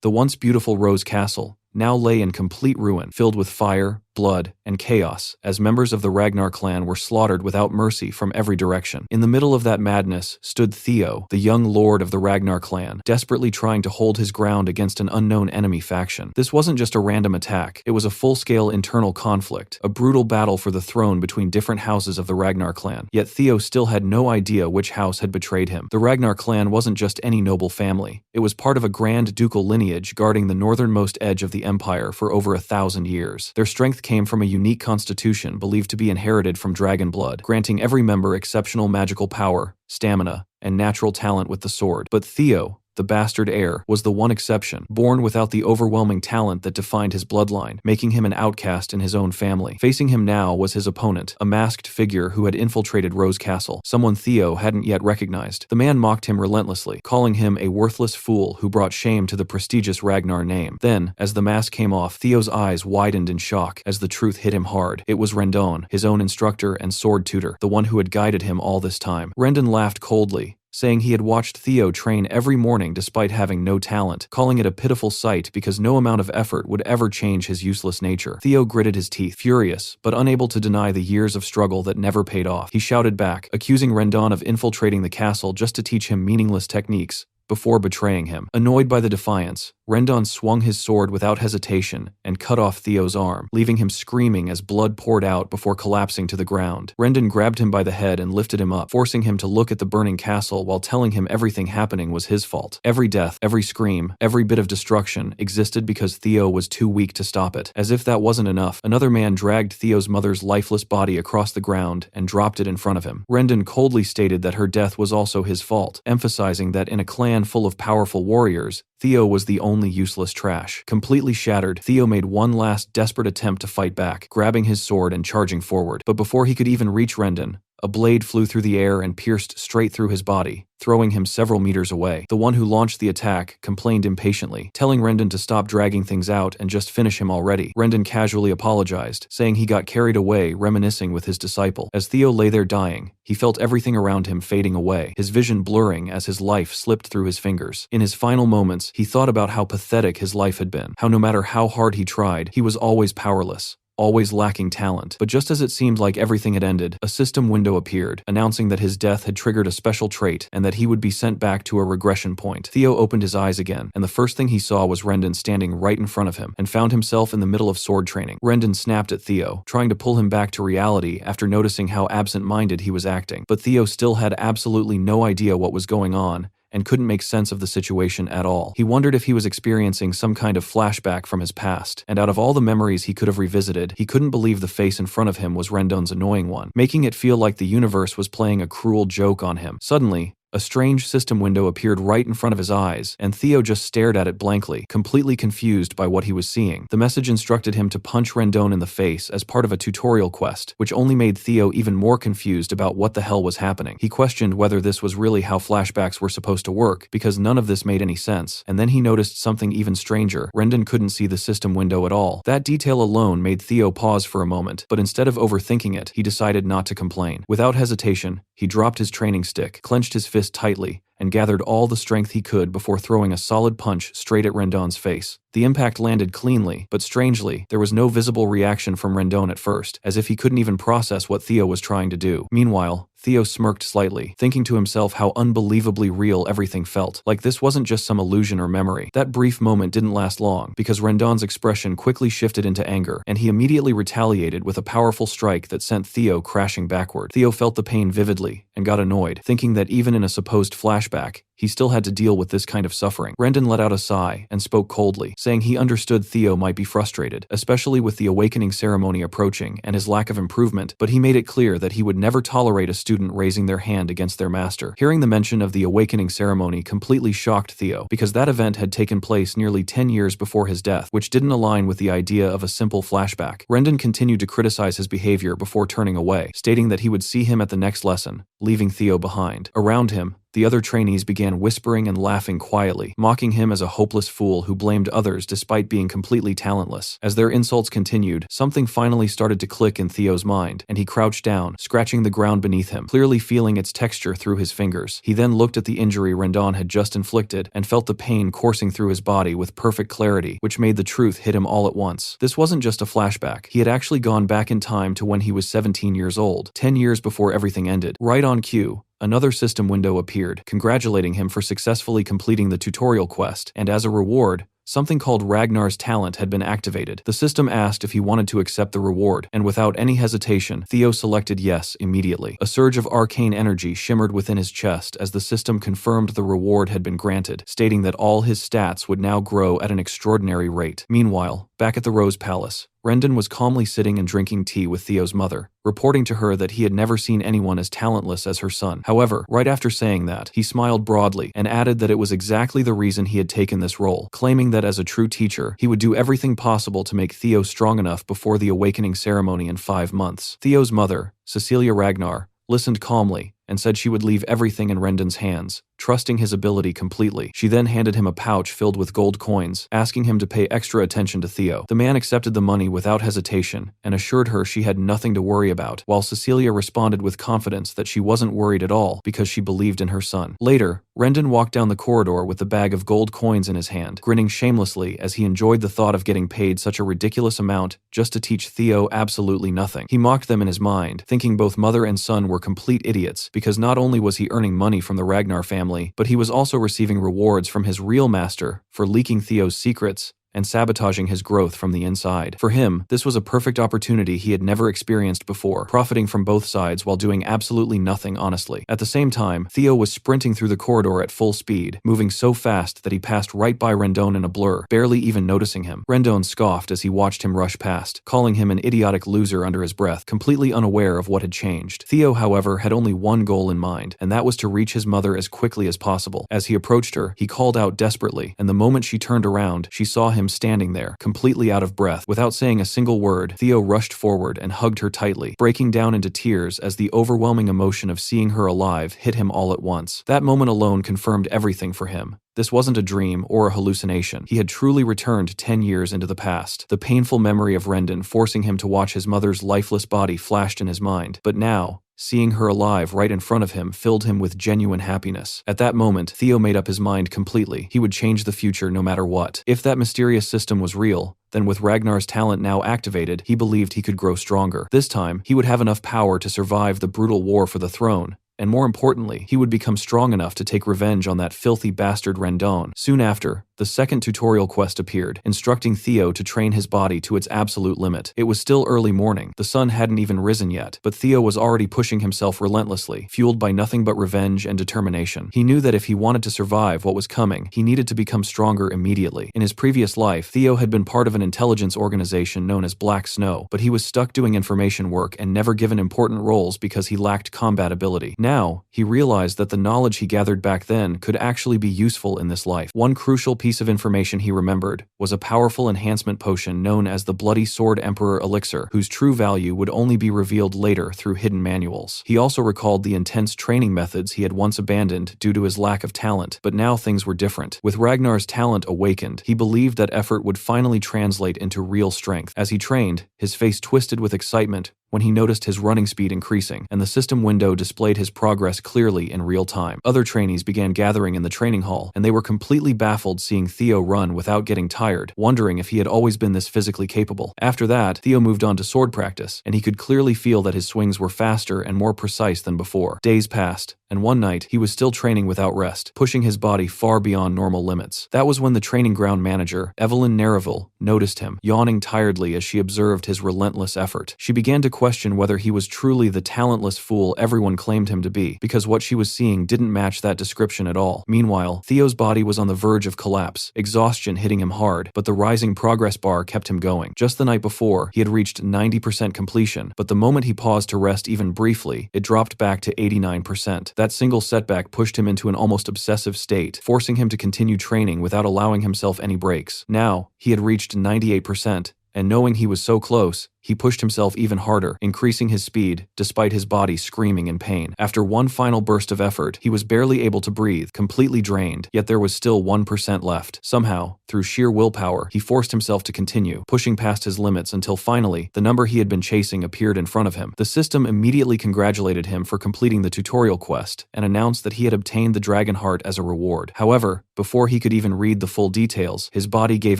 The once beautiful Rose Castle now lay in complete ruin, filled with fire, blood, and chaos, as members of the Ragnar clan were slaughtered without mercy from every direction. In the middle of that madness stood Theo, the young lord of the Ragnar clan, desperately trying to hold his ground against an unknown enemy faction. This wasn't just a random attack, it was a full-scale internal conflict, a brutal battle for the throne between different houses of the Ragnar clan. Yet Theo still had no idea which house had betrayed him. The Ragnar clan wasn't just any noble family, it was part of a grand ducal lineage guarding the northernmost edge of the empire for over 1,000 years. Their strength came from a unique constitution believed to be inherited from dragon blood, granting every member exceptional magical power, stamina, and natural talent with the sword. But Theo, the bastard heir, was the one exception, born without the overwhelming talent that defined his bloodline, making him an outcast in his own family. Facing him now was his opponent, a masked figure who had infiltrated Rose Castle, someone Theo hadn't yet recognized. The man mocked him relentlessly, calling him a worthless fool who brought shame to the prestigious Ragnar name. Then, as the mask came off, Theo's eyes widened in shock as the truth hit him hard. It was Rendon, his own instructor and sword tutor, the one who had guided him all this time. Rendon laughed coldly, saying he had watched Theo train every morning despite having no talent, calling it a pitiful sight because no amount of effort would ever change his useless nature. Theo gritted his teeth, furious, but unable to deny the years of struggle that never paid off. He shouted back, accusing Rendon of infiltrating the castle just to teach him meaningless techniques, before betraying him. Annoyed by the defiance, Rendon swung his sword without hesitation and cut off Theo's arm, leaving him screaming as blood poured out before collapsing to the ground. Rendon grabbed him by the head and lifted him up, forcing him to look at the burning castle while telling him everything happening was his fault. Every death, every scream, every bit of destruction existed because Theo was too weak to stop it. As if that wasn't enough, another man dragged Theo's mother's lifeless body across the ground and dropped it in front of him. Rendon coldly stated that her death was also his fault, emphasizing that in a clan full of powerful warriors, Theo was the only useless trash. Completely shattered, Theo made one last desperate attempt to fight back, grabbing his sword and charging forward. But before he could even reach Rendon, a blade flew through the air and pierced straight through his body, throwing him several meters away. The one who launched the attack complained impatiently, telling Rendon to stop dragging things out and just finish him already. Rendon casually apologized, saying he got carried away, reminiscing with his disciple. As Theo lay there dying, he felt everything around him fading away, his vision blurring as his life slipped through his fingers. In his final moments, he thought about how pathetic his life had been, how no matter how hard he tried, he was always powerless, always lacking talent. But just as it seemed like everything had ended, a system window appeared, announcing that his death had triggered a special trait and that he would be sent back to a regression point. Theo opened his eyes again, and the first thing he saw was Rendon standing right in front of him, and found himself in the middle of sword training. Rendon snapped at Theo, trying to pull him back to reality after noticing how absent-minded he was acting. But Theo still had absolutely no idea what was going on, and couldn't make sense of the situation at all. He wondered if he was experiencing some kind of flashback from his past, and out of all the memories he could have revisited, he couldn't believe the face in front of him was Rendon's annoying one, making it feel like the universe was playing a cruel joke on him. Suddenly, a strange system window appeared right in front of his eyes, and Theo just stared at it blankly, completely confused by what he was seeing. The message instructed him to punch Rendon in the face as part of a tutorial quest, which only made Theo even more confused about what the hell was happening. He questioned whether this was really how flashbacks were supposed to work, because none of this made any sense, and then he noticed something even stranger. Rendon couldn't see the system window at all. That detail alone made Theo pause for a moment, but instead of overthinking it, he decided not to complain. Without hesitation, he dropped his training stick, clenched his fist tightly, and gathered all the strength he could before throwing a solid punch straight at Rendon's face. The impact landed cleanly, but strangely, there was no visible reaction from Rendon at first, as if he couldn't even process what Theo was trying to do. Meanwhile, Theo smirked slightly, thinking to himself how unbelievably real everything felt, like this wasn't just some illusion or memory. That brief moment didn't last long, because Rendon's expression quickly shifted into anger, and he immediately retaliated with a powerful strike that sent Theo crashing backward. Theo felt the pain vividly, and got annoyed, thinking that even in a supposed flashback, he still had to deal with this kind of suffering. Rendon let out a sigh and spoke coldly, saying he understood Theo might be frustrated, especially with the awakening ceremony approaching and his lack of improvement, but he made it clear that he would never tolerate a student raising their hand against their master. Hearing the mention of the awakening ceremony completely shocked Theo, because that event had taken place nearly 10 years before his death, which didn't align with the idea of a simple flashback. Rendon continued to criticize his behavior before turning away, stating that he would see him at the next lesson, leaving Theo behind. Around him, the other trainees began whispering and laughing quietly, mocking him as a hopeless fool who blamed others despite being completely talentless. As their insults continued, something finally started to click in Theo's mind, and he crouched down, scratching the ground beneath him, clearly feeling its texture through his fingers. He then looked at the injury Rendon had just inflicted and felt the pain coursing through his body with perfect clarity, which made the truth hit him all at once. This wasn't just a flashback. He had actually gone back in time to when he was 17 years old, 10 years before everything ended. Right on cue, another system window appeared, congratulating him for successfully completing the tutorial quest, and as a reward, something called Ragnar's talent had been activated. The system asked if he wanted to accept the reward, and without any hesitation, Theo selected yes immediately. A surge of arcane energy shimmered within his chest as the system confirmed the reward had been granted, stating that all his stats would now grow at an extraordinary rate. Meanwhile, back at the Rose Palace, Rendon was calmly sitting and drinking tea with Theo's mother, reporting to her that he had never seen anyone as talentless as her son. However, right after saying that, he smiled broadly and added that it was exactly the reason he had taken this role, claiming that as a true teacher, he would do everything possible to make Theo strong enough before the awakening ceremony in 5 months. Theo's mother, Cecilia Ragnar, listened calmly and said she would leave everything in Rendon's hands, trusting his ability completely. She then handed him a pouch filled with gold coins, asking him to pay extra attention to Theo. The man accepted the money without hesitation and assured her she had nothing to worry about, while Cecilia responded with confidence that she wasn't worried at all because she believed in her son. Later, Rendon walked down the corridor with the bag of gold coins in his hand, grinning shamelessly as he enjoyed the thought of getting paid such a ridiculous amount just to teach Theo absolutely nothing. He mocked them in his mind, thinking both mother and son were complete idiots, because not only was he earning money from the Ragnar family, but he was also receiving rewards from his real master for leaking Theo's secrets and sabotaging his growth from the inside. For him, this was a perfect opportunity he had never experienced before, profiting from both sides while doing absolutely nothing honestly. At the same time, Theo was sprinting through the corridor at full speed, moving so fast that he passed right by Rendon in a blur, barely even noticing him. Rendon scoffed as he watched him rush past, calling him an idiotic loser under his breath, completely unaware of what had changed. Theo, however, had only one goal in mind, and that was to reach his mother as quickly as possible. As he approached her, he called out desperately, and the moment she turned around, she saw him standing there, completely out of breath. Without saying a single word, Theo rushed forward and hugged her tightly, breaking down into tears as the overwhelming emotion of seeing her alive hit him all at once. That moment alone confirmed everything for him. This wasn't a dream or a hallucination. He had truly returned 10 years into the past. The painful memory of Rendon forcing him to watch his mother's lifeless body flashed in his mind. But now, seeing her alive right in front of him filled him with genuine happiness. At that moment, Theo made up his mind completely. He would change the future no matter what. If that mysterious system was real, then with Ragnar's talent now activated, he believed he could grow stronger. This time, he would have enough power to survive the brutal war for the throne, and more importantly, he would become strong enough to take revenge on that filthy bastard Rendon. Soon after, the second tutorial quest appeared, instructing Theo to train his body to its absolute limit. It was still early morning. The sun hadn't even risen yet, but Theo was already pushing himself relentlessly, fueled by nothing but revenge and determination. He knew that if he wanted to survive what was coming, he needed to become stronger immediately. In his previous life, Theo had been part of an intelligence organization known as Black Snow, but he was stuck doing information work and never given important roles because he lacked combat ability. Now, he realized that the knowledge he gathered back then could actually be useful in this life. One crucial piece of information he remembered was a powerful enhancement potion known as the Bloody Sword Emperor Elixir, whose true value would only be revealed later through hidden manuals. He also recalled the intense training methods he had once abandoned due to his lack of talent, but now things were different. With Ragnar's talent awakened, he believed that effort would finally translate into real strength. As he trained, his face twisted with excitement when he noticed his running speed increasing, and the system window displayed his progress clearly in real time. Other trainees began gathering in the training hall, and they were completely baffled seeing Theo run without getting tired, wondering if he had always been this physically capable. After that, Theo moved on to sword practice, and he could clearly feel that his swings were faster and more precise than before. Days passed, and one night, he was still training without rest, pushing his body far beyond normal limits. That was when the training ground manager, Evelyn Nereville, noticed him, yawning tiredly as she observed his relentless effort. She began to question whether he was truly the talentless fool everyone claimed him to be, because what she was seeing didn't match that description at all. Meanwhile, Theo's body was on the verge of collapse, exhaustion hitting him hard, but the rising progress bar kept him going. Just the night before, he had reached 90% completion, but the moment he paused to rest even briefly, it dropped back to 89%. That single setback pushed him into an almost obsessive state, forcing him to continue training without allowing himself any breaks. Now, he had reached 98%, and knowing he was so close, he pushed himself even harder, increasing his speed, despite his body screaming in pain. After one final burst of effort, he was barely able to breathe, completely drained, yet there was still 1% left. Somehow, through sheer willpower, he forced himself to continue, pushing past his limits until finally, the number he had been chasing appeared in front of him. The system immediately congratulated him for completing the tutorial quest, and announced that he had obtained the dragon heart as a reward. However, before he could even read the full details, his body gave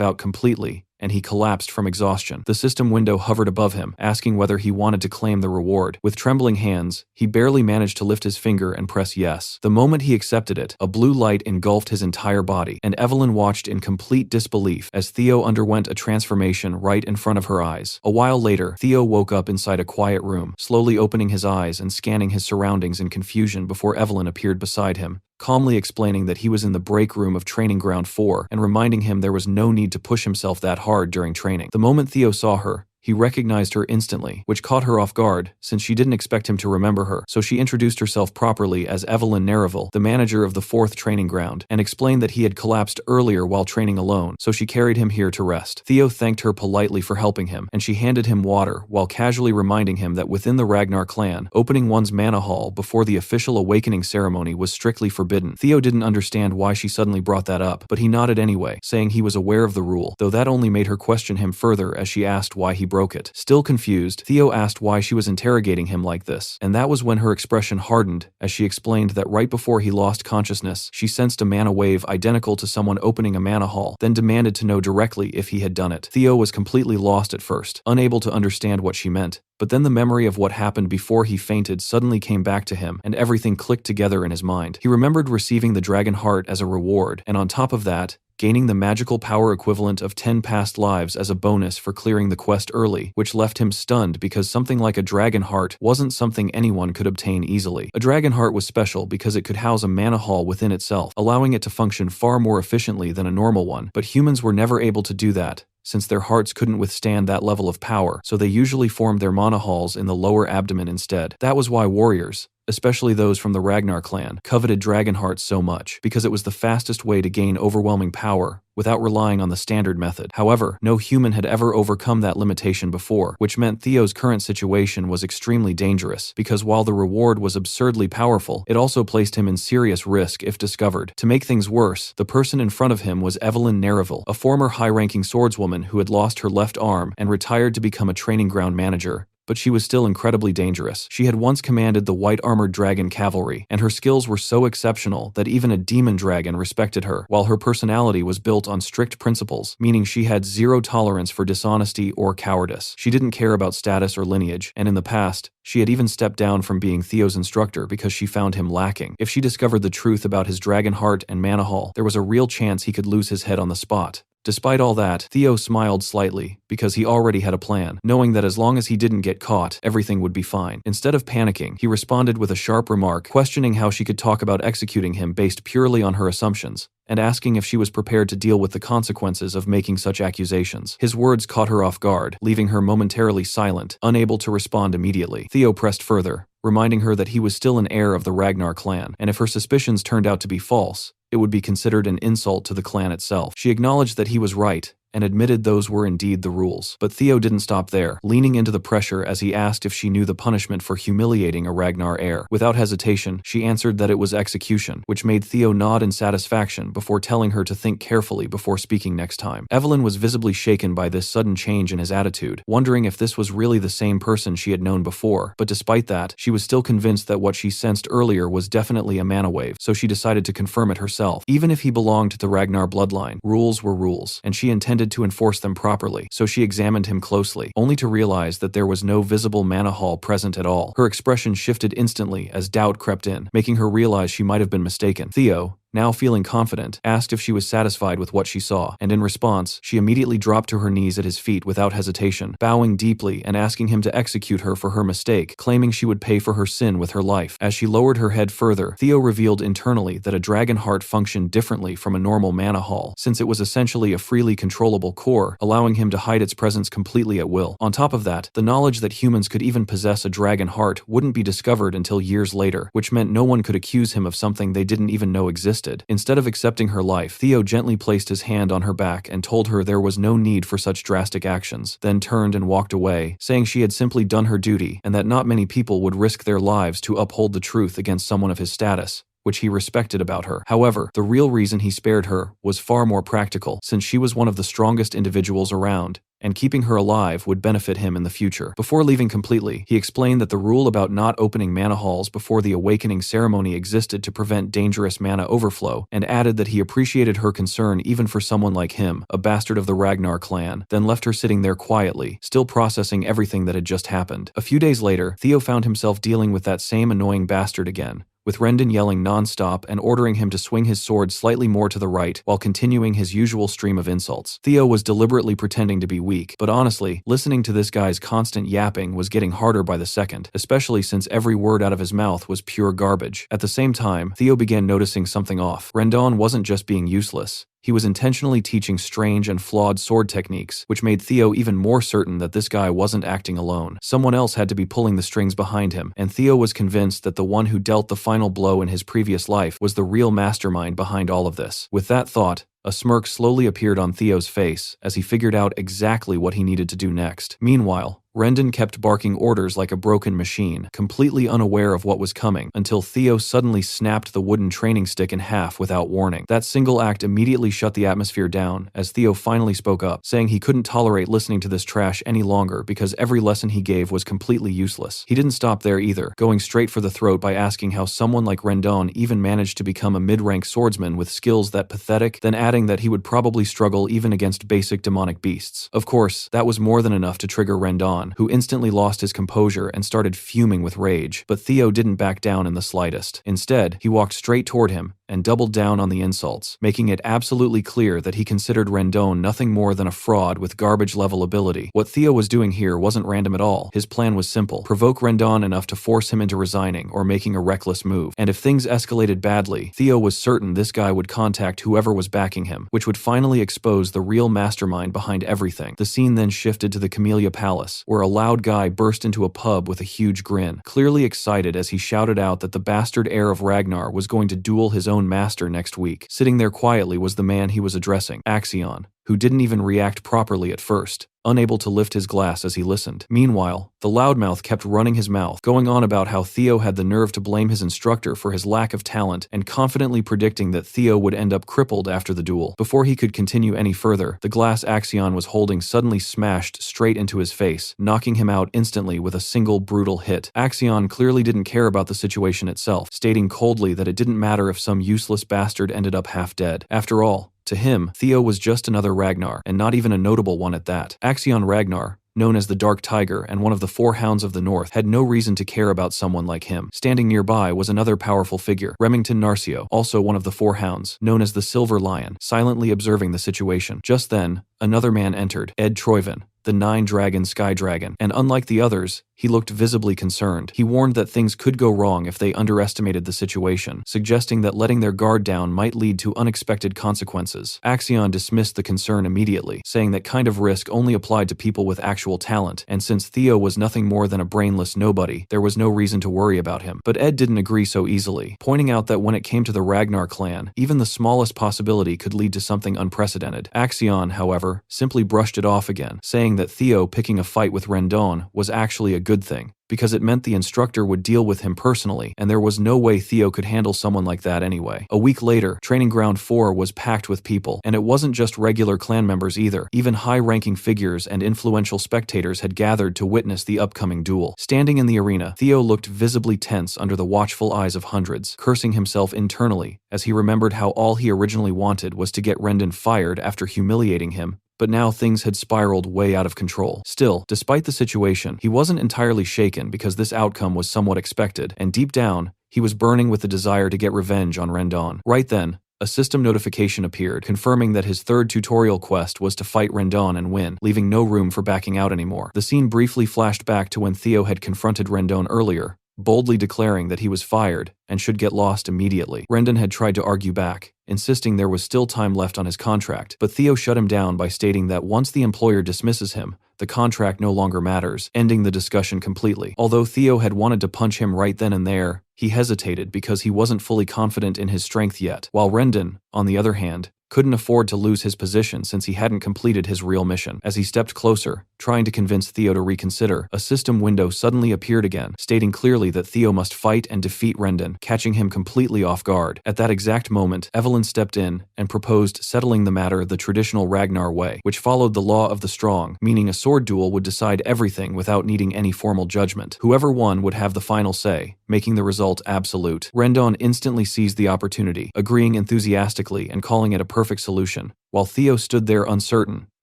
out completely, and he collapsed from exhaustion. The system window hovered above him, asking whether he wanted to claim the reward. With trembling hands, he barely managed to lift his finger and press yes. The moment he accepted it, a blue light engulfed his entire body, and Evelyn watched in complete disbelief as Theo underwent a transformation right in front of her eyes. A while later, Theo woke up inside a quiet room, slowly opening his eyes and scanning his surroundings in confusion before Evelyn appeared beside him, calmly explaining that he was in the break room of Training Ground 4 and reminding him there was no need to push himself that hard during training. The moment Theo saw her, he recognized her instantly, which caught her off guard, since she didn't expect him to remember her, so she introduced herself properly as Evelyn Nereville, the manager of the 4th training ground, and explained that he had collapsed earlier while training alone, so she carried him here to rest. Theo thanked her politely for helping him, and she handed him water, while casually reminding him that within the Ragnar clan, opening one's mana hall before the official awakening ceremony was strictly forbidden. Theo didn't understand why she suddenly brought that up, but he nodded anyway, saying he was aware of the rule, though that only made her question him further as she asked why he broke it. Still confused, Theo asked why she was interrogating him like this, and that was when her expression hardened as she explained that right before he lost consciousness, she sensed a mana wave identical to someone opening a mana hall, then demanded to know directly if he had done it. Theo was completely lost at first, unable to understand what she meant, but then the memory of what happened before he fainted suddenly came back to him, and everything clicked together in his mind. He remembered receiving the dragon heart as a reward, and on top of that, gaining the magical power equivalent of 10 past lives as a bonus for clearing the quest early, which left him stunned because something like a dragon heart wasn't something anyone could obtain easily. A dragon heart was special because it could house a mana hall within itself, allowing it to function far more efficiently than a normal one, but humans were never able to do that, since their hearts couldn't withstand that level of power, so they usually formed their mana halls in the lower abdomen instead. That was why warriors, especially those from the Ragnar clan, coveted dragon hearts so much, because it was the fastest way to gain overwhelming power without relying on the standard method. However, no human had ever overcome that limitation before, which meant Theo's current situation was extremely dangerous, because while the reward was absurdly powerful, it also placed him in serious risk if discovered. To make things worse, the person in front of him was Evelyn Nereville, a former high-ranking swordswoman who had lost her left arm and retired to become a training ground manager, but she was still incredibly dangerous. She had once commanded the white-armored dragon cavalry, and her skills were so exceptional that even a demon dragon respected her, while her personality was built on strict principles, meaning she had zero tolerance for dishonesty or cowardice. She didn't care about status or lineage, and in the past, she had even stepped down from being Theo's instructor because she found him lacking. If she discovered the truth about his dragon heart and mana hall, there was a real chance he could lose his head on the spot. Despite all that, Theo smiled slightly, because he already had a plan, knowing that as long as he didn't get caught, everything would be fine. Instead of panicking, he responded with a sharp remark, questioning how she could talk about executing him based purely on her assumptions, and asking if she was prepared to deal with the consequences of making such accusations. His words caught her off guard, leaving her momentarily silent, unable to respond immediately. Theo pressed further, reminding her that he was still an heir of the Ragnar clan, and if her suspicions turned out to be false, it would be considered an insult to the clan itself. She acknowledged that he was right, and admitted those were indeed the rules. But Theo didn't stop there, leaning into the pressure as he asked if she knew the punishment for humiliating a Ragnar heir. Without hesitation, she answered that it was execution, which made Theo nod in satisfaction before telling her to think carefully before speaking next time. Evelyn was visibly shaken by this sudden change in his attitude, wondering if this was really the same person she had known before, but despite that, she was still convinced that what she sensed earlier was definitely a mana wave, so she decided to confirm it herself. Even if he belonged to the Ragnar bloodline, rules were rules, and she intended to enforce them properly, so she examined him closely, only to realize that there was no visible mana hall present at all. Her expression shifted instantly as doubt crept in, making her realize she might have been mistaken. Theo, now feeling confident, asked if she was satisfied with what she saw, and in response, she immediately dropped to her knees at his feet without hesitation, bowing deeply and asking him to execute her for her mistake, claiming she would pay for her sin with her life. As she lowered her head further, Theo revealed internally that a dragon heart functioned differently from a normal mana hall, since it was essentially a freely controllable core, allowing him to hide its presence completely at will. On top of that, the knowledge that humans could even possess a dragon heart wouldn't be discovered until years later, which meant no one could accuse him of something they didn't even know existed. persisted. Instead of accepting her life, Theo gently placed his hand on her back and told her there was no need for such drastic actions, then turned and walked away, saying she had simply done her duty and that not many people would risk their lives to uphold the truth against someone of his status, which he respected about her. However, the real reason he spared her was far more practical, since she was one of the strongest individuals around, and keeping her alive would benefit him in the future. Before leaving completely, he explained that the rule about not opening mana halls before the awakening ceremony existed to prevent dangerous mana overflow, and added that he appreciated her concern even for someone like him, a bastard of the Ragnar clan, then left her sitting there quietly, still processing everything that had just happened. A few days later, Theo found himself dealing with that same annoying bastard again, with Rendon yelling non-stop and ordering him to swing his sword slightly more to the right while continuing his usual stream of insults. Theo was deliberately pretending to be weak, but honestly, listening to this guy's constant yapping was getting harder by the second, especially since every word out of his mouth was pure garbage. At the same time, Theo began noticing something off. Rendon wasn't just being useless. He was intentionally teaching strange and flawed sword techniques, which made Theo even more certain that this guy wasn't acting alone. Someone else had to be pulling the strings behind him, and Theo was convinced that the one who dealt the final blow in his previous life was the real mastermind behind all of this. With that thought, a smirk slowly appeared on Theo's face as he figured out exactly what he needed to do next. Meanwhile, Rendon kept barking orders like a broken machine, completely unaware of what was coming, until Theo suddenly snapped the wooden training stick in half without warning. That single act immediately shut the atmosphere down, as Theo finally spoke up, saying he couldn't tolerate listening to this trash any longer because every lesson he gave was completely useless. He didn't stop there either, going straight for the throat by asking how someone like Rendon even managed to become a mid-rank swordsman with skills that pathetic, then adding that he would probably struggle even against basic demonic beasts. Of course, that was more than enough to trigger Rendon, who instantly lost his composure and started fuming with rage, but Theo didn't back down in the slightest. Instead, he walked straight toward him and doubled down on the insults, making it absolutely clear that he considered Rendon nothing more than a fraud with garbage-level ability. What Theo was doing here wasn't random at all. His plan was simple: provoke Rendon enough to force him into resigning or making a reckless move. And if things escalated badly, Theo was certain this guy would contact whoever was backing him, which would finally expose the real mastermind behind everything. The scene then shifted to the Camellia Palace, where a loud guy burst into a pub with a huge grin, clearly excited as he shouted out that the bastard heir of Ragnar was going to duel his own master next week. Sitting there quietly was the man he was addressing, Axion, who didn't even react properly at first, unable to lift his glass as he listened. Meanwhile, the loudmouth kept running his mouth, going on about how Theo had the nerve to blame his instructor for his lack of talent and confidently predicting that Theo would end up crippled after the duel. Before he could continue any further, the glass Axion was holding suddenly smashed straight into his face, knocking him out instantly with a single brutal hit. Axion clearly didn't care about the situation itself, stating coldly that it didn't matter if some useless bastard ended up half dead. After all, to him, Theo was just another Ragnar, and not even a notable one at that. Axion Ragnar, known as the Dark Tiger and one of the four hounds of the North, had no reason to care about someone like him. Standing nearby was another powerful figure, Remington Narcio, also one of the four hounds, known as the Silver Lion, silently observing the situation. Just then, another man entered, Ed Troyven, the Nine-Dragon Sky Dragon, and unlike the others, he looked visibly concerned. He warned that things could go wrong if they underestimated the situation, suggesting that letting their guard down might lead to unexpected consequences. Axion dismissed the concern immediately, saying that kind of risk only applied to people with actual talent, and since Theo was nothing more than a brainless nobody, there was no reason to worry about him. But Ed didn't agree so easily, pointing out that when it came to the Ragnar clan, even the smallest possibility could lead to something unprecedented. Axion, however, simply brushed it off again, saying that Theo picking a fight with Rendon was actually a good thing, because it meant the instructor would deal with him personally, and there was no way Theo could handle someone like that anyway. A week later, Training Ground 4 was packed with people, and it wasn't just regular clan members either. Even high-ranking figures and influential spectators had gathered to witness the upcoming duel. Standing in the arena, Theo looked visibly tense under the watchful eyes of hundreds, cursing himself internally as he remembered how all he originally wanted was to get Rendon fired after humiliating him. But now things had spiraled way out of control. Still, despite the situation, he wasn't entirely shaken because this outcome was somewhat expected, and deep down, he was burning with the desire to get revenge on Rendon. Right then, a system notification appeared, confirming that his third tutorial quest was to fight Rendon and win, leaving no room for backing out anymore. The scene briefly flashed back to when Theo had confronted Rendon earlier, boldly declaring that he was fired and should get lost immediately. Rendon had tried to argue back, insisting there was still time left on his contract, but Theo shut him down by stating that once the employer dismisses him, the contract no longer matters, ending the discussion completely. Although Theo had wanted to punch him right then and there, he hesitated because he wasn't fully confident in his strength yet, while Rendon, on the other hand, couldn't afford to lose his position since he hadn't completed his real mission. As he stepped closer, trying to convince Theo to reconsider, a system window suddenly appeared again, stating clearly that Theo must fight and defeat Rendon, catching him completely off guard. At that exact moment, Evelyn stepped in and proposed settling the matter the traditional Ragnar way, which followed the law of the strong, meaning a sword duel would decide everything without needing any formal judgment. Whoever won would have the final say, making the result absolute. Rendon instantly seized the opportunity, agreeing enthusiastically and calling it a perfect solution, while Theo stood there uncertain,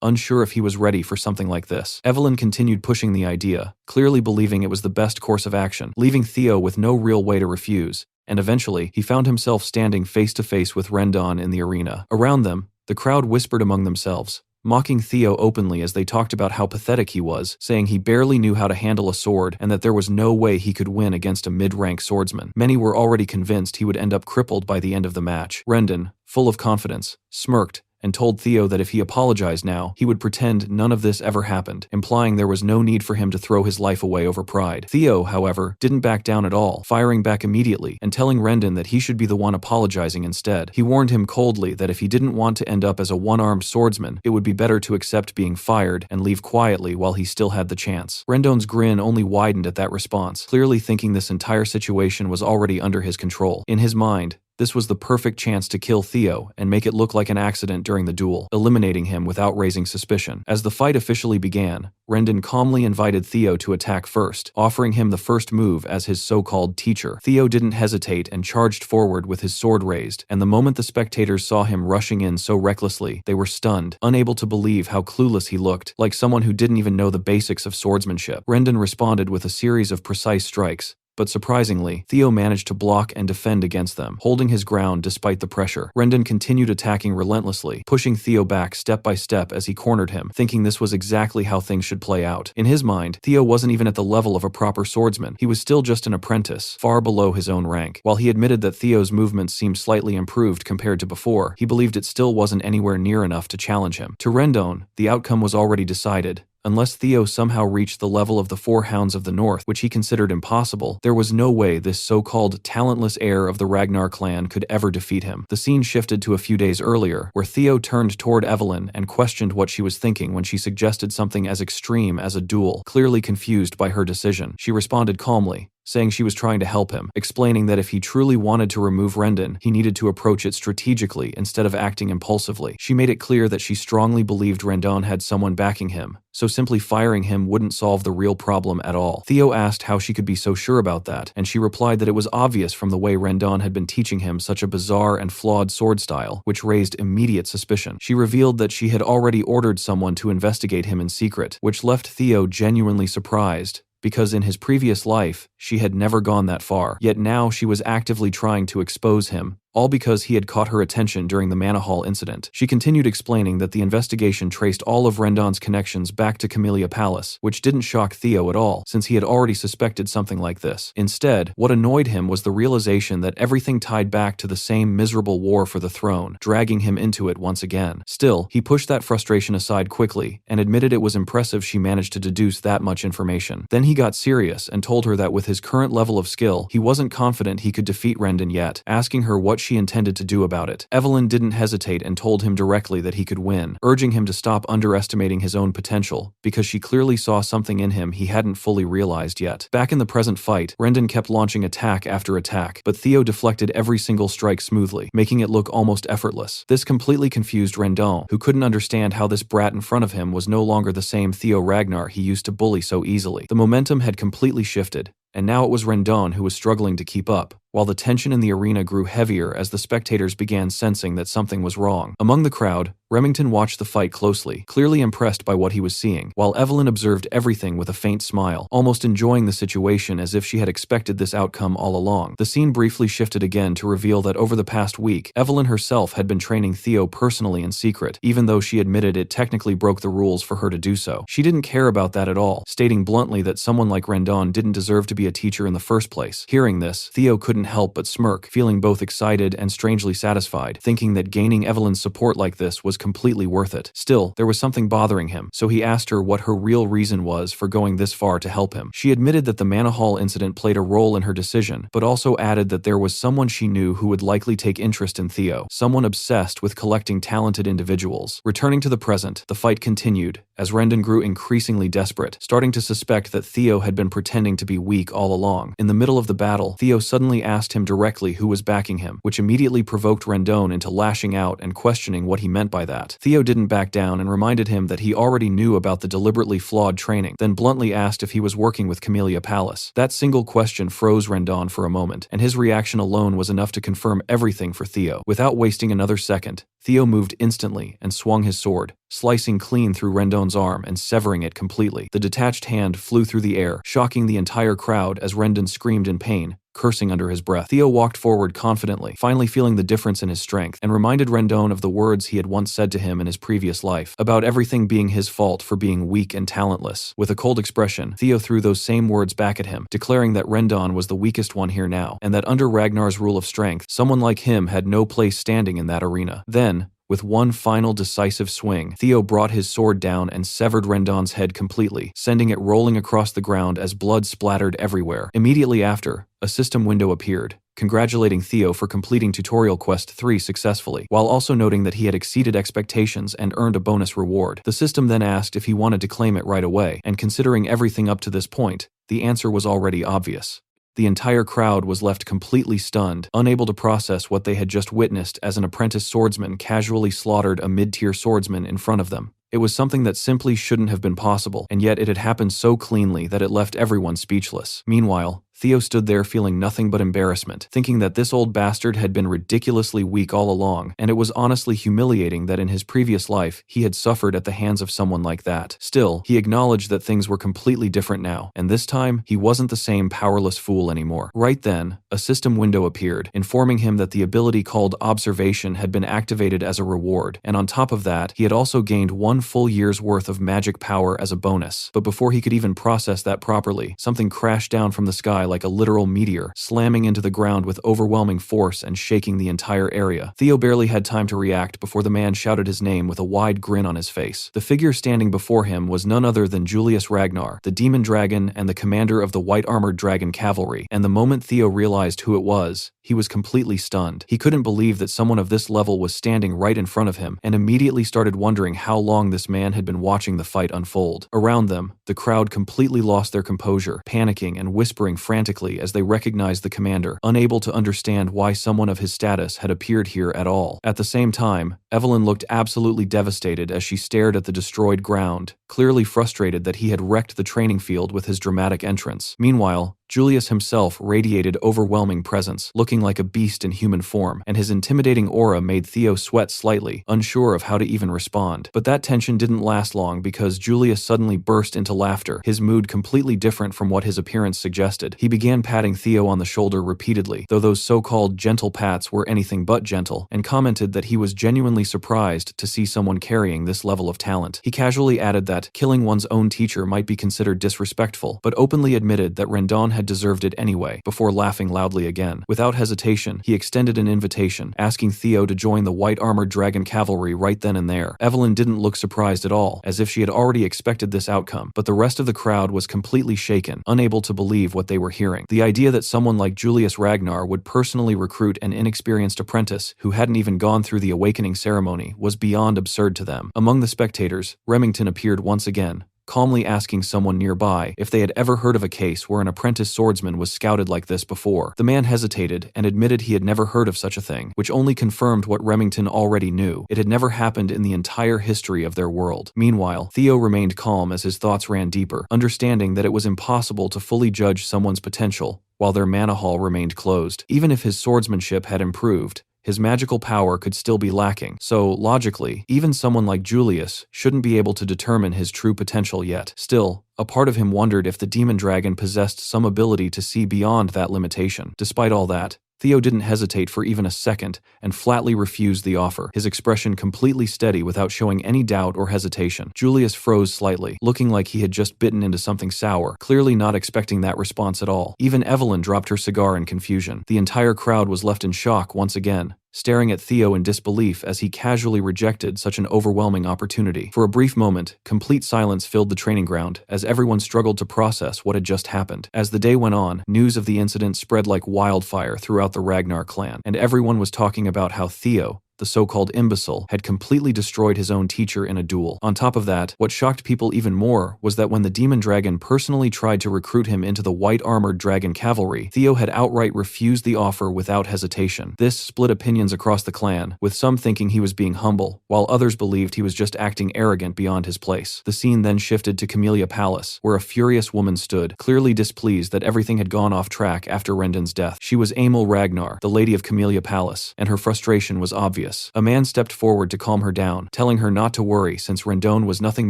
unsure if he was ready for something like this. Evelyn continued pushing the idea, clearly believing it was the best course of action, leaving Theo with no real way to refuse, and eventually, he found himself standing face to face with Rendon in the arena. Around them, the crowd whispered among themselves, mocking Theo openly as they talked about how pathetic he was, saying he barely knew how to handle a sword and that there was no way he could win against a mid-rank swordsman. Many were already convinced he would end up crippled by the end of the match. Rendon, full of confidence, smirked and told Theo that if he apologized now, he would pretend none of this ever happened, implying there was no need for him to throw his life away over pride. Theo, however, didn't back down at all, firing back immediately and telling Rendon that he should be the one apologizing instead. He warned him coldly that if he didn't want to end up as a one-armed swordsman, it would be better to accept being fired and leave quietly while he still had the chance. Rendon's grin only widened at that response, clearly thinking this entire situation was already under his control. In his mind, this was the perfect chance to kill Theo and make it look like an accident during the duel, eliminating him without raising suspicion. As the fight officially began, Rendon calmly invited Theo to attack first, offering him the first move as his so-called teacher. Theo didn't hesitate and charged forward with his sword raised, and the moment the spectators saw him rushing in so recklessly, they were stunned, unable to believe how clueless he looked, like someone who didn't even know the basics of swordsmanship. Rendon responded with a series of precise strikes, but surprisingly, Theo managed to block and defend against them, holding his ground despite the pressure. Rendon continued attacking relentlessly, pushing Theo back step by step as he cornered him, thinking this was exactly how things should play out. In his mind, Theo wasn't even at the level of a proper swordsman. He was still just an apprentice, far below his own rank. While he admitted that Theo's movements seemed slightly improved compared to before, he believed it still wasn't anywhere near enough to challenge him. To Rendon, the outcome was already decided. Unless Theo somehow reached the level of the Four Hounds of the North, which he considered impossible, there was no way this so-called talentless heir of the Ragnar clan could ever defeat him. The scene shifted to a few days earlier, where Theo turned toward Evelyn and questioned what she was thinking when she suggested something as extreme as a duel. Clearly confused by her decision, she responded calmly, saying she was trying to help him, explaining that if he truly wanted to remove Rendon, he needed to approach it strategically instead of acting impulsively. She made it clear that she strongly believed Rendon had someone backing him, so simply firing him wouldn't solve the real problem at all. Theo asked how she could be so sure about that, and she replied that it was obvious from the way Rendon had been teaching him such a bizarre and flawed sword style, which raised immediate suspicion. She revealed that she had already ordered someone to investigate him in secret, which left Theo genuinely surprised, because in his previous life, she had never gone that far. Yet now she was actively trying to expose him, all because he had caught her attention during the Manhwa incident. She continued explaining that the investigation traced all of Rendon's connections back to Camellia Palace, which didn't shock Theo at all, since he had already suspected something like this. Instead, what annoyed him was the realization that everything tied back to the same miserable war for the throne, dragging him into it once again. Still, he pushed that frustration aside quickly, and admitted it was impressive she managed to deduce that much information. Then he got serious and told her that with his current level of skill, he wasn't confident he could defeat Rendon yet, asking her what she intended to do about it. Evelyn didn't hesitate and told him directly that he could win, urging him to stop underestimating his own potential, because she clearly saw something in him he hadn't fully realized yet. Back in the present fight, Rendon kept launching attack after attack, but Theo deflected every single strike smoothly, making it look almost effortless. This completely confused Rendon, who couldn't understand how this brat in front of him was no longer the same Theo Ragnar he used to bully so easily. The momentum had completely shifted, and now it was Rendon who was struggling to keep up, while the tension in the arena grew heavier as the spectators began sensing that something was wrong. Among the crowd, Remington watched the fight closely, clearly impressed by what he was seeing, while Evelyn observed everything with a faint smile, almost enjoying the situation as if she had expected this outcome all along. The scene briefly shifted again to reveal that over the past week, Evelyn herself had been training Theo personally in secret, even though she admitted it technically broke the rules for her to do so. She didn't care about that at all, stating bluntly that someone like Rendon didn't deserve to be a teacher in the first place. Hearing this, Theo couldn't help but smirk, feeling both excited and strangely satisfied, thinking that gaining Evelyn's support like this was completely worth it. Still, there was something bothering him, so he asked her what her real reason was for going this far to help him. She admitted that the Manhwa incident played a role in her decision, but also added that there was someone she knew who would likely take interest in Theo, someone obsessed with collecting talented individuals. Returning to the present, the fight continued, as Rendon grew increasingly desperate, starting to suspect that Theo had been pretending to be weak all along. In the middle of the battle, Theo suddenly asked him directly who was backing him, which immediately provoked Rendon into lashing out and questioning what he meant by that. Theo didn't back down and reminded him that he already knew about the deliberately flawed training, then bluntly asked if he was working with Camellia Palace. That single question froze Rendon for a moment, and his reaction alone was enough to confirm everything for Theo. Without wasting another second, Theo moved instantly and swung his sword, slicing clean through Rendon's arm and severing it completely. The detached hand flew through the air, shocking the entire crowd as Rendon screamed in pain, cursing under his breath. Theo walked forward confidently, finally feeling the difference in his strength, and reminded Rendon of the words he had once said to him in his previous life, about everything being his fault for being weak and talentless. With a cold expression, Theo threw those same words back at him, declaring that Rendon was the weakest one here now, and that under Ragnar's rule of strength, someone like him had no place standing in that arena. Then, with one final decisive swing, Theo brought his sword down and severed Rendon's head completely, sending it rolling across the ground as blood splattered everywhere. Immediately after, a system window appeared, congratulating Theo for completing Tutorial Quest 3 successfully, while also noting that he had exceeded expectations and earned a bonus reward. The system then asked if he wanted to claim it right away, and considering everything up to this point, the answer was already obvious. The entire crowd was left completely stunned, unable to process what they had just witnessed as an apprentice swordsman casually slaughtered a mid-tier swordsman in front of them. It was something that simply shouldn't have been possible, and yet it had happened so cleanly that it left everyone speechless. Meanwhile, Theo stood there feeling nothing but embarrassment, thinking that this old bastard had been ridiculously weak all along, and it was honestly humiliating that in his previous life he had suffered at the hands of someone like that. Still, he acknowledged that things were completely different now, and this time, he wasn't the same powerless fool anymore. Right then, a system window appeared, informing him that the ability called Observation had been activated as a reward, and on top of that, he had also gained 1 full year's worth of magic power as a bonus. But before he could even process that properly, something crashed down from the sky like a literal meteor, slamming into the ground with overwhelming force and shaking the entire area. Theo barely had time to react before the man shouted his name with a wide grin on his face. The figure standing before him was none other than Julius Ragnar, the demon dragon and the commander of the white-armored dragon cavalry, and the moment Theo realized who it was, he was completely stunned. He couldn't believe that someone of this level was standing right in front of him, and immediately started wondering how long this man had been watching the fight unfold. Around them, the crowd completely lost their composure, panicking and whispering frantically as they recognized the commander, unable to understand why someone of his status had appeared here at all. At the same time, Evelyn looked absolutely devastated as she stared at the destroyed ground, clearly frustrated that he had wrecked the training field with his dramatic entrance. Meanwhile, Julius himself radiated overwhelming presence, looking like a beast in human form, and his intimidating aura made Theo sweat slightly, unsure of how to even respond. But that tension didn't last long because Julius suddenly burst into laughter, his mood completely different from what his appearance suggested. He began patting Theo on the shoulder repeatedly, though those so-called gentle pats were anything but gentle, and commented that he was genuinely surprised to see someone carrying this level of talent. He casually added that killing one's own teacher might be considered disrespectful, but openly admitted that Rendon had deserved it anyway, before laughing loudly again. Without hesitation, he extended an invitation, asking Theo to join the white-armored dragon cavalry right then and there. Evelyn didn't look surprised at all, as if she had already expected this outcome, but the rest of the crowd was completely shaken, unable to believe what they were hearing. The idea that someone like Julius Ragnar would personally recruit an inexperienced apprentice who hadn't even gone through the awakening ceremony was beyond absurd to them. Among the spectators, Remington appeared once again, calmly asking someone nearby if they had ever heard of a case where an apprentice swordsman was scouted like this before. The man hesitated and admitted he had never heard of such a thing, which only confirmed what Remington already knew. It had never happened in the entire history of their world. Meanwhile, Theo remained calm as his thoughts ran deeper, understanding that it was impossible to fully judge someone's potential while their mana hall remained closed. Even if his swordsmanship had improved, his magical power could still be lacking, so logically, even someone like Julius shouldn't be able to determine his true potential yet. Still, a part of him wondered if the demon dragon possessed some ability to see beyond that limitation. Despite all that, Theo didn't hesitate for even a second and flatly refused the offer, his expression completely steady without showing any doubt or hesitation. Julius froze slightly, looking like he had just bitten into something sour, clearly not expecting that response at all. Even Evelyn dropped her cigar in confusion. The entire crowd was left in shock once again, staring at Theo in disbelief as he casually rejected such an overwhelming opportunity. For a brief moment, complete silence filled the training ground as everyone struggled to process what had just happened. As the day went on, news of the incident spread like wildfire throughout the Ragnar clan, and everyone was talking about how Theo, the so-called imbecile, had completely destroyed his own teacher in a duel. On top of that, what shocked people even more was that when the demon dragon personally tried to recruit him into the white-armored dragon cavalry, Theo had outright refused the offer without hesitation. This split opinions across the clan, with some thinking he was being humble, while others believed he was just acting arrogant beyond his place. The scene then shifted to Camellia Palace, where a furious woman stood, clearly displeased that everything had gone off track after Rendon's death. She was Emil Ragnar, the lady of Camellia Palace, and her frustration was obvious. A man stepped forward to calm her down, telling her not to worry since Rendon was nothing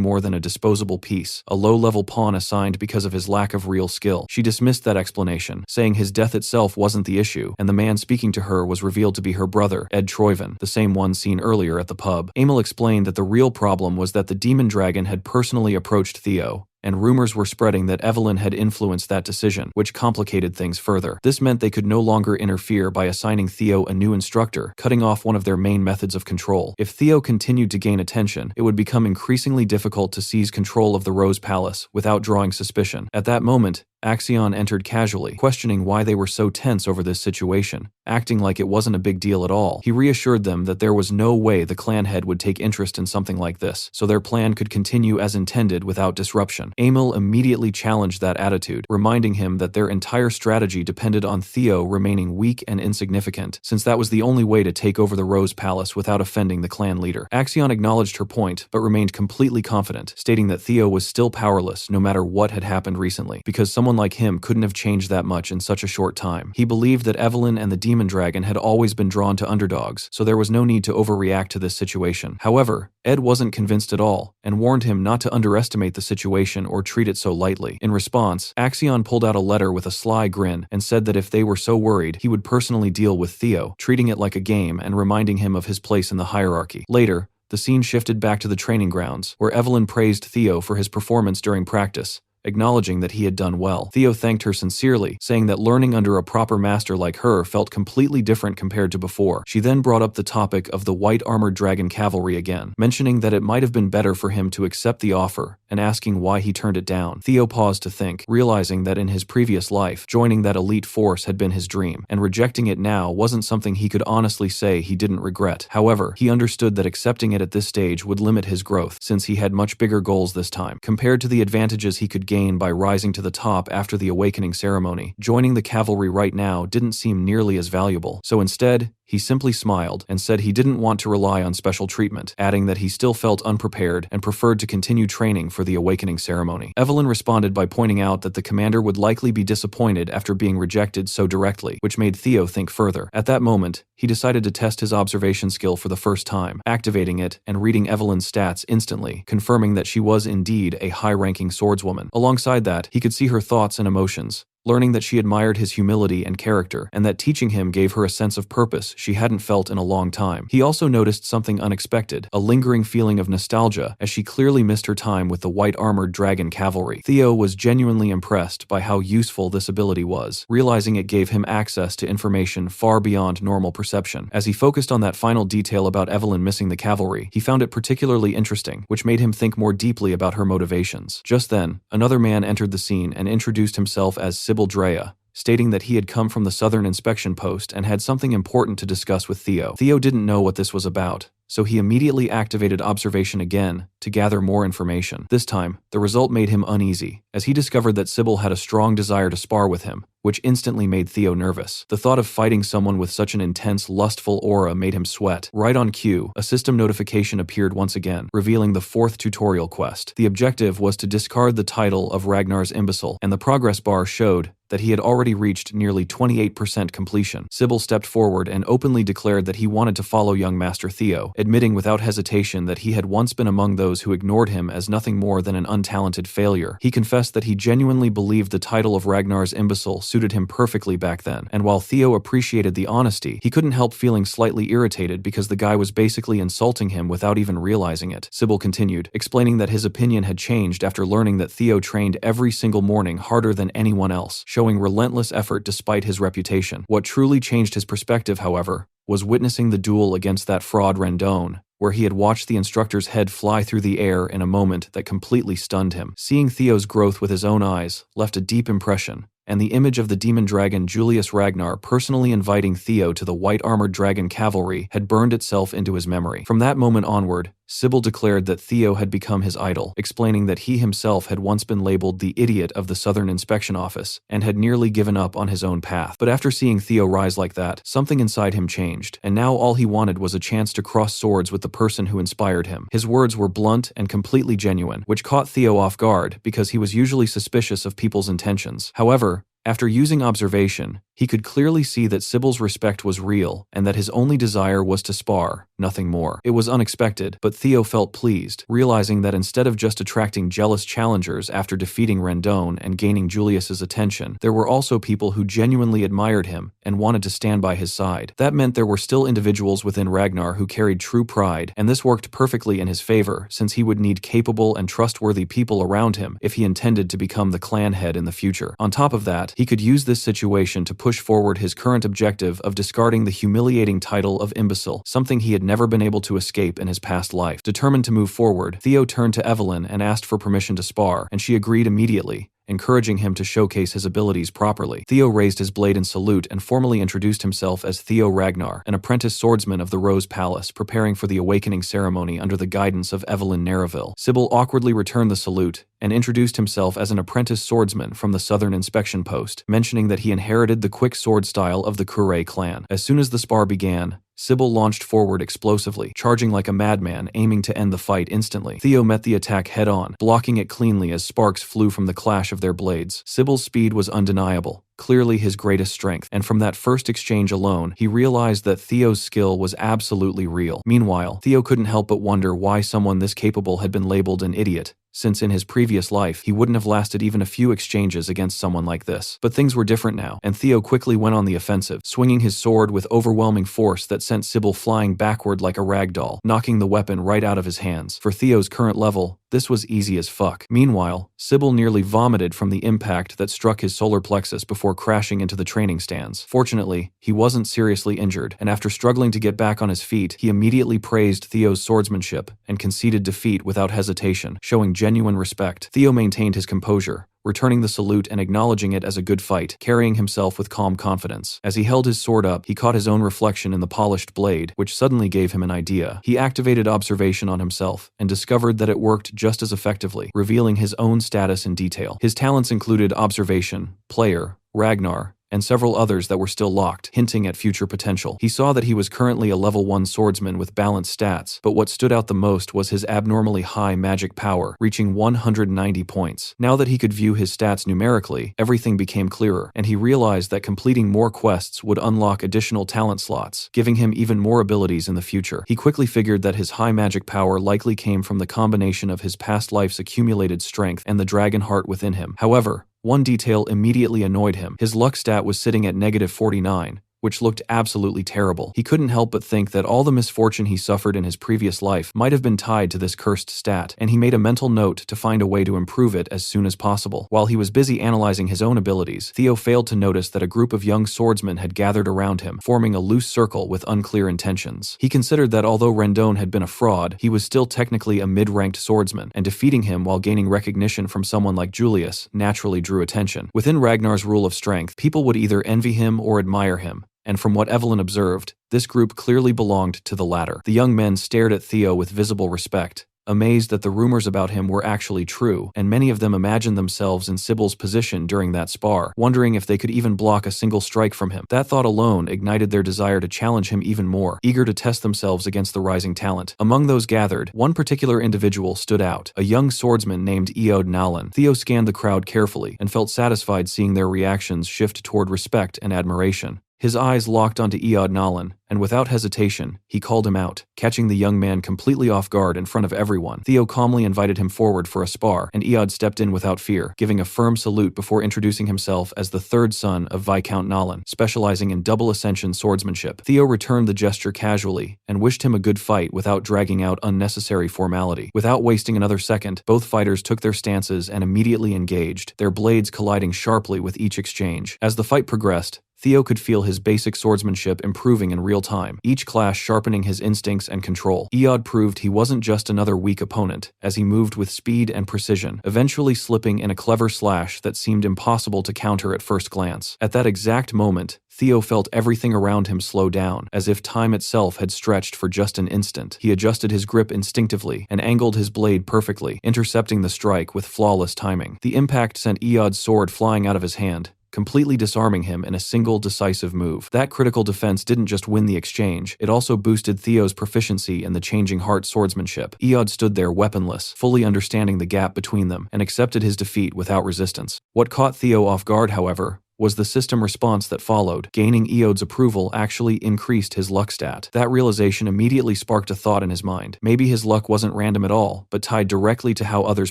more than a disposable piece, a low-level pawn assigned because of his lack of real skill. She dismissed that explanation, saying his death itself wasn't the issue, and the man speaking to her was revealed to be her brother, Ed Troyven, the same one seen earlier at the pub. Emil explained that the real problem was that the demon dragon had personally approached Theo, and rumors were spreading that Evelyn had influenced that decision, which complicated things further. This meant they could no longer interfere by assigning Theo a new instructor, cutting off one of their main methods of control. If Theo continued to gain attention, it would become increasingly difficult to seize control of the Rose Palace without drawing suspicion. At that moment, Axion entered casually, questioning why they were so tense over this situation, acting like it wasn't a big deal at all. He reassured them that there was no way the clan head would take interest in something like this, so their plan could continue as intended without disruption. Emil immediately challenged that attitude, reminding him that their entire strategy depended on Theo remaining weak and insignificant, since that was the only way to take over the Rose Palace without offending the clan leader. Axion acknowledged her point, but remained completely confident, stating that Theo was still powerless no matter what had happened recently, because someone like him couldn't have changed that much in such a short time. He believed that Evelyn and the demon dragon had always been drawn to underdogs, so there was no need to overreact to this situation. However, Ed wasn't convinced at all, and warned him not to underestimate the situation or treat it so lightly. In response, Axion pulled out a letter with a sly grin and said that if they were so worried, he would personally deal with Theo, treating it like a game and reminding him of his place in the hierarchy. Later, the scene shifted back to the training grounds, where Evelyn praised Theo for his performance during practice, acknowledging that he had done well. Theo thanked her sincerely, saying that learning under a proper master like her felt completely different compared to before. She then brought up the topic of the white-armored dragon cavalry again, mentioning that it might have been better for him to accept the offer, and asking why he turned it down. Theo paused to think, realizing that in his previous life, joining that elite force had been his dream, and rejecting it now wasn't something he could honestly say he didn't regret. However, he understood that accepting it at this stage would limit his growth, since he had much bigger goals this time. Compared to the advantages he could gain by rising to the top after the awakening ceremony, joining the cavalry right now didn't seem nearly as valuable. So instead, he simply smiled and said he didn't want to rely on special treatment, adding that he still felt unprepared and preferred to continue training for the awakening ceremony. Evelyn responded by pointing out that the commander would likely be disappointed after being rejected so directly, which made Theo think further. At that moment, he decided to test his observation skill for the first time, activating it and reading Evelyn's stats instantly, confirming that she was indeed a high-ranking swordswoman. Alongside that, he could see her thoughts and emotions, learning that she admired his humility and character, and that teaching him gave her a sense of purpose she hadn't felt in a long time. He also noticed something unexpected, a lingering feeling of nostalgia, as she clearly missed her time with the white-armored dragon cavalry. Theo was genuinely impressed by how useful this ability was, realizing it gave him access to information far beyond normal perception. As he focused on that final detail about Evelyn missing the cavalry, he found it particularly interesting, which made him think more deeply about her motivations. Just then, another man entered the scene and introduced himself as Sybil Drea, stating that he had come from the Southern Inspection Post and had something important to discuss with Theo. Theo didn't know what this was about, so he immediately activated observation again to gather more information. This time, the result made him uneasy, as he discovered that Sybil had a strong desire to spar with him, which instantly made Theo nervous. The thought of fighting someone with such an intense, lustful aura made him sweat. Right on cue, a system notification appeared once again, revealing the 4th tutorial quest. The objective was to discard the title of Ragnar's imbecile, and the progress bar showed that he had already reached nearly 28% completion. Sybil stepped forward and openly declared that he wanted to follow young Master Theo, admitting without hesitation that he had once been among those who ignored him as nothing more than an untalented failure. He confessed that he genuinely believed the title of Ragnar's imbecile suited him perfectly back then, and while Theo appreciated the honesty, he couldn't help feeling slightly irritated because the guy was basically insulting him without even realizing it. Sybil continued, explaining that his opinion had changed after learning that Theo trained every single morning harder than anyone else, showing relentless effort despite his reputation. What truly changed his perspective, however, was witnessing the duel against that fraud Rendon, where he had watched the instructor's head fly through the air in a moment that completely stunned him. Seeing Theo's growth with his own eyes left a deep impression, and the image of the demon dragon Julius Ragnar personally inviting Theo to the white-armored dragon cavalry had burned itself into his memory. From that moment onward, Sybil declared that Theo had become his idol, explaining that he himself had once been labeled the idiot of the Southern Inspection Office and had nearly given up on his own path. But after seeing Theo rise like that, something inside him changed, and now all he wanted was a chance to cross swords with the person who inspired him. His words were blunt and completely genuine, which caught Theo off guard because he was usually suspicious of people's intentions. However, after using observation, he could clearly see that Sybil's respect was real and that his only desire was to spar, nothing more. It was unexpected, but Theo felt pleased, realizing that instead of just attracting jealous challengers after defeating Rendon and gaining Julius's attention, there were also people who genuinely admired him and wanted to stand by his side. That meant there were still individuals within Ragnar who carried true pride, and this worked perfectly in his favor since he would need capable and trustworthy people around him if he intended to become the clan head in the future. On top of that, he could use this situation to push forward his current objective of discarding the humiliating title of imbecile, something he had never been able to escape in his past life. Determined to move forward, Theo turned to Evelyn and asked for permission to spar, and she agreed immediately, encouraging him to showcase his abilities properly. Theo raised his blade in salute and formally introduced himself as Theo Ragnar, an apprentice swordsman of the Rose Palace, preparing for the awakening ceremony under the guidance of Evelyn Narraville. Sybil awkwardly returned the salute and introduced himself as an apprentice swordsman from the Southern Inspection Post, mentioning that he inherited the quick sword style of the Kure clan. As soon as the spar began, Sybil launched forward explosively, charging like a madman, aiming to end the fight instantly. Theo met the attack head-on, blocking it cleanly as sparks flew from the clash of their blades. Sybil's speed was undeniable, clearly his greatest strength, and from that first exchange alone, he realized that Theo's skill was absolutely real. Meanwhile, Theo couldn't help but wonder why someone this capable had been labeled an idiot, since in his previous life, he wouldn't have lasted even a few exchanges against someone like this. But things were different now, and Theo quickly went on the offensive, swinging his sword with overwhelming force that sent Sybil flying backward like a rag doll, knocking the weapon right out of his hands. For Theo's current level, this was easy as fuck. Meanwhile, Sybil nearly vomited from the impact that struck his solar plexus before crashing into the training stands. Fortunately, he wasn't seriously injured, and after struggling to get back on his feet, he immediately praised Theo's swordsmanship and conceded defeat without hesitation, showing genuine respect. Theo maintained his composure, returning the salute and acknowledging it as a good fight, carrying himself with calm confidence. As he held his sword up, he caught his own reflection in the polished blade, which suddenly gave him an idea. He activated observation on himself and discovered that it worked just as effectively, revealing his own status in detail. His talents included observation, player, Ragnar, and several others that were still locked, hinting at future potential. He saw that he was currently a level 1 swordsman with balanced stats, but what stood out the most was his abnormally high magic power, reaching 190 points. Now that he could view his stats numerically, everything became clearer, and he realized that completing more quests would unlock additional talent slots, giving him even more abilities in the future. He quickly figured that his high magic power likely came from the combination of his past life's accumulated strength and the dragon heart within him. However, one detail immediately annoyed him. His luck stat was sitting at -49, which looked absolutely terrible. He couldn't help but think that all the misfortune he suffered in his previous life might have been tied to this cursed stat, and he made a mental note to find a way to improve it as soon as possible. While he was busy analyzing his own abilities, Theo failed to notice that a group of young swordsmen had gathered around him, forming a loose circle with unclear intentions. He considered that although Rendon had been a fraud, he was still technically a mid-ranked swordsman, and defeating him while gaining recognition from someone like Julius naturally drew attention. Within Ragnar's rule of strength, people would either envy him or admire him, and from what Evelyn observed, this group clearly belonged to the latter. The young men stared at Theo with visible respect, amazed that the rumors about him were actually true, and many of them imagined themselves in Sybil's position during that spar, wondering if they could even block a single strike from him. That thought alone ignited their desire to challenge him even more, eager to test themselves against the rising talent. Among those gathered, one particular individual stood out, a young swordsman named Eod Nalan. Theo scanned the crowd carefully and felt satisfied seeing their reactions shift toward respect and admiration. His eyes locked onto Eod Nalan, and without hesitation, he called him out, catching the young man completely off guard in front of everyone. Theo calmly invited him forward for a spar, and Eod stepped in without fear, giving a firm salute before introducing himself as the third son of Viscount Nalan, specializing in double ascension swordsmanship. Theo returned the gesture casually, and wished him a good fight without dragging out unnecessary formality. Without wasting another second, both fighters took their stances and immediately engaged, their blades colliding sharply with each exchange. As the fight progressed, Theo could feel his basic swordsmanship improving in real time, each clash sharpening his instincts and control. Eod proved he wasn't just another weak opponent, as he moved with speed and precision, eventually slipping in a clever slash that seemed impossible to counter at first glance. At that exact moment, Theo felt everything around him slow down, as if time itself had stretched for just an instant. He adjusted his grip instinctively and angled his blade perfectly, intercepting the strike with flawless timing. The impact sent Eod's sword flying out of his hand, completely disarming him in a single decisive move. That critical defense didn't just win the exchange, it also boosted Theo's proficiency in the changing heart swordsmanship. Eod stood there weaponless, fully understanding the gap between them, and accepted his defeat without resistance. What caught Theo off guard, however, was the system response that followed. Gaining Eod's approval actually increased his luck stat. That realization immediately sparked a thought in his mind. Maybe his luck wasn't random at all, but tied directly to how others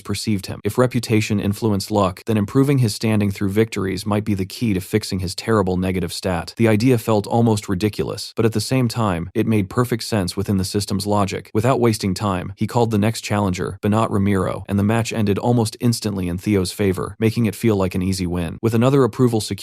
perceived him. If reputation influenced luck, then improving his standing through victories might be the key to fixing his terrible negative stat. The idea felt almost ridiculous, but at the same time, it made perfect sense within the system's logic. Without wasting time, he called the next challenger, Benat Ramiro, and the match ended almost instantly in Theo's favor, making it feel like an easy win. With another approval secured,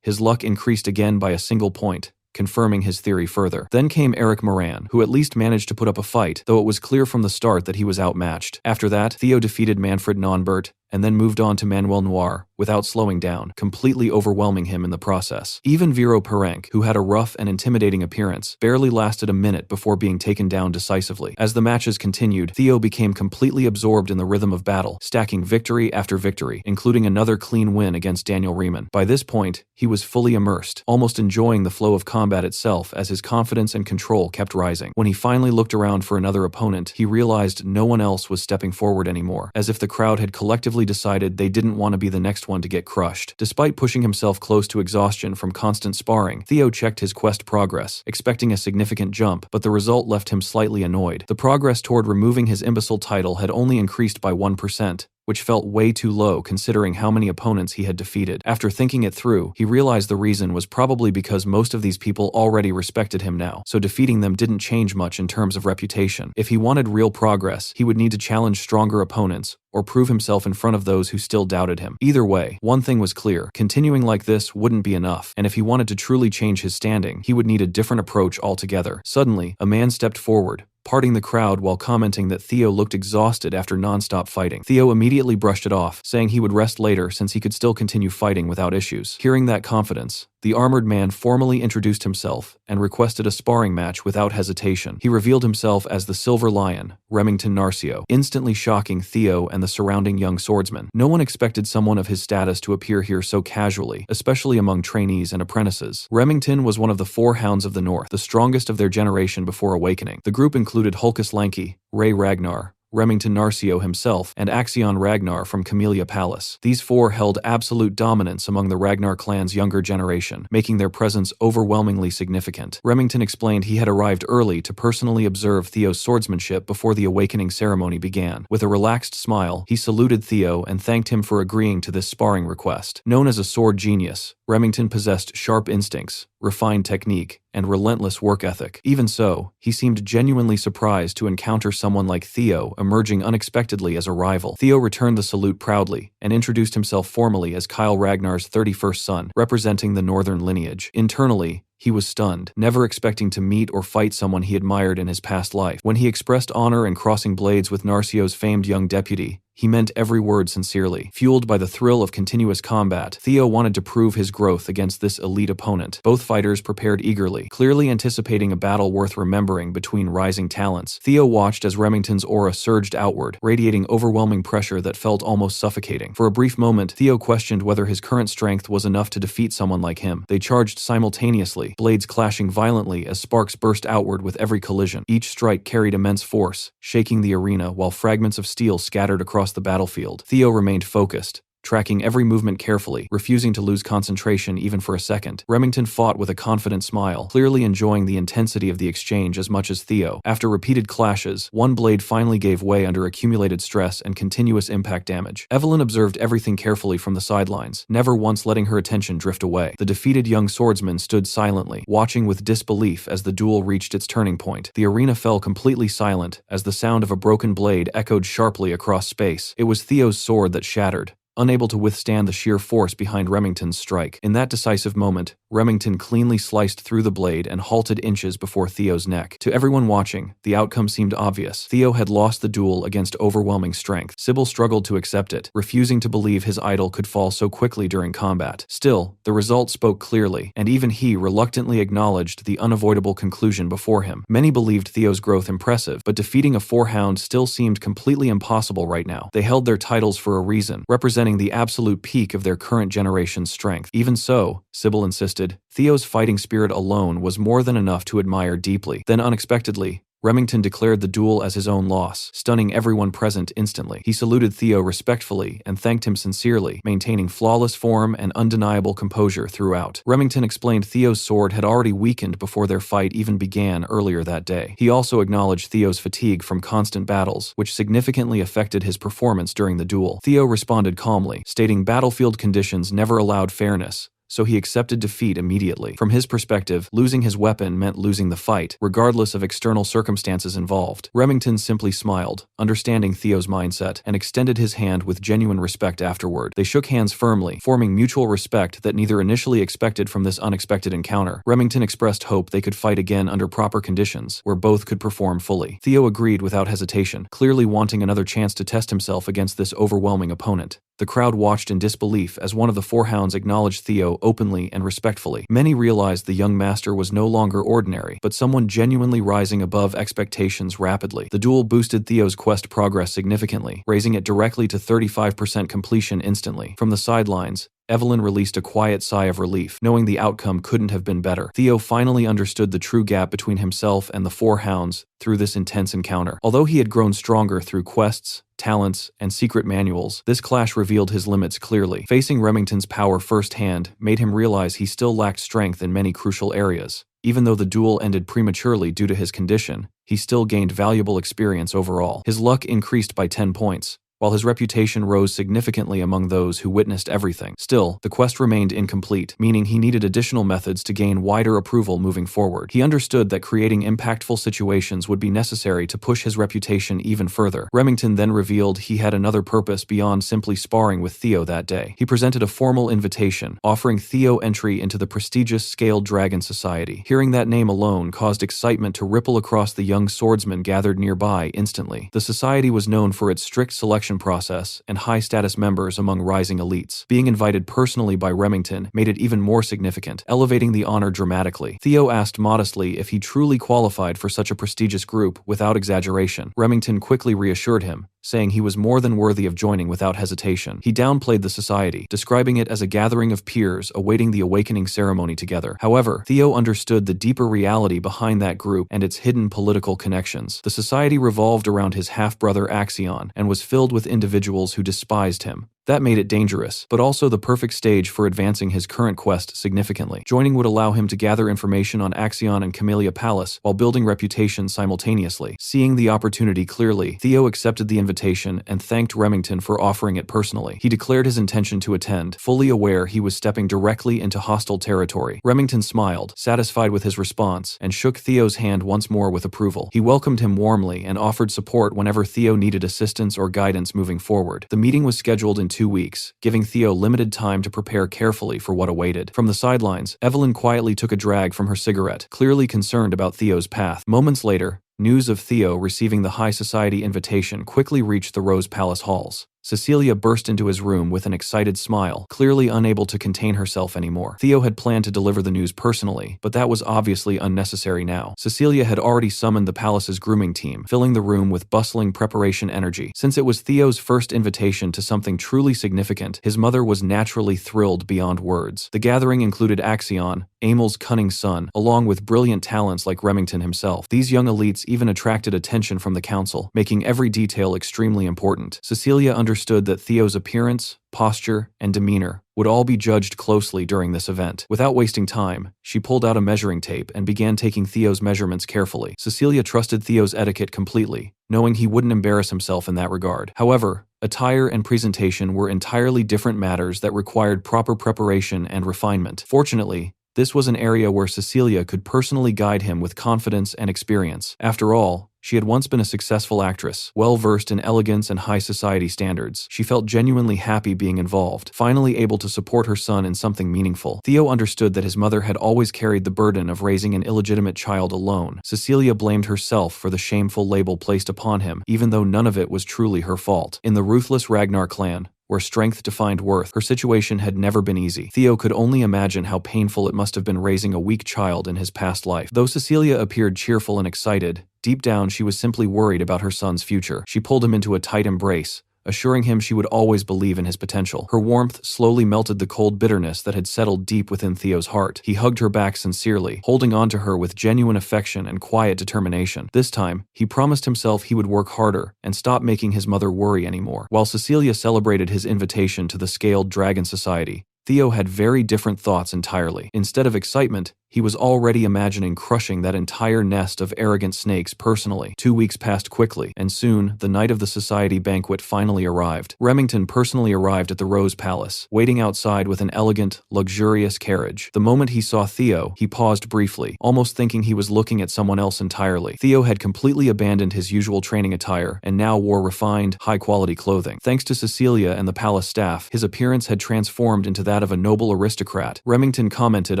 his luck increased again by a single point, confirming his theory further. Then came Eric Moran, who at least managed to put up a fight, though it was clear from the start that he was outmatched. After that, Theo defeated Manfred Nonbert, and then moved on to Manuel Noir, without slowing down, completely overwhelming him in the process. Even Viro Perenc, who had a rough and intimidating appearance, barely lasted a minute before being taken down decisively. As the matches continued, Theo became completely absorbed in the rhythm of battle, stacking victory after victory, including another clean win against Daniel Riemann. By this point, he was fully immersed, almost enjoying the flow of combat itself as his confidence and control kept rising. When he finally looked around for another opponent, he realized no one else was stepping forward anymore, as if the crowd had collectively decided they didn't want to be the next one to get crushed. Despite pushing himself close to exhaustion from constant sparring, Theo checked his quest progress, expecting a significant jump, but the result left him slightly annoyed. The progress toward removing his imbecile title had only increased by 1%, which felt way too low considering how many opponents he had defeated. After thinking it through, he realized the reason was probably because most of these people already respected him now, so defeating them didn't change much in terms of reputation. If he wanted real progress, he would need to challenge stronger opponents, or prove himself in front of those who still doubted him. Either way, one thing was clear: continuing like this wouldn't be enough, and if he wanted to truly change his standing, he would need a different approach altogether. Suddenly, a man stepped forward, parting the crowd while commenting that Theo looked exhausted after non-stop fighting. Theo immediately brushed it off, saying he would rest later since he could still continue fighting without issues. Hearing that confidence, the armored man formally introduced himself and requested a sparring match without hesitation. He revealed himself as the Silver Lion, Remington Narcio, instantly shocking Theo and the surrounding young swordsmen. No one expected someone of his status to appear here so casually, especially among trainees and apprentices. Remington was one of the 4 Hounds of the North, the strongest of their generation before awakening. The group included Hulkus Lanky, Ray Ragnar, Remington Narcio himself, and Axion Ragnar from Camellia Palace. These 4 held absolute dominance among the Ragnar clan's younger generation, making their presence overwhelmingly significant. Remington explained he had arrived early to personally observe Theo's swordsmanship before the awakening ceremony began. With a relaxed smile, he saluted Theo and thanked him for agreeing to this sparring request. Known as a sword genius, Remington possessed sharp instincts, refined technique, and relentless work ethic. Even so, he seemed genuinely surprised to encounter someone like Theo emerging unexpectedly as a rival. Theo returned the salute proudly and introduced himself formally as Kyle Ragnar's 31st son, representing the northern lineage. Internally, he was stunned, never expecting to meet or fight someone he admired in his past life. When he expressed honor in crossing blades with Narcio's famed young deputy, he meant every word sincerely. Fueled by the thrill of continuous combat, Theo wanted to prove his growth against this elite opponent. Both fighters prepared eagerly, clearly anticipating a battle worth remembering between rising talents. Theo watched as Remington's aura surged outward, radiating overwhelming pressure that felt almost suffocating. For a brief moment, Theo questioned whether his current strength was enough to defeat someone like him. They charged simultaneously, blades clashing violently as sparks burst outward with every collision. Each strike carried immense force, shaking the arena while fragments of steel scattered across the battlefield. Theo remained focused, tracking every movement carefully, refusing to lose concentration even for a second. Remington fought with a confident smile, clearly enjoying the intensity of the exchange as much as Theo. After repeated clashes, one blade finally gave way under accumulated stress and continuous impact damage. Evelyn observed everything carefully from the sidelines, never once letting her attention drift away. The defeated young swordsman stood silently, watching with disbelief as the duel reached its turning point. The arena fell completely silent as the sound of a broken blade echoed sharply across space. It was Theo's sword that shattered, unable to withstand the sheer force behind Remington's strike. In that decisive moment, Remington cleanly sliced through the blade and halted inches before Theo's neck. To everyone watching, the outcome seemed obvious. Theo had lost the duel against overwhelming strength. Sybil struggled to accept it, refusing to believe his idol could fall so quickly during combat. Still, the result spoke clearly, and even he reluctantly acknowledged the unavoidable conclusion before him. Many believed Theo's growth impressive, but defeating a four-hound still seemed completely impossible right now. They held their titles for a reason, representing the absolute peak of their current generation's strength. Even so, Sybil insisted, Theo's fighting spirit alone was more than enough to admire deeply. Then unexpectedly, Remington declared the duel as his own loss, stunning everyone present instantly. He saluted Theo respectfully and thanked him sincerely, maintaining flawless form and undeniable composure throughout. Remington explained Theo's sword had already weakened before their fight even began earlier that day. He also acknowledged Theo's fatigue from constant battles, which significantly affected his performance during the duel. Theo responded calmly, stating battlefield conditions never allowed fairness, so he accepted defeat immediately. From his perspective, losing his weapon meant losing the fight, regardless of external circumstances involved. Remington simply smiled, understanding Theo's mindset, and extended his hand with genuine respect afterward. They shook hands firmly, forming mutual respect that neither initially expected from this unexpected encounter. Remington expressed hope they could fight again under proper conditions, where both could perform fully. Theo agreed without hesitation, clearly wanting another chance to test himself against this overwhelming opponent. The crowd watched in disbelief as one of the four hounds acknowledged Theo openly and respectfully. Many realized the young master was no longer ordinary, but someone genuinely rising above expectations rapidly. The duel boosted Theo's quest progress significantly, raising it directly to 35% completion instantly. From the sidelines, Evelyn released a quiet sigh of relief, knowing the outcome couldn't have been better. Theo finally understood the true gap between himself and the four hounds through this intense encounter. Although he had grown stronger through quests, talents, and secret manuals, this clash revealed his limits clearly. Facing Remington's power firsthand made him realize he still lacked strength in many crucial areas. Even though the duel ended prematurely due to his condition, he still gained valuable experience overall. His luck increased by 10 points, while his reputation rose significantly among those who witnessed everything. Still, the quest remained incomplete, meaning he needed additional methods to gain wider approval moving forward. He understood that creating impactful situations would be necessary to push his reputation even further. Remington then revealed he had another purpose beyond simply sparring with Theo that day. He presented a formal invitation, offering Theo entry into the prestigious Scaled Dragon Society. Hearing that name alone caused excitement to ripple across the young swordsmen gathered nearby instantly. The society was known for its strict selection process and high-status members among rising elites. Being invited personally by Remington made it even more significant, elevating the honor dramatically. Theo asked modestly if he truly qualified for such a prestigious group without exaggeration. Remington quickly reassured him, saying he was more than worthy of joining without hesitation. He downplayed the society, describing it as a gathering of peers awaiting the awakening ceremony together. However, Theo understood the deeper reality behind that group and its hidden political connections. The society revolved around his half-brother Axion and was filled with individuals who despised him. That made it dangerous, but also the perfect stage for advancing his current quest significantly. Joining would allow him to gather information on Axion and Camellia Palace while building reputation simultaneously. Seeing the opportunity clearly, Theo accepted the invitation and thanked Remington for offering it personally. He declared his intention to attend, fully aware he was stepping directly into hostile territory. Remington smiled, satisfied with his response, and shook Theo's hand once more with approval. He welcomed him warmly and offered support whenever Theo needed assistance or guidance moving forward. The meeting was scheduled in 2 weeks, giving Theo limited time to prepare carefully for what awaited. From the sidelines, Evelyn quietly took a drag from her cigarette, clearly concerned about Theo's path. Moments later, news of Theo receiving the high society invitation quickly reached the Rose Palace halls. Cecilia burst into his room with an excited smile, clearly unable to contain herself anymore. Theo had planned to deliver the news personally, but that was obviously unnecessary now. Cecilia had already summoned the palace's grooming team, filling the room with bustling preparation energy. Since it was Theo's first invitation to something truly significant, his mother was naturally thrilled beyond words. The gathering included Axion, Amel's cunning son, along with brilliant talents like Remington himself. These young elites even attracted attention from the council, making every detail extremely important. Cecilia understood understood that Theo's appearance, posture, and demeanor would all be judged closely during this event. Without wasting time, she pulled out a measuring tape and began taking Theo's measurements carefully. Cecilia trusted Theo's etiquette completely, knowing he wouldn't embarrass himself in that regard. However, attire and presentation were entirely different matters that required proper preparation and refinement. Fortunately, this was an area where Cecilia could personally guide him with confidence and experience. After all, she had once been a successful actress, well-versed in elegance and high society standards. She felt genuinely happy being involved, finally able to support her son in something meaningful. Theo understood that his mother had always carried the burden of raising an illegitimate child alone. Cecilia blamed herself for the shameful label placed upon him, even though none of it was truly her fault. In the ruthless Ragnar clan, where strength defined worth, her situation had never been easy. Theo could only imagine how painful it must have been raising a weak child in his past life. Though Cecilia appeared cheerful and excited, deep down she was simply worried about her son's future. She pulled him into a tight embrace, assuring him she would always believe in his potential. Her warmth slowly melted the cold bitterness that had settled deep within Theo's heart. He hugged her back sincerely, holding on to her with genuine affection and quiet determination. This time, he promised himself he would work harder and stop making his mother worry anymore. While Cecilia celebrated his invitation to the Scaled Dragon Society, Theo had very different thoughts entirely. Instead of excitement, he was already imagining crushing that entire nest of arrogant snakes personally. 2 weeks passed quickly, and soon, the night of the society banquet finally arrived. Remington personally arrived at the Rose Palace, waiting outside with an elegant, luxurious carriage. The moment he saw Theo, he paused briefly, almost thinking he was looking at someone else entirely. Theo had completely abandoned his usual training attire and now wore refined, high-quality clothing. Thanks to Cecilia and the palace staff, his appearance had transformed into that of a noble aristocrat. Remington commented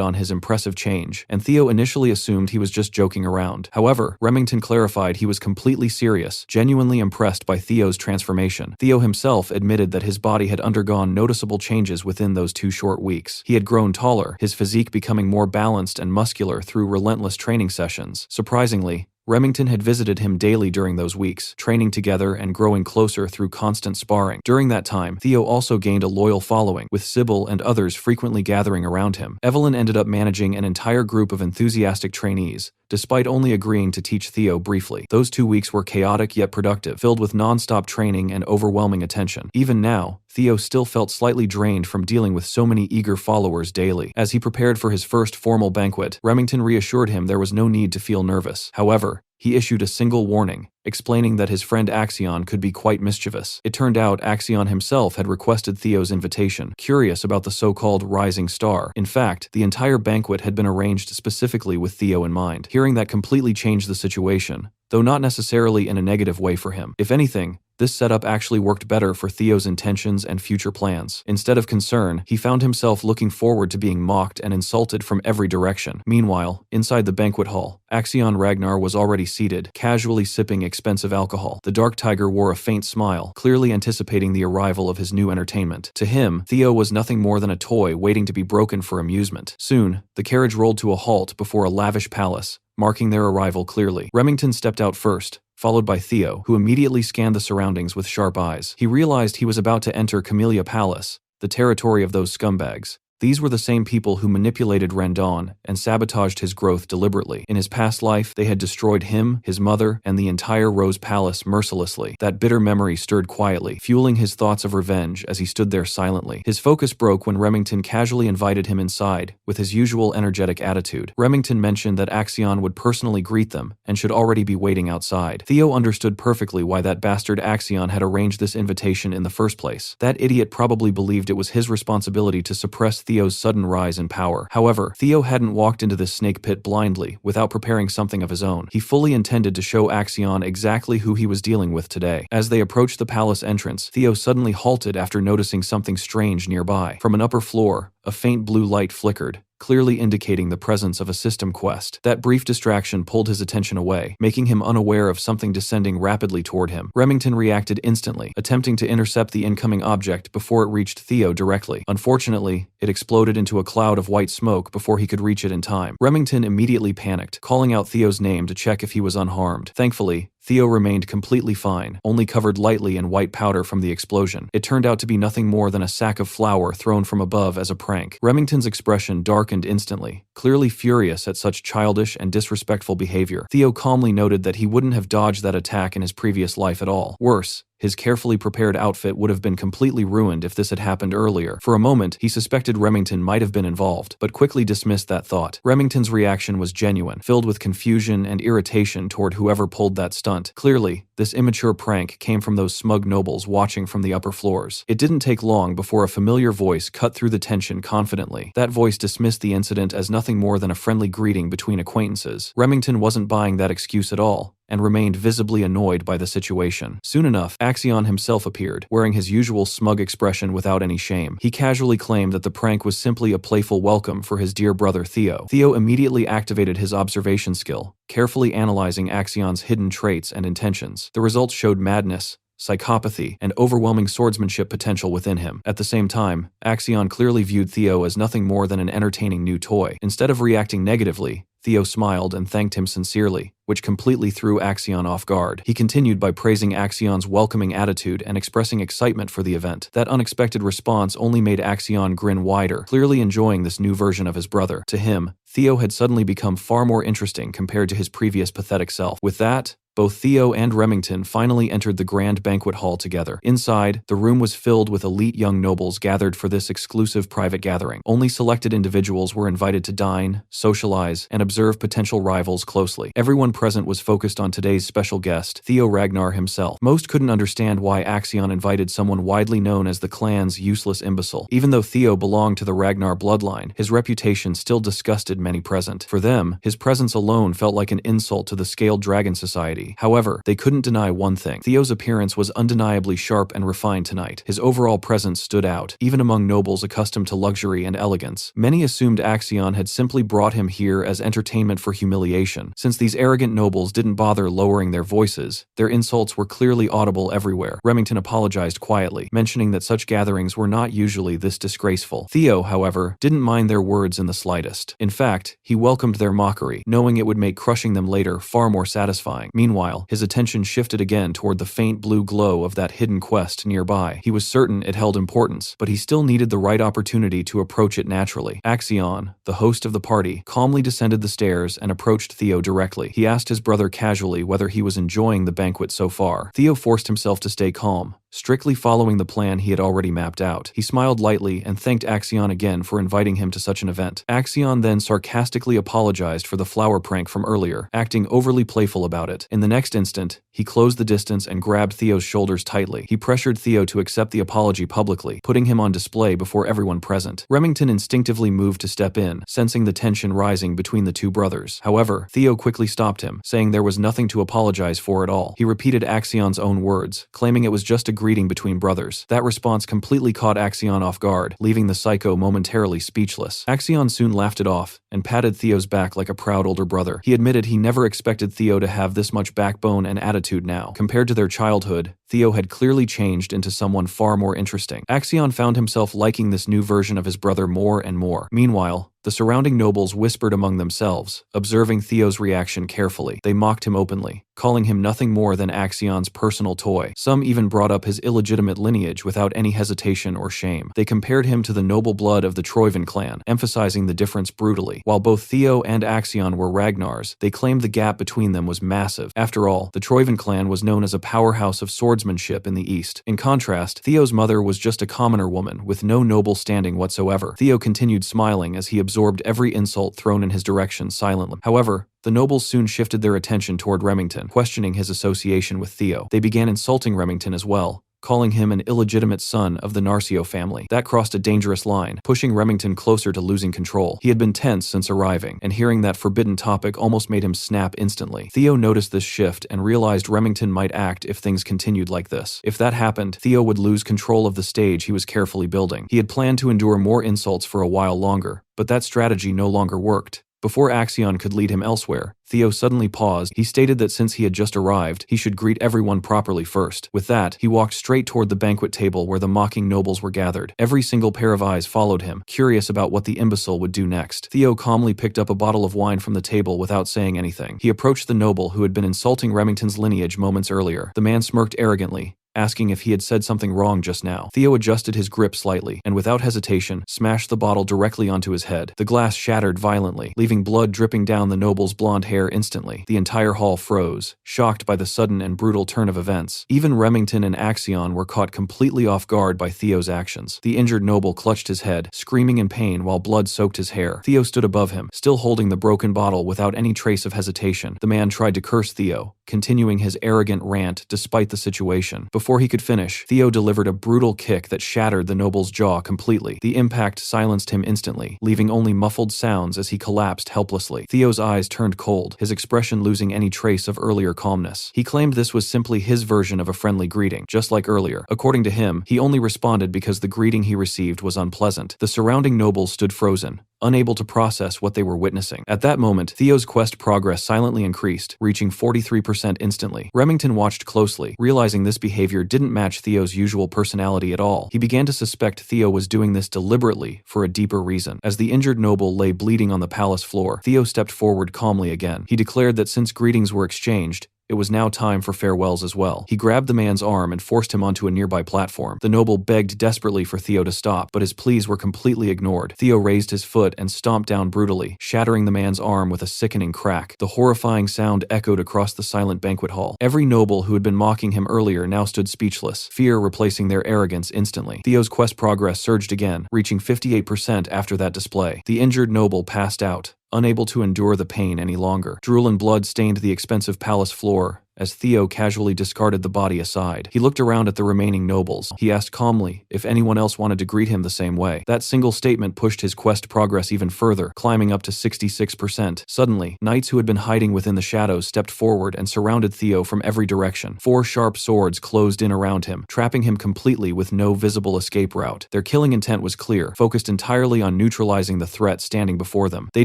on his impressive change, and Theo initially assumed he was just joking around. However, Remington clarified he was completely serious, genuinely impressed by Theo's transformation. Theo himself admitted that his body had undergone noticeable changes within those 2 short weeks. He had grown taller, his physique becoming more balanced and muscular through relentless training sessions. Surprisingly, Remington had visited him daily during those weeks, training together and growing closer through constant sparring. During that time, Theo also gained a loyal following, with Sybil and others frequently gathering around him. Evelyn ended up managing an entire group of enthusiastic trainees, despite only agreeing to teach Theo briefly. Those 2 weeks were chaotic yet productive, filled with non-stop training and overwhelming attention. Even now, Theo still felt slightly drained from dealing with so many eager followers daily. As he prepared for his first formal banquet, Remington reassured him there was no need to feel nervous. However, he issued a single warning, explaining that his friend Axion could be quite mischievous. It turned out Axion himself had requested Theo's invitation, curious about the so-called rising star. In fact, the entire banquet had been arranged specifically with Theo in mind. Hearing that completely changed the situation, though not necessarily in a negative way for him. If anything, this setup actually worked better for Theo's intentions and future plans. Instead of concern, he found himself looking forward to being mocked and insulted from every direction. Meanwhile, inside the banquet hall, Axion Ragnar was already seated, casually sipping expensive alcohol. The Dark Tiger wore a faint smile, clearly anticipating the arrival of his new entertainment. To him, Theo was nothing more than a toy waiting to be broken for amusement. Soon, the carriage rolled to a halt before a lavish palace, marking their arrival clearly. Remington stepped out first, followed by Theo, who immediately scanned the surroundings with sharp eyes. He realized he was about to enter Camellia Palace, the territory of those scumbags. These were the same people who manipulated Randon and sabotaged his growth deliberately. In his past life, they had destroyed him, his mother, and the entire Rose Palace mercilessly. That bitter memory stirred quietly, fueling his thoughts of revenge as he stood there silently. His focus broke when Remington casually invited him inside, with his usual energetic attitude. Remington mentioned that Axion would personally greet them and should already be waiting outside. Theo understood perfectly why that bastard Axion had arranged this invitation in the first place. That idiot probably believed it was his responsibility to suppress Theo's sudden rise in power. However, Theo hadn't walked into this snake pit blindly without preparing something of his own. He fully intended to show Axion exactly who he was dealing with today. As they approached the palace entrance, Theo suddenly halted after noticing something strange nearby. From an upper floor, a faint blue light flickered, clearly indicating the presence of a system quest. That brief distraction pulled his attention away, making him unaware of something descending rapidly toward him. Remington reacted instantly, attempting to intercept the incoming object before it reached Theo directly. Unfortunately, it exploded into a cloud of white smoke before he could reach it in time. Remington immediately panicked, calling out Theo's name to check if he was unharmed. Thankfully, Theo remained completely fine, only covered lightly in white powder from the explosion. It turned out to be nothing more than a sack of flour thrown from above as a prank. Remington's expression darkened instantly, clearly furious at such childish and disrespectful behavior. Theo calmly noted that he wouldn't have dodged that attack in his previous life at all. Worse, His carefully prepared outfit would have been completely ruined if this had happened earlier. For a moment, he suspected Remington might have been involved, but quickly dismissed that thought. Remington's reaction was genuine, filled with confusion and irritation toward whoever pulled that stunt. Clearly, this immature prank came from those smug nobles watching from the upper floors. It didn't take long before a familiar voice cut through the tension confidently. That voice dismissed the incident as nothing more than a friendly greeting between acquaintances. Remington wasn't buying that excuse at all, and remained visibly annoyed by the situation. Soon enough, Axion himself appeared, wearing his usual smug expression without any shame. He casually claimed that the prank was simply a playful welcome for his dear brother Theo. Theo immediately activated his observation skill, carefully analyzing Axion's hidden traits and intentions. The results showed madness, psychopathy, and overwhelming swordsmanship potential within him. At the same time, Axion clearly viewed Theo as nothing more than an entertaining new toy. Instead of reacting negatively, Theo smiled and thanked him sincerely, which completely threw Axion off guard. He continued by praising Axion's welcoming attitude and expressing excitement for the event. That unexpected response only made Axion grin wider, clearly enjoying this new version of his brother. To him, Theo had suddenly become far more interesting compared to his previous pathetic self. With that, both Theo and Remington finally entered the grand banquet hall together. Inside, the room was filled with elite young nobles gathered for this exclusive private gathering. Only selected individuals were invited to dine, socialize, and observe potential rivals closely. Everyone present was focused on today's special guest, Theo Ragnar himself. Most couldn't understand why Axion invited someone widely known as the clan's useless imbecile. Even though Theo belonged to the Ragnar bloodline, his reputation still disgusted many present. For them, his presence alone felt like an insult to the Scaled Dragon Society. However, they couldn't deny one thing. Theo's appearance was undeniably sharp and refined tonight. His overall presence stood out, even among nobles accustomed to luxury and elegance. Many assumed Axion had simply brought him here as entertainment for humiliation. Since these arrogant nobles didn't bother lowering their voices, their insults were clearly audible everywhere. Remington apologized quietly, mentioning that such gatherings were not usually this disgraceful. Theo, however, didn't mind their words in the slightest. In fact, he welcomed their mockery, knowing it would make crushing them later far more satisfying. Meanwhile, his attention shifted again toward the faint blue glow of that hidden quest nearby. He was certain it held importance, but he still needed the right opportunity to approach it naturally. Axion, the host of the party, calmly descended the stairs and approached Theo directly. He asked his brother casually whether he was enjoying the banquet so far. Theo forced himself to stay calm, strictly following the plan he had already mapped out. He smiled lightly and thanked Axion again for inviting him to such an event. Axion then sarcastically apologized for the flower prank from earlier, acting overly playful about it. In the next instant, he closed the distance and grabbed Theo's shoulders tightly. He pressured Theo to accept the apology publicly, putting him on display before everyone present. Remington instinctively moved to step in, sensing the tension rising between the two brothers. However, Theo quickly stopped him, saying there was nothing to apologize for at all. He repeated Axion's own words, claiming it was just a greeting between brothers. That response completely caught Axion off guard, leaving the psycho momentarily speechless. Axion soon laughed it off and patted Theo's back like a proud older brother. He admitted he never expected Theo to have this much backbone and attitude now. Compared to their childhood, Theo had clearly changed into someone far more interesting. Axion found himself liking this new version of his brother more and more. Meanwhile, the surrounding nobles whispered among themselves, observing Theo's reaction carefully. They mocked him openly, calling him nothing more than Axion's personal toy. Some even brought up his illegitimate lineage without any hesitation or shame. They compared him to the noble blood of the Troivan clan, emphasizing the difference brutally. While both Theo and Axion were Ragnars, they claimed the gap between them was massive. After all, the Troivan clan was known as a powerhouse of swordsmanship in the East. In contrast, Theo's mother was just a commoner woman with no noble standing whatsoever. Theo continued smiling as he absorbed every insult thrown in his direction silently. However, the nobles soon shifted their attention toward Remington, questioning his association with Theo. They began insulting Remington as well, calling him an illegitimate son of the Narcio family. That crossed a dangerous line, pushing Remington closer to losing control. He had been tense since arriving, and hearing that forbidden topic almost made him snap instantly. Theo noticed this shift and realized Remington might act if things continued like this. If that happened, Theo would lose control of the stage he was carefully building. He had planned to endure more insults for a while longer, but that strategy no longer worked. Before Axion could lead him elsewhere, Theo suddenly paused. He stated that since he had just arrived, he should greet everyone properly first. With that, he walked straight toward the banquet table where the mocking nobles were gathered. Every single pair of eyes followed him, curious about what the imbecile would do next. Theo calmly picked up a bottle of wine from the table without saying anything. He approached the noble who had been insulting Remington's lineage moments earlier. The man smirked arrogantly, asking if he had said something wrong just now. Theo adjusted his grip slightly, and without hesitation, smashed the bottle directly onto his head. The glass shattered violently, leaving blood dripping down the noble's blonde hair instantly. The entire hall froze, shocked by the sudden and brutal turn of events. Even Remington and Axion were caught completely off guard by Theo's actions. The injured noble clutched his head, screaming in pain while blood soaked his hair. Theo stood above him, still holding the broken bottle without any trace of hesitation. The man tried to curse Theo, continuing his arrogant rant despite the situation. Before he could finish, Theo delivered a brutal kick that shattered the noble's jaw completely. The impact silenced him instantly, leaving only muffled sounds as he collapsed helplessly. Theo's eyes turned cold, his expression losing any trace of earlier calmness. He claimed this was simply his version of a friendly greeting, just like earlier. According to him, he only responded because the greeting he received was unpleasant. The surrounding nobles stood frozen, unable to process what they were witnessing. At that moment, Theo's quest progress silently increased, reaching 43% instantly. Remington watched closely, realizing this behavior didn't match Theo's usual personality at all. He began to suspect Theo was doing this deliberately for a deeper reason. As the injured noble lay bleeding on the palace floor, Theo stepped forward calmly again. He declared that since greetings were exchanged, it was now time for farewells as well. He grabbed the man's arm and forced him onto a nearby platform. The noble begged desperately for Theo to stop, but his pleas were completely ignored. Theo raised his foot and stomped down brutally, shattering the man's arm with a sickening crack. The horrifying sound echoed across the silent banquet hall. Every noble who had been mocking him earlier now stood speechless, fear replacing their arrogance instantly. Theo's quest progress surged again, reaching 58% after that display. The injured noble passed out, unable to endure the pain any longer. Drool and blood stained the expensive palace floor as Theo casually discarded the body aside. He looked around at the remaining nobles. He asked calmly if anyone else wanted to greet him the same way. That single statement pushed his quest progress even further, climbing up to 66%. Suddenly, knights who had been hiding within the shadows stepped forward and surrounded Theo from every direction. 4 sharp swords closed in around him, trapping him completely with no visible escape route. Their killing intent was clear, focused entirely on neutralizing the threat standing before them. They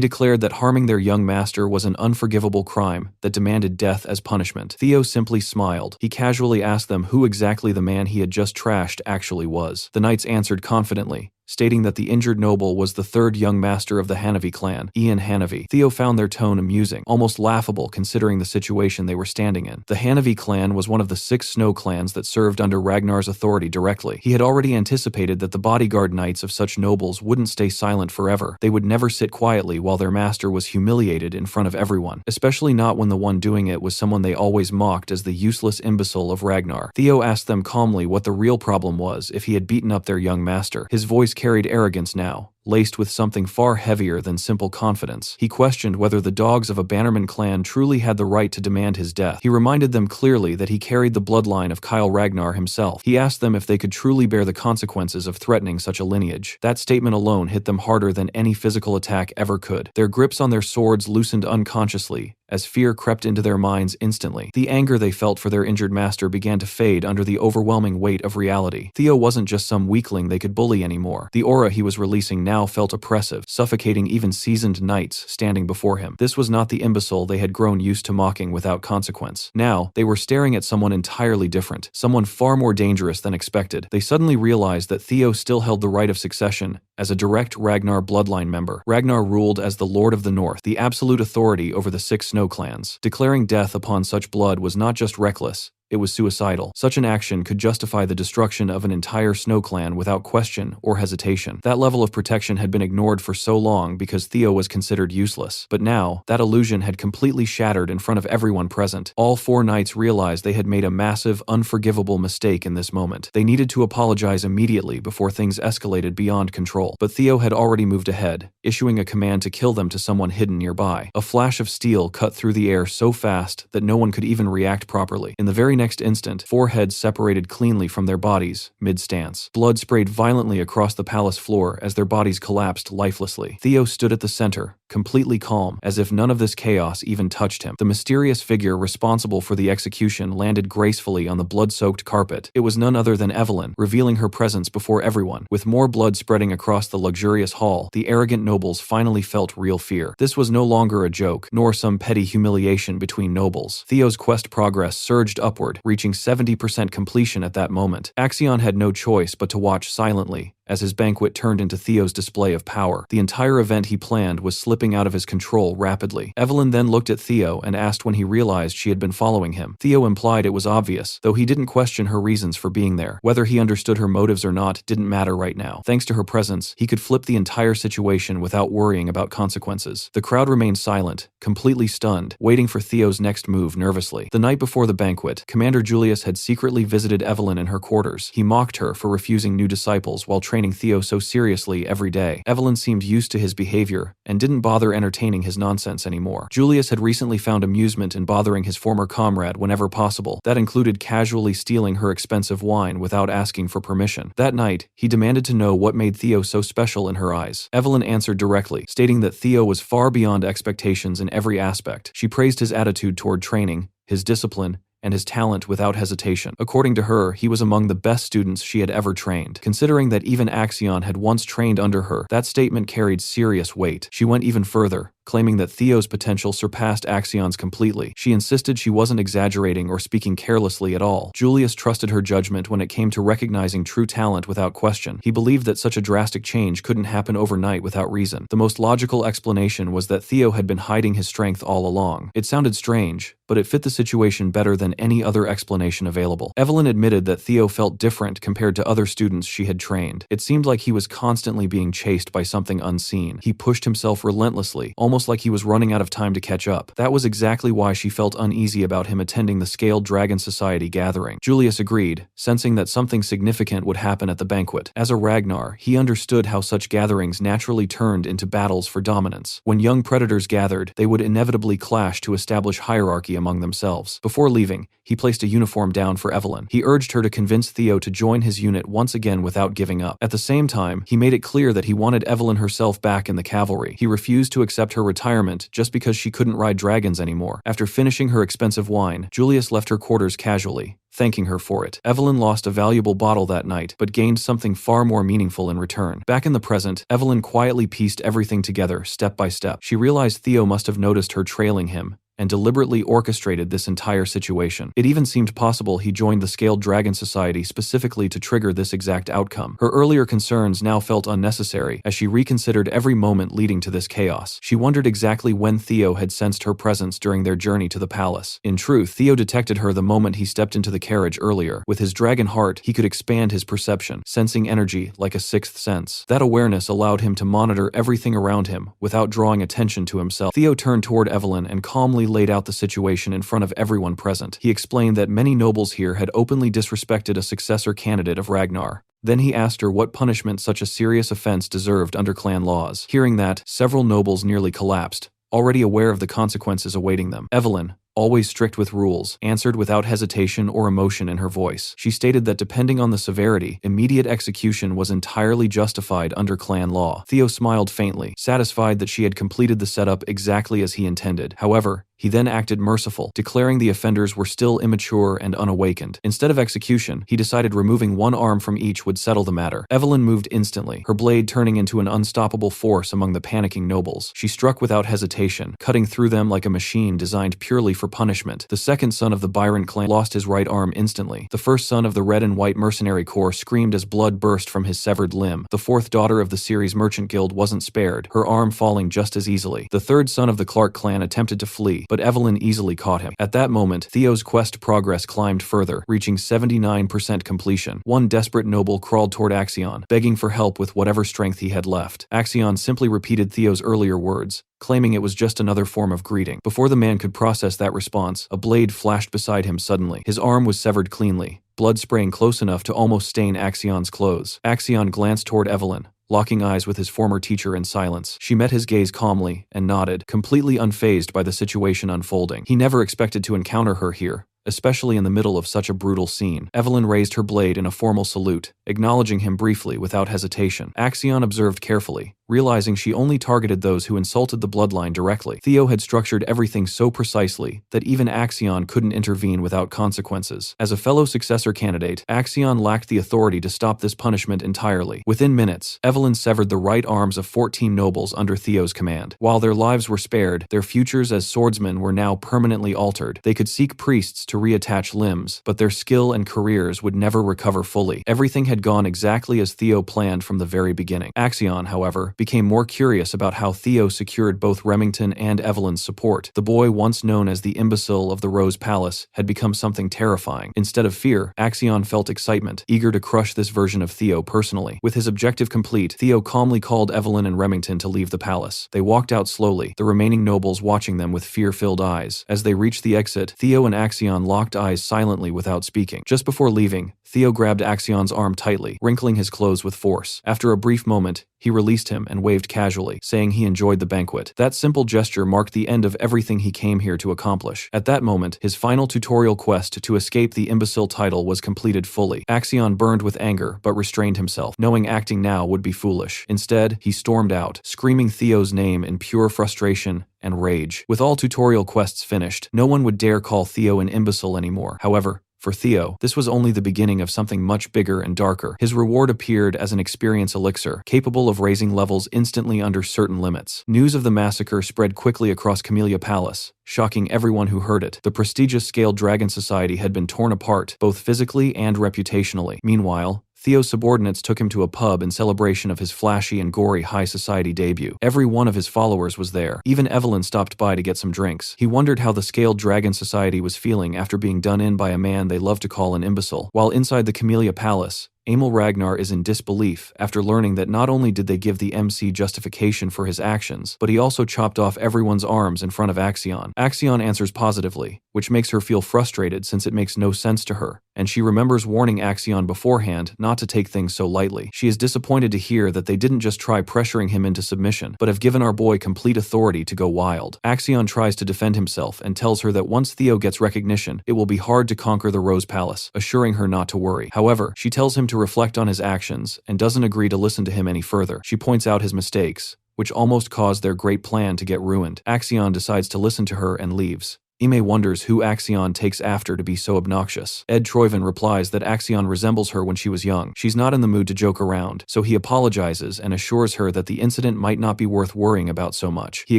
declared that harming their young master was an unforgivable crime that demanded death as punishment. Theo simply smiled. He casually asked them who exactly the man he had just trashed actually was. The knights answered confidently, stating that the injured noble was the 3rd young master of the Hanavi clan, Ian Hanavi. Theo found their tone amusing, almost laughable considering the situation they were standing in. The Hanavi clan was one of the 6 snow clans that served under Ragnar's authority directly. He had already anticipated that the bodyguard knights of such nobles wouldn't stay silent forever. They would never sit quietly while their master was humiliated in front of everyone, especially not when the one doing it was someone they always mocked as the useless imbecile of Ragnar. Theo asked them calmly what the real problem was if he had beaten up their young master. His voice carried arrogance now, laced with something far heavier than simple confidence. He questioned whether the dogs of a Bannerman clan truly had the right to demand his death. He reminded them clearly that he carried the bloodline of Kyle Ragnar himself. He asked them if they could truly bear the consequences of threatening such a lineage. That statement alone hit them harder than any physical attack ever could. Their grips on their swords loosened unconsciously, as fear crept into their minds instantly. The anger they felt for their injured master began to fade under the overwhelming weight of reality. Theo wasn't just some weakling they could bully anymore. The aura he was releasing now felt oppressive, suffocating even seasoned knights standing before him. This was not the imbecile they had grown used to mocking without consequence. Now, they were staring at someone entirely different, someone far more dangerous than expected. They suddenly realized that Theo still held the right of succession as a direct Ragnar bloodline member. Ragnar ruled as the Lord of the North, the absolute authority over the 6 snow clans. Declaring death upon such blood was not just reckless, it was suicidal. Such an action could justify the destruction of an entire snow clan without question or hesitation. That level of protection had been ignored for so long because Theo was considered useless. But now, that illusion had completely shattered in front of everyone present. All 4 knights realized they had made a massive, unforgivable mistake in this moment. They needed to apologize immediately before things escalated beyond control. But Theo had already moved ahead, issuing a command to kill them to someone hidden nearby. A flash of steel cut through the air so fast that no one could even react properly. In the very next instant, 4 heads separated cleanly from their bodies, mid-stance. Blood sprayed violently across the palace floor as their bodies collapsed lifelessly. Theo stood at the center, completely calm, as if none of this chaos even touched him. The mysterious figure responsible for the execution landed gracefully on the blood-soaked carpet. It was none other than Evelyn, revealing her presence before everyone. With more blood spreading across the luxurious hall, the arrogant nobles finally felt real fear. This was no longer a joke, nor some petty humiliation between nobles. Theo's quest progress surged upward, reaching 70% completion at that moment. Axion had no choice but to watch silently as his banquet turned into Theo's display of power. The entire event he planned was slipping out of his control rapidly. Evelyn then looked at Theo and asked when he realized she had been following him. Theo implied it was obvious, though he didn't question her reasons for being there. Whether he understood her motives or not didn't matter right now. Thanks to her presence, he could flip the entire situation without worrying about consequences. The crowd remained silent, completely stunned, waiting for Theo's next move nervously. The night before the banquet, Commander Julius had secretly visited Evelyn in her quarters. He mocked her for refusing new disciples while training Theo so seriously every day. Evelyn seemed used to his behavior and didn't bother entertaining his nonsense anymore. Julius had recently found amusement in bothering his former comrade whenever possible. That included casually stealing her expensive wine without asking for permission. That night, he demanded to know what made Theo so special in her eyes. Evelyn answered directly, stating that Theo was far beyond expectations in every aspect. She praised his attitude toward training, his discipline, and his talent without hesitation. According to her, he was among the best students she had ever trained. Considering that even Axion had once trained under her, that statement carried serious weight. She went even further, claiming that Theo's potential surpassed Axion's completely. She insisted she wasn't exaggerating or speaking carelessly at all. Julius trusted her judgment when it came to recognizing true talent without question. He believed that such a drastic change couldn't happen overnight without reason. The most logical explanation was that Theo had been hiding his strength all along. It sounded strange, but it fit the situation better than any other explanation available. Evelyn admitted that Theo felt different compared to other students she had trained. It seemed like he was constantly being chased by something unseen. He pushed himself relentlessly, almost like he was running out of time to catch up. That was exactly why she felt uneasy about him attending the Scaled Dragon Society gathering. Julius agreed, sensing that something significant would happen at the banquet. As a Ragnar, he understood how such gatherings naturally turned into battles for dominance. When young predators gathered, they would inevitably clash to establish hierarchy among themselves. Before leaving, he placed a uniform down for Evelyn. He urged her to convince Theo to join his unit once again without giving up. At the same time, he made it clear that he wanted Evelyn herself back in the cavalry. He refused to accept her retirement just because she couldn't ride dragons anymore. After finishing her expensive wine, Julius left her quarters casually, thanking her for it. Evelyn lost a valuable bottle that night, but gained something far more meaningful in return. Back in the present, Evelyn quietly pieced everything together, step by step. She realized Theo must have noticed her trailing him, and deliberately orchestrated this entire situation. It even seemed possible he joined the Scaled Dragon Society specifically to trigger this exact outcome. Her earlier concerns now felt unnecessary as she reconsidered every moment leading to this chaos. She wondered exactly when Theo had sensed her presence during their journey to the palace. In truth, Theo detected her the moment he stepped into the carriage earlier. With his dragon heart, he could expand his perception, sensing energy like a sixth sense. That awareness allowed him to monitor everything around him without drawing attention to himself. Theo turned toward Evelyn and calmly laid out the situation in front of everyone present. He explained that many nobles here had openly disrespected a successor candidate of Ragnar. Then he asked her what punishment such a serious offense deserved under clan laws. Hearing that, several nobles nearly collapsed, already aware of the consequences awaiting them. Evelyn, always strict with rules, answered without hesitation or emotion in her voice. She stated that depending on the severity, immediate execution was entirely justified under clan law. Theo smiled faintly, satisfied that she had completed the setup exactly as he intended. However, he then acted merciful, declaring the offenders were still immature and unawakened. Instead of execution, he decided removing one arm from each would settle the matter. Evelyn moved instantly, her blade turning into an unstoppable force among the panicking nobles. She struck without hesitation, cutting through them like a machine designed purely for punishment. The second son of the Byron clan lost his right arm instantly. The first son of the Red and White Mercenary Corps screamed as blood burst from his severed limb. The fourth daughter of the Ceres Merchant Guild wasn't spared, her arm falling just as easily. The third son of the Clark clan attempted to flee, but Evelyn easily caught him. At that moment, Theo's quest progress climbed further, reaching 79% completion. One desperate noble crawled toward Axion, begging for help with whatever strength he had left. Axion simply repeated Theo's earlier words, claiming it was just another form of greeting. Before the man could process that response, a blade flashed beside him suddenly. His arm was severed cleanly, blood spraying close enough to almost stain Axion's clothes. Axion glanced toward Evelyn, locking eyes with his former teacher in silence. She met his gaze calmly and nodded, completely unfazed by the situation unfolding. He never expected to encounter her here, especially in the middle of such a brutal scene. Evelyn raised her blade in a formal salute, acknowledging him briefly without hesitation. Axion observed carefully, realizing she only targeted those who insulted the bloodline directly. Theo had structured everything so precisely that even Axion couldn't intervene without consequences. As a fellow successor candidate, Axion lacked the authority to stop this punishment entirely. Within minutes, Evelyn severed the right arms of 14 nobles under Theo's command. While their lives were spared, their futures as swordsmen were now permanently altered. They could seek priests to reattach limbs, but their skill and careers would never recover fully. Everything had gone exactly as Theo planned from the very beginning. Axion, however, became more curious about how Theo secured both Remington and Evelyn's support. The boy once known as the imbecile of the Rose Palace had become something terrifying. Instead of fear, Axion felt excitement, eager to crush this version of Theo personally. With his objective complete, Theo calmly called Evelyn and Remington to leave the palace. They walked out slowly, the remaining nobles watching them with fear-filled eyes. As they reached the exit, Theo and Axion locked eyes silently without speaking. Just before leaving, Theo grabbed Axion's arm tightly, wrinkling his clothes with force. After a brief moment, he released him and waved casually, saying he enjoyed the banquet. That simple gesture marked the end of everything he came here to accomplish. At that moment, his final tutorial quest to escape the imbecile title was completed fully. Axion burned with anger, but restrained himself, knowing acting now would be foolish. Instead, he stormed out, screaming Theo's name in pure frustration and rage. With all tutorial quests finished, no one would dare call Theo an imbecile anymore. However, for Theo, this was only the beginning of something much bigger and darker. His reward appeared as an experience elixir, capable of raising levels instantly under certain limits. News of the massacre spread quickly across Camellia Palace, shocking everyone who heard it. The prestigious Scaled Dragon Society had been torn apart, both physically and reputationally. Meanwhile, Theo's subordinates took him to a pub in celebration of his flashy and gory high society debut. Every one of his followers was there. Even Evelyn stopped by to get some drinks. He wondered how the Scaled Dragon Society was feeling after being done in by a man they loved to call an imbecile. While inside the Camellia Palace, Emil Ragnar is in disbelief after learning that not only did they give the MC justification for his actions, but he also chopped off everyone's arms in front of Axion. Axion answers positively, which makes her feel frustrated since it makes no sense to her, and she remembers warning Axion beforehand not to take things so lightly. She is disappointed to hear that they didn't just try pressuring him into submission, but have given our boy complete authority to go wild. Axion tries to defend himself and tells her that once Theo gets recognition, it will be hard to conquer the Rose Palace, assuring her not to worry. However, she tells him to reflect on his actions and doesn't agree to listen to him any further. She points out his mistakes, which almost caused their great plan to get ruined. Axion decides to listen to her and leaves. Ime wonders who Axion takes after to be so obnoxious. Ed Troyven replies that Axion resembles her when she was young. She's not in the mood to joke around, so he apologizes and assures her that the incident might not be worth worrying about so much. He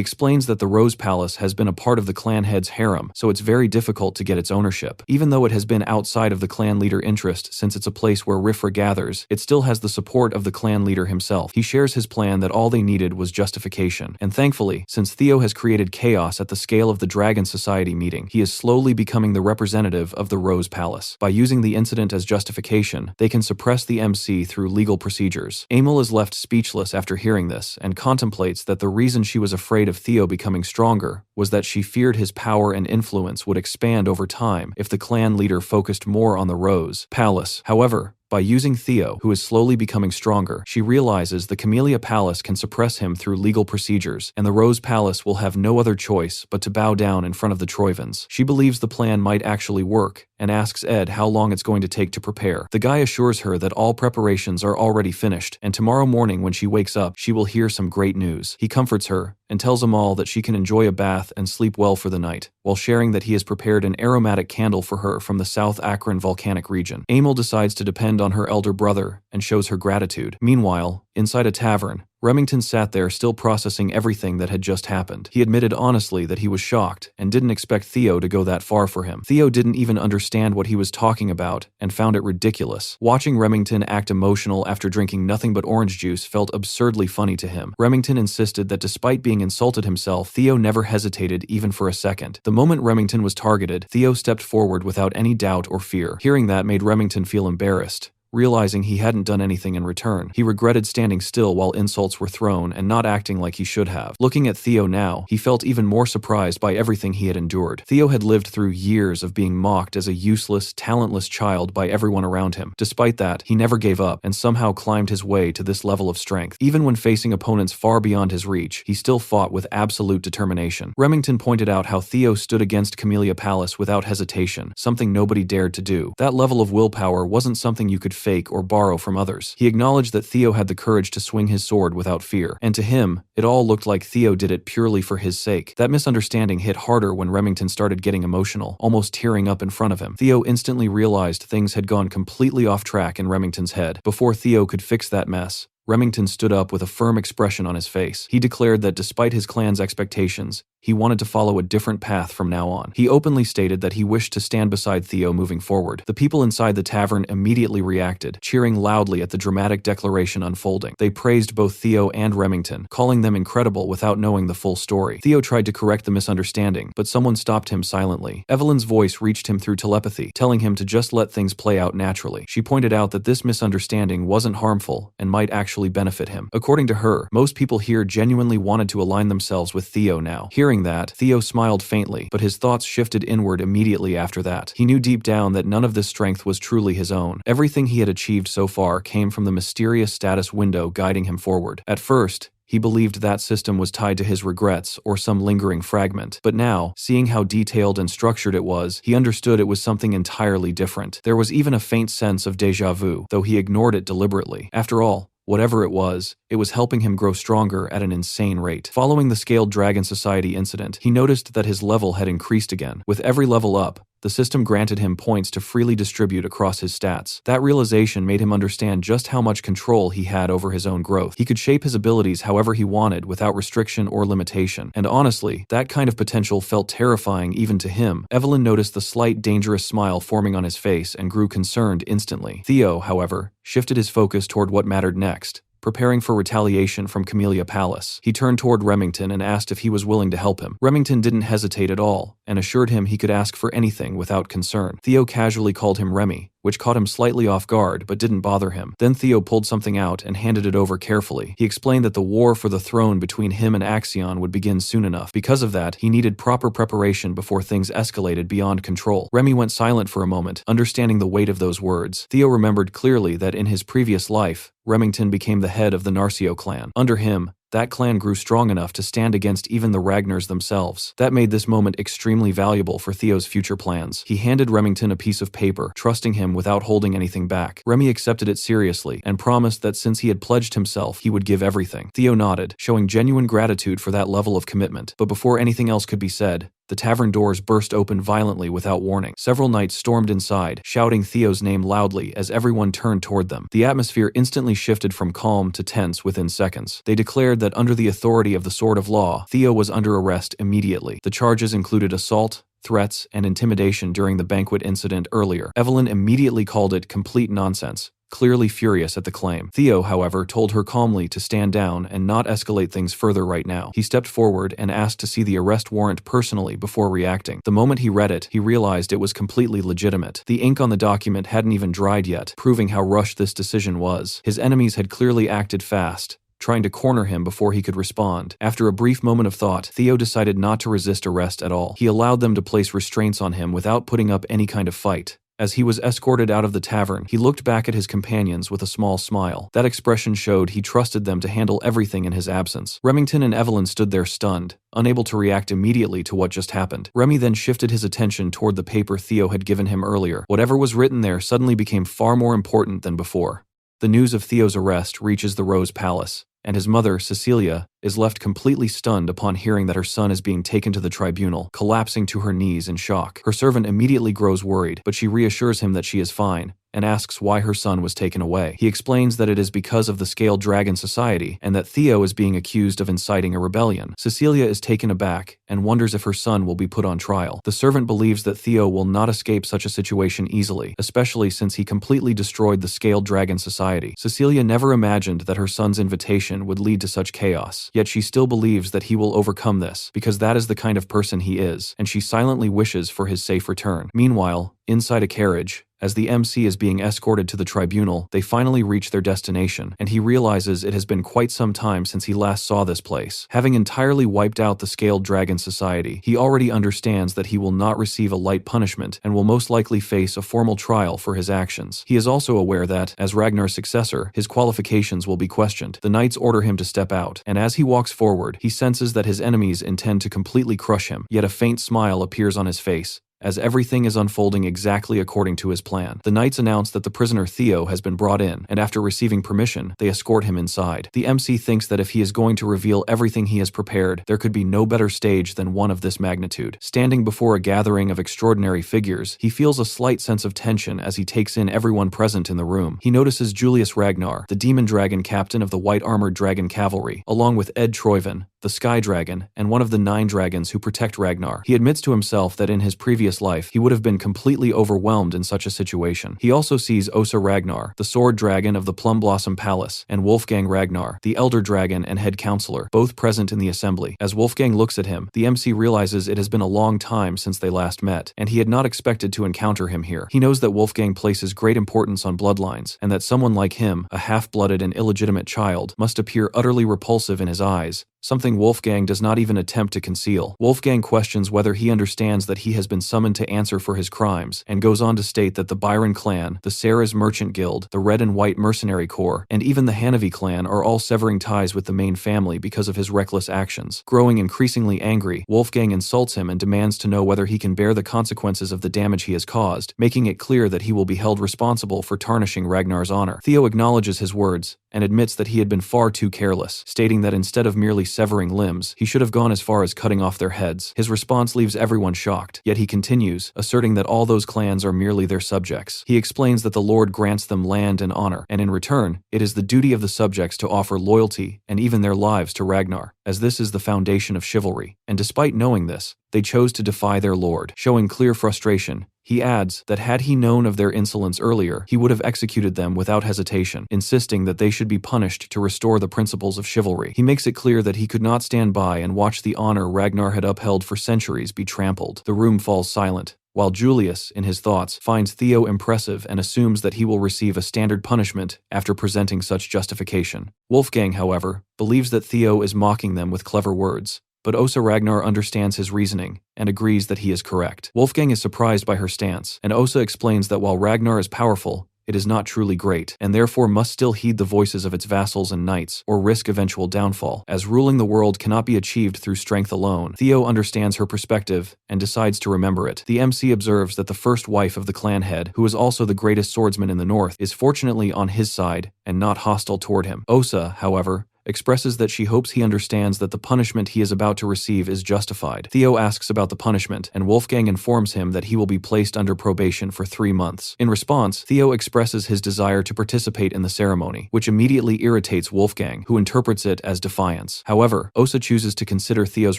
explains that the Rose Palace has been a part of the clan head's harem, so it's very difficult to get its ownership. Even though it has been outside of the clan leader interest since it's a place where Rifra gathers, it still has the support of the clan leader himself. He shares his plan that all they needed was justification. And thankfully, since Theo has created chaos at the scale of the Dragon Society meeting, he is slowly becoming the representative of the Rose Palace. By using the incident as justification, they can suppress the MC through legal procedures. Emil is left speechless after hearing this and contemplates that the reason she was afraid of Theo becoming stronger was that she feared his power and influence would expand over time if the clan leader focused more on the Rose Palace. However, by using Theo, who is slowly becoming stronger, she realizes the Camellia Palace can suppress him through legal procedures, and the Rose Palace will have no other choice but to bow down in front of the Troyvens. She believes the plan might actually work, and asks Ed how long it's going to take to prepare. The guy assures her that all preparations are already finished, and tomorrow morning when she wakes up, she will hear some great news. He comforts her, and tells Amal that she can enjoy a bath and sleep well for the night, while sharing that he has prepared an aromatic candle for her from the South Akron volcanic region. Emil decides to depend on her elder brother and shows her gratitude. Meanwhile, inside a tavern, Remington sat there still processing everything that had just happened. He admitted honestly that he was shocked and didn't expect Theo to go that far for him. Theo didn't even understand what he was talking about and found it ridiculous. Watching Remington act emotional after drinking nothing but orange juice felt absurdly funny to him. Remington insisted that despite being insulted himself, Theo never hesitated even for a second. The moment Remington was targeted, Theo stepped forward without any doubt or fear. Hearing that made Remington feel embarrassed. Realizing he hadn't done anything in return, he regretted standing still while insults were thrown and not acting like he should have. Looking at Theo now, he felt even more surprised by everything he had endured. Theo had lived through years of being mocked as a useless, talentless child by everyone around him. Despite that, he never gave up and somehow climbed his way to this level of strength. Even when facing opponents far beyond his reach, he still fought with absolute determination. Remington pointed out how Theo stood against Camellia Palace without hesitation, something nobody dared to do. That level of willpower wasn't something you could fake or borrow from others. He acknowledged that Theo had the courage to swing his sword without fear, and to him, it all looked like Theo did it purely for his sake. That misunderstanding hit harder when Remington started getting emotional, almost tearing up in front of him. Theo instantly realized things had gone completely off track in Remington's head. Before Theo could fix that mess, Remington stood up with a firm expression on his face. He declared that despite his clan's expectations, he wanted to follow a different path from now on. He openly stated that he wished to stand beside Theo moving forward. The people inside the tavern immediately reacted, cheering loudly at the dramatic declaration unfolding. They praised both Theo and Remington, calling them incredible without knowing the full story. Theo tried to correct the misunderstanding, but someone stopped him silently. Evelyn's voice reached him through telepathy, telling him to just let things play out naturally. She pointed out that this misunderstanding wasn't harmful and might actually benefit him. According to her, most people here genuinely wanted to align themselves with Theo now. Hearing that, Theo smiled faintly, but his thoughts shifted inward immediately after that. He knew deep down that none of this strength was truly his own. Everything he had achieved so far came from the mysterious status window guiding him forward. At first, he believed that system was tied to his regrets or some lingering fragment. But now, seeing how detailed and structured it was, he understood it was something entirely different. There was even a faint sense of déjà vu, though he ignored it deliberately. After all, whatever it was helping him grow stronger at an insane rate. Following the Scaled Dragon Society incident, he noticed that his level had increased again. With every level up, the system granted him points to freely distribute across his stats. That realization made him understand just how much control he had over his own growth. He could shape his abilities however he wanted without restriction or limitation. And honestly, that kind of potential felt terrifying even to him. Evelyn noticed the slight dangerous smile forming on his face and grew concerned instantly. Theo, however, shifted his focus toward what mattered next. Preparing for retaliation from Camellia Palace. He turned toward Remington and asked if he was willing to help him. Remington didn't hesitate at all, and assured him he could ask for anything without concern. Theo casually called him Remy, which caught him slightly off guard but didn't bother him. Then Theo pulled something out and handed it over carefully. He explained that the war for the throne between him and Axion would begin soon enough. Because of that, he needed proper preparation before things escalated beyond control. Remy went silent for a moment, understanding the weight of those words. Theo remembered clearly that in his previous life, Remington became the head of the Narcio clan. Under him, that clan grew strong enough to stand against even the Ragnars themselves. That made this moment extremely valuable for Theo's future plans. He handed Remington a piece of paper, trusting him without holding anything back. Remy accepted it seriously and promised that since he had pledged himself, he would give everything. Theo nodded, showing genuine gratitude for that level of commitment. But before anything else could be said, the tavern doors burst open violently without warning. Several knights stormed inside, shouting Theo's name loudly as everyone turned toward them. The atmosphere instantly shifted from calm to tense within seconds. They declared that under the authority of the Sword of Law, Theo was under arrest immediately. The charges included assault, threats, and intimidation during the banquet incident earlier. Evelyn immediately called it complete nonsense, clearly furious at the claim. Theo, however, told her calmly to stand down and not escalate things further right now. He stepped forward and asked to see the arrest warrant personally before reacting. The moment he read it, he realized it was completely legitimate. The ink on the document hadn't even dried yet, proving how rushed this decision was. His enemies had clearly acted fast, trying to corner him before he could respond. After a brief moment of thought, Theo decided not to resist arrest at all. He allowed them to place restraints on him without putting up any kind of fight. As he was escorted out of the tavern, he looked back at his companions with a small smile. That expression showed he trusted them to handle everything in his absence. Remington and Evelyn stood there stunned, unable to react immediately to what just happened. Remy then shifted his attention toward the paper Theo had given him earlier. Whatever was written there suddenly became far more important than before. The news of Theo's arrest reaches the Rose Palace, and his mother, Cecilia, is left completely stunned upon hearing that her son is being taken to the tribunal, collapsing to her knees in shock. Her servant immediately grows worried, but she reassures him that she is fine, and asks why her son was taken away. He explains that it is because of the Scaled Dragon Society, and that Theo is being accused of inciting a rebellion. Cecilia is taken aback, and wonders if her son will be put on trial. The servant believes that Theo will not escape such a situation easily, especially since he completely destroyed the Scaled Dragon Society. Cecilia never imagined that her son's invitation would lead to such chaos, yet she still believes that he will overcome this, because that is the kind of person he is, and she silently wishes for his safe return. Meanwhile, inside a carriage, as the MC is being escorted to the tribunal, they finally reach their destination, and he realizes it has been quite some time since he last saw this place. Having entirely wiped out the Scaled Dragon Society, he already understands that he will not receive a light punishment and will most likely face a formal trial for his actions. He is also aware that, as Ragnar's successor, his qualifications will be questioned. The knights order him to step out, and as he walks forward, he senses that his enemies intend to completely crush him, yet a faint smile appears on his face, as everything is unfolding exactly according to his plan. The knights announce that the prisoner Theo has been brought in, and after receiving permission, they escort him inside. The MC thinks that if he is going to reveal everything he has prepared, there could be no better stage than one of this magnitude. Standing before a gathering of extraordinary figures, he feels a slight sense of tension as he takes in everyone present in the room. He notices Julius Ragnar, the demon dragon captain of the white-armored dragon cavalry, along with Ed Troyven, the Sky Dragon, and one of the 9 dragons who protect Ragnar. He admits to himself that in his previous life, he would have been completely overwhelmed in such a situation. He also sees Osa Ragnar, the sword dragon of the Plum Blossom Palace, and Wolfgang Ragnar, the elder dragon and head counselor, both present in the assembly. As Wolfgang looks at him, the MC realizes it has been a long time since they last met, and he had not expected to encounter him here. He knows that Wolfgang places great importance on bloodlines, and that someone like him, a half-blooded and illegitimate child, must appear utterly repulsive in his eyes, something Wolfgang does not even attempt to conceal. Wolfgang questions whether he understands that he has been summoned to answer for his crimes, and goes on to state that the Byron clan, the Sarah's Merchant Guild, the Red and White Mercenary Corps, and even the Hanavi clan are all severing ties with the main family because of his reckless actions. Growing increasingly angry, Wolfgang insults him and demands to know whether he can bear the consequences of the damage he has caused, making it clear that he will be held responsible for tarnishing Ragnar's honor. Theo acknowledges his words, and admits that he had been far too careless, stating that instead of merely severing limbs, he should have gone as far as cutting off their heads. His response leaves everyone shocked, yet he continues, asserting that all those clans are merely their subjects. He explains that the Lord grants them land and honor, and in return, it is the duty of the subjects to offer loyalty and even their lives to Ragnar, as this is the foundation of chivalry. And despite knowing this, they chose to defy their lord. Showing clear frustration, he adds that had he known of their insolence earlier, he would have executed them without hesitation, insisting that they should be punished to restore the principles of chivalry. He makes it clear that he could not stand by and watch the honor Ragnar had upheld for centuries be trampled. The room falls silent, while Julius, in his thoughts, finds Theo impressive and assumes that he will receive a standard punishment after presenting such justification. Wolfgang, however, believes that Theo is mocking them with clever words, but Osa Ragnar understands his reasoning and agrees that he is correct. Wolfgang is surprised by her stance, and Osa explains that while Ragnar is powerful, it is not truly great, and therefore must still heed the voices of its vassals and knights, or risk eventual downfall, as ruling the world cannot be achieved through strength alone. Theo understands her perspective and decides to remember it. The MC observes that the first wife of the clan head, who is also the greatest swordsman in the north, is fortunately on his side and not hostile toward him. Osa, however, expresses that she hopes he understands that the punishment he is about to receive is justified. Theo asks about the punishment, and Wolfgang informs him that he will be placed under probation for 3 months. In response, Theo expresses his desire to participate in the ceremony, which immediately irritates Wolfgang, who interprets it as defiance. However, Osa chooses to consider Theo's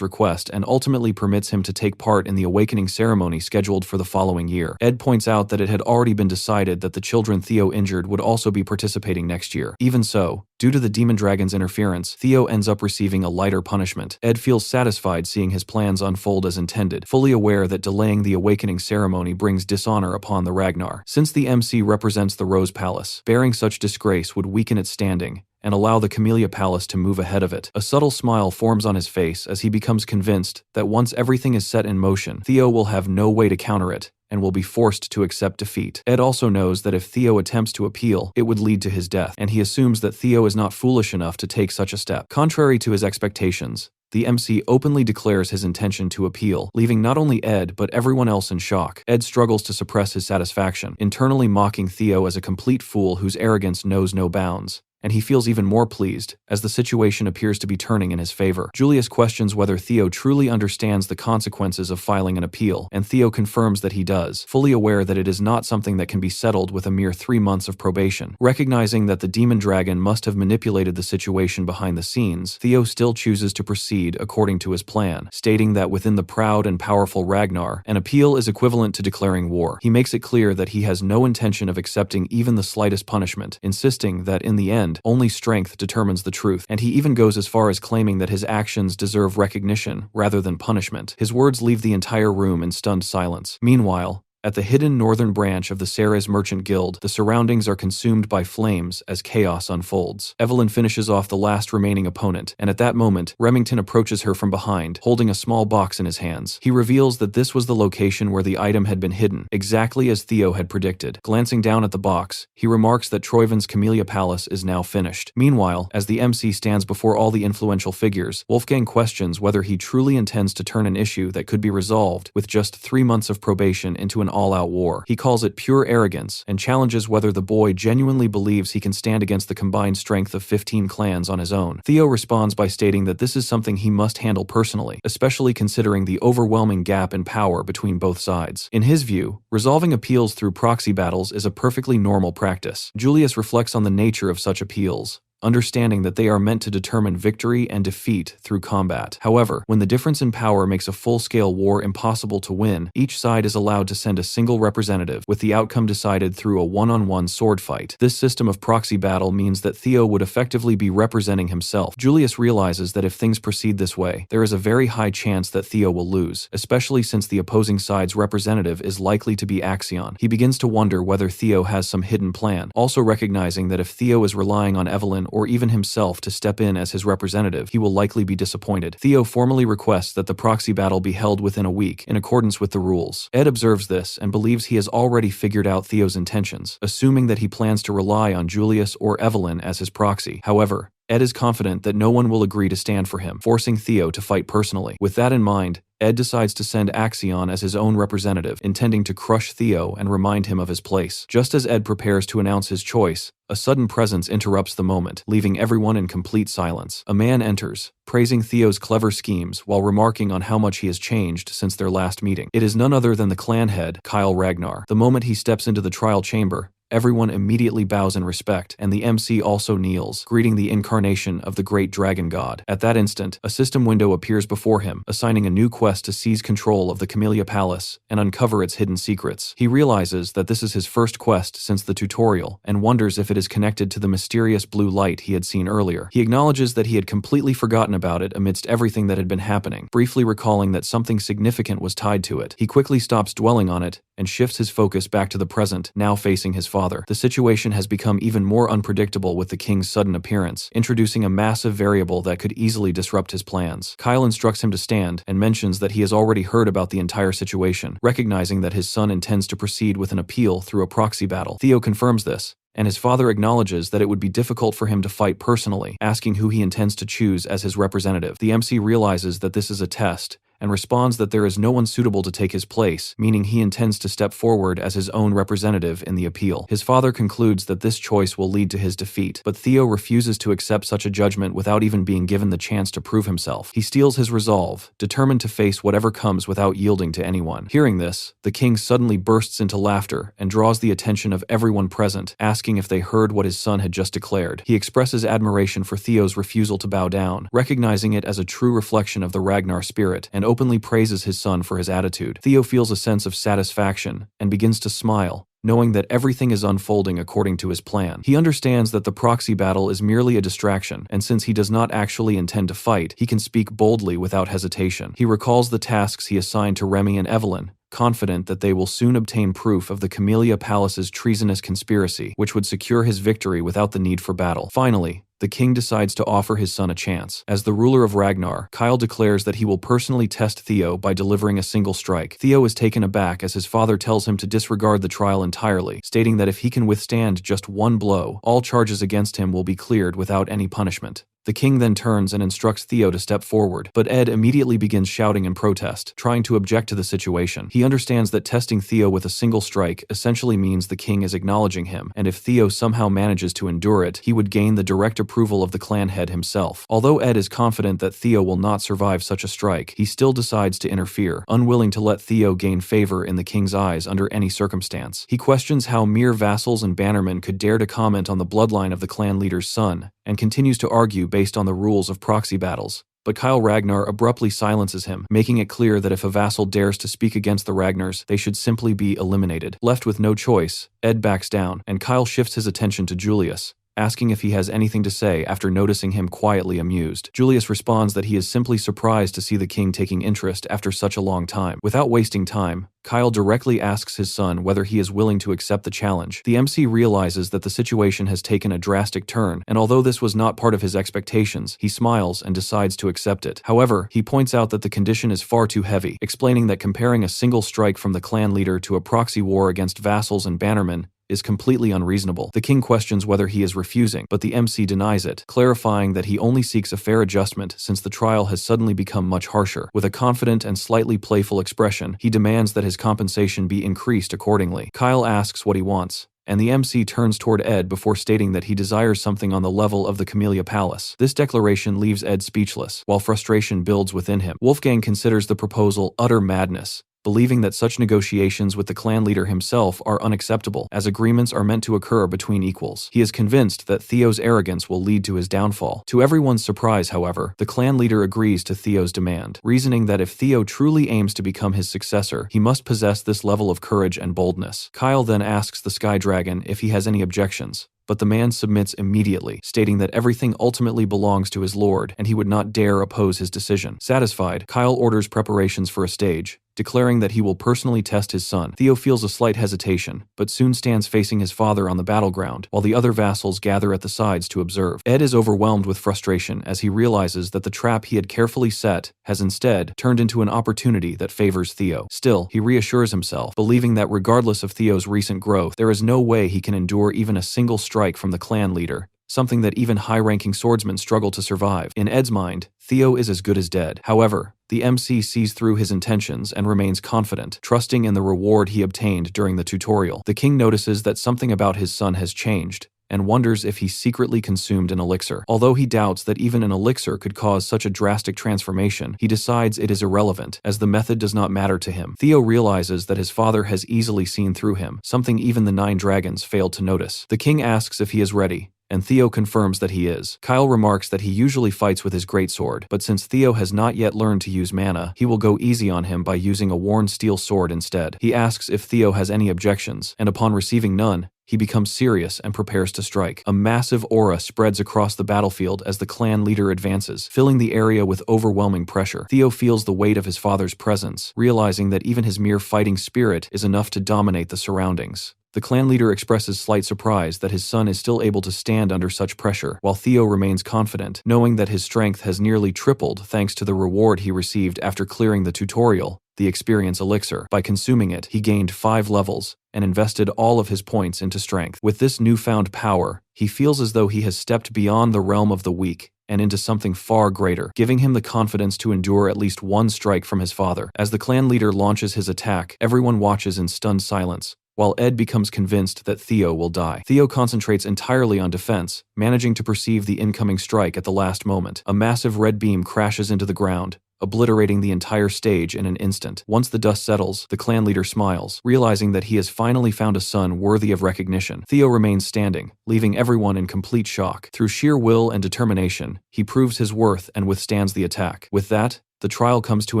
request and ultimately permits him to take part in the awakening ceremony scheduled for the following year. Ed points out that it had already been decided that the children Theo injured would also be participating next year. Even so, due to the demon dragon's interference, Theo ends up receiving a lighter punishment. Ed feels satisfied seeing his plans unfold as intended, fully aware that delaying the awakening ceremony brings dishonor upon the Ragnar. Since the MC represents the Rose Palace, bearing such disgrace would weaken its standing and allow the Camellia Palace to move ahead of it. A subtle smile forms on his face as he becomes convinced that once everything is set in motion, Theo will have no way to counter it, and will be forced to accept defeat. Ed also knows that if Theo attempts to appeal, it would lead to his death, and he assumes that Theo is not foolish enough to take such a step. Contrary to his expectations, the MC openly declares his intention to appeal, leaving not only Ed but everyone else in shock. Ed struggles to suppress his satisfaction, internally mocking Theo as a complete fool whose arrogance knows no bounds, and he feels even more pleased, as the situation appears to be turning in his favor. Julius questions whether Theo truly understands the consequences of filing an appeal, and Theo confirms that he does, fully aware that it is not something that can be settled with a mere 3 months of probation. Recognizing that the demon dragon must have manipulated the situation behind the scenes, Theo still chooses to proceed according to his plan, stating that within the proud and powerful Ragnar, an appeal is equivalent to declaring war. He makes it clear that he has no intention of accepting even the slightest punishment, insisting that in the end, only strength determines the truth, and he even goes as far as claiming that his actions deserve recognition rather than punishment. His words leave the entire room in stunned silence. Meanwhile, At the hidden northern branch of the Ceres Merchant Guild, the surroundings are consumed by flames as chaos unfolds. Evelyn finishes off the last remaining opponent, and at that moment, Remington approaches her from behind, holding a small box in his hands. He reveals that this was the location where the item had been hidden, exactly as Theo had predicted. Glancing down at the box, he remarks that Troiven's Camellia Palace is now finished. Meanwhile, as the MC stands before all the influential figures, Wolfgang questions whether he truly intends to turn an issue that could be resolved with just 3 months of probation into an all-out war. He calls it pure arrogance and challenges whether the boy genuinely believes he can stand against the combined strength of 15 clans on his own. Theo responds by stating that this is something he must handle personally, especially considering the overwhelming gap in power between both sides. In his view, resolving appeals through proxy battles is a perfectly normal practice. Julius reflects on the nature of such appeals, understanding that they are meant to determine victory and defeat through combat. However, when the difference in power makes a full-scale war impossible to win, each side is allowed to send a single representative, with the outcome decided through a one-on-one sword fight. This system of proxy battle means that Theo would effectively be representing himself. Julius realizes that if things proceed this way, there is a very high chance that Theo will lose, especially since the opposing side's representative is likely to be Axion. He begins to wonder whether Theo has some hidden plan, also recognizing that if Theo is relying on Evelyn or even himself to step in as his representative, he will likely be disappointed. Theo formally requests that the proxy battle be held within a week, in accordance with the rules. Ed observes this and believes he has already figured out Theo's intentions, assuming that he plans to rely on Julius or Evelyn as his proxy. However, Ed is confident that no one will agree to stand for him, forcing Theo to fight personally. With that in mind, Ed decides to send Axion as his own representative, intending to crush Theo and remind him of his place. Just as Ed prepares to announce his choice, a sudden presence interrupts the moment, leaving everyone in complete silence. A man enters, praising Theo's clever schemes while remarking on how much he has changed since their last meeting. It is none other than the clan head, Kyle Ragnar. The moment he steps into the trial chamber, everyone immediately bows in respect, and the MC also kneels, greeting the incarnation of the great dragon god. At that instant, a system window appears before him, assigning a new quest to seize control of the Camellia Palace and uncover its hidden secrets. He realizes that this is his first quest since the tutorial, and wonders if it is connected to the mysterious blue light he had seen earlier. He acknowledges that he had completely forgotten about it amidst everything that had been happening, briefly recalling that something significant was tied to it. He quickly stops dwelling on it and shifts his focus back to the present, now facing his father. The situation has become even more unpredictable with the king's sudden appearance, introducing a massive variable that could easily disrupt his plans. Kyle instructs him to stand and mentions that he has already heard about the entire situation, recognizing that his son intends to proceed with an appeal through a proxy battle. Theo confirms this, and his father acknowledges that it would be difficult for him to fight personally, asking who he intends to choose as his representative. The MC realizes that this is a test, and responds that there is no one suitable to take his place, meaning he intends to step forward as his own representative in the appeal. His father concludes that this choice will lead to his defeat, but Theo refuses to accept such a judgment without even being given the chance to prove himself. He steels his resolve, determined to face whatever comes without yielding to anyone. Hearing this, the king suddenly bursts into laughter and draws the attention of everyone present, asking if they heard what his son had just declared. He expresses admiration for Theo's refusal to bow down, recognizing it as a true reflection of the Ragnar spirit, and openly praises his son for his attitude. Theo feels a sense of satisfaction and begins to smile, knowing that everything is unfolding according to his plan. He understands that the proxy battle is merely a distraction, and since he does not actually intend to fight, he can speak boldly without hesitation. He recalls the tasks he assigned to Remy and Evelyn, confident that they will soon obtain proof of the Camellia Palace's treasonous conspiracy, which would secure his victory without the need for battle. Finally, the king decides to offer his son a chance. As the ruler of Ragnar, Kyle declares that he will personally test Theo by delivering a single strike. Theo is taken aback as his father tells him to disregard the trial entirely, stating that if he can withstand just one blow, all charges against him will be cleared without any punishment. The king then turns and instructs Theo to step forward, but Ed immediately begins shouting in protest, trying to object to the situation. He understands that testing Theo with a single strike essentially means the king is acknowledging him, and if Theo somehow manages to endure it, he would gain the direct approval of the clan head himself. Although Ed is confident that Theo will not survive such a strike, he still decides to interfere, unwilling to let Theo gain favor in the king's eyes under any circumstance. He questions how mere vassals and bannermen could dare to comment on the bloodline of the clan leader's son, and continues to argue based on the rules of proxy battles. But Kyle Ragnar abruptly silences him, making it clear that if a vassal dares to speak against the Ragnars, they should simply be eliminated. Left with no choice, Ed backs down, and Kyle shifts his attention to Julius, asking if he has anything to say after noticing him quietly amused. Julius responds that he is simply surprised to see the king taking interest after such a long time. Without wasting time, Kyle directly asks his son whether he is willing to accept the challenge. The MC realizes that the situation has taken a drastic turn, and although this was not part of his expectations, he smiles and decides to accept it. However, he points out that the condition is far too heavy, explaining that comparing a single strike from the clan leader to a proxy war against vassals and bannermen is completely unreasonable. The king questions whether he is refusing, but the MC denies it, clarifying that he only seeks a fair adjustment since the trial has suddenly become much harsher. With a confident and slightly playful expression, he demands that his compensation be increased accordingly. Kyle asks what he wants, and the MC turns toward Ed before stating that he desires something on the level of the Camellia Palace. This declaration leaves Ed speechless, while frustration builds within him. Wolfgang considers the proposal utter madness, believing that such negotiations with the clan leader himself are unacceptable, as agreements are meant to occur between equals. He is convinced that Theo's arrogance will lead to his downfall. To everyone's surprise, however, the clan leader agrees to Theo's demand, reasoning that if Theo truly aims to become his successor, he must possess this level of courage and boldness. Kyle then asks the Sky Dragon if he has any objections, but the man submits immediately, stating that everything ultimately belongs to his lord and he would not dare oppose his decision. Satisfied, Kyle orders preparations for a stage, declaring that he will personally test his son. Theo feels a slight hesitation, but soon stands facing his father on the battleground, while the other vassals gather at the sides to observe. Ed is overwhelmed with frustration as he realizes that the trap he had carefully set has instead turned into an opportunity that favors Theo. Still, he reassures himself, believing that regardless of Theo's recent growth, there is no way he can endure even a single strike from the clan leader, something that even high-ranking swordsmen struggle to survive. In Ed's mind, Theo is as good as dead. However, the MC sees through his intentions and remains confident, trusting in the reward he obtained during the tutorial. The king notices that something about his son has changed, and wonders if he secretly consumed an elixir. Although he doubts that even an elixir could cause such a drastic transformation, he decides it is irrelevant, as the method does not matter to him. Theo realizes that his father has easily seen through him, something even the 9 dragons failed to notice. The king asks if he is ready, and Theo confirms that he is. Kyle remarks that he usually fights with his greatsword, but since Theo has not yet learned to use mana, he will go easy on him by using a worn steel sword instead. He asks if Theo has any objections, and upon receiving none, he becomes serious and prepares to strike. A massive aura spreads across the battlefield as the clan leader advances, filling the area with overwhelming pressure. Theo feels the weight of his father's presence, realizing that even his mere fighting spirit is enough to dominate the surroundings. The clan leader expresses slight surprise that his son is still able to stand under such pressure, while Theo remains confident, knowing that his strength has nearly tripled thanks to the reward he received after clearing the tutorial, the experience elixir. By consuming it, he gained 5 levels, and invested all of his points into strength. With this newfound power, he feels as though he has stepped beyond the realm of the weak and into something far greater, giving him the confidence to endure at least one strike from his father. As the clan leader launches his attack, everyone watches in stunned silence, while Ed becomes convinced that Theo will die. Theo concentrates entirely on defense, managing to perceive the incoming strike at the last moment. A massive red beam crashes into the ground, obliterating the entire stage in an instant. Once the dust settles, the clan leader smiles, realizing that he has finally found a son worthy of recognition. Theo remains standing, leaving everyone in complete shock. Through sheer will and determination, he proves his worth and withstands the attack. With that, the trial comes to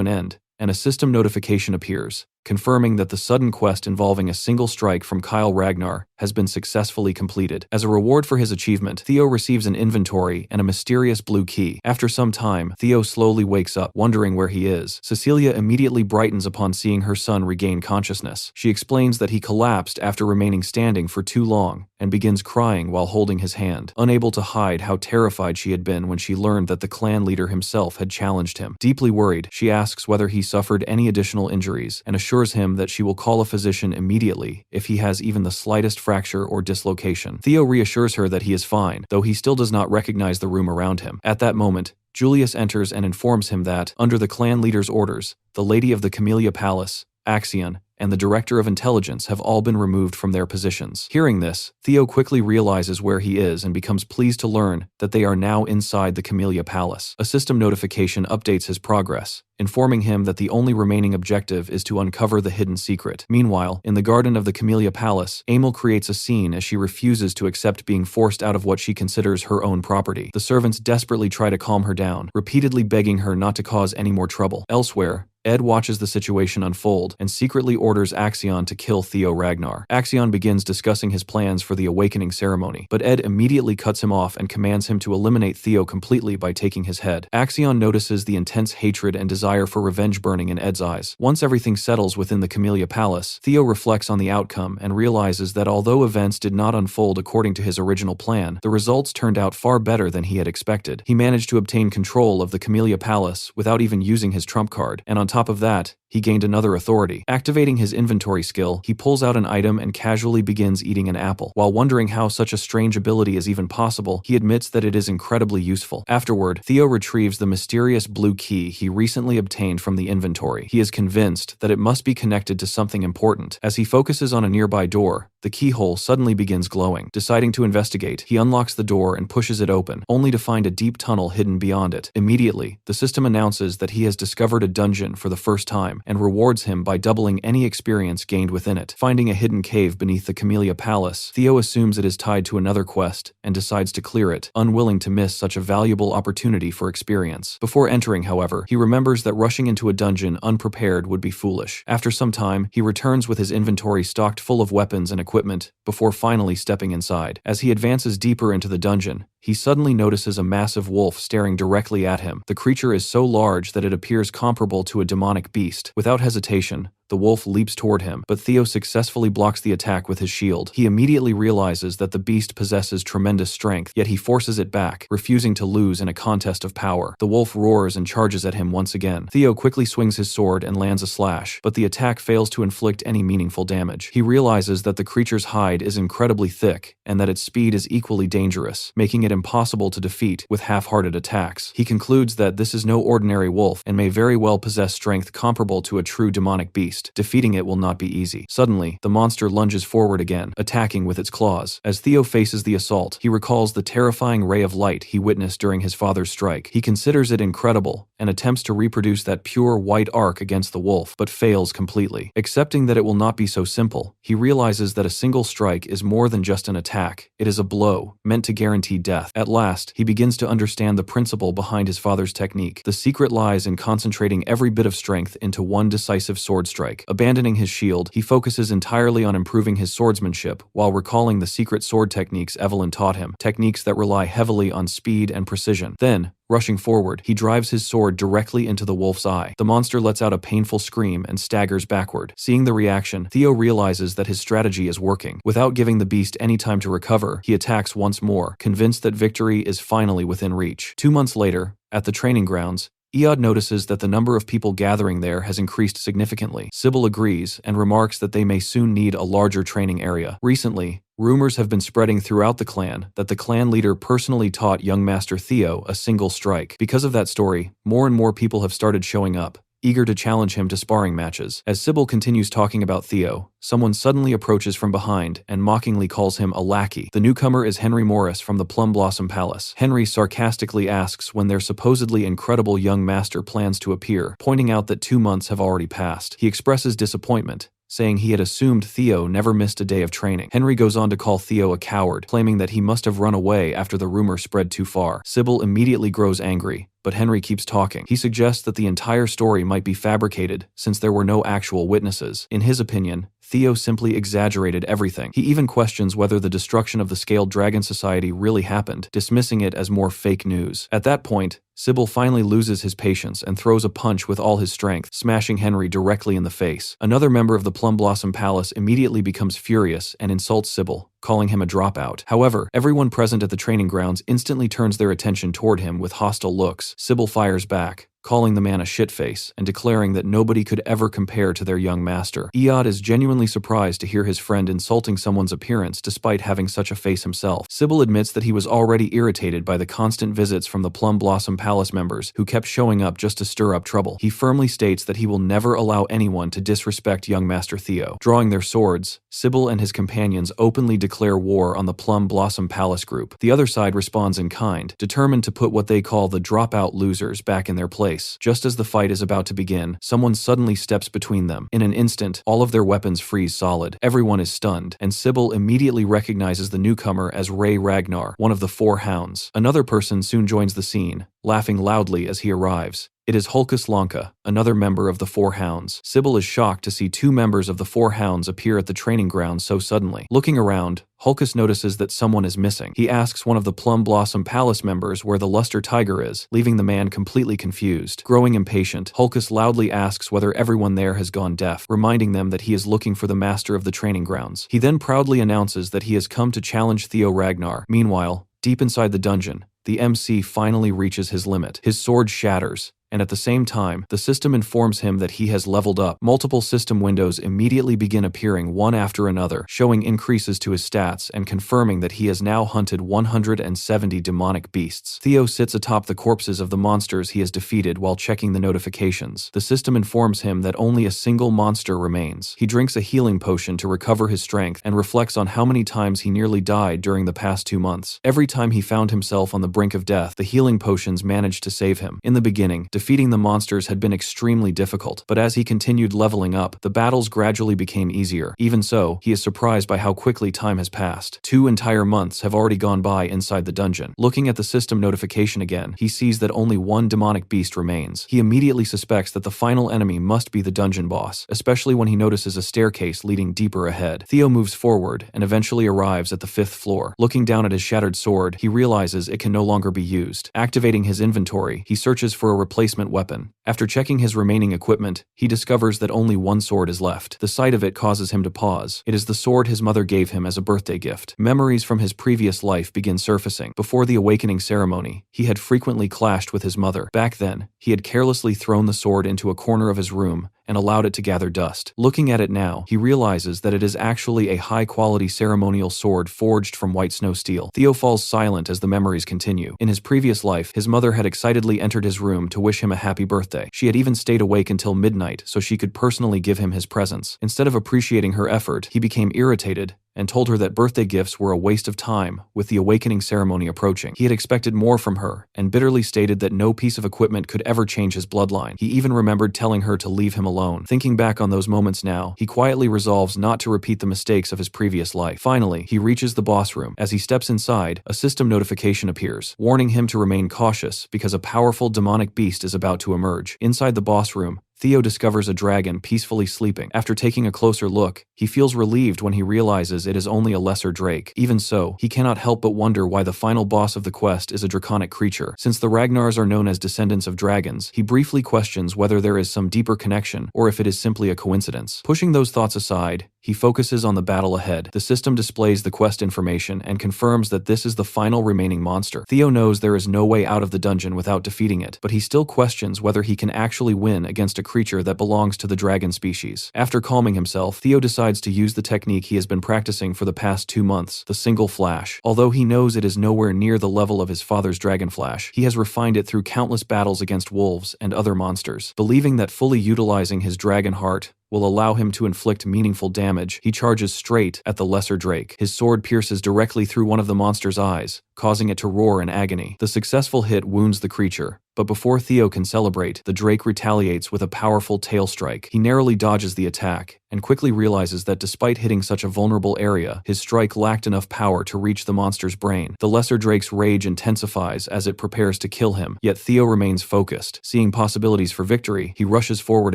an end, and a system notification appears, confirming that the sudden quest involving a single strike from Kyle Ragnar has been successfully completed. As a reward for his achievement, Theo receives an inventory and a mysterious blue key. After some time, Theo slowly wakes up, wondering where he is. Cecilia immediately brightens upon seeing her son regain consciousness. She explains that he collapsed after remaining standing for too long, and begins crying while holding his hand, unable to hide how terrified she had been when she learned that the clan leader himself had challenged him. Deeply worried, she asks whether he suffered any additional injuries, and assures him that she will call a physician immediately if he has even the slightest fracture or dislocation. Theo reassures her that he is fine, though he still does not recognize the room around him. At that moment, Julius enters and informs him that, under the clan leader's orders, the Lady of the Camellia Palace, Axion, and the Director of Intelligence have all been removed from their positions. Hearing this, Theo quickly realizes where he is and becomes pleased to learn that they are now inside the Camellia Palace. A system notification updates his progress, informing him that the only remaining objective is to uncover the hidden secret. Meanwhile, in the garden of the Camellia Palace, Emil creates a scene as she refuses to accept being forced out of what she considers her own property. The servants desperately try to calm her down, repeatedly begging her not to cause any more trouble. Elsewhere, Ed watches the situation unfold and secretly orders Axion to kill Theo Ragnar. Axion begins discussing his plans for the awakening ceremony, but Ed immediately cuts him off and commands him to eliminate Theo completely by taking his head. Axion notices the intense hatred and desire for revenge burning in Ed's eyes. Once everything settles within the Camellia Palace, Theo reflects on the outcome and realizes that although events did not unfold according to his original plan, the results turned out far better than he had expected. He managed to obtain control of the Camellia Palace without even using his trump card, and on top of that, he gained another authority. Activating his inventory skill, he pulls out an item and casually begins eating an apple. While wondering how such a strange ability is even possible, he admits that it is incredibly useful. Afterward, Theo retrieves the mysterious blue key he recently obtained from the inventory. He is convinced that it must be connected to something important. As he focuses on a nearby door, the keyhole suddenly begins glowing. Deciding to investigate, he unlocks the door and pushes it open, only to find a deep tunnel hidden beyond it. Immediately, the system announces that he has discovered a dungeon for the first time, and rewards him by doubling any experience gained within it. Finding a hidden cave beneath the Camellia Palace, Theo assumes it is tied to another quest and decides to clear it, unwilling to miss such a valuable opportunity for experience. Before entering, however, he remembers that rushing into a dungeon unprepared would be foolish. After some time, he returns with his inventory stocked full of weapons and equipment, before finally stepping inside. As he advances deeper into the dungeon, he suddenly notices a massive wolf staring directly at him. The creature is so large that it appears comparable to a demonic beast. Without hesitation, the wolf leaps toward him, but Theo successfully blocks the attack with his shield. He immediately realizes that the beast possesses tremendous strength, yet he forces it back, refusing to lose in a contest of power. The wolf roars and charges at him once again. Theo quickly swings his sword and lands a slash, but the attack fails to inflict any meaningful damage. He realizes that the creature's hide is incredibly thick, and that its speed is equally dangerous, making it impossible to defeat with half-hearted attacks. He concludes that this is no ordinary wolf, and may very well possess strength comparable to a true demonic beast. Defeating it will not be easy. Suddenly, the monster lunges forward again, attacking with its claws. As Theo faces the assault, he recalls the terrifying ray of light he witnessed during his father's strike. He considers it incredible, and attempts to reproduce that pure white arc against the wolf, but fails completely. Accepting that it will not be so simple, he realizes that a single strike is more than just an attack. It is a blow, meant to guarantee death. At last, he begins to understand the principle behind his father's technique. The secret lies in concentrating every bit of strength into one decisive sword strike. Abandoning his shield, he focuses entirely on improving his swordsmanship while recalling the secret sword techniques Evelyn taught him, techniques that rely heavily on speed and precision. Then, rushing forward, he drives his sword directly into the wolf's eye. The monster lets out a painful scream and staggers backward. Seeing the reaction, Theo realizes that his strategy is working. Without giving the beast any time to recover, he attacks once more, convinced that victory is finally within reach. 2 months later, at the training grounds, Eod notices that the number of people gathering there has increased significantly. Sybil agrees and remarks that they may soon need a larger training area. Recently, rumors have been spreading throughout the clan that the clan leader personally taught young Master Theo a single strike. Because of that story, more and more people have started showing up, eager to challenge him to sparring matches. As Sybil continues talking about Theo, someone suddenly approaches from behind and mockingly calls him a lackey. The newcomer is Henry Morris from the Plum Blossom Palace. Henry sarcastically asks when their supposedly incredible young master plans to appear, pointing out that 2 months have already passed. He expresses disappointment, saying he had assumed Theo never missed a day of training. Henry goes on to call Theo a coward, claiming that he must have run away after the rumor spread too far. Sybil immediately grows angry, but Henry keeps talking. He suggests that the entire story might be fabricated since there were no actual witnesses. In his opinion, Theo simply exaggerated everything. He even questions whether the destruction of the Scaled Dragon Society really happened, dismissing it as more fake news. At that point, Sybil finally loses his patience and throws a punch with all his strength, smashing Henry directly in the face. Another member of the Plum Blossom Palace immediately becomes furious and insults Sybil, calling him a dropout. However, everyone present at the training grounds instantly turns their attention toward him with hostile looks. Sybil fires back, calling the man a shitface and declaring that nobody could ever compare to their young master. Eod is genuinely surprised to hear his friend insulting someone's appearance despite having such a face himself. Sybil admits that he was already irritated by the constant visits from the Plum Blossom Palace members who kept showing up just to stir up trouble. He firmly states that he will never allow anyone to disrespect young Master Theo. Drawing their swords, Sybil and his companions openly declare war on the Plum Blossom Palace group. The other side responds in kind, determined to put what they call the dropout losers back in their place. Just as the fight is about to begin, someone suddenly steps between them. In an instant, all of their weapons freeze solid. Everyone is stunned, and Sybil immediately recognizes the newcomer as Ray Ragnar, one of the 4 hounds. Another person soon joins the scene, laughing loudly as he arrives. It is Hulkus Lanka, another member of the Four Hounds. Sybil is shocked to see two members of the Four Hounds appear at the training ground so suddenly. Looking around, Hulkus notices that someone is missing. He asks one of the Plum Blossom Palace members where the Luster Tiger is, leaving the man completely confused. Growing impatient, Hulkus loudly asks whether everyone there has gone deaf, reminding them that he is looking for the master of the training grounds. He then proudly announces that he has come to challenge Theo Ragnar. Meanwhile, deep inside the dungeon, the MC finally reaches his limit. His sword shatters, and at the same time, the system informs him that he has leveled up. Multiple system windows immediately begin appearing one after another, showing increases to his stats and confirming that he has now hunted 170 demonic beasts. Theo sits atop the corpses of the monsters he has defeated while checking the notifications. The system informs him that only a single monster remains. He drinks a healing potion to recover his strength and reflects on how many times he nearly died during the past 2 months. Every time he found himself on the brink of death, the healing potions managed to save him. In the beginning, defeating the monsters had been extremely difficult, but as he continued leveling up, the battles gradually became easier. Even so, he is surprised by how quickly time has passed. 2 entire months have already gone by inside the dungeon. Looking at the system notification again, he sees that only one demonic beast remains. He immediately suspects that the final enemy must be the dungeon boss, especially when he notices a staircase leading deeper ahead. Theo moves forward and eventually arrives at the 5th floor. Looking down at his shattered sword, he realizes it can no longer be used. Activating his inventory, he searches for a replacement weapon. After checking his remaining equipment, he discovers that only one sword is left. The sight of it causes him to pause. It is the sword his mother gave him as a birthday gift. Memories from his previous life begin surfacing. Before the awakening ceremony, he had frequently clashed with his mother. Back then, he had carelessly thrown the sword into a corner of his room and allowed it to gather dust. Looking at it now, he realizes that it is actually a high-quality ceremonial sword forged from white snow steel. Theo falls silent as the memories continue. In his previous life, his mother had excitedly entered his room to wish him a happy birthday. She had even stayed awake until midnight so she could personally give him his presents. Instead of appreciating her effort, he became irritated and told her that birthday gifts were a waste of time with the awakening ceremony approaching. He had expected more from her and bitterly stated that no piece of equipment could ever change his bloodline. He even remembered telling her to leave him alone. Thinking back on those moments now, he quietly resolves not to repeat the mistakes of his previous life. Finally, he reaches the boss room. As he steps inside, a system notification appears, warning him to remain cautious because a powerful demonic beast is about to emerge. Inside the boss room, Theo discovers a dragon peacefully sleeping. After taking a closer look, he feels relieved when he realizes it is only a lesser drake. Even so, he cannot help but wonder why the final boss of the quest is a draconic creature. Since the Ragnars are known as descendants of dragons, he briefly questions whether there is some deeper connection or if it is simply a coincidence. Pushing those thoughts aside, he focuses on the battle ahead. The system displays the quest information and confirms that this is the final remaining monster. Theo knows there is no way out of the dungeon without defeating it, but he still questions whether he can actually win against a creature that belongs to the dragon species. After calming himself, Theo decides to use the technique he has been practicing for the past 2 months, the single flash. Although he knows it is nowhere near the level of his father's dragon flash, he has refined it through countless battles against wolves and other monsters. Believing that fully utilizing his dragon heart will allow him to inflict meaningful damage, he charges straight at the lesser drake. His sword pierces directly through one of the monster's eyes, causing it to roar in agony. The successful hit wounds the creature, but before Theo can celebrate, the drake retaliates with a powerful tail strike. He narrowly dodges the attack, and quickly realizes that despite hitting such a vulnerable area, his strike lacked enough power to reach the monster's brain. The lesser drake's rage intensifies as it prepares to kill him, yet Theo remains focused. Seeing possibilities for victory, he rushes forward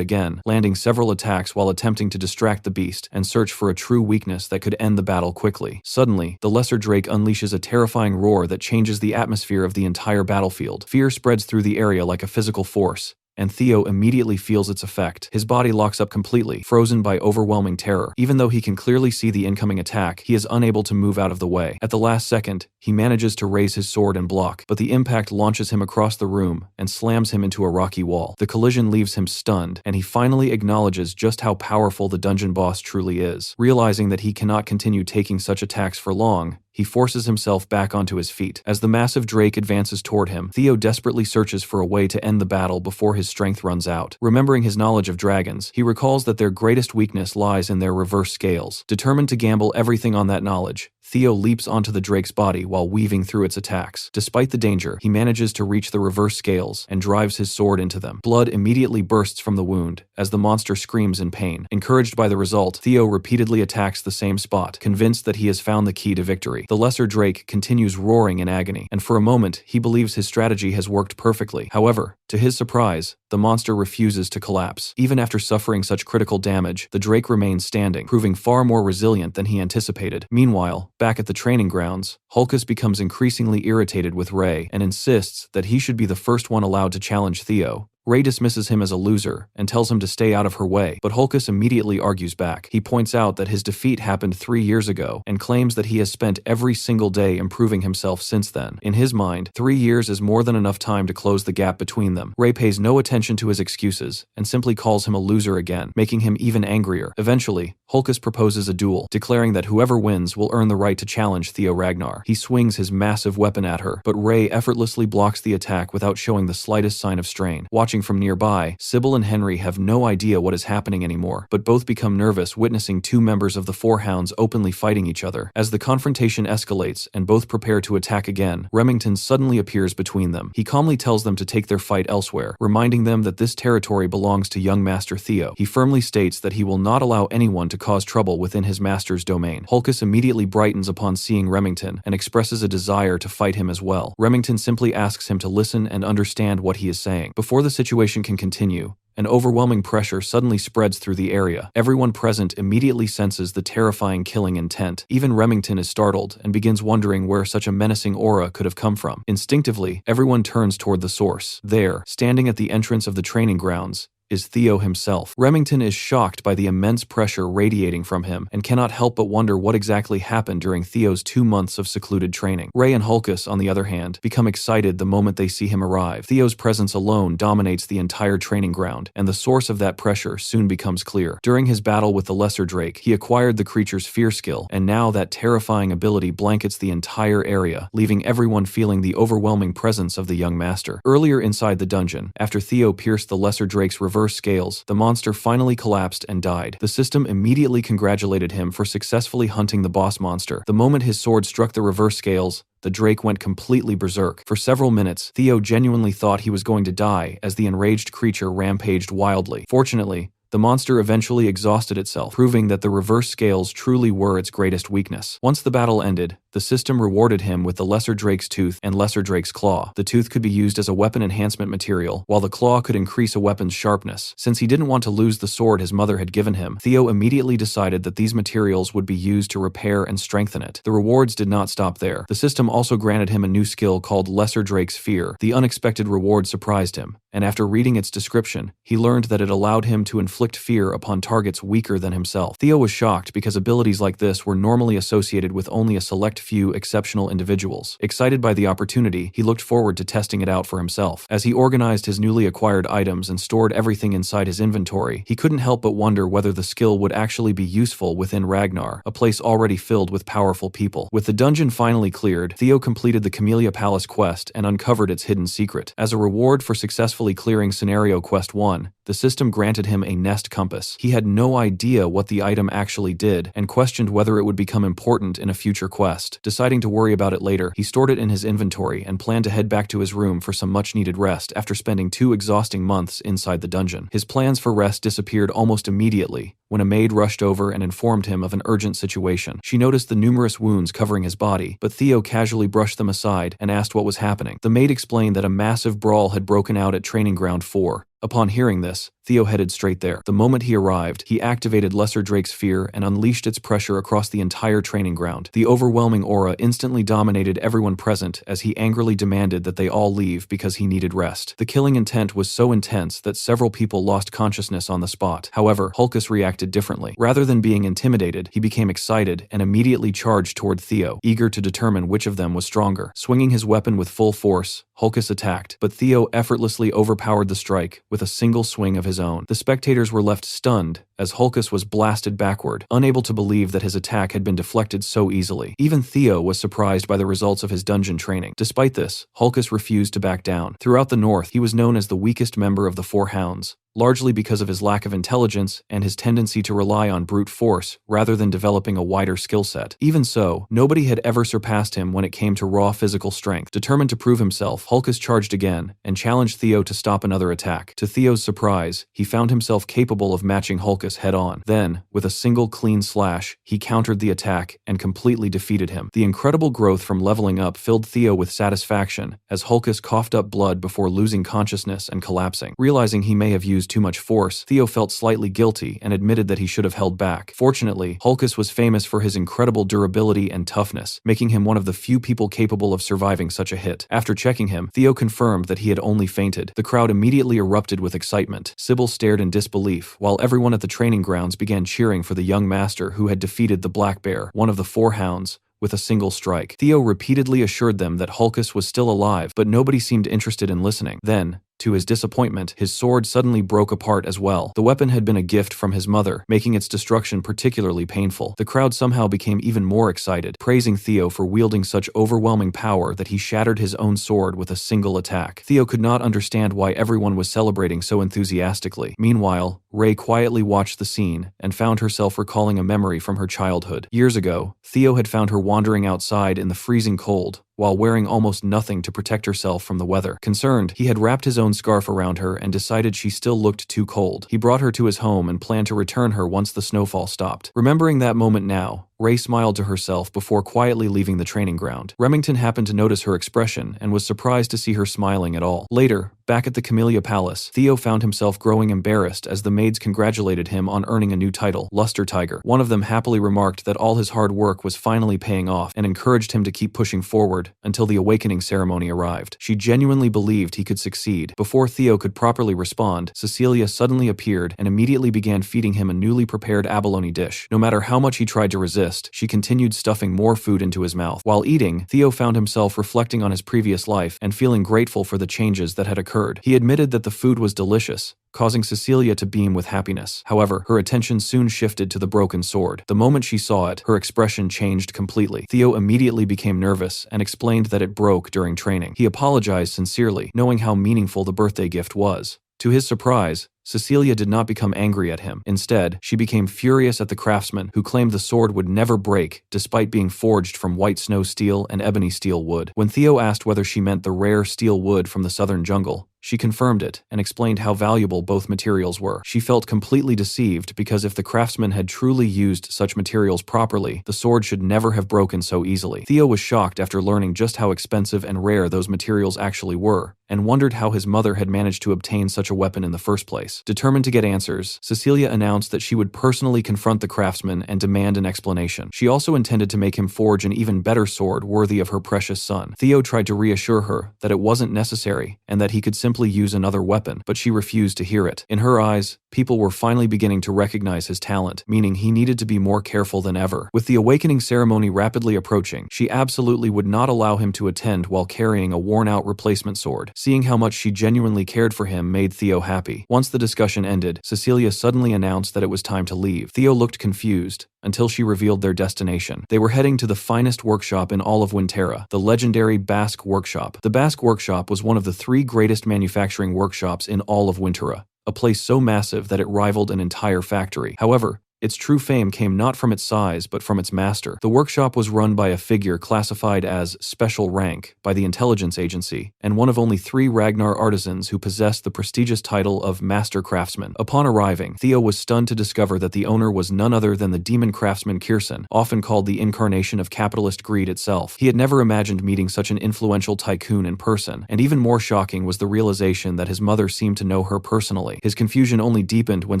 again, landing several attacks while attempting to distract the beast and search for a true weakness that could end the battle quickly. Suddenly, the lesser drake unleashes a terrifying roar that changes the atmosphere of the entire battlefield. Fear spreads through the area like a physical force, and Theo immediately feels its effect. His body locks up completely, frozen by overwhelming terror. Even though he can clearly see the incoming attack, he is unable to move out of the way. At the last second, he manages to raise his sword and block, but the impact launches him across the room and slams him into a rocky wall. The collision leaves him stunned, and he finally acknowledges just how powerful the dungeon boss truly is. Realizing that he cannot continue taking such attacks for long, he forces himself back onto his feet. As the massive drake advances toward him, Theo desperately searches for a way to end the battle before his strength runs out. Remembering his knowledge of dragons, he recalls that their greatest weakness lies in their reverse scales. Determined to gamble everything on that knowledge, Theo leaps onto the drake's body while weaving through its attacks. Despite the danger, he manages to reach the reverse scales and drives his sword into them. Blood immediately bursts from the wound as the monster screams in pain. Encouraged by the result, Theo repeatedly attacks the same spot, convinced that he has found the key to victory. The lesser Drake continues roaring in agony, and for a moment, he believes his strategy has worked perfectly. However, to his surprise, the monster refuses to collapse. Even after suffering such critical damage, the Drake remains standing, proving far more resilient than he anticipated. Meanwhile, back at the training grounds, Hulkus becomes increasingly irritated with Ray and insists that he should be the first one allowed to challenge Theo. Ray dismisses him as a loser and tells him to stay out of her way, but Hulkus immediately argues back. He points out that his defeat happened 3 years ago and claims that he has spent every single day improving himself since then. In his mind, 3 years is more than enough time to close the gap between them. Ray pays no attention to his excuses and simply calls him a loser again, making him even angrier. Eventually, Hulkus proposes a duel, declaring that whoever wins will earn the right to challenge Theo Ragnar. He swings his massive weapon at her, but Ray effortlessly blocks the attack without showing the slightest sign of strain. Watching from nearby, Sybil and Henry have no idea what is happening anymore, but both become nervous witnessing 2 members of the Four Hounds openly fighting each other. As the confrontation escalates and both prepare to attack again, Remington suddenly appears between them. He calmly tells them to take their fight elsewhere, reminding them that this territory belongs to young Master Theo. He firmly states that he will not allow anyone to cause trouble within his master's domain. Hulkus immediately brightens upon seeing Remington and expresses a desire to fight him as well. Remington simply asks him to listen and understand what he is saying. Before the situation can continue, an overwhelming pressure suddenly spreads through the area. Everyone present immediately senses the terrifying killing intent. Even Remington is startled and begins wondering where such a menacing aura could have come from. Instinctively, everyone turns toward the source. There, standing at the entrance of the training grounds, is Theo himself. Remington is shocked by the immense pressure radiating from him and cannot help but wonder what exactly happened during Theo's 2 months of secluded training. Ray and Hulkus, on the other hand, become excited the moment they see him arrive. Theo's presence alone dominates the entire training ground, and the source of that pressure soon becomes clear. During his battle with the Lesser Drake, he acquired the creature's fear skill, and now that terrifying ability blankets the entire area, leaving everyone feeling the overwhelming presence of the young master. Earlier inside the dungeon, after Theo pierced the Lesser Drake's reverse scales, the monster finally collapsed and died. The system immediately congratulated him for successfully hunting the boss monster. The moment his sword struck the reverse scales, the Drake went completely berserk. For several minutes, Theo genuinely thought he was going to die as the enraged creature rampaged wildly. Fortunately, the monster eventually exhausted itself, proving that the reverse scales truly were its greatest weakness. Once the battle ended, the system rewarded him with the Lesser Drake's tooth and Lesser Drake's claw. The tooth could be used as a weapon enhancement material, while the claw could increase a weapon's sharpness. Since he didn't want to lose the sword his mother had given him, Theo immediately decided that these materials would be used to repair and strengthen it. The rewards did not stop there. The system also granted him a new skill called Lesser Drake's Fear. The unexpected reward surprised him, and after reading its description, he learned that it allowed him to inflict fear upon targets weaker than himself. Theo was shocked because abilities like this were normally associated with only a select few exceptional individuals. Excited by the opportunity, he looked forward to testing it out for himself. As he organized his newly acquired items and stored everything inside his inventory, he couldn't help but wonder whether the skill would actually be useful within Ragnar, a place already filled with powerful people. With the dungeon finally cleared, Theo completed the Camellia Palace quest and uncovered its hidden secret. As a reward for successfully clearing Scenario Quest 1, the system granted him a nest compass. He had no idea what the item actually did and questioned whether it would become important in a future quest. Deciding to worry about it later, he stored it in his inventory and planned to head back to his room for some much-needed rest after spending 2 exhausting months inside the dungeon. His plans for rest disappeared almost immediately when a maid rushed over and informed him of an urgent situation. She noticed the numerous wounds covering his body, but Theo casually brushed them aside and asked what was happening. The maid explained that a massive brawl had broken out at Training Ground 4. Upon hearing this, Theo headed straight there. The moment he arrived, he activated Lesser Drake's Fear and unleashed its pressure across the entire training ground. The overwhelming aura instantly dominated everyone present as he angrily demanded that they all leave because he needed rest. The killing intent was so intense that several people lost consciousness on the spot. However, Hulkus reacted differently. Rather than being intimidated, he became excited and immediately charged toward Theo, eager to determine which of them was stronger. Swinging his weapon with full force, Hulkus attacked, but Theo effortlessly overpowered the strike with a single swing of his own. The spectators were left stunned as Hulkus was blasted backward, unable to believe that his attack had been deflected so easily. Even Theo was surprised by the results of his dungeon training. Despite this, Hulkus refused to back down. Throughout the North, he was known as the weakest member of the Four Hounds, largely because of his lack of intelligence and his tendency to rely on brute force rather than developing a wider skill set. Even so, nobody had ever surpassed him when it came to raw physical strength. Determined to prove himself, Hulkus charged again and challenged Theo to stop another attack. To Theo's surprise, he found himself capable of matching Hulkus head-on. Then, with a single clean slash, he countered the attack and completely defeated him. The incredible growth from leveling up filled Theo with satisfaction as Hulkus coughed up blood before losing consciousness and collapsing. Realizing he may have used too much force, Theo felt slightly guilty and admitted that he should have held back. Fortunately, Hulkus was famous for his incredible durability and toughness, making him one of the few people capable of surviving such a hit. After checking him, Theo confirmed that he had only fainted. The crowd immediately erupted with excitement. Sybil stared in disbelief, while everyone at the training grounds began cheering for the young master who had defeated the Black Bear, one of the 4 hounds, with a single strike. Theo repeatedly assured them that Hulkus was still alive, but nobody seemed interested in listening. Then, to his disappointment, his sword suddenly broke apart as well. The weapon had been a gift from his mother, making its destruction particularly painful. The crowd somehow became even more excited, praising Theo for wielding such overwhelming power that he shattered his own sword with a single attack. Theo could not understand why everyone was celebrating so enthusiastically. Meanwhile, Ray quietly watched the scene and found herself recalling a memory from her childhood. Years ago, Theo had found her wandering outside in the freezing cold, while wearing almost nothing to protect herself from the weather. Concerned, he had wrapped his own scarf around her and decided she still looked too cold. He brought her to his home and planned to return her once the snowfall stopped. Remembering that moment now, Ray smiled to herself before quietly leaving the training ground. Remington happened to notice her expression and was surprised to see her smiling at all. Later, back at the Camellia Palace, Theo found himself growing embarrassed as the maids congratulated him on earning a new title, Luster Tiger. One of them happily remarked that all his hard work was finally paying off and encouraged him to keep pushing forward until the awakening ceremony arrived. She genuinely believed he could succeed. Before Theo could properly respond, Cecilia suddenly appeared and immediately began feeding him a newly prepared abalone dish. No matter how much he tried to resist, she continued stuffing more food into his mouth. While eating, Theo found himself reflecting on his previous life and feeling grateful for the changes that had occurred. He admitted that the food was delicious, causing Cecilia to beam with happiness. However, her attention soon shifted to the broken sword. The moment she saw it, her expression changed completely. Theo immediately became nervous and explained that it broke during training. He apologized sincerely, knowing how meaningful the birthday gift was. To his surprise, Cecilia did not become angry at him. Instead, she became furious at the craftsman who claimed the sword would never break despite being forged from white snow steel and ebony steel wood. When Theo asked whether she meant the rare steel wood from the southern jungle, she confirmed it and explained how valuable both materials were. She felt completely deceived because if the craftsman had truly used such materials properly, the sword should never have broken so easily. Theo was shocked after learning just how expensive and rare those materials actually were, and wondered how his mother had managed to obtain such a weapon in the first place. Determined to get answers, Cecilia announced that she would personally confront the craftsman and demand an explanation. She also intended to make him forge an even better sword worthy of her precious son. Theo tried to reassure her that it wasn't necessary and that he could simply use another weapon, but she refused to hear it. In her eyes, people were finally beginning to recognize his talent, meaning he needed to be more careful than ever. With the awakening ceremony rapidly approaching, she absolutely would not allow him to attend while carrying a worn-out replacement sword. Seeing how much she genuinely cared for him made Theo happy. Once the discussion ended, Cecilia suddenly announced that it was time to leave. Theo looked confused until she revealed their destination. They were heading to the finest workshop in all of Winterra, the legendary Basque Workshop. The Basque Workshop was one of the 3 greatest manufacturing workshops in all of Winterra, a place so massive that it rivaled an entire factory. However, its true fame came not from its size, but from its master. The workshop was run by a figure classified as special rank by the intelligence agency, and one of only 3 Ragnar artisans who possessed the prestigious title of Master Craftsman. Upon arriving, Theo was stunned to discover that the owner was none other than the demon craftsman Kirsten, often called the incarnation of capitalist greed itself. He had never imagined meeting such an influential tycoon in person, and even more shocking was the realization that his mother seemed to know her personally. His confusion only deepened when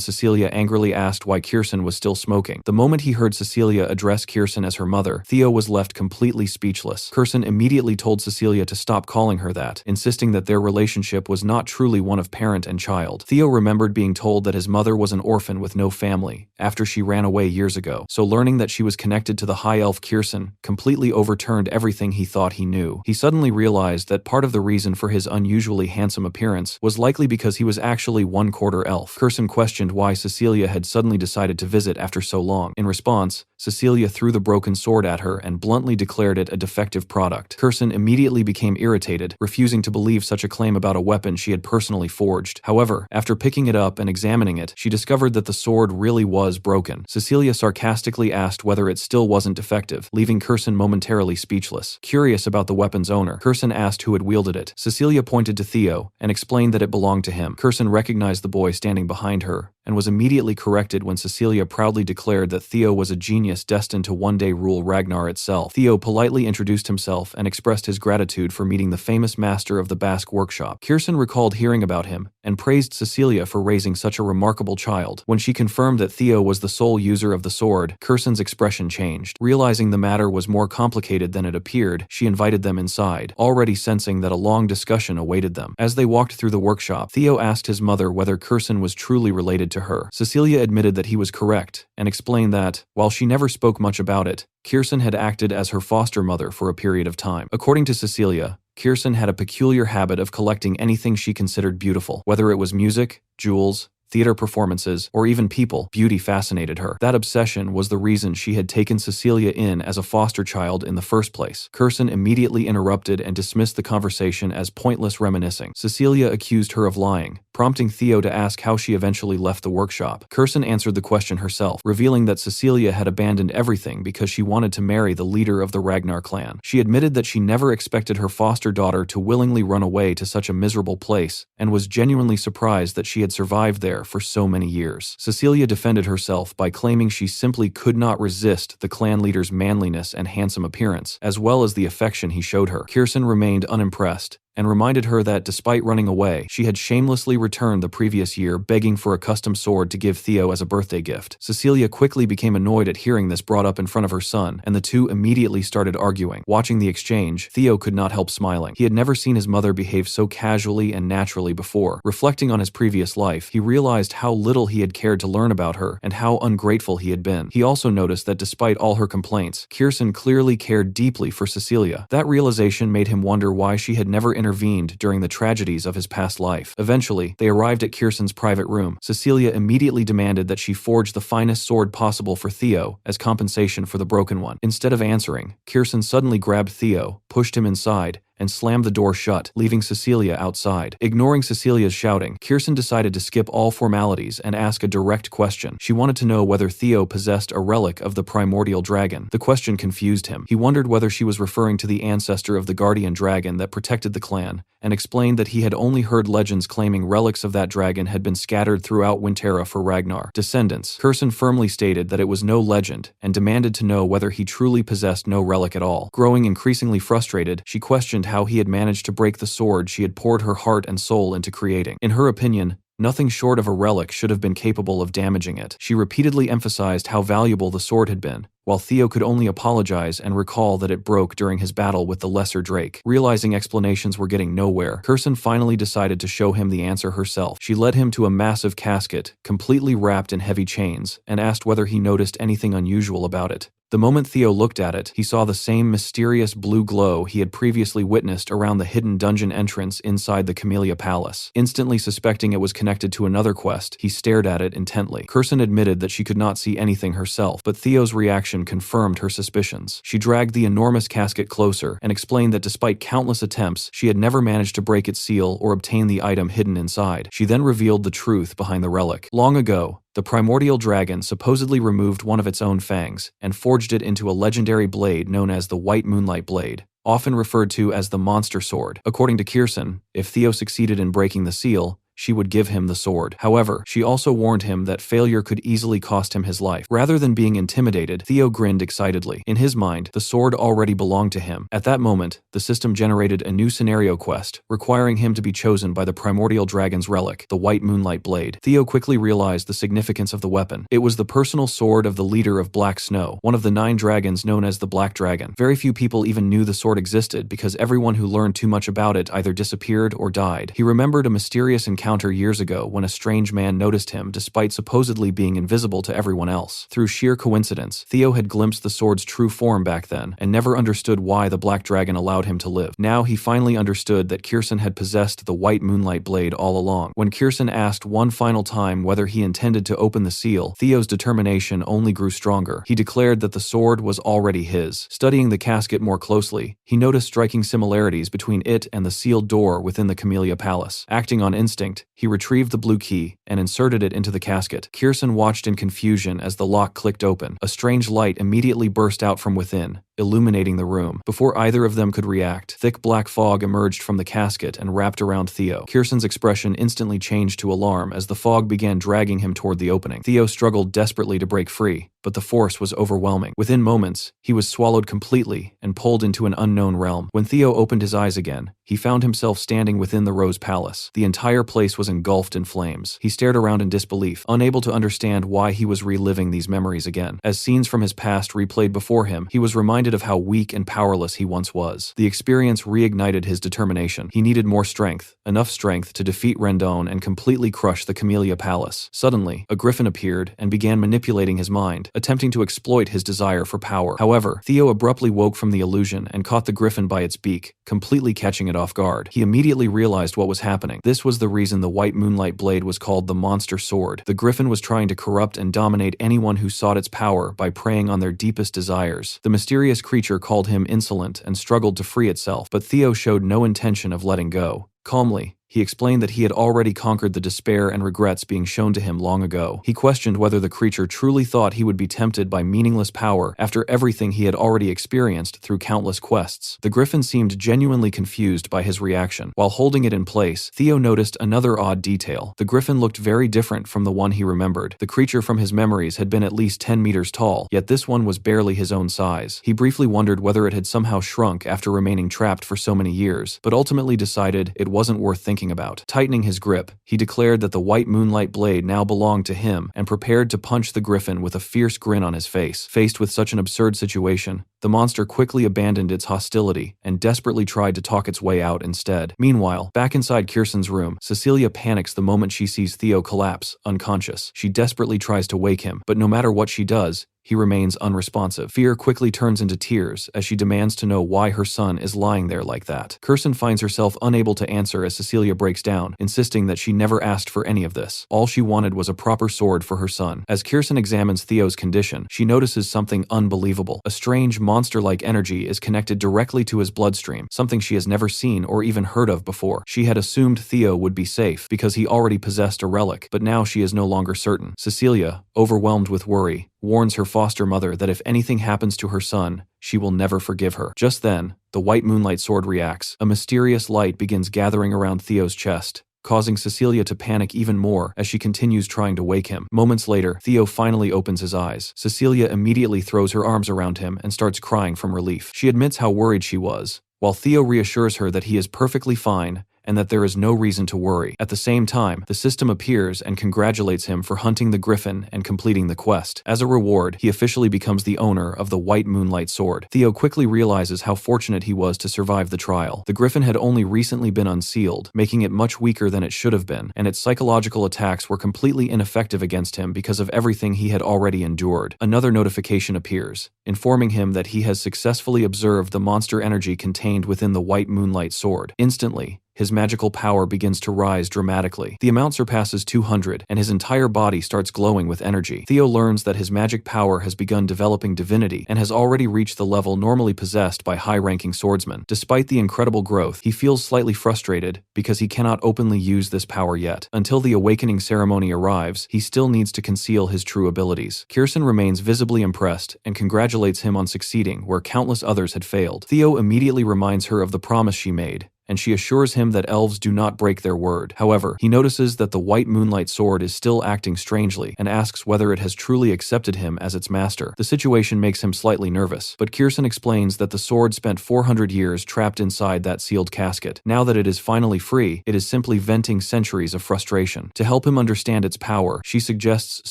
Cecilia angrily asked why Kirsten was still smoking. The moment he heard Cecilia address Kirsten as her mother, Theo was left completely speechless. Kirsten immediately told Cecilia to stop calling her that, insisting that their relationship was not truly one of parent and child. Theo remembered being told that his mother was an orphan with no family after she ran away years ago, so learning that she was connected to the high elf Kirsten completely overturned everything he thought he knew. He suddenly realized that part of the reason for his unusually handsome appearance was likely because he was actually 1/4 elf. Kirsten questioned why Cecilia had suddenly decided to visit after so long. In response, Cecilia threw the broken sword at her and bluntly declared it a defective product. Kirsten immediately became irritated, refusing to believe such a claim about a weapon she had personally forged. However, after picking it up and examining it, she discovered that the sword really was broken. Cecilia sarcastically asked whether it still wasn't defective, leaving Kirsten momentarily speechless. Curious about the weapon's owner, Kirsten asked who had wielded it. Cecilia pointed to Theo and explained that it belonged to him. Kirsten recognized the boy standing behind her and was immediately corrected when Cecilia proudly declared that Theo was a genius destined to one day rule Ragnar itself. Theo politely introduced himself and expressed his gratitude for meeting the famous master of the Basque workshop. Kirsten recalled hearing about him and praised Cecilia for raising such a remarkable child. When she confirmed that Theo was the sole user of the sword, Kirsten's expression changed. Realizing the matter was more complicated than it appeared, she invited them inside, already sensing that a long discussion awaited them. As they walked through the workshop, Theo asked his mother whether Kirsten was truly related to her. Cecilia admitted that he was correct and explained that, while she never spoke much about it, Kirsten had acted as her foster mother for a period of time. According to Cecilia, Kirsten had a peculiar habit of collecting anything she considered beautiful, whether it was music, jewels, theater performances, or even people. Beauty fascinated her. That obsession was the reason she had taken Cecilia in as a foster child in the first place. Kirsten immediately interrupted and dismissed the conversation as pointless reminiscing. Cecilia accused her of lying, prompting Theo to ask how she eventually left the workshop. Kirsten answered the question herself, revealing that Cecilia had abandoned everything because she wanted to marry the leader of the Ragnar clan. She admitted that she never expected her foster daughter to willingly run away to such a miserable place, and was genuinely surprised that she had survived there for so many years. Cecilia defended herself by claiming she simply could not resist the clan leader's manliness and handsome appearance, as well as the affection he showed her. Kirsten remained unimpressed and reminded her that despite running away, she had shamelessly returned the previous year begging for a custom sword to give Theo as a birthday gift. Cecilia quickly became annoyed at hearing this brought up in front of her son, and the two immediately started arguing. Watching the exchange, Theo could not help smiling. He had never seen his mother behave so casually and naturally before. Reflecting on his previous life, he realized how little he had cared to learn about her and how ungrateful he had been. He also noticed that despite all her complaints, Kirsten clearly cared deeply for Cecilia. That realization made him wonder why she had never intervened during the tragedies of his past life. Eventually, they arrived at Kirsten's private room. Cecilia immediately demanded that she forge the finest sword possible for Theo as compensation for the broken one. Instead of answering, Kirsten suddenly grabbed Theo, pushed him inside, and slammed the door shut, leaving Cecilia outside. Ignoring Cecilia's shouting, Kirsten decided to skip all formalities and ask a direct question. She wanted to know whether Theo possessed a relic of the primordial dragon. The question confused him. He wondered whether she was referring to the ancestor of the guardian dragon that protected the clan, and explained that he had only heard legends claiming relics of that dragon had been scattered throughout Winterra for Ragnar descendants. Kirsten firmly stated that it was no legend, and demanded to know whether he truly possessed no relic at all. Growing increasingly frustrated, she questioned how he had managed to break the sword she had poured her heart and soul into creating. In her opinion, nothing short of a relic should have been capable of damaging it. She repeatedly emphasized how valuable the sword had been, while Theo could only apologize and recall that it broke during his battle with the Lesser Drake. Realizing explanations were getting nowhere, Kirsten finally decided to show him the answer herself. She led him to a massive casket, completely wrapped in heavy chains, and asked whether he noticed anything unusual about it. The moment Theo looked at it, he saw the same mysterious blue glow he had previously witnessed around the hidden dungeon entrance inside the Camellia Palace. Instantly suspecting it was connected to another quest, he stared at it intently. Kirsten admitted that she could not see anything herself, but Theo's reaction confirmed her suspicions. She dragged the enormous casket closer and explained that despite countless attempts, she had never managed to break its seal or obtain the item hidden inside. She then revealed the truth behind the relic. Long ago, the primordial dragon supposedly removed one of its own fangs and forged it into a legendary blade known as the White Moonlight Blade, often referred to as the Monster Sword. According to Kirsten, if Theo succeeded in breaking the seal, she would give him the sword. However, she also warned him that failure could easily cost him his life. Rather than being intimidated, Theo grinned excitedly. In his mind, the sword already belonged to him. At that moment, the system generated a new scenario quest, requiring him to be chosen by the primordial dragon's relic, the White Moonlight Blade. Theo quickly realized the significance of the weapon. It was the personal sword of the leader of Black Snow, one of the 9 dragons known as the Black Dragon. Very few people even knew the sword existed because everyone who learned too much about it either disappeared or died. He remembered a mysterious encounter encounter years ago when a strange man noticed him despite supposedly being invisible to everyone else. Through sheer coincidence, Theo had glimpsed the sword's true form back then and never understood why the Black Dragon allowed him to live. Now he finally understood that Kirsten had possessed the white moonlight blade all along. When Kirsten asked one final time whether he intended to open the seal, Theo's determination only grew stronger. He declared that the sword was already his. Studying the casket more closely, he noticed striking similarities between it and the sealed door within the Camellia Palace. Acting on instinct, he retrieved the blue key and inserted it into the casket. Kirsten watched in confusion as the lock clicked open. A strange light immediately burst out from within, illuminating the room. Before either of them could react, thick black fog emerged from the casket and wrapped around Theo. Kirsten's expression instantly changed to alarm as the fog began dragging him toward the opening. Theo struggled desperately to break free, but the force was overwhelming. Within moments, he was swallowed completely and pulled into an unknown realm. When Theo opened his eyes again, he found himself standing within the Rose Palace. The entire place was engulfed in flames. He stared around in disbelief, unable to understand why he was reliving these memories again. As scenes from his past replayed before him, he was reminded of how weak and powerless he once was. The experience reignited his determination. He needed more strength, enough strength to defeat Rendon and completely crush the Camellia Palace. Suddenly, a griffin appeared and began manipulating his mind, attempting to exploit his desire for power. However, Theo abruptly woke from the illusion and caught the griffin by its beak, completely catching it off guard. He immediately realized what was happening. This was the reason the white moonlight blade was called the Monster Sword. The griffin was trying to corrupt and dominate anyone who sought its power by preying on their deepest desires. The mysterious creature called him insolent and struggled to free itself, but Theo showed no intention of letting go. Calmly, he explained that he had already conquered the despair and regrets being shown to him long ago. He questioned whether the creature truly thought he would be tempted by meaningless power after everything he had already experienced through countless quests. The griffin seemed genuinely confused by his reaction. While holding it in place, Theo noticed another odd detail. The griffin looked very different from the one he remembered. The creature from his memories had been at least 10 meters tall, yet this one was barely his own size. He briefly wondered whether it had somehow shrunk after remaining trapped for so many years, but ultimately decided it wasn't worth thinking about. Tightening his grip, he declared that the white moonlight blade now belonged to him and prepared to punch the griffin with a fierce grin on his face. Faced with such an absurd situation, the monster quickly abandoned its hostility and desperately tried to talk its way out instead. Meanwhile, back inside Kirsten's room, Cecilia panics the moment she sees Theo collapse, unconscious. She desperately tries to wake him, but no matter what she does, he remains unresponsive. Fear quickly turns into tears as she demands to know why her son is lying there like that. Kirsten finds herself unable to answer as Cecilia breaks down, insisting that she never asked for any of this. All she wanted was a proper sword for her son. As Kirsten examines Theo's condition, she notices something unbelievable. A strange monster-like energy is connected directly to his bloodstream, something she has never seen or even heard of before. She had assumed Theo would be safe because he already possessed a relic, but now she is no longer certain. Cecilia, overwhelmed with worry, warns her foster mother that if anything happens to her son, she will never forgive her. Just then, the white moonlight sword reacts. A mysterious light begins gathering around Theo's chest, causing Cecilia to panic even more as she continues trying to wake him. Moments later, Theo finally opens his eyes. Cecilia immediately throws her arms around him and starts crying from relief. She admits how worried she was, while Theo reassures her that he is perfectly fine and that there is no reason to worry. At the same time, the system appears and congratulates him for hunting the griffin and completing the quest. As a reward, he officially becomes the owner of the white moonlight sword. Theo quickly realizes how fortunate he was to survive the trial. The griffin had only recently been unsealed, making it much weaker than it should have been, and its psychological attacks were completely ineffective against him because of everything he had already endured. Another notification appears, informing him that he has successfully observed the monster energy contained within the white moonlight sword. Instantly, his magical power begins to rise dramatically. The amount surpasses 200, and his entire body starts glowing with energy. Theo learns that his magic power has begun developing divinity and has already reached the level normally possessed by high-ranking swordsmen. Despite the incredible growth, he feels slightly frustrated because he cannot openly use this power yet. Until the awakening ceremony arrives, he still needs to conceal his true abilities. Kirsten remains visibly impressed and congratulates him on succeeding where countless others had failed. Theo immediately reminds her of the promise she made, and she assures him that elves do not break their word. However, he notices that the white moonlight sword is still acting strangely and asks whether it has truly accepted him as its master. The situation makes him slightly nervous, but Kirsten explains that the sword spent 400 years trapped inside that sealed casket. Now that it is finally free, it is simply venting centuries of frustration. To help him understand its power, she suggests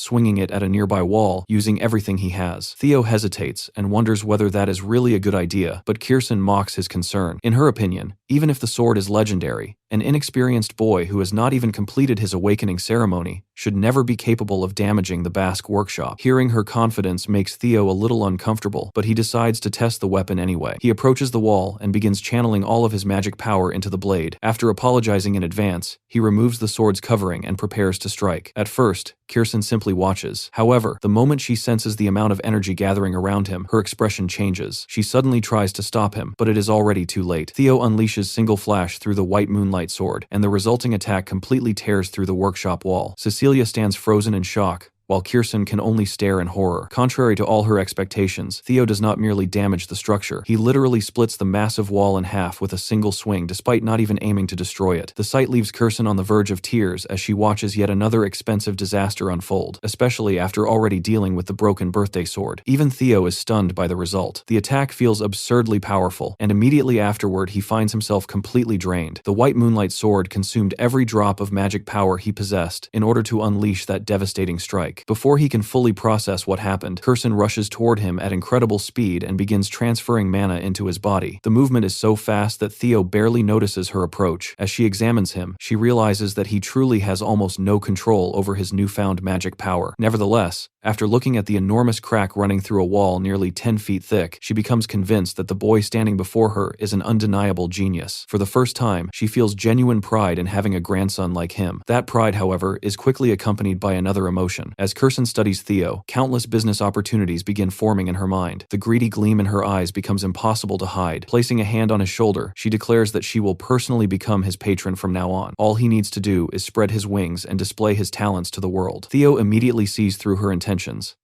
swinging it at a nearby wall using everything he has. Theo hesitates and wonders whether that is really a good idea, but Kirsten mocks his concern. In her opinion, Even if the sword is legendary, an inexperienced boy who has not even completed his awakening ceremony should never be capable of damaging the Basque workshop. Hearing her confidence makes Theo a little uncomfortable, but he decides to test the weapon anyway. He approaches the wall and begins channeling all of his magic power into the blade. After apologizing in advance, he removes the sword's covering and prepares to strike. At first, Kirsten simply watches. However, the moment she senses the amount of energy gathering around him, her expression changes. She suddenly tries to stop him, but it is already too late. Theo unleashes Single Flash through the white moonlight sword, and the resulting attack completely tears through the workshop wall. Cecilia stands frozen in shock, while Kirsten can only stare in horror. Contrary to all her expectations, Theo does not merely damage the structure. He literally splits the massive wall in half with a single swing, despite not even aiming to destroy it. The sight leaves Kirsten on the verge of tears as she watches yet another expensive disaster unfold, especially after already dealing with the broken birthday sword. Even Theo is stunned by the result. The attack feels absurdly powerful, and immediately afterward he finds himself completely drained. The white moonlight sword consumed every drop of magic power he possessed in order to unleash that devastating strike. Before he can fully process what happened, Kirsten rushes toward him at incredible speed and begins transferring mana into his body. The movement is so fast that Theo barely notices her approach. As she examines him, she realizes that he truly has almost no control over his newfound magic power. Nevertheless, after looking at the enormous crack running through a wall nearly 10 feet thick, she becomes convinced that the boy standing before her is an undeniable genius. For the first time, she feels genuine pride in having a grandson like him. That pride, however, is quickly accompanied by another emotion. As Kirsten studies Theo, countless business opportunities begin forming in her mind. The greedy gleam in her eyes becomes impossible to hide. Placing a hand on his shoulder, she declares that she will personally become his patron from now on. All he needs to do is spread his wings and display his talents to the world. Theo immediately sees through her intentions.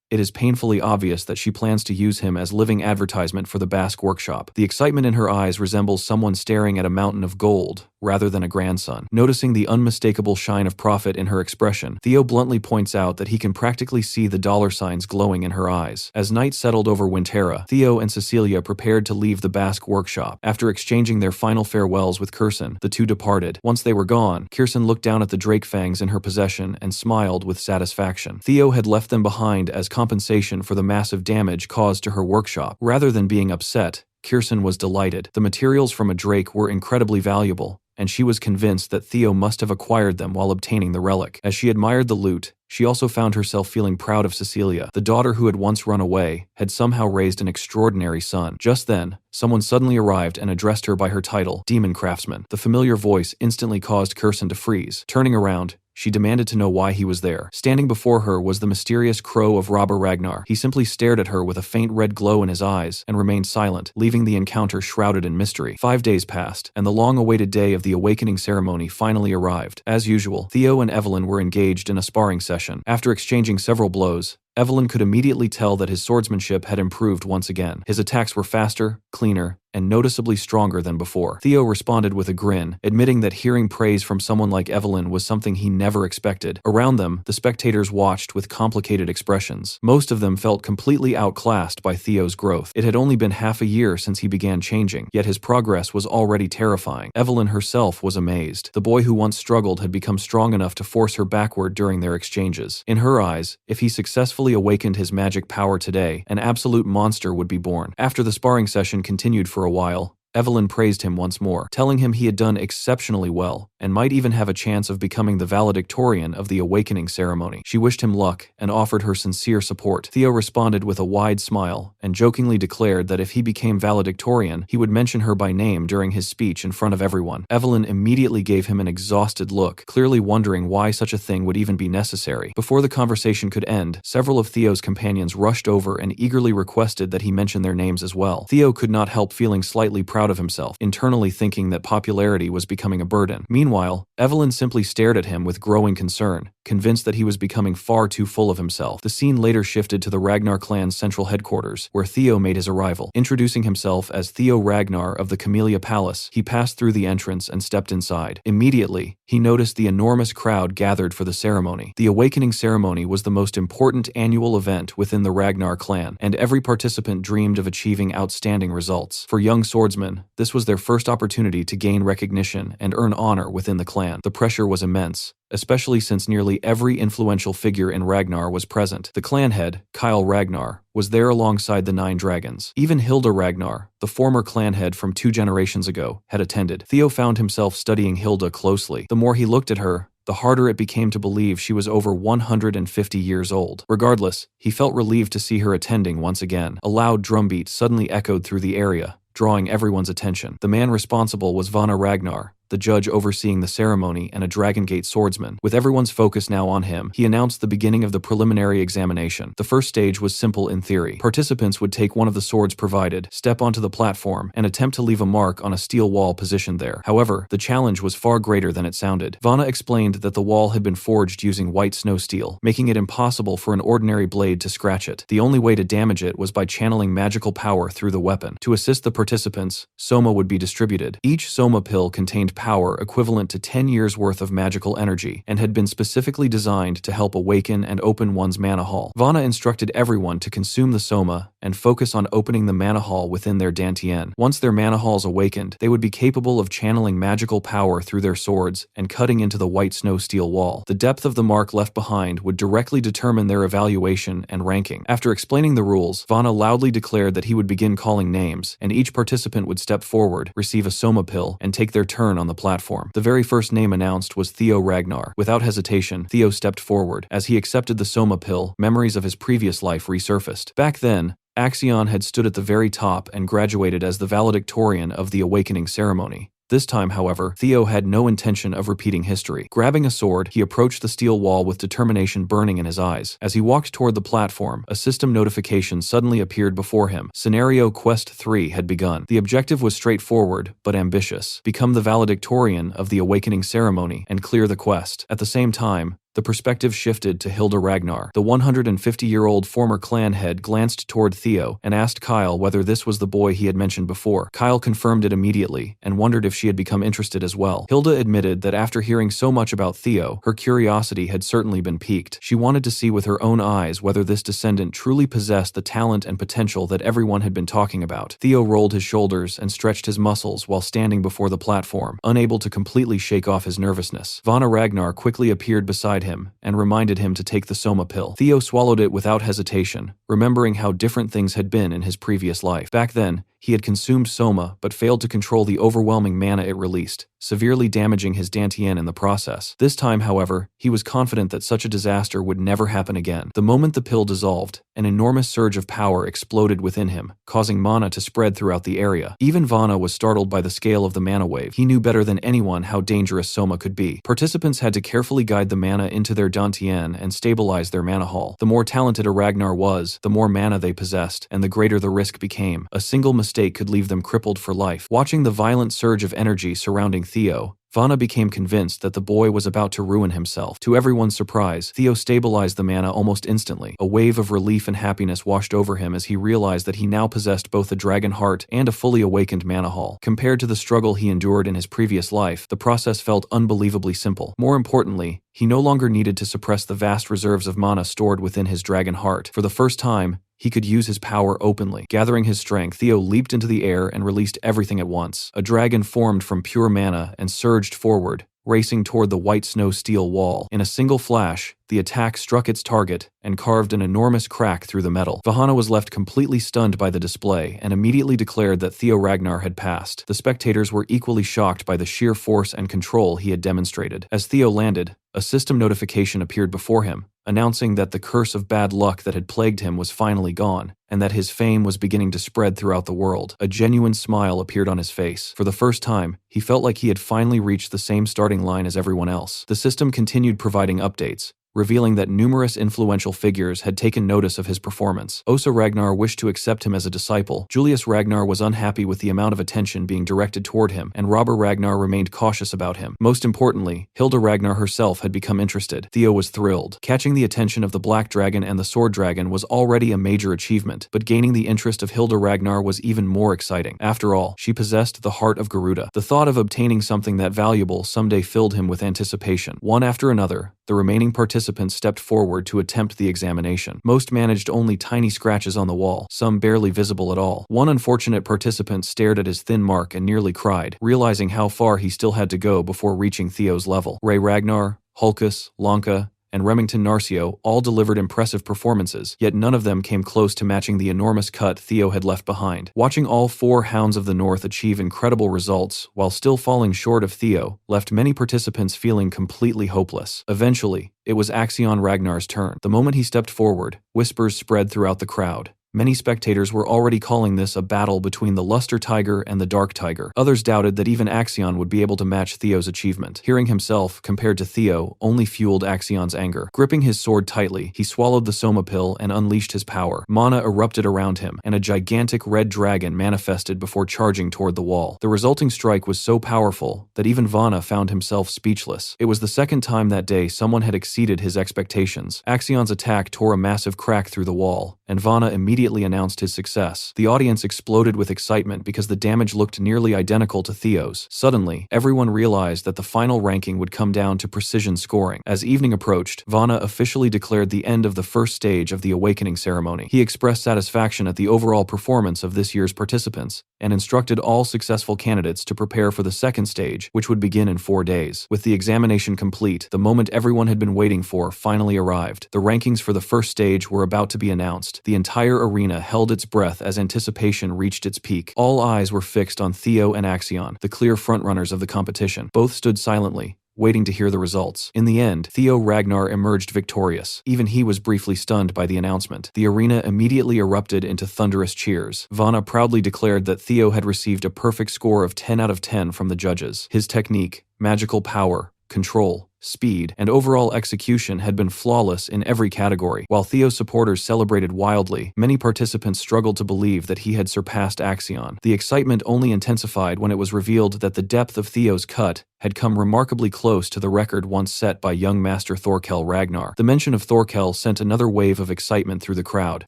It is painfully obvious that she plans to use him as living advertisement for the Basque workshop. The excitement in her eyes resembles someone staring at a mountain of gold, rather than a grandson. Noticing the unmistakable shine of profit in her expression, Theo bluntly points out that he can practically see the dollar signs glowing in her eyes. As night settled over Winterra, Theo and Cecilia prepared to leave the Basque workshop. After exchanging their final farewells with Kirsten, the two departed. Once they were gone, Kirsten looked down at the drake fangs in her possession and smiled with satisfaction. Theo had left them behind as compensation for the massive damage caused to her workshop. Rather than being upset, Kirsten was delighted. The materials from a drake were incredibly valuable, and she was convinced that Theo must have acquired them while obtaining the relic. As she admired the loot, she also found herself feeling proud of Cecilia. The daughter who had once run away had somehow raised an extraordinary son. Just then, someone suddenly arrived and addressed her by her title, Demon Craftsman. The familiar voice instantly caused Kirsten to freeze. Turning around, she demanded to know why he was there. Standing before her was the mysterious crow of Robber Ragnar. He simply stared at her with a faint red glow in his eyes and remained silent, leaving the encounter shrouded in mystery. 5 days passed, and the long-awaited day of the awakening ceremony finally arrived. As usual, Theo and Evelyn were engaged in a sparring session. After exchanging several blows, Evelyn could immediately tell that his swordsmanship had improved once again. His attacks were faster, cleaner, and noticeably stronger than before. Theo responded with a grin, admitting that hearing praise from someone like Evelyn was something he never expected. Around them, the spectators watched with complicated expressions. Most of them felt completely outclassed by Theo's growth. It had only been half a year since he began changing, yet his progress was already terrifying. Evelyn herself was amazed. The boy who once struggled had become strong enough to force her backward during their exchanges. In her eyes, if he successfully awakened his magic power today, an absolute monster would be born. After the sparring session continued for a while, Evelyn praised him once more, telling him he had done exceptionally well and might even have a chance of becoming the valedictorian of the awakening ceremony. She wished him luck and offered her sincere support. Theo responded with a wide smile and jokingly declared that if he became valedictorian, he would mention her by name during his speech in front of everyone. Evelyn immediately gave him an exhausted look, clearly wondering why such a thing would even be necessary. Before the conversation could end, several of Theo's companions rushed over and eagerly requested that he mention their names as well. Theo could not help feeling slightly proud of himself, internally thinking that popularity was becoming a burden. Meanwhile, Evelyn simply stared at him with growing concern, convinced that he was becoming far too full of himself. The scene later shifted to the Ragnar clan's central headquarters, where Theo made his arrival. Introducing himself as Theo Ragnar of the Camellia Palace, he passed through the entrance and stepped inside. Immediately, he noticed the enormous crowd gathered for the ceremony. The awakening ceremony was the most important annual event within the Ragnar clan, and every participant dreamed of achieving outstanding results. For young swordsmen, this was their first opportunity to gain recognition and earn honor within the clan. The pressure was immense, especially since nearly every influential figure in Ragnar was present. The clan head, Kyle Ragnar, was there alongside the 9 dragons. Even Hilda Ragnar, the former clan head from 2 generations ago, had attended. Theo found himself studying Hilda closely. The more he looked at her, the harder it became to believe she was over 150 years old. Regardless, he felt relieved to see her attending once again. A loud drumbeat suddenly echoed through the area, drawing everyone's attention. The man responsible was Vana Ragnar, the judge overseeing the ceremony and a Dragon Gate swordsman. With everyone's focus now on him, he announced the beginning of the preliminary examination. The first stage was simple in theory. Participants would take one of the swords provided, step onto the platform, and attempt to leave a mark on a steel wall positioned there. However, the challenge was far greater than it sounded. Vana explained that the wall had been forged using white snow steel, making it impossible for an ordinary blade to scratch it. The only way to damage it was by channeling magical power through the weapon. To assist the participants, soma would be distributed. Each soma pill contained power equivalent to 10 years' worth of magical energy and had been specifically designed to help awaken and open one's mana hall. Vana instructed everyone to consume the soma and focus on opening the mana hall within their dantian. Once their mana halls awakened, they would be capable of channeling magical power through their swords and cutting into the white snow steel wall. The depth of the mark left behind would directly determine their evaluation and ranking. After explaining the rules, Vana loudly declared that he would begin calling names, and each participant would step forward, receive a soma pill, and take their turn on the platform. The very first name announced was Theo Ragnar. Without hesitation, Theo stepped forward. As he accepted the soma pill, memories of his previous life resurfaced. Back then, Axion had stood at the very top and graduated as the valedictorian of the awakening ceremony. This time, however, Theo had no intention of repeating history. Grabbing a sword, he approached the steel wall with determination burning in his eyes. As he walked toward the platform, a system notification suddenly appeared before him. Scenario Quest 3 had begun. The objective was straightforward, but ambitious. Become the valedictorian of the awakening ceremony and clear the quest. At the same time, the perspective shifted to Hilda Ragnar. The 150-year-old former clan head glanced toward Theo and asked Kyle whether this was the boy he had mentioned before. Kyle confirmed it immediately and wondered if she had become interested as well. Hilda admitted that after hearing so much about Theo, her curiosity had certainly been piqued. She wanted to see with her own eyes whether this descendant truly possessed the talent and potential that everyone had been talking about. Theo rolled his shoulders and stretched his muscles while standing before the platform, unable to completely shake off his nervousness. Vana Ragnar quickly appeared beside him and reminded him to take the soma pill. Theo swallowed it without hesitation, remembering how different things had been in his previous life. Back then, he had consumed soma but failed to control the overwhelming mana it released, severely damaging his dantian in the process. This time, however, he was confident that such a disaster would never happen again. The moment the pill dissolved, an enormous surge of power exploded within him, causing mana to spread throughout the area. Even Vana was startled by the scale of the mana wave. He knew better than anyone how dangerous soma could be. Participants had to carefully guide the mana into their dantian and stabilize their mana hall. The more talented a Ragnar was, the more mana they possessed, and the greater the risk became. A single mistake could leave them crippled for life. Watching the violent surge of energy surrounding Theo, Vana became convinced that the boy was about to ruin himself. To everyone's surprise, Theo stabilized the mana almost instantly. A wave of relief and happiness washed over him as he realized that he now possessed both a dragon heart and a fully awakened mana hall. Compared to the struggle he endured in his previous life, the process felt unbelievably simple. More importantly, he no longer needed to suppress the vast reserves of mana stored within his dragon heart. For the first time, he could use his power openly. Gathering his strength, Theo leaped into the air and released everything at once. A dragon formed from pure mana and surged forward, racing toward the white snow steel wall. In a single flash, the attack struck its target and carved an enormous crack through the metal. Vahana was left completely stunned by the display and immediately declared that Theo Ragnar had passed. The spectators were equally shocked by the sheer force and control he had demonstrated. As Theo landed, a system notification appeared before him, announcing that the curse of bad luck that had plagued him was finally gone, and that his fame was beginning to spread throughout the world. A genuine smile appeared on his face. For the first time, he felt like he had finally reached the same starting line as everyone else. The system continued providing updates, revealing that numerous influential figures had taken notice of his performance. Osa Ragnar wished to accept him as a disciple. Julius Ragnar was unhappy with the amount of attention being directed toward him, and Robber Ragnar remained cautious about him. Most importantly, Hilda Ragnar herself had become interested. Theo was thrilled. Catching the attention of the Black Dragon and the Sword Dragon was already a major achievement, but gaining the interest of Hilda Ragnar was even more exciting. After all, she possessed the heart of Garuda. The thought of obtaining something that valuable someday filled him with anticipation. One after another, the remaining participants stepped forward to attempt the examination. Most managed only tiny scratches on the wall, some barely visible at all. One unfortunate participant stared at his thin mark and nearly cried, realizing how far he still had to go before reaching Theo's level. Ray Ragnar, Hulkus, Lanka, and Remington Narcio all delivered impressive performances, yet none of them came close to matching the enormous cut Theo had left behind. Watching all 4 Hounds of the North achieve incredible results while still falling short of Theo left many participants feeling completely hopeless. Eventually, it was Axion Ragnar's turn. The moment he stepped forward, whispers spread throughout the crowd. Many spectators were already calling this a battle between the Luster Tiger and the Dark Tiger. Others doubted that even Axion would be able to match Theo's achievement. Hearing himself compared to Theo only fueled Axion's anger. Gripping his sword tightly, he swallowed the Soma pill and unleashed his power. Mana erupted around him, and a gigantic red dragon manifested before charging toward the wall. The resulting strike was so powerful that even Vana found himself speechless. It was the second time that day someone had exceeded his expectations. Axion's attack tore a massive crack through the wall, and Vana immediately announced his success. The audience exploded with excitement because the damage looked nearly identical to Theo's. Suddenly, everyone realized that the final ranking would come down to precision scoring. As evening approached, Vana officially declared the end of the first stage of the awakening ceremony. He expressed satisfaction at the overall performance of this year's participants, and instructed all successful candidates to prepare for the second stage, which would begin in 4 days. With the examination complete, the moment everyone had been waiting for finally arrived. The rankings for the first stage were about to be announced. The entire arena held its breath as anticipation reached its peak. All eyes were fixed on Theo and Axion, the clear frontrunners of the competition. Both stood silently, waiting to hear the results. In the end, Theo Ragnar emerged victorious. Even he was briefly stunned by the announcement. The arena immediately erupted into thunderous cheers. Vana proudly declared that Theo had received a perfect score of 10 out of 10 from the judges. His technique, magical power, control, speed, and overall execution had been flawless in every category. While Theo's supporters celebrated wildly, many participants struggled to believe that he had surpassed Axion. The excitement only intensified when it was revealed that the depth of Theo's cut had come remarkably close to the record once set by young master Thorkel Ragnar. The mention of Thorkel sent another wave of excitement through the crowd.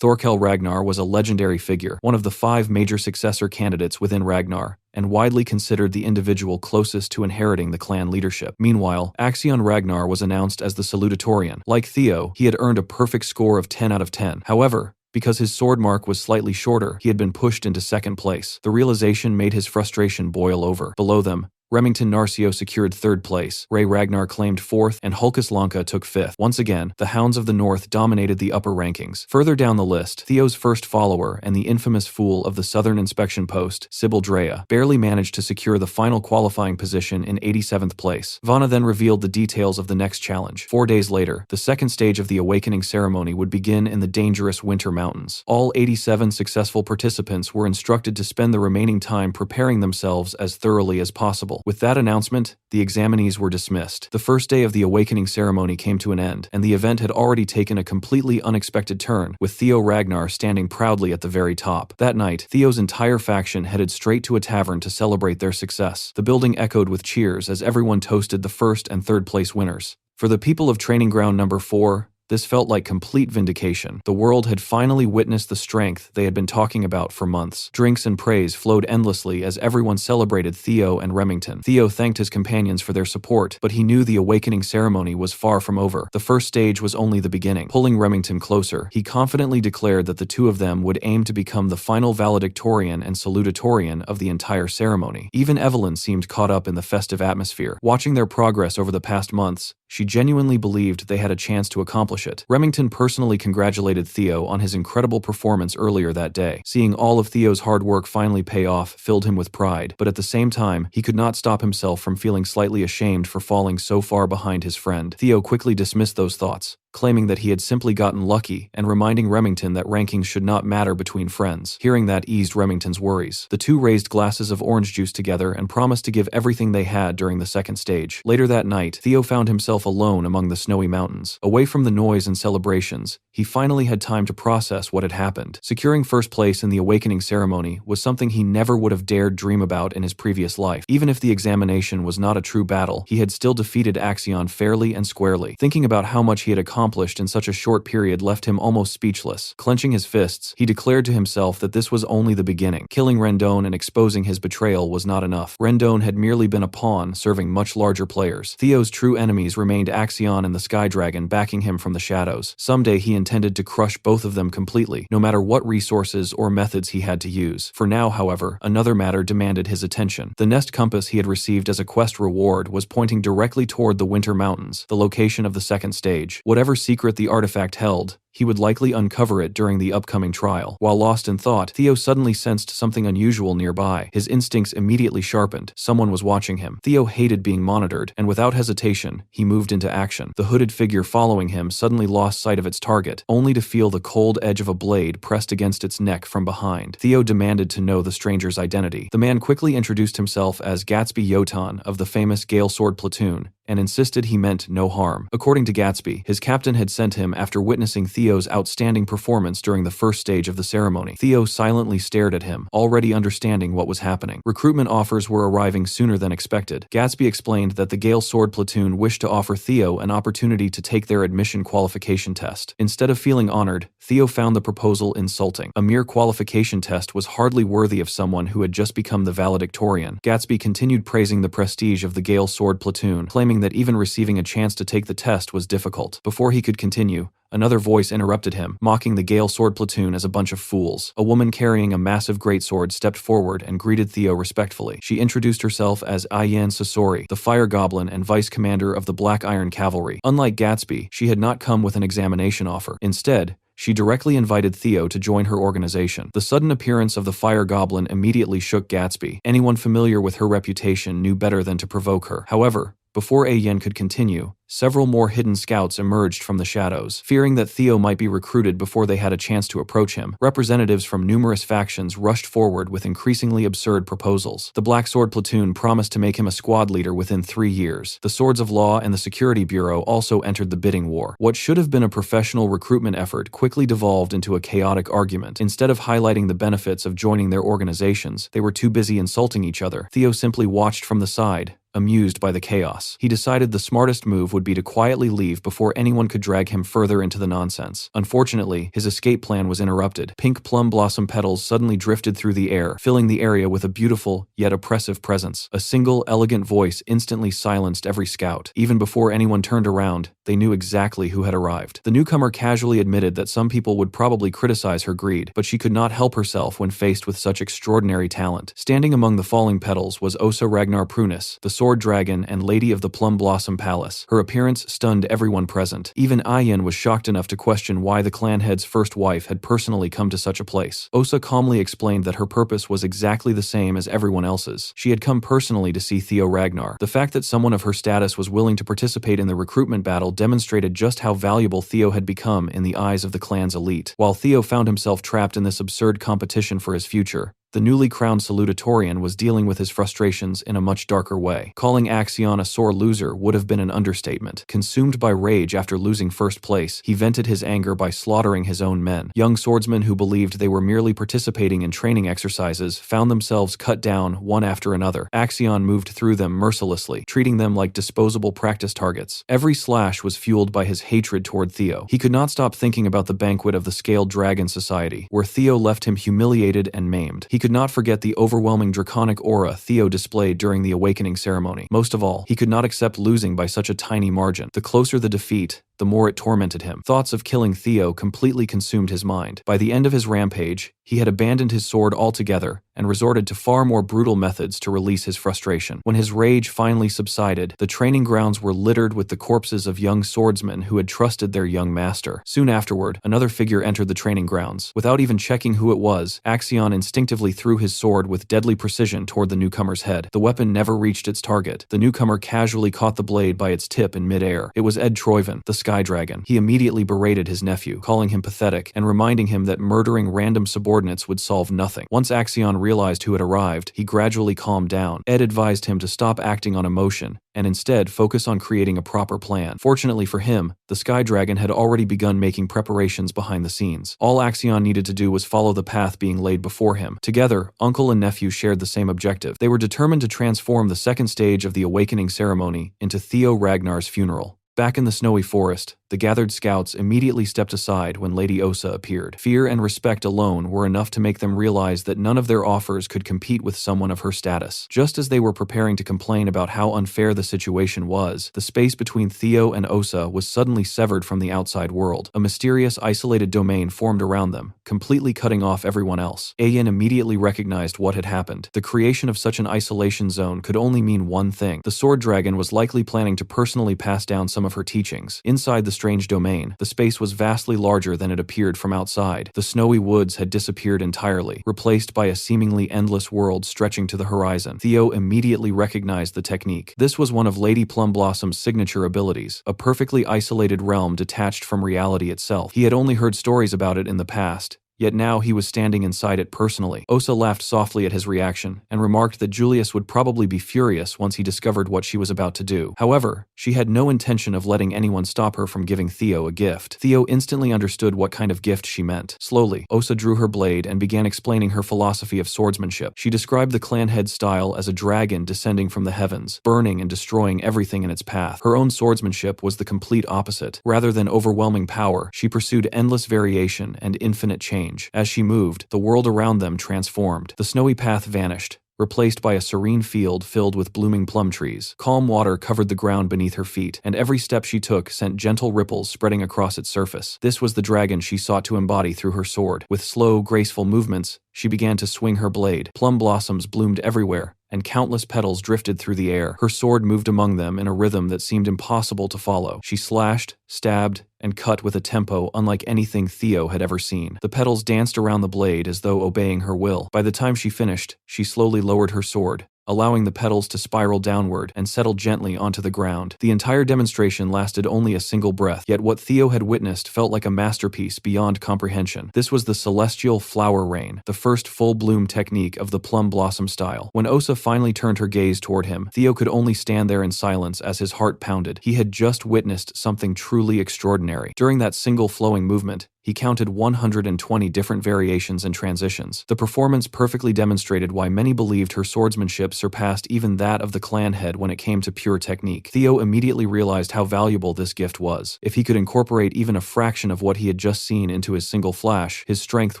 Thorkel Ragnar was a legendary figure, one of the 5 major successor candidates within Ragnar, and widely considered the individual closest to inheriting the clan leadership. Meanwhile, Axion Ragnar was announced as the salutatorian. Like Theo, he had earned a perfect score of 10 out of 10. However, because his sword mark was slightly shorter, he had been pushed into second place. The realization made his frustration boil over. Below them, Remington Narcio secured 3rd place, Ray Ragnar claimed 4th, and Hulkus Lanka took 5th. Once again, the Hounds of the North dominated the upper rankings. Further down the list, Theo's first follower and the infamous fool of the Southern Inspection Post, Sybil Drea, barely managed to secure the final qualifying position in 87th place. Vana then revealed the details of the next challenge. 4 days later, the second stage of the awakening ceremony would begin in the dangerous Winter Mountains. All 87 successful participants were instructed to spend the remaining time preparing themselves as thoroughly as possible. With that announcement, the examinees were dismissed. The first day of the awakening ceremony came to an end, and the event had already taken a completely unexpected turn, with Theo Ragnar standing proudly at the very top. That night, Theo's entire faction headed straight to a tavern to celebrate their success. The building echoed with cheers as everyone toasted the 1st and 3rd place winners. For the people of Training Ground Number 4, this felt like complete vindication. The world had finally witnessed the strength they had been talking about for months. Drinks and praise flowed endlessly as everyone celebrated Theo and Remington. Theo thanked his companions for their support, but he knew the awakening ceremony was far from over. The first stage was only the beginning. Pulling Remington closer, he confidently declared that the two of them would aim to become the final valedictorian and salutatorian of the entire ceremony. Even Evelyn seemed caught up in the festive atmosphere. Watching their progress over the past months, she genuinely believed they had a chance to accomplish it. Remington personally congratulated Theo on his incredible performance earlier that day. Seeing all of Theo's hard work finally pay off filled him with pride, but at the same time, he could not stop himself from feeling slightly ashamed for falling so far behind his friend. Theo quickly dismissed those thoughts, claiming that he had simply gotten lucky and reminding Remington that rankings should not matter between friends. Hearing that eased Remington's worries. The two raised glasses of orange juice together and promised to give everything they had during the second stage. Later that night, Theo found himself alone among the snowy mountains. Away from the noise and celebrations, he finally had time to process what had happened. Securing first place in the awakening ceremony was something he never would have dared dream about in his previous life. Even if the examination was not a true battle, he had still defeated Axion fairly and squarely. Thinking about how much he had accomplished accomplished in such a short period left him almost speechless. Clenching his fists, he declared to himself that this was only the beginning. Killing Rendon and exposing his betrayal was not enough. Rendon had merely been a pawn serving much larger players. Theo's true enemies remained Axion and the Sky Dragon, backing him from the shadows. Someday he intended to crush both of them completely, no matter what resources or methods he had to use. For now, however, another matter demanded his attention. The nest compass he had received as a quest reward was pointing directly toward the Winter Mountains, the location of the second stage. Whatever secret the artifact held, he would likely uncover it during the upcoming trial. While lost in thought, Theo suddenly sensed something unusual nearby. His instincts immediately sharpened. Someone was watching him. Theo hated being monitored, and without hesitation, he moved into action. The hooded figure following him suddenly lost sight of its target, only to feel the cold edge of a blade pressed against its neck from behind. Theo demanded to know the stranger's identity. The man quickly introduced himself as Gatsby Yotan of the famous Gale Sword Platoon, and insisted he meant no harm. According to Gatsby, his captain had sent him after witnessing Theo's outstanding performance during the first stage of the ceremony. Theo silently stared at him, already understanding what was happening. Recruitment offers were arriving sooner than expected. Gatsby explained that the Gale Sword Platoon wished to offer Theo an opportunity to take their admission qualification test. Instead of feeling honored, Theo found the proposal insulting. A mere qualification test was hardly worthy of someone who had just become the valedictorian. Gatsby continued praising the prestige of the Gale Sword Platoon, claiming that even receiving a chance to take the test was difficult. Before he could continue, another voice interrupted him, mocking the Gale Sword Platoon as a bunch of fools. A woman carrying a massive greatsword stepped forward and greeted Theo respectfully. She introduced herself as Ayan Sasori, the Fire Goblin and Vice Commander of the Black Iron Cavalry. Unlike Gatsby, she had not come with an examination offer. Instead, she directly invited Theo to join her organization. The sudden appearance of the Fire Goblin immediately shook Gatsby. Anyone familiar with her reputation knew better than to provoke her. However, before Ayen could continue, several more hidden scouts emerged from the shadows. Fearing that Theo might be recruited before they had a chance to approach him, representatives from numerous factions rushed forward with increasingly absurd proposals. The Black Sword Platoon promised to make him a squad leader within 3 years. The Swords of Law and the Security Bureau also entered the bidding war. What should have been a professional recruitment effort quickly devolved into a chaotic argument. Instead of highlighting the benefits of joining their organizations, they were too busy insulting each other. Theo simply watched from the side, amused by the chaos. He decided the smartest move would be to quietly leave before anyone could drag him further into the nonsense. Unfortunately, his escape plan was interrupted. Pink plum blossom petals suddenly drifted through the air, filling the area with a beautiful, yet oppressive presence. A single, elegant voice instantly silenced every scout. Even before anyone turned around, they knew exactly who had arrived. The newcomer casually admitted that some people would probably criticize her greed, but she could not help herself when faced with such extraordinary talent. Standing among the falling petals was Osa Ragnar Prunus, the Sword Dragon and Lady of the Plum Blossom Palace. Her appearance stunned everyone present. Even Ayen was shocked enough to question why the clan head's first wife had personally come to such a place. Osa calmly explained that her purpose was exactly the same as everyone else's. She had come personally to see Theo Ragnar. The fact that someone of her status was willing to participate in the recruitment battle demonstrated just how valuable Theo had become in the eyes of the clan's elite. While Theo found himself trapped in this absurd competition for his future, the newly crowned salutatorian was dealing with his frustrations in a much darker way. Calling Axion a sore loser would have been an understatement. Consumed by rage after losing first place, he vented his anger by slaughtering his own men. Young swordsmen who believed they were merely participating in training exercises found themselves cut down one after another. Axion moved through them mercilessly, treating them like disposable practice targets. Every slash was fueled by his hatred toward Theo. He could not stop thinking about the banquet of the Scaled Dragon Society, where Theo left him humiliated and maimed. He could not forget the overwhelming draconic aura Theo displayed during the awakening ceremony. Most of all, he could not accept losing by such a tiny margin. The closer the defeat, the more it tormented him. Thoughts of killing Theo completely consumed his mind. By the end of his rampage, he had abandoned his sword altogether and resorted to far more brutal methods to release his frustration. When his rage finally subsided, the training grounds were littered with the corpses of young swordsmen who had trusted their young master. Soon afterward, another figure entered the training grounds. Without even checking who it was, Axion instinctively threw his sword with deadly precision toward the newcomer's head. The weapon never reached its target. The newcomer casually caught the blade by its tip in midair. It was Ed Troyven, the Sky Dragon. He immediately berated his nephew, calling him pathetic and reminding him that murdering random subordinates would solve nothing. Once Axion realized who had arrived, he gradually calmed down. Ed advised him to stop acting on emotion and instead focus on creating a proper plan. Fortunately for him, the Sky Dragon had already begun making preparations behind the scenes. All Axion needed to do was follow the path being laid before him. Together, uncle and nephew shared the same objective. They were determined to transform the second stage of the awakening ceremony into Theo Ragnar's funeral. Back in the snowy forest, the gathered scouts immediately stepped aside when Lady Osa appeared. Fear and respect alone were enough to make them realize that none of their offers could compete with someone of her status. Just as they were preparing to complain about how unfair the situation was, the space between Theo and Osa was suddenly severed from the outside world. A mysterious, isolated domain formed around them, completely cutting off everyone else. Ayin immediately recognized what had happened. The creation of such an isolation zone could only mean one thing. The sword dragon was likely planning to personally pass down some of her teachings. Inside the strange domain, the space was vastly larger than it appeared from outside. The snowy woods had disappeared entirely, replaced by a seemingly endless world stretching to the horizon. Theo immediately recognized the technique. This was one of Lady Plumbossom's signature abilities, a perfectly isolated realm detached from reality itself. He had only heard stories about it in the past, yet now he was standing inside it personally. Osa laughed softly at his reaction, and remarked that Julius would probably be furious once he discovered what she was about to do. However, she had no intention of letting anyone stop her from giving Theo a gift. Theo instantly understood what kind of gift she meant. Slowly, Osa drew her blade and began explaining her philosophy of swordsmanship. She described the clan head style as a dragon descending from the heavens, burning and destroying everything in its path. Her own swordsmanship was the complete opposite. Rather than overwhelming power, she pursued endless variation and infinite change. As she moved, the world around them transformed. The snowy path vanished, replaced by a serene field filled with blooming plum trees. Calm water covered the ground beneath her feet, and every step she took sent gentle ripples spreading across its surface. This was the dragon she sought to embody through her sword. With slow, graceful movements, she began to swing her blade. Plum blossoms bloomed everywhere, and countless petals drifted through the air. Her sword moved among them in a rhythm that seemed impossible to follow. She slashed, stabbed, and cut with a tempo unlike anything Theo had ever seen. The petals danced around the blade as though obeying her will. By the time she finished, she slowly lowered her sword, allowing the petals to spiral downward and settle gently onto the ground. The entire demonstration lasted only a single breath, yet what Theo had witnessed felt like a masterpiece beyond comprehension. This was the celestial flower rain, the first full-bloom technique of the plum blossom style. When Osa finally turned her gaze toward him, Theo could only stand there in silence as his heart pounded. He had just witnessed something truly extraordinary. During that single flowing movement, he counted 120 different variations and transitions. The performance perfectly demonstrated why many believed her swordsmanship surpassed even that of the clan head when it came to pure technique. Theo immediately realized how valuable this gift was. If he could incorporate even a fraction of what he had just seen into his single flash, his strength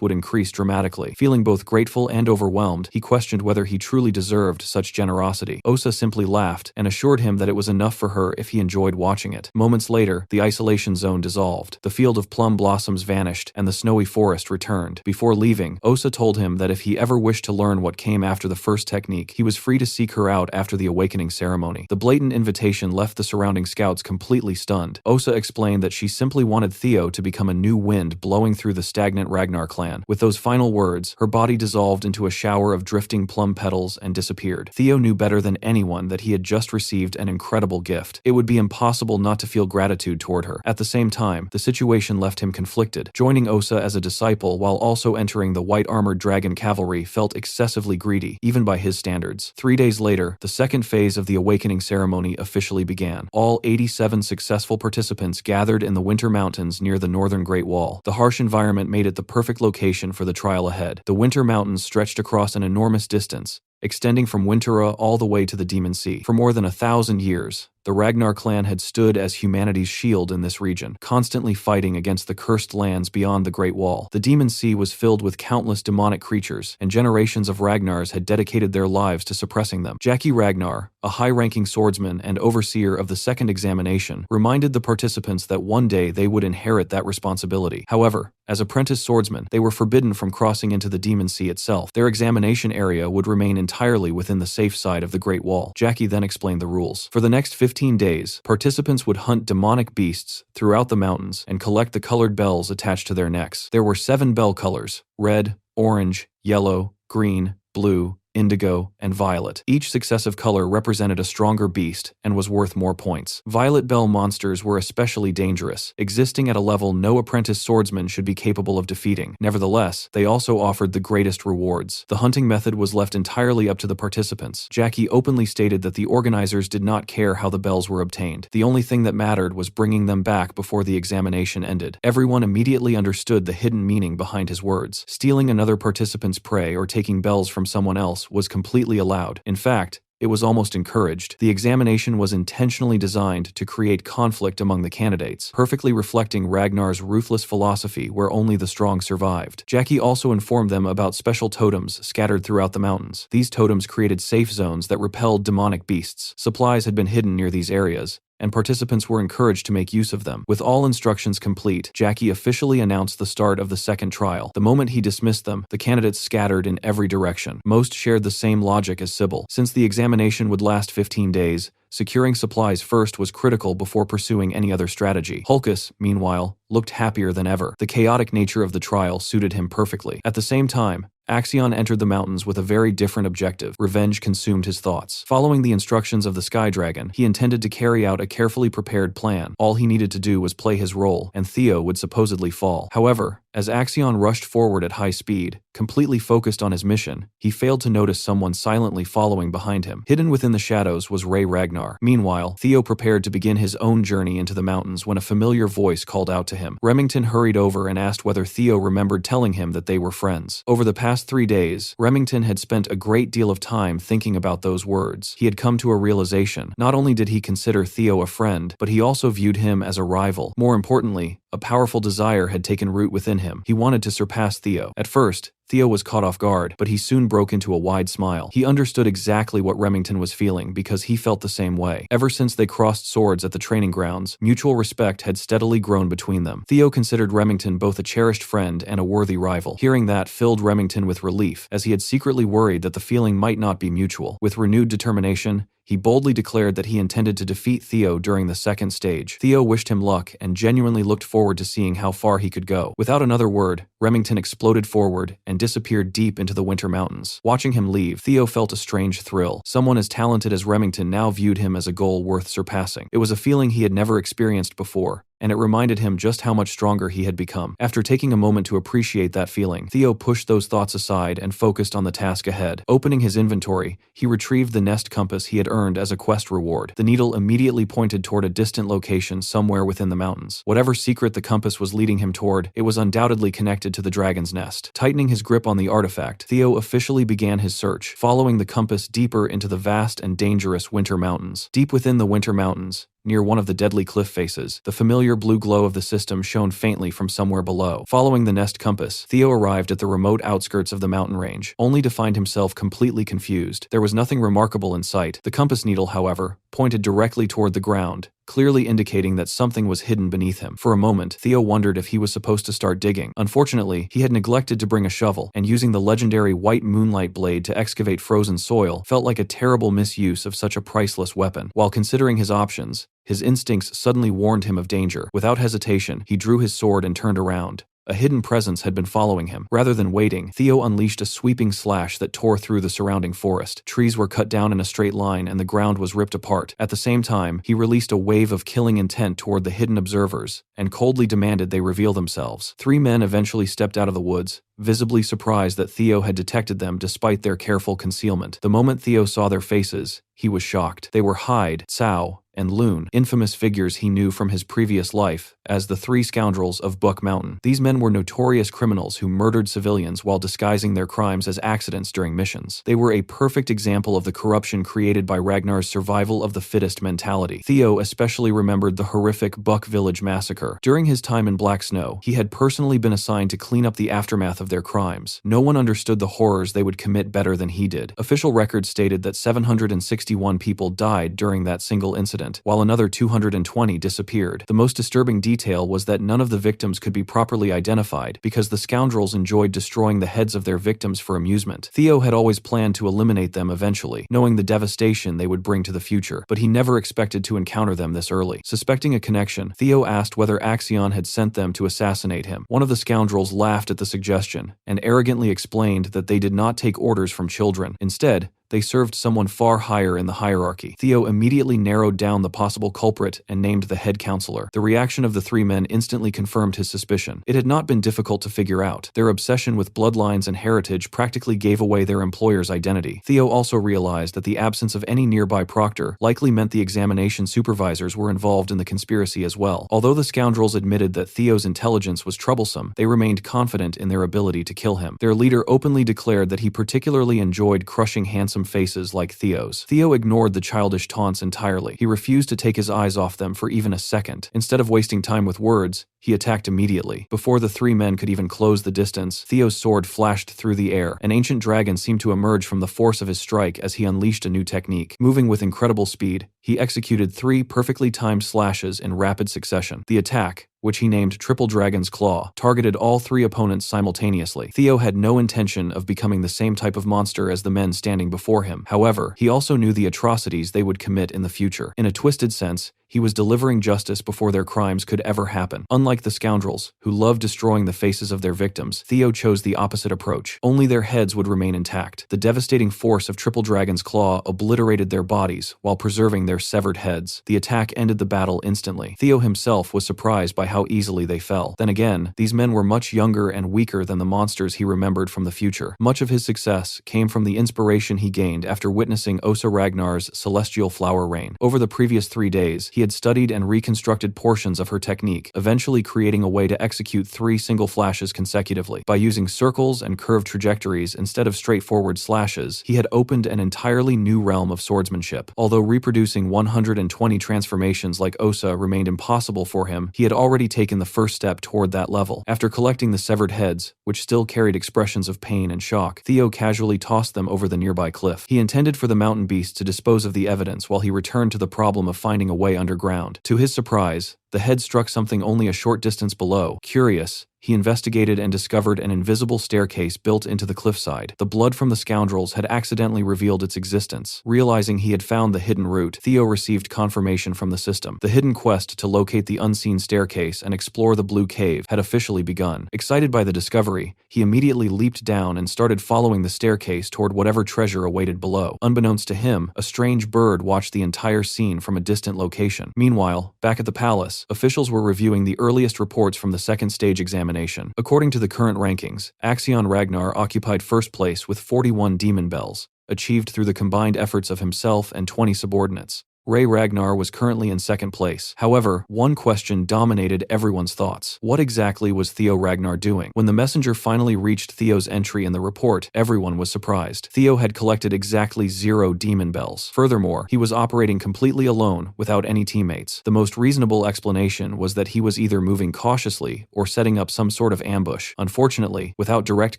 would increase dramatically. Feeling both grateful and overwhelmed, he questioned whether he truly deserved such generosity. Osa simply laughed and assured him that it was enough for her if he enjoyed watching it. Moments later, the isolation zone dissolved. The field of plum blossoms vanished, and the snowy forest returned. Before leaving, Osa told him that if he ever wished to learn what came after the first technique, he was free to seek her out after the awakening ceremony. The blatant invitation left the surrounding scouts completely stunned. Osa explained that she simply wanted Theo to become a new wind blowing through the stagnant Ragnar clan. With those final words, her body dissolved into a shower of drifting plum petals and disappeared. Theo knew better than anyone that he had just received an incredible gift. It would be impossible not to feel gratitude toward her. At the same time, the situation left him conflicted. Joining Osa as a disciple while also entering the white-armored dragon cavalry felt excessively greedy, even by his standards. 3 days later, the second phase of the awakening ceremony officially began. All 87 successful participants gathered in the Winter Mountains near the northern Great Wall. The harsh environment made it the perfect location for the trial ahead. The Winter Mountains stretched across an enormous distance, extending from Winterra all the way to the Demon Sea. For more than 1,000 years, the Ragnar clan had stood as humanity's shield in this region, constantly fighting against the cursed lands beyond the Great Wall. The Demon Sea was filled with countless demonic creatures, and generations of Ragnars had dedicated their lives to suppressing them. Jackie Ragnar, a high-ranking swordsman and overseer of the second examination, reminded the participants that one day they would inherit that responsibility. However, as apprentice swordsmen, they were forbidden from crossing into the Demon Sea itself. Their examination area would remain entirely within the safe side of the Great Wall. Jackie then explained the rules. For the next 15 days, participants would hunt demonic beasts throughout the mountains and collect the colored bells attached to their necks. There were 7 bell colors: red, orange, yellow, green, blue, indigo, and violet. Each successive color represented a stronger beast and was worth more points. Violet bell monsters were especially dangerous, existing at a level no apprentice swordsman should be capable of defeating. Nevertheless, they also offered the greatest rewards. The hunting method was left entirely up to the participants. Jackie openly stated that the organizers did not care how the bells were obtained. The only thing that mattered was bringing them back before the examination ended. Everyone immediately understood the hidden meaning behind his words. Stealing another participant's prey or taking bells from someone else was completely allowed. In fact, It was almost encouraged. The examination was intentionally designed to create conflict among the candidates, perfectly reflecting Ragnar's ruthless philosophy where only the strong survived. Jackie also informed them about special totems scattered throughout the mountains. These totems created safe zones that repelled demonic beasts. Supplies had been hidden near these areas, and participants were encouraged to make use of them. With all instructions complete, Jackie officially announced the start of the second trial. The moment he dismissed them, the candidates scattered in every direction. Most shared the same logic as Sybil. Since the examination would last 15 days, securing supplies first was critical before pursuing any other strategy. Hulkus, meanwhile, looked happier than ever. The chaotic nature of the trial suited him perfectly. At the same time, Axion entered the mountains with a very different objective. Revenge consumed his thoughts. Following the instructions of the Sky Dragon, he intended to carry out a carefully prepared plan. All he needed to do was play his role, and Theo would supposedly fall. However, as Axion rushed forward at high speed, completely focused on his mission, he failed to notice someone silently following behind him. Hidden within the shadows was Ray Ragnar. Meanwhile, Theo prepared to begin his own journey into the mountains when a familiar voice called out to him. Remington hurried over and asked whether Theo remembered telling him that they were friends. Over the past 3 days, Remington had spent a great deal of time thinking about those words. He had come to a realization. Not only did he consider Theo a friend, but he also viewed him as a rival. More importantly, a powerful desire had taken root within him. He wanted to surpass Theo. At first, Theo was caught off guard, but he soon broke into a wide smile. He understood exactly what Remington was feeling because he felt the same way. Ever since they crossed swords at the training grounds, mutual respect had steadily grown between them. Theo considered Remington both a cherished friend and a worthy rival. Hearing that filled Remington with relief, as he had secretly worried that the feeling might not be mutual. With renewed determination, he boldly declared that he intended to defeat Theo during the second stage. Theo wished him luck and genuinely looked forward to seeing how far he could go. Without another word, Remington exploded forward and disappeared deep into the Winter Mountains. Watching him leave, Theo felt a strange thrill. Someone as talented as Remington now viewed him as a goal worth surpassing. It was a feeling he had never experienced before, and it reminded him just how much stronger he had become. After taking a moment to appreciate that feeling, Theo pushed those thoughts aside and focused on the task ahead. Opening his inventory, he retrieved the nest compass he had earned as a quest reward. The needle immediately pointed toward a distant location somewhere within the mountains. Whatever secret the compass was leading him toward, it was undoubtedly connected to the dragon's nest. Tightening his grip on the artifact, Theo officially began his search, following the compass deeper into the vast and dangerous Winter Mountains. Deep within the Winter Mountains, near one of the deadly cliff faces, the familiar blue glow of the system shone faintly from somewhere below. Following the nest compass, Theo arrived at the remote outskirts of the mountain range, only to find himself completely confused. There was nothing remarkable in sight. The compass needle, however, pointed directly toward the ground, clearly indicating that something was hidden beneath him. For a moment, Theo wondered if he was supposed to start digging. Unfortunately, he had neglected to bring a shovel, and using the legendary white moonlight blade to excavate frozen soil felt like a terrible misuse of such a priceless weapon. While considering his options, his instincts suddenly warned him of danger. Without hesitation, he drew his sword and turned around. A hidden presence had been following him. Rather than waiting, Theo unleashed a sweeping slash that tore through the surrounding forest. Trees were cut down in a straight line and the ground was ripped apart. At the same time, he released a wave of killing intent toward the hidden observers and coldly demanded they reveal themselves. 3 men eventually stepped out of the woods, visibly surprised that Theo had detected them despite their careful concealment. The moment Theo saw their faces, he was shocked. They were Hyde, Cao, and Loon, infamous figures he knew from his previous life as the 3 scoundrels of Buck Mountain. These men were notorious criminals who murdered civilians while disguising their crimes as accidents during missions. They were a perfect example of the corruption created by Ragnar's survival of the fittest mentality. Theo especially remembered the horrific Buck Village massacre. During his time in Black Snow, he had personally been assigned to clean up the aftermath of their crimes. No one understood the horrors they would commit better than he did. Official records stated that 761 people died during that single incident, while another 220 disappeared. The most disturbing detail was that none of the victims could be properly identified because the scoundrels enjoyed destroying the heads of their victims for amusement. Theo had always planned to eliminate them eventually, knowing the devastation they would bring to the future, but he never expected to encounter them this early. Suspecting a connection, Theo asked whether Axion had sent them to assassinate him. One of the scoundrels laughed at the suggestion and arrogantly explained that they did not take orders from children. Instead, they served someone far higher in the hierarchy. Theo immediately narrowed down the possible culprit and named the head counselor. The reaction of the 3 men instantly confirmed his suspicion. It had not been difficult to figure out. Their obsession with bloodlines and heritage practically gave away their employer's identity. Theo also realized that the absence of any nearby proctor likely meant the examination supervisors were involved in the conspiracy as well. Although the scoundrels admitted that Theo's intelligence was troublesome, they remained confident in their ability to kill him. Their leader openly declared that he particularly enjoyed crushing handsome handsome faces like Theo's. Theo ignored the childish taunts entirely. He refused to take his eyes off them for even a second. Instead of wasting time with words, he attacked immediately. Before the three men could even close the distance, Theo's sword flashed through the air. An ancient dragon seemed to emerge from the force of his strike as he unleashed a new technique. Moving with incredible speed, he executed 3 perfectly timed slashes in rapid succession. The attack, which he named Triple Dragon's Claw, targeted all 3 opponents simultaneously. Theo had no intention of becoming the same type of monster as the men standing before him. However, he also knew the atrocities they would commit in the future. In a twisted sense, he was delivering justice before their crimes could ever happen. Unlike the scoundrels, who loved destroying the faces of their victims, Theo chose the opposite approach. Only their heads would remain intact. The devastating force of Triple Dragon's Claw obliterated their bodies while preserving their severed heads. The attack ended the battle instantly. Theo himself was surprised by how easily they fell. Then again, these men were much younger and weaker than the monsters he remembered from the future. Much of his success came from the inspiration he gained after witnessing Osa Ragnar's celestial flower rain. Over the previous 3 days, he had studied and reconstructed portions of her technique, eventually creating a way to execute 3 single flashes consecutively. By using circles and curved trajectories instead of straightforward slashes, he had opened an entirely new realm of swordsmanship. Although reproducing 120 transformations like Osa remained impossible for him, he had already taken the first step toward that level. After collecting the severed heads, which still carried expressions of pain and shock, Theo casually tossed them over the nearby cliff. He intended for the mountain beast to dispose of the evidence while he returned to the problem of finding a way underground. To his surprise, the head struck something only a short distance below. Curious, he investigated and discovered an invisible staircase built into the cliffside. The blood from the scoundrels had accidentally revealed its existence. Realizing he had found the hidden route, Theo received confirmation from the system. The hidden quest to locate the unseen staircase and explore the blue cave had officially begun. Excited by the discovery, he immediately leaped down and started following the staircase toward whatever treasure awaited below. Unbeknownst to him, a strange bird watched the entire scene from a distant location. Meanwhile, back at the palace, officials were reviewing the earliest reports from the second stage examination. According to the current rankings, Axion Ragnar occupied first place with 41 demon bells, achieved through the combined efforts of himself and 20 subordinates. Ray Ragnar was currently in second place. However, one question dominated everyone's thoughts. What exactly was Theo Ragnar doing? When the messenger finally reached Theo's entry in the report, everyone was surprised. Theo had collected exactly 0 demon bells. Furthermore, he was operating completely alone without any teammates. The most reasonable explanation was that he was either moving cautiously or setting up some sort of ambush. Unfortunately, without direct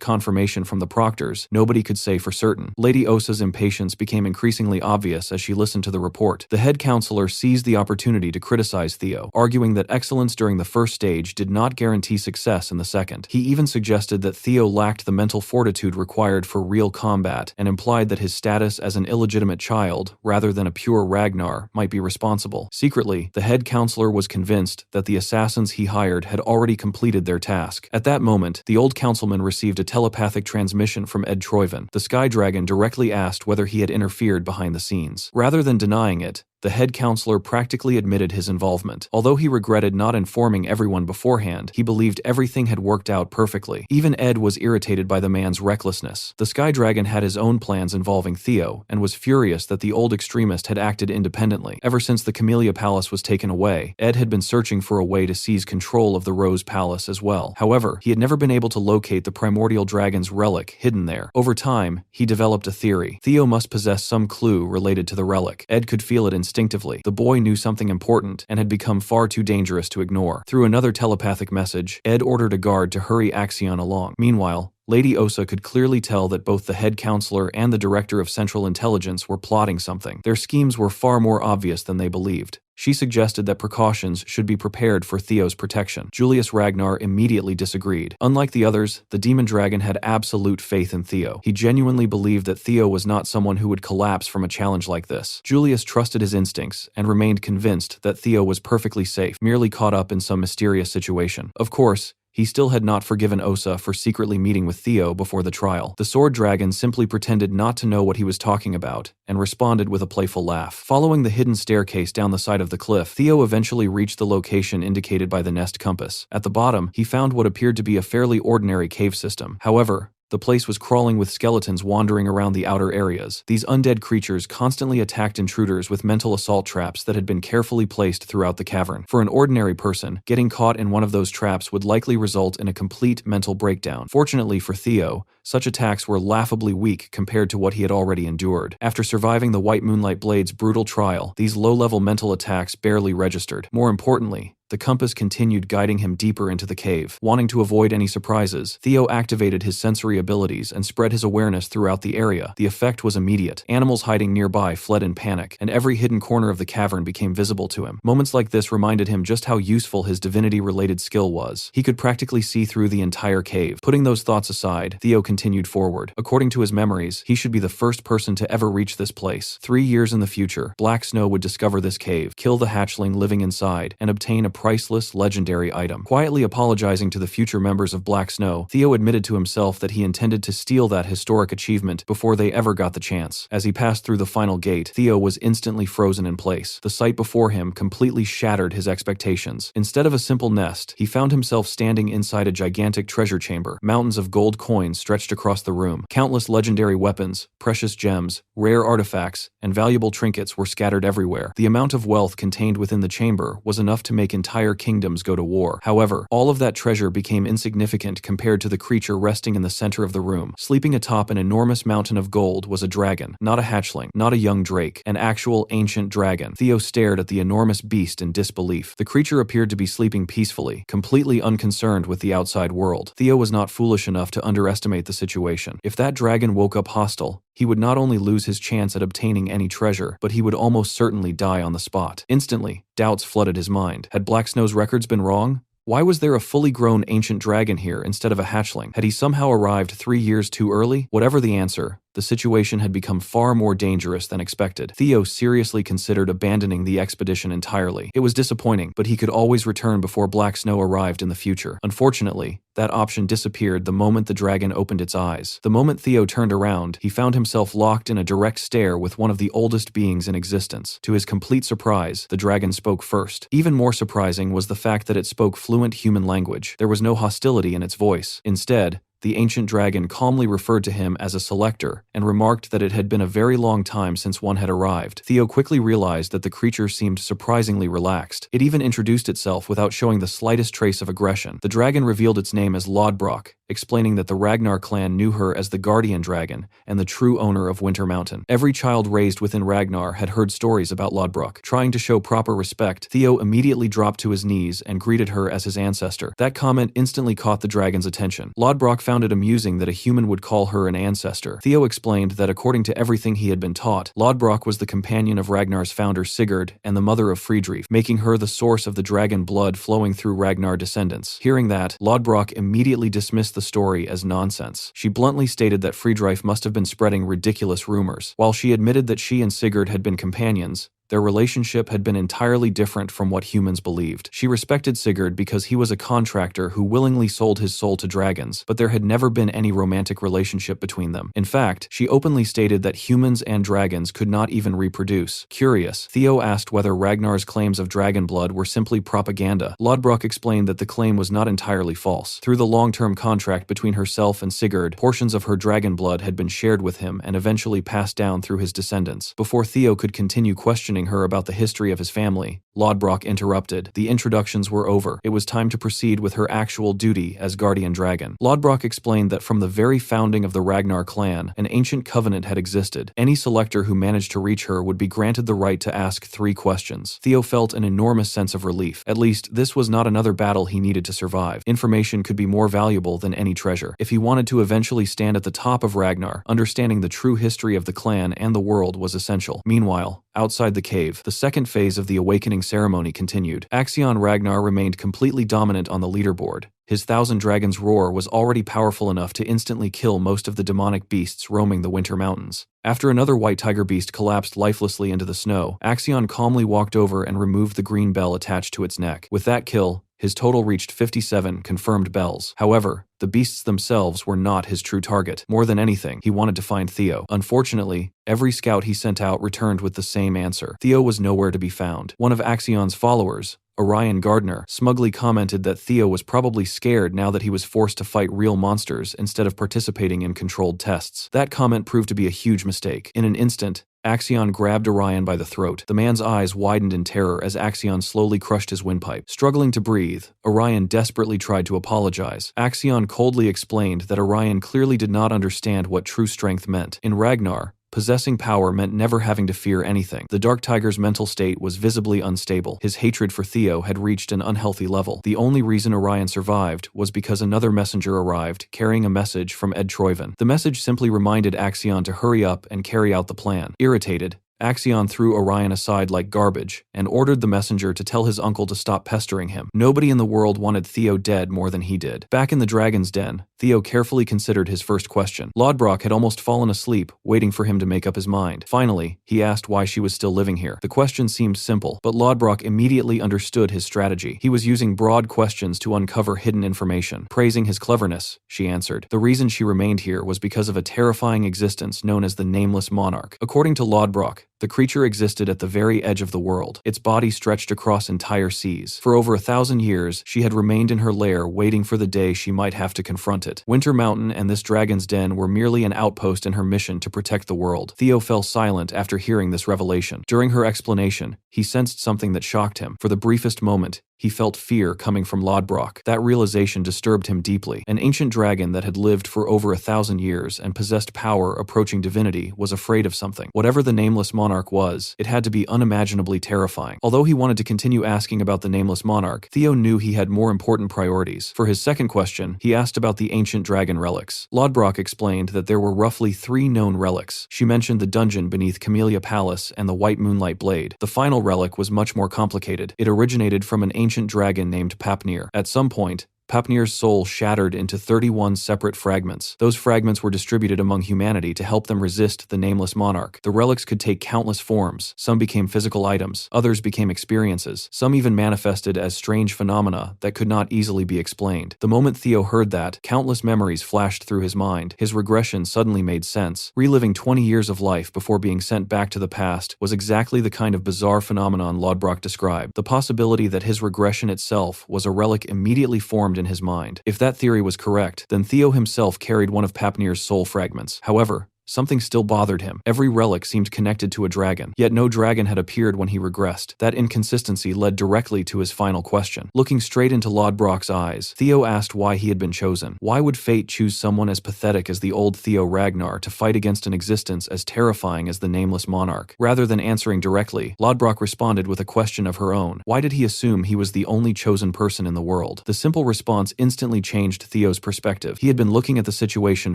confirmation from the proctors, nobody could say for certain. Lady Osa's impatience became increasingly obvious as she listened to the report. The head counselor seized the opportunity to criticize Theo, arguing that excellence during the first stage did not guarantee success in the second. He even suggested that Theo lacked the mental fortitude required for real combat, and implied that his status as an illegitimate child, rather than a pure Ragnar, might be responsible. Secretly, the head counselor was convinced that the assassins he hired had already completed their task. At that moment, the old councilman received a telepathic transmission from Ed Troyven. The Sky Dragon directly asked whether he had interfered behind the scenes. Rather than denying it, the head counselor practically admitted his involvement. Although he regretted not informing everyone beforehand, he believed everything had worked out perfectly. Even Ed was irritated by the man's recklessness. The Sky Dragon had his own plans involving Theo, and was furious that the old extremist had acted independently. Ever since the Camellia Palace was taken away, Ed had been searching for a way to seize control of the Rose Palace as well. However, he had never been able to locate the primordial dragon's relic hidden there. Over time, he developed a theory. Theo must possess some clue related to the relic. Ed could feel it instinctively. The boy knew something important and had become far too dangerous to ignore. Through another telepathic message, Ed ordered a guard to hurry Axion along. Meanwhile, Lady Osa could clearly tell that both the head counselor and the director of Central Intelligence were plotting something. Their schemes were far more obvious than they believed. She suggested that precautions should be prepared for Theo's protection. Julius Ragnar immediately disagreed. Unlike the others, the demon dragon had absolute faith in Theo. He genuinely believed that Theo was not someone who would collapse from a challenge like this. Julius trusted his instincts and remained convinced that Theo was perfectly safe, merely caught up in some mysterious situation. Of course, he still had not forgiven Osa for secretly meeting with Theo before the trial. The sword dragon simply pretended not to know what he was talking about, and responded with a playful laugh. Following the hidden staircase down the side of the cliff, Theo eventually reached the location indicated by the nest compass. At the bottom, he found what appeared to be a fairly ordinary cave system. However, The place was crawling with skeletons wandering around the outer areas. These undead creatures constantly attacked intruders with mental assault traps that had been carefully placed throughout the cavern. For an ordinary person, getting caught in one of those traps would likely result in a complete mental breakdown. Fortunately for Theo, such attacks were laughably weak compared to what he had already endured. After surviving the White Moonlight Blade's brutal trial, these low-level mental attacks barely registered. More importantly, the compass continued guiding him deeper into the cave. Wanting to avoid any surprises, Theo activated his sensory abilities and spread his awareness throughout the area. The effect was immediate. Animals hiding nearby fled in panic, and every hidden corner of the cavern became visible to him. Moments like this reminded him just how useful his divinity-related skill was. He could practically see through the entire cave. Putting those thoughts aside, Theo continued forward. According to his memories, he should be the first person to ever reach this place. 3 years in the future, Black Snow would discover this cave, kill the hatchling living inside, and obtain a priceless, legendary item. Quietly apologizing to the future members of Black Snow, Theo admitted to himself that he intended to steal that historic achievement before they ever got the chance. As he passed through the final gate, Theo was instantly frozen in place. The sight before him completely shattered his expectations. Instead of a simple nest, he found himself standing inside a gigantic treasure chamber. Mountains of gold coins stretched across the room. Countless legendary weapons, precious gems, rare artifacts, and valuable trinkets were scattered everywhere. The amount of wealth contained within the chamber was enough to make entire kingdoms go to war. However, all of that treasure became insignificant compared to the creature resting in the center of the room. Sleeping atop an enormous mountain of gold was a dragon, not a hatchling, not a young drake, an actual ancient dragon. Theo stared at the enormous beast in disbelief. The creature appeared to be sleeping peacefully, completely unconcerned with the outside world. Theo was not foolish enough to underestimate the situation. If that dragon woke up hostile, he would not only lose his chance at obtaining any treasure, but he would almost certainly die on the spot. Instantly, doubts flooded his mind. Had Black Snow's records been wrong? Why was there a fully grown ancient dragon here instead of a hatchling? Had he somehow arrived 3 years too early? Whatever the answer, the situation had become far more dangerous than expected. Theo seriously considered abandoning the expedition entirely. It was disappointing, but he could always return before Black Snow arrived in the future. Unfortunately, that option disappeared the moment the dragon opened its eyes. The moment Theo turned around, he found himself locked in a direct stare with one of the oldest beings in existence. To his complete surprise, the dragon spoke first. Even more surprising was the fact that it spoke fluent human language. There was no hostility in its voice. Instead, the ancient dragon calmly referred to him as a selector and remarked that it had been a very long time since one had arrived. Theo quickly realized that the creature seemed surprisingly relaxed. It even introduced itself without showing the slightest trace of aggression. The dragon revealed its name as Lodbrok, explaining that the Ragnar clan knew her as the guardian dragon and the true owner of Winter Mountain. Every child raised within Ragnar had heard stories about Lodbrok. Trying to show proper respect, Theo immediately dropped to his knees and greeted her as his ancestor. That comment instantly caught the dragon's attention. Lodbrok found it amusing that a human would call her an ancestor. Theo explained that according to everything he had been taught, Lodbrok was the companion of Ragnar's founder Sigurd and the mother of Friedrich, making her the source of the dragon blood flowing through Ragnar descendants. Hearing that, Lodbrok immediately dismissed the story as nonsense. She bluntly stated that Friedrich must have been spreading ridiculous rumors. While she admitted that she and Sigurd had been companions, their relationship had been entirely different from what humans believed. She respected Sigurd because he was a contractor who willingly sold his soul to dragons, but there had never been any romantic relationship between them. In fact, she openly stated that humans and dragons could not even reproduce. Curious, Theo asked whether Ragnar's claims of dragon blood were simply propaganda. Lodbrok explained that the claim was not entirely false. Through the long-term contract between herself and Sigurd, portions of her dragon blood had been shared with him and eventually passed down through his descendants. Before Theo could continue questioning her about the history of his family, Lodbrok interrupted. The introductions were over. It was time to proceed with her actual duty as guardian dragon. Lodbrok explained that from the very founding of the Ragnar clan, an ancient covenant had existed. Any selector who managed to reach her would be granted the right to ask 3 questions. Theo felt an enormous sense of relief. At least, this was not another battle he needed to survive. Information could be more valuable than any treasure. If he wanted to eventually stand at the top of Ragnar, understanding the true history of the clan and the world was essential. Meanwhile, outside the cave, the second phase of the awakening ceremony continued. Axion Ragnar remained completely dominant on the leaderboard. His Thousand Dragons roar was already powerful enough to instantly kill most of the demonic beasts roaming the Winter Mountains. After another white tiger beast collapsed lifelessly into the snow, Axion calmly walked over and removed the green bell attached to its neck. With that kill, his total reached 57 confirmed bells. However, the beasts themselves were not his true target. More than anything, he wanted to find Theo. Unfortunately, every scout he sent out returned with the same answer. Theo was nowhere to be found. One of Axion's followers, Orion Gardner, smugly commented that Theo was probably scared now that he was forced to fight real monsters instead of participating in controlled tests. That comment proved to be a huge mistake. In an instant, Axion grabbed Orion by the throat. The man's eyes widened in terror as Axion slowly crushed his windpipe. Struggling to breathe, Orion desperately tried to apologize. Axion coldly explained that Orion clearly did not understand what true strength meant. In Ragnar, possessing power meant never having to fear anything. The Dark Tiger's mental state was visibly unstable. His hatred for Theo had reached an unhealthy level. The only reason Orion survived was because another messenger arrived, carrying a message from Ed Troyven. The message simply reminded Axion to hurry up and carry out the plan. Irritated, Axion threw Orion aside like garbage and ordered the messenger to tell his uncle to stop pestering him. Nobody in the world wanted Theo dead more than he did. Back in the dragon's den, Theo carefully considered his first question. Lodbrok had almost fallen asleep, waiting for him to make up his mind. Finally, he asked why she was still living here. The question seemed simple, but Lodbrok immediately understood his strategy. He was using broad questions to uncover hidden information. Praising his cleverness, she answered. The reason she remained here was because of a terrifying existence known as the Nameless Monarch. According to Lodbrok, the creature existed at the very edge of the world. Its body stretched across entire seas. For over 1,000 years, she had remained in her lair waiting for the day she might have to confront it. Winter Mountain and this dragon's den were merely an outpost in her mission to protect the world. Theo fell silent after hearing this revelation. During her explanation, he sensed something that shocked him. For the briefest moment, he felt fear coming from Lodbrok. That realization disturbed him deeply. An ancient dragon that had lived for over 1,000 years and possessed power approaching divinity was afraid of something. Whatever the Nameless Monarch was, it had to be unimaginably terrifying. Although he wanted to continue asking about the Nameless Monarch, Theo knew he had more important priorities. For his second question, he asked about the ancient dragon relics. Lodbrok explained that there were roughly 3 known relics. She mentioned the dungeon beneath Camellia Palace and the White Moonlight Blade. The final relic was much more complicated. It originated from an ancient dragon named Papnir. At some point, Papnir's soul shattered into 31 separate fragments. Those fragments were distributed among humanity to help them resist the Nameless Monarch. The relics could take countless forms. Some became physical items, others became experiences, some even manifested as strange phenomena that could not easily be explained. The moment Theo heard that, countless memories flashed through his mind. His regression suddenly made sense. Reliving 20 years of life before being sent back to the past was exactly the kind of bizarre phenomenon Lodbrok described. The possibility that his regression itself was a relic immediately formed in his mind. If that theory was correct, then Theo himself carried one of Papnir's soul fragments. However, something still bothered him. Every relic seemed connected to a dragon, yet no dragon had appeared when he regressed. That inconsistency led directly to his final question. Looking straight into Lodbrok's eyes, Theo asked why he had been chosen. Why would fate choose someone as pathetic as the old Theo Ragnar to fight against an existence as terrifying as the Nameless Monarch? Rather than answering directly, Lodbrok responded with a question of her own. Why did he assume he was the only chosen person in the world? The simple response instantly changed Theo's perspective. He had been looking at the situation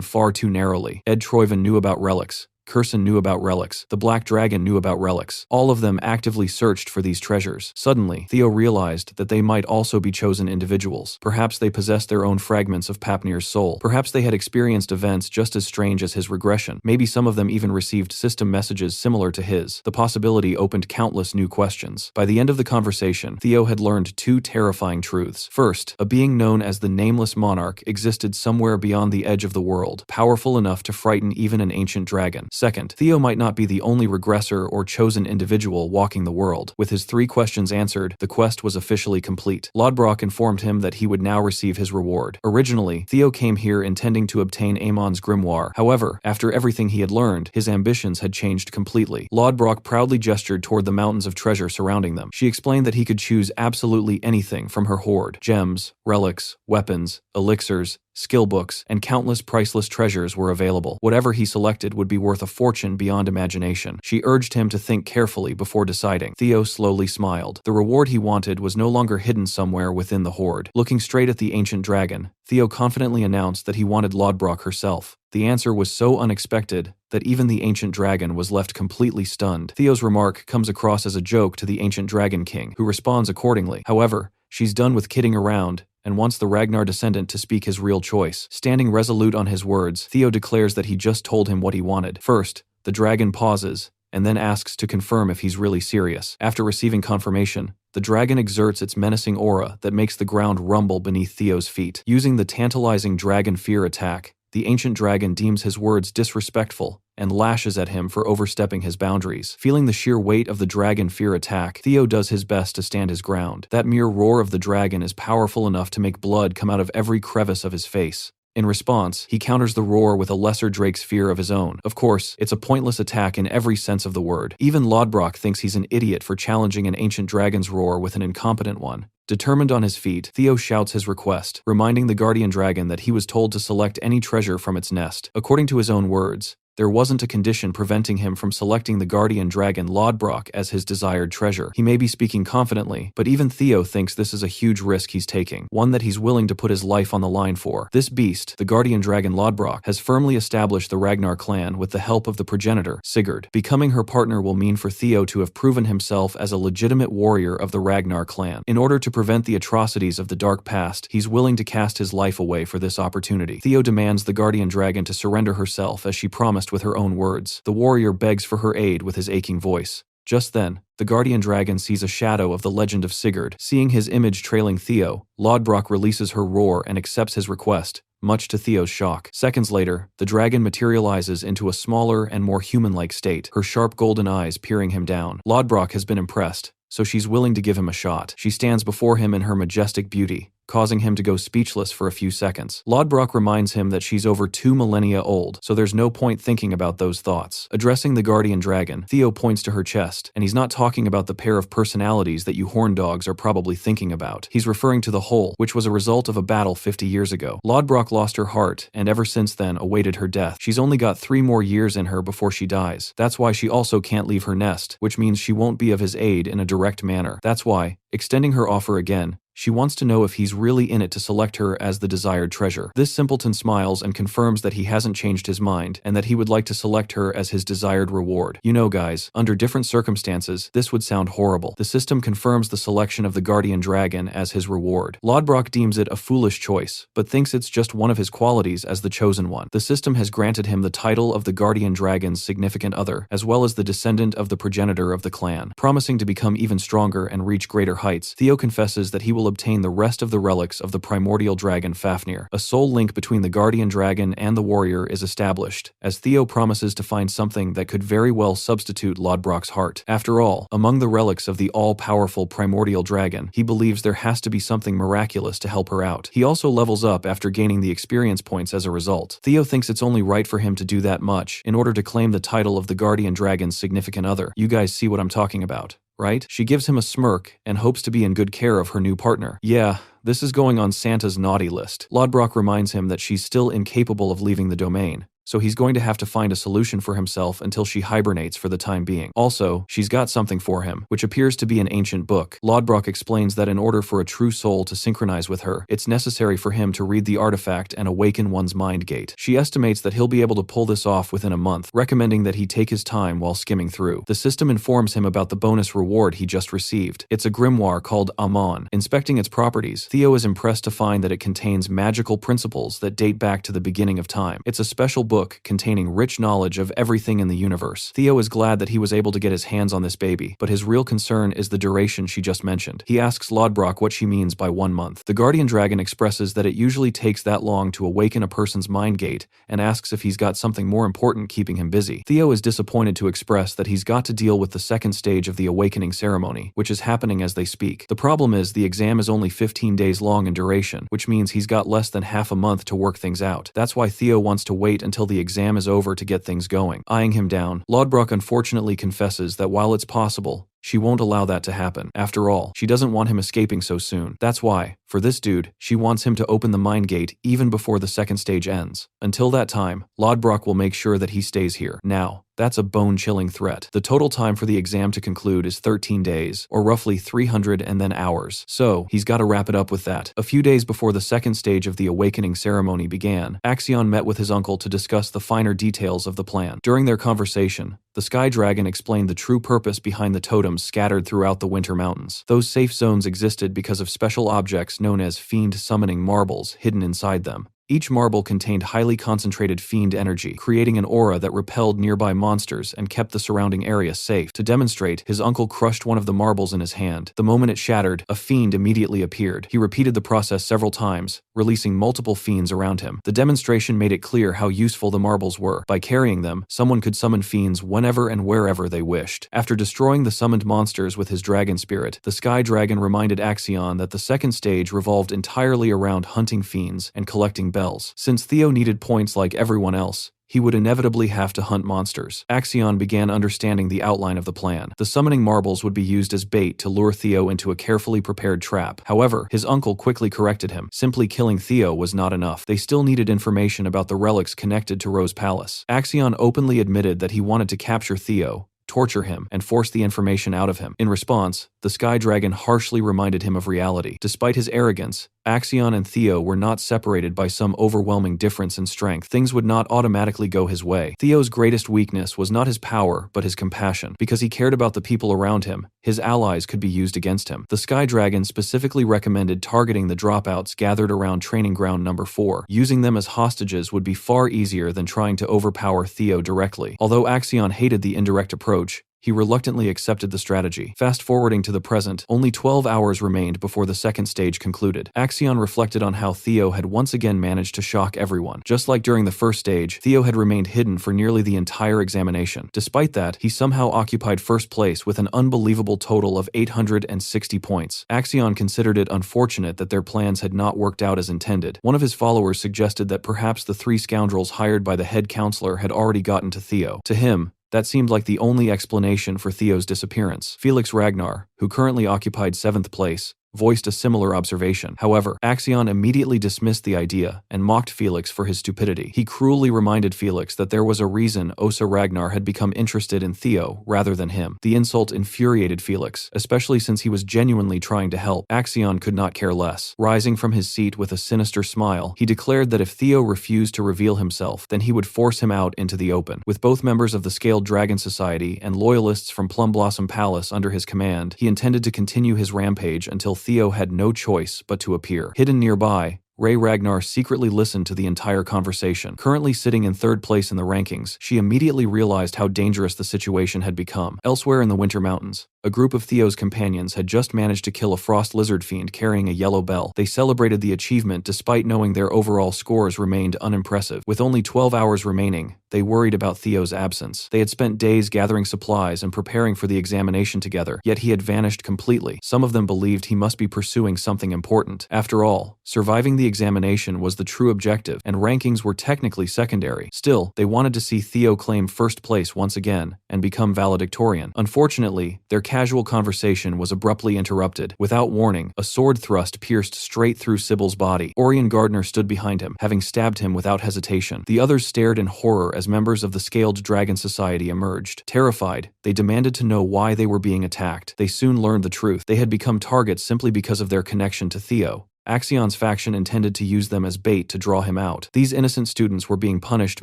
far too narrowly. Ed Troyven knew about relics. Curson knew about relics. The Black Dragon knew about relics. All of them actively searched for these treasures. Suddenly, Theo realized that they might also be chosen individuals. Perhaps they possessed their own fragments of Papnir's soul. Perhaps they had experienced events just as strange as his regression. Maybe some of them even received system messages similar to his. The possibility opened countless new questions. By the end of the conversation, Theo had learned 2 terrifying truths. First, a being known as the Nameless Monarch existed somewhere beyond the edge of the world, powerful enough to frighten even an ancient dragon. Second, Theo might not be the only regressor or chosen individual walking the world. With his 3 questions answered, the quest was officially complete. Lodbrok informed him that he would now receive his reward. Originally, Theo came here intending to obtain Amon's grimoire. However, after everything he had learned, his ambitions had changed completely. Lodbrok proudly gestured toward the mountains of treasure surrounding them. She explained that he could choose absolutely anything from her hoard. Gems, relics, weapons, elixirs, skill books, and countless priceless treasures were available. Whatever he selected would be worth a fortune beyond imagination. She urged him to think carefully before deciding. Theo slowly smiled. The reward he wanted was no longer hidden somewhere within the hoard. Looking straight at the ancient dragon, Theo confidently announced that he wanted Lodbrok herself. The answer was so unexpected that even the ancient dragon was left completely stunned. Theo's remark comes across as a joke to the ancient dragon king, who responds accordingly. However, she's done with kidding around and wants the Ragnar descendant to speak his real choice. Standing resolute on his words, Theo declares that he just told him what he wanted. First, the dragon pauses, and then asks to confirm if he's really serious. After receiving confirmation, the dragon exerts its menacing aura that makes the ground rumble beneath Theo's feet. Using the tantalizing dragon fear attack, The ancient dragon deems his words disrespectful and lashes at him for overstepping his boundaries. Feeling the sheer weight of the dragon fear attack, Theo does his best to stand his ground. That mere roar of the dragon is powerful enough to make blood come out of every crevice of his face. In response, he counters the roar with a lesser drake's fear of his own. Of course, it's a pointless attack in every sense of the word. Even Lodbrok thinks he's an idiot for challenging an ancient dragon's roar with an incompetent one. Determined on his feet, Theo shouts his request, reminding the guardian dragon that he was told to select any treasure from its nest. According to his own words, there wasn't a condition preventing him from selecting the guardian dragon Lodbrok as his desired treasure. He may be speaking confidently, but even Theo thinks this is a huge risk he's taking, one that he's willing to put his life on the line for. This beast, the guardian dragon Lodbrok, has firmly established the Ragnar clan with the help of the progenitor, Sigurd. Becoming her partner will mean for Theo to have proven himself as a legitimate warrior of the Ragnar clan. In order to prevent the atrocities of the dark past, he's willing to cast his life away for this opportunity. Theo demands the guardian dragon to surrender herself as she promised with her own words. The warrior begs for her aid with his aching voice. Just then, the guardian dragon sees a shadow of the legend of Sigurd. Seeing his image trailing Theo, Lodbrok releases her roar and accepts his request, much to Theo's shock. Seconds later, the dragon materializes into a smaller and more human-like state, her sharp golden eyes peering him down. Lodbrok has been impressed, so she's willing to give him a shot. She stands before him in her majestic beauty, causing him to go speechless for a few seconds. Lodbrok reminds him that she's over 2 millennia old, so there's no point thinking about those thoughts. Addressing the guardian dragon, Theo points to her chest, and he's not talking about the pair of personalities that you horn dogs are probably thinking about. He's referring to the hole, which was a result of a battle 50 years ago. Lodbrok lost her heart, and ever since then awaited her death. She's only got 3 more years in her before she dies. That's why she also can't leave her nest, which means she won't be of his aid in a direct manner. That's why, extending her offer again, she wants to know if he's really in it to select her as the desired treasure. This simpleton smiles and confirms that he hasn't changed his mind, and that he would like to select her as his desired reward. You know guys, under different circumstances, this would sound horrible. The system confirms the selection of the guardian dragon as his reward. Lodbrok deems it a foolish choice, but thinks it's just one of his qualities as the chosen one. The system has granted him the title of the guardian dragon's significant other, as well as the descendant of the progenitor of the clan. Promising to become even stronger and reach greater heights, Theo confesses that he will obtain the rest of the relics of the primordial dragon Fafnir. A soul link between the guardian dragon and the warrior is established, as Theo promises to find something that could very well substitute Lodbrok's heart. After all, among the relics of the all-powerful primordial dragon, he believes there has to be something miraculous to help her out. He also levels up after gaining the experience points as a result. Theo thinks it's only right for him to do that much in order to claim the title of the guardian dragon's significant other. You guys see what I'm talking about, right? She gives him a smirk and hopes to be in good care of her new partner. Yeah, this is going on Santa's naughty list. Lodbrok reminds him that she's still incapable of leaving the domain, so he's going to have to find a solution for himself until she hibernates for the time being. Also, she's got something for him, which appears to be an ancient book. Lodbrok explains that in order for a true soul to synchronize with her, it's necessary for him to read the artifact and awaken one's mind gate. She estimates that he'll be able to pull this off within a month, recommending that he take his time while skimming through. The system informs him about the bonus reward he just received. It's a grimoire called Amon. Inspecting its properties, Theo is impressed to find that it contains magical principles that date back to the beginning of time. It's a special book containing rich knowledge of everything in the universe. Theo is glad that he was able to get his hands on this baby, but his real concern is the duration she just mentioned. He asks Lodbrok what she means by 1 month. The guardian dragon expresses that it usually takes that long to awaken a person's mind gate, and asks if he's got something more important keeping him busy. Theo is disappointed to express that he's got to deal with the second stage of the awakening ceremony, which is happening as they speak. The problem is the exam is only 15 days long in duration, which means he's got less than half a month to work things out. That's why Theo wants to wait until the exam is over to get things going. Eyeing him down, Lodbrok unfortunately confesses that while it's possible, she won't allow that to happen. After all, she doesn't want him escaping so soon. That's why, for this dude, she wants him to open the mind gate even before the second stage ends. Until that time, Lodbrok will make sure that he stays here. Now, that's a bone-chilling threat. The total time for the exam to conclude is 13 days, or roughly 300 and then hours. So, he's got to wrap it up with that. A few days before the second stage of the awakening ceremony began, Axion met with his uncle to discuss the finer details of the plan. During their conversation, the Sky Dragon explained the true purpose behind the totems scattered throughout the Winter Mountains. Those safe zones existed because of special objects known as fiend summoning marbles hidden inside them. Each marble contained highly concentrated fiend energy, creating an aura that repelled nearby monsters and kept the surrounding area safe. To demonstrate, his uncle crushed one of the marbles in his hand. The moment it shattered, a fiend immediately appeared. He repeated the process several times, releasing multiple fiends around him. The demonstration made it clear how useful the marbles were. By carrying them, someone could summon fiends whenever and wherever they wished. After destroying the summoned monsters with his dragon spirit, the Sky Dragon reminded Axion that the second stage revolved entirely around hunting fiends and collecting bells. Since Theo needed points like everyone else, he would inevitably have to hunt monsters. Axion began understanding the outline of the plan. The summoning marbles would be used as bait to lure Theo into a carefully prepared trap. However, his uncle quickly corrected him. Simply killing Theo was not enough. They still needed information about the relics connected to Rose Palace. Axion openly admitted that he wanted to capture Theo, torture him, and force the information out of him. In response, the Sky Dragon harshly reminded him of reality. Despite his arrogance, Axion and Theo were not separated by some overwhelming difference in strength. Things would not automatically go his way. Theo's greatest weakness was not his power, but his compassion. Because he cared about the people around him, his allies could be used against him. The Sky Dragon specifically recommended targeting the dropouts gathered around Training Ground Number 4. Using them as hostages would be far easier than trying to overpower Theo directly. Although Axion hated the indirect approach, he reluctantly accepted the strategy. Fast-forwarding to the present, only 12 hours remained before the second stage concluded. Axion reflected on how Theo had once again managed to shock everyone. Just like during the first stage, Theo had remained hidden for nearly the entire examination. Despite that, he somehow occupied first place with an unbelievable total of 860 points. Axion considered it unfortunate that their plans had not worked out as intended. One of his followers suggested that perhaps the three scoundrels hired by the head counselor had already gotten to Theo. To him, that seemed like the only explanation for Theo's disappearance. Felix Ragnar, who currently occupied 7th place, voiced a similar observation. However, Axion immediately dismissed the idea and mocked Felix for his stupidity. He cruelly reminded Felix that there was a reason Osa Ragnar had become interested in Theo rather than him. The insult infuriated Felix, especially since he was genuinely trying to help. Axion could not care less. Rising from his seat with a sinister smile, he declared that if Theo refused to reveal himself, then he would force him out into the open. With both members of the Scaled Dragon Society and loyalists from Plum Blossom Palace under his command, he intended to continue his rampage until Theo had no choice but to appear. Hidden nearby, Ray Ragnar secretly listened to the entire conversation. Currently sitting in 3rd place in the rankings, she immediately realized how dangerous the situation had become. Elsewhere in the Winter Mountains, a group of Theo's companions had just managed to kill a frost lizard fiend carrying a yellow bell. They celebrated the achievement despite knowing their overall scores remained unimpressive. With only 12 hours remaining, they worried about Theo's absence. They had spent days gathering supplies and preparing for the examination together, yet he had vanished completely. Some of them believed he must be pursuing something important. After all, surviving the examination was the true objective, and rankings were technically secondary. Still, they wanted to see Theo claim 1st place once again and become valedictorian. Unfortunately, their casual conversation was abruptly interrupted. Without warning, a sword thrust pierced straight through Sybil's body. Orion Gardner stood behind him, having stabbed him without hesitation. The others stared in horror as members of the Scaled Dragon Society emerged. Terrified, they demanded to know why they were being attacked. They soon learned the truth. They had become targets simply because of their connection to Theo. Axion's faction intended to use them as bait to draw him out. These innocent students were being punished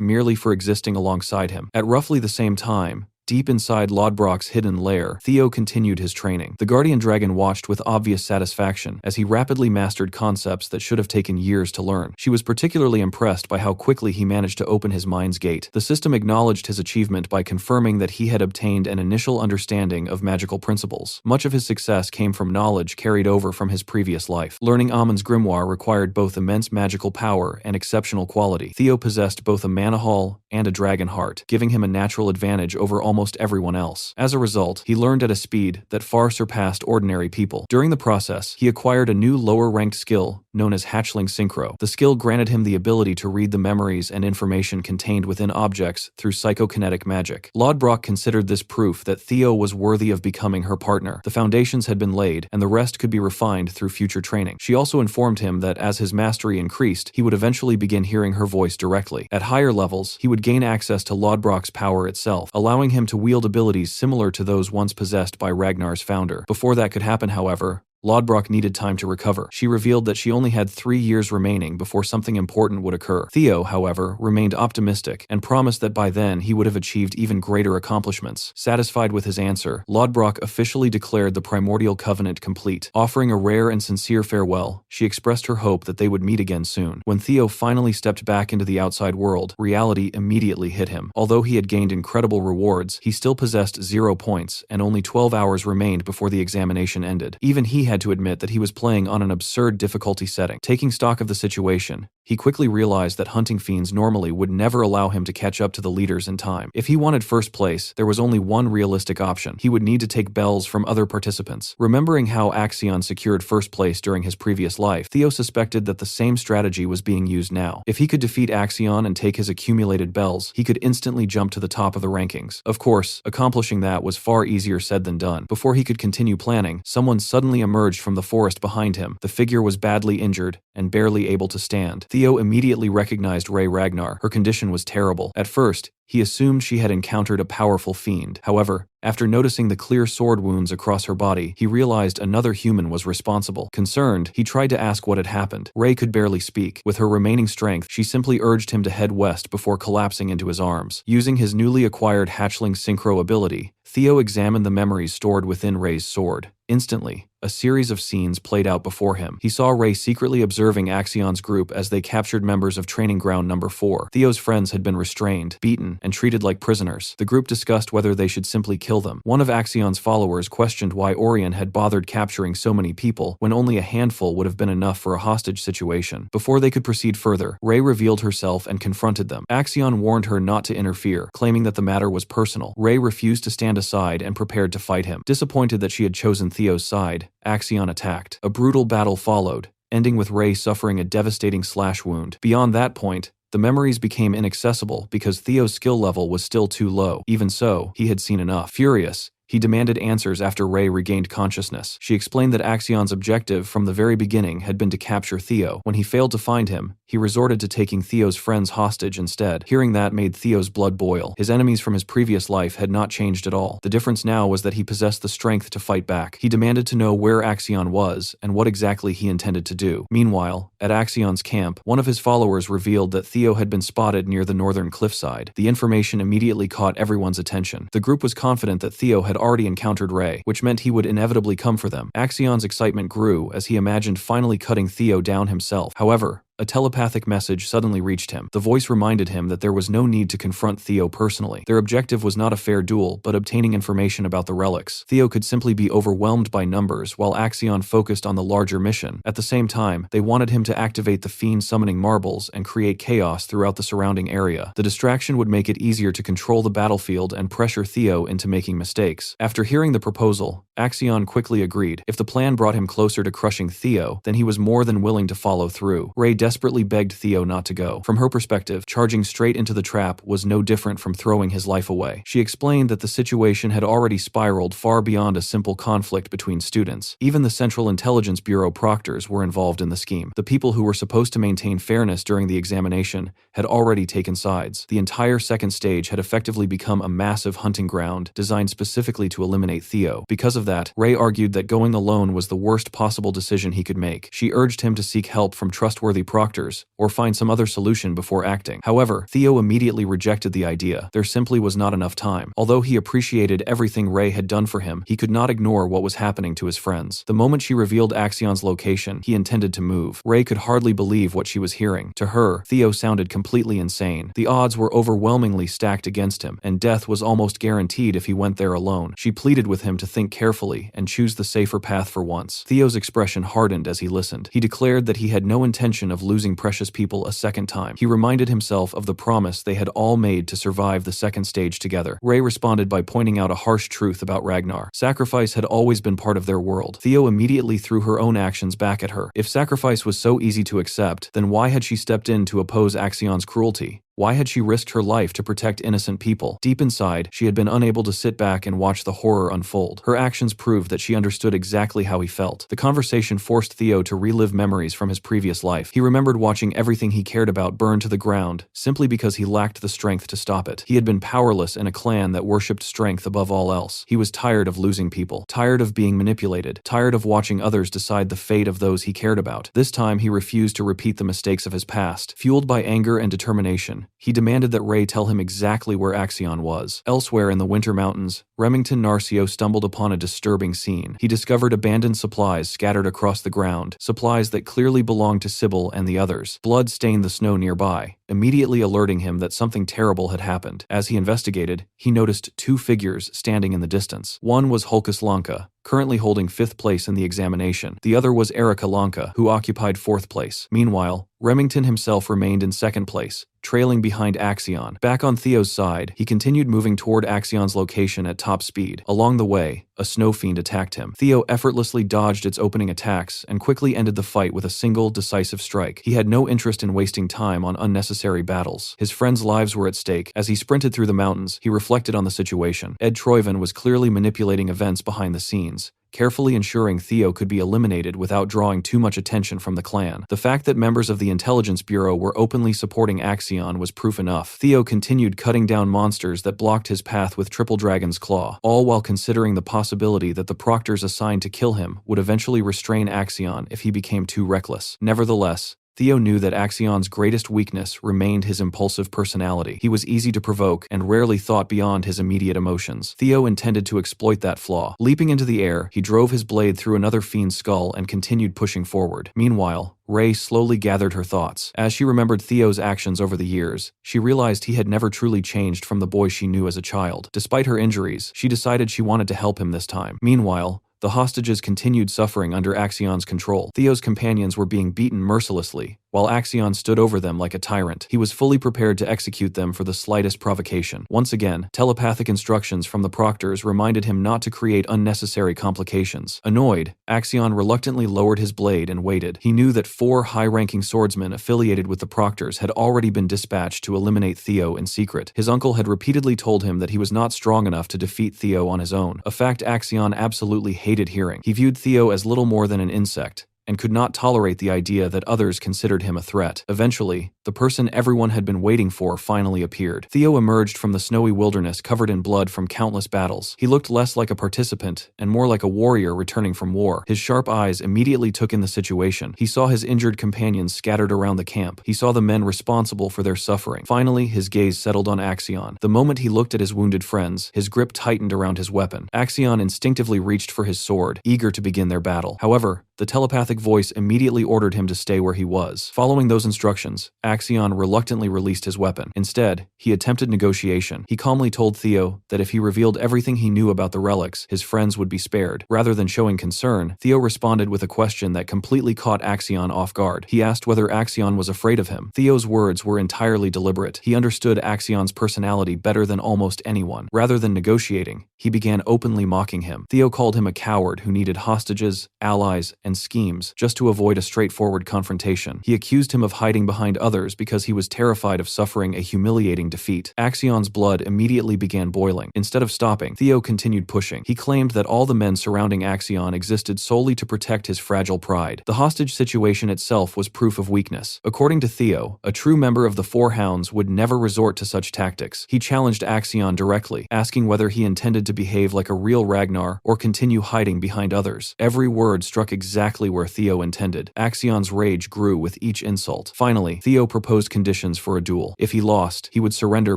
merely for existing alongside him. At roughly the same time, deep inside Lodbrok's hidden lair, Theo continued his training. The Guardian Dragon watched with obvious satisfaction as he rapidly mastered concepts that should have taken years to learn. She was particularly impressed by how quickly he managed to open his mind's gate. The system acknowledged his achievement by confirming that he had obtained an initial understanding of magical principles. Much of his success came from knowledge carried over from his previous life. Learning Amon's grimoire required both immense magical power and exceptional quality. Theo possessed both a mana haul and a dragon heart, giving him a natural advantage over almost everyone else. As a result, he learned at a speed that far surpassed ordinary people. During the process, he acquired a new lower-ranked skill known as Hatchling Synchro. The skill granted him the ability to read the memories and information contained within objects through psychokinetic magic. Lodbrok considered this proof that Theo was worthy of becoming her partner. The foundations had been laid, and the rest could be refined through future training. She also informed him that as his mastery increased, he would eventually begin hearing her voice directly. At higher levels, he would gain access to Lodbrok's power itself, allowing him to wield abilities similar to those once possessed by Ragnar's founder. Before that could happen, however, Lodbrok needed time to recover. She revealed that she only had 3 years remaining before something important would occur. Theo, however, remained optimistic and promised that by then he would have achieved even greater accomplishments. Satisfied with his answer, Lodbrok officially declared the primordial covenant complete. Offering a rare and sincere farewell, she expressed her hope that they would meet again soon. When Theo finally stepped back into the outside world, reality immediately hit him. Although he had gained incredible rewards, he still possessed 0 points, and only 12 hours remained before the examination ended. Even he had to admit that he was playing on an absurd difficulty setting. Taking stock of the situation, he quickly realized that hunting fiends normally would never allow him to catch up to the leaders in time. If he wanted first place, there was only one realistic option. He would need to take bells from other participants. Remembering how Axion secured first place during his previous life, Theo suspected that the same strategy was being used now. If he could defeat Axion and take his accumulated bells, he could instantly jump to the top of the rankings. Of course, accomplishing that was far easier said than done. Before he could continue planning, someone suddenly emerged from the forest behind him. The figure was badly injured and barely able to stand. Theo immediately recognized Ray Ragnar. Her condition was terrible. At first, he assumed she had encountered a powerful fiend. However, after noticing the clear sword wounds across her body, he realized another human was responsible. Concerned, he tried to ask what had happened. Ray could barely speak. With her remaining strength, she simply urged him to head west before collapsing into his arms. Using his newly acquired hatchling synchro ability, Theo examined the memories stored within Ray's sword. Instantly, a series of scenes played out before him. He saw Ray secretly observing Axion's group as they captured members of Training Ground Number 4. Theo's friends had been restrained, beaten, and treated like prisoners. The group discussed whether they should simply kill them. One of Axion's followers questioned why Orion had bothered capturing so many people when only a handful would have been enough for a hostage situation. Before they could proceed further, Ray revealed herself and confronted them. Axion warned her not to interfere, claiming that the matter was personal. Ray refused to stand aside and prepared to fight him. Disappointed that she had chosen Theo's side, Axion attacked. A brutal battle followed, ending with Ray suffering a devastating slash wound. Beyond that point, the memories became inaccessible because Theo's skill level was still too low. Even so, he had seen enough. Furious, he demanded answers after Ray regained consciousness. She explained that Axion's objective from the very beginning had been to capture Theo. When he failed to find him, he resorted to taking Theo's friends hostage instead. Hearing that made Theo's blood boil. His enemies from his previous life had not changed at all. The difference now was that he possessed the strength to fight back. He demanded to know where Axion was and what exactly he intended to do. Meanwhile, at Axion's camp, one of his followers revealed that Theo had been spotted near the northern cliffside. The information immediately caught everyone's attention. The group was confident that Theo had already encountered Ray, which meant he would inevitably come for them. Axion's excitement grew as he imagined finally cutting Theo down himself. However, a telepathic message suddenly reached him. The voice reminded him that there was no need to confront Theo personally. Their objective was not a fair duel, but obtaining information about the relics. Theo could simply be overwhelmed by numbers, while Axion focused on the larger mission. At the same time, they wanted him to activate the fiend summoning marbles and create chaos throughout the surrounding area. The distraction would make it easier to control the battlefield and pressure Theo into making mistakes. After hearing the proposal, Axion quickly agreed. If the plan brought him closer to crushing Theo, then he was more than willing to follow through. Ray desperately begged Theo not to go. From her perspective, charging straight into the trap was no different from throwing his life away. She explained that the situation had already spiraled far beyond a simple conflict between students. Even the Central Intelligence Bureau proctors were involved in the scheme. The people who were supposed to maintain fairness during the examination had already taken sides. The entire second stage had effectively become a massive hunting ground designed specifically to eliminate Theo. Because of that, Ray argued that going alone was the worst possible decision he could make. She urged him to seek help from trustworthy proctors or find some other solution before acting. However, Theo immediately rejected the idea. There simply was not enough time. Although he appreciated everything Ray had done for him, he could not ignore what was happening to his friends. The moment she revealed Axion's location, he intended to move. Ray could hardly believe what she was hearing. To her, Theo sounded completely insane. The odds were overwhelmingly stacked against him, and death was almost guaranteed if he went there alone. She pleaded with him to think carefully and choose the safer path for once. Theo's expression hardened as he listened. He declared that he had no intention of losing precious people a second time. He reminded himself of the promise they had all made to survive the second stage together. Ray responded by pointing out a harsh truth about Ragnar. Sacrifice had always been part of their world. Theo immediately threw her own actions back at her. If sacrifice was so easy to accept, then why had she stepped in to oppose Axion's cruelty? Why had she risked her life to protect innocent people? Deep inside, she had been unable to sit back and watch the horror unfold. Her actions proved that she understood exactly how he felt. The conversation forced Theo to relive memories from his previous life. He remembered watching everything he cared about burn to the ground, simply because he lacked the strength to stop it. He had been powerless in a clan that worshipped strength above all else. He was tired of losing people, tired of being manipulated, tired of watching others decide the fate of those he cared about. This time, he refused to repeat the mistakes of his past. Fueled by anger and determination, he demanded that Ray tell him exactly where Axion was. Elsewhere in the Winter Mountains, Remington Narcio stumbled upon a disturbing scene. He discovered abandoned supplies scattered across the ground, supplies that clearly belonged to Sybil and the others. Blood stained the snow nearby, immediately alerting him that something terrible had happened. As he investigated, he noticed two figures standing in the distance. One was Hulkus Lanka, currently holding 5th place in the examination. The other was Erica Lanka, who occupied 4th place. Meanwhile, Remington himself remained in 2nd place, trailing behind Axion. Back on Theo's side, he continued moving toward Axion's location at top speed. Along the way, a snow fiend attacked him. Theo effortlessly dodged its opening attacks and quickly ended the fight with a single, decisive strike. He had no interest in wasting time on unnecessary battles. His friends' lives were at stake. As he sprinted through the mountains, he reflected on the situation. Ed Troyven was clearly manipulating events behind the scenes, carefully ensuring Theo could be eliminated without drawing too much attention from the clan. The fact that members of the Intelligence Bureau were openly supporting Axion was proof enough. Theo continued cutting down monsters that blocked his path with Triple Dragon's Claw, all while considering the possibility that the proctors assigned to kill him would eventually restrain Axion if he became too reckless. Nevertheless, Theo knew that Axion's greatest weakness remained his impulsive personality. He was easy to provoke and rarely thought beyond his immediate emotions. Theo intended to exploit that flaw. Leaping into the air, he drove his blade through another fiend's skull and continued pushing forward. Meanwhile, Ray slowly gathered her thoughts. As she remembered Theo's actions over the years, she realized he had never truly changed from the boy she knew as a child. Despite her injuries, she decided she wanted to help him this time. Meanwhile, the hostages continued suffering under Axion's control. Theo's companions were being beaten mercilessly, while Axion stood over them like a tyrant. He was fully prepared to execute them for the slightest provocation. Once again, telepathic instructions from the proctors reminded him not to create unnecessary complications. Annoyed, Axion reluctantly lowered his blade and waited. He knew that 4 high-ranking swordsmen affiliated with the proctors had already been dispatched to eliminate Theo in secret. His uncle had repeatedly told him that he was not strong enough to defeat Theo on his own, a fact Axion absolutely hated hearing. He viewed Theo as little more than an insect, and could not tolerate the idea that others considered him a threat. Eventually, the person everyone had been waiting for finally appeared. Theo emerged from the snowy wilderness covered in blood from countless battles. He looked less like a participant and more like a warrior returning from war. His sharp eyes immediately took in the situation. He saw his injured companions scattered around the camp. He saw the men responsible for their suffering. Finally, his gaze settled on Axion. The moment he looked at his wounded friends, his grip tightened around his weapon. Axion instinctively reached for his sword, eager to begin their battle. However, the telepathic voice immediately ordered him to stay where he was. Following those instructions, Axion reluctantly released his weapon. Instead, he attempted negotiation. He calmly told Theo that if he revealed everything he knew about the relics, his friends would be spared. Rather than showing concern, Theo responded with a question that completely caught Axion off guard. He asked whether Axion was afraid of him. Theo's words were entirely deliberate. He understood Axion's personality better than almost anyone. Rather than negotiating, he began openly mocking him. Theo called him a coward who needed hostages, allies, and schemes just to avoid a straightforward confrontation. He accused him of hiding behind others because he was terrified of suffering a humiliating defeat. Axion's blood immediately began boiling. Instead of stopping, Theo continued pushing. He claimed that all the men surrounding Axion existed solely to protect his fragile pride. The hostage situation itself was proof of weakness. According to Theo, a true member of the Four Hounds would never resort to such tactics. He challenged Axion directly, asking whether he intended to behave like a real Ragnar or continue hiding behind others. Every word struck exactly where Theo intended. Axion's rage grew with each insult. Finally, Theo proposed conditions for a duel. If he lost, he would surrender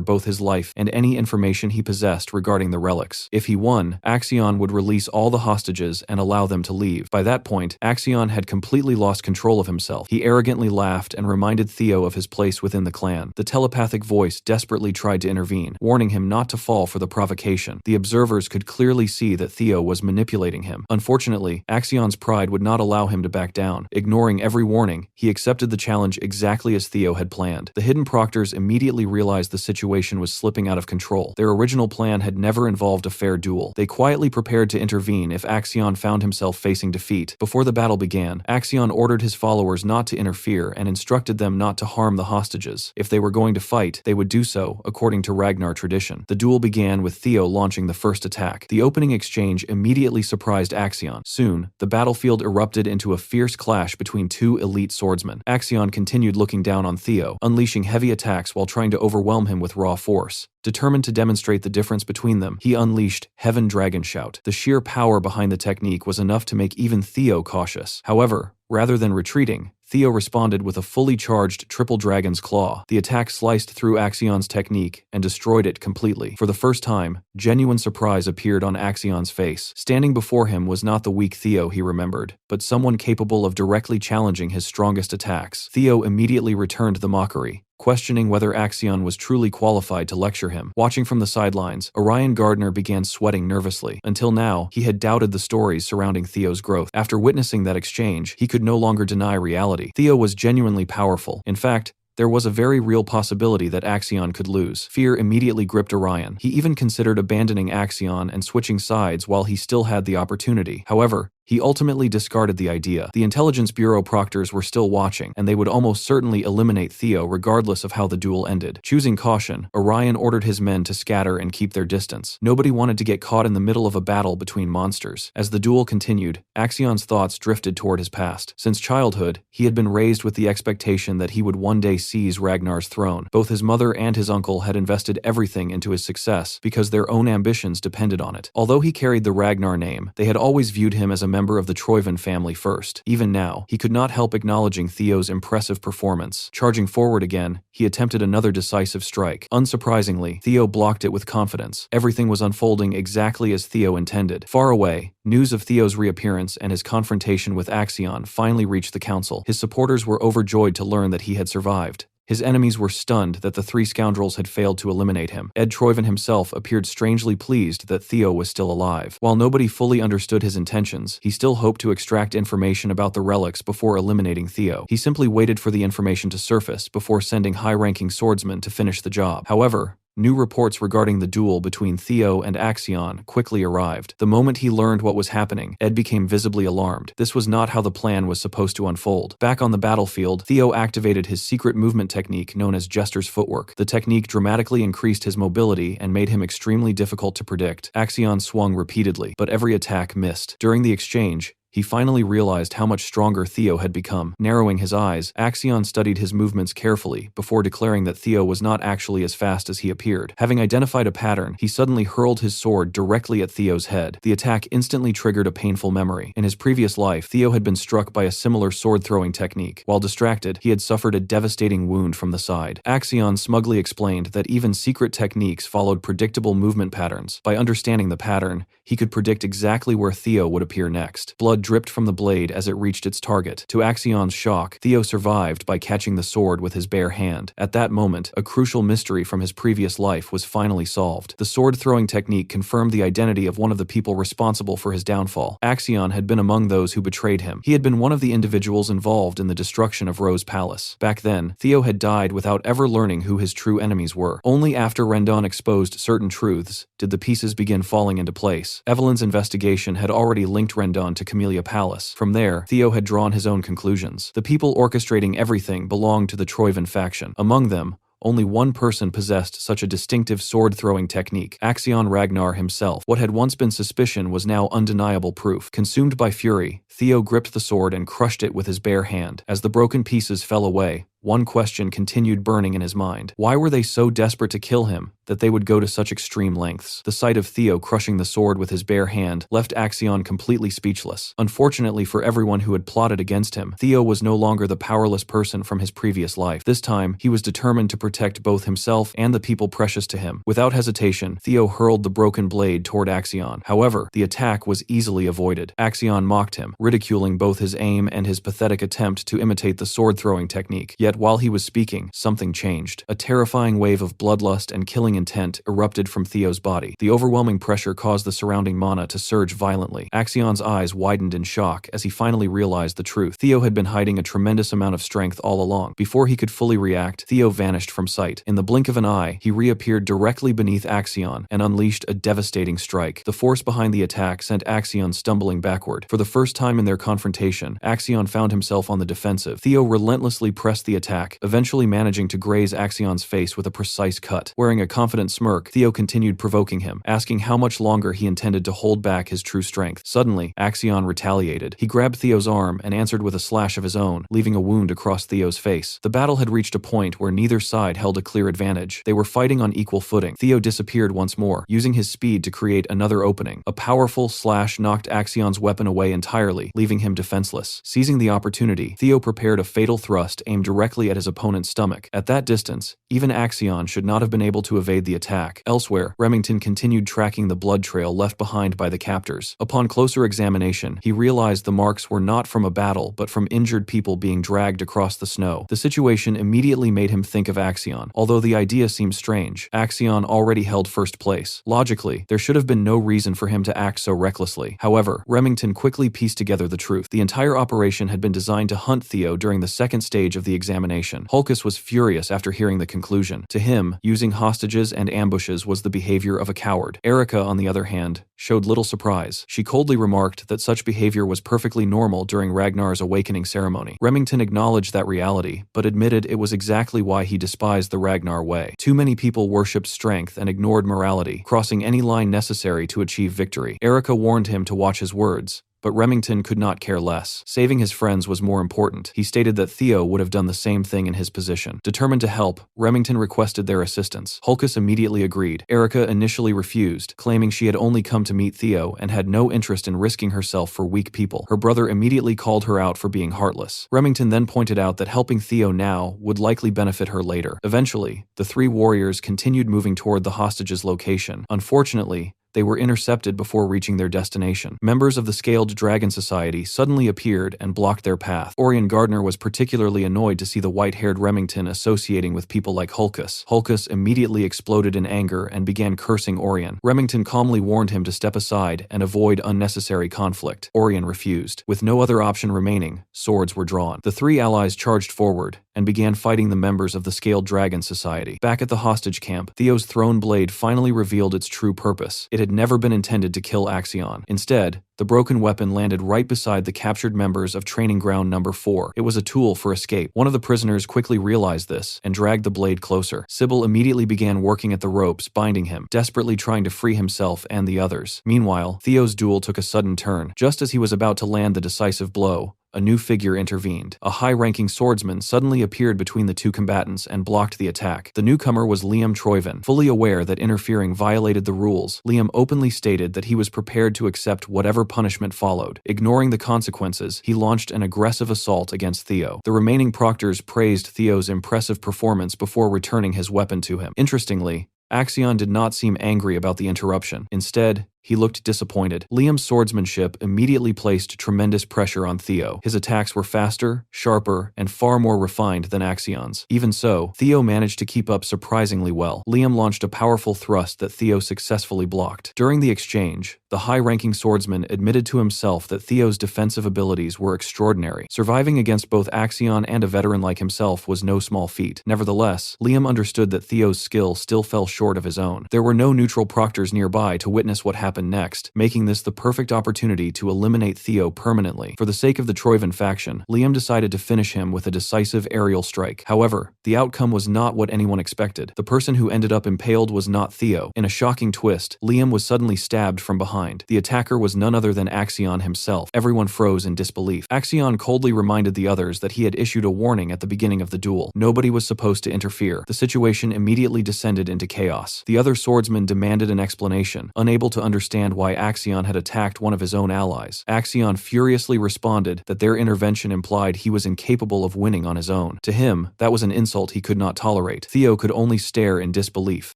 both his life and any information he possessed regarding the relics. If he won, Axion would release all the hostages and allow them to leave. By that point, Axion had completely lost control of himself. He arrogantly laughed and reminded Theo of his place within the clan. The telepathic voice desperately tried to intervene, warning him not to fall for the provocation. The observer observers could clearly see that Theo was manipulating him. Unfortunately, Axion's pride would not allow him to back down. Ignoring every warning, he accepted the challenge exactly as Theo had planned. The hidden proctors immediately realized the situation was slipping out of control. Their original plan had never involved a fair duel. They quietly prepared to intervene if Axion found himself facing defeat. Before the battle began, Axion ordered his followers not to interfere and instructed them not to harm the hostages. If they were going to fight, they would do so, according to Ragnar tradition. The duel began with Theo launching the first attack. The opening exchange immediately surprised Axion. Soon, the battlefield erupted into a fierce clash between two elite swordsmen. Axion continued looking down on Theo, unleashing heavy attacks while trying to overwhelm him with raw force. Determined to demonstrate the difference between them, he unleashed Heaven Dragon Shout. The sheer power behind the technique was enough to make even Theo cautious. However, rather than retreating, Theo responded with a fully charged Triple Dragon's Claw. The attack sliced through Axion's technique and destroyed it completely. For the first time, genuine surprise appeared on Axion's face. Standing before him was not the weak Theo he remembered, but someone capable of directly challenging his strongest attacks. Theo immediately returned the mockery, questioning whether Axion was truly qualified to lecture him. Watching from the sidelines, Orion Gardner began sweating nervously. Until now, he had doubted the stories surrounding Theo's growth. After witnessing that exchange, he could no longer deny reality. Theo was genuinely powerful. In fact, there was a very real possibility that Axion could lose. Fear immediately gripped Orion. He even considered abandoning Axion and switching sides while he still had the opportunity. However, he ultimately discarded the idea. The Intelligence Bureau proctors were still watching, and they would almost certainly eliminate Theo regardless of how the duel ended. Choosing caution, Orion ordered his men to scatter and keep their distance. Nobody wanted to get caught in the middle of a battle between monsters. As the duel continued, Axion's thoughts drifted toward his past. Since childhood, he had been raised with the expectation that he would one day seize Ragnar's throne. Both his mother and his uncle had invested everything into his success because their own ambitions depended on it. Although he carried the Ragnar name, they had always viewed him as a member of the Troyven family first. Even now, he could not help acknowledging Theo's impressive performance. Charging forward again, he attempted another decisive strike. Unsurprisingly, Theo blocked it with confidence. Everything was unfolding exactly as Theo intended. Far away, news of Theo's reappearance and his confrontation with Axion finally reached the council. His supporters were overjoyed to learn that he had survived. His enemies were stunned that the three scoundrels had failed to eliminate him. Ed Troyven himself appeared strangely pleased that Theo was still alive. While nobody fully understood his intentions, he still hoped to extract information about the relics before eliminating Theo. He simply waited for the information to surface before sending high-ranking swordsmen to finish the job. However, new reports regarding the duel between Theo and Axion quickly arrived. The moment he learned what was happening, Ed became visibly alarmed. This was not how the plan was supposed to unfold. Back on the battlefield, Theo activated his secret movement technique known as Jester's Footwork. The technique dramatically increased his mobility and made him extremely difficult to predict. Axion swung repeatedly, but every attack missed. During the exchange, he finally realized how much stronger Theo had become. Narrowing his eyes, Axion studied his movements carefully before declaring that Theo was not actually as fast as he appeared. Having identified a pattern, he suddenly hurled his sword directly at Theo's head. The attack instantly triggered a painful memory. In his previous life, Theo had been struck by a similar sword-throwing technique. While distracted, he had suffered a devastating wound from the side. Axion smugly explained that even secret techniques followed predictable movement patterns. By understanding the pattern, he could predict exactly where Theo would appear next. Blood dripped from the blade as it reached its target. To Axion's shock, Theo survived by catching the sword with his bare hand. At that moment, a crucial mystery from his previous life was finally solved. The sword-throwing technique confirmed the identity of one of the people responsible for his downfall. Axion had been among those who betrayed him. He had been one of the individuals involved in the destruction of Rose Palace. Back then, Theo had died without ever learning who his true enemies were. Only after Rendon exposed certain truths did the pieces begin falling into place. Evelyn's investigation had already linked Rendon to Camellia Palace. From there, Theo had drawn his own conclusions. The people orchestrating everything belonged to the Troyven faction. Among them, only one person possessed such a distinctive sword-throwing technique, Axion Ragnar himself. What had once been suspicion was now undeniable proof. Consumed by fury, Theo gripped the sword and crushed it with his bare hand. As the broken pieces fell away, one question continued burning in his mind. Why were they so desperate to kill him that they would go to such extreme lengths? The sight of Theo crushing the sword with his bare hand left Axion completely speechless. Unfortunately for everyone who had plotted against him, Theo was no longer the powerless person from his previous life. This time, he was determined to protect both himself and the people precious to him. Without hesitation, Theo hurled the broken blade toward Axion. However, the attack was easily avoided. Axion mocked him, ridiculing both his aim and his pathetic attempt to imitate the sword-throwing technique. Yet while he was speaking, something changed. A terrifying wave of bloodlust and killing killing intent erupted from Theo's body. The overwhelming pressure caused the surrounding mana to surge violently. Axion's eyes widened in shock as he finally realized the truth. Theo had been hiding a tremendous amount of strength all along. Before he could fully react, Theo vanished from sight. In the blink of an eye, he reappeared directly beneath Axion and unleashed a devastating strike. The force behind the attack sent Axion stumbling backward. For the first time in their confrontation, Axion found himself on the defensive. Theo relentlessly pressed the attack, eventually managing to graze Axion's face with a precise cut. Wearing a confident smirk, Theo continued provoking him, asking how much longer he intended to hold back his true strength. Suddenly, Axion retaliated. He grabbed Theo's arm and answered with a slash of his own, leaving a wound across Theo's face. The battle had reached a point where neither side held a clear advantage. They were fighting on equal footing. Theo disappeared once more, using his speed to create another opening. A powerful slash knocked Axion's weapon away entirely, leaving him defenseless. Seizing the opportunity, Theo prepared a fatal thrust aimed directly at his opponent's stomach. At that distance, even Axion should not have been able to evade the attack. Elsewhere, Remington continued tracking the blood trail left behind by the captors. Upon closer examination, he realized the marks were not from a battle, but from injured people being dragged across the snow. The situation immediately made him think of Axion. Although the idea seemed strange, Axion already held first place. Logically, there should have been no reason for him to act so recklessly. However, Remington quickly pieced together the truth. The entire operation had been designed to hunt Theo during the second stage of the examination. Hulkus was furious after hearing the conclusion. To him, using hostages and ambushes was the behavior of a coward. Erica, on the other hand, showed little surprise. She coldly remarked that such behavior was perfectly normal during Ragnar's awakening ceremony. Remington acknowledged that reality, but admitted it was exactly why he despised the Ragnar way. Too many people worshipped strength and ignored morality, crossing any line necessary to achieve victory. Erica warned him to watch his words, but Remington could not care less. Saving his friends was more important. He stated that Theo would have done the same thing in his position. Determined to help, Remington requested their assistance. Hulkus immediately agreed. Erica initially refused, claiming she had only come to meet Theo and had no interest in risking herself for weak people. Her brother immediately called her out for being heartless. Remington then pointed out that helping Theo now would likely benefit her later. Eventually, the three warriors continued moving toward the hostages' location. Unfortunately, they were intercepted before reaching their destination. Members of the Scaled Dragon Society suddenly appeared and blocked their path. Orion Gardner was particularly annoyed to see the white-haired Remington associating with people like Hulkus. Hulkus immediately exploded in anger and began cursing Orion. Remington calmly warned him to step aside and avoid unnecessary conflict. Orion refused. With no other option remaining, swords were drawn. The three allies charged forward and began fighting the members of the Scaled Dragon Society. Back at the hostage camp, Theo's thrown blade finally revealed its true purpose. It had never been intended to kill Axion. Instead, the broken weapon landed right beside the captured members of Training Ground Number 4. It was a tool for escape. One of the prisoners quickly realized this and dragged the blade closer. Sybil immediately began working at the ropes, binding him, desperately trying to free himself and the others. Meanwhile, Theo's duel took a sudden turn. Just as he was about to land the decisive blow, a new figure intervened. A high-ranking swordsman suddenly appeared between the two combatants and blocked the attack. The newcomer was Liam Troyven. Fully aware that interfering violated the rules, Liam openly stated that he was prepared to accept whatever punishment followed. Ignoring the consequences, he launched an aggressive assault against Theo. The remaining proctors praised Theo's impressive performance before returning his weapon to him. Interestingly, Axion did not seem angry about the interruption. Instead, he looked disappointed. Liam's swordsmanship immediately placed tremendous pressure on Theo. His attacks were faster, sharper, and far more refined than Axion's. Even so, Theo managed to keep up surprisingly well. Liam launched a powerful thrust that Theo successfully blocked. During the exchange, the high-ranking swordsman admitted to himself that Theo's defensive abilities were extraordinary. Surviving against both Axion and a veteran like himself was no small feat. Nevertheless, Liam understood that Theo's skill still fell short of his own. There were no neutral proctors nearby to witness what happened next, making this the perfect opportunity to eliminate Theo permanently. For the sake of the Troyven faction, Liam decided to finish him with a decisive aerial strike. However, the outcome was not what anyone expected. The person who ended up impaled was not Theo. In a shocking twist, Liam was suddenly stabbed from behind. The attacker was none other than Axion himself. Everyone froze in disbelief. Axion coldly reminded the others that he had issued a warning at the beginning of the duel. Nobody was supposed to interfere. The situation immediately descended into chaos. The other swordsmen demanded an explanation. Unable to understand understand why Axion had attacked one of his own allies. Axion furiously responded that their intervention implied he was incapable of winning on his own. To him, that was an insult he could not tolerate. Theo could only stare in disbelief.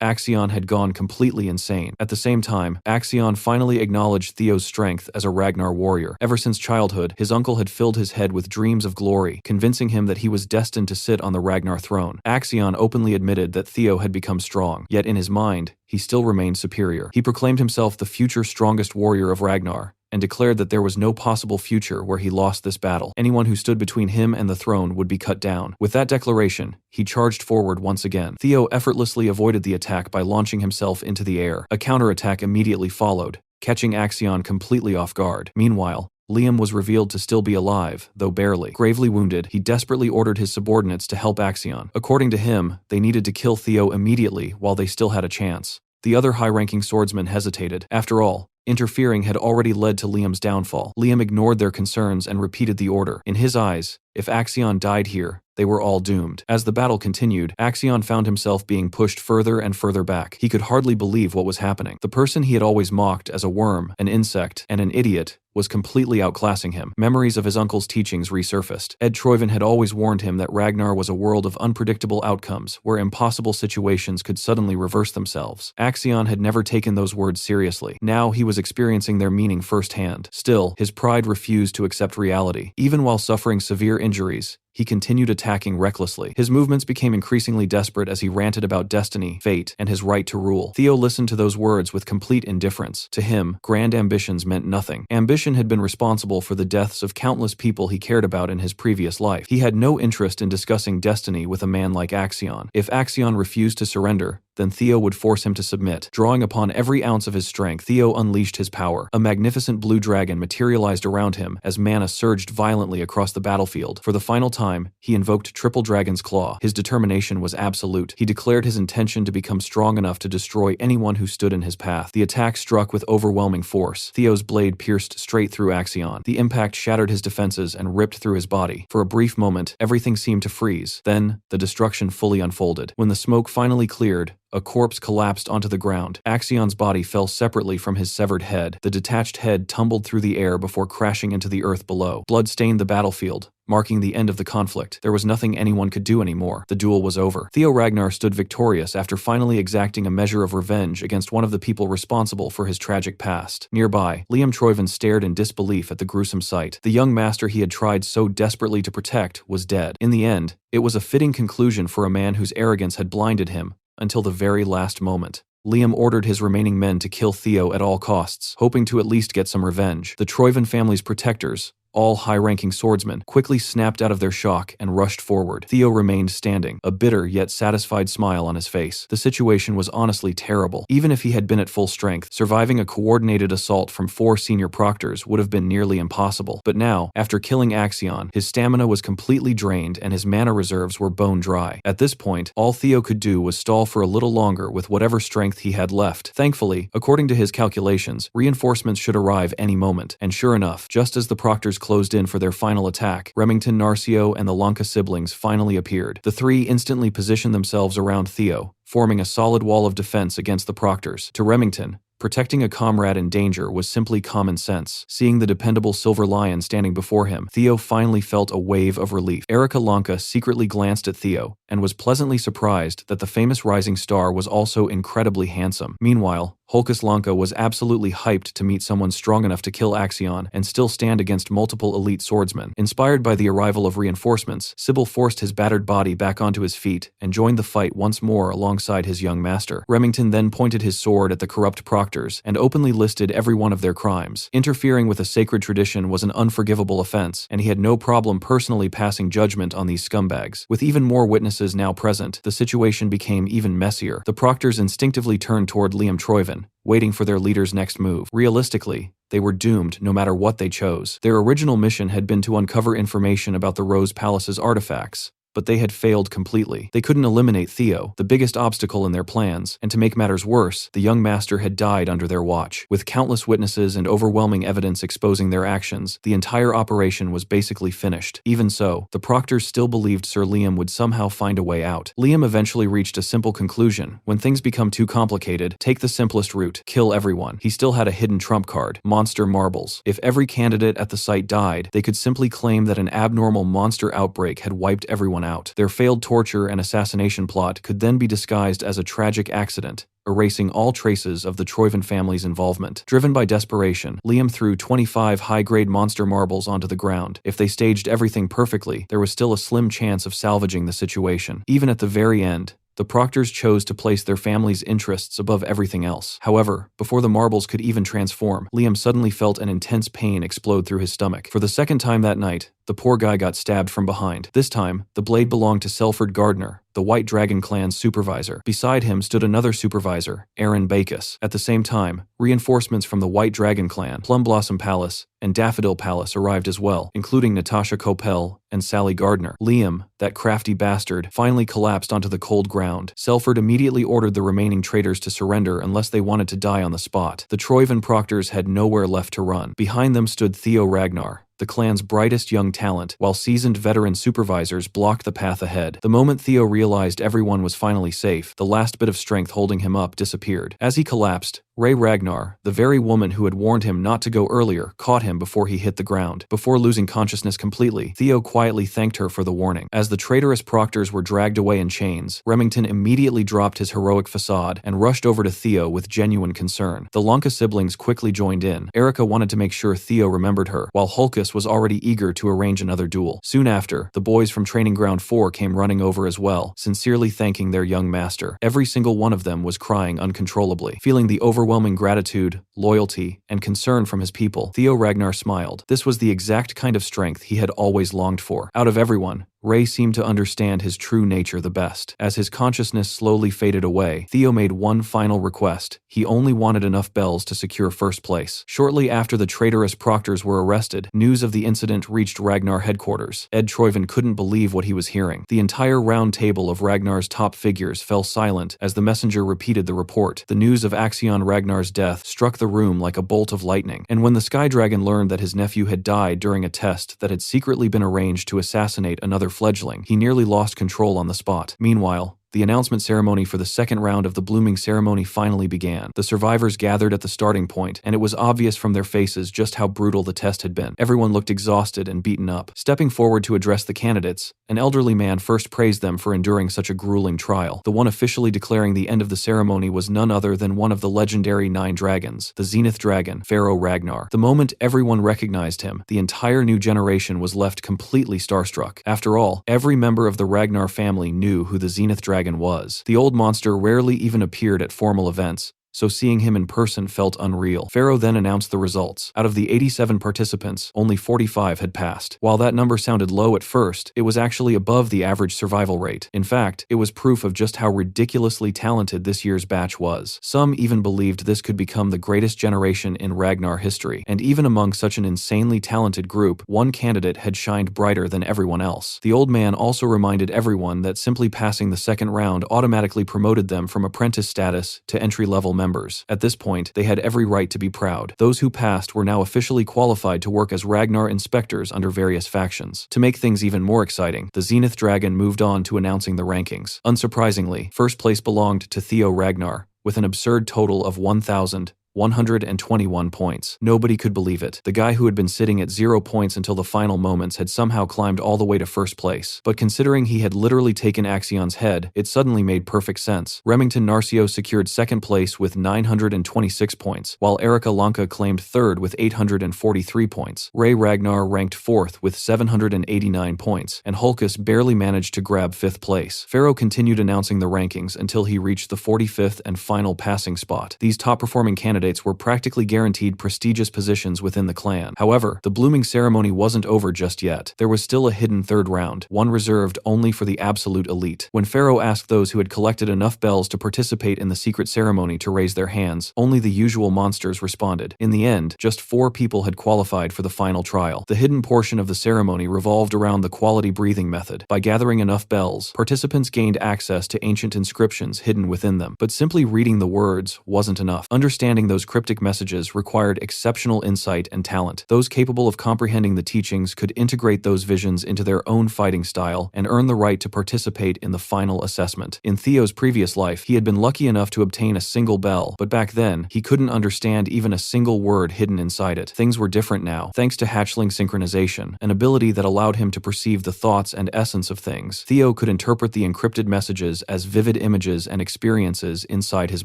Axion had gone completely insane. At the same time, Axion finally acknowledged Theo's strength as a Ragnar warrior. Ever since childhood, his uncle had filled his head with dreams of glory, convincing him that he was destined to sit on the Ragnar throne. Axion openly admitted that Theo had become strong, yet in his mind, he still remained superior. He proclaimed himself the future strongest warrior of Ragnar, and declared that there was no possible future where he lost this battle. Anyone who stood between him and the throne would be cut down. With that declaration, he charged forward once again. Theo effortlessly avoided the attack by launching himself into the air. A counterattack immediately followed, catching Axion completely off guard. Meanwhile, Liam was revealed to still be alive, though barely. Gravely wounded, he desperately ordered his subordinates to help Axion. According to him, they needed to kill Theo immediately while they still had a chance. The other high-ranking swordsmen hesitated. After all, interfering had already led to Liam's downfall. Liam ignored their concerns and repeated the order. In his eyes, if Axion died here, they were all doomed. As the battle continued, Axion found himself being pushed further and further back. He could hardly believe what was happening. The person he had always mocked as a worm, an insect, and an idiot was completely outclassing him. Memories of his uncle's teachings resurfaced. Ed Troyven had always warned him that Ragnar was a world of unpredictable outcomes, where impossible situations could suddenly reverse themselves. Axion had never taken those words seriously. Now he was experiencing their meaning firsthand. Still, his pride refused to accept reality. Even while suffering severe injuries, he continued attacking recklessly. His movements became increasingly desperate as he ranted about destiny, fate, and his right to rule. Theo listened to those words with complete indifference. To him, grand ambitions meant nothing. Ambition had been responsible for the deaths of countless people he cared about in his previous life. He had no interest in discussing destiny with a man like Axion. If Axion refused to surrender, then Theo would force him to submit. Drawing upon every ounce of his strength, Theo unleashed his power. A magnificent blue dragon materialized around him as mana surged violently across the battlefield. For the final time, he invoked Triple Dragon's Claw. His determination was absolute. He declared his intention to become strong enough to destroy anyone who stood in his path. The attack struck with overwhelming force. Theo's blade pierced straight through Axion. The impact shattered his defenses and ripped through his body. For a brief moment, everything seemed to freeze. Then, the destruction fully unfolded. When the smoke finally cleared, a corpse collapsed onto the ground. Axion's body fell separately from his severed head. The detached head tumbled through the air before crashing into the earth below. Blood stained the battlefield, marking the end of the conflict. There was nothing anyone could do anymore. The duel was over. Theo Ragnar stood victorious after finally exacting a measure of revenge against one of the people responsible for his tragic past. Nearby, Liam Troyven stared in disbelief at the gruesome sight. The young master he had tried so desperately to protect was dead. In the end, it was a fitting conclusion for a man whose arrogance had blinded him until the very last moment. Liam ordered his remaining men to kill Theo at all costs, hoping to at least get some revenge. The Troyven family's protectors, all high-ranking swordsmen, quickly snapped out of their shock and rushed forward. Theo remained standing, a bitter yet satisfied smile on his face. The situation was honestly terrible. Even if he had been at full strength, surviving a coordinated assault from 4 senior proctors would have been nearly impossible. But now, after killing Axion, his stamina was completely drained and his mana reserves were bone dry. At this point, all Theo could do was stall for a little longer with whatever strength he had left. Thankfully, according to his calculations, reinforcements should arrive any moment. And sure enough, just as the proctors closed in for their final attack, Remington, Narcio, and the Lanka siblings finally appeared. The three instantly positioned themselves around Theo, forming a solid wall of defense against the proctors. To Remington, protecting a comrade in danger was simply common sense. Seeing the dependable Silver Lion standing before him, Theo finally felt a wave of relief. Erica Lanka secretly glanced at Theo and was pleasantly surprised that the famous rising star was also incredibly handsome. Meanwhile, Holkus Lanka was absolutely hyped to meet someone strong enough to kill Axion and still stand against multiple elite swordsmen. Inspired by the arrival of reinforcements, Sybil forced his battered body back onto his feet and joined the fight once more alongside his young master. Remington then pointed his sword at the corrupt proctors and openly listed every one of their crimes. Interfering with a sacred tradition was an unforgivable offense, and he had no problem personally passing judgment on these scumbags. With even more witnesses now present, the situation became even messier. The proctors instinctively turned toward Liam Troyven, waiting for their leader's next move. Realistically, they were doomed no matter what they chose. Their original mission had been to uncover information about the Rose Palace's artifacts, but they had failed completely. They couldn't eliminate Theo, the biggest obstacle in their plans, and to make matters worse, the young master had died under their watch. With countless witnesses and overwhelming evidence exposing their actions, the entire operation was basically finished. Even so, the proctors still believed Sir Liam would somehow find a way out. Liam eventually reached a simple conclusion: when things become too complicated, take the simplest route, kill everyone. He still had a hidden trump card: monster marbles. If every candidate at the site died, they could simply claim that an abnormal monster outbreak had wiped everyone out. Their failed torture and assassination plot could then be disguised as a tragic accident, erasing all traces of the Troyven family's involvement. Driven by desperation, Liam threw 25 high-grade monster marbles onto the ground. If they staged everything perfectly, there was still a slim chance of salvaging the situation. Even at the very end, the proctors chose to place their family's interests above everything else. However, before the marbles could even transform, Liam suddenly felt an intense pain explode through his stomach. For the second time that night, the poor guy got stabbed from behind. This time, the blade belonged to Selford Gardner, the White Dragon clan's supervisor. Beside him stood another supervisor, Aaron Bacchus. At the same time, reinforcements from the White Dragon clan, Plum Blossom Palace, and Daffodil Palace arrived as well, including Natasha Coppell and Sally Gardner. Liam, that crafty bastard, finally collapsed onto the cold ground. Selford immediately ordered the remaining traitors to surrender unless they wanted to die on the spot. The Troyven proctors had nowhere left to run. Behind them stood Theo Ragnar, the clan's brightest young talent, while seasoned veteran supervisors blocked the path ahead. The moment Theo realized everyone was finally safe, the last bit of strength holding him up disappeared. As he collapsed, Ray Ragnar, the very woman who had warned him not to go earlier, caught him before he hit the ground. Before losing consciousness completely, Theo quietly thanked her for the warning. As the traitorous proctors were dragged away in chains, Remington immediately dropped his heroic facade and rushed over to Theo with genuine concern. The Lanka siblings quickly joined in. Erica wanted to make sure Theo remembered her, while Hulkus was already eager to arrange another duel. Soon after, the boys from Training Ground 4 came running over as well, sincerely thanking their young master. Every single one of them was crying uncontrollably. Feeling the overwhelming gratitude, loyalty, and concern from his people, Theo Ragnar smiled. This was the exact kind of strength he had always longed for. Out of everyone, Ray seemed to understand his true nature the best. As his consciousness slowly faded away, Theo made one final request. He only wanted enough bells to secure first place. Shortly after the traitorous proctors were arrested, news of the incident reached Ragnar headquarters. Ed Troyven couldn't believe what he was hearing. The entire round table of Ragnar's top figures fell silent as the messenger repeated the report. The news of Axion Ragnar's death struck the room like a bolt of lightning, and when the Sky Dragon learned that his nephew had died during a test that had secretly been arranged to assassinate another fledgling, he nearly lost control on the spot. Meanwhile, the announcement ceremony for the second round of the blooming ceremony finally began. The survivors gathered at the starting point, and it was obvious from their faces just how brutal the test had been. Everyone looked exhausted and beaten up. Stepping forward to address the candidates, an elderly man first praised them for enduring such a grueling trial. The one officially declaring the end of the ceremony was none other than one of the legendary 9 dragons, the Zenith Dragon, Pharaoh Ragnar. The moment everyone recognized him, the entire new generation was left completely starstruck. After all, every member of the Ragnar family knew who the Zenith Dragon was. The old monster rarely even appeared at formal events, so seeing him in person felt unreal. Pharaoh then announced the results. Out of the 87 participants, only 45 had passed. While that number sounded low at first, it was actually above the average survival rate. In fact, it was proof of just how ridiculously talented this year's batch was. Some even believed this could become the greatest generation in Ragnar history, and even among such an insanely talented group, one candidate had shined brighter than everyone else. The old man also reminded everyone that simply passing the second round automatically promoted them from apprentice status to entry-level members. At this point, they had every right to be proud. Those who passed were now officially qualified to work as Ragnar inspectors under various factions. To make things even more exciting, the Zenith Dragon moved on to announcing the rankings. Unsurprisingly, first place belonged to Theo Ragnar, with an absurd total of 1,121 points. Nobody could believe it. The guy who had been sitting at 0 points until the final moments had somehow climbed all the way to first place. But considering he had literally taken Axion's head, it suddenly made perfect sense. Remington Narcio secured second place with 926 points, while Erica Lanka claimed third with 843 points. Ray Ragnar ranked fourth with 789 points, and Hulkus barely managed to grab fifth place. Pharaoh continued announcing the rankings until he reached the 45th and final passing spot. These top-performing candidates candidates were practically guaranteed prestigious positions within the clan. However, the blooming ceremony wasn't over just yet. There was still a hidden third round, one reserved only for the absolute elite. When Pharaoh asked those who had collected enough bells to participate in the secret ceremony to raise their hands, only the usual monsters responded. In the end, just 4 people had qualified for the final trial. The hidden portion of the ceremony revolved around the quality breathing method. By gathering enough bells, participants gained access to ancient inscriptions hidden within them. But simply reading the words wasn't enough. Understanding those cryptic messages required exceptional insight and talent. Those capable of comprehending the teachings could integrate those visions into their own fighting style and earn the right to participate in the final assessment. In Theo's previous life, he had been lucky enough to obtain a single bell, but back then, he couldn't understand even a single word hidden inside it. Things were different now, thanks to hatchling synchronization, an ability that allowed him to perceive the thoughts and essence of things. Theo could interpret the encrypted messages as vivid images and experiences inside his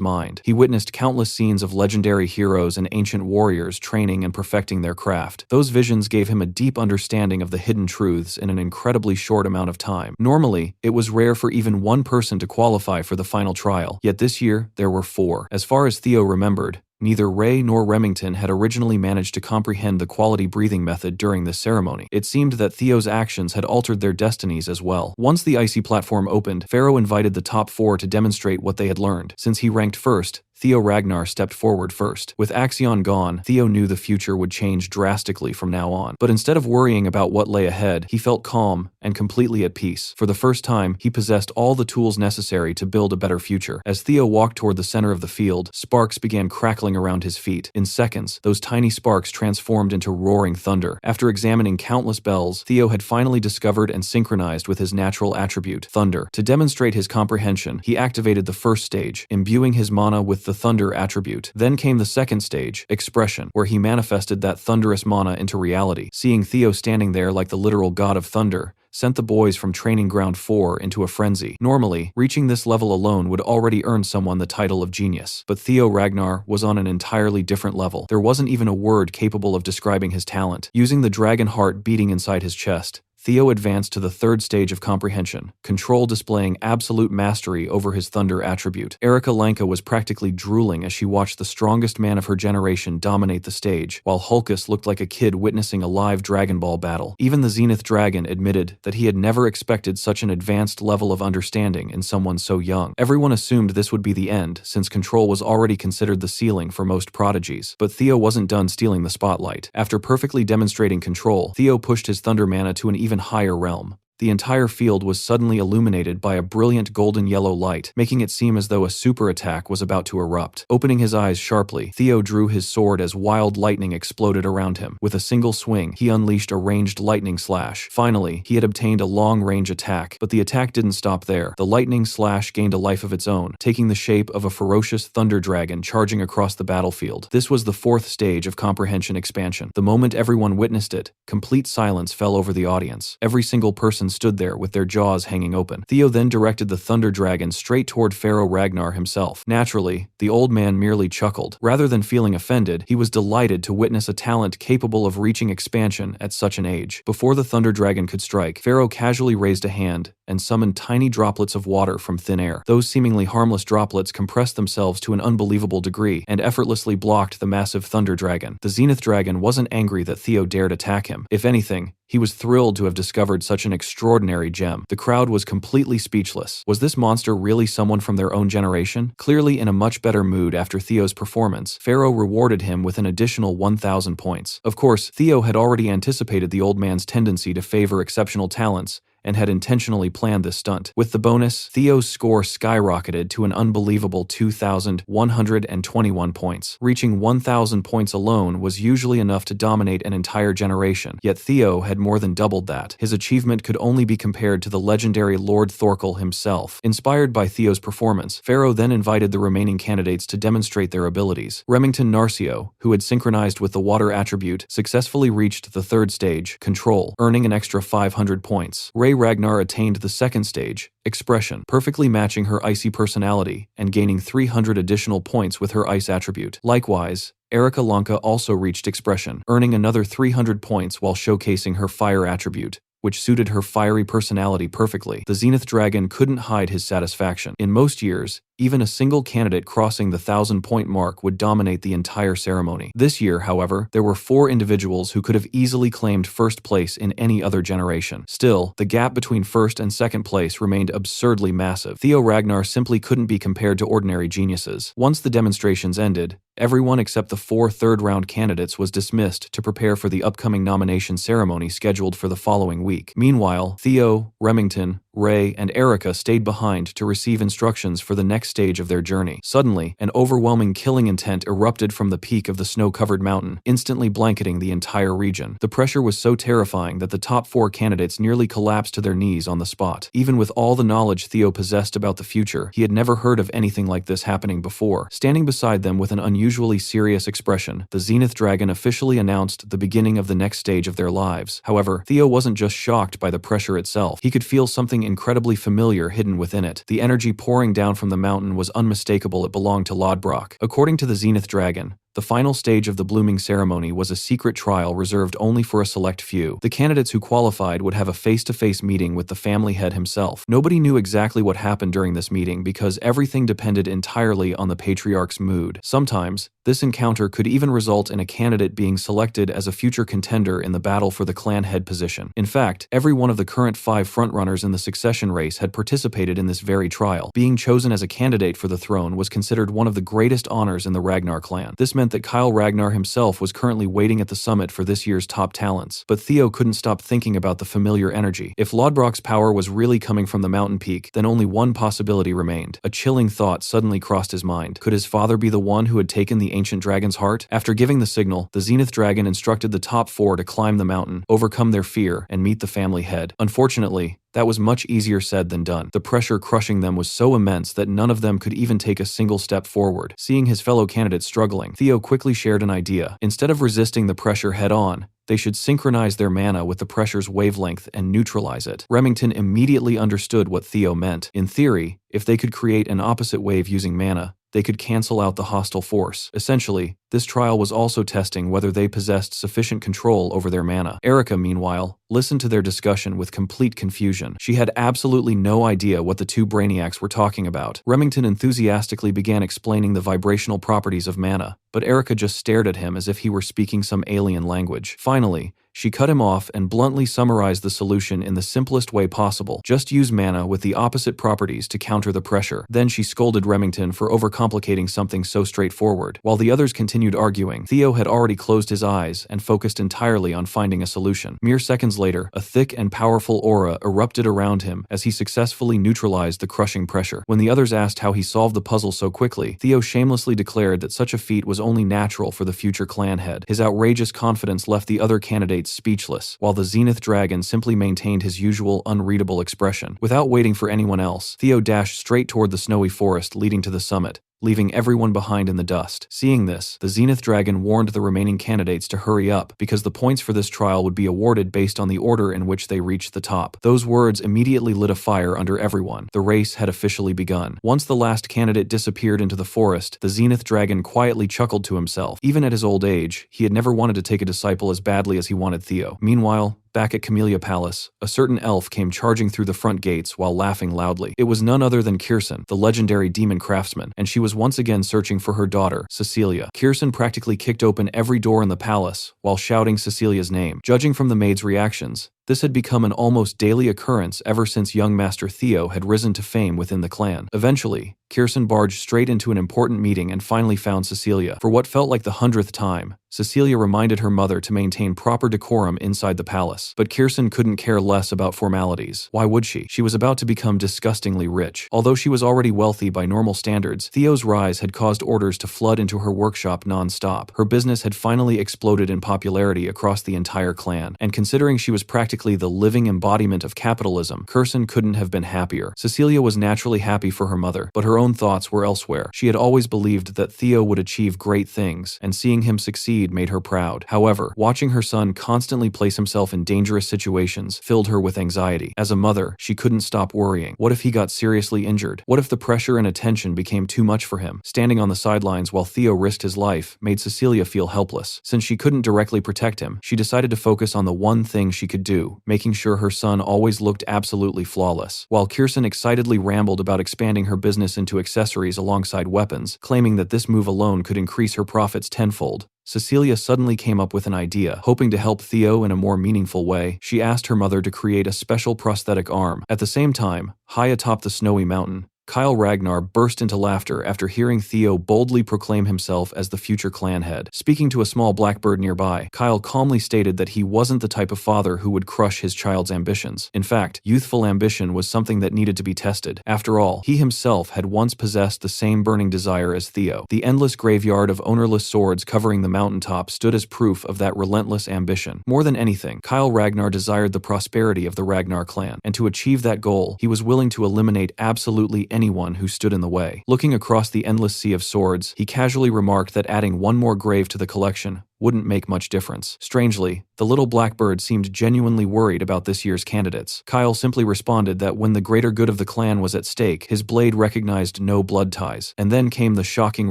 mind. He witnessed countless scenes of legendary heroes and ancient warriors training and perfecting their craft. Those visions gave him a deep understanding of the hidden truths in an incredibly short amount of time. Normally, it was rare for even one person to qualify for the final trial, yet this year, there were 4. As far as Theo remembered, neither Ray nor Remington had originally managed to comprehend the quality breathing method during this ceremony. It seemed that Theo's actions had altered their destinies as well. Once the icy platform opened, Pharaoh invited the top 4 to demonstrate what they had learned. Since he ranked first, Theo Ragnar stepped forward first. With Axion gone, Theo knew the future would change drastically from now on. But instead of worrying about what lay ahead, he felt calm and completely at peace. For the first time, he possessed all the tools necessary to build a better future. As Theo walked toward the center of the field, sparks began crackling around his feet. In seconds, those tiny sparks transformed into roaring thunder. After examining countless bells, Theo had finally discovered and synchronized with his natural attribute, thunder. To demonstrate his comprehension, he activated the first stage, imbuing his mana with the thunder attribute. Then came the second stage, expression, where he manifested that thunderous mana into reality. Seeing Theo standing there like the literal god of thunder sent the boys from Training Ground 4 into a frenzy. Normally, reaching this level alone would already earn someone the title of genius. But Theo Ragnar was on an entirely different level. There wasn't even a word capable of describing his talent. Using the dragon heart beating inside his chest, Theo advanced to the third stage of comprehension, control displaying absolute mastery over his thunder attribute. Erika Lanka was practically drooling as she watched the strongest man of her generation dominate the stage, while Hulkus looked like a kid witnessing a live Dragon Ball battle. Even the Zenith Dragon admitted that he had never expected such an advanced level of understanding in someone so young. Everyone assumed this would be the end, since control was already considered the ceiling for most prodigies. But Theo wasn't done stealing the spotlight. After perfectly demonstrating control, Theo pushed his thunder mana to an even higher realm. The entire field was suddenly illuminated by a brilliant golden yellow light, making it seem as though a super attack was about to erupt. Opening his eyes sharply, Theo drew his sword as wild lightning exploded around him. With a single swing, he unleashed a ranged lightning slash. Finally, he had obtained a long-range attack, but the attack didn't stop there. The lightning slash gained a life of its own, taking the shape of a ferocious thunder dragon charging across the battlefield. This was the fourth stage of comprehension expansion. The moment everyone witnessed it, complete silence fell over the audience. Every single person stood there with their jaws hanging open. Theo then directed the thunder dragon straight toward Pharaoh Ragnar himself. Naturally, the old man merely chuckled. Rather than feeling offended, he was delighted to witness a talent capable of reaching expansion at such an age. Before the thunder dragon could strike, Pharaoh casually raised a hand and summoned tiny droplets of water from thin air. Those seemingly harmless droplets compressed themselves to an unbelievable degree and effortlessly blocked the massive thunder dragon. The Zenith dragon wasn't angry that Theo dared attack him. If anything, he was thrilled to have discovered such an extraordinary gem. The crowd was completely speechless. Was this monster really someone from their own generation? Clearly in a much better mood after Theo's performance, Pharaoh rewarded him with an additional 1,000 points. Of course, Theo had already anticipated the old man's tendency to favor exceptional talents, and had intentionally planned this stunt. With the bonus, Theo's score skyrocketed to an unbelievable 2,121 points. Reaching 1,000 points alone was usually enough to dominate an entire generation, yet Theo had more than doubled that. His achievement could only be compared to the legendary Lord Thorkel himself. Inspired by Theo's performance, Pharaoh then invited the remaining candidates to demonstrate their abilities. Remington Narcio, who had synchronized with the water attribute, successfully reached the third stage, Control, earning an extra 500 points. Ray Ragnar attained the second stage, Expression, perfectly matching her icy personality and gaining 300 additional points with her ice attribute. Likewise, Erika Lanka also reached Expression, earning another 300 points while showcasing her fire attribute, which suited her fiery personality perfectly. The Zenith Dragon couldn't hide his satisfaction. In most years, even a single candidate crossing the 1,000-point mark would dominate the entire ceremony. This year, however, there were 4 individuals who could have easily claimed first place in any other generation. Still, the gap between first and second place remained absurdly massive. Theo Ragnar simply couldn't be compared to ordinary geniuses. Once the demonstrations ended, everyone except the 4 third-round candidates was dismissed to prepare for the upcoming nomination ceremony scheduled for the following week. Meanwhile, Theo, Remington, Ray, and Erica stayed behind to receive instructions for the next stage of their journey. Suddenly, an overwhelming killing intent erupted from the peak of the snow-covered mountain, instantly blanketing the entire region. The pressure was so terrifying that the top 4 candidates nearly collapsed to their knees on the spot. Even with all the knowledge Theo possessed about the future, he had never heard of anything like this happening before. Standing beside them with an unusually serious expression, the Zenith Dragon officially announced the beginning of the next stage of their lives. However, Theo wasn't just shocked by the pressure itself. He could feel something incredibly familiar hidden within it. The energy pouring down from the mountain was unmistakable. It belonged to Lodbrok. According to the Zenith Dragon, the final stage of the blooming ceremony was a secret trial reserved only for a select few. The candidates who qualified would have a face-to-face meeting with the family head himself. Nobody knew exactly what happened during this meeting because everything depended entirely on the patriarch's mood. Sometimes, this encounter could even result in a candidate being selected as a future contender in the battle for the clan head position. In fact, every one of the current 5 frontrunners in the succession race had participated in this very trial. Being chosen as a candidate for the throne was considered one of the greatest honors in the Ragnar clan. This meant that Kyle Ragnar himself was currently waiting at the summit for this year's top talents. But Theo couldn't stop thinking about the familiar energy. If Lodbrok's power was really coming from the mountain peak, then only one possibility remained. A chilling thought suddenly crossed his mind. Could his father be the one who had taken the ancient dragon's heart? After giving the signal, the Zenith Dragon instructed the top 4 to climb the mountain, overcome their fear, and meet the family head. Unfortunately, that was much easier said than done. The pressure crushing them was so immense that none of them could even take a single step forward. Seeing his fellow candidates struggling, Theo quickly shared an idea. Instead of resisting the pressure head-on, they should synchronize their mana with the pressure's wavelength and neutralize it. Remington immediately understood what Theo meant. In theory, if they could create an opposite wave using mana, they could cancel out the hostile force. Essentially, this trial was also testing whether they possessed sufficient control over their mana. Erica, meanwhile, listened to their discussion with complete confusion. She had absolutely no idea what the 2 brainiacs were talking about. Remington enthusiastically began explaining the vibrational properties of mana, but Erica just stared at him as if he were speaking some alien language. Finally, she cut him off and bluntly summarized the solution in the simplest way possible. Just use mana with the opposite properties to counter the pressure. Then she scolded Remington for overcomplicating something so straightforward. While the others continued arguing, Theo had already closed his eyes and focused entirely on finding a solution. Mere seconds later, a thick and powerful aura erupted around him as he successfully neutralized the crushing pressure. When the others asked how he solved the puzzle so quickly, Theo shamelessly declared that such a feat was only natural for the future clan head. His outrageous confidence left the other candidates speechless, while the Zenith Dragon simply maintained his usual unreadable expression. Without waiting for anyone else, Theo dashed straight toward the snowy forest leading to the summit, leaving everyone behind in the dust. Seeing this, the Zenith Dragon warned the remaining candidates to hurry up, because the points for this trial would be awarded based on the order in which they reached the top. Those words immediately lit a fire under everyone. The race had officially begun. Once the last candidate disappeared into the forest, the Zenith Dragon quietly chuckled to himself. Even at his old age, he had never wanted to take a disciple as badly as he wanted Theo. Meanwhile, back at Camellia Palace, a certain elf came charging through the front gates while laughing loudly. It was none other than Kirsten, the legendary demon craftsman, and she was once again searching for her daughter, Cecilia. Kirsten practically kicked open every door in the palace while shouting Cecilia's name. Judging from the maid's reactions, this had become an almost daily occurrence ever since young Master Theo had risen to fame within the clan. Eventually, Kirsten barged straight into an important meeting and finally found Cecilia. For what felt like the 100th time, Cecilia reminded her mother to maintain proper decorum inside the palace. But Kirsten couldn't care less about formalities. Why would she? She was about to become disgustingly rich. Although she was already wealthy by normal standards, Theo's rise had caused orders to flood into her workshop non-stop. Her business had finally exploded in popularity across the entire clan, and considering she was practically the living embodiment of capitalism, Kirsten couldn't have been happier. Cecilia was naturally happy for her mother, but her own thoughts were elsewhere. She had always believed that Theo would achieve great things, and seeing him succeed made her proud. However, watching her son constantly place himself in dangerous situations filled her with anxiety. As a mother, she couldn't stop worrying. What if he got seriously injured? What if the pressure and attention became too much for him? Standing on the sidelines while Theo risked his life made Cecilia feel helpless. Since she couldn't directly protect him, she decided to focus on the one thing she could do: too, making sure her son always looked absolutely flawless. While Kirsten excitedly rambled about expanding her business into accessories alongside weapons, claiming that this move alone could increase her profits tenfold, Cecilia suddenly came up with an idea. Hoping to help Theo in a more meaningful way, she asked her mother to create a special prosthetic arm. At the same time, high atop the snowy mountain, Kyle Ragnar burst into laughter after hearing Theo boldly proclaim himself as the future clan head. Speaking to a small blackbird nearby, Kyle calmly stated that he wasn't the type of father who would crush his child's ambitions. In fact, youthful ambition was something that needed to be tested. After all, he himself had once possessed the same burning desire as Theo. The endless graveyard of ownerless swords covering the mountaintop stood as proof of that relentless ambition. More than anything, Kyle Ragnar desired the prosperity of the Ragnar clan, and to achieve that goal, he was willing to eliminate absolutely anyone who stood in the way. Looking across the endless sea of swords, he casually remarked that adding one more grave to the collection wouldn't make much difference. Strangely, the little blackbird seemed genuinely worried about this year's candidates. Kyle simply responded that when the greater good of the clan was at stake, his blade recognized no blood ties. And then came the shocking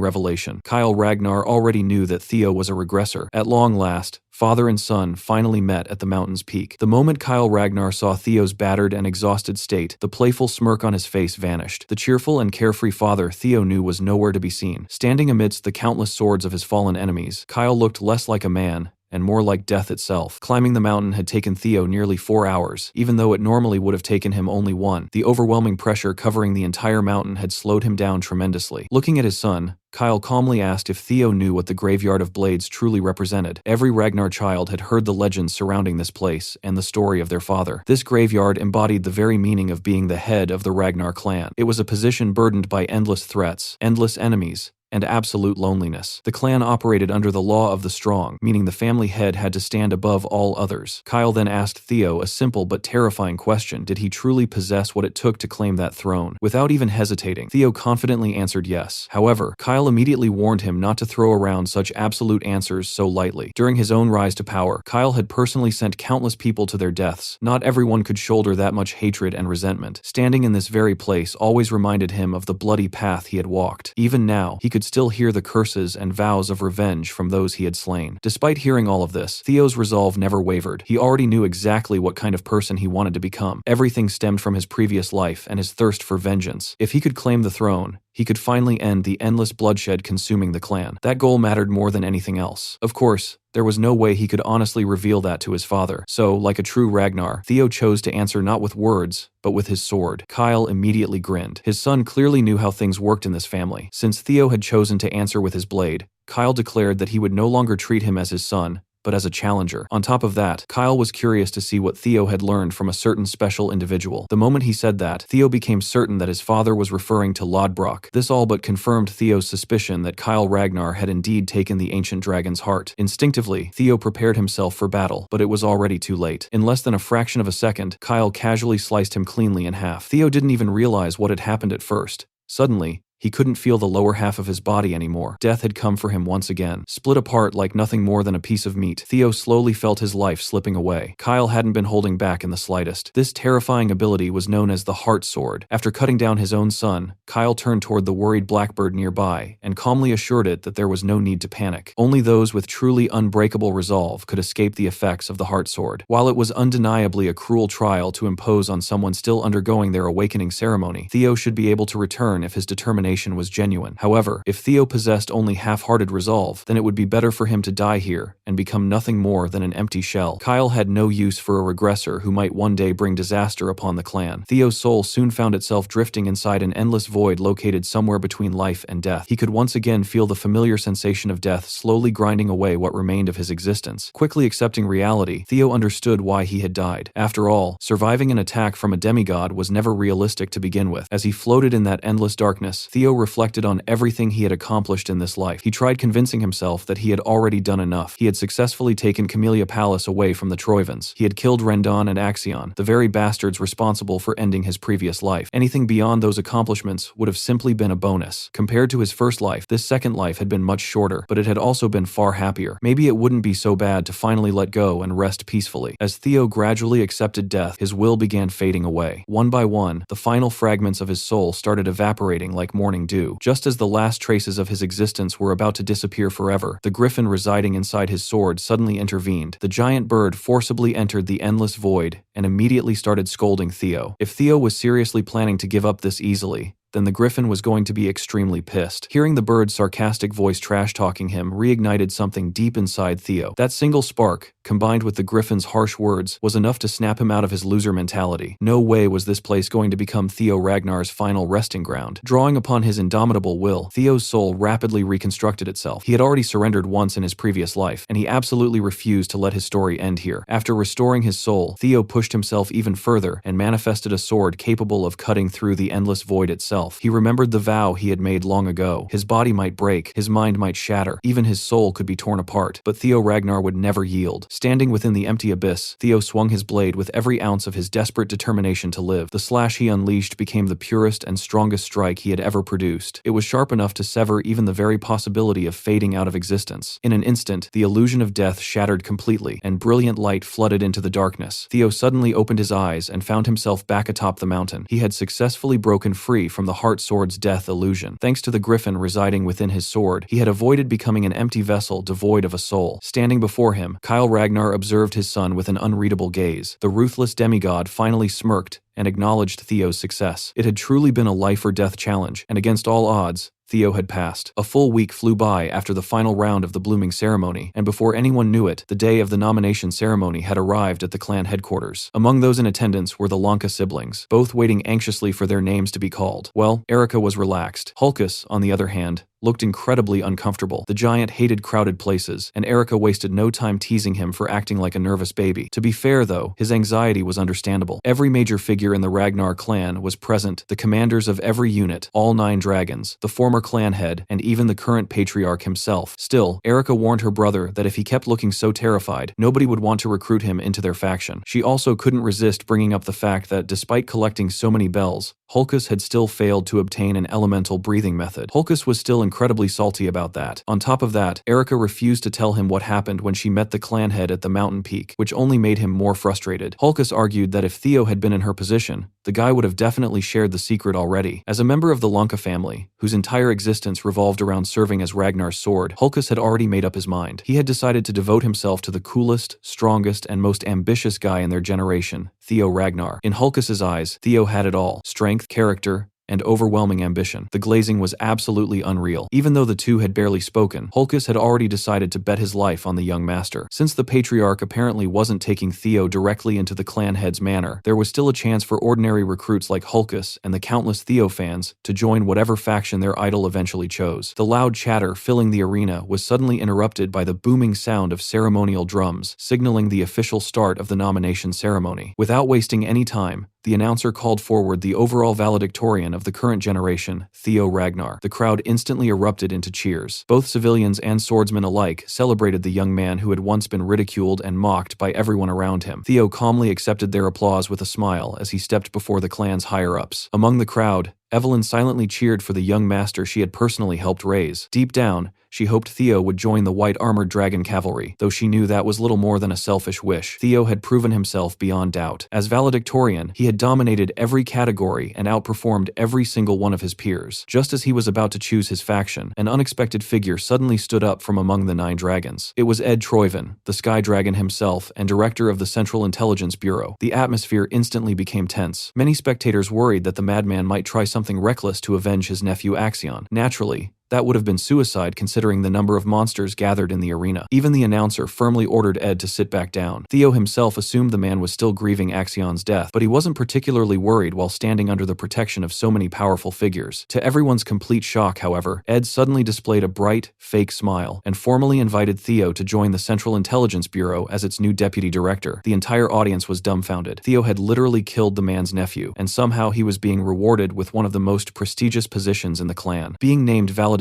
revelation. Kyle Ragnar already knew that Theo was a regressor. At long last, father and son finally met at the mountain's peak. The moment Kyle Ragnar saw Theo's battered and exhausted state, the playful smirk on his face vanished. The cheerful and carefree father Theo knew was nowhere to be seen. Standing amidst the countless swords of his fallen enemies, Kyle looked less like a man and more like death itself. Climbing the mountain had taken Theo nearly 4 hours, even though it normally would have taken him only one. The overwhelming pressure covering the entire mountain had slowed him down tremendously. Looking at his son, Kyle calmly asked if Theo knew what the graveyard of blades truly represented. Every Ragnar child had heard the legends surrounding this place and the story of their father. This graveyard embodied the very meaning of being the head of the Ragnar clan. It was a position burdened by endless threats, endless enemies, and absolute loneliness. The clan operated under the law of the strong, meaning the family head had to stand above all others. Kyle then asked Theo a simple but terrifying question: did he truly possess what it took to claim that throne? Without even hesitating, Theo confidently answered yes. However, Kyle immediately warned him not to throw around such absolute answers so lightly. During his own rise to power, Kyle had personally sent countless people to their deaths. Not everyone could shoulder that much hatred and resentment. Standing in this very place always reminded him of the bloody path he had walked. Even now, he could still hear the curses and vows of revenge from those he had slain. Despite hearing all of this, Theo's resolve never wavered. He already knew exactly what kind of person he wanted to become. Everything stemmed from his previous life and his thirst for vengeance. If he could claim the throne, he could finally end the endless bloodshed consuming the clan. That goal mattered more than anything else. Of course, there was no way he could honestly reveal that to his father. So, like a true Ragnar, Theo chose to answer not with words, but with his sword. Kyle immediately grinned. His son clearly knew how things worked in this family. Since Theo had chosen to answer with his blade, Kyle declared that he would no longer treat him as his son, but as a challenger. On top of that, Kyle was curious to see what Theo had learned from a certain special individual. The moment he said that, Theo became certain that his father was referring to Lodbrok. This all but confirmed Theo's suspicion that Kyle Ragnar had indeed taken the ancient dragon's heart. Instinctively, Theo prepared himself for battle, but it was already too late. In less than a fraction of a second, Kyle casually sliced him cleanly in half. Theo didn't even realize what had happened at first. Suddenly, he couldn't feel the lower half of his body anymore. Death had come for him once again. Split apart like nothing more than a piece of meat, Theo slowly felt his life slipping away. Kyle hadn't been holding back in the slightest. This terrifying ability was known as the Heart Sword. After cutting down his own son, Kyle turned toward the worried blackbird nearby and calmly assured it that there was no need to panic. Only those with truly unbreakable resolve could escape the effects of the Heart Sword. While it was undeniably a cruel trial to impose on someone still undergoing their awakening ceremony, Theo should be able to return if his determination was genuine. However, if Theo possessed only half-hearted resolve, then it would be better for him to die here and become nothing more than an empty shell. Kyle had no use for a regressor who might one day bring disaster upon the clan. Theo's soul soon found itself drifting inside an endless void located somewhere between life and death. He could once again feel the familiar sensation of death slowly grinding away what remained of his existence. Quickly accepting reality, Theo understood why he had died. After all, surviving an attack from a demigod was never realistic to begin with. As he floated in that endless darkness, Theo reflected on everything he had accomplished in this life. He tried convincing himself that he had already done enough. He had successfully taken Camellia Palace away from the Troivans. He had killed Rendon and Axion, the very bastards responsible for ending his previous life. Anything beyond those accomplishments would have simply been a bonus. Compared to his first life, this second life had been much shorter, but it had also been far happier. Maybe it wouldn't be so bad to finally let go and rest peacefully. As Theo gradually accepted death, his will began fading away. One by one, the final fragments of his soul started evaporating like more warning due. Just as the last traces of his existence were about to disappear forever, the griffin residing inside his sword suddenly intervened. The giant bird forcibly entered the endless void and immediately started scolding Theo. If Theo was seriously planning to give up this easily, then the griffin was going to be extremely pissed. Hearing the bird's sarcastic voice trash-talking him reignited something deep inside Theo. That single spark, combined with the griffin's harsh words, was enough to snap him out of his loser mentality. No way was this place going to become Theo Ragnar's final resting ground. Drawing upon his indomitable will, Theo's soul rapidly reconstructed itself. He had already surrendered once in his previous life, and he absolutely refused to let his story end here. After restoring his soul, Theo pushed himself even further and manifested a sword capable of cutting through the endless void itself. He remembered the vow he had made long ago. His body might break, his mind might shatter, even his soul could be torn apart, but Theo Ragnar would never yield. Standing within the empty abyss, Theo swung his blade with every ounce of his desperate determination to live. The slash he unleashed became the purest and strongest strike he had ever produced. It was sharp enough to sever even the very possibility of fading out of existence. In an instant, the illusion of death shattered completely, and brilliant light flooded into the darkness. Theo suddenly opened his eyes and found himself back atop the mountain. He had successfully broken free from the heart sword's death illusion. Thanks to the griffin residing within his sword, he had avoided becoming an empty vessel devoid of a soul. Standing before him, Kyle Ragnar observed his son with an unreadable gaze. The ruthless demigod finally smirked and acknowledged Theo's success. It had truly been a life-or-death challenge, and against all odds, Theo had passed. A full week flew by after the final round of the blooming ceremony, and before anyone knew it, the day of the nomination ceremony had arrived at the clan headquarters. Among those in attendance were the Lanka siblings, both waiting anxiously for their names to be called. Well, Erica was relaxed. Hulkus, on the other hand, looked incredibly uncomfortable. The giant hated crowded places, and Erica wasted no time teasing him for acting like a nervous baby. To be fair, though, his anxiety was understandable. Every major figure in the Ragnar clan was present, the commanders of every unit, all 9 dragons, the former clan head, and even the current patriarch himself. Still, Erica warned her brother that if he kept looking so terrified, nobody would want to recruit him into their faction. She also couldn't resist bringing up the fact that despite collecting so many bells, Hulkus had still failed to obtain an elemental breathing method. Hulkus was still incredibly salty about that. On top of that, Erica refused to tell him what happened when she met the clan head at the mountain peak, which only made him more frustrated. Hulkus argued that if Theo had been in her position, the guy would have definitely shared the secret already. As a member of the Lanka family, whose entire existence revolved around serving as Ragnar's sword, Hulkus had already made up his mind. He had decided to devote himself to the coolest, strongest, and most ambitious guy in their generation, Theo Ragnar. In Hulkus's eyes, Theo had it all: strength, character, and overwhelming ambition. The glazing was absolutely unreal. Even though the two had barely spoken, Hulkus had already decided to bet his life on the young master. Since the patriarch apparently wasn't taking Theo directly into the clan head's manor, there was still a chance for ordinary recruits like Hulkus and the countless Theo fans to join whatever faction their idol eventually chose. The loud chatter filling the arena was suddenly interrupted by the booming sound of ceremonial drums, signaling the official start of the nomination ceremony. Without wasting any time, the announcer called forward the overall valedictorian of the current generation, Theo Ragnar. The crowd instantly erupted into cheers. Both civilians and swordsmen alike celebrated the young man who had once been ridiculed and mocked by everyone around him. Theo calmly accepted their applause with a smile as he stepped before the clan's higher-ups. Among the crowd, Evelyn silently cheered for the young master she had personally helped raise. Deep down, she hoped Theo would join the white-armored dragon cavalry, though she knew that was little more than a selfish wish. Theo had proven himself beyond doubt. As valedictorian, he had dominated every category and outperformed every single one of his peers. Just as he was about to choose his faction, an unexpected figure suddenly stood up from among the 9 dragons. It was Ed Troyven, the Sky Dragon himself and director of the Central Intelligence Bureau. The atmosphere instantly became tense. Many spectators worried that the madman might try something reckless to avenge his nephew Axion. Naturally, that would have been suicide considering the number of monsters gathered in the arena. Even the announcer firmly ordered Ed to sit back down. Theo himself assumed the man was still grieving Axion's death, but he wasn't particularly worried while standing under the protection of so many powerful figures. To everyone's complete shock, however, Ed suddenly displayed a bright, fake smile and formally invited Theo to join the Central Intelligence Bureau as its new deputy director. The entire audience was dumbfounded. Theo had literally killed the man's nephew, and somehow he was being rewarded with one of the most prestigious positions in the clan. Being named valedictorian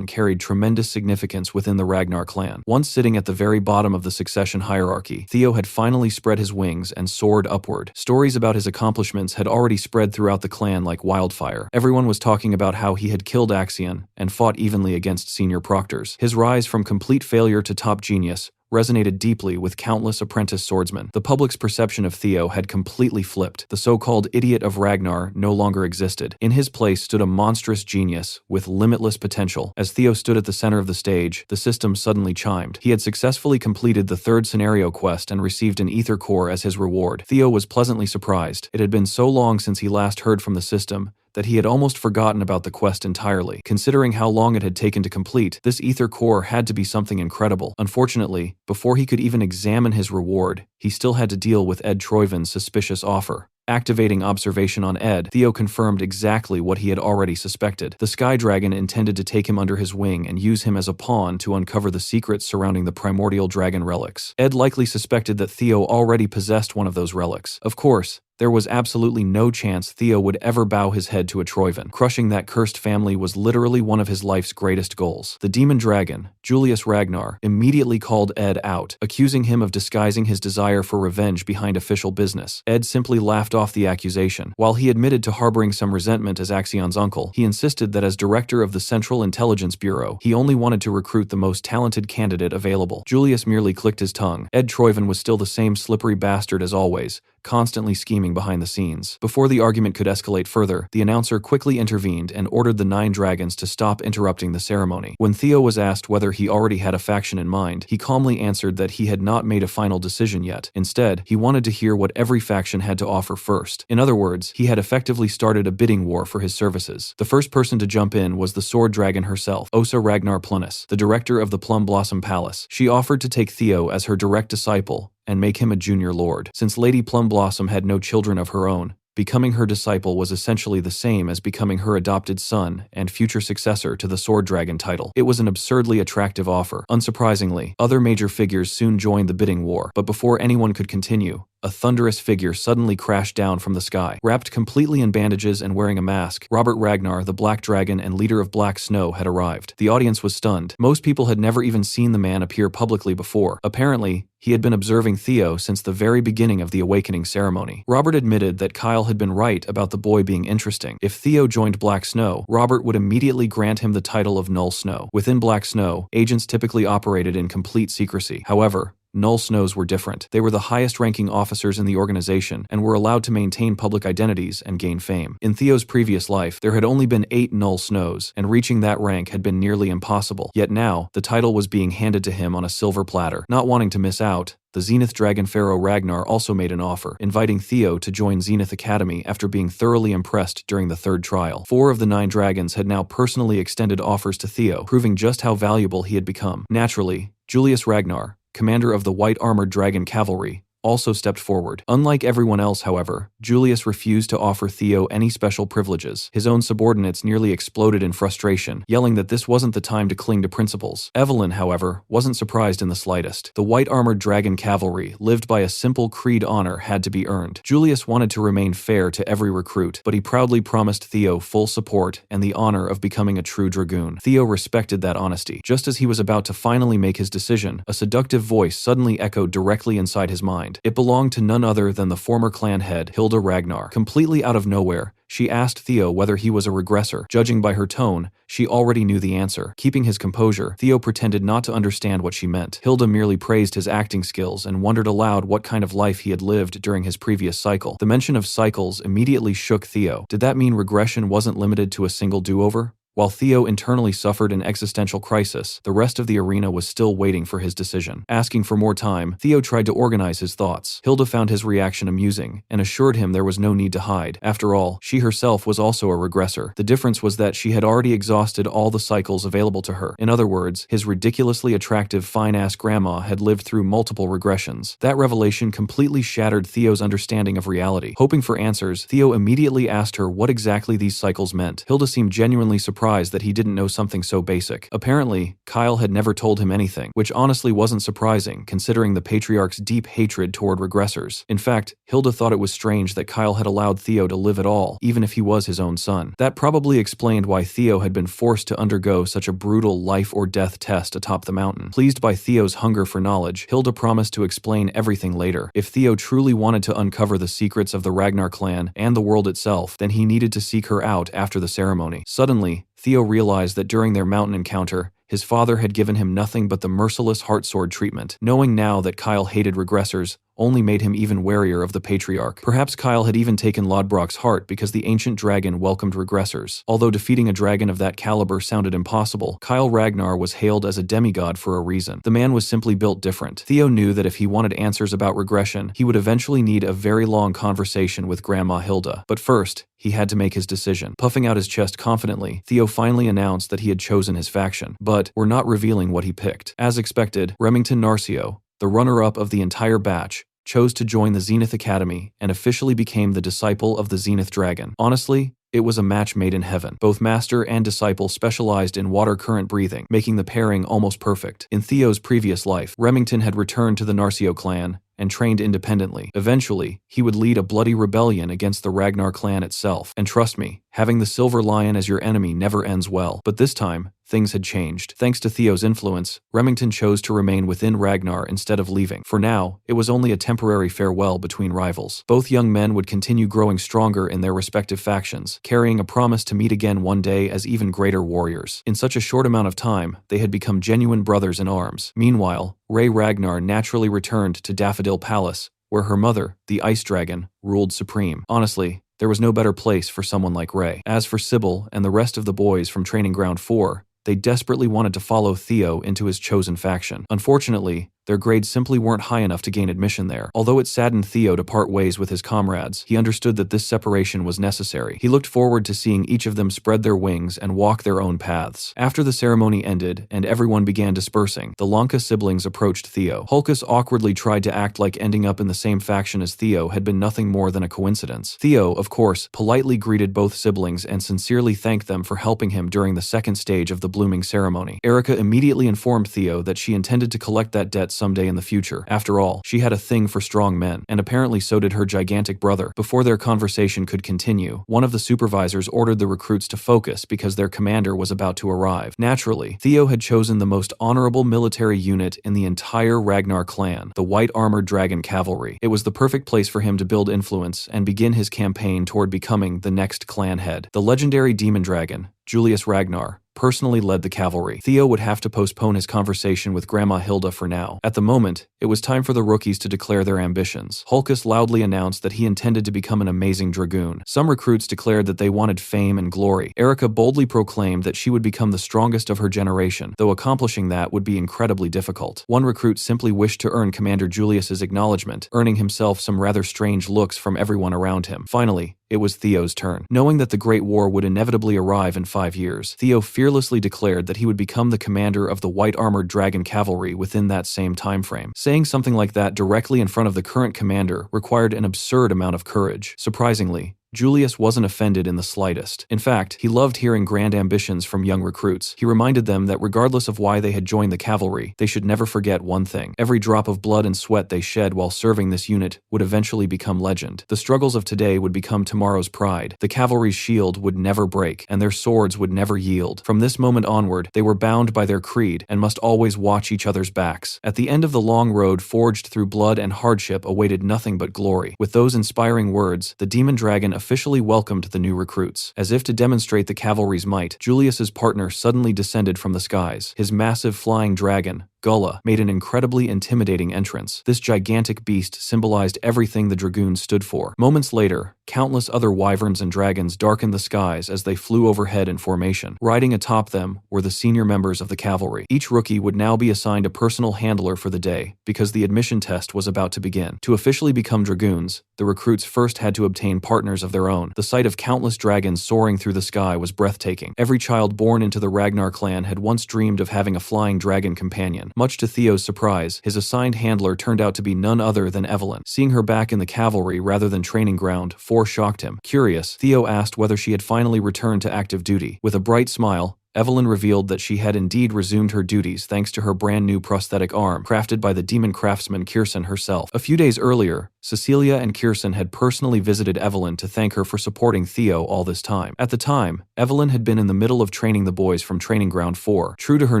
carried tremendous significance within the Ragnar clan. Once sitting at the very bottom of the succession hierarchy, Theo had finally spread his wings and soared upward. Stories about his accomplishments had already spread throughout the clan like wildfire. Everyone was talking about how he had killed Axion and fought evenly against senior proctors. His rise from complete failure to top genius resonated deeply with countless apprentice swordsmen. The public's perception of Theo had completely flipped. The so-called idiot of Ragnar no longer existed. In his place stood a monstrous genius with limitless potential. As Theo stood at the center of the stage, the system suddenly chimed. He had successfully completed the third scenario quest and received an ether core as his reward. Theo was pleasantly surprised. It had been so long since he last heard from the system that he had almost forgotten about the quest entirely. Considering how long it had taken to complete, this ether core had to be something incredible. Unfortunately, before he could even examine his reward, he still had to deal with Ed Troiven's suspicious offer. Activating observation on Ed, Theo confirmed exactly what he had already suspected. The Sky Dragon intended to take him under his wing and use him as a pawn to uncover the secrets surrounding the primordial dragon relics. Ed likely suspected that Theo already possessed one of those relics. Of course, there was absolutely no chance Theo would ever bow his head to a Troiven. Crushing that cursed family was literally one of his life's greatest goals. The demon dragon, Julius Ragnar, immediately called Ed out, accusing him of disguising his desire for revenge behind official business. Ed simply laughed off the accusation. While he admitted to harboring some resentment as Axion's uncle, he insisted that as director of the Central Intelligence Bureau, he only wanted to recruit the most talented candidate available. Julius merely clicked his tongue. Ed Troiven was still the same slippery bastard as always, constantly scheming behind the scenes. Before the argument could escalate further, the announcer quickly intervened and ordered the 9 dragons to stop interrupting the ceremony. When Theo was asked whether he already had a faction in mind, he calmly answered that he had not made a final decision yet. Instead, he wanted to hear what every faction had to offer first. In other words, he had effectively started a bidding war for his services. The first person to jump in was the sword dragon herself, Osa Ragnar Plunus, the director of the Plum Blossom Palace. She offered to take Theo as her direct disciple and make him a junior lord. Since Lady Plum Blossom had no children of her own, becoming her disciple was essentially the same as becoming her adopted son and future successor to the Sword Dragon title. It was an absurdly attractive offer. Unsurprisingly, other major figures soon joined the bidding war, but before anyone could continue, a thunderous figure suddenly crashed down from the sky. Wrapped completely in bandages and wearing a mask, Robert Ragnar, the Black Dragon and leader of Black Snow, had arrived. The audience was stunned. Most people had never even seen the man appear publicly before. Apparently, he had been observing Theo since the very beginning of the awakening ceremony. Robert admitted that Kyle had been right about the boy being interesting. If Theo joined Black Snow, Robert would immediately grant him the title of Null Snow. Within Black Snow, agents typically operated in complete secrecy. However, Null Snows were different. They were the highest-ranking officers in the organization and were allowed to maintain public identities and gain fame. In Theo's previous life, there had only been 8 Null Snows, and reaching that rank had been nearly impossible. Yet now, the title was being handed to him on a silver platter. Not wanting to miss out, the Zenith Dragon Pharaoh Ragnar also made an offer, inviting Theo to join Zenith Academy after being thoroughly impressed during the 3rd trial. 4 of the 9 dragons had now personally extended offers to Theo, proving just how valuable he had become. Naturally, Julius Ragnar, commander of the White Armored Dragon Cavalry, also stepped forward. Unlike everyone else, however, Julius refused to offer Theo any special privileges. His own subordinates nearly exploded in frustration, yelling that this wasn't the time to cling to principles. Evelyn, however, wasn't surprised in the slightest. The White Armored Dragon Cavalry lived by a simple creed: honor had to be earned. Julius wanted to remain fair to every recruit, but he proudly promised Theo full support and the honor of becoming a true dragoon. Theo respected that honesty. Just as he was about to finally make his decision, a seductive voice suddenly echoed directly inside his mind. It belonged to none other than the former clan head, Hilda Ragnar. Completely out of nowhere, she asked Theo whether he was a regressor. Judging by her tone, she already knew the answer. Keeping his composure, Theo pretended not to understand what she meant. Hilda merely praised his acting skills and wondered aloud what kind of life he had lived during his previous cycle. The mention of cycles immediately shook Theo. Did that mean regression wasn't limited to a single do-over? While Theo internally suffered an existential crisis, the rest of the arena was still waiting for his decision. Asking for more time, Theo tried to organize his thoughts. Hilda found his reaction amusing and assured him there was no need to hide. After all, she herself was also a regressor. The difference was that she had already exhausted all the cycles available to her. In other words, his ridiculously attractive fine-ass grandma had lived through multiple regressions. That revelation completely shattered Theo's understanding of reality. Hoping for answers, Theo immediately asked her what exactly these cycles meant. Hilda seemed genuinely surprised that he didn't know something so basic. Apparently, Kyle had never told him anything, which honestly wasn't surprising considering the Patriarch's deep hatred toward regressors. In fact, Hilda thought it was strange that Kyle had allowed Theo to live at all, even if he was his own son. That probably explained why Theo had been forced to undergo such a brutal life-or-death test atop the mountain. Pleased by Theo's hunger for knowledge, Hilda promised to explain everything later. If Theo truly wanted to uncover the secrets of the Ragnar clan and the world itself, then he needed to seek her out after the ceremony. Suddenly, Theo realized that during their mountain encounter, His father had given him nothing but the merciless heartsword treatment. Knowing now that Kyle hated regressors only made him even warier of the patriarch. Perhaps Kyle had even taken Lodbrok's heart because the ancient dragon welcomed regressors. Although defeating a dragon of that caliber sounded impossible, Kyle Ragnar was hailed as a demigod for a reason. The man was simply built different. Theo knew that if he wanted answers about regression, he would eventually need a very long conversation with Grandma Hilda. But first, he had to make his decision. Puffing out his chest confidently, Theo finally announced that he had chosen his faction, but we're not revealing what he picked. As expected, Remington Narcio, the runner-up of the entire batch, chose to join the Zenith Academy and officially became the disciple of the Zenith Dragon. Honestly, it was a match made in heaven. Both master and disciple specialized in water current breathing, making the pairing almost perfect. In Theo's previous life, Remington had returned to the Narcio clan and trained independently. Eventually, he would lead a bloody rebellion against the Ragnar clan itself. And trust me, having the Silver Lion as your enemy never ends well. But this time, things had changed. Thanks to Theo's influence, Remington chose to remain within Ragnar instead of leaving. For now, it was only a temporary farewell between rivals. Both young men would continue growing stronger in their respective factions, carrying a promise to meet again one day as even greater warriors. In such a short amount of time, they had become genuine brothers in arms. Meanwhile, Rey Ragnar naturally returned to Daffodil Palace, where her mother, the Ice Dragon, ruled supreme. Honestly, there was no better place for someone like Rey. As for Sybil and the rest of the boys from Training Ground 4, they desperately wanted to follow Theo into his chosen faction. Unfortunately, their grades simply weren't high enough to gain admission there. Although it saddened Theo to part ways with his comrades, he understood that this separation was necessary. He looked forward to seeing each of them spread their wings and walk their own paths. After the ceremony ended and everyone began dispersing, the Lanka siblings approached Theo. Hulkus awkwardly tried to act like ending up in the same faction as Theo had been nothing more than a coincidence. Theo, of course, politely greeted both siblings and sincerely thanked them for helping him during the second stage of the blooming ceremony. Erica immediately informed Theo that she intended to collect that debt someday in the future. After all, she had a thing for strong men, and apparently so did her gigantic brother. Before their conversation could continue, one of the supervisors ordered the recruits to focus because their commander was about to arrive. Naturally, Theo had chosen the most honorable military unit in the entire Ragnar clan, the White Armored Dragon Cavalry. It was the perfect place for him to build influence and begin his campaign toward becoming the next clan head. The legendary demon dragon, Julius Ragnar, personally led the cavalry. Theo would have to postpone his conversation with Grandma Hilda for now. At the moment, it was time for the rookies to declare their ambitions. Hulkus loudly announced that he intended to become an amazing dragoon. Some recruits declared that they wanted fame and glory. Erica boldly proclaimed that she would become the strongest of her generation, though accomplishing that would be incredibly difficult. One recruit simply wished to earn Commander Julius's acknowledgement, earning himself some rather strange looks from everyone around him. Finally, it was Theo's turn. Knowing that the Great War would inevitably arrive in 5 years, Theo fearlessly declared that he would become the commander of the White Armored Dragon Cavalry within that same time frame. Saying something like that directly in front of the current commander required an absurd amount of courage. Surprisingly, Julius wasn't offended in the slightest. In fact, he loved hearing grand ambitions from young recruits. He reminded them that regardless of why they had joined the cavalry, they should never forget one thing. Every drop of blood and sweat they shed while serving this unit would eventually become legend. The struggles of today would become tomorrow's pride. The cavalry's shield would never break, and their swords would never yield. From this moment onward, they were bound by their creed and must always watch each other's backs. At the end of the long road forged through blood and hardship awaited nothing but glory. With those inspiring words, the demon dragon officially welcomed the new recruits. As if to demonstrate the cavalry's might, Julius's partner suddenly descended from the skies. His massive flying dragon, Gullah, made an incredibly intimidating entrance. This gigantic beast symbolized everything the dragoons stood for. Moments later, countless other wyverns and dragons darkened the skies as they flew overhead in formation. Riding atop them were the senior members of the cavalry. Each rookie would now be assigned a personal handler for the day, because the admission test was about to begin. To officially become dragoons, the recruits first had to obtain partners of their own. The sight of countless dragons soaring through the sky was breathtaking. Every child born into the Ragnar clan had once dreamed of having a flying dragon companion. Much to Theo's surprise, his assigned handler turned out to be none other than Evelyn. Seeing her back in the cavalry rather than training ground, shocked him. Curious, Theo asked whether she had finally returned to active duty. With a bright smile, Evelyn revealed that she had indeed resumed her duties thanks to her brand new prosthetic arm, crafted by the demon craftsman Kirsten herself. A few days earlier, Cecilia and Kirsten had personally visited Evelyn to thank her for supporting Theo all this time. At the time, Evelyn had been in the middle of training the boys from Training Ground 4. True to her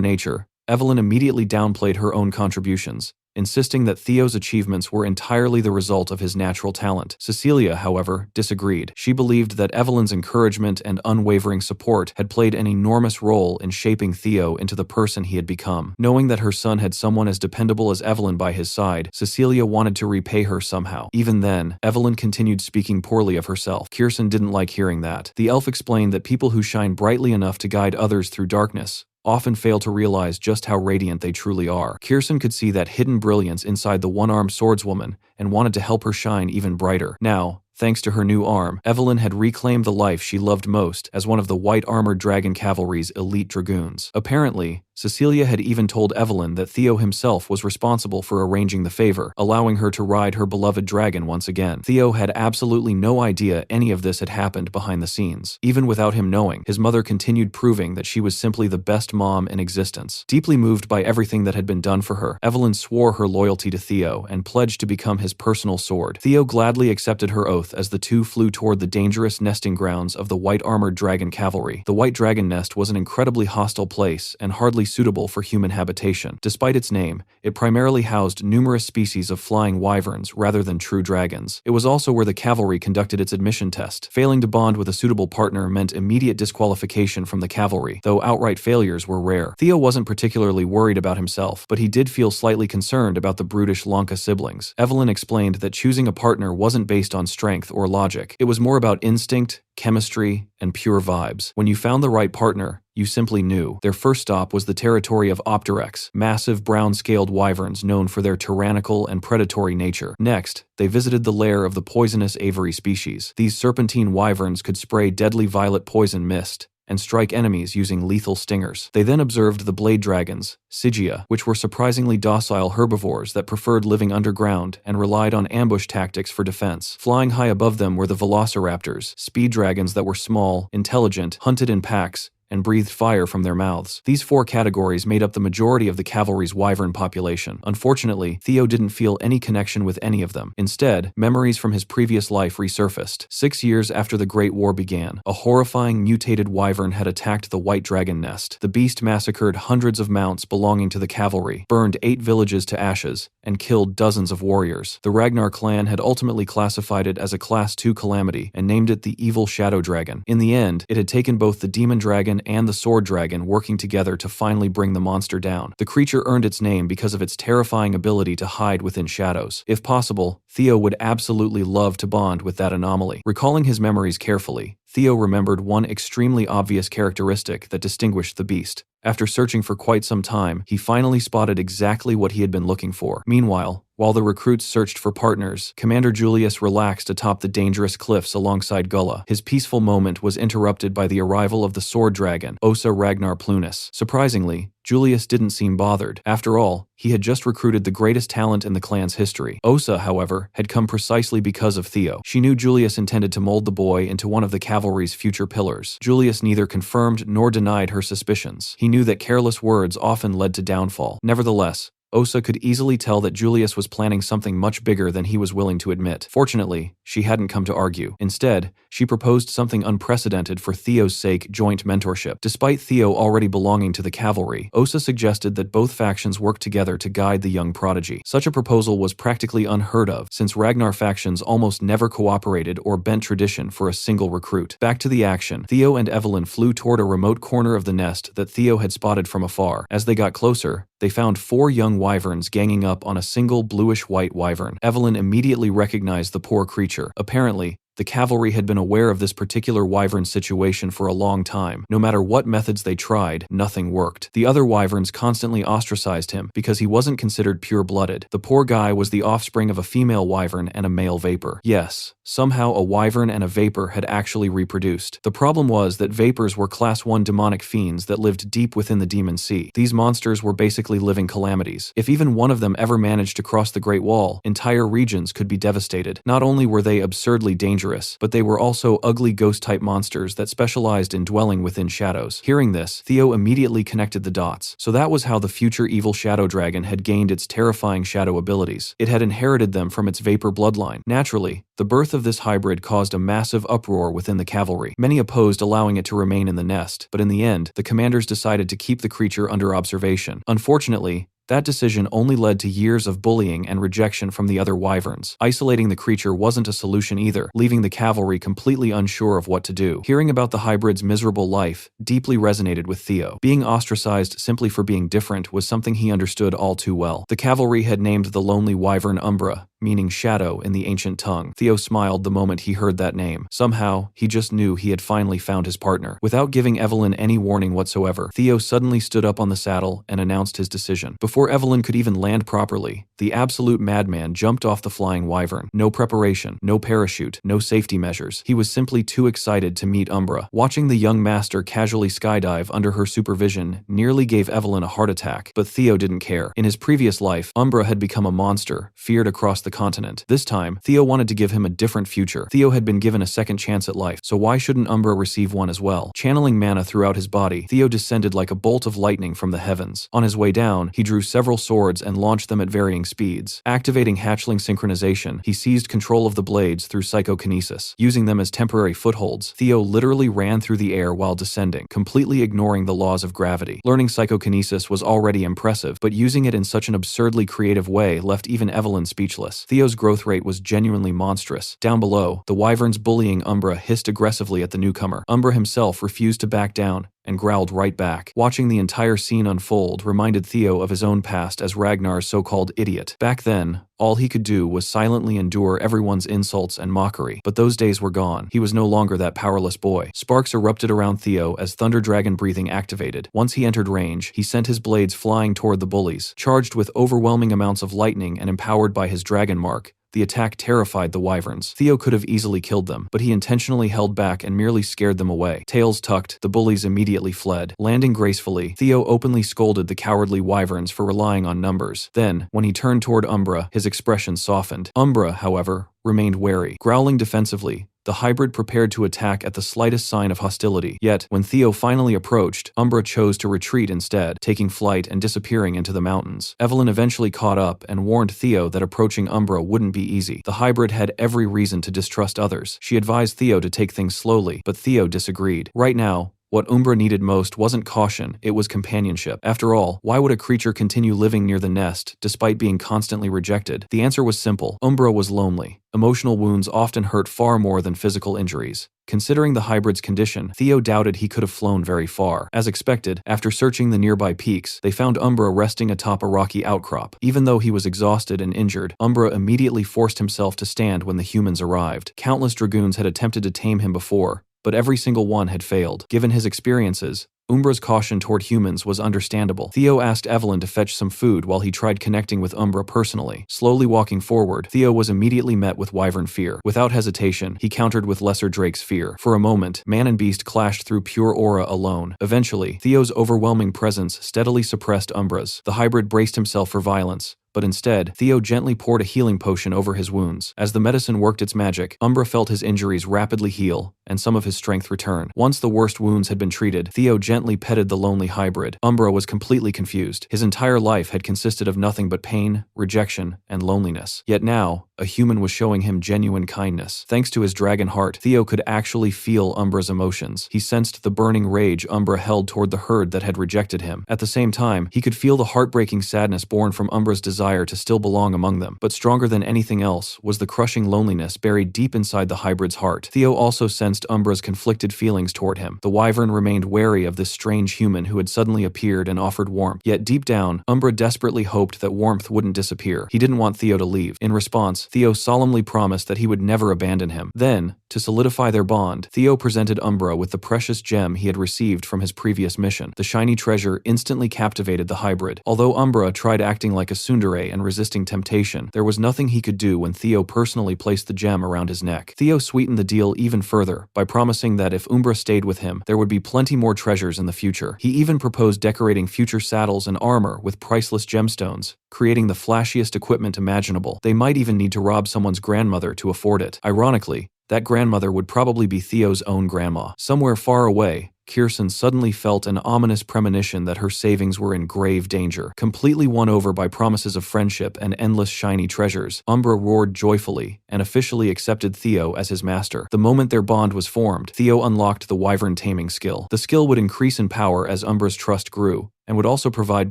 nature, Evelyn immediately downplayed her own contributions, insisting that Theo's achievements were entirely the result of his natural talent. Cecilia, however, disagreed. She believed that Evelyn's encouragement and unwavering support had played an enormous role in shaping Theo into the person he had become. Knowing that her son had someone as dependable as Evelyn by his side, Cecilia wanted to repay her somehow. Even then, Evelyn continued speaking poorly of herself. Kirsten didn't like hearing that. The elf explained that people who shine brightly enough to guide others through darkness often fail to realize just how radiant they truly are. Kirsten could see that hidden brilliance inside the one-armed swordswoman and wanted to help her shine even brighter. Now, thanks to her new arm, Evelyn had reclaimed the life she loved most as one of the white-armored dragon cavalry's elite dragoons. Apparently, Cecilia had even told Evelyn that Theo himself was responsible for arranging the favor, allowing her to ride her beloved dragon once again. Theo had absolutely no idea any of this had happened behind the scenes. Even without him knowing, his mother continued proving that she was simply the best mom in existence. Deeply moved by everything that had been done for her, Evelyn swore her loyalty to Theo and pledged to become his personal sword. Theo gladly accepted her oath as the two flew toward the dangerous nesting grounds of the white-armored dragon cavalry. The White Dragon Nest was an incredibly hostile place and hardly suitable for human habitation. Despite its name, it primarily housed numerous species of flying wyverns rather than true dragons. It was also where the cavalry conducted its admission test. Failing to bond with a suitable partner meant immediate disqualification from the cavalry, though outright failures were rare. Theo wasn't particularly worried about himself, but he did feel slightly concerned about the brutish Lanka siblings. Evelyn explained that choosing a partner wasn't based on strength or logic. It was more about instinct, chemistry, and pure vibes. When you found the right partner, you simply knew. Their first stop was the territory of Opterex, massive brown-scaled wyverns known for their tyrannical and predatory nature. Next, they visited the lair of the poisonous Avery species. These serpentine wyverns could spray deadly violet poison mist and strike enemies using lethal stingers. They then observed the blade dragons, Sigia, which were surprisingly docile herbivores that preferred living underground and relied on ambush tactics for defense. Flying high above them were the velociraptors, speed dragons that were small, intelligent, hunted in packs, and breathed fire from their mouths. These four categories made up the majority of the cavalry's wyvern population. Unfortunately, Theo didn't feel any connection with any of them. Instead, memories from his previous life resurfaced. 6 years after the Great War began, a horrifying mutated wyvern had attacked the White Dragon Nest. The beast massacred hundreds of mounts belonging to the cavalry, burned 8 villages to ashes, and killed dozens of warriors. The Ragnar clan had ultimately classified it as a Class 2 calamity and named it the Evil Shadow Dragon. In the end, it had taken both the Demon Dragon and the Sword Dragon working together to finally bring the monster down. The creature earned its name because of its terrifying ability to hide within shadows. If possible, Theo would absolutely love to bond with that anomaly. Recalling his memories carefully, Theo remembered one extremely obvious characteristic that distinguished the beast. After searching for quite some time, he finally spotted exactly what he had been looking for. Meanwhile, while the recruits searched for partners, Commander Julius relaxed atop the dangerous cliffs alongside Gulla. His peaceful moment was interrupted by the arrival of the sword dragon, Osa Ragnar Plunus. Surprisingly, Julius didn't seem bothered. After all, he had just recruited the greatest talent in the clan's history. Osa, however, had come precisely because of Theo. She knew Julius intended to mold the boy into one of the cavalry's future pillars. Julius neither confirmed nor denied her suspicions. He knew that careless words often led to downfall. Nevertheless, Osa could easily tell that Julius was planning something much bigger than he was willing to admit. Fortunately, she hadn't come to argue. Instead, she proposed something unprecedented for Theo's sake: joint mentorship. Despite Theo already belonging to the cavalry, Osa suggested that both factions work together to guide the young prodigy. Such a proposal was practically unheard of, since Ragnar factions almost never cooperated or bent tradition for a single recruit. Back to the action, Theo and Evelyn flew toward a remote corner of the nest that Theo had spotted from afar. As they got closer, they found 4 young wyverns ganging up on a single bluish-white wyvern. Evelyn immediately recognized the poor creature. Apparently, the cavalry had been aware of this particular wyvern situation for a long time. No matter what methods they tried, nothing worked. The other wyverns constantly ostracized him because he wasn't considered pure-blooded. The poor guy was the offspring of a female wyvern and a male vapor. Yes, somehow a wyvern and a vapor had actually reproduced. The problem was that vapors were Class 1 demonic fiends that lived deep within the Demon Sea. These monsters were basically living calamities. If even one of them ever managed to cross the Great Wall, entire regions could be devastated. Not only were they absurdly dangerous, but they were also ugly ghost-type monsters that specialized in dwelling within shadows. Hearing this, Theo immediately connected the dots. So that was how the future evil shadow dragon had gained its terrifying shadow abilities. It had inherited them from its vapor bloodline. Naturally, the birth of this hybrid caused a massive uproar within the cavalry. Many opposed allowing it to remain in the nest, but in the end, the commanders decided to keep the creature under observation. Unfortunately, That decision only led to years of bullying and rejection from the other wyverns. Isolating the creature wasn't a solution either, leaving the cavalry completely unsure of what to do. Hearing about the hybrid's miserable life deeply resonated with Theo. Being ostracized simply for being different was something he understood all too well. The cavalry had named the lonely wyvern Umbra, meaning shadow in the ancient tongue. Theo smiled the moment he heard that name. Somehow, he just knew he had finally found his partner. Without giving Evelyn any warning whatsoever, Theo suddenly stood up on the saddle and announced his decision. Before Evelyn could even land properly, the absolute madman jumped off the flying wyvern. No preparation, no parachute, no safety measures. He was simply too excited to meet Umbra. Watching the young master casually skydive under her supervision nearly gave Evelyn a heart attack, but Theo didn't care. In his previous life, Umbra had become a monster, feared across the continent. This time, Theo wanted to give him a different future. Theo had been given a second chance at life, so why shouldn't Umbra receive one as well? Channeling mana throughout his body, Theo descended like a bolt of lightning from the heavens. On his way down, he drew several swords and launched them at varying speeds. Activating hatchling synchronization, he seized control of the blades through psychokinesis. Using them as temporary footholds, Theo literally ran through the air while descending, completely ignoring the laws of gravity. Learning psychokinesis was already impressive, but using it in such an absurdly creative way left even Evelyn speechless. Theo's growth rate was genuinely monstrous. Down below, the wyverns bullying Umbra hissed aggressively at the newcomer. Umbra himself refused to back down and growled right back. Watching the entire scene unfold reminded Theo of his own past as Ragnar's so-called idiot. Back then, all he could do was silently endure everyone's insults and mockery. But those days were gone. He was no longer that powerless boy. Sparks erupted around Theo as Thunder Dragon breathing activated. Once he entered range, he sent his blades flying toward the bullies. Charged with overwhelming amounts of lightning and empowered by his dragon mark, the attack terrified the wyverns. Theo could have easily killed them, but he intentionally held back and merely scared them away. Tails tucked, the bullies immediately fled. Landing gracefully, Theo openly scolded the cowardly wyverns for relying on numbers. Then, when he turned toward Umbra, his expression softened. Umbra, however, remained wary. Growling defensively, the hybrid prepared to attack at the slightest sign of hostility. Yet, when Theo finally approached, Umbra chose to retreat instead, taking flight and disappearing into the mountains. Evelyn eventually caught up and warned Theo that approaching Umbra wouldn't be easy. The hybrid had every reason to distrust others. She advised Theo to take things slowly, but Theo disagreed. Right now, what Umbra needed most wasn't caution, it was companionship. After all, why would a creature continue living near the nest, despite being constantly rejected? The answer was simple. Umbra was lonely. Emotional wounds often hurt far more than physical injuries. Considering the hybrid's condition, Theo doubted he could have flown very far. As expected, after searching the nearby peaks, they found Umbra resting atop a rocky outcrop. Even though he was exhausted and injured, Umbra immediately forced himself to stand when the humans arrived. Countless dragoons had attempted to tame him before, but every single one had failed. Given his experiences, Umbra's caution toward humans was understandable. Theo asked Evelyn to fetch some food while he tried connecting with Umbra personally. Slowly walking forward, Theo was immediately met with wyvern fear. Without hesitation, he countered with Lesser Drake's fear. For a moment, man and beast clashed through pure aura alone. Eventually, Theo's overwhelming presence steadily suppressed Umbra's. The hybrid braced himself for violence, but instead, Theo gently poured a healing potion over his wounds. As the medicine worked its magic, Umbra felt his injuries rapidly heal, and some of his strength return. Once the worst wounds had been treated, Theo gently petted the lonely hybrid. Umbra was completely confused. His entire life had consisted of nothing but pain, rejection, and loneliness. Yet now, a human was showing him genuine kindness. Thanks to his dragon heart, Theo could actually feel Umbra's emotions. He sensed the burning rage Umbra held toward the herd that had rejected him. At the same time, he could feel the heartbreaking sadness born from Umbra's desire to still belong among them. But stronger than anything else was the crushing loneliness buried deep inside the hybrid's heart. Theo also sensed Umbra's conflicted feelings toward him. The wyvern remained wary of this strange human who had suddenly appeared and offered warmth. Yet deep down, Umbra desperately hoped that warmth wouldn't disappear. He didn't want Theo to leave. In response, Theo solemnly promised that he would never abandon him. Then, to solidify their bond, Theo presented Umbra with the precious gem he had received from his previous mission. The shiny treasure instantly captivated the hybrid. Although Umbra tried acting like a tsundere and resisting temptation, there was nothing he could do when Theo personally placed the gem around his neck. Theo sweetened the deal even further by promising that if Umbra stayed with him, there would be plenty more treasures in the future. He even proposed decorating future saddles and armor with priceless gemstones, creating the flashiest equipment imaginable. They might even need to rob someone's grandmother to afford it. Ironically, that grandmother would probably be Theo's own grandma. Somewhere far away, Kirsten suddenly felt an ominous premonition that her savings were in grave danger. Completely won over by promises of friendship and endless shiny treasures, Umbra roared joyfully and officially accepted Theo as his master. The moment their bond was formed, Theo unlocked the wyvern taming skill. The skill would increase in power as Umbra's trust grew, and would also provide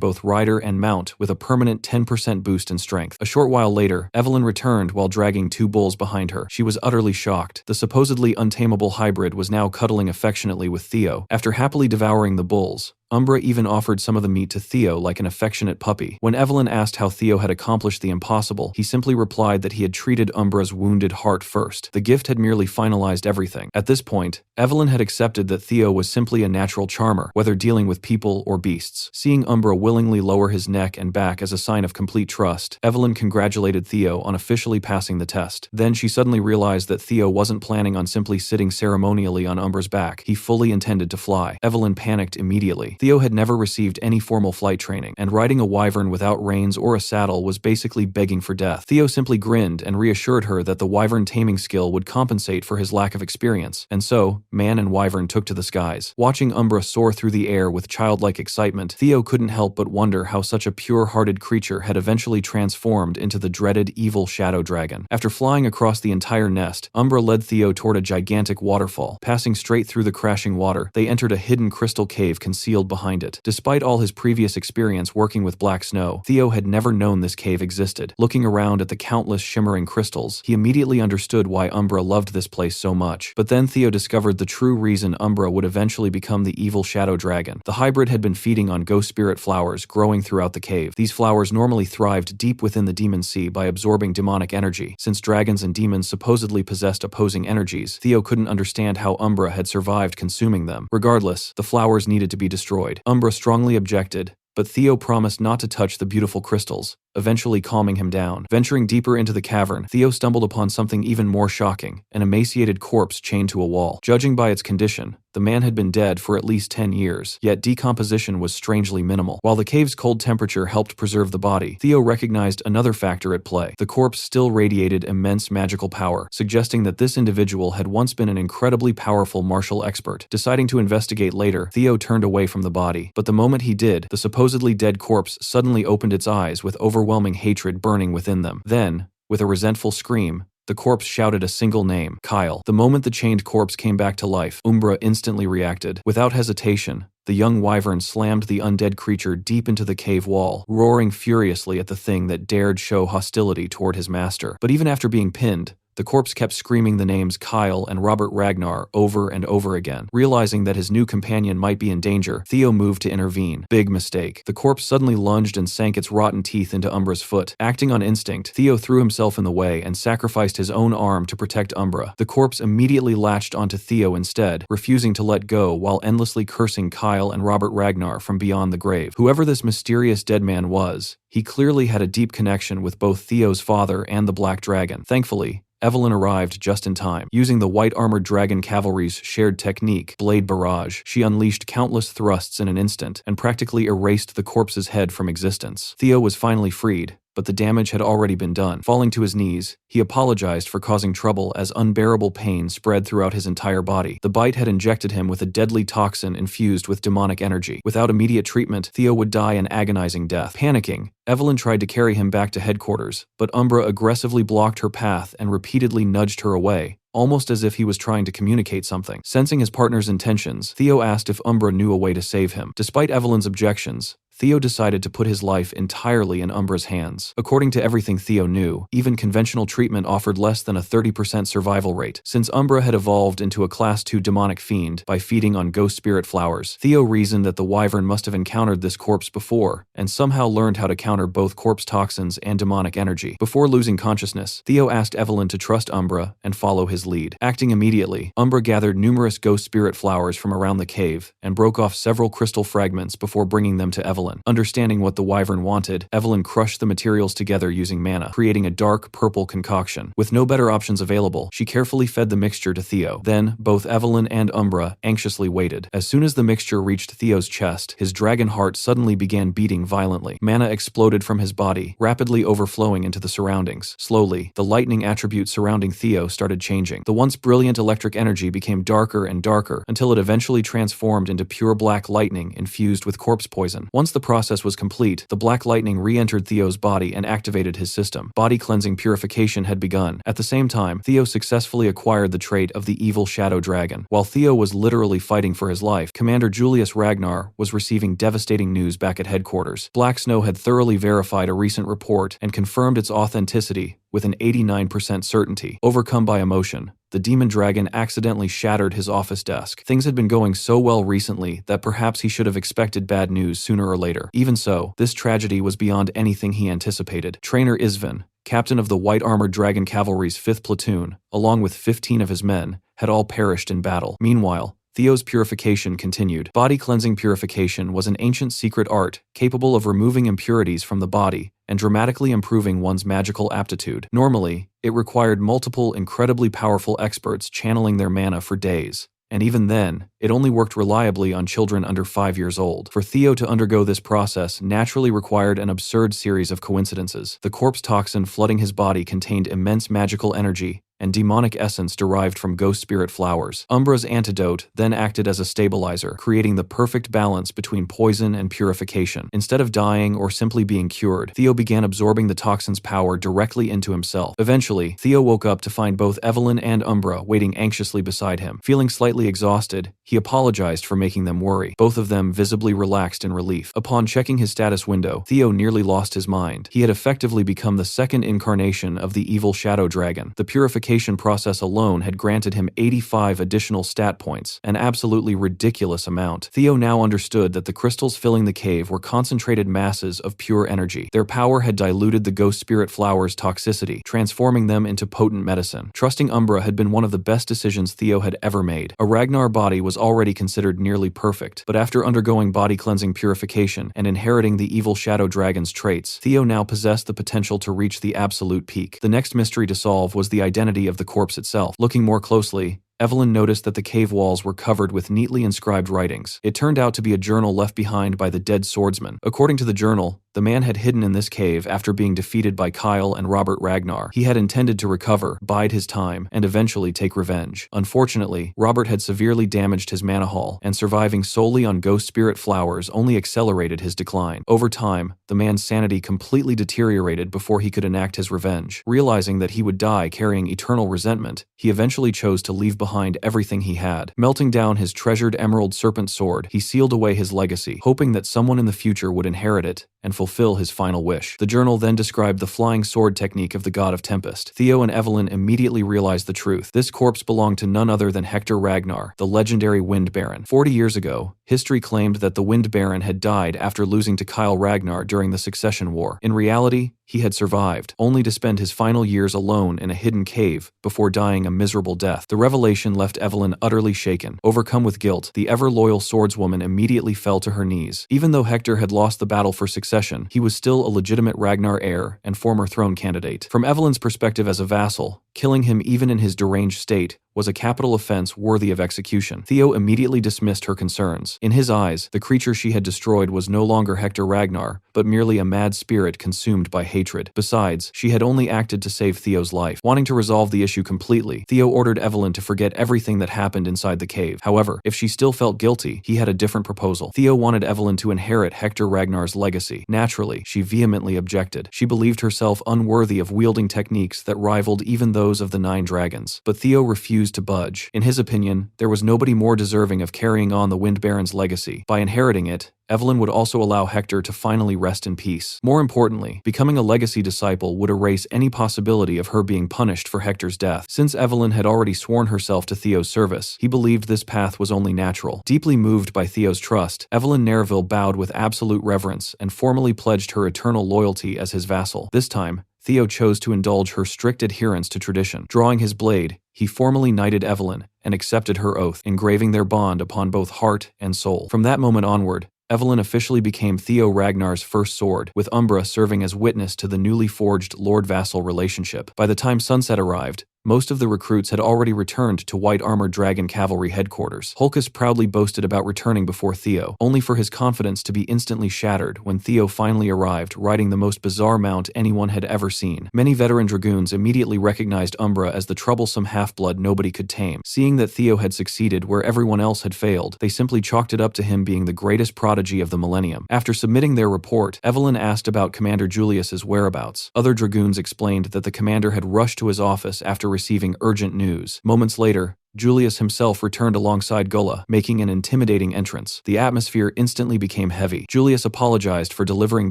both rider and mount with a permanent 10% boost in strength. A short while later, Evelyn returned while dragging 2 bulls behind her. She was utterly shocked. The supposedly untamable hybrid was now cuddling affectionately with Theo. After happily devouring the bulls, Umbra even offered some of the meat to Theo like an affectionate puppy. When Evelyn asked how Theo had accomplished the impossible, he simply replied that he had treated Umbra's wounded heart first. The gift had merely finalized everything. At this point, Evelyn had accepted that Theo was simply a natural charmer, whether dealing with people or beasts. Seeing Umbra willingly lower his neck and back as a sign of complete trust, Evelyn congratulated Theo on officially passing the test. Then she suddenly realized that Theo wasn't planning on simply sitting ceremonially on Umbra's back. He fully intended to fly. Evelyn panicked immediately. Theo had never received any formal flight training, and riding a wyvern without reins or a saddle was basically begging for death. Theo simply grinned and reassured her that the wyvern taming skill would compensate for his lack of experience, and so, man and wyvern took to the skies. Watching Umbra soar through the air with childlike excitement, Theo couldn't help but wonder how such a pure-hearted creature had eventually transformed into the dreaded evil shadow dragon. After flying across the entire nest, Umbra led Theo toward a gigantic waterfall. Passing straight through the crashing water, they entered a hidden crystal cave concealed behind it. Despite all his previous experience working with black snow, Theo had never known this cave existed. Looking around at the countless shimmering crystals, he immediately understood why Umbra loved this place so much. But then Theo discovered the true reason Umbra would eventually become the evil shadow dragon. The hybrid had been feeding on ghost spirit flowers growing throughout the cave. These flowers normally thrived deep within the demon sea by absorbing demonic energy. Since dragons and demons supposedly possessed opposing energies, Theo couldn't understand how Umbra had survived consuming them. Regardless, the flowers needed to be destroyed. Umbra strongly objected, but Theo promised not to touch the beautiful crystals, eventually calming him down. Venturing deeper into the cavern, Theo stumbled upon something even more shocking, an emaciated corpse chained to a wall. Judging by its condition, the man had been dead for at least 10 years, yet decomposition was strangely minimal. While the cave's cold temperature helped preserve the body, Theo recognized another factor at play. The corpse still radiated immense magical power, suggesting that this individual had once been an incredibly powerful martial expert. Deciding to investigate later, Theo turned away from the body, but the moment he did, the supposedly dead corpse suddenly opened its eyes with overwhelming hatred burning within them. Then, with a resentful scream, the corpse shouted a single name, Kyle. The moment the chained corpse came back to life, Umbra instantly reacted. Without hesitation, the young wyvern slammed the undead creature deep into the cave wall, roaring furiously at the thing that dared show hostility toward his master. But even after being pinned, the corpse kept screaming the names Kyle and Robert Ragnar over and over again. Realizing that his new companion might be in danger, Theo moved to intervene. Big mistake. The corpse suddenly lunged and sank its rotten teeth into Umbra's foot. Acting on instinct, Theo threw himself in the way and sacrificed his own arm to protect Umbra. The corpse immediately latched onto Theo instead, refusing to let go while endlessly cursing Kyle and Robert Ragnar from beyond the grave. Whoever this mysterious dead man was, he clearly had a deep connection with both Theo's father and the Black Dragon. Thankfully, Evelyn arrived just in time. Using the white-armored dragon cavalry's shared technique, Blade Barrage, she unleashed countless thrusts in an instant and practically erased the corpse's head from existence. Theo was finally freed, but the damage had already been done. Falling to his knees, he apologized for causing trouble as unbearable pain spread throughout his entire body. The bite had injected him with a deadly toxin infused with demonic energy. Without immediate treatment, Theo would die an agonizing death. Panicking, Evelyn tried to carry him back to headquarters, but Umbra aggressively blocked her path and repeatedly nudged her away, almost as if he was trying to communicate something. Sensing his partner's intentions, Theo asked if Umbra knew a way to save him. Despite Evelyn's objections, Theo decided to put his life entirely in Umbra's hands. According to everything Theo knew, even conventional treatment offered less than a 30% survival rate. Since Umbra had evolved into a Class 2 demonic fiend by feeding on ghost spirit flowers, Theo reasoned that the wyvern must have encountered this corpse before, and somehow learned how to counter both corpse toxins and demonic energy. Before losing consciousness, Theo asked Evelyn to trust Umbra and follow his lead. Acting immediately, Umbra gathered numerous ghost spirit flowers from around the cave and broke off several crystal fragments before bringing them to Evelyn. Understanding what the wyvern wanted, Evelyn crushed the materials together using mana, creating a dark purple concoction. With no better options available, she carefully fed the mixture to Theo. Then, both Evelyn and Umbra anxiously waited. As soon as the mixture reached Theo's chest, his dragon heart suddenly began beating violently. Mana exploded from his body, rapidly overflowing into the surroundings. Slowly, the lightning attribute surrounding Theo started changing. The once brilliant electric energy became darker and darker until it eventually transformed into pure black lightning infused with corpse poison. Once the process was complete, the black lightning re-entered Theo's body and activated his system. Body cleansing purification had begun. At the same time, Theo successfully acquired the trait of the evil shadow dragon. While Theo was literally fighting for his life, Commander Julius Ragnar was receiving devastating news back at headquarters. Black Snow had thoroughly verified a recent report and confirmed its authenticity with an 89% certainty. Overcome by emotion, the demon dragon accidentally shattered his office desk. Things had been going so well recently that perhaps he should have expected bad news sooner or later. Even so, this tragedy was beyond anything he anticipated. Trainer Isvan, captain of the White Armored Dragon Cavalry's 5th platoon, along with 15 of his men, had all perished in battle. Meanwhile, Theo's purification continued. Body cleansing purification was an ancient secret art capable of removing impurities from the body and dramatically improving one's magical aptitude. Normally, it required multiple incredibly powerful experts channeling their mana for days. And even then, it only worked reliably on children under 5 years old. For Theo to undergo this process naturally required an absurd series of coincidences. The corpse toxin flooding his body contained immense magical energy and demonic essence derived from ghost spirit flowers. Umbra's antidote then acted as a stabilizer, creating the perfect balance between poison and purification. Instead of dying or simply being cured, Theo began absorbing the toxin's power directly into himself. Eventually, Theo woke up to find both Evelyn and Umbra waiting anxiously beside him. Feeling slightly exhausted, he apologized for making them worry. Both of them visibly relaxed in relief. Upon checking his status window, Theo nearly lost his mind. He had effectively become the second incarnation of the evil shadow dragon. The purification process alone had granted him 85 additional stat points, an absolutely ridiculous amount. Theo now understood that the crystals filling the cave were concentrated masses of pure energy. Their power had diluted the ghost spirit flowers' toxicity, transforming them into potent medicine. Trusting Umbra had been one of the best decisions Theo had ever made. A Ragnar body was already considered nearly perfect, but after undergoing body cleansing purification and inheriting the evil shadow dragon's traits, Theo now possessed the potential to reach the absolute peak. The next mystery to solve was the identity of the corpse itself. Looking more closely, Evelyn noticed that the cave walls were covered with neatly inscribed writings. It turned out to be a journal left behind by the dead swordsman. According to the journal, the man had hidden in this cave after being defeated by Kyle and Robert Ragnar. He had intended to recover, bide his time, and eventually take revenge. Unfortunately, Robert had severely damaged his mana hall, and surviving solely on ghost spirit flowers only accelerated his decline. Over time, the man's sanity completely deteriorated before he could enact his revenge. Realizing that he would die carrying eternal resentment, he eventually chose to leave behind everything he had. Melting down his treasured emerald serpent sword, he sealed away his legacy, hoping that someone in the future would inherit it and fulfill his final wish. The journal then described the flying sword technique of the god of Tempest. Theo and Evelyn immediately realized the truth. This corpse belonged to none other than Hector Ragnar, the legendary Wind Baron. 40 years ago, history claimed that the Wind Baron had died after losing to Kyle Ragnar during the Succession War. In reality, he had survived, only to spend his final years alone in a hidden cave before dying a miserable death. The revelation left Evelyn utterly shaken. Overcome with guilt, the ever-loyal swordswoman immediately fell to her knees. Even though Hector had lost the battle for succession, he was still a legitimate Ragnar heir and former throne candidate. From Evelyn's perspective as a vassal, killing him even in his deranged state was a capital offense worthy of execution. Theo immediately dismissed her concerns. In his eyes, the creature she had destroyed was no longer Hector Ragnar, but merely a mad spirit consumed by hatred. Besides, she had only acted to save Theo's life. Wanting to resolve the issue completely, Theo ordered Evelyn to forget everything that happened inside the cave. However, if she still felt guilty, he had a different proposal. Theo wanted Evelyn to inherit Hector Ragnar's legacy. Naturally, she vehemently objected. She believed herself unworthy of wielding techniques that rivaled even those of the 9 dragons. But Theo refused to budge. In his opinion, there was nobody more deserving of carrying on the Wind Baron's legacy. By inheriting it, Evelyn would also allow Hector to finally rest in peace. More importantly, becoming a legacy disciple would erase any possibility of her being punished for Hector's death. Since Evelyn had already sworn herself to Theo's service, he believed this path was only natural. Deeply moved by Theo's trust, Evelyn Nereville bowed with absolute reverence and formally pledged her eternal loyalty as his vassal. This time, Theo chose to indulge her strict adherence to tradition. Drawing his blade, he formally knighted Evelyn and accepted her oath, engraving their bond upon both heart and soul. From that moment onward, Evelyn officially became Theo Ragnar's first sword, with Umbra serving as witness to the newly forged lord-vassal relationship. By the time sunset arrived, Most of the recruits had already returned to White Armored Dragon Cavalry headquarters. Hulkus proudly boasted about returning before Theo, only for his confidence to be instantly shattered when Theo finally arrived, riding the most bizarre mount anyone had ever seen. Many veteran dragoons immediately recognized Umbra as the troublesome half-blood nobody could tame. Seeing that Theo had succeeded where everyone else had failed, they simply chalked it up to him being the greatest prodigy of the millennium. After submitting their report, Evelyn asked about Commander Julius's whereabouts. Other dragoons explained that the commander had rushed to his office after receiving urgent news. Moments later, Julius himself returned alongside Gullah, making an intimidating entrance. The atmosphere instantly became heavy. Julius apologized for delivering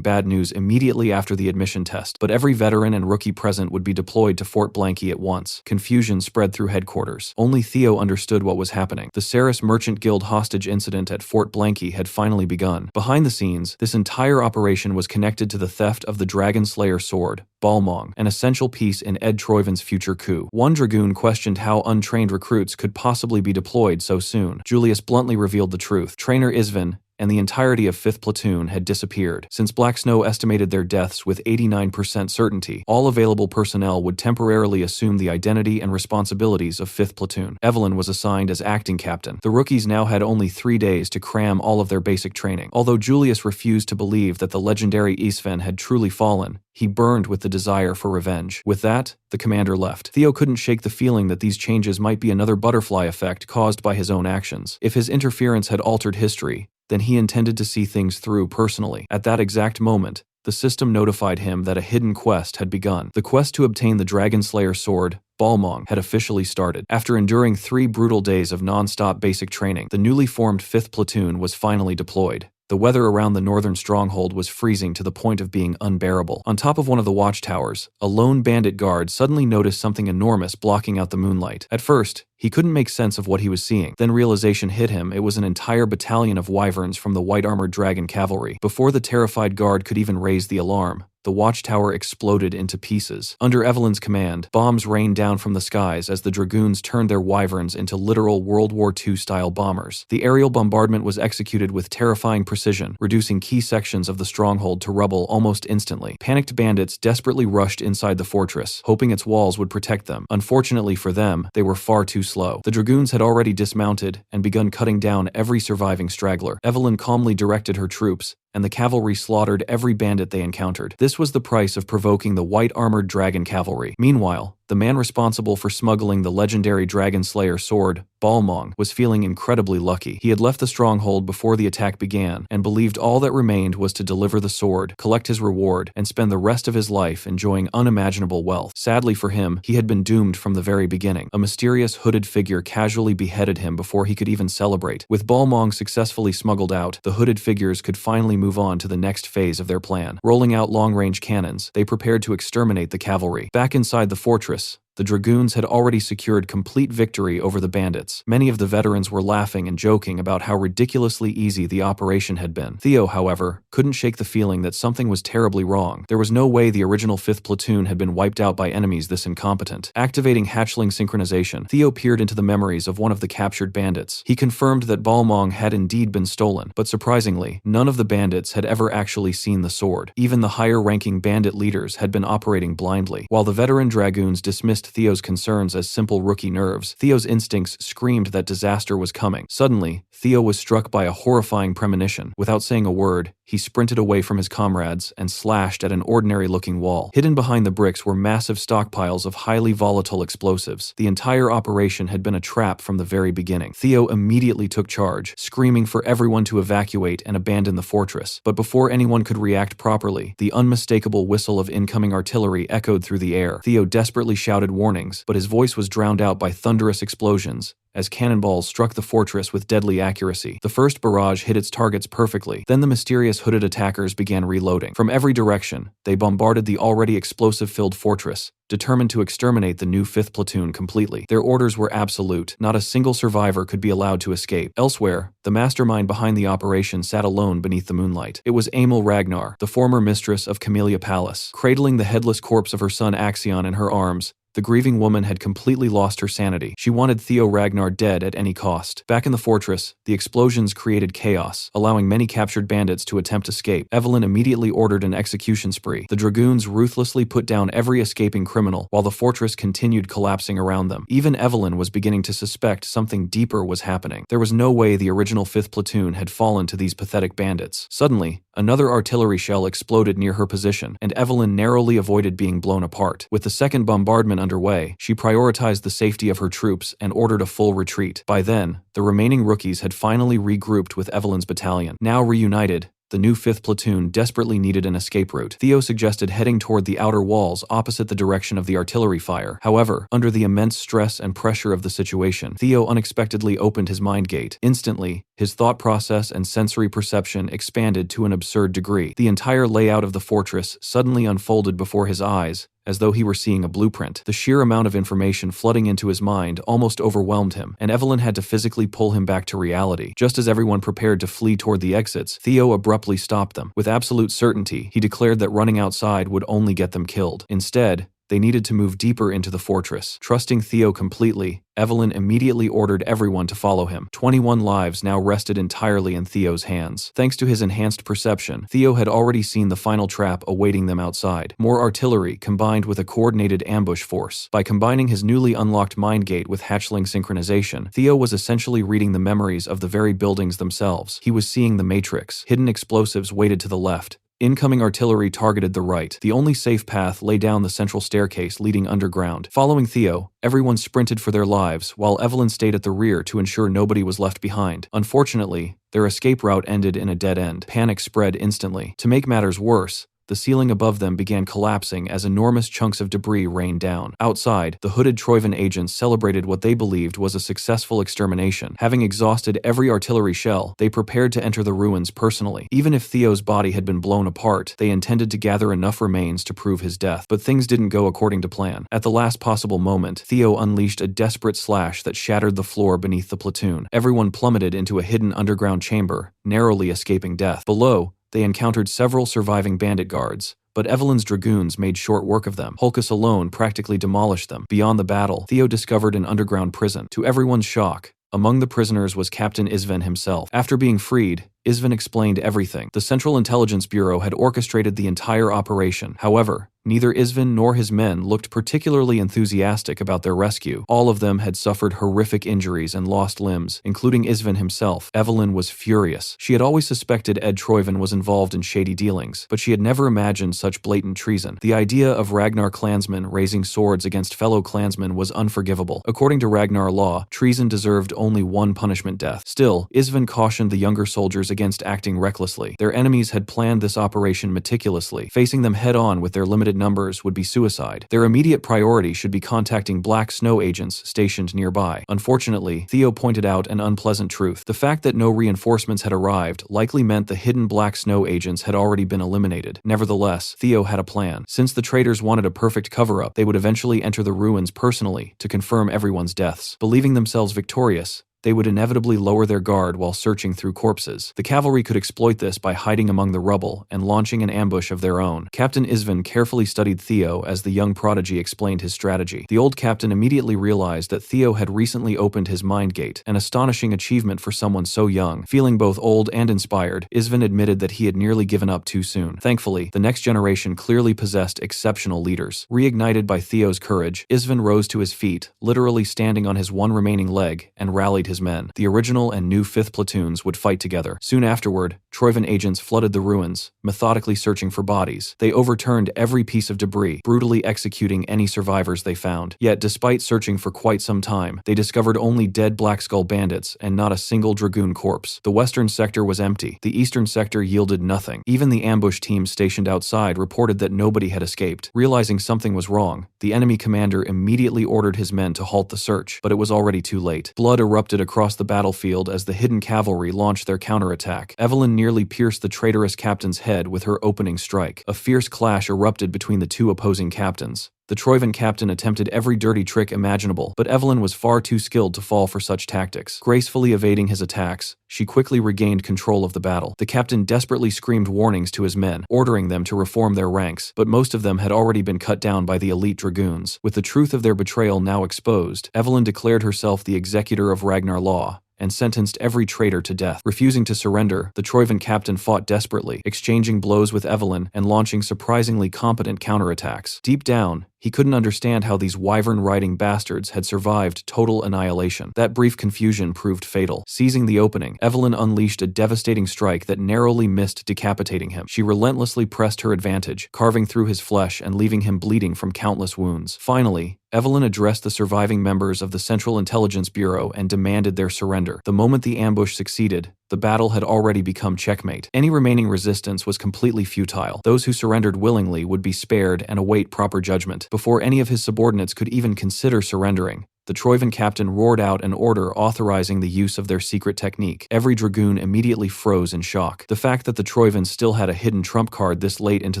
bad news immediately after the admission test, but every veteran and rookie present would be deployed to Fort Blanky at once. Confusion spread through headquarters. Only Theo understood what was happening. The Ceres Merchant Guild hostage incident at Fort Blanky had finally begun. Behind the scenes, this entire operation was connected to the theft of the Dragon Slayer sword, Balmong, an essential piece in Ed Troiven's future coup. One dragoon questioned how untrained recruits could possibly be deployed so soon. Julius bluntly revealed the truth. Trainer Isvin and the entirety of 5th Platoon had disappeared. Since Black Snow estimated their deaths with 89% certainty, all available personnel would temporarily assume the identity and responsibilities of 5th Platoon. Evelyn was assigned as acting captain. The rookies now had only 3 days to cram all of their basic training. Although Julius refused to believe that the legendary Isven had truly fallen, he burned with the desire for revenge. With that, the commander left. Theo couldn't shake the feeling that these changes might be another butterfly effect caused by his own actions. If his interference had altered history, then he intended to see things through personally. At that exact moment, the system notified him that a hidden quest had begun. The quest to obtain the Dragon Slayer sword, Balmong, had officially started. After enduring 3 brutal days of non-stop basic training, the newly formed 5th Platoon was finally deployed. The weather around the northern stronghold was freezing to the point of being unbearable. On top of one of the watchtowers, a lone bandit guard suddenly noticed something enormous blocking out the moonlight. At first, he couldn't make sense of what he was seeing. Then realization hit him. It was an entire battalion of wyverns from the White Armored Dragon Cavalry. Before the terrified guard could even raise the alarm, the watchtower exploded into pieces. Under Evelyn's command, bombs rained down from the skies as the dragoons turned their wyverns into literal World War II-style bombers. The aerial bombardment was executed with terrifying precision, reducing key sections of the stronghold to rubble almost instantly. Panicked bandits desperately rushed inside the fortress, hoping its walls would protect them. Unfortunately for them, they were far too slow. The dragoons had already dismounted and begun cutting down every surviving straggler. Evelyn calmly directed her troops, and the cavalry slaughtered every bandit they encountered. This was the price of provoking the White Armored Dragon Cavalry. Meanwhile, the man responsible for smuggling the legendary Dragon Slayer sword, Balmong, was feeling incredibly lucky. He had left the stronghold before the attack began and believed all that remained was to deliver the sword, collect his reward, and spend the rest of his life enjoying unimaginable wealth. Sadly for him, he had been doomed from the very beginning. A mysterious hooded figure casually beheaded him before he could even celebrate. With Balmong successfully smuggled out, the hooded figures could finally move on to the next phase of their plan. Rolling out long-range cannons, they prepared to exterminate the cavalry. Back inside the fortress, the dragoons had already secured complete victory over the bandits. Many of the veterans were laughing and joking about how ridiculously easy the operation had been. Theo, however, couldn't shake the feeling that something was terribly wrong. There was no way the original 5th Platoon had been wiped out by enemies this incompetent. Activating hatchling synchronization, Theo peered into the memories of one of the captured bandits. He confirmed that Balmong had indeed been stolen, but surprisingly, none of the bandits had ever actually seen the sword. Even the higher-ranking bandit leaders had been operating blindly. While the veteran dragoons dismissed Theo's concerns as simple rookie nerves, Theo's instincts screamed that disaster was coming. Suddenly, Theo was struck by a horrifying premonition. Without saying a word, he sprinted away from his comrades and slashed at an ordinary-looking wall. Hidden behind the bricks were massive stockpiles of highly volatile explosives. The entire operation had been a trap from the very beginning. Theo immediately took charge, screaming for everyone to evacuate and abandon the fortress. But before anyone could react properly, the unmistakable whistle of incoming artillery echoed through the air. Theo desperately shouted warnings, but his voice was drowned out by thunderous explosions as cannonballs struck the fortress with deadly accuracy. The first barrage hit its targets perfectly. Then the mysterious hooded attackers began reloading. From every direction, they bombarded the already explosive-filled fortress, determined to exterminate the new 5th Platoon completely. Their orders were absolute. Not a single survivor could be allowed to escape. Elsewhere, the mastermind behind the operation sat alone beneath the moonlight. It was Emil Ragnar, the former mistress of Camellia Palace. Cradling the headless corpse of her son Axion in her arms, The grieving woman had completely lost her sanity. She wanted Theo Ragnar dead at any cost. Back in the fortress, the explosions created chaos, allowing many captured bandits to attempt escape. Evelyn immediately ordered an execution spree. The dragoons ruthlessly put down every escaping criminal, while the fortress continued collapsing around them. Even Evelyn was beginning to suspect something deeper was happening. There was no way the original 5th platoon had fallen to these pathetic bandits. Suddenly, another artillery shell exploded near her position, and Evelyn narrowly avoided being blown apart. With the second bombardment underway, she prioritized the safety of her troops and ordered a full retreat. By then, the remaining rookies had finally regrouped with Evelyn's battalion. Now reunited, the new 5th platoon desperately needed an escape route. Theo suggested heading toward the outer walls opposite the direction of the artillery fire. However, under the immense stress and pressure of the situation, Theo unexpectedly opened his mind gate. Instantly, his thought process and sensory perception expanded to an absurd degree. The entire layout of the fortress suddenly unfolded before his eyes, as though he were seeing a blueprint. The sheer amount of information flooding into his mind almost overwhelmed him, and Evelyn had to physically pull him back to reality. Just as everyone prepared to flee toward the exits, Theo abruptly stopped them. With absolute certainty, he declared that running outside would only get them killed. Instead, they needed to move deeper into the fortress. Trusting Theo completely, Evelyn immediately ordered everyone to follow him. 21 lives now rested entirely in Theo's hands. Thanks to his enhanced perception, Theo had already seen the final trap awaiting them outside. More artillery combined with a coordinated ambush force. By combining his newly unlocked mind gate with hatchling synchronization, Theo was essentially reading the memories of the very buildings themselves. He was seeing the Matrix. Hidden explosives waited to the left. Incoming artillery targeted the right. The only safe path lay down the central staircase leading underground. Following Theo, everyone sprinted for their lives, while Evelyn stayed at the rear to ensure nobody was left behind. Unfortunately, their escape route ended in a dead end. Panic spread instantly. To make matters worse, the ceiling above them began collapsing as enormous chunks of debris rained down. Outside, the hooded Troivan agents celebrated what they believed was a successful extermination. Having exhausted every artillery shell, they prepared to enter the ruins personally. Even if Theo's body had been blown apart, they intended to gather enough remains to prove his death. But things didn't go according to plan. At the last possible moment, Theo unleashed a desperate slash that shattered the floor beneath the platoon. Everyone plummeted into a hidden underground chamber, narrowly escaping death. Below, they encountered several surviving bandit guards, but Evelyn's dragoons made short work of them. Holkus alone practically demolished them. Beyond the battle, Theo discovered an underground prison. To everyone's shock, among the prisoners was Captain Isven himself. After being freed, Isven explained everything. The Central Intelligence Bureau had orchestrated the entire operation. However, neither Isven nor his men looked particularly enthusiastic about their rescue. All of them had suffered horrific injuries and lost limbs, including Isven himself. Evelyn was furious. She had always suspected Ed Troivan was involved in shady dealings, but she had never imagined such blatant treason. The idea of Ragnar clansmen raising swords against fellow clansmen was unforgivable. According to Ragnar law, treason deserved only one punishment: death. Still, Isven cautioned the younger soldiers against acting recklessly. Their enemies had planned this operation meticulously. Facing them head-on with their limited numbers would be suicide. Their immediate priority should be contacting Black Snow agents stationed nearby. Unfortunately, Theo pointed out an unpleasant truth. The fact that no reinforcements had arrived likely meant the hidden Black Snow agents had already been eliminated. Nevertheless, Theo had a plan. Since the traitors wanted a perfect cover-up, they would eventually enter the ruins personally to confirm everyone's deaths. Believing themselves victorious, they would inevitably lower their guard while searching through corpses. The cavalry could exploit this by hiding among the rubble and launching an ambush of their own. Captain Isven carefully studied Theo as the young prodigy explained his strategy. The old captain immediately realized that Theo had recently opened his mind gate, an astonishing achievement for someone so young. Feeling both old and inspired, Isven admitted that he had nearly given up too soon. Thankfully, the next generation clearly possessed exceptional leaders. Reignited by Theo's courage, Isven rose to his feet, literally standing on his one remaining leg, and rallied his men. The original and new 5th platoons would fight together. Soon afterward, Troivan agents flooded the ruins, methodically searching for bodies. They overturned every piece of debris, brutally executing any survivors they found. Yet, despite searching for quite some time, they discovered only dead Black Skull bandits and not a single dragoon corpse. The western sector was empty. The eastern sector yielded nothing. Even the ambush teams stationed outside reported that nobody had escaped. Realizing something was wrong, the enemy commander immediately ordered his men to halt the search, but it was already too late. Blood erupted across the battlefield as the hidden cavalry launched their counterattack. Evelyn nearly pierced the traitorous captain's head with her opening strike. A fierce clash erupted between the two opposing captains. The Troivan captain attempted every dirty trick imaginable, but Evelyn was far too skilled to fall for such tactics. Gracefully evading his attacks, she quickly regained control of the battle. The captain desperately screamed warnings to his men, ordering them to reform their ranks, but most of them had already been cut down by the elite dragoons. With the truth of their betrayal now exposed, Evelyn declared herself the executor of Ragnar law and sentenced every traitor to death. Refusing to surrender, the Troivan captain fought desperately, exchanging blows with Evelyn and launching surprisingly competent counterattacks. Deep down, he couldn't understand how these wyvern-riding bastards had survived total annihilation. That brief confusion proved fatal. Seizing the opening, Evelyn unleashed a devastating strike that narrowly missed decapitating him. She relentlessly pressed her advantage, carving through his flesh and leaving him bleeding from countless wounds. Finally, Evelyn addressed the surviving members of the Central Intelligence Bureau and demanded their surrender. The moment the ambush succeeded, the battle had already become checkmate. Any remaining resistance was completely futile. Those who surrendered willingly would be spared and await proper judgment. Before any of his subordinates could even consider surrendering, the Troivan captain roared out an order authorizing the use of their secret technique. Every dragoon immediately froze in shock. The fact that the Troivans still had a hidden trump card this late into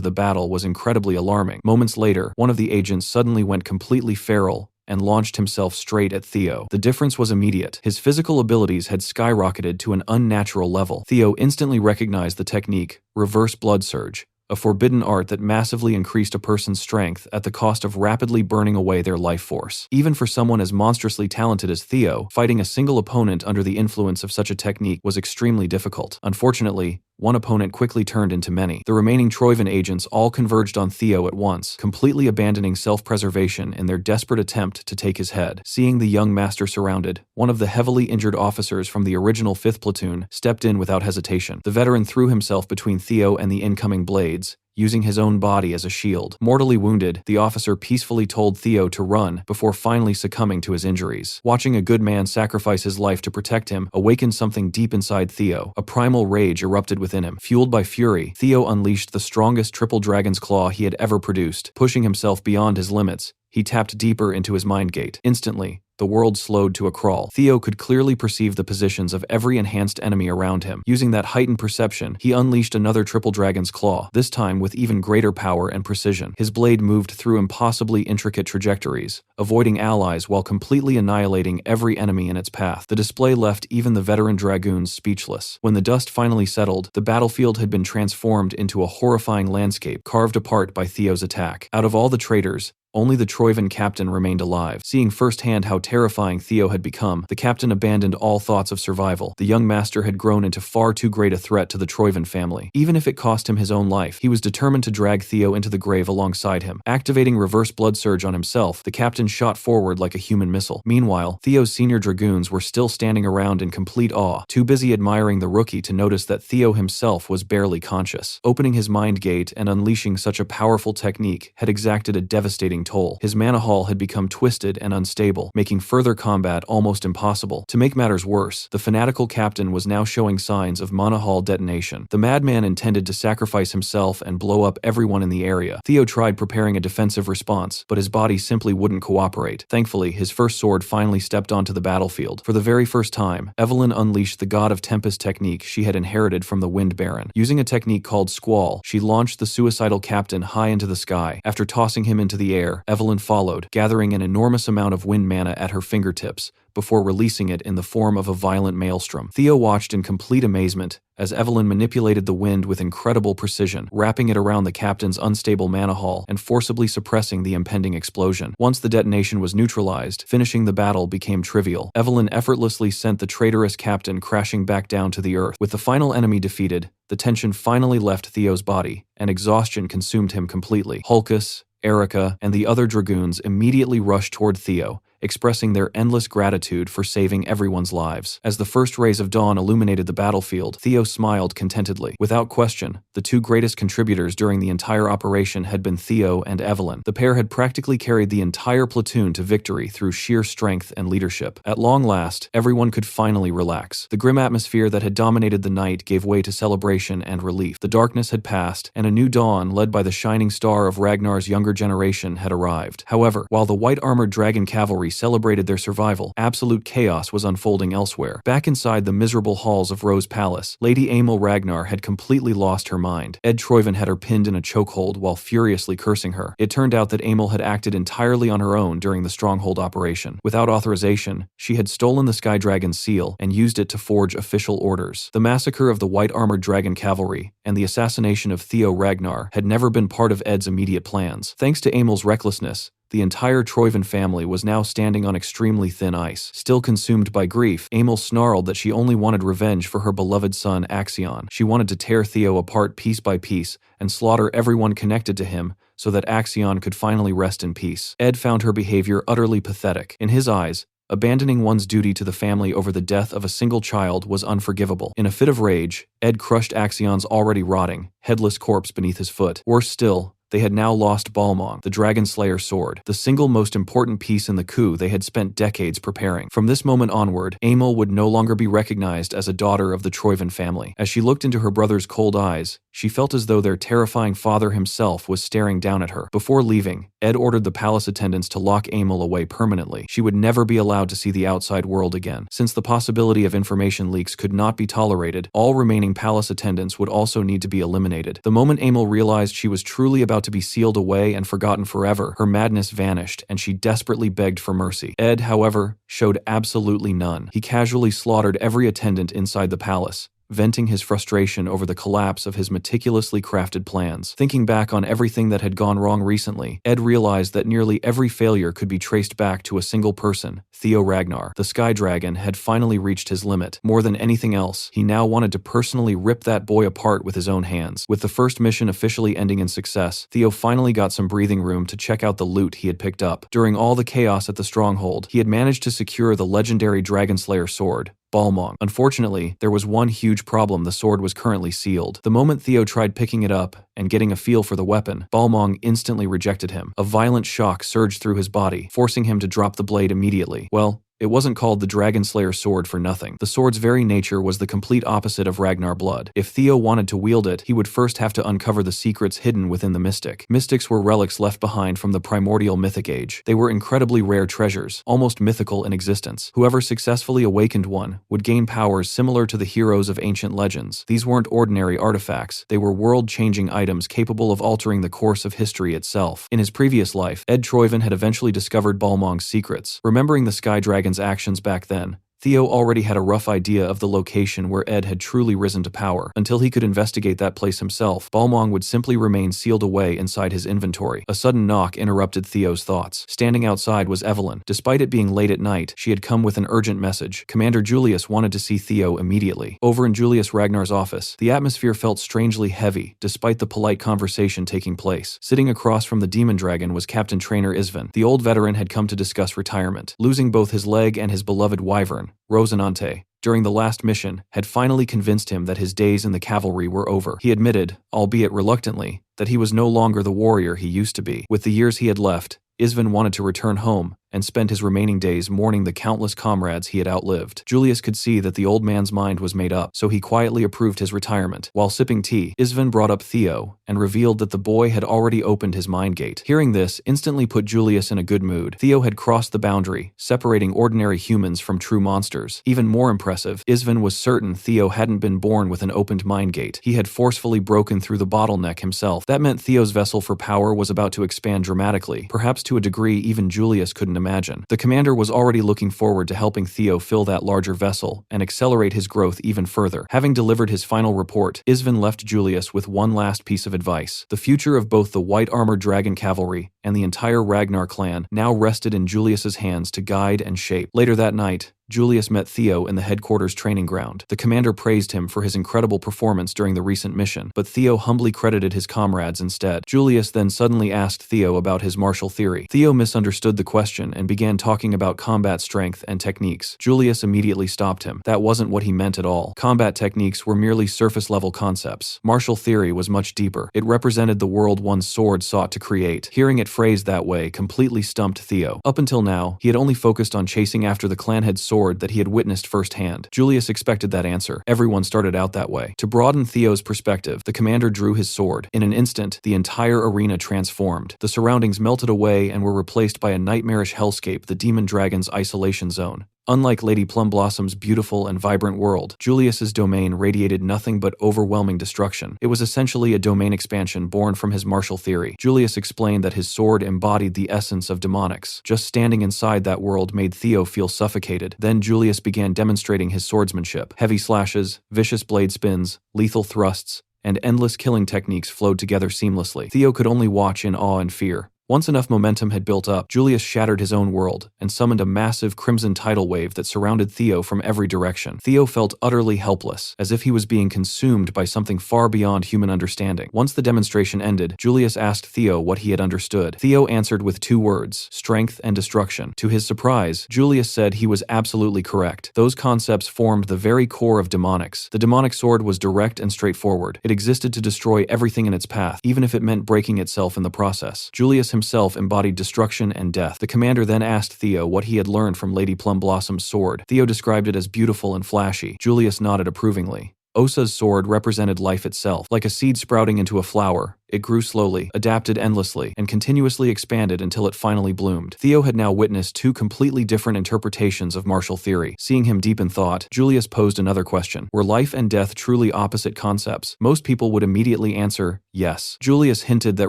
the battle was incredibly alarming. Moments later, one of the agents suddenly went completely feral and launched himself straight at Theo. The difference was immediate. His physical abilities had skyrocketed to an unnatural level. Theo instantly recognized the technique, reverse blood surge, a forbidden art that massively increased a person's strength at the cost of rapidly burning away their life force. Even for someone as monstrously talented as Theo, fighting a single opponent under the influence of such a technique was extremely difficult. Unfortunately, one opponent quickly turned into many. The remaining Troivan agents all converged on Theo at once, completely abandoning self-preservation in their desperate attempt to take his head. Seeing the young master surrounded, one of the heavily injured officers from the original 5th platoon stepped in without hesitation. The veteran threw himself between Theo and the incoming blades, using his own body as a shield. Mortally wounded, the officer peacefully told Theo to run before finally succumbing to his injuries. Watching a good man sacrifice his life to protect him awakened something deep inside Theo. A primal rage erupted within him. Fueled by fury, Theo unleashed the strongest triple dragon's claw he had ever produced. Pushing himself beyond his limits, he tapped deeper into his mind gate. Instantly, the world slowed to a crawl. Theo could clearly perceive the positions of every enhanced enemy around him. Using that heightened perception, he unleashed another triple dragon's claw, this time with even greater power and precision. His blade moved through impossibly intricate trajectories, avoiding allies while completely annihilating every enemy in its path. The display left even the veteran dragoons speechless. When the dust finally settled, the battlefield had been transformed into a horrifying landscape carved apart by Theo's attack. Out of all the traitors, only the Troivan captain remained alive. Seeing firsthand how terrifying Theo had become, the captain abandoned all thoughts of survival. The young master had grown into far too great a threat to the Troivan family. Even if it cost him his own life, he was determined to drag Theo into the grave alongside him. Activating reverse blood surge on himself, the captain shot forward like a human missile. Meanwhile, Theo's senior dragoons were still standing around in complete awe, too busy admiring the rookie to notice that Theo himself was barely conscious. Opening his mind gate and unleashing such a powerful technique had exacted a devastating toll. His mana hall had become twisted and unstable, making further combat almost impossible. To make matters worse, the fanatical captain was now showing signs of mana hall detonation. The madman intended to sacrifice himself and blow up everyone in the area. Theo tried preparing a defensive response, but his body simply wouldn't cooperate. Thankfully, his first sword finally stepped onto the battlefield. For the very first time, Evelyn unleashed the God of Tempest technique she had inherited from the Wind Baron. Using a technique called Squall, she launched the suicidal captain high into the sky. After tossing him into the air, Evelyn followed, gathering an enormous amount of wind mana at her fingertips, before releasing it in the form of a violent maelstrom. Theo watched in complete amazement as Evelyn manipulated the wind with incredible precision, wrapping it around the captain's unstable mana hall and forcibly suppressing the impending explosion. Once the detonation was neutralized, finishing the battle became trivial. Evelyn effortlessly sent the traitorous captain crashing back down to the earth. With the final enemy defeated, the tension finally left Theo's body, and exhaustion consumed him completely. Hulkus, Erica, and the other dragoons immediately rushed toward Theo, expressing their endless gratitude for saving everyone's lives. As the first rays of dawn illuminated the battlefield, Theo smiled contentedly. Without question, the two greatest contributors during the entire operation had been Theo and Evelyn. The pair had practically carried the entire platoon to victory through sheer strength and leadership. At long last, everyone could finally relax. The grim atmosphere that had dominated the night gave way to celebration and relief. The darkness had passed, and a new dawn, led by the shining star of Ragnar's younger generation, had arrived. However, while the white-armored dragon cavalry celebrated their survival, absolute chaos was unfolding elsewhere. Back inside the miserable halls of Rose Palace, Lady Emil Ragnar had completely lost her mind. Ed Troyven had her pinned in a chokehold while furiously cursing her. It turned out that Emil had acted entirely on her own during the Stronghold operation. Without authorization, she had stolen the Sky Dragon's seal and used it to forge official orders. The massacre of the white-armored dragon cavalry and the assassination of Theo Ragnar had never been part of Ed's immediate plans. Thanks to Emil's recklessness, the entire Troyven family was now standing on extremely thin ice. Still consumed by grief, Emil snarled that she only wanted revenge for her beloved son Axion. She wanted to tear Theo apart piece by piece and slaughter everyone connected to him so that Axion could finally rest in peace. Ed found her behavior utterly pathetic. In his eyes, abandoning one's duty to the family over the death of a single child was unforgivable. In a fit of rage, Ed crushed Axion's already rotting, headless corpse beneath his foot. Worse still, they had now lost Balmong, the Dragon Slayer sword, the single most important piece in the coup they had spent decades preparing. From this moment onward, Emil would no longer be recognized as a daughter of the Troyven family. As she looked into her brother's cold eyes, she felt as though their terrifying father himself was staring down at her. Before leaving, Ed ordered the palace attendants to lock Emil away permanently. She would never be allowed to see the outside world again. Since the possibility of information leaks could not be tolerated, all remaining palace attendants would also need to be eliminated. The moment Emil realized she was truly about to be sealed away and forgotten forever, her madness vanished and she desperately begged for mercy. Ed, however, showed absolutely none. He casually slaughtered every attendant inside the palace, venting his frustration over the collapse of his meticulously crafted plans. Thinking back on everything that had gone wrong recently, Ed realized that nearly every failure could be traced back to a single person, Theo Ragnar. The Sky Dragon had finally reached his limit. More than anything else, he now wanted to personally rip that boy apart with his own hands. With the first mission officially ending in success, Theo finally got some breathing room to check out the loot he had picked up. During all the chaos at the stronghold, he had managed to secure the legendary Dragon Slayer sword, Balmong. Unfortunately, there was one huge problem: the sword was currently sealed. The moment Theo tried picking it up and getting a feel for the weapon, Balmong instantly rejected him. A violent shock surged through his body, forcing him to drop the blade immediately. Well, it wasn't called the Dragon Slayer sword for nothing. The sword's very nature was the complete opposite of Ragnar blood. If Theo wanted to wield it, he would first have to uncover the secrets hidden within the mystic. Mystics were relics left behind from the primordial mythic age. They were incredibly rare treasures, almost mythical in existence. Whoever successfully awakened one would gain powers similar to the heroes of ancient legends. These weren't ordinary artifacts. They were world-changing items capable of altering the course of history itself. In his previous life, Ed Troyven had eventually discovered Balmong's secrets. Remembering the Sky Dragon's actions back then, Theo already had a rough idea of the location where Ed had truly risen to power. Until he could investigate that place himself, Balmong would simply remain sealed away inside his inventory. A sudden knock interrupted Theo's thoughts. Standing outside was Evelyn. Despite it being late at night, she had come with an urgent message. Commander Julius wanted to see Theo immediately. Over in Julius Ragnar's office, the atmosphere felt strangely heavy, despite the polite conversation taking place. Sitting across from the demon dragon was Captain Trainer Isvan. The old veteran had come to discuss retirement. Losing both his leg and his beloved wyvern, Rosinante, during the last mission, had finally convinced him that his days in the cavalry were over. He admitted, albeit reluctantly, that he was no longer the warrior he used to be. With the years he had left, Isvan wanted to return home and spend his remaining days mourning the countless comrades he had outlived. Julius could see that the old man's mind was made up, so he quietly approved his retirement. While sipping tea, Isvan brought up Theo and revealed that the boy had already opened his mind gate. Hearing this instantly put Julius in a good mood. Theo had crossed the boundary, separating ordinary humans from true monsters. Even more impressive, Isvan was certain Theo hadn't been born with an opened mind gate. He had forcefully broken through the bottleneck himself. That meant Theo's vessel for power was about to expand dramatically, perhaps to a degree even Julius couldn't imagine. The commander was already looking forward to helping Theo fill that larger vessel and accelerate his growth even further. Having delivered his final report, Isvan left Julius with one last piece of advice. The future of both the white-armored dragon cavalry and the entire Ragnar clan now rested in Julius's hands to guide and shape. Later that night, Julius met Theo in the headquarters training ground. The commander praised him for his incredible performance during the recent mission, but Theo humbly credited his comrades instead. Julius then suddenly asked Theo about his martial theory. Theo misunderstood the question and began talking about combat strength and techniques. Julius immediately stopped him. That wasn't what he meant at all. Combat techniques were merely surface-level concepts. Martial theory was much deeper. It represented the world one's sword sought to create. Hearing it phrased that way completely stumped Theo. Up until now, he had only focused on chasing after the clan head's sword sword that he had witnessed firsthand. Julius expected that answer. Everyone started out that way. To broaden Theo's perspective, the commander drew his sword. In an instant, the entire arena transformed. The surroundings melted away and were replaced by a nightmarish hellscape, the demon dragon's isolation zone. Unlike Lady Plumbossom's beautiful and vibrant world, Julius's domain radiated nothing but overwhelming destruction. It was essentially a domain expansion born from his martial theory. Julius explained that his sword embodied the essence of demonics. Just standing inside that world made Theo feel suffocated. Then Julius began demonstrating his swordsmanship. Heavy slashes, vicious blade spins, lethal thrusts, and endless killing techniques flowed together seamlessly. Theo could only watch in awe and fear. Once enough momentum had built up, Julius shattered his own world and summoned a massive crimson tidal wave that surrounded Theo from every direction. Theo felt utterly helpless, as if he was being consumed by something far beyond human understanding. Once the demonstration ended, Julius asked Theo what he had understood. Theo answered with 2 words: strength and destruction. To his surprise, Julius said he was absolutely correct. Those concepts formed the very core of demonics. The demonic sword was direct and straightforward. It existed to destroy everything in its path, even if it meant breaking itself in the process. Julius himself embodied destruction and death. The commander then asked Theo what he had learned from Lady Plumbossom's sword. Theo described it as beautiful and flashy. Julius nodded approvingly. Osa's sword represented life itself. Like a seed sprouting into a flower, it grew slowly, adapted endlessly, and continuously expanded until it finally bloomed. Theo had now witnessed 2 completely different interpretations of martial theory. Seeing him deep in thought, Julius posed another question. Were life and death truly opposite concepts? Most people would immediately answer yes. Julius hinted that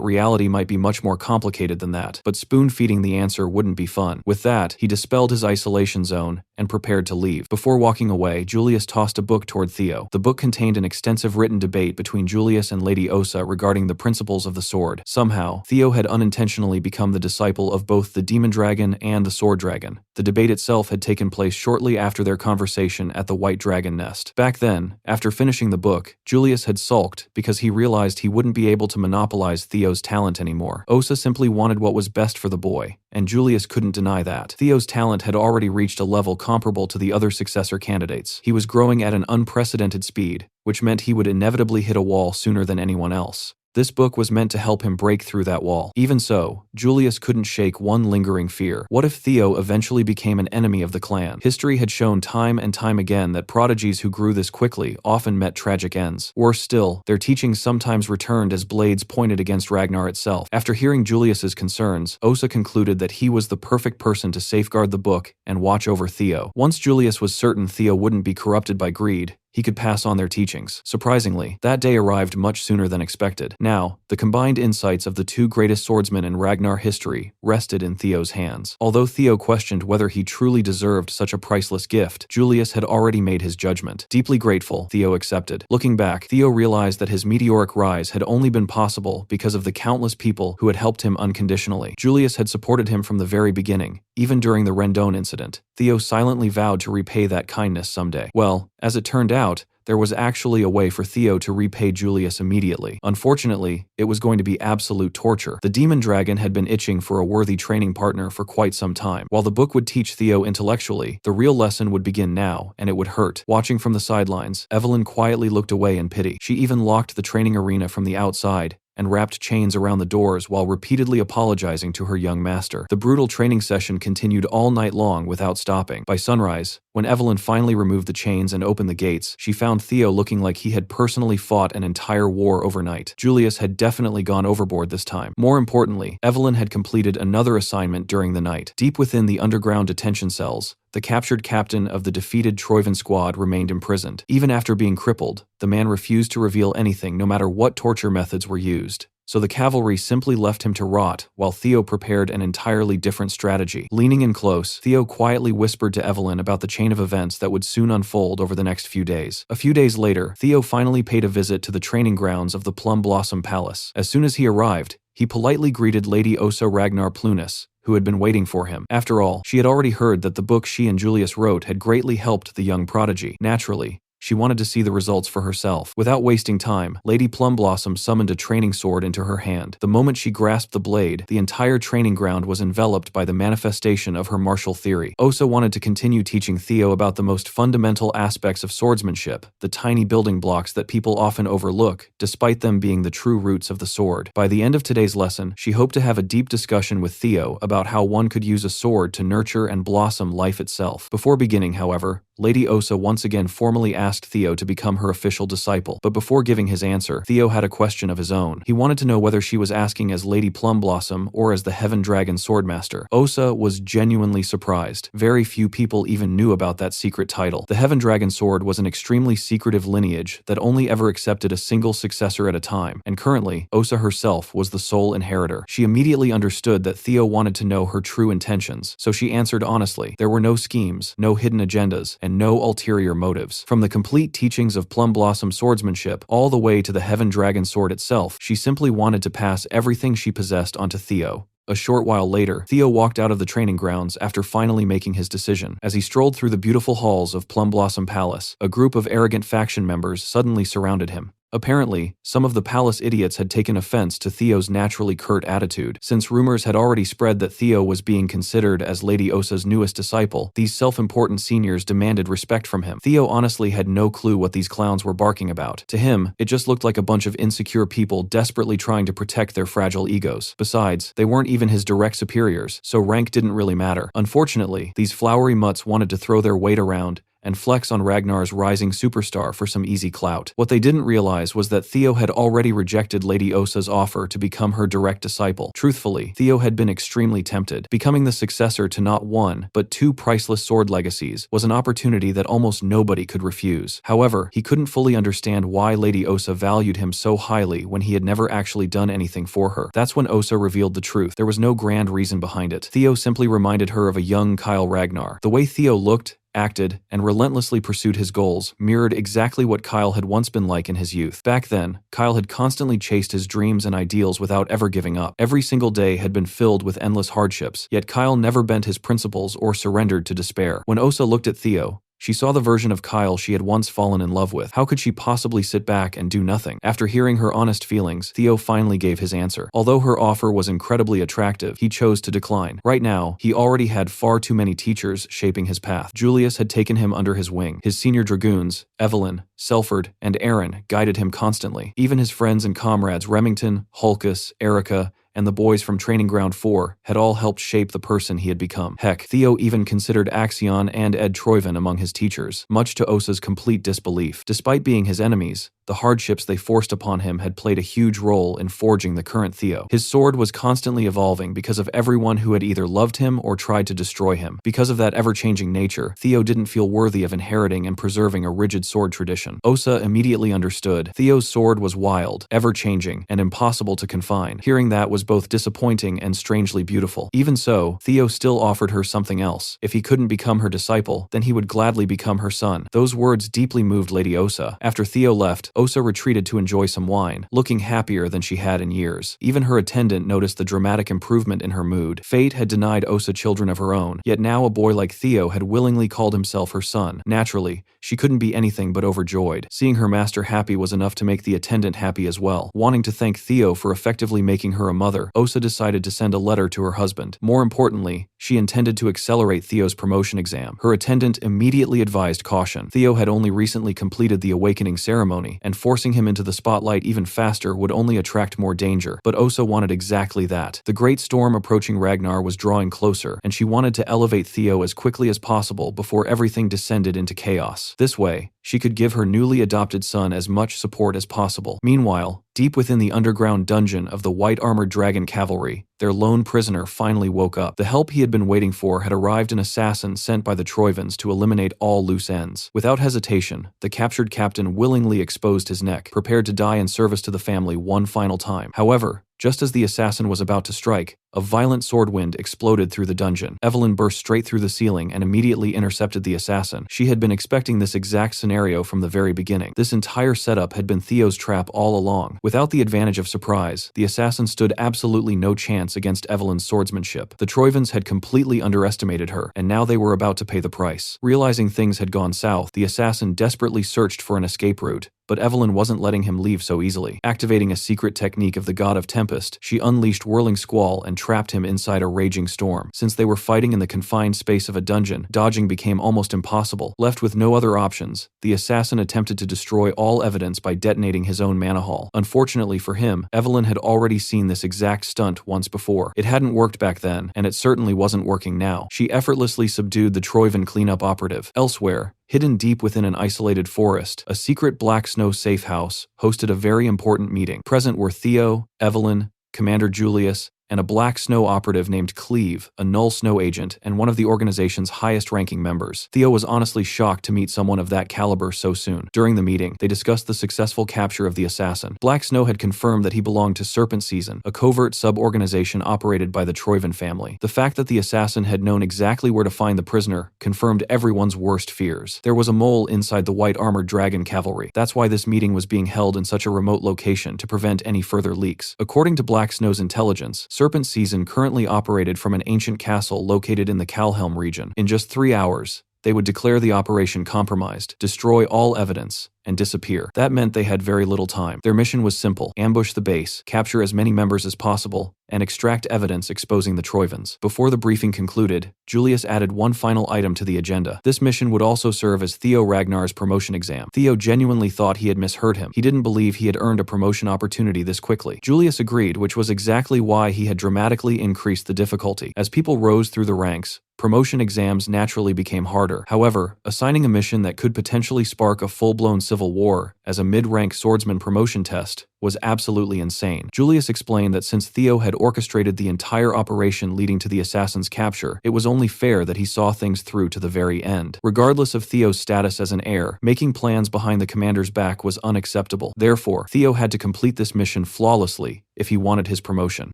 reality might be much more complicated than that, but spoon-feeding the answer wouldn't be fun. With that, he dispelled his isolation zone and prepared to leave. Before walking away, Julius tossed a book toward Theo. The book contained an extensive written debate between Julius and Lady Osa regarding the principles of the sword. Somehow, Theo had unintentionally become the disciple of both the demon dragon and the sword dragon. The debate itself had taken place shortly after their conversation at the White Dragon Nest. Back then, after finishing the book, Julius had sulked because he realized he wouldn't be able to monopolize Theo's talent anymore. Osa simply wanted what was best for the boy, and Julius couldn't deny that. Theo's talent had already reached a level comparable to the other successor candidates. He was growing at an unprecedented speed, which meant he would inevitably hit a wall sooner than anyone else. This book was meant to help him break through that wall. Even so, Julius couldn't shake one lingering fear. What if Theo eventually became an enemy of the clan? History had shown time and time again that prodigies who grew this quickly often met tragic ends. Worse still, their teachings sometimes returned as blades pointed against Ragnar itself. After hearing Julius's concerns, Osa concluded that he was the perfect person to safeguard the book and watch over Theo. Once Julius was certain Theo wouldn't be corrupted by greed, he could pass on their teachings. Surprisingly, that day arrived much sooner than expected. Now, the combined insights of the 2 greatest swordsmen in Ragnar history rested in Theo's hands. Although Theo questioned whether he truly deserved such a priceless gift, Julius had already made his judgment. Deeply grateful, Theo accepted. Looking back, Theo realized that his meteoric rise had only been possible because of the countless people who had helped him unconditionally. Julius had supported him from the very beginning, even during the Rendon incident. Theo silently vowed to repay that kindness someday. Well, as it turned out, there was actually a way for Theo to repay Julius immediately. Unfortunately, it was going to be absolute torture. The demon dragon had been itching for a worthy training partner for quite some time. While the book would teach Theo intellectually, the real lesson would begin now, and it would hurt. Watching from the sidelines, Evelyn quietly looked away in pity. She even locked the training arena from the outside and wrapped chains around the doors while repeatedly apologizing to her young master. The brutal training session continued all night long without stopping. By sunrise, when Evelyn finally removed the chains and opened the gates, she found Theo looking like he had personally fought an entire war overnight. Julius had definitely gone overboard this time. More importantly, Evelyn had completed another assignment during the night. Deep within the underground detention cells, the captured captain of the defeated Troivan squad remained imprisoned. Even after being crippled, the man refused to reveal anything no matter what torture methods were used. So the cavalry simply left him to rot while Theo prepared an entirely different strategy. Leaning in close, Theo quietly whispered to Evelyn about the chain of events that would soon unfold over the next few days. A few days later, Theo finally paid a visit to the training grounds of the Plum Blossom Palace. As soon as he arrived, he politely greeted Lady Osa Ragnar Plunis, who had been waiting for him. After all, she had already heard that the book she and Julius wrote had greatly helped the young prodigy. Naturally, She wanted to see the results for herself. Without wasting time, Lady Plumblossom summoned a training sword into her hand. The moment she grasped the blade, the entire training ground was enveloped by the manifestation of her martial theory. Osa wanted to continue teaching Theo about the most fundamental aspects of swordsmanship, the tiny building blocks that people often overlook, despite them being the true roots of the sword. By the end of today's lesson, she hoped to have a deep discussion with Theo about how one could use a sword to nurture and blossom life itself. Before beginning, however, Lady Osa once again formally asked Theo to become her official disciple, but before giving his answer, Theo had a question of his own. He wanted to know whether she was asking as Lady Plumblossom or as the Heaven Dragon Swordmaster. Osa was genuinely surprised. Very few people even knew about that secret title. The Heaven Dragon Sword was an extremely secretive lineage that only ever accepted a single successor at a time, and currently, Osa herself was the sole inheritor. She immediately understood that Theo wanted to know her true intentions, so she answered honestly. There were no schemes, no hidden agendas, and no ulterior motives. From the complete teachings of Plumblossom swordsmanship all the way to the Heaven Dragon Sword itself, she simply wanted to pass everything she possessed onto Theo. A short while later, Theo walked out of the training grounds after finally making his decision. As he strolled through the beautiful halls of Plumblossom Palace, a group of arrogant faction members suddenly surrounded him. Apparently, some of the palace idiots had taken offense to Theo's naturally curt attitude. Since rumors had already spread that Theo was being considered as Lady Osa's newest disciple, these self-important seniors demanded respect from him. Theo honestly had no clue what these clowns were barking about. To him, it just looked like a bunch of insecure people desperately trying to protect their fragile egos. Besides, they weren't even his direct superiors, so rank didn't really matter. Unfortunately, these flowery mutts wanted to throw their weight around and flex on Ragnar's rising superstar for some easy clout. What they didn't realize was that Theo had already rejected Lady Osa's offer to become her direct disciple. Truthfully, Theo had been extremely tempted. Becoming the successor to not one, but two priceless sword legacies was an opportunity that almost nobody could refuse. However, he couldn't fully understand why Lady Osa valued him so highly when he had never actually done anything for her. That's when Osa revealed the truth. There was no grand reason behind it. Theo simply reminded her of a young Kyle Ragnar. The way Theo looked, acted, and relentlessly pursued his goals mirrored exactly what Kyle had once been like in his youth. Back then, Kyle had constantly chased his dreams and ideals without ever giving up. Every single day had been filled with endless hardships, yet Kyle never bent his principles or surrendered to despair. When Osa looked at Theo, she saw the version of Kyle she had once fallen in love with. How could she possibly sit back and do nothing? After hearing her honest feelings, Theo finally gave his answer. Although her offer was incredibly attractive, he chose to decline. Right now, he already had far too many teachers shaping his path. Julius had taken him under his wing. His senior dragoons, Evelyn, Selford, and Aaron, guided him constantly. Even his friends and comrades Remington, Hulkus, Erica, and the boys from Training Ground 4 had all helped shape the person he had become. Heck, Theo even considered Axion and Ed Troyven among his teachers, much to Osa's complete disbelief. Despite being his enemies, the hardships they forced upon him had played a huge role in forging the current Theo. His sword was constantly evolving because of everyone who had either loved him or tried to destroy him. Because of that ever-changing nature, Theo didn't feel worthy of inheriting and preserving a rigid sword tradition. Osa immediately understood. Theo's sword was wild, ever-changing, and impossible to confine. Hearing that was both disappointing and strangely beautiful. Even so, Theo still offered her something else. If he couldn't become her disciple, then he would gladly become her son. Those words deeply moved Lady Osa. After Theo left, Osa retreated to enjoy some wine, looking happier than she had in years. Even her attendant noticed the dramatic improvement in her mood. Fate had denied Osa children of her own, yet now a boy like Theo had willingly called himself her son. Naturally, she couldn't be anything but overjoyed. Seeing her master happy was enough to make the attendant happy as well. Wanting to thank Theo for effectively making her a mother, Osa decided to send a letter to her husband. More importantly, she intended to accelerate Theo's promotion exam. Her attendant immediately advised caution. Theo had only recently completed the awakening ceremony, and forcing him into the spotlight even faster would only attract more danger. But Osa wanted exactly that. The great storm approaching Ragnar was drawing closer, and she wanted to elevate Theo as quickly as possible before everything descended into chaos. This way, she could give her newly adopted son as much support as possible. Meanwhile, deep within the underground dungeon of the white-armored dragon cavalry, their lone prisoner finally woke up. The help he had been waiting for had arrived, an assassin sent by the Troyvens to eliminate all loose ends. Without hesitation, the captured captain willingly exposed his neck, prepared to die in service to the family one final time. However, just as the assassin was about to strike, A violent sword wind exploded through the dungeon. Evelyn burst straight through the ceiling and immediately intercepted the assassin. She had been expecting this exact scenario from the very beginning. This entire setup had been Theo's trap all along. Without the advantage of surprise, the assassin stood absolutely no chance against Evelyn's swordsmanship. The Troivans had completely underestimated her, and now they were about to pay the price. Realizing things had gone south, the assassin desperately searched for an escape route, but Evelyn wasn't letting him leave so easily. Activating a secret technique of the god of tempest, she unleashed whirling squall and trapped him inside a raging storm. Since they were fighting in the confined space of a dungeon, dodging became almost impossible. Left with no other options, the assassin attempted to destroy all evidence by detonating his own mana hall. Unfortunately for him, Evelyn had already seen this exact stunt once before. It hadn't worked back then, and it certainly wasn't working now. She effortlessly subdued the Troivan cleanup operative. Elsewhere, hidden deep within an isolated forest, a secret black snow safe house hosted a very important meeting. Present were Theo, Evelyn, Commander Julius, and a black snow operative named Cleve, a null snow agent and one of the organization's highest-ranking members. Theo was honestly shocked to meet someone of that caliber so soon. During the meeting, they discussed the successful capture of the assassin. Black Snow had confirmed that he belonged to Serpent Season, a covert sub-organization operated by the Troivan family. The fact that the assassin had known exactly where to find the prisoner confirmed everyone's worst fears. There was a mole inside the white-armored dragon cavalry. That's why this meeting was being held in such a remote location to prevent any further leaks. According to Black Snow's intelligence, Serpent Season currently operated from an ancient castle located in the Kalhelm region. In just 3 hours, they would declare the operation compromised, destroy all evidence, and disappear. That meant they had very little time. Their mission was simple: ambush the base, capture as many members as possible, and extract evidence exposing the Troivans. Before the briefing concluded, Julius added one final item to the agenda. This mission would also serve as Theo Ragnar's promotion exam. Theo genuinely thought he had misheard him. He didn't believe he had earned a promotion opportunity this quickly. Julius agreed, which was exactly why he had dramatically increased the difficulty. As people rose through the ranks, promotion exams naturally became harder. However, assigning a mission that could potentially spark a full-blown civil war as a mid-rank swordsman promotion test was absolutely insane. Julius explained that since Theo had orchestrated the entire operation leading to the assassin's capture, it was only fair that he saw things through to the very end. Regardless of Theo's status as an heir, making plans behind the commander's back was unacceptable. Therefore, Theo had to complete this mission flawlessly if he wanted his promotion.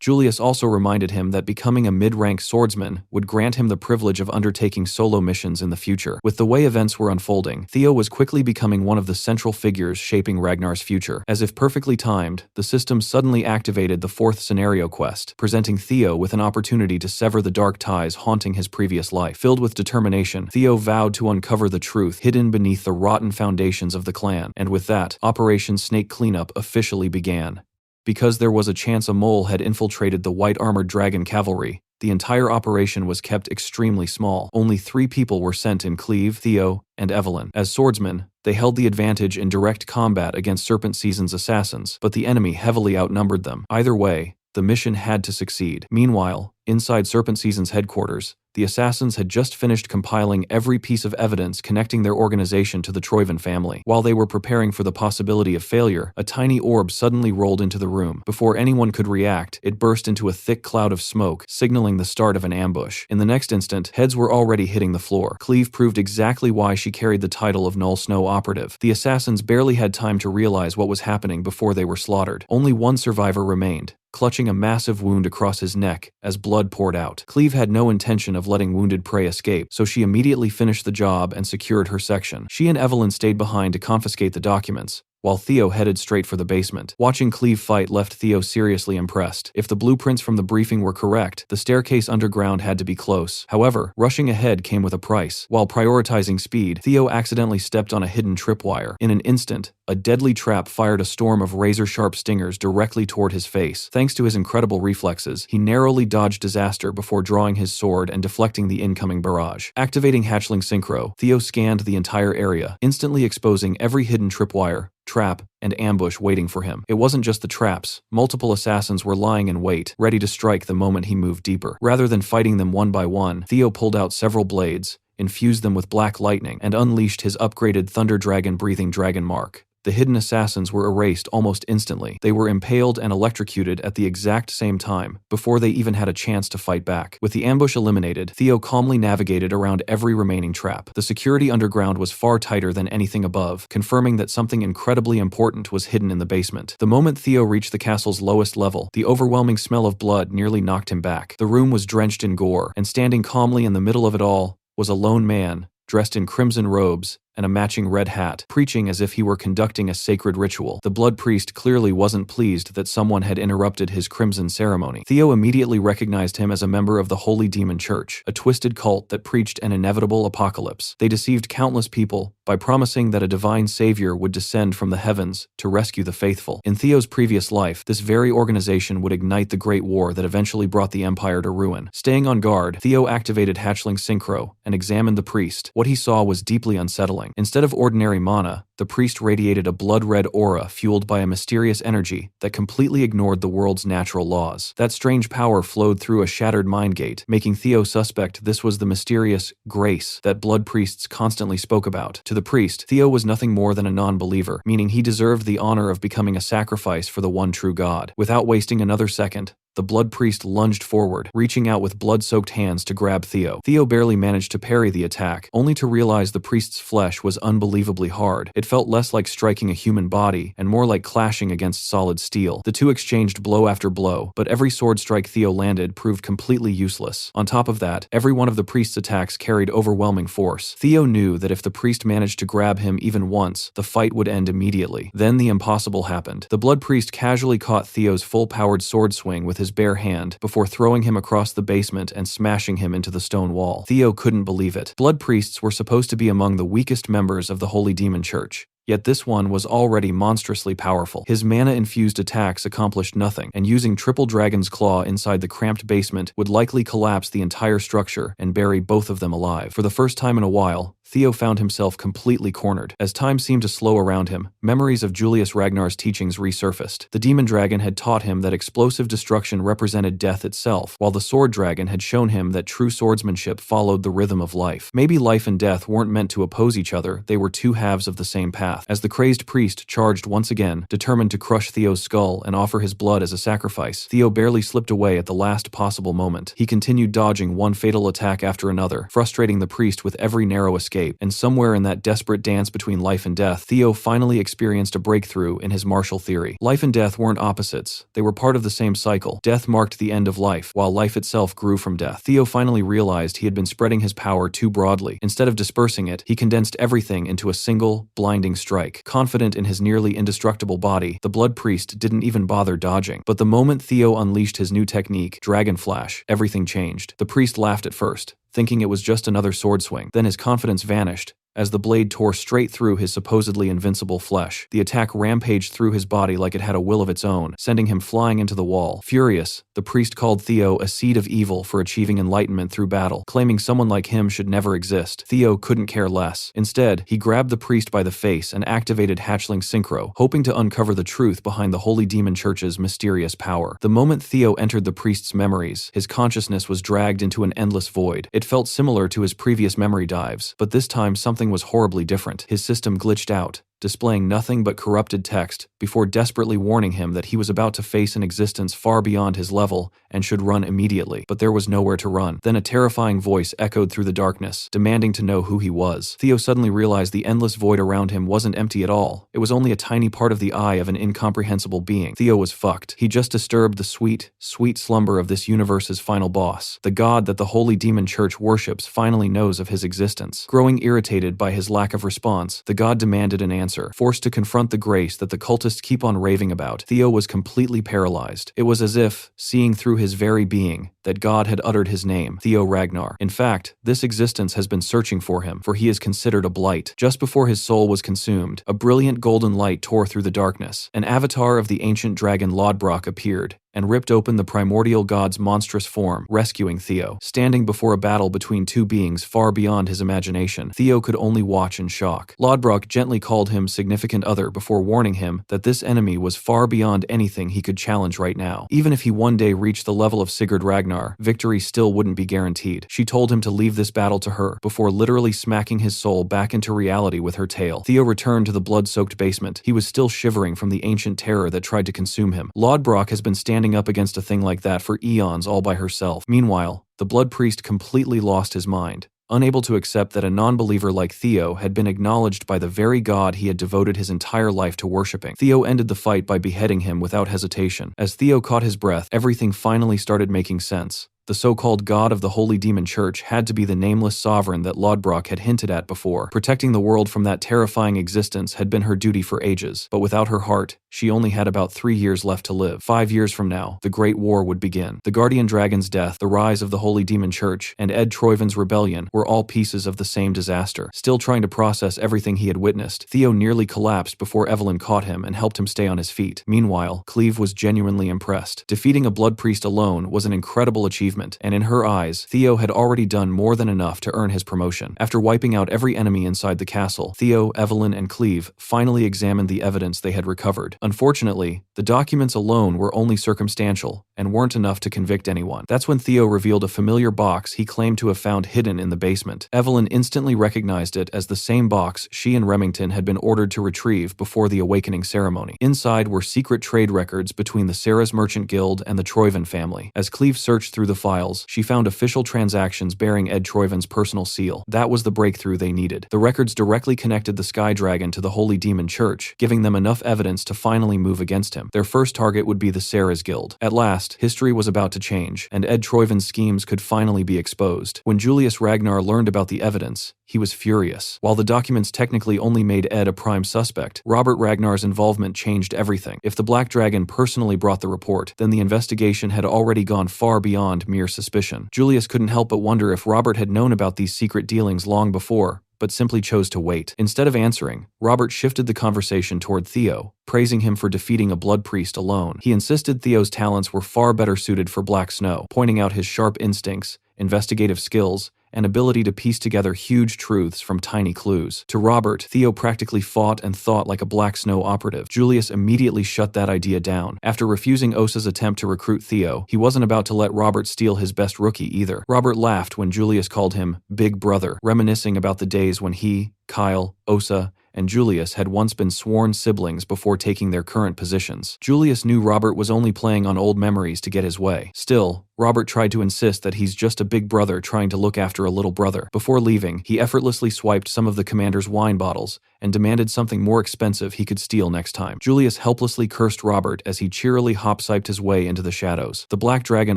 Julius also reminded him that becoming a mid-rank swordsman would grant him the privilege of undertaking solo missions in the future. With the way events were unfolding, Theo was quickly becoming one of the central figures shaping Ragnar's future. As if perfectly timed, the system suddenly activated the 4th scenario quest, presenting Theo with an opportunity to sever the dark ties haunting his previous life. Filled with determination, Theo vowed to uncover the truth hidden beneath the rotten foundations of the clan, and with that, Operation Snake Cleanup officially began. Because there was a chance a mole had infiltrated the white-armored dragon cavalry, the entire operation was kept extremely small. Only 3 people were sent in: Cleve, Theo, and Evelyn. As swordsmen, they held the advantage in direct combat against Serpent Season's assassins, but the enemy heavily outnumbered them. Either way, the mission had to succeed. Meanwhile, inside Serpent Season's headquarters, the assassins had just finished compiling every piece of evidence connecting their organization to the Troivan family. While they were preparing for the possibility of failure, a tiny orb suddenly rolled into the room. Before anyone could react, it burst into a thick cloud of smoke, signaling the start of an ambush. In the next instant, heads were already hitting the floor. Cleve proved exactly why she carried the title of Null Snow Operative. The assassins barely had time to realize what was happening before they were slaughtered. Only one survivor remained, clutching a massive wound across his neck as blood poured out. Cleve had no intention of letting wounded prey escape, so she immediately finished the job and secured her section. She and Evelyn stayed behind to confiscate the documents, while Theo headed straight for the basement. Watching Cleve fight left Theo seriously impressed. If the blueprints from the briefing were correct, the staircase underground had to be close. However, rushing ahead came with a price. While prioritizing speed, Theo accidentally stepped on a hidden tripwire. In an instant, a deadly trap fired a storm of razor-sharp stingers directly toward his face. Thanks to his incredible reflexes, he narrowly dodged disaster before drawing his sword and deflecting the incoming barrage. Activating Hatchling Synchro, Theo scanned the entire area, instantly exposing every hidden tripwire, trap, and ambush waiting for him. It wasn't just the traps. Multiple assassins were lying in wait, ready to strike the moment he moved deeper. Rather than fighting them one by one, Theo pulled out several blades, infused them with black lightning, and unleashed his upgraded Thunder Dragon Breathing Dragon Mark. The hidden assassins were erased almost instantly. They were impaled and electrocuted at the exact same time, before they even had a chance to fight back. With the ambush eliminated, Theo calmly navigated around every remaining trap. The security underground was far tighter than anything above, confirming that something incredibly important was hidden in the basement. The moment Theo reached the castle's lowest level, the overwhelming smell of blood nearly knocked him back. The room was drenched in gore, and standing calmly in the middle of it all was a lone man, dressed in crimson robes and a matching red hat, preaching as if he were conducting a sacred ritual. The blood priest clearly wasn't pleased that someone had interrupted his crimson ceremony. Theo immediately recognized him as a member of the Holy Demon Church, a twisted cult that preached an inevitable apocalypse. They deceived countless people by promising that a divine savior would descend from the heavens to rescue the faithful. In Theo's previous life, this very organization would ignite the Great War that eventually brought the Empire to ruin. Staying on guard, Theo activated Hatchling Synchro and examined the priest. What he saw was deeply unsettling. Instead of ordinary mana, the priest radiated a blood-red aura fueled by a mysterious energy that completely ignored the world's natural laws. That strange power flowed through a shattered mind gate, making Theo suspect this was the mysterious grace that blood priests constantly spoke about. To the priest, Theo was nothing more than a non-believer, meaning he deserved the honor of becoming a sacrifice for the one true God. Without wasting another second, the blood priest lunged forward, reaching out with blood-soaked hands to grab Theo. Theo barely managed to parry the attack, only to realize the priest's flesh was unbelievably hard. It felt less like striking a human body and more like clashing against solid steel. The two exchanged blow after blow, but every sword strike Theo landed proved completely useless. On top of that, every one of the priest's attacks carried overwhelming force. Theo knew that if the priest managed to grab him even once, the fight would end immediately. Then the impossible happened. The blood priest casually caught Theo's full-powered sword swing with his bare hand before throwing him across the basement and smashing him into the stone wall. Theo couldn't believe it. Blood priests were supposed to be among the weakest members of the Holy Demon Church. Yet this one was already monstrously powerful. His mana-infused attacks accomplished nothing, and using Triple Dragon's Claw inside the cramped basement would likely collapse the entire structure and bury both of them alive. For the first time in a while, Theo found himself completely cornered. As time seemed to slow around him, memories of Julius Ragnar's teachings resurfaced. The demon dragon had taught him that explosive destruction represented death itself, while the sword dragon had shown him that true swordsmanship followed the rhythm of life. Maybe life and death weren't meant to oppose each other, they were two halves of the same path. As the crazed priest charged once again, determined to crush Theo's skull and offer his blood as a sacrifice, Theo barely slipped away at the last possible moment. He continued dodging one fatal attack after another, frustrating the priest with every narrow escape. And somewhere in that desperate dance between life and death, Theo finally experienced a breakthrough in his martial theory. Life and death weren't opposites. They were part of the same cycle. Death marked the end of life, while life itself grew from death. Theo finally realized he had been spreading his power too broadly. Instead of dispersing it, he condensed everything into a single, blinding strike. Confident in his nearly indestructible body, the blood priest didn't even bother dodging. But the moment Theo unleashed his new technique, Dragon Flash, everything changed. The priest laughed at first, thinking it was just another sword swing. Then his confidence vanished as the blade tore straight through his supposedly invincible flesh. The attack rampaged through his body like it had a will of its own, sending him flying into the wall. Furious, the priest called Theo a seed of evil for achieving enlightenment through battle, claiming someone like him should never exist. Theo couldn't care less. Instead, he grabbed the priest by the face and activated Hatchling Synchro, hoping to uncover the truth behind the Holy Demon Church's mysterious power. The moment Theo entered the priest's memories, his consciousness was dragged into an endless void. It felt similar to his previous memory dives, but this time something was horribly different. His system glitched out, displaying nothing but corrupted text, before desperately warning him that he was about to face an existence far beyond his level and should run immediately. But there was nowhere to run. Then a terrifying voice echoed through the darkness, demanding to know who he was. Theo suddenly realized the endless void around him wasn't empty at all. It was only a tiny part of the eye of an incomprehensible being. Theo was fucked. He just disturbed the sweet, sweet slumber of this universe's final boss. The god that the Holy Demon Church worships finally knows of his existence. Growing irritated by his lack of response, the god demanded an answer. Forced to confront the grace that the cultists keep on raving about, Theo was completely paralyzed. It was as if, seeing through his very being, that God had uttered his name, Theo Ragnar. In fact, this existence has been searching for him, for he is considered a blight. Just before his soul was consumed, a brilliant golden light tore through the darkness. An avatar of the ancient dragon Lodbrok appeared, and ripped open the primordial god's monstrous form, rescuing Theo. Standing before a battle between two beings far beyond his imagination, Theo could only watch in shock. Lodbrok gently called him significant other before warning him that this enemy was far beyond anything he could challenge right now. Even if he one day reached the level of Sigurd Ragnar, victory still wouldn't be guaranteed. She told him to leave this battle to her, before literally smacking his soul back into reality with her tail. Theo returned to the blood-soaked basement. He was still shivering from the ancient terror that tried to consume him. Lodbrok has been standing up against a thing like that for eons all by herself. Meanwhile, the blood priest completely lost his mind, unable to accept that a non-believer like Theo had been acknowledged by the very god he had devoted his entire life to worshipping. Theo ended the fight by beheading him without hesitation. As Theo caught his breath, everything finally started making sense. The so-called god of the Holy Demon Church had to be the nameless sovereign that Lodbrok had hinted at before. Protecting the world from that terrifying existence had been her duty for ages, but without her heart, she only had about 3 years left to live. 5 years from now, the Great War would begin. The Guardian Dragon's death, the rise of the Holy Demon Church, and Ed Troiven's rebellion were all pieces of the same disaster. Still trying to process everything he had witnessed, Theo nearly collapsed before Evelyn caught him and helped him stay on his feet. Meanwhile, Cleve was genuinely impressed. Defeating a blood priest alone was an incredible achievement, and in her eyes, Theo had already done more than enough to earn his promotion. After wiping out every enemy inside the castle, Theo, Evelyn, and Cleve finally examined the evidence they had recovered. Unfortunately, the documents alone were only circumstantial and weren't enough to convict anyone. That's when Theo revealed a familiar box he claimed to have found hidden in the basement. Evelyn instantly recognized it as the same box she and Remington had been ordered to retrieve before the awakening ceremony. Inside were secret trade records between the Sarah's Merchant Guild and the Troiven family. As Cleve searched through the files, she found official transactions bearing Ed Troiven's personal seal. That was the breakthrough they needed. The records directly connected the Sky Dragon to the Holy Demon Church, giving them enough evidence to finally move against him. Their first target would be the Sarah's Guild. At last, history was about to change, and Ed Troiven's schemes could finally be exposed. When Julius Ragnar learned about the evidence, he was furious. While the documents technically only made Ed a prime suspect, Robert Ragnar's involvement changed everything. If the Black Dragon personally brought the report, then the investigation had already gone far beyond mere suspicion. Julius couldn't help but wonder if Robert had known about these secret dealings long before, but simply chose to wait. Instead of answering, Robert shifted the conversation toward Theo, praising him for defeating a blood priest alone. He insisted Theo's talents were far better suited for Black Snow, pointing out his sharp instincts, investigative skills, and ability to piece together huge truths from tiny clues. To Robert, Theo practically fought and thought like a Black Snow operative. Julius immediately shut that idea down. After refusing Osa's attempt to recruit Theo, he wasn't about to let Robert steal his best rookie either. Robert laughed when Julius called him Big Brother, reminiscing about the days when he, Kyle, Osa, and Julius had once been sworn siblings before taking their current positions. Julius knew Robert was only playing on old memories to get his way. Still, Robert tried to insist that he's just a big brother trying to look after a little brother. Before leaving, he effortlessly swiped some of the commander's wine bottles and demanded something more expensive he could steal next time. Julius helplessly cursed Robert as he cheerily hop-siped his way into the shadows. The Black Dragon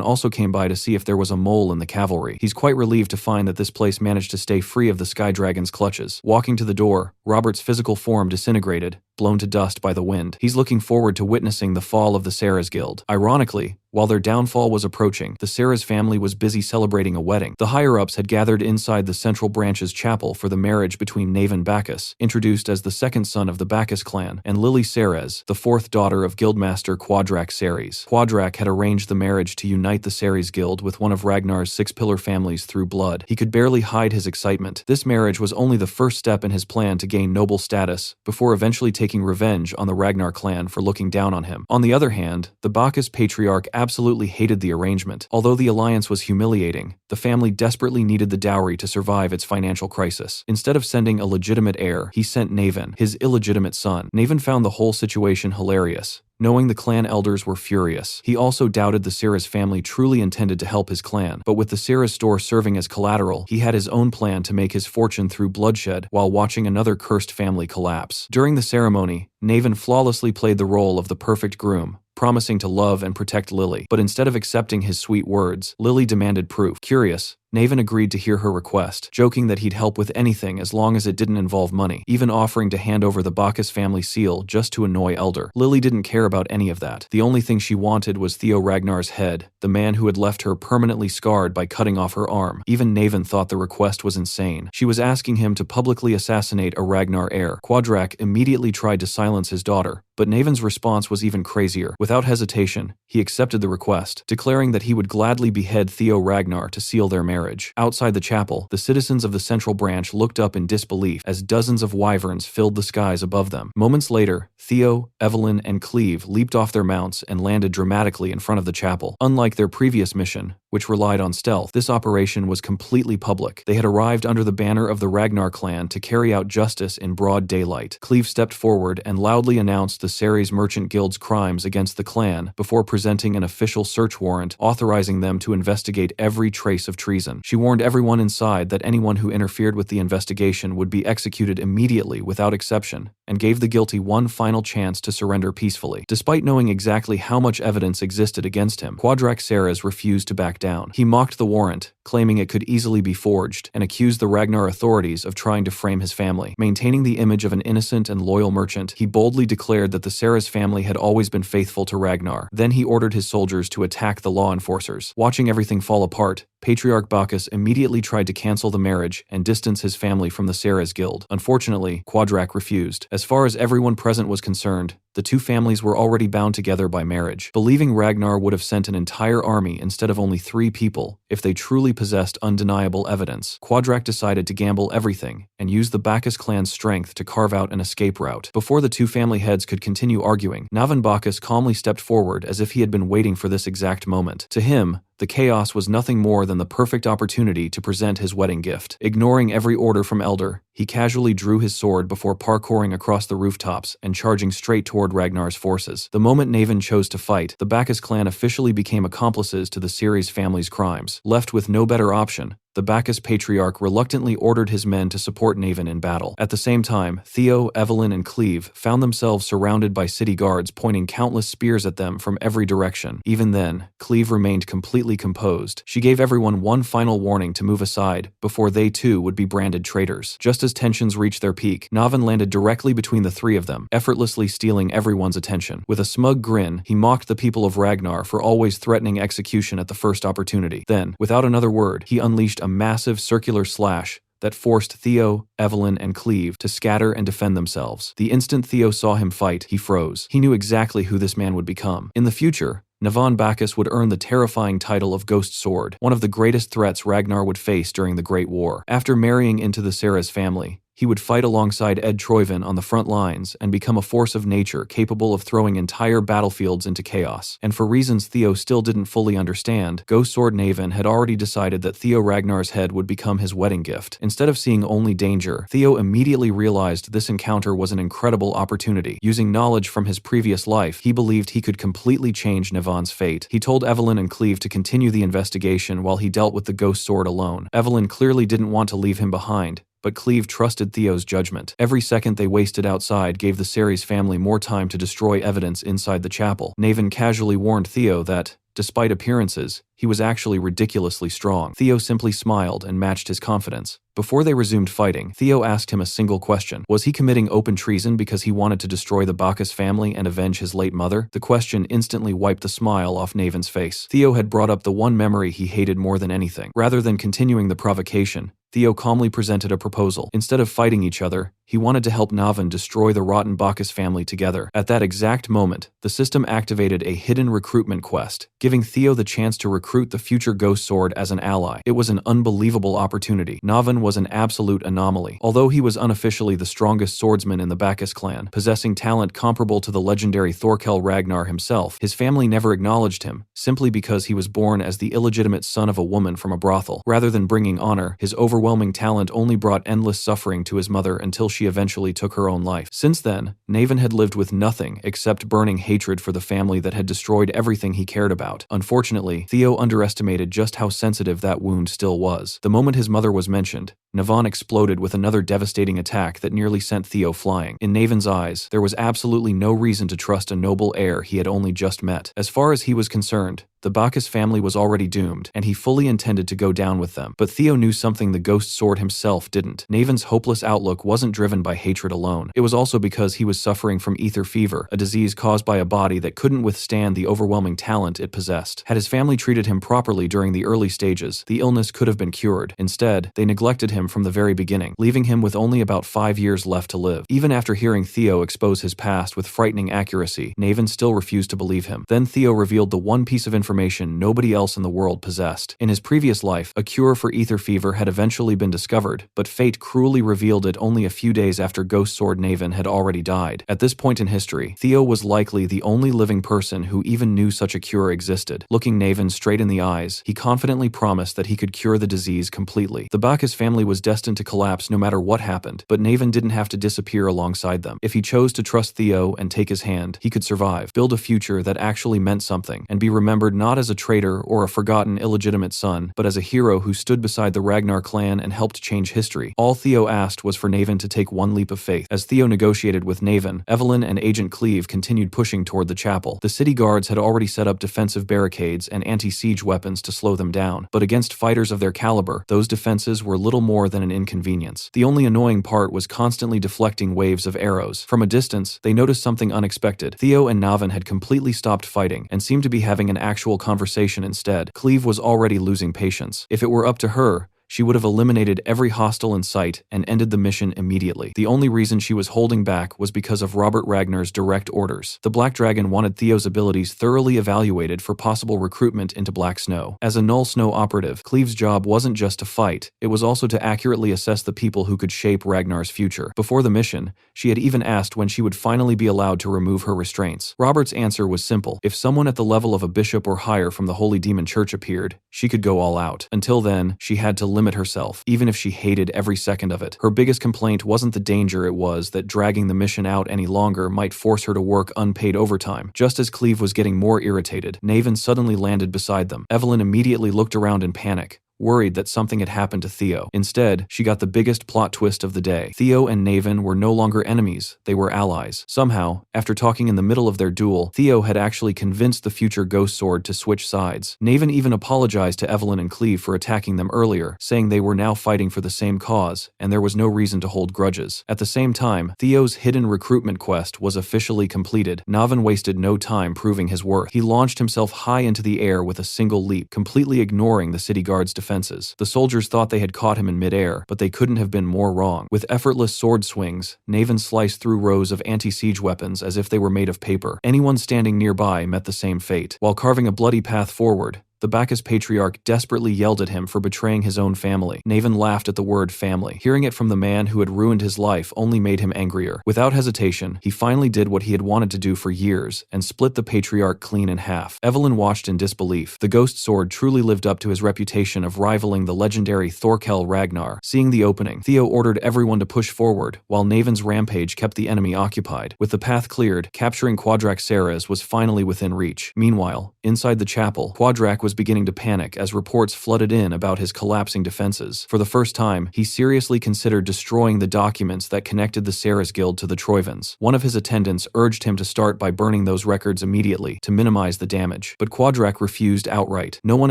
also came by to see if there was a mole in the cavalry. He's quite relieved to find that this place managed to stay free of the Sky Dragon's clutches. Walking to the door, Robert's physical form disintegrated, blown to dust by the wind. He's looking forward to witnessing the fall of the Sarah's Guild. Ironically, while their downfall was approaching, the Sarah's family was busy celebrating a wedding. The higher-ups had gathered inside the Central Branch's chapel for the marriage between Naven Bacchus, introduced as the second son of the Bacchus clan, and Lily Ceres, the fourth daughter of Guildmaster Quadrak Ceres. Quadrak had arranged the marriage to unite the Ceres Guild with one of Ragnar's six-pillar families through blood. He could barely hide his excitement. This marriage was only the first step in his plan to gain noble status, before eventually taking revenge on the Ragnar clan for looking down on him. On the other hand, the Bacchus patriarch absolutely hated the arrangement. Although the alliance was humiliating, the family desperately needed the dowry to survive its financial crisis. Instead of sending a legitimate heir, he sent Naven, his illegitimate son. Naven found the whole situation hilarious. Knowing the clan elders were furious, he also doubted the Ceres family truly intended to help his clan, but with the Ceres store serving as collateral, he had his own plan to make his fortune through bloodshed while watching another cursed family collapse. During the ceremony, Naven flawlessly played the role of the perfect groom, promising to love and protect Lily. But instead of accepting his sweet words, Lily demanded proof. Curious, Naven agreed to hear her request, joking that he'd help with anything as long as it didn't involve money, even offering to hand over the Bacchus family seal just to annoy Elder. Lily didn't care about any of that. The only thing she wanted was Theo Ragnar's head, the man who had left her permanently scarred by cutting off her arm. Even Naven thought the request was insane. She was asking him to publicly assassinate a Ragnar heir. Quadrak immediately tried to silence his daughter, But Navin's response was even crazier. Without hesitation, he accepted the request, declaring that he would gladly behead Theo Ragnar to seal their marriage. Outside the chapel, the citizens of the Central Branch looked up in disbelief as dozens of wyverns filled the skies above them. Moments later, Theo, Evelyn, and Cleve leaped off their mounts and landed dramatically in front of the chapel. Unlike their previous mission, which relied on stealth, this operation was completely public. They had arrived under the banner of the Ragnar clan to carry out justice in broad daylight. Cleve stepped forward and loudly announced the Ceres Merchant Guild's crimes against the clan before presenting an official search warrant authorizing them to investigate every trace of treason. She warned everyone inside that anyone who interfered with the investigation would be executed immediately without exception, and gave the guilty one final chance to surrender peacefully. Despite knowing exactly how much evidence existed against him, Quadrak Ceres refused to back down. He mocked the warrant, claiming it could easily be forged, and accused the Ragnar authorities of trying to frame his family. Maintaining the image of an innocent and loyal merchant, he boldly declared that the Ceres family had always been faithful to Ragnar. Then he ordered his soldiers to attack the law enforcers. Watching everything fall apart, Patriarch Bacchus immediately tried to cancel the marriage and distance his family from the Ceres Guild. Unfortunately, Quadrak refused. As far as everyone present was concerned, the two families were already bound together by marriage. Believing Ragnar would have sent an entire army instead of only 3 people if they truly possessed undeniable evidence, Quadrak decided to gamble everything and use the Bacchus clan's strength to carve out an escape route. Before the two family heads could continue arguing, Navan Bacchus calmly stepped forward as if he had been waiting for this exact moment. To him, the chaos was nothing more than the perfect opportunity to present his wedding gift. Ignoring every order from Elder, he casually drew his sword before parkouring across the rooftops and charging straight toward Ragnar's forces. The moment Navan chose to fight, the Bacchus clan officially became accomplices to the Ceres family's crimes. Left with no better option, the Bacchus Patriarch reluctantly ordered his men to support Navan in battle. At the same time, Theo, Evelyn, and Cleve found themselves surrounded by city guards pointing countless spears at them from every direction. Even then, Cleve remained completely composed. She gave everyone one final warning to move aside before they too would be branded traitors. Just as tensions reached their peak, Navan landed directly between the 3 of them, effortlessly stealing everyone's attention. With a smug grin, he mocked the people of Ragnar for always threatening execution at the first opportunity. Then, without another word, he unleashed a massive circular slash that forced Theo, Evelyn, and Cleve to scatter and defend themselves. The instant Theo saw him fight, he froze. He knew exactly who this man would become. In the future, Navan Bacchus would earn the terrifying title of Ghost Sword, one of the greatest threats Ragnar would face during the Great War. After marrying into the Ceres family, he would fight alongside Ed Troyvin on the front lines and become a force of nature capable of throwing entire battlefields into chaos. And for reasons Theo still didn't fully understand, Ghost Sword Navan had already decided that Theo Ragnar's head would become his wedding gift. Instead of seeing only danger, Theo immediately realized this encounter was an incredible opportunity. Using knowledge from his previous life, he believed he could completely change Navan's fate. He told Evelyn and Cleve to continue the investigation while he dealt with the Ghost Sword alone. Evelyn clearly didn't want to leave him behind, but Cleve trusted Theo's judgment. Every second they wasted outside gave the Ceres family more time to destroy evidence inside the chapel. Navan casually warned Theo that, despite appearances, he was actually ridiculously strong. Theo simply smiled and matched his confidence. Before they resumed fighting, Theo asked him a single question. Was he committing open treason because he wanted to destroy the Bacchus family and avenge his late mother? The question instantly wiped the smile off Navan's face. Theo had brought up the one memory he hated more than anything. Rather than continuing the provocation, Theo calmly presented a proposal. Instead of fighting each other, he wanted to help Navan destroy the rotten Bacchus family together. At that exact moment, the system activated a hidden recruitment quest, giving Theo the chance to recruit the future Ghost Sword as an ally. It was an unbelievable opportunity. Navan was an absolute anomaly. Although he was unofficially the strongest swordsman in the Bacchus clan, possessing talent comparable to the legendary Thorkel Ragnar himself, his family never acknowledged him, simply because he was born as the illegitimate son of a woman from a brothel. Rather than bringing honor, his overwhelming talent only brought endless suffering to his mother until she eventually took her own life. Since then, Navan had lived with nothing except burning hatred for the family that had destroyed everything he cared about. Unfortunately, Theo underestimated just how sensitive that wound still was. The moment his mother was mentioned, Navan exploded with another devastating attack that nearly sent Theo flying. In Navan's eyes, there was absolutely no reason to trust a noble heir he had only just met. As far as he was concerned, The Bacchus family was already doomed, and he fully intended to go down with them. But Theo knew something the ghost sword himself didn't. Naven's hopeless outlook wasn't driven by hatred alone. It was also because he was suffering from ether fever, a disease caused by a body that couldn't withstand the overwhelming talent it possessed. Had his family treated him properly during the early stages, the illness could have been cured. Instead, they neglected him from the very beginning, leaving him with only about 5 years left to live. Even after hearing Theo expose his past with frightening accuracy, Naven still refused to believe him. Then Theo revealed the one piece of information nobody else in the world possessed. In his previous life, a cure for ether fever had eventually been discovered, but fate cruelly revealed it only a few days after Ghost Sword Naven had already died. At this point in history, Theo was likely the only living person who even knew such a cure existed. Looking Naven straight in the eyes, he confidently promised that he could cure the disease completely. The Bacchus family was destined to collapse no matter what happened, but Naven didn't have to disappear alongside them. If he chose to trust Theo and take his hand, he could survive, build a future that actually meant something, and be remembered not as a traitor or a forgotten illegitimate son, but as a hero who stood beside the Ragnar clan and helped change history. All Theo asked was for Naven to take one leap of faith. As Theo negotiated with Naven, Evelyn and Agent Cleve continued pushing toward the chapel. The city guards had already set up defensive barricades and anti-siege weapons to slow them down, but against fighters of their caliber, those defenses were little more than an inconvenience. The only annoying part was constantly deflecting waves of arrows. From a distance, they noticed something unexpected. Theo and Naven had completely stopped fighting and seemed to be having an actual conversation instead. Cleve was already losing patience. If it were up to her, she would have eliminated every hostile in sight and ended the mission immediately. The only reason she was holding back was because of Robert Ragnar's direct orders. The Black Dragon wanted Theo's abilities thoroughly evaluated for possible recruitment into Black Snow. As a Null Snow operative, Cleve's job wasn't just to fight, it was also to accurately assess the people who could shape Ragnar's future. Before the mission, she had even asked when she would finally be allowed to remove her restraints. Robert's answer was simple. If someone at the level of a bishop or higher from the Holy Demon Church appeared, she could go all out. Until then, she had to limit herself, even if she hated every second of it. Her biggest complaint wasn't the danger, it was that dragging the mission out any longer might force her to work unpaid overtime. Just as Cleve was getting more irritated, Naven suddenly landed beside them. Evelyn immediately looked around in panic, worried that something had happened to Theo. Instead, she got the biggest plot twist of the day. Theo and Naven were no longer enemies, they were allies. Somehow, after talking in the middle of their duel, Theo had actually convinced the future Ghost Sword to switch sides. Naven even apologized to Evelyn and Cleve for attacking them earlier, saying they were now fighting for the same cause, and there was no reason to hold grudges. At the same time, Theo's hidden recruitment quest was officially completed. Naven wasted no time proving his worth. He launched himself high into the air with a single leap, completely ignoring the city guards' defenses. The soldiers thought they had caught him in midair, but they couldn't have been more wrong. With effortless sword swings, Naven sliced through rows of anti-siege weapons as if they were made of paper. Anyone standing nearby met the same fate. While carving a bloody path forward, the Bacchus patriarch desperately yelled at him for betraying his own family. Naven laughed at the word family. Hearing it from the man who had ruined his life only made him angrier. Without hesitation, he finally did what he had wanted to do for years and split the patriarch clean in half. Evelyn watched in disbelief. The ghost sword truly lived up to his reputation of rivaling the legendary Thorkel Ragnar. Seeing the opening, Theo ordered everyone to push forward, while Naven's rampage kept the enemy occupied. With the path cleared, capturing Quadrak Ceres was finally within reach. Meanwhile, inside the chapel, Quadrak was beginning to panic as reports flooded in about his collapsing defenses. For the first time, he seriously considered destroying the documents that connected the Ceres Guild to the Troivans. One of his attendants urged him to start by burning those records immediately to minimize the damage, but Quadrak refused outright. No one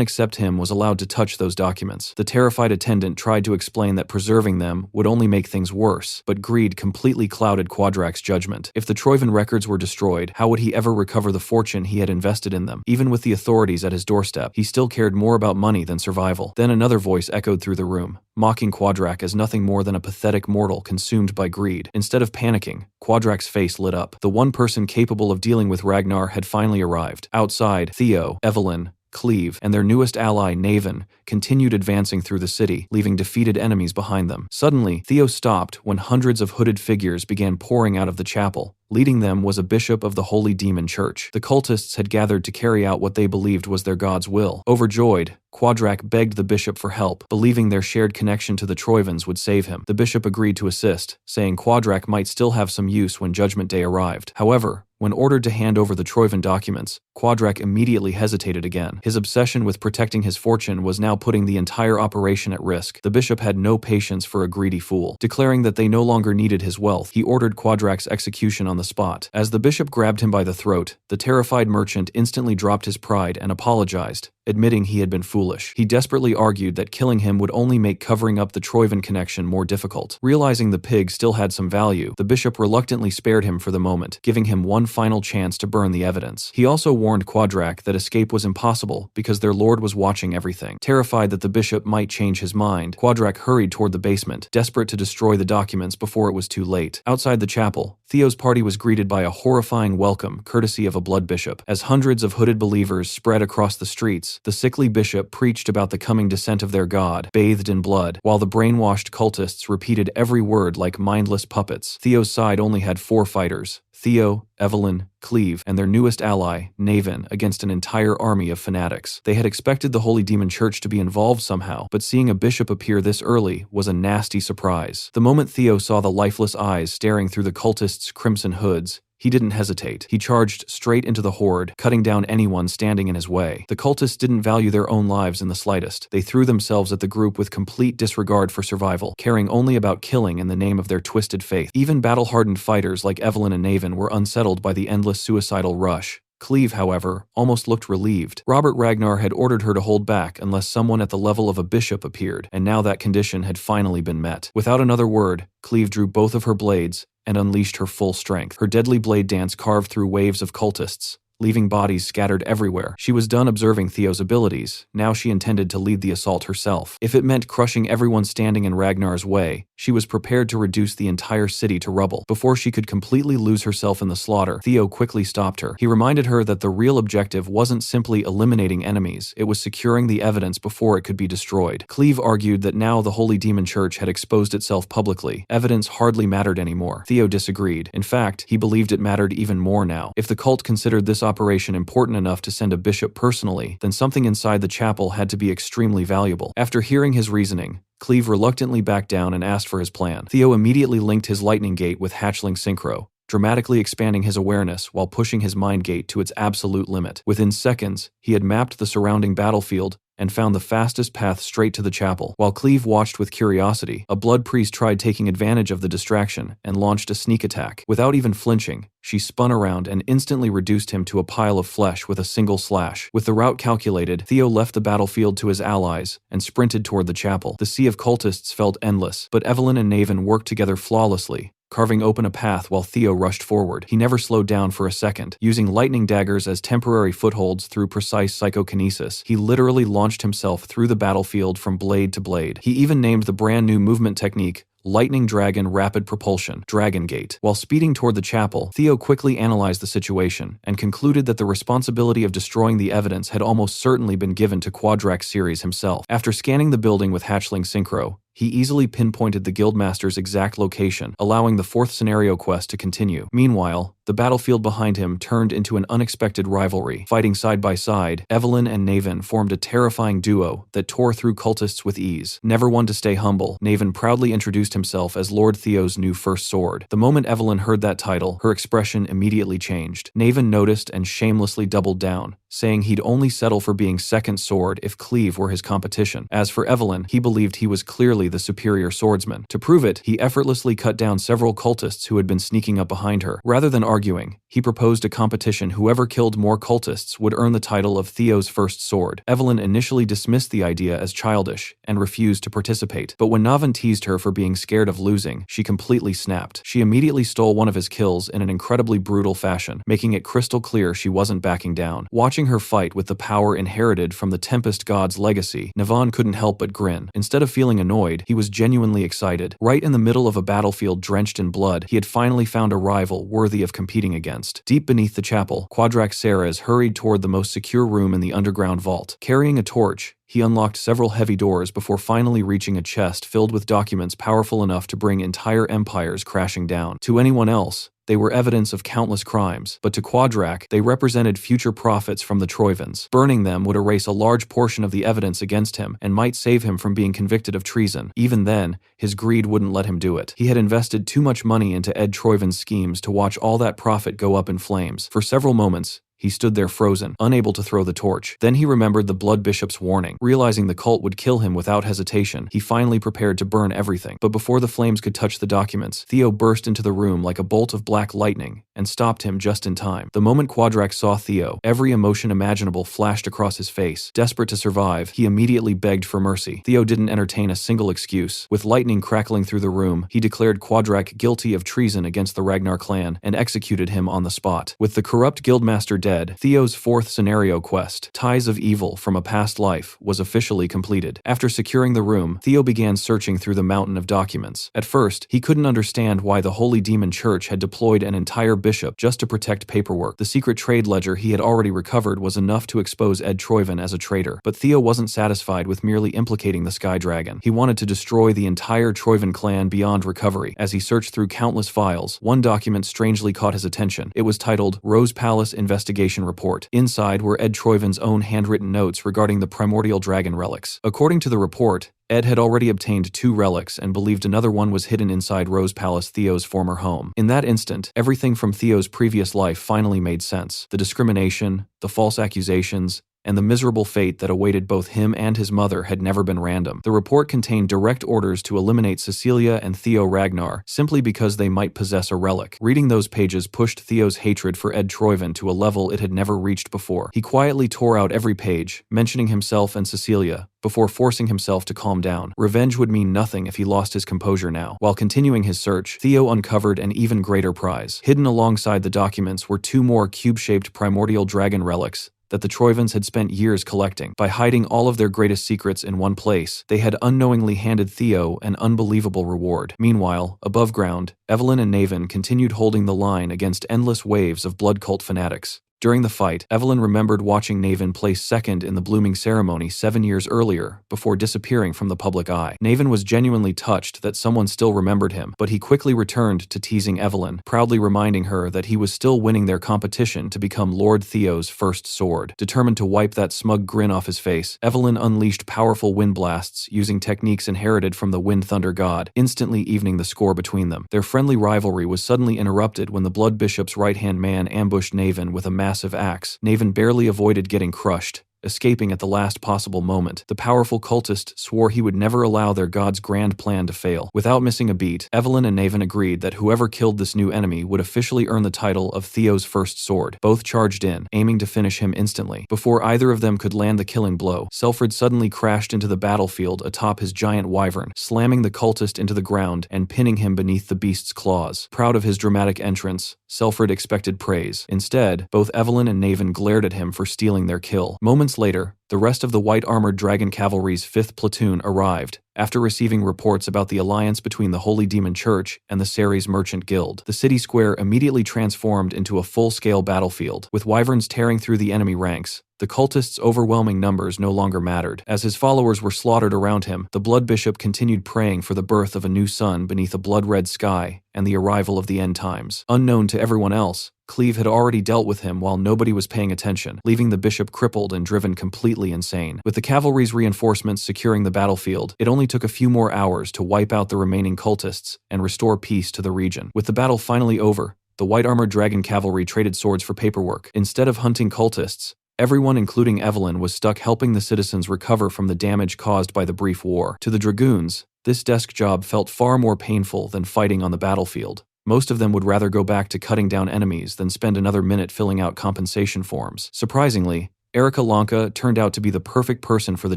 except him was allowed to touch those documents. The terrified attendant tried to explain that preserving them would only make things worse, but greed completely clouded Quadrak's judgment. If the Troivan records were destroyed, how would he ever recover the fortune he had invested in them? Even with the authorities at his doorstep, he still cared more about money than survival. Then another voice echoed through the room, mocking Quadrak as nothing more than a pathetic mortal consumed by greed. Instead of panicking, Quadrak's face lit up. The one person capable of dealing with Ragnar had finally arrived. Outside, Theo, Evelyn, Cleve, and their newest ally, Naven, continued advancing through the city, leaving defeated enemies behind them. Suddenly, Theo stopped when hundreds of hooded figures began pouring out of the chapel. Leading them was a bishop of the Holy Demon Church. The cultists had gathered to carry out what they believed was their god's will. Overjoyed, Quadrak begged the bishop for help, believing their shared connection to the Troivans would save him. The bishop agreed to assist, saying Quadrak might still have some use when Judgment Day arrived. However, When ordered to hand over the Troivan documents, Quadrak immediately hesitated again. His obsession with protecting his fortune was now putting the entire operation at risk. The bishop had no patience for a greedy fool. Declaring that they no longer needed his wealth, he ordered Quadrak's execution on the spot. As the bishop grabbed him by the throat, the terrified merchant instantly dropped his pride and apologized, admitting he had been foolish. He desperately argued that killing him would only make covering up the Troivan connection more difficult. Realizing the pig still had some value, the bishop reluctantly spared him for the moment, giving him one final chance to burn the evidence. He also warned Quadrak that escape was impossible because their lord was watching everything. Terrified that the bishop might change his mind, Quadrak hurried toward the basement, desperate to destroy the documents before it was too late. Outside the chapel, Theo's party was greeted by a horrifying welcome courtesy of a blood bishop. As hundreds of hooded believers spread across the streets, the sickly bishop preached about the coming descent of their god, bathed in blood, while the brainwashed cultists repeated every word like mindless puppets. Theo's side only had 4 fighters: Theo, Evelyn, Cleve, and their newest ally, Naven, against an entire army of fanatics. They had expected the Holy Demon Church to be involved somehow, but seeing a bishop appear this early was a nasty surprise. The moment Theo saw the lifeless eyes staring through the cultists' crimson hoods, he didn't hesitate. He charged straight into the horde, cutting down anyone standing in his way. The cultists didn't value their own lives in the slightest. They threw themselves at the group with complete disregard for survival, caring only about killing in the name of their twisted faith. Even battle-hardened fighters like Evelyn and Naven were unsettled by the endless suicidal rush. Cleve, however, almost looked relieved. Robert Ragnar had ordered her to hold back unless someone at the level of a bishop appeared, and now that condition had finally been met. Without another word, Cleve drew both of her blades and unleashed her full strength. Her deadly blade dance carved through waves of cultists, leaving bodies scattered everywhere. She was done observing Theo's abilities. Now she intended to lead the assault herself. If it meant crushing everyone standing in Ragnar's way, she was prepared to reduce the entire city to rubble. Before she could completely lose herself in the slaughter, Theo quickly stopped her. He reminded her that the real objective wasn't simply eliminating enemies, it was securing the evidence before it could be destroyed. Cleve argued that now the Holy Demon Church had exposed itself publicly, evidence hardly mattered anymore. Theo disagreed. In fact, he believed it mattered even more now. If the cult considered this operation important enough to send a bishop personally, then something inside the chapel had to be extremely valuable. After hearing his reasoning, Cleve reluctantly backed down and asked for his plan. Theo immediately linked his lightning gate with hatchling synchro, dramatically expanding his awareness while pushing his mind gate to its absolute limit. Within seconds, he had mapped the surrounding battlefield and found the fastest path straight to the chapel. While Cleve watched with curiosity, a blood priest tried taking advantage of the distraction and launched a sneak attack. Without even flinching, she spun around and instantly reduced him to a pile of flesh with a single slash. With the route calculated, Theo left the battlefield to his allies and sprinted toward the chapel. The sea of cultists felt endless, but Evelyn and Naven worked together flawlessly, carving open a path while Theo rushed forward. He never slowed down for a second. Using lightning daggers as temporary footholds through precise psychokinesis, he literally launched himself through the battlefield from blade to blade. He even named the brand new movement technique Lightning Dragon Rapid Propulsion, Dragon Gate. While speeding toward the chapel, Theo quickly analyzed the situation and concluded that the responsibility of destroying the evidence had almost certainly been given to Quadrak Ceres himself. After scanning the building with hatchling synchro, he easily pinpointed the Guildmaster's exact location, allowing the 4th scenario quest to continue. Meanwhile, the battlefield behind him turned into an unexpected rivalry. Fighting side by side, Evelyn and Naven formed a terrifying duo that tore through cultists with ease. Never one to stay humble, Naven proudly introduced himself as Lord Theo's new first sword. The moment Evelyn heard that title, her expression immediately changed. Naven noticed and shamelessly doubled down, saying he'd only settle for being second sword if Cleve were his competition. As for Evelyn, he believed he was clearly the superior swordsman. To prove it, he effortlessly cut down several cultists who had been sneaking up behind her. Rather than arguing, he proposed a competition. Whoever killed more cultists would earn the title of Theo's first sword. Evelyn initially dismissed the idea as childish and refused to participate, but when Naven teased her for being scared of losing, she completely snapped. She immediately stole one of his kills in an incredibly brutal fashion, making it crystal clear she wasn't backing down. Watching her fight with the power inherited from the Tempest God's legacy, Naven couldn't help but grin. Instead of feeling annoyed, he was genuinely excited. Right in the middle of a battlefield drenched in blood, he had finally found a rival worthy of competing against. Deep beneath the chapel, Quadrak Ceres hurried toward the most secure room in the underground vault. Carrying a torch, he unlocked several heavy doors before finally reaching a chest filled with documents powerful enough to bring entire empires crashing down. To anyone else, They were evidence of countless crimes, but to Quadrak, they represented future profits from the Troivans. Burning them would erase a large portion of the evidence against him and might save him from being convicted of treason. Even then, his greed wouldn't let him do it. He had invested too much money into Ed Troivan's schemes to watch all that profit go up in flames. For several moments, he stood there frozen, unable to throw the torch. Then he remembered the Blood Bishop's warning. Realizing the cult would kill him without hesitation, he finally prepared to burn everything. But before the flames could touch the documents, Theo burst into the room like a bolt of black lightning and stopped him just in time. The moment Quadrak saw Theo, every emotion imaginable flashed across his face. Desperate to survive, he immediately begged for mercy. Theo didn't entertain a single excuse. With lightning crackling through the room, he declared Quadrak guilty of treason against the Ragnar clan and executed him on the spot. With the corrupt guildmaster dead, Theo's fourth scenario quest, Ties of Evil from a Past Life, was officially completed. After securing the room, Theo began searching through the mountain of documents. At first, he couldn't understand why the Holy Demon Church had deployed an entire bishop just to protect paperwork. The secret trade ledger he had already recovered was enough to expose Ed Troivan as a traitor. But Theo wasn't satisfied with merely implicating the Sky Dragon. He wanted to destroy the entire Troivan clan beyond recovery. As he searched through countless files, one document strangely caught his attention. It was titled Rose Palace Investigation Report. Inside were Ed Troivan's own handwritten notes regarding the primordial dragon relics. According to the report, Ed had already obtained 2 relics and believed another one was hidden inside Rose Palace, Theo's former home. In that instant, everything from Theo's previous life finally made sense. The discrimination, the false accusations, and the miserable fate that awaited both him and his mother had never been random. The report contained direct orders to eliminate Cecilia and Theo Ragnar simply because they might possess a relic. Reading those pages pushed Theo's hatred for Ed Troivan to a level it had never reached before. He quietly tore out every page, mentioning himself and Cecilia, before forcing himself to calm down. Revenge would mean nothing if he lost his composure now. While continuing his search, Theo uncovered an even greater prize. Hidden alongside the documents were 2 more cube-shaped primordial dragon relics that the Troivans had spent years collecting. By hiding all of their greatest secrets in one place, they had unknowingly handed Theo an unbelievable reward. Meanwhile, above ground, Evelyn and Naven continued holding the line against endless waves of blood cult fanatics. During the fight, Evelyn remembered watching Naven place second in the blooming ceremony 7 years earlier, before disappearing from the public eye. Naven was genuinely touched that someone still remembered him, but he quickly returned to teasing Evelyn, proudly reminding her that he was still winning their competition to become Lord Theo's first sword. Determined to wipe that smug grin off his face, Evelyn unleashed powerful wind blasts using techniques inherited from the Wind Thunder god, instantly evening the score between them. Their friendly rivalry was suddenly interrupted when the Blood Bishop's right-hand man ambushed Naven with a massive axe. Naven barely avoided getting crushed, escaping at the last possible moment. The powerful cultist swore he would never allow their god's grand plan to fail. Without missing a beat, Evelyn and Naven agreed that whoever killed this new enemy would officially earn the title of Theo's first sword. Both charged in, aiming to finish him instantly. Before either of them could land the killing blow, Selfred suddenly crashed into the battlefield atop his giant wyvern, slamming the cultist into the ground and pinning him beneath the beast's claws. Proud of his dramatic entrance, Selfred expected praise. Instead, both Evelyn and Naven glared at him for stealing their kill. Moments later, the rest of the white-armored dragon cavalry's 5th platoon arrived, after receiving reports about the alliance between the Holy Demon Church and the Ceres Merchant Guild. The city square immediately transformed into a full-scale battlefield. With wyverns tearing through the enemy ranks, the cultist's overwhelming numbers no longer mattered. As his followers were slaughtered around him, the Blood Bishop continued praying for the birth of a new sun beneath a blood-red sky and the arrival of the end times. Unknown to everyone else, Cleve had already dealt with him while nobody was paying attention, leaving the bishop crippled and driven completely insane. With the cavalry's reinforcements securing the battlefield, it only took a few more hours to wipe out the remaining cultists and restore peace to the region. With the battle finally over, the white-armored dragon cavalry traded swords for paperwork. Instead of hunting cultists, everyone, including Evelyn, was stuck helping the citizens recover from the damage caused by the brief war. To the dragoons, this desk job felt far more painful than fighting on the battlefield. Most of them would rather go back to cutting down enemies than spend another minute filling out compensation forms. Surprisingly, Erica Lanka turned out to be the perfect person for the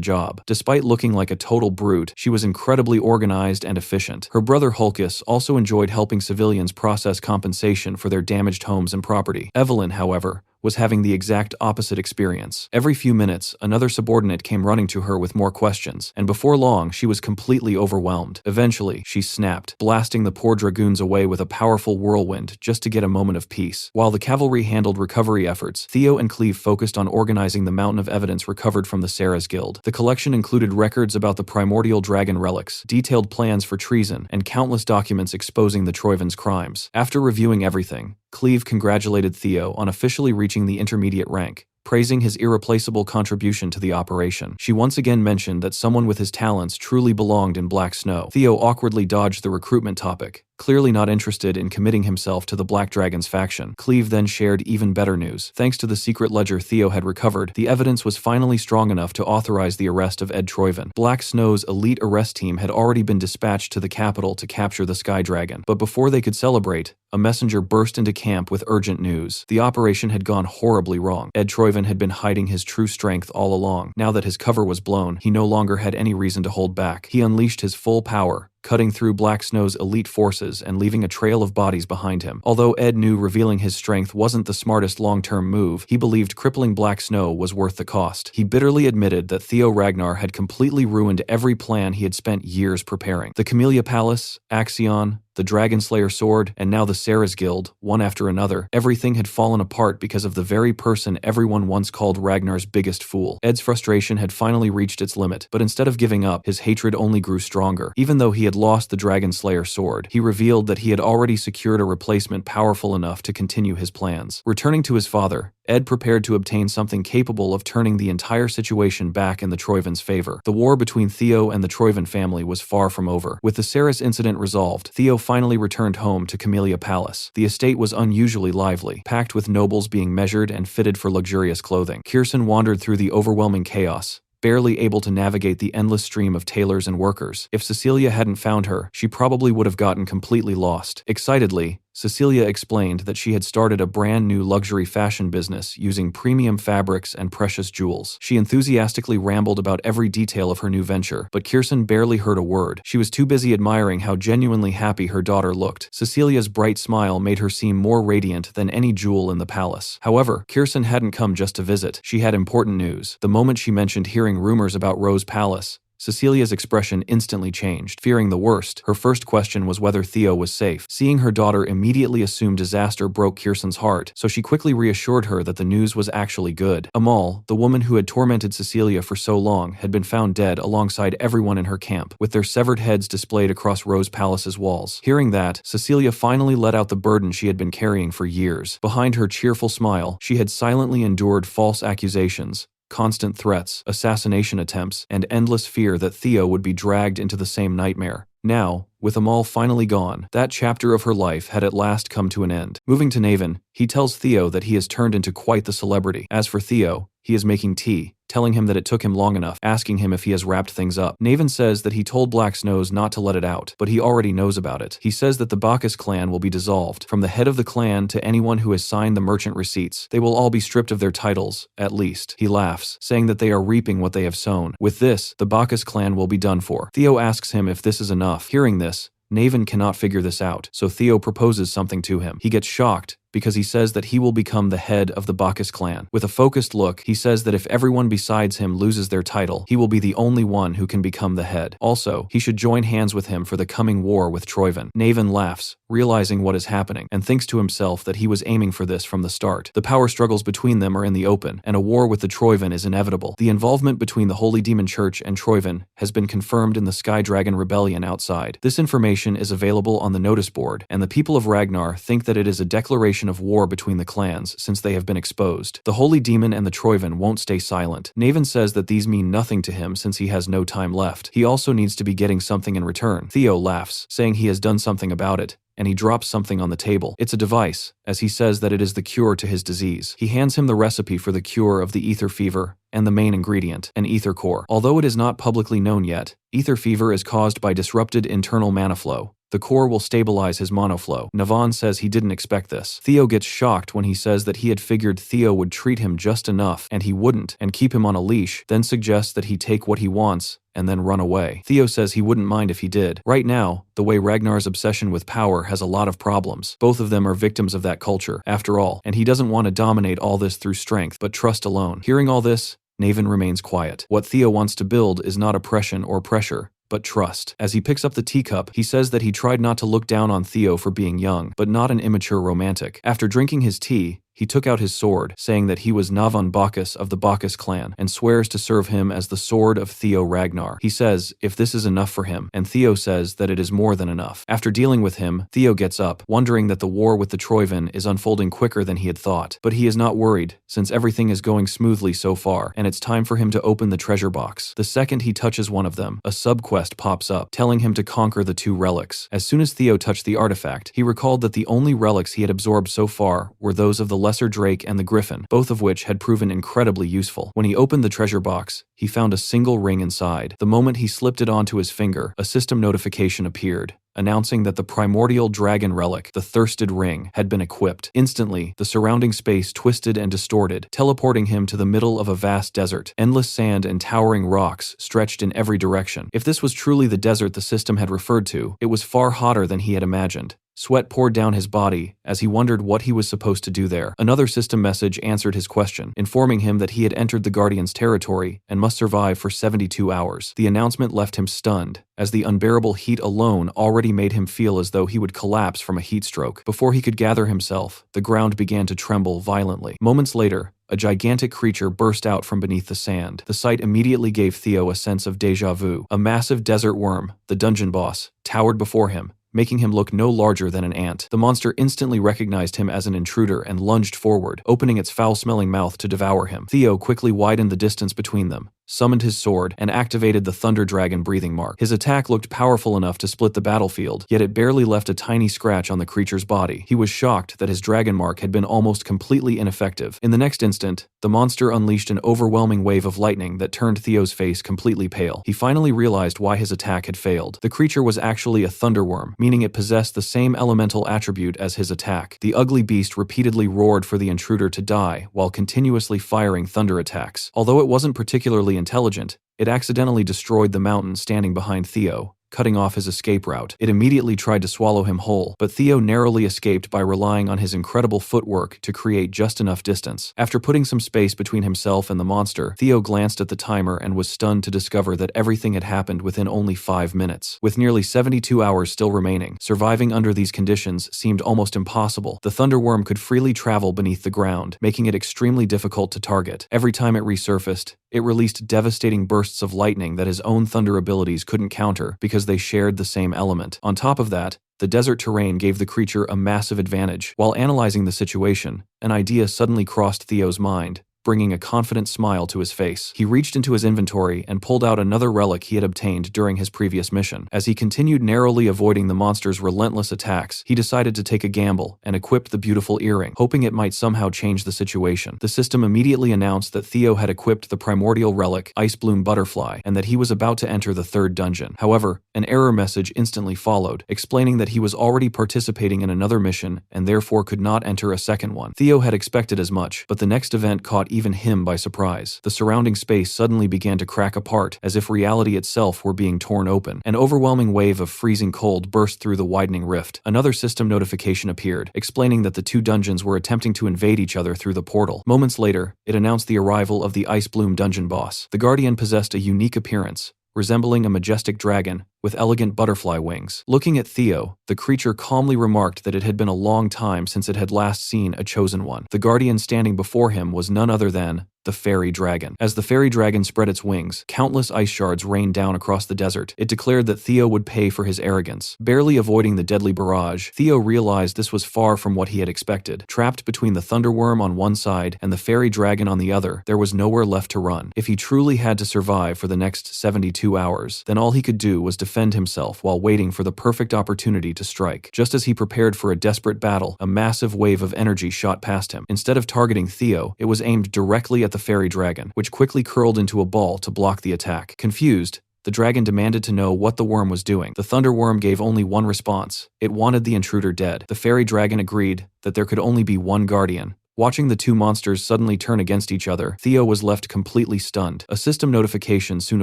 job. Despite looking like a total brute, she was incredibly organized and efficient. Her brother Hulkus also enjoyed helping civilians process compensation for their damaged homes and property. Evelyn, however, was having the exact opposite experience. Every few minutes, another subordinate came running to her with more questions, and before long, she was completely overwhelmed. Eventually, she snapped, blasting the poor dragoons away with a powerful whirlwind just to get a moment of peace. While the cavalry handled recovery efforts, Theo and Cleve focused on organizing the mountain of evidence recovered from the Sarah's Guild. The collection included records about the primordial dragon relics, detailed plans for treason, and countless documents exposing the Troivans' crimes. After reviewing everything, Cleve congratulated Theo on officially reaching the intermediate rank, praising his irreplaceable contribution to the operation. She once again mentioned that someone with his talents truly belonged in Black Snow. Theo awkwardly dodged the recruitment topic, clearly not interested in committing himself to the Black Dragon's faction. Cleve then shared even better news. Thanks to the secret ledger Theo had recovered, the evidence was finally strong enough to authorize the arrest of Ed Troivan. Black Snow's elite arrest team had already been dispatched to the capital to capture the Sky Dragon, but before they could celebrate, a messenger burst into camp with urgent news. The operation had gone horribly wrong. Ed Troivan had been hiding his true strength all along. Now that his cover was blown, he no longer had any reason to hold back. He unleashed his full power, cutting through Black Snow's elite forces and leaving a trail of bodies behind him. Although Ed knew revealing his strength wasn't the smartest long-term move, he believed crippling Black Snow was worth the cost. He bitterly admitted that Theo Ragnar had completely ruined every plan he had spent years preparing. The Camellia Palace, Axion, the Dragon Slayer sword, and now the Sarah's Guild, one after another, everything had fallen apart because of the very person everyone once called Ragnar's biggest fool. Ed's frustration had finally reached its limit, but instead of giving up, his hatred only grew stronger. Even though he had lost the Dragon Slayer sword, he revealed that he had already secured a replacement powerful enough to continue his plans. Returning to his father, Ed prepared to obtain something capable of turning the entire situation back in the Troivans' favor. The war between Theo and the Troivan family was far from over. With the Saris incident resolved, Theo finally returned home to Camellia Palace. The estate was unusually lively, packed with nobles being measured and fitted for luxurious clothing. Kirsten wandered through the overwhelming chaos, barely able to navigate the endless stream of tailors and workers. If Cecilia hadn't found her, she probably would have gotten completely lost. Excitedly, Cecilia explained that she had started a brand new luxury fashion business using premium fabrics and precious jewels. She enthusiastically rambled about every detail of her new venture, but Kirsten barely heard a word. She was too busy admiring how genuinely happy her daughter looked. Cecilia's bright smile made her seem more radiant than any jewel in the palace. However, Kirsten hadn't come just to visit. She had important news. The moment she mentioned hearing rumors about Rose Palace, Cecilia's expression instantly changed. Fearing the worst, her first question was whether Theo was safe. Seeing her daughter immediately assume disaster broke Kirsten's heart, so she quickly reassured her that the news was actually good. Amal, the woman who had tormented Cecilia for so long, had been found dead alongside everyone in her camp, with their severed heads displayed across Rose Palace's walls. Hearing that, Cecilia finally let out the burden she had been carrying for years. Behind her cheerful smile, she had silently endured false accusations, constant threats, assassination attempts, and endless fear that Theo would be dragged into the same nightmare. Now, with Amal finally gone, that chapter of her life had at last come to an end. Moving to Naven, he tells Theo that he has turned into quite the celebrity. As for Theo, he is making tea, telling him that it took him long enough, asking him if he has wrapped things up. Naven says that he told Black Snows not to let it out, but he already knows about it. He says that the Bacchus clan will be dissolved. From the head of the clan to anyone who has signed the merchant receipts, they will all be stripped of their titles, at least. He laughs, saying that they are reaping what they have sown. With this, the Bacchus clan will be done for. Theo asks him if this is enough. Hearing this, Naven cannot figure this out, so Theo proposes something to him. He gets shocked because he says that he will become the head of the Bacchus clan. With a focused look, he says that if everyone besides him loses their title, he will be the only one who can become the head. Also, he should join hands with him for the coming war with Troivan. Naven laughs, realizing what is happening, and thinks to himself that he was aiming for this from the start. The power struggles between them are in the open, and a war with the Troivan is inevitable. The involvement between the Holy Demon Church and Troivan has been confirmed in the Sky Dragon Rebellion outside. This information is available on the notice board, and the people of Ragnar think that it is a declaration of war between the clans since they have been exposed. The Holy Demon and the Troivan won't stay silent. Naven says that these mean nothing to him since he has no time left. He also needs to be getting something in return. Theo laughs, saying he has done something about it, and he drops something on the table. It's a device, as he says that it is the cure to his disease. He hands him the recipe for the cure of the ether fever, and the main ingredient, an ether core. Although it is not publicly known yet, ether fever is caused by disrupted internal mana flow, The core will stabilize his monoflow. Navan says he didn't expect this. Theo gets shocked when he says that he had figured Theo would treat him just enough, and he wouldn't, and keep him on a leash, then suggests that he take what he wants, and then run away. Theo says he wouldn't mind if he did. Right now, the way Ragnar's obsession with power has a lot of problems. Both of them are victims of that culture, after all, and he doesn't want to dominate all this through strength, but trust alone. Hearing all this, Navan remains quiet. What Theo wants to build is not oppression or pressure, but trust. As he picks up the teacup, he says that he tried not to look down on Theo for being young, but not an immature romantic. After drinking his tea, he took out his sword, saying that he was Navan Bacchus of the Bacchus clan, and swears to serve him as the sword of Theo Ragnar. He says if this is enough for him, and Theo says that it is more than enough. After dealing with him, Theo gets up, wondering that the war with the Troivan is unfolding quicker than he had thought. But he is not worried, since everything is going smoothly so far, and it's time for him to open the treasure box. The second he touches one of them, a sub-quest pops up, telling him to conquer the 2 relics. As soon as Theo touched the artifact, he recalled that the only relics he had absorbed so far were those of the Lesser Drake and the Griffin, both of which had proven incredibly useful. When he opened the treasure box, he found a single ring inside. The moment he slipped it onto his finger, a system notification appeared, announcing that the primordial dragon relic, the Thirsted Ring, had been equipped. Instantly, the surrounding space twisted and distorted, teleporting him to the middle of a vast desert. Endless sand and towering rocks stretched in every direction. If this was truly the desert the system had referred to, it was far hotter than he had imagined. Sweat poured down his body as he wondered what he was supposed to do there. Another system message answered his question, informing him that he had entered the Guardian's territory and must survive for 72 hours. The announcement left him stunned, as the unbearable heat alone already made him feel as though he would collapse from a heat stroke. Before he could gather himself, the ground began to tremble violently. Moments later, a gigantic creature burst out from beneath the sand. The sight immediately gave Theo a sense of déjà vu. A massive desert worm, the dungeon boss, towered before him, making him look no larger than an ant. The monster instantly recognized him as an intruder and lunged forward, opening its foul-smelling mouth to devour him. Theo quickly widened the distance between them, summoned his sword, and activated the Thunder Dragon breathing mark. His attack looked powerful enough to split the battlefield, yet it barely left a tiny scratch on the creature's body. He was shocked that his dragon mark had been almost completely ineffective. In the next instant, the monster unleashed an overwhelming wave of lightning that turned Theo's face completely pale. He finally realized why his attack had failed. The creature was actually a thunderworm, meaning it possessed the same elemental attribute as his attack. The ugly beast repeatedly roared for the intruder to die while continuously firing thunder attacks. Although it wasn't particularly intelligent, it accidentally destroyed the mountain standing behind Theo, cutting off his escape route. It immediately tried to swallow him whole, but Theo narrowly escaped by relying on his incredible footwork to create just enough distance. After putting some space between himself and the monster, Theo glanced at the timer and was stunned to discover that everything had happened within only 5 minutes. With nearly 72 hours still remaining, surviving under these conditions seemed almost impossible. The thunderworm could freely travel beneath the ground, making it extremely difficult to target. Every time it resurfaced, it released devastating bursts of lightning that his own thunder abilities couldn't counter because they shared the same element. On top of that, the desert terrain gave the creature a massive advantage. While analyzing the situation, an idea suddenly crossed Theo's mind, bringing a confident smile to his face. He reached into his inventory and pulled out another relic he had obtained during his previous mission. As he continued narrowly avoiding the monster's relentless attacks, he decided to take a gamble and equipped the beautiful earring, hoping it might somehow change the situation. The system immediately announced that Theo had equipped the primordial relic, Ice Bloom Butterfly, and that he was about to enter the 3rd dungeon. However, an error message instantly followed, explaining that he was already participating in another mission and therefore could not enter a second one. Theo had expected as much, but the next event caught even him by surprise. The surrounding space suddenly began to crack apart, as if reality itself were being torn open. An overwhelming wave of freezing cold burst through the widening rift. Another system notification appeared, explaining that the 2 dungeons were attempting to invade each other through the portal. Moments later, it announced the arrival of the Ice Bloom dungeon boss. The Guardian possessed a unique appearance, resembling a majestic dragon with elegant butterfly wings. Looking at Theo, the creature calmly remarked that it had been a long time since it had last seen a chosen one. The Guardian standing before him was none other than the fairy dragon. As the fairy dragon spread its wings, countless ice shards rained down across the desert. It declared that Theo would pay for his arrogance. Barely avoiding the deadly barrage, Theo realized this was far from what he had expected. Trapped between the thunderworm on one side and the fairy dragon on the other, there was nowhere left to run. If he truly had to survive for the next 72 hours, then all he could do was defend himself while waiting for the perfect opportunity to strike. Just as he prepared for a desperate battle, a massive wave of energy shot past him. Instead of targeting Theo, it was aimed directly at the fairy dragon, which quickly curled into a ball to block the attack. Confused, The dragon demanded to know what the worm was doing. The thunder worm gave only one response. It wanted the intruder dead. The fairy dragon agreed that there could only be one guardian. Watching the two monsters suddenly turn against each other, Theo was left completely stunned. A system notification soon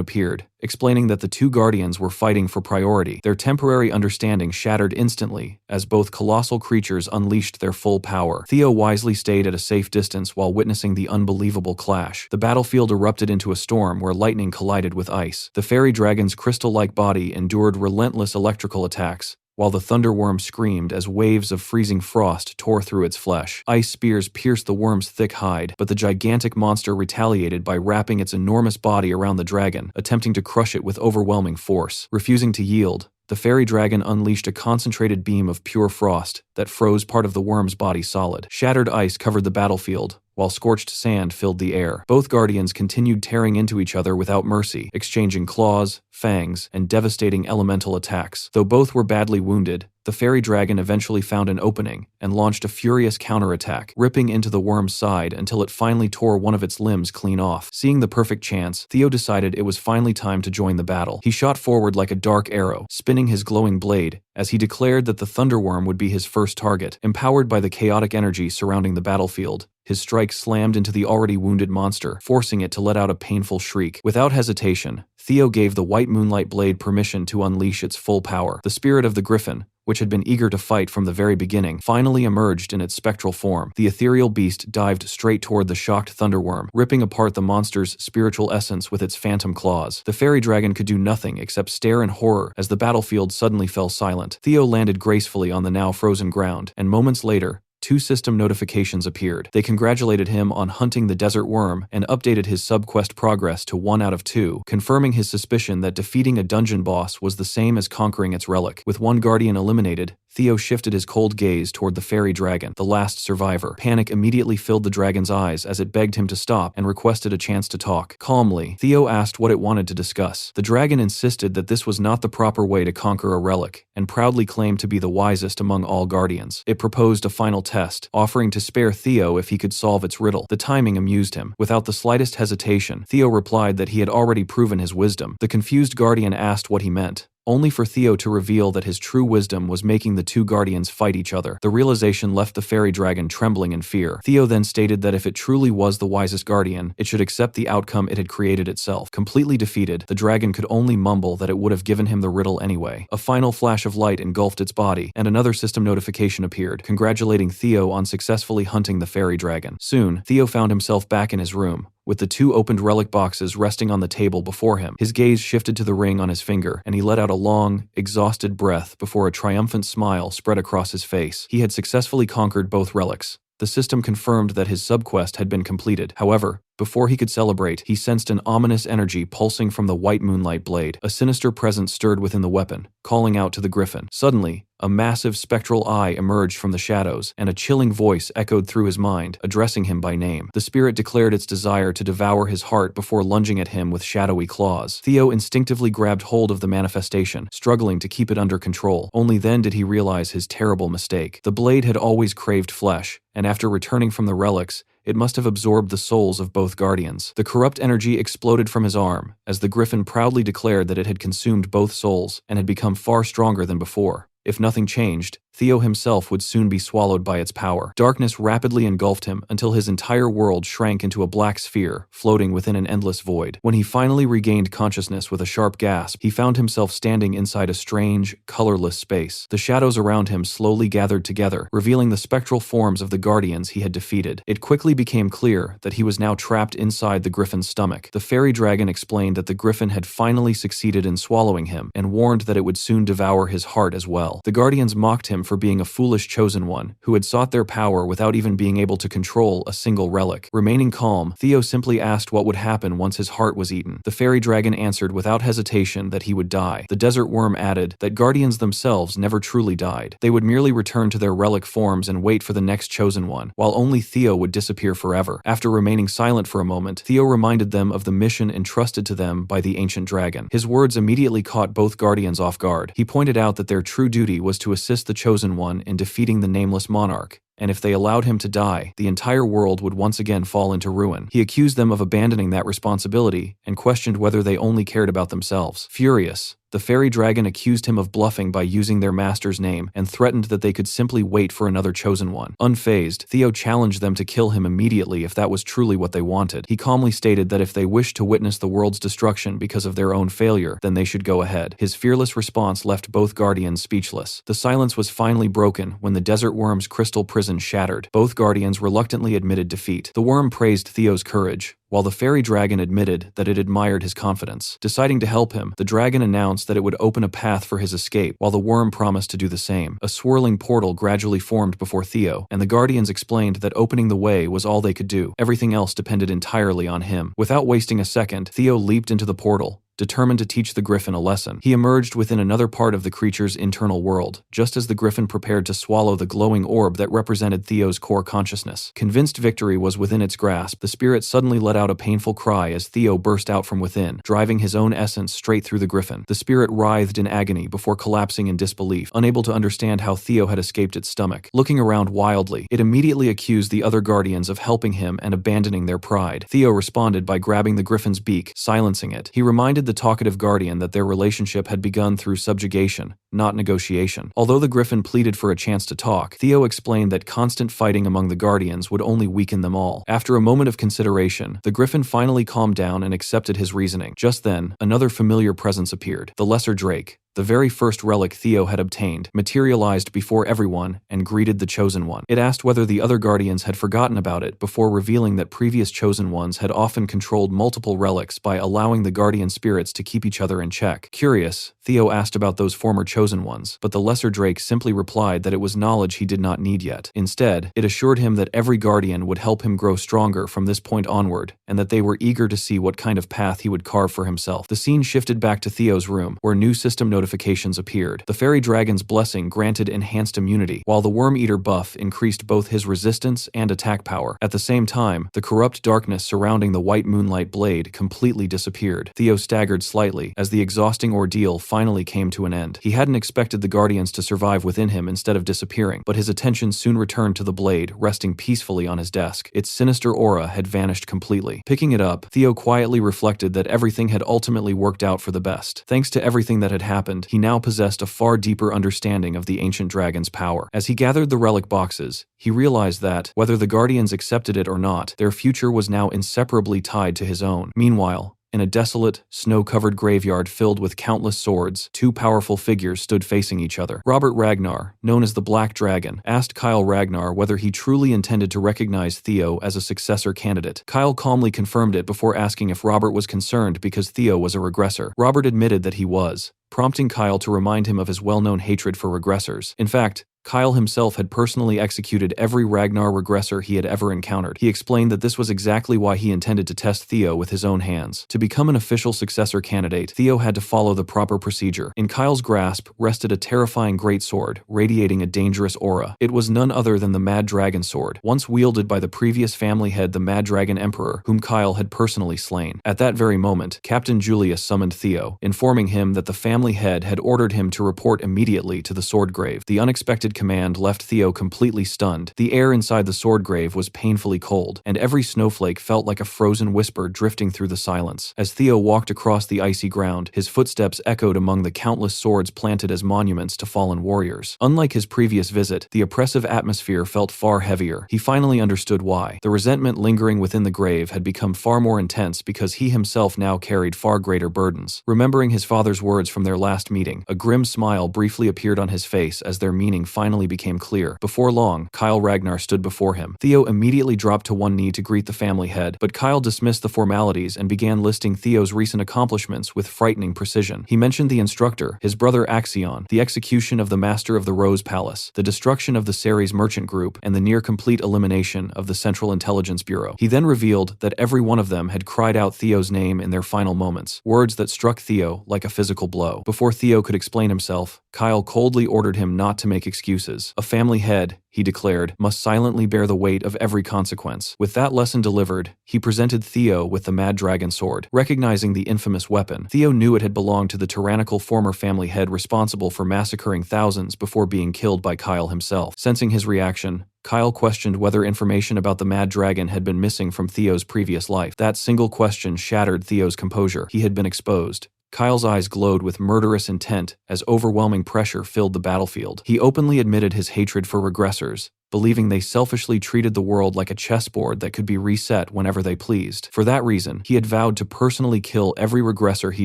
appeared, explaining that the two guardians were fighting for priority. Their temporary understanding shattered instantly, as both colossal creatures unleashed their full power. Theo wisely stayed at a safe distance while witnessing the unbelievable clash. The battlefield erupted into a storm where lightning collided with ice. The fairy dragon's crystal-like body endured relentless electrical attacks, while the thunder worm screamed as waves of freezing frost tore through its flesh. Ice spears pierced the worm's thick hide, but the gigantic monster retaliated by wrapping its enormous body around the dragon, attempting to crush it with overwhelming force. Refusing to yield, the fairy dragon unleashed a concentrated beam of pure frost that froze part of the worm's body solid. Shattered ice covered the battlefield, while scorched sand filled the air. Both guardians continued tearing into each other without mercy, exchanging claws, fangs, and devastating elemental attacks. Though both were badly wounded, the fairy dragon eventually found an opening and launched a furious counterattack, ripping into the worm's side until it finally tore one of its limbs clean off. Seeing the perfect chance, Theo decided it was finally time to join the battle. He shot forward like a dark arrow, spinning his glowing blade, as he declared that the thunderworm would be his first target. Empowered by the chaotic energy surrounding the battlefield, his strike slammed into the already wounded monster, forcing it to let out a painful shriek. Without hesitation, Theo gave the white moonlight blade permission to unleash its full power. The spirit of the griffin, which had been eager to fight from the very beginning, finally emerged in its spectral form. The ethereal beast dived straight toward the shocked thunderworm, ripping apart the monster's spiritual essence with its phantom claws. The fairy dragon could do nothing except stare in horror as the battlefield suddenly fell silent. Theo landed gracefully on the now frozen ground, and moments later, two system notifications appeared. They congratulated him on hunting the desert worm and updated his subquest progress to 1 out of 2, confirming his suspicion that defeating a dungeon boss was the same as conquering its relic. With one guardian eliminated, Theo shifted his cold gaze toward the fairy dragon, the last survivor. Panic immediately filled the dragon's eyes as it begged him to stop and requested a chance to talk. Calmly, Theo asked what it wanted to discuss. The dragon insisted that this was not the proper way to conquer a relic, and proudly claimed to be the wisest among all guardians. It proposed a final test, offering to spare Theo if he could solve its riddle. The timing amused him. Without the slightest hesitation, Theo replied that he had already proven his wisdom. The confused guardian asked what he meant, only for Theo to reveal that his true wisdom was making the two guardians fight each other. The realization left the fairy dragon trembling in fear. Theo then stated that if it truly was the wisest guardian, it should accept the outcome it had created itself. Completely defeated, the dragon could only mumble that it would have given him the riddle anyway. A final flash of light engulfed its body, and another system notification appeared, congratulating Theo on successfully hunting the fairy dragon. Soon, Theo found himself back in his room, with the two opened relic boxes resting on the table before him. His gaze shifted to the ring on his finger, and he let out a long, exhausted breath before a triumphant smile spread across his face. He had successfully conquered both relics. The system confirmed that his subquest had been completed. However, before he could celebrate, he sensed an ominous energy pulsing from the white moonlight blade. A sinister presence stirred within the weapon, calling out to the griffin. Suddenly, a massive spectral eye emerged from the shadows, and a chilling voice echoed through his mind, addressing him by name. The spirit declared its desire to devour his heart before lunging at him with shadowy claws. Theo instinctively grabbed hold of the manifestation, struggling to keep it under control. Only then did he realize his terrible mistake. The blade had always craved flesh, and after returning from the relics, it must have absorbed the souls of both guardians. The corrupt energy exploded from his arm, as the griffin proudly declared that it had consumed both souls and had become far stronger than before. If nothing changed, Theo himself would soon be swallowed by its power. Darkness rapidly engulfed him until his entire world shrank into a black sphere, floating within an endless void. When he finally regained consciousness with a sharp gasp, he found himself standing inside a strange, colorless space. The shadows around him slowly gathered together, revealing the spectral forms of the guardians he had defeated. It quickly became clear that he was now trapped inside the griffin's stomach. The fairy dragon explained that the griffin had finally succeeded in swallowing him, and warned that it would soon devour his heart as well. The guardians mocked him for being a foolish chosen one, who had sought their power without even being able to control a single relic. Remaining calm, Theo simply asked what would happen once his heart was eaten. The fairy dragon answered without hesitation that he would die. The desert worm added that guardians themselves never truly died. They would merely return to their relic forms and wait for the next chosen one, while only Theo would disappear forever. After remaining silent for a moment, Theo reminded them of the mission entrusted to them by the ancient dragon. His words immediately caught both guardians off guard. He pointed out that their true duty was to assist the chosen Chosen One in defeating the nameless monarch, and if they allowed him to die, the entire world would once again fall into ruin. He accused them of abandoning that responsibility and questioned whether they only cared about themselves. Furious, the fairy dragon accused him of bluffing by using their master's name and threatened that they could simply wait for another Chosen One. Unfazed, Theo challenged them to kill him immediately if that was truly what they wanted. He calmly stated that if they wished to witness the world's destruction because of their own failure, then they should go ahead. His fearless response left both guardians speechless. The silence was finally broken when the desert worm's crystal prison shattered. Both guardians reluctantly admitted defeat. The worm praised Theo's courage, while the fairy dragon admitted that it admired his confidence. Deciding to help him, the dragon announced that it would open a path for his escape, while the worm promised to do the same. A swirling portal gradually formed before Theo, and the guardians explained that opening the way was all they could do. Everything else depended entirely on him. Without wasting a second, Theo leaped into the portal, determined to teach the griffin a lesson. He emerged within another part of the creature's internal world, just as the griffin prepared to swallow the glowing orb that represented Theo's core consciousness. Convinced victory was within its grasp, the spirit suddenly let out a painful cry as Theo burst out from within, driving his own essence straight through the griffin. The spirit writhed in agony before collapsing in disbelief, unable to understand how Theo had escaped its stomach. Looking around wildly, it immediately accused the other guardians of helping him and abandoning their pride. Theo responded by grabbing the griffin's beak, silencing it. He reminded the talkative guardian that their relationship had begun through subjugation, not negotiation. Although the griffin pleaded for a chance to talk, Theo explained that constant fighting among the guardians would only weaken them all. After a moment of consideration, the griffin finally calmed down and accepted his reasoning. Just then, another familiar presence appeared. The lesser drake, the very first relic Theo had obtained, materialized before everyone and greeted the Chosen One. It asked whether the other guardians had forgotten about it before revealing that previous Chosen Ones had often controlled multiple relics by allowing the guardian spirits to keep each other in check. Curious, Theo asked about those former Chosen Ones, but the lesser drake simply replied that it was knowledge he did not need yet. Instead, it assured him that every guardian would help him grow stronger from this point onward, and that they were eager to see what kind of path he would carve for himself. The scene shifted back to Theo's room, where new system notifications appeared. The fairy dragon's blessing granted enhanced immunity, while the worm-eater buff increased both his resistance and attack power. At the same time, the corrupt darkness surrounding the white moonlight blade completely disappeared. Theo staggered slightly as the exhausting ordeal finally came to an end. He hadn't expected the guardians to survive within him instead of disappearing, but his attention soon returned to the blade, resting peacefully on his desk. Its sinister aura had vanished completely. Picking it up, Theo quietly reflected that everything had ultimately worked out for the best. Thanks to everything that had happened, he now possessed a far deeper understanding of the ancient dragon's power. As he gathered the relic boxes, he realized that, whether the guardians accepted it or not, their future was now inseparably tied to his own. Meanwhile, in a desolate, snow-covered graveyard filled with countless swords, two powerful figures stood facing each other. Robert Ragnar, known as the Black Dragon, asked Kyle Ragnar whether he truly intended to recognize Theo as a successor candidate. Kyle calmly confirmed it before asking if Robert was concerned because Theo was a regressor. Robert admitted that he was, prompting Kyle to remind him of his well-known hatred for regressors. In fact, Kyle himself had personally executed every Ragnar regressor he had ever encountered. He explained that this was exactly why he intended to test Theo with his own hands. To become an official successor candidate, Theo had to follow the proper procedure. In Kyle's grasp rested a terrifying greatsword, radiating a dangerous aura. It was none other than the Mad Dragon Sword, once wielded by the previous family head, the Mad Dragon Emperor, whom Kyle had personally slain. At that very moment, Captain Julius summoned Theo, informing him that the family head had ordered him to report immediately to the sword grave. The unexpected command left Theo completely stunned. The air inside the sword grave was painfully cold, and every snowflake felt like a frozen whisper drifting through the silence. As Theo walked across the icy ground, his footsteps echoed among the countless swords planted as monuments to fallen warriors. Unlike his previous visit, the oppressive atmosphere felt far heavier. He finally understood why. The resentment lingering within the grave had become far more intense because he himself now carried far greater burdens. Remembering his father's words from their last meeting, a grim smile briefly appeared on his face as their meaning finally became clear. Before long, Kyle Ragnar stood before him. Theo immediately dropped to one knee to greet the family head, but Kyle dismissed the formalities and began listing Theo's recent accomplishments with frightening precision. He mentioned the instructor, his brother Axion, the execution of the Master of the Rose Palace, the destruction of the Ceres merchant group, and the near-complete elimination of the Central Intelligence Bureau. He then revealed that every one of them had cried out Theo's name in their final moments, words that struck Theo like a physical blow. Before Theo could explain himself, Kyle coldly ordered him not to make excuses excuses. A family head, he declared, must silently bear the weight of every consequence. With that lesson delivered, he presented Theo with the Mad Dragon sword. Recognizing the infamous weapon, Theo knew it had belonged to the tyrannical former family head responsible for massacring thousands before being killed by Kyle himself. Sensing his reaction, Kyle questioned whether information about the Mad Dragon had been missing from Theo's previous life. That single question shattered Theo's composure. He had been exposed. Kyle's eyes glowed with murderous intent as overwhelming pressure filled the battlefield. He openly admitted his hatred for regressors, believing they selfishly treated the world like a chessboard that could be reset whenever they pleased. For that reason, he had vowed to personally kill every regressor he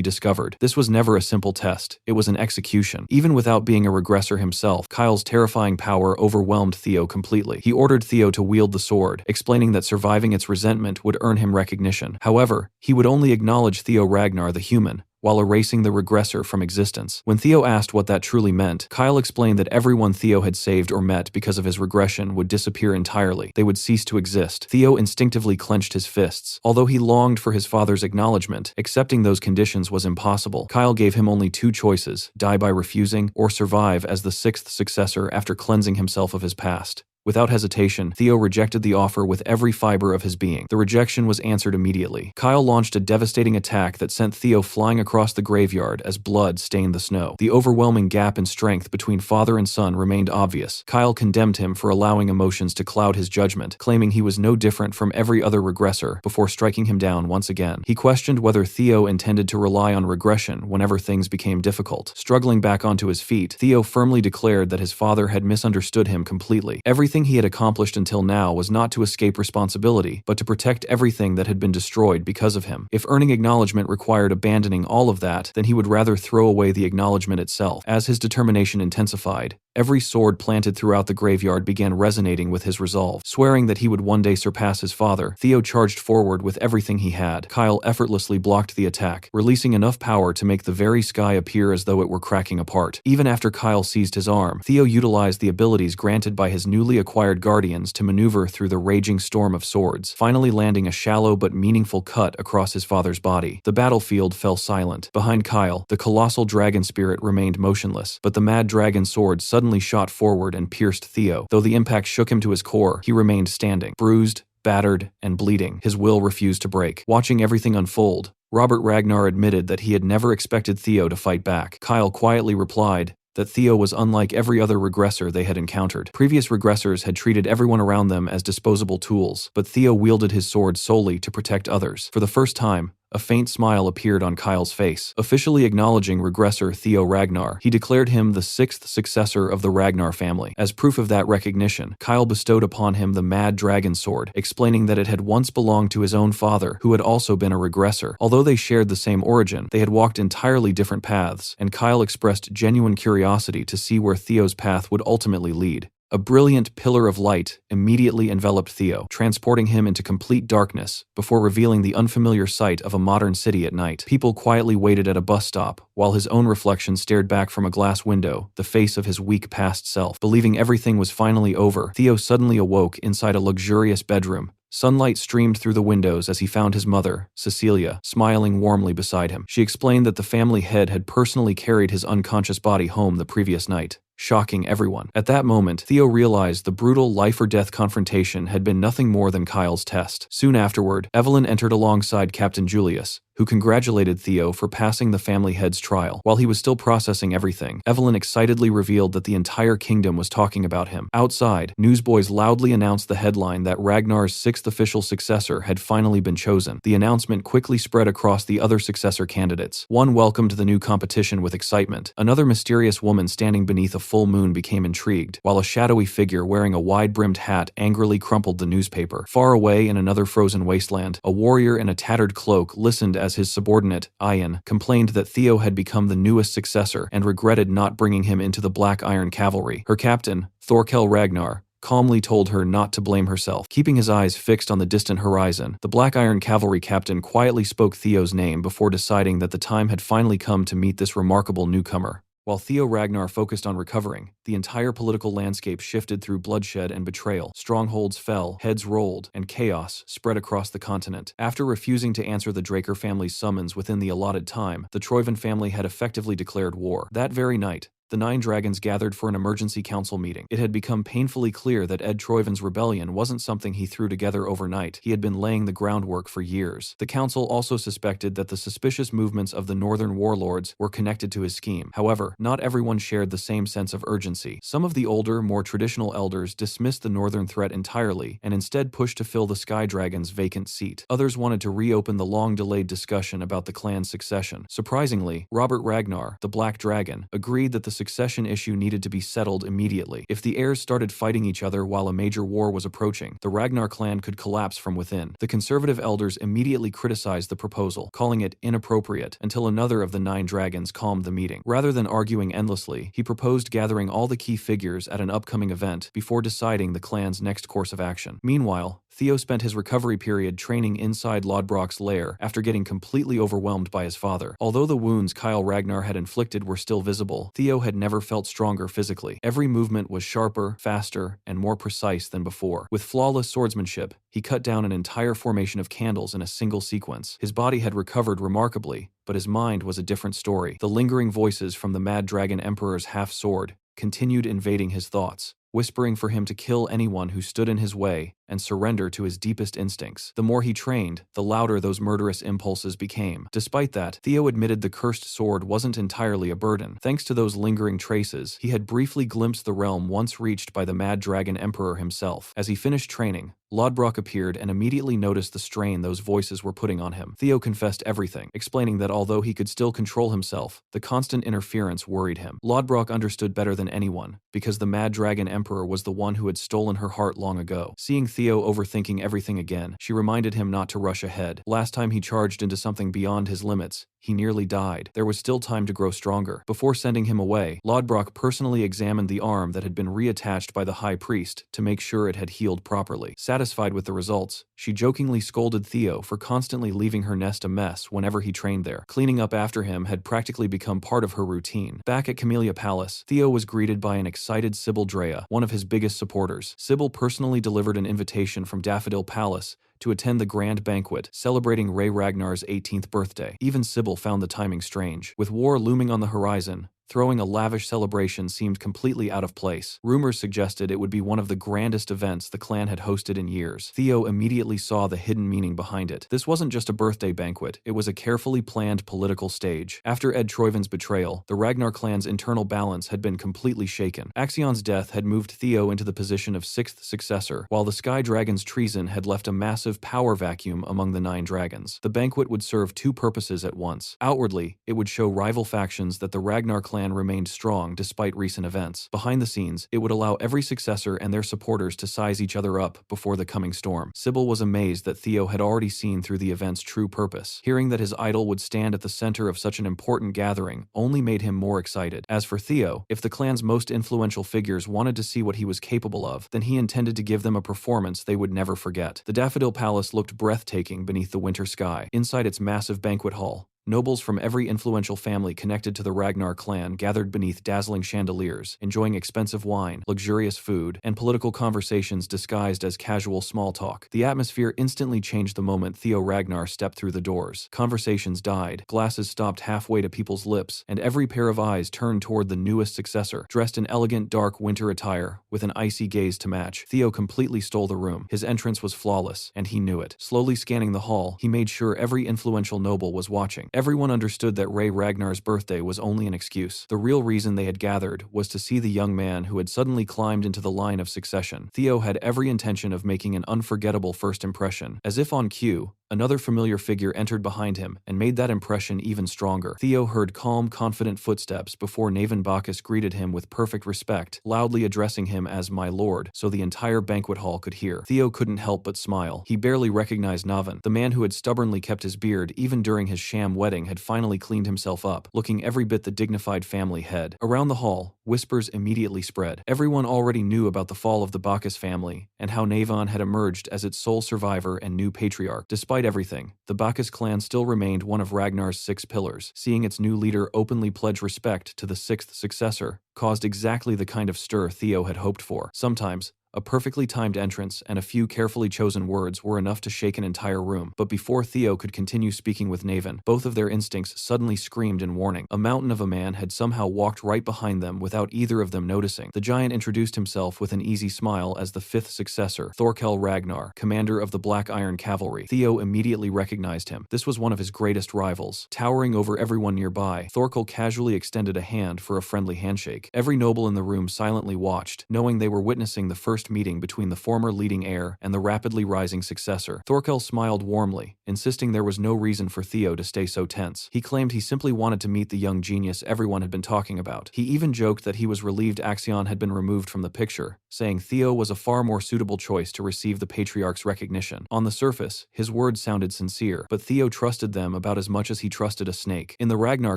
discovered. This was never a simple test, it was an execution. Even without being a regressor himself, Kyle's terrifying power overwhelmed Theo completely. He ordered Theo to wield the sword, explaining that surviving its resentment would earn him recognition. However, he would only acknowledge Theo Ragnar the human, while erasing the regressor from existence. When Theo asked what that truly meant, Kyle explained that everyone Theo had saved or met because of his regression would disappear entirely. They would cease to exist. Theo instinctively clenched his fists. Although he longed for his father's acknowledgement, accepting those conditions was impossible. Kyle gave him only two choices: die by refusing, or survive as the sixth successor after cleansing himself of his past. Without hesitation, Theo rejected the offer with every fiber of his being. The rejection was answered immediately. Kyle launched a devastating attack that sent Theo flying across the graveyard as blood stained the snow. The overwhelming gap in strength between father and son remained obvious. Kyle condemned him for allowing emotions to cloud his judgment, claiming he was no different from every other regressor before striking him down once again. He questioned whether Theo intended to rely on regression whenever things became difficult. Struggling back onto his feet, Theo firmly declared that his father had misunderstood him completely. Everything he had accomplished until now was not to escape responsibility, but to protect everything that had been destroyed because of him. If earning acknowledgement required abandoning all of that, then he would rather throw away the acknowledgement itself. As his determination intensified, every sword planted throughout the graveyard began resonating with his resolve. Swearing that he would one day surpass his father, Theo charged forward with everything he had. Kyle effortlessly blocked the attack, releasing enough power to make the very sky appear as though it were cracking apart. Even after Kyle seized his arm, Theo utilized the abilities granted by his newly acquired guardians to maneuver through the raging storm of swords, finally landing a shallow but meaningful cut across his father's body. The battlefield fell silent. Behind Kyle, the colossal dragon spirit remained motionless, but the Mad Dragon sword suddenly shot forward and pierced Theo. Though the impact shook him to his core, he remained standing, bruised, battered, and bleeding. His will refused to break. Watching everything unfold, Robert Ragnar admitted that he had never expected Theo to fight back. Kyle quietly replied that Theo was unlike every other regressor they had encountered. Previous regressors had treated everyone around them as disposable tools, but Theo wielded his sword solely to protect others. For the first time, a faint smile appeared on Kyle's face. Officially acknowledging regressor Theo Ragnar, he declared him the sixth successor of the Ragnar family. As proof of that recognition, Kyle bestowed upon him the Mad Dragon sword, explaining that it had once belonged to his own father, who had also been a regressor. Although they shared the same origin, they had walked entirely different paths, and Kyle expressed genuine curiosity to see where Theo's path would ultimately lead. A brilliant pillar of light immediately enveloped Theo, transporting him into complete darkness before revealing the unfamiliar sight of a modern city at night. People quietly waited at a bus stop, while his own reflection stared back from a glass window, the face of his weak past self. Believing everything was finally over, Theo suddenly awoke inside a luxurious bedroom. Sunlight streamed through the windows as he found his mother, Cecilia, smiling warmly beside him. She explained that the family head had personally carried his unconscious body home the previous night, shocking everyone. At that moment, Theo realized the brutal life-or-death confrontation had been nothing more than Kyle's test. Soon afterward, Evelyn entered alongside Captain Julius, who congratulated Theo for passing the family head's trial. While he was still processing everything, Evelyn excitedly revealed that the entire kingdom was talking about him. Outside, newsboys loudly announced the headline that Ragnar's sixth official successor had finally been chosen. The announcement quickly spread across the other successor candidates. One welcomed the new competition with excitement. Another mysterious woman standing beneath a full moon became intrigued, while a shadowy figure wearing a wide-brimmed hat angrily crumpled the newspaper. Far away in another frozen wasteland, a warrior in a tattered cloak listened as his subordinate, Ian, complained that Theo had become the newest successor and regretted not bringing him into the Black Iron Cavalry. Her captain, Thorkel Ragnar, calmly told her not to blame herself. Keeping his eyes fixed on the distant horizon, the Black Iron Cavalry captain quietly spoke Theo's name before deciding that the time had finally come to meet this remarkable newcomer. While Theo Ragnar focused on recovering, the entire political landscape shifted through bloodshed and betrayal. Strongholds fell, heads rolled, and chaos spread across the continent. After refusing to answer the Draker family's summons within the allotted time, the Troyven family had effectively declared war. That very night, The 9 dragons gathered for an emergency council meeting. It had become painfully clear that Ed Troiven's rebellion wasn't something he threw together overnight. He had been laying the groundwork for years. The council also suspected that the suspicious movements of the northern warlords were connected to his scheme. However, not everyone shared the same sense of urgency. Some of the older, more traditional elders dismissed the northern threat entirely and instead pushed to fill the Sky Dragon's vacant seat. Others wanted to reopen the long-delayed discussion about the clan's succession. Surprisingly, Robert Ragnar, the Black Dragon, agreed that the succession issue needed to be settled immediately. If the heirs started fighting each other while a major war was approaching, the Ragnar clan could collapse from within. The conservative elders immediately criticized the proposal, calling it inappropriate, until another of the 9 dragons calmed the meeting. Rather than arguing endlessly, he proposed gathering all the key figures at an upcoming event before deciding the clan's next course of action. Meanwhile, Theo spent his recovery period training inside Lodbrok's lair after getting completely overwhelmed by his father. Although the wounds Kyle Ragnar had inflicted were still visible, Theo had never felt stronger physically. Every movement was sharper, faster, and more precise than before. With flawless swordsmanship, he cut down an entire formation of candles in a single sequence. His body had recovered remarkably, but his mind was a different story. The lingering voices from the Mad Dragon Emperor's half-sword continued invading his thoughts, whispering for him to kill anyone who stood in his way and surrender to his deepest instincts. The more he trained, the louder those murderous impulses became. Despite that, Theo admitted the cursed sword wasn't entirely a burden. Thanks to those lingering traces, he had briefly glimpsed the realm once reached by the Mad Dragon Emperor himself. As he finished training, Lodbrok appeared and immediately noticed the strain those voices were putting on him. Theo confessed everything, explaining that although he could still control himself, the constant interference worried him. Lodbrok understood better than anyone, because the Mad Dragon Emperor was the one who had stolen her heart long ago. Seeing Theo overthinking everything again, she reminded him not to rush ahead. Last time he charged into something beyond his limits, he nearly died. There was still time to grow stronger. Before sending him away, Lodbrok personally examined the arm that had been reattached by the High Priest to make sure it had healed properly. Satisfied with the results, she jokingly scolded Theo for constantly leaving her nest a mess whenever he trained there. Cleaning up after him had practically become part of her routine. Back at Camellia Palace, Theo was greeted by an excited Sybil Drea, one of his biggest supporters. Sybil personally delivered an invitation from Daffodil Palace to attend the grand banquet celebrating Ray Ragnar's 18th birthday. Even Sybil found the timing strange. With war looming on the horizon, throwing a lavish celebration seemed completely out of place. Rumors suggested it would be one of the grandest events the clan had hosted in years. Theo immediately saw the hidden meaning behind it. This wasn't just a birthday banquet, it was a carefully planned political stage. After Ed Troiven's betrayal, the Ragnar clan's internal balance had been completely shaken. Axion's death had moved Theo into the position of 6th successor, while the Sky Dragon's treason had left a massive power vacuum among the 9 dragons. The banquet would serve 2 purposes at once. Outwardly, it would show rival factions that the Ragnar clan remained strong despite recent events. Behind the scenes, it would allow every successor and their supporters to size each other up before the coming storm. Sybil was amazed that Theo had already seen through the event's true purpose. Hearing that his idol would stand at the center of such an important gathering only made him more excited. As for Theo, if the clan's most influential figures wanted to see what he was capable of, then he intended to give them a performance they would never forget. The Daffodil Palace looked breathtaking beneath the winter sky. Inside its massive banquet hall, nobles from every influential family connected to the Ragnar clan gathered beneath dazzling chandeliers, enjoying expensive wine, luxurious food, and political conversations disguised as casual small talk. The atmosphere instantly changed the moment Theo Ragnar stepped through the doors. Conversations died, glasses stopped halfway to people's lips, and every pair of eyes turned toward the newest successor. Dressed in elegant dark winter attire, with an icy gaze to match, Theo completely stole the room. His entrance was flawless, and he knew it. Slowly scanning the hall, he made sure every influential noble was watching. Everyone understood that Ray Ragnar's birthday was only an excuse. The real reason they had gathered was to see the young man who had suddenly climbed into the line of succession. Theo had every intention of making an unforgettable first impression. As if on cue, another familiar figure entered behind him and made that impression even stronger. Theo heard calm, confident footsteps before Naven Bacchus greeted him with perfect respect, loudly addressing him as "my lord," so the entire banquet hall could hear. Theo couldn't help but smile. He barely recognized Naven. The man who had stubbornly kept his beard even during his sham wedding had finally cleaned himself up, looking every bit the dignified family head. Around the hall, whispers immediately spread. Everyone already knew about the fall of the Bacchus family and how Naven had emerged as its sole survivor and new patriarch. Despite everything, the Bacchus clan still remained one of Ragnar's 6 pillars. Seeing its new leader openly pledge respect to the 6th successor caused exactly the kind of stir Theo had hoped for. Sometimes, A perfectly timed entrance and a few carefully chosen words were enough to shake an entire room. But before Theo could continue speaking with Naven, both of their instincts suddenly screamed in warning. A mountain of a man had somehow walked right behind them without either of them noticing. The giant introduced himself with an easy smile as the fifth successor, Thorkel Ragnar, commander of the Black Iron Cavalry. Theo immediately recognized him. This was one of his greatest rivals. Towering over everyone nearby, Thorkel casually extended a hand for a friendly handshake. Every noble in the room silently watched, knowing they were witnessing the first meeting between the former leading heir and the rapidly rising successor. Thorkel smiled warmly, insisting there was no reason for Theo to stay so tense. He claimed he simply wanted to meet the young genius everyone had been talking about. He even joked that he was relieved Axion had been removed from the picture, saying Theo was a far more suitable choice to receive the patriarch's recognition. On the surface, his words sounded sincere, but Theo trusted them about as much as he trusted a snake. In the Ragnar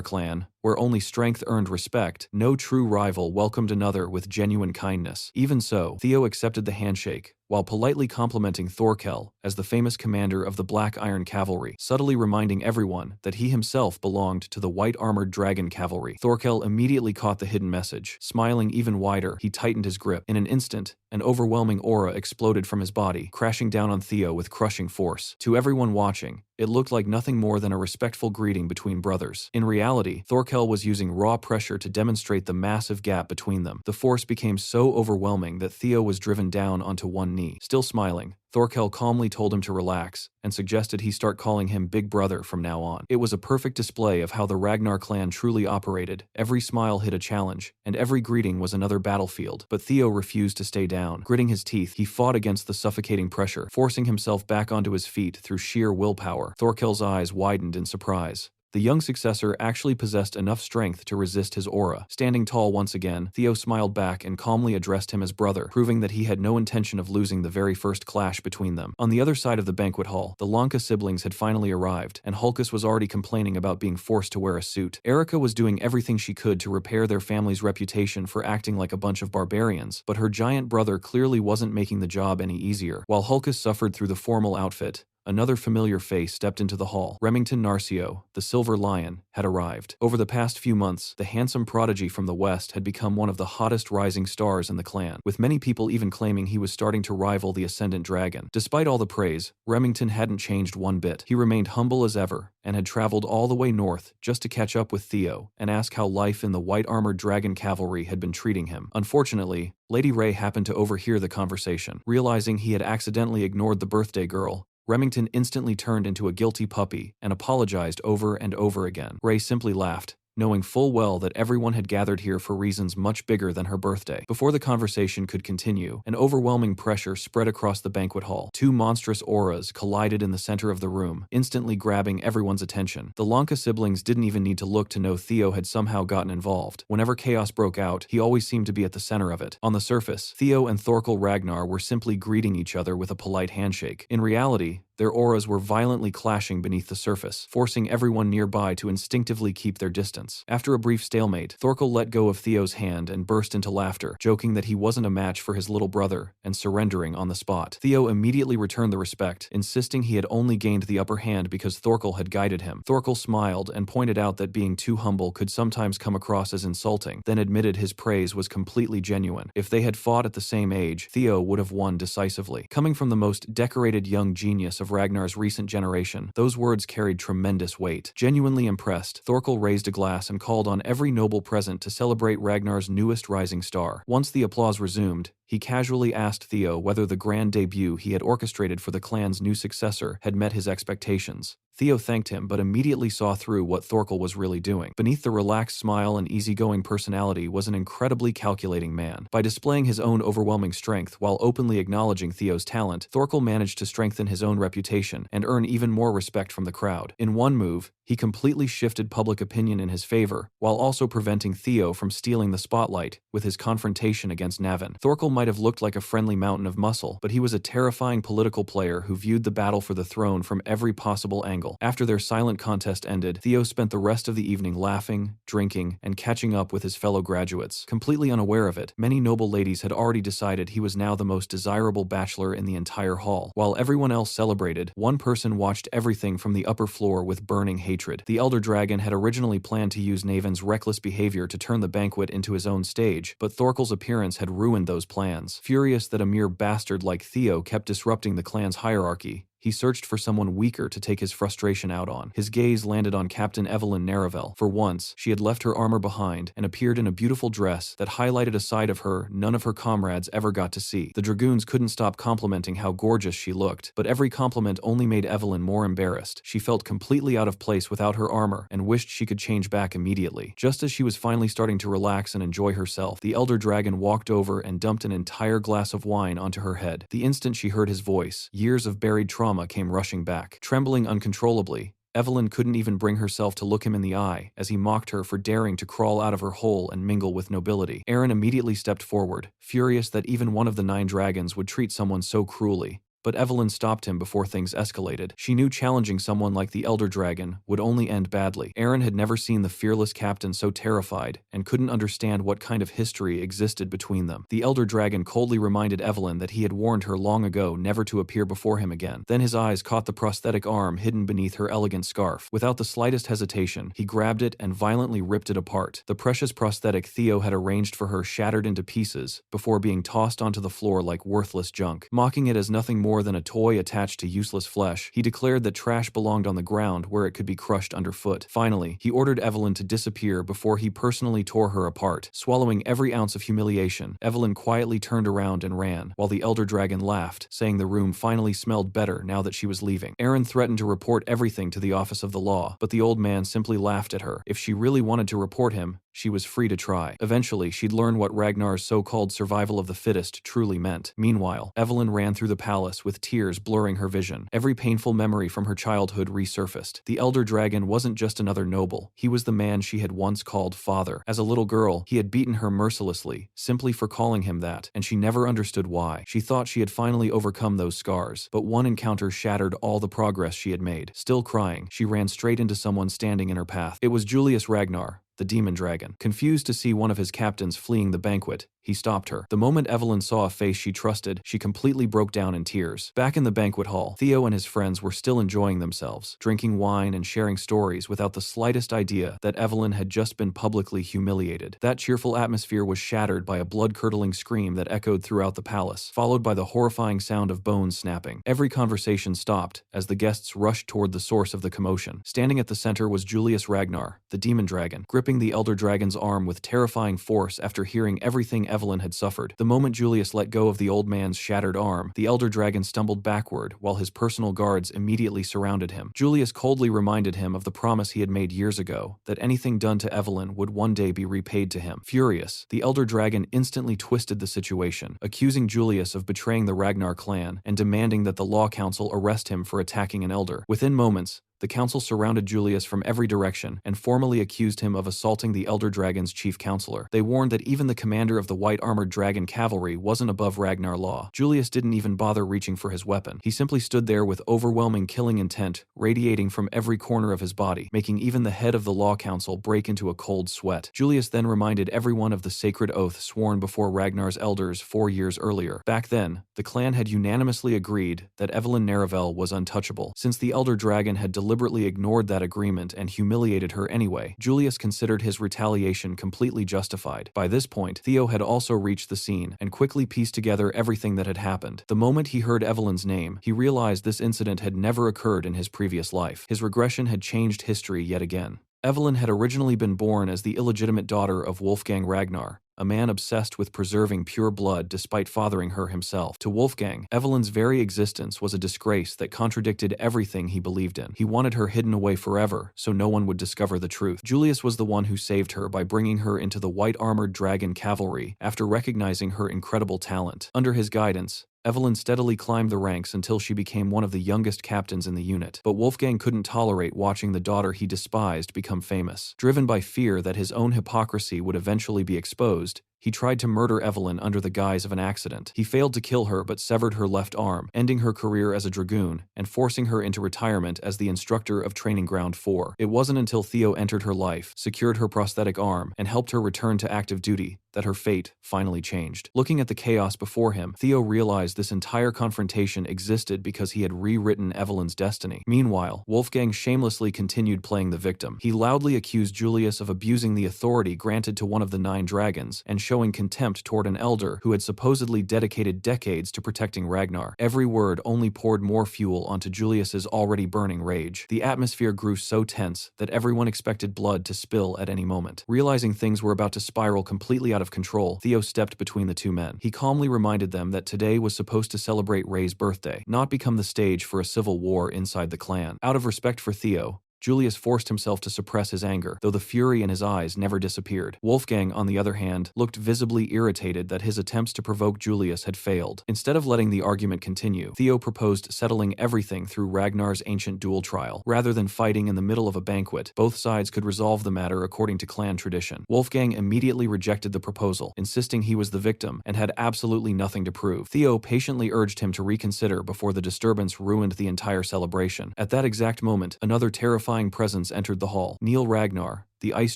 clan, where only strength earned respect, no true rival welcomed another with genuine kindness. Even so, Theo accepted the handshake, while politely complimenting Thorkel as the famous commander of the Black Iron Cavalry, subtly reminding everyone that he himself belonged to the white-armored dragon cavalry. Thorkel immediately caught the hidden message. Smiling even wider, he tightened his grip. In an instant, an overwhelming aura exploded from his body, crashing down on Theo with crushing force. To everyone watching, it looked like nothing more than a respectful greeting between brothers. In reality, Thorkel was using raw pressure to demonstrate the massive gap between them. The force became so overwhelming that Theo was driven down onto one knee. Still smiling, Thorkel calmly told him to relax and suggested he start calling him Big Brother from now on. It was a perfect display of how the Ragnar clan truly operated. Every smile hid a challenge, and every greeting was another battlefield. But Theo refused to stay down. Gritting his teeth, he fought against the suffocating pressure, forcing himself back onto his feet through sheer willpower. Thorkel's eyes widened in surprise. The young successor actually possessed enough strength to resist his aura. Standing tall once again, Theo smiled back and calmly addressed him as brother, proving that he had no intention of losing the very first clash between them. On the other side of the banquet hall, the Lanka siblings had finally arrived, and Hulkus was already complaining about being forced to wear a suit. Erica was doing everything she could to repair their family's reputation for acting like a bunch of barbarians, but her giant brother clearly wasn't making the job any easier. While Hulkus suffered through the formal outfit, another familiar face stepped into the hall. Remington Narcio, the Silver Lion, had arrived. Over the past few months, the handsome prodigy from the West had become one of the hottest rising stars in the clan, with many people even claiming he was starting to rival the Ascendant Dragon. Despite all the praise, Remington hadn't changed one bit. He remained humble as ever, and had traveled all the way north just to catch up with Theo and ask how life in the white-armored dragon cavalry had been treating him. Unfortunately, Lady Ray happened to overhear the conversation. Realizing he had accidentally ignored the birthday girl, Remington instantly turned into a guilty puppy and apologized over and over again. Ray simply laughed, knowing full well that everyone had gathered here for reasons much bigger than her birthday. Before the conversation could continue, an overwhelming pressure spread across the banquet hall. Two monstrous auras collided in the center of the room, instantly grabbing everyone's attention. The Lanka siblings didn't even need to look to know Theo had somehow gotten involved. Whenever chaos broke out, he always seemed to be at the center of it. On the surface, Theo and Thorkel Ragnar were simply greeting each other with a polite handshake. In reality, their auras were violently clashing beneath the surface, forcing everyone nearby to instinctively keep their distance. After a brief stalemate, Thorkel let go of Theo's hand and burst into laughter, joking that he wasn't a match for his little brother and surrendering on the spot. Theo immediately returned the respect, insisting he had only gained the upper hand because Thorkel had guided him. Thorkel smiled and pointed out that being too humble could sometimes come across as insulting, then admitted his praise was completely genuine. If they had fought at the same age, Theo would have won decisively. Coming from the most decorated young genius of Ragnar's recent generation, those words carried tremendous weight. Genuinely impressed, Thorkel raised a glass and called on every noble present to celebrate Ragnar's newest rising star. Once the applause resumed, he casually asked Theo whether the grand debut he had orchestrated for the clan's new successor had met his expectations. Theo thanked him but immediately saw through what Thorkel was really doing. Beneath the relaxed smile and easygoing personality was an incredibly calculating man. By displaying his own overwhelming strength while openly acknowledging Theo's talent, Thorkel managed to strengthen his own reputation and earn even more respect from the crowd. In one move, he completely shifted public opinion in his favor, while also preventing Theo from stealing the spotlight with his confrontation against Navin. Thorkel might have looked like a friendly mountain of muscle, but he was a terrifying political player who viewed the battle for the throne from every possible angle. After their silent contest ended, Theo spent the rest of the evening laughing, drinking, and catching up with his fellow graduates. Completely unaware of it, many noble ladies had already decided he was now the most desirable bachelor in the entire hall. While everyone else celebrated, one person watched everything from the upper floor with burning hatred. The Elder Dragon had originally planned to use Naven's reckless behavior to turn the banquet into his own stage, but Thorkel's appearance had ruined those plans. clans. Furious that a mere bastard like Theo kept disrupting the clan's hierarchy, he searched for someone weaker to take his frustration out on. His gaze landed on Captain Evelyn Naravel. For once, she had left her armor behind and appeared in a beautiful dress that highlighted a side of her none of her comrades ever got to see. The dragoons couldn't stop complimenting how gorgeous she looked, but every compliment only made Evelyn more embarrassed. She felt completely out of place without her armor and wished she could change back immediately. Just as she was finally starting to relax and enjoy herself, the elder dragon walked over and dumped an entire glass of wine onto her head. The instant she heard his voice, years of buried trauma came rushing back. Trembling uncontrollably, Evelyn couldn't even bring herself to look him in the eye as he mocked her for daring to crawl out of her hole and mingle with nobility. Aaron immediately stepped forward, furious that even one of the 9 dragons would treat someone so cruelly. But Evelyn stopped him before things escalated. She knew challenging someone like the Elder Dragon would only end badly. Aaron had never seen the fearless captain so terrified and couldn't understand what kind of history existed between them. The Elder Dragon coldly reminded Evelyn that he had warned her long ago never to appear before him again. Then his eyes caught the prosthetic arm hidden beneath her elegant scarf. Without the slightest hesitation, he grabbed it and violently ripped it apart. The precious prosthetic Theo had arranged for her shattered into pieces before being tossed onto the floor like worthless junk. Mocking it as nothing more than a toy attached to useless flesh, he declared that trash belonged on the ground where it could be crushed underfoot. Finally, he ordered Evelyn to disappear before he personally tore her apart. Swallowing every ounce of humiliation, Evelyn quietly turned around and ran, while the Elder Dragon laughed, saying the room finally smelled better now that she was leaving. Aaron threatened to report everything to the Office of the Law, but the old man simply laughed at her. If she really wanted to report him, she was free to try. Eventually, she'd learn what Ragnar's so-called survival of the fittest truly meant. Meanwhile, Evelyn ran through the palace with tears blurring her vision. Every painful memory from her childhood resurfaced. The Elder Dragon wasn't just another noble. He was the man she had once called father. As a little girl, he had beaten her mercilessly, simply for calling him that, and she never understood why. She thought she had finally overcome those scars, but one encounter shattered all the progress she had made. Still crying, she ran straight into someone standing in her path. It was Julius Ragnar, the demon dragon. Confused to see one of his captains fleeing the banquet, he stopped her. The moment Evelyn saw a face she trusted, she completely broke down in tears. Back in the banquet hall, Theo and his friends were still enjoying themselves, drinking wine and sharing stories without the slightest idea that Evelyn had just been publicly humiliated. That cheerful atmosphere was shattered by a blood-curdling scream that echoed throughout the palace, followed by the horrifying sound of bones snapping. Every conversation stopped as the guests rushed toward the source of the commotion. Standing at the center was Julius Ragnar, the demon dragon, gripping the Elder Dragon's arm with terrifying force after hearing everything Evelyn had suffered. The moment Julius let go of the old man's shattered arm, the Elder Dragon stumbled backward while his personal guards immediately surrounded him. Julius coldly reminded him of the promise he had made years ago, that anything done to Evelyn would one day be repaid to him. Furious, the Elder Dragon instantly twisted the situation, accusing Julius of betraying the Ragnar clan and demanding that the Law Council arrest him for attacking an elder. Within moments, the council surrounded Julius from every direction and formally accused him of assaulting the Elder Dragon's chief counselor. They warned that even the commander of the white-armored dragon cavalry wasn't above Ragnar law. Julius didn't even bother reaching for his weapon. He simply stood there with overwhelming killing intent radiating from every corner of his body, making even the head of the Law Council break into a cold sweat. Julius then reminded everyone of the sacred oath sworn before Ragnar's elders 4 years earlier. Back then, the clan had unanimously agreed that Evelyn Naravel was untouchable. Since the Elder Dragon had deliberately ignored that agreement and humiliated her anyway, Julius considered his retaliation completely justified. By this point, Theo had also reached the scene and quickly pieced together everything that had happened. The moment he heard Evelyn's name, he realized this incident had never occurred in his previous life. His regression had changed history yet again. Evelyn had originally been born as the illegitimate daughter of Wolfgang Ragnar, a man obsessed with preserving pure blood despite fathering her himself. To Wolfgang, Evelyn's very existence was a disgrace that contradicted everything he believed in. He wanted her hidden away forever, so no one would discover the truth. Julius was the one who saved her by bringing her into the white-armored dragon cavalry after recognizing her incredible talent. Under his guidance, Evelyn steadily climbed the ranks until she became one of the youngest captains in the unit. But Wolfgang couldn't tolerate watching the daughter he despised become famous. Driven by fear that his own hypocrisy would eventually be exposed, he tried to murder Evelyn under the guise of an accident. He failed to kill her but severed her left arm, ending her career as a dragoon and forcing her into retirement as the instructor of Training Ground 4. It wasn't until Theo entered her life, secured her prosthetic arm, and helped her return to active duty that her fate finally changed. Looking at the chaos before him, Theo realized this entire confrontation existed because he had rewritten Evelyn's destiny. Meanwhile, Wolfgang shamelessly continued playing the victim. He loudly accused Julius of abusing the authority granted to one of the 9 dragons and showing contempt toward an elder who had supposedly dedicated decades to protecting Ragnar. Every word only poured more fuel onto Julius's already burning rage. The atmosphere grew so tense that everyone expected blood to spill at any moment. Realizing things were about to spiral completely out of control, Theo stepped between the two men. He calmly reminded them that today was supposed to celebrate Ray's birthday, not become the stage for a civil war inside the clan. Out of respect for Theo, Julius forced himself to suppress his anger, though the fury in his eyes never disappeared. Wolfgang, on the other hand, looked visibly irritated that his attempts to provoke Julius had failed. Instead of letting the argument continue, Theo proposed settling everything through Ragnar's ancient duel trial. Rather than fighting in the middle of a banquet, both sides could resolve the matter according to clan tradition. Wolfgang immediately rejected the proposal, insisting he was the victim and had absolutely nothing to prove. Theo patiently urged him to reconsider before the disturbance ruined the entire celebration. At that exact moment, another terrifying presence entered the hall. Neil Ragnar, the ice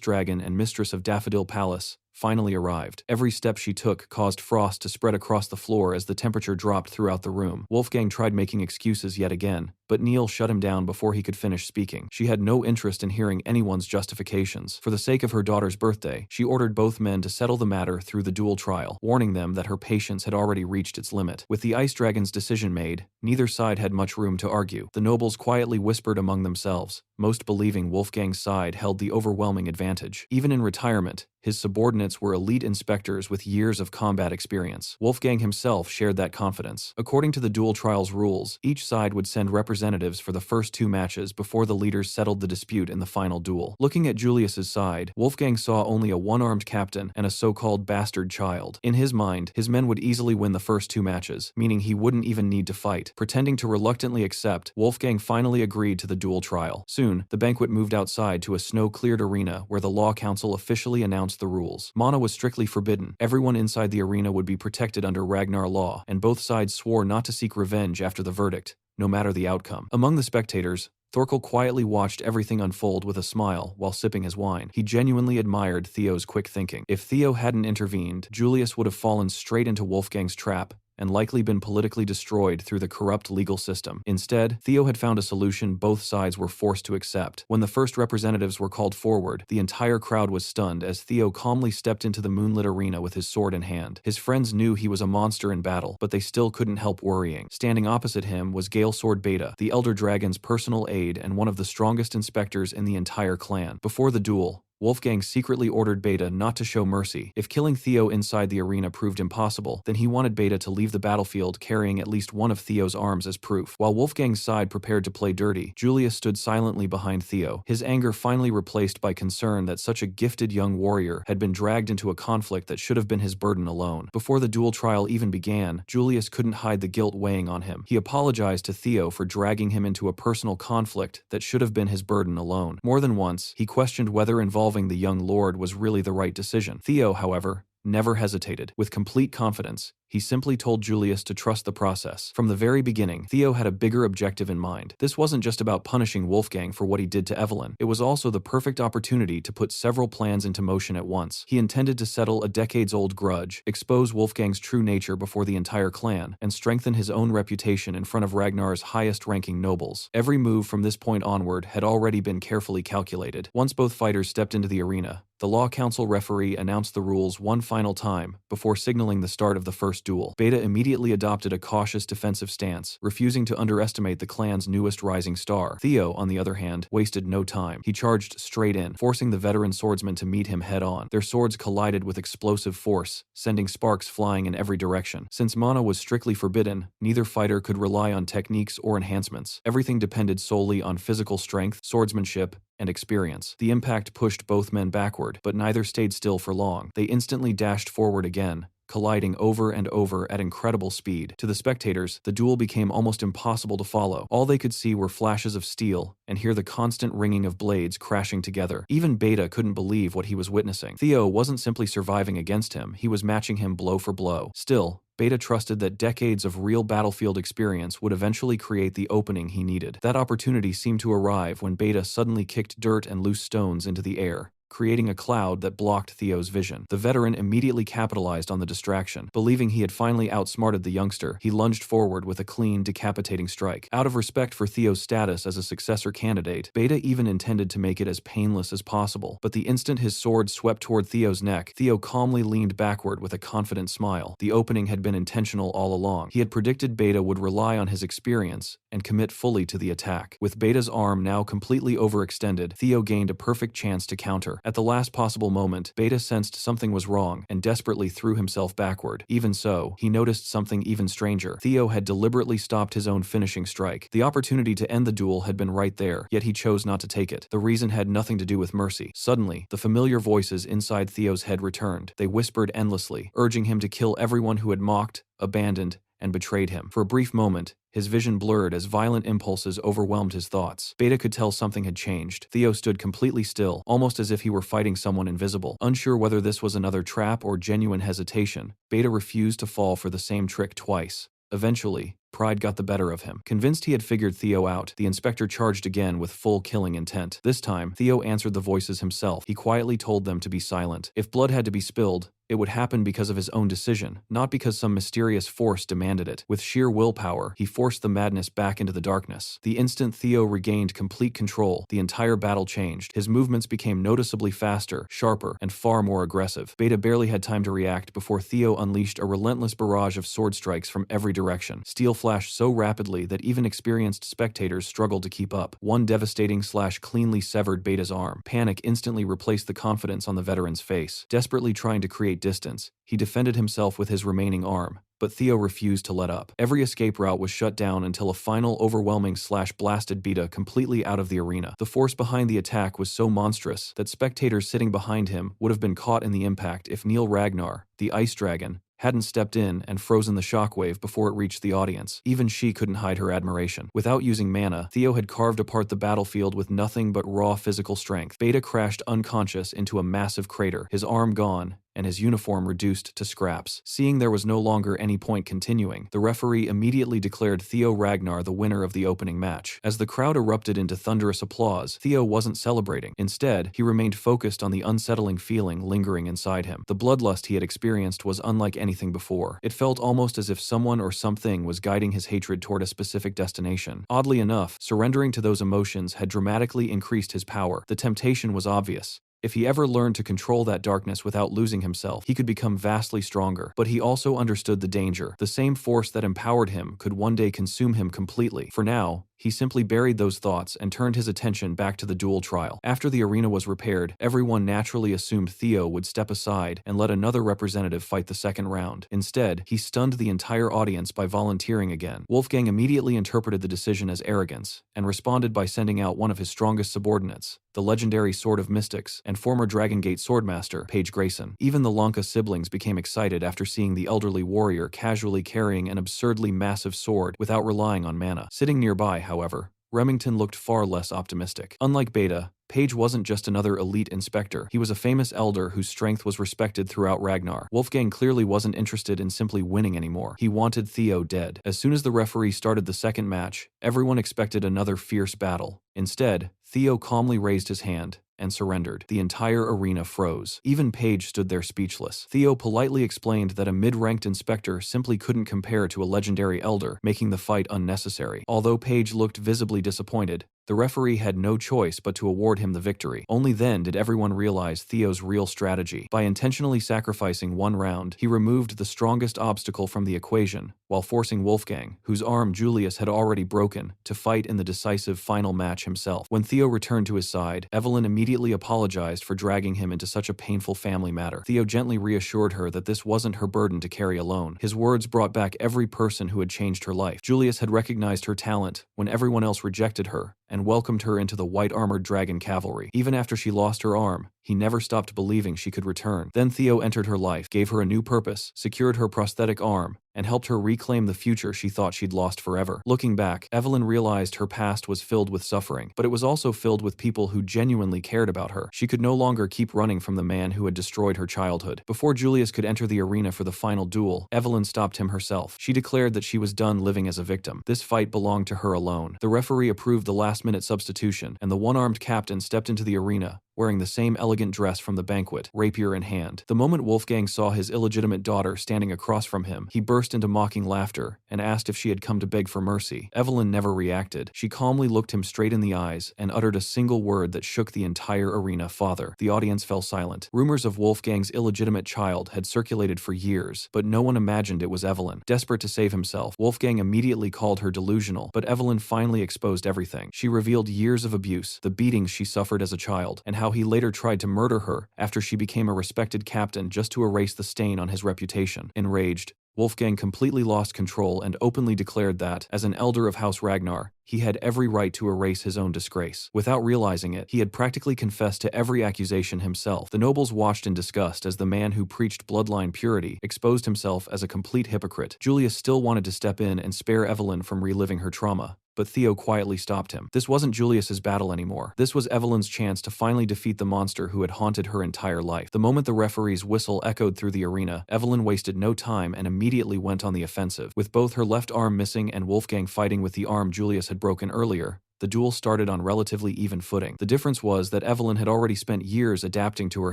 dragon and mistress of Daffodil Palace, finally arrived. Every step she took caused frost to spread across the floor as the temperature dropped throughout the room. Wolfgang tried making excuses yet again, but Neil shut him down before he could finish speaking. She had no interest in hearing anyone's justifications. For the sake of her daughter's birthday, she ordered both men to settle the matter through the duel trial, warning them that her patience had already reached its limit. With the ice dragon's decision made, neither side had much room to argue. The nobles quietly whispered among themselves, most believing Wolfgang's side held the overwhelming advantage. Even in retirement, his subordinates were elite inspectors with years of combat experience. Wolfgang himself shared that confidence. According to the duel trial's rules, each side would send representatives for the first 2 matches before the leaders settled the dispute in the final duel. Looking at Julius's side, Wolfgang saw only a one-armed captain and a so-called bastard child. In his mind, his men would easily win the first 2 matches, meaning he wouldn't even need to fight. Pretending to reluctantly accept, Wolfgang finally agreed to the duel trial. Soon, the banquet moved outside to a snow-cleared arena where the Law Council officially announced the rules. Mana was strictly forbidden. Everyone inside the arena would be protected under Ragnar law, and both sides swore not to seek revenge after the verdict, no matter the outcome. Among the spectators, Thorkel quietly watched everything unfold with a smile while sipping his wine. He genuinely admired Theo's quick thinking. If Theo hadn't intervened, Julius would have fallen straight into Wolfgang's trap and likely been politically destroyed through the corrupt legal system. Instead, Theo had found a solution both sides were forced to accept. When the first representatives were called forward, the entire crowd was stunned as Theo calmly stepped into the moonlit arena with his sword in hand. His friends knew he was a monster in battle, but they still couldn't help worrying. Standing opposite him was Gale Sword Beta, the Elder Dragon's personal aide and one of the strongest inspectors in the entire clan. Before the duel, Wolfgang secretly ordered Beta not to show mercy. If killing Theo inside the arena proved impossible, then he wanted Beta to leave the battlefield carrying at least one of Theo's arms as proof. While Wolfgang's side prepared to play dirty, Julius stood silently behind Theo, his anger finally replaced by concern that such a gifted young warrior had been dragged into a conflict that should have been his burden alone. Before the duel trial even began, Julius couldn't hide the guilt weighing on him. He apologized to Theo for dragging him into a personal conflict that should have been his burden alone. More than once, he questioned whether involving the young lord was really the right decision. Theo, however, never hesitated. With complete confidence, he simply told Julius to trust the process. From the very beginning, Theo had a bigger objective in mind. This wasn't just about punishing Wolfgang for what he did to Evelyn. It was also the perfect opportunity to put several plans into motion at once. He intended to settle a decades-old grudge, expose Wolfgang's true nature before the entire clan, and strengthen his own reputation in front of Ragnar's highest-ranking nobles. Every move from this point onward had already been carefully calculated. Once both fighters stepped into the arena, the Law Council referee announced the rules one final time before signaling the start of the first duel. Beta immediately adopted a cautious defensive stance, refusing to underestimate the clan's newest rising star. Theo, on the other hand, wasted no time. He charged straight in, forcing the veteran swordsman to meet him head-on. Their swords collided with explosive force, sending sparks flying in every direction. Since mana was strictly forbidden, neither fighter could rely on techniques or enhancements. Everything depended solely on physical strength, swordsmanship, and experience. The impact pushed both men backward, but neither stayed still for long. They instantly dashed forward again, colliding over and over at incredible speed. To the spectators, the duel became almost impossible to follow. All they could see were flashes of steel and hear the constant ringing of blades crashing together. Even Beta couldn't believe what he was witnessing. Theo wasn't simply surviving against him, he was matching him blow for blow. Still, Beta trusted that decades of real battlefield experience would eventually create the opening he needed. That opportunity seemed to arrive when Beta suddenly kicked dirt and loose stones into the air, creating a cloud that blocked Theo's vision. The veteran immediately capitalized on the distraction. Believing he had finally outsmarted the youngster, he lunged forward with a clean, decapitating strike. Out of respect for Theo's status as a successor candidate, Beta even intended to make it as painless as possible. But the instant his sword swept toward Theo's neck, Theo calmly leaned backward with a confident smile. The opening had been intentional all along. He had predicted Beta would rely on his experience and commit fully to the attack. With Beta's arm now completely overextended, Theo gained a perfect chance to counter. At the last possible moment, Beta sensed something was wrong and desperately threw himself backward. Even so, he noticed something even stranger. Theo had deliberately stopped his own finishing strike. The opportunity to end the duel had been right there, yet he chose not to take it. The reason had nothing to do with mercy. Suddenly, the familiar voices inside Theo's head returned. They whispered endlessly, urging him to kill everyone who had mocked, abandoned, and betrayed him. For a brief moment, his vision blurred as violent impulses overwhelmed his thoughts. Beta could tell something had changed. Theo stood completely still, almost as if he were fighting someone invisible. Unsure whether this was another trap or genuine hesitation, Beta refused to fall for the same trick twice. Eventually, pride got the better of him. Convinced he had figured Theo out, the inspector charged again with full killing intent. This time, Theo answered the voices himself. He quietly told them to be silent. If blood had to be spilled, it would happen because of his own decision, not because some mysterious force demanded it. With sheer willpower, he forced the madness back into the darkness. The instant Theo regained complete control, the entire battle changed. His movements became noticeably faster, sharper, and far more aggressive. Beta barely had time to react before Theo unleashed a relentless barrage of sword strikes from every direction. Steel flashed so rapidly that even experienced spectators struggled to keep up. One devastating slash cleanly severed Beta's arm. Panic instantly replaced the confidence on the veteran's face. Desperately trying to create distance, he defended himself with his remaining arm, but Theo refused to let up. Every escape route was shut down until a final overwhelming slash blasted Beta completely out of the arena. The force behind the attack was so monstrous that spectators sitting behind him would have been caught in the impact if Neil Ragnar, the ice dragon, hadn't stepped in and frozen the shockwave before it reached the audience. Even she couldn't hide her admiration. Without using mana, Theo had carved apart the battlefield with nothing but raw physical strength. Beta crashed unconscious into a massive crater, his arm gone, and his uniform reduced to scraps. Seeing there was no longer any point continuing, the referee immediately declared Theo Ragnar the winner of the opening match. As the crowd erupted into thunderous applause, Theo wasn't celebrating. Instead, he remained focused on the unsettling feeling lingering inside him. The bloodlust he had experienced was unlike anything before. It felt almost as if someone or something was guiding his hatred toward a specific destination. Oddly enough, surrendering to those emotions had dramatically increased his power. The temptation was obvious. If he ever learned to control that darkness without losing himself, he could become vastly stronger. But he also understood the danger. The same force that empowered him could one day consume him completely. For now, he simply buried those thoughts and turned his attention back to the duel trial. After the arena was repaired, everyone naturally assumed Theo would step aside and let another representative fight the second round. Instead, he stunned the entire audience by volunteering again. Wolfgang immediately interpreted the decision as arrogance and responded by sending out one of his strongest subordinates, the legendary Sword of Mystics and former Dragon Gate swordmaster, Paige Grayson. Even the Lanka siblings became excited after seeing the elderly warrior casually carrying an absurdly massive sword without relying on mana. Sitting nearby, however, Remington looked far less optimistic. Unlike Beta, Paige wasn't just another elite inspector. He was a famous elder whose strength was respected throughout Ragnar. Wolfgang clearly wasn't interested in simply winning anymore. He wanted Theo dead. As soon as the referee started the second match, everyone expected another fierce battle. Instead, Theo calmly raised his hand and surrendered. The entire arena froze. Even Paige stood there speechless. Theo politely explained that a mid-ranked inspector simply couldn't compare to a legendary elder, making the fight unnecessary. Although Paige looked visibly disappointed, the referee had no choice but to award him the victory. Only then did everyone realize Theo's real strategy. By intentionally sacrificing one round, he removed the strongest obstacle from the equation, while forcing Wolfgang, whose arm Julius had already broken, to fight in the decisive final match himself. When Theo returned to his side, Evelyn immediately apologized for dragging him into such a painful family matter. Theo gently reassured her that this wasn't her burden to carry alone. His words brought back every person who had changed her life. Julius had recognized her talent when everyone else rejected her, and welcomed her into the white-armored dragon cavalry. Even after she lost her arm, he never stopped believing she could return. Then Theo entered her life, gave her a new purpose, secured her prosthetic arm, and helped her reclaim the future she thought she'd lost forever. Looking back, Evelyn realized her past was filled with suffering, but it was also filled with people who genuinely cared about her. She could no longer keep running from the man who had destroyed her childhood. Before Julius could enter the arena for the final duel, Evelyn stopped him herself. She declared that she was done living as a victim. This fight belonged to her alone. The referee approved the last-minute substitution, and the one-armed captain stepped into the arena, wearing the same elegant dress from the banquet, rapier in hand. The moment Wolfgang saw his illegitimate daughter standing across from him, he burst into mocking laughter and asked if she had come to beg for mercy. Evelyn never reacted. She calmly looked him straight in the eyes and uttered a single word that shook the entire arena: father. The audience fell silent. Rumors of Wolfgang's illegitimate child had circulated for years, but no one imagined it was Evelyn. Desperate to save himself, Wolfgang immediately called her delusional, but Evelyn finally exposed everything. She revealed years of abuse, the beatings she suffered as a child, and how he later tried to murder her after she became a respected captain just to erase the stain on his reputation. Enraged, Wolfgang completely lost control and openly declared that, as an elder of House Ragnar, he had every right to erase his own disgrace. Without realizing it, he had practically confessed to every accusation himself. The nobles watched in disgust as the man who preached bloodline purity exposed himself as a complete hypocrite. Julius still wanted to step in and spare Evelyn from reliving her trauma, but Theo quietly stopped him. This wasn't Julius's battle anymore. This was Evelyn's chance to finally defeat the monster who had haunted her entire life. The moment the referee's whistle echoed through the arena, Evelyn wasted no time and immediately went on the offensive. With both her left arm missing and Wolfgang fighting with the arm Julius had broken earlier, the duel started on relatively even footing. The difference was that Evelyn had already spent years adapting to her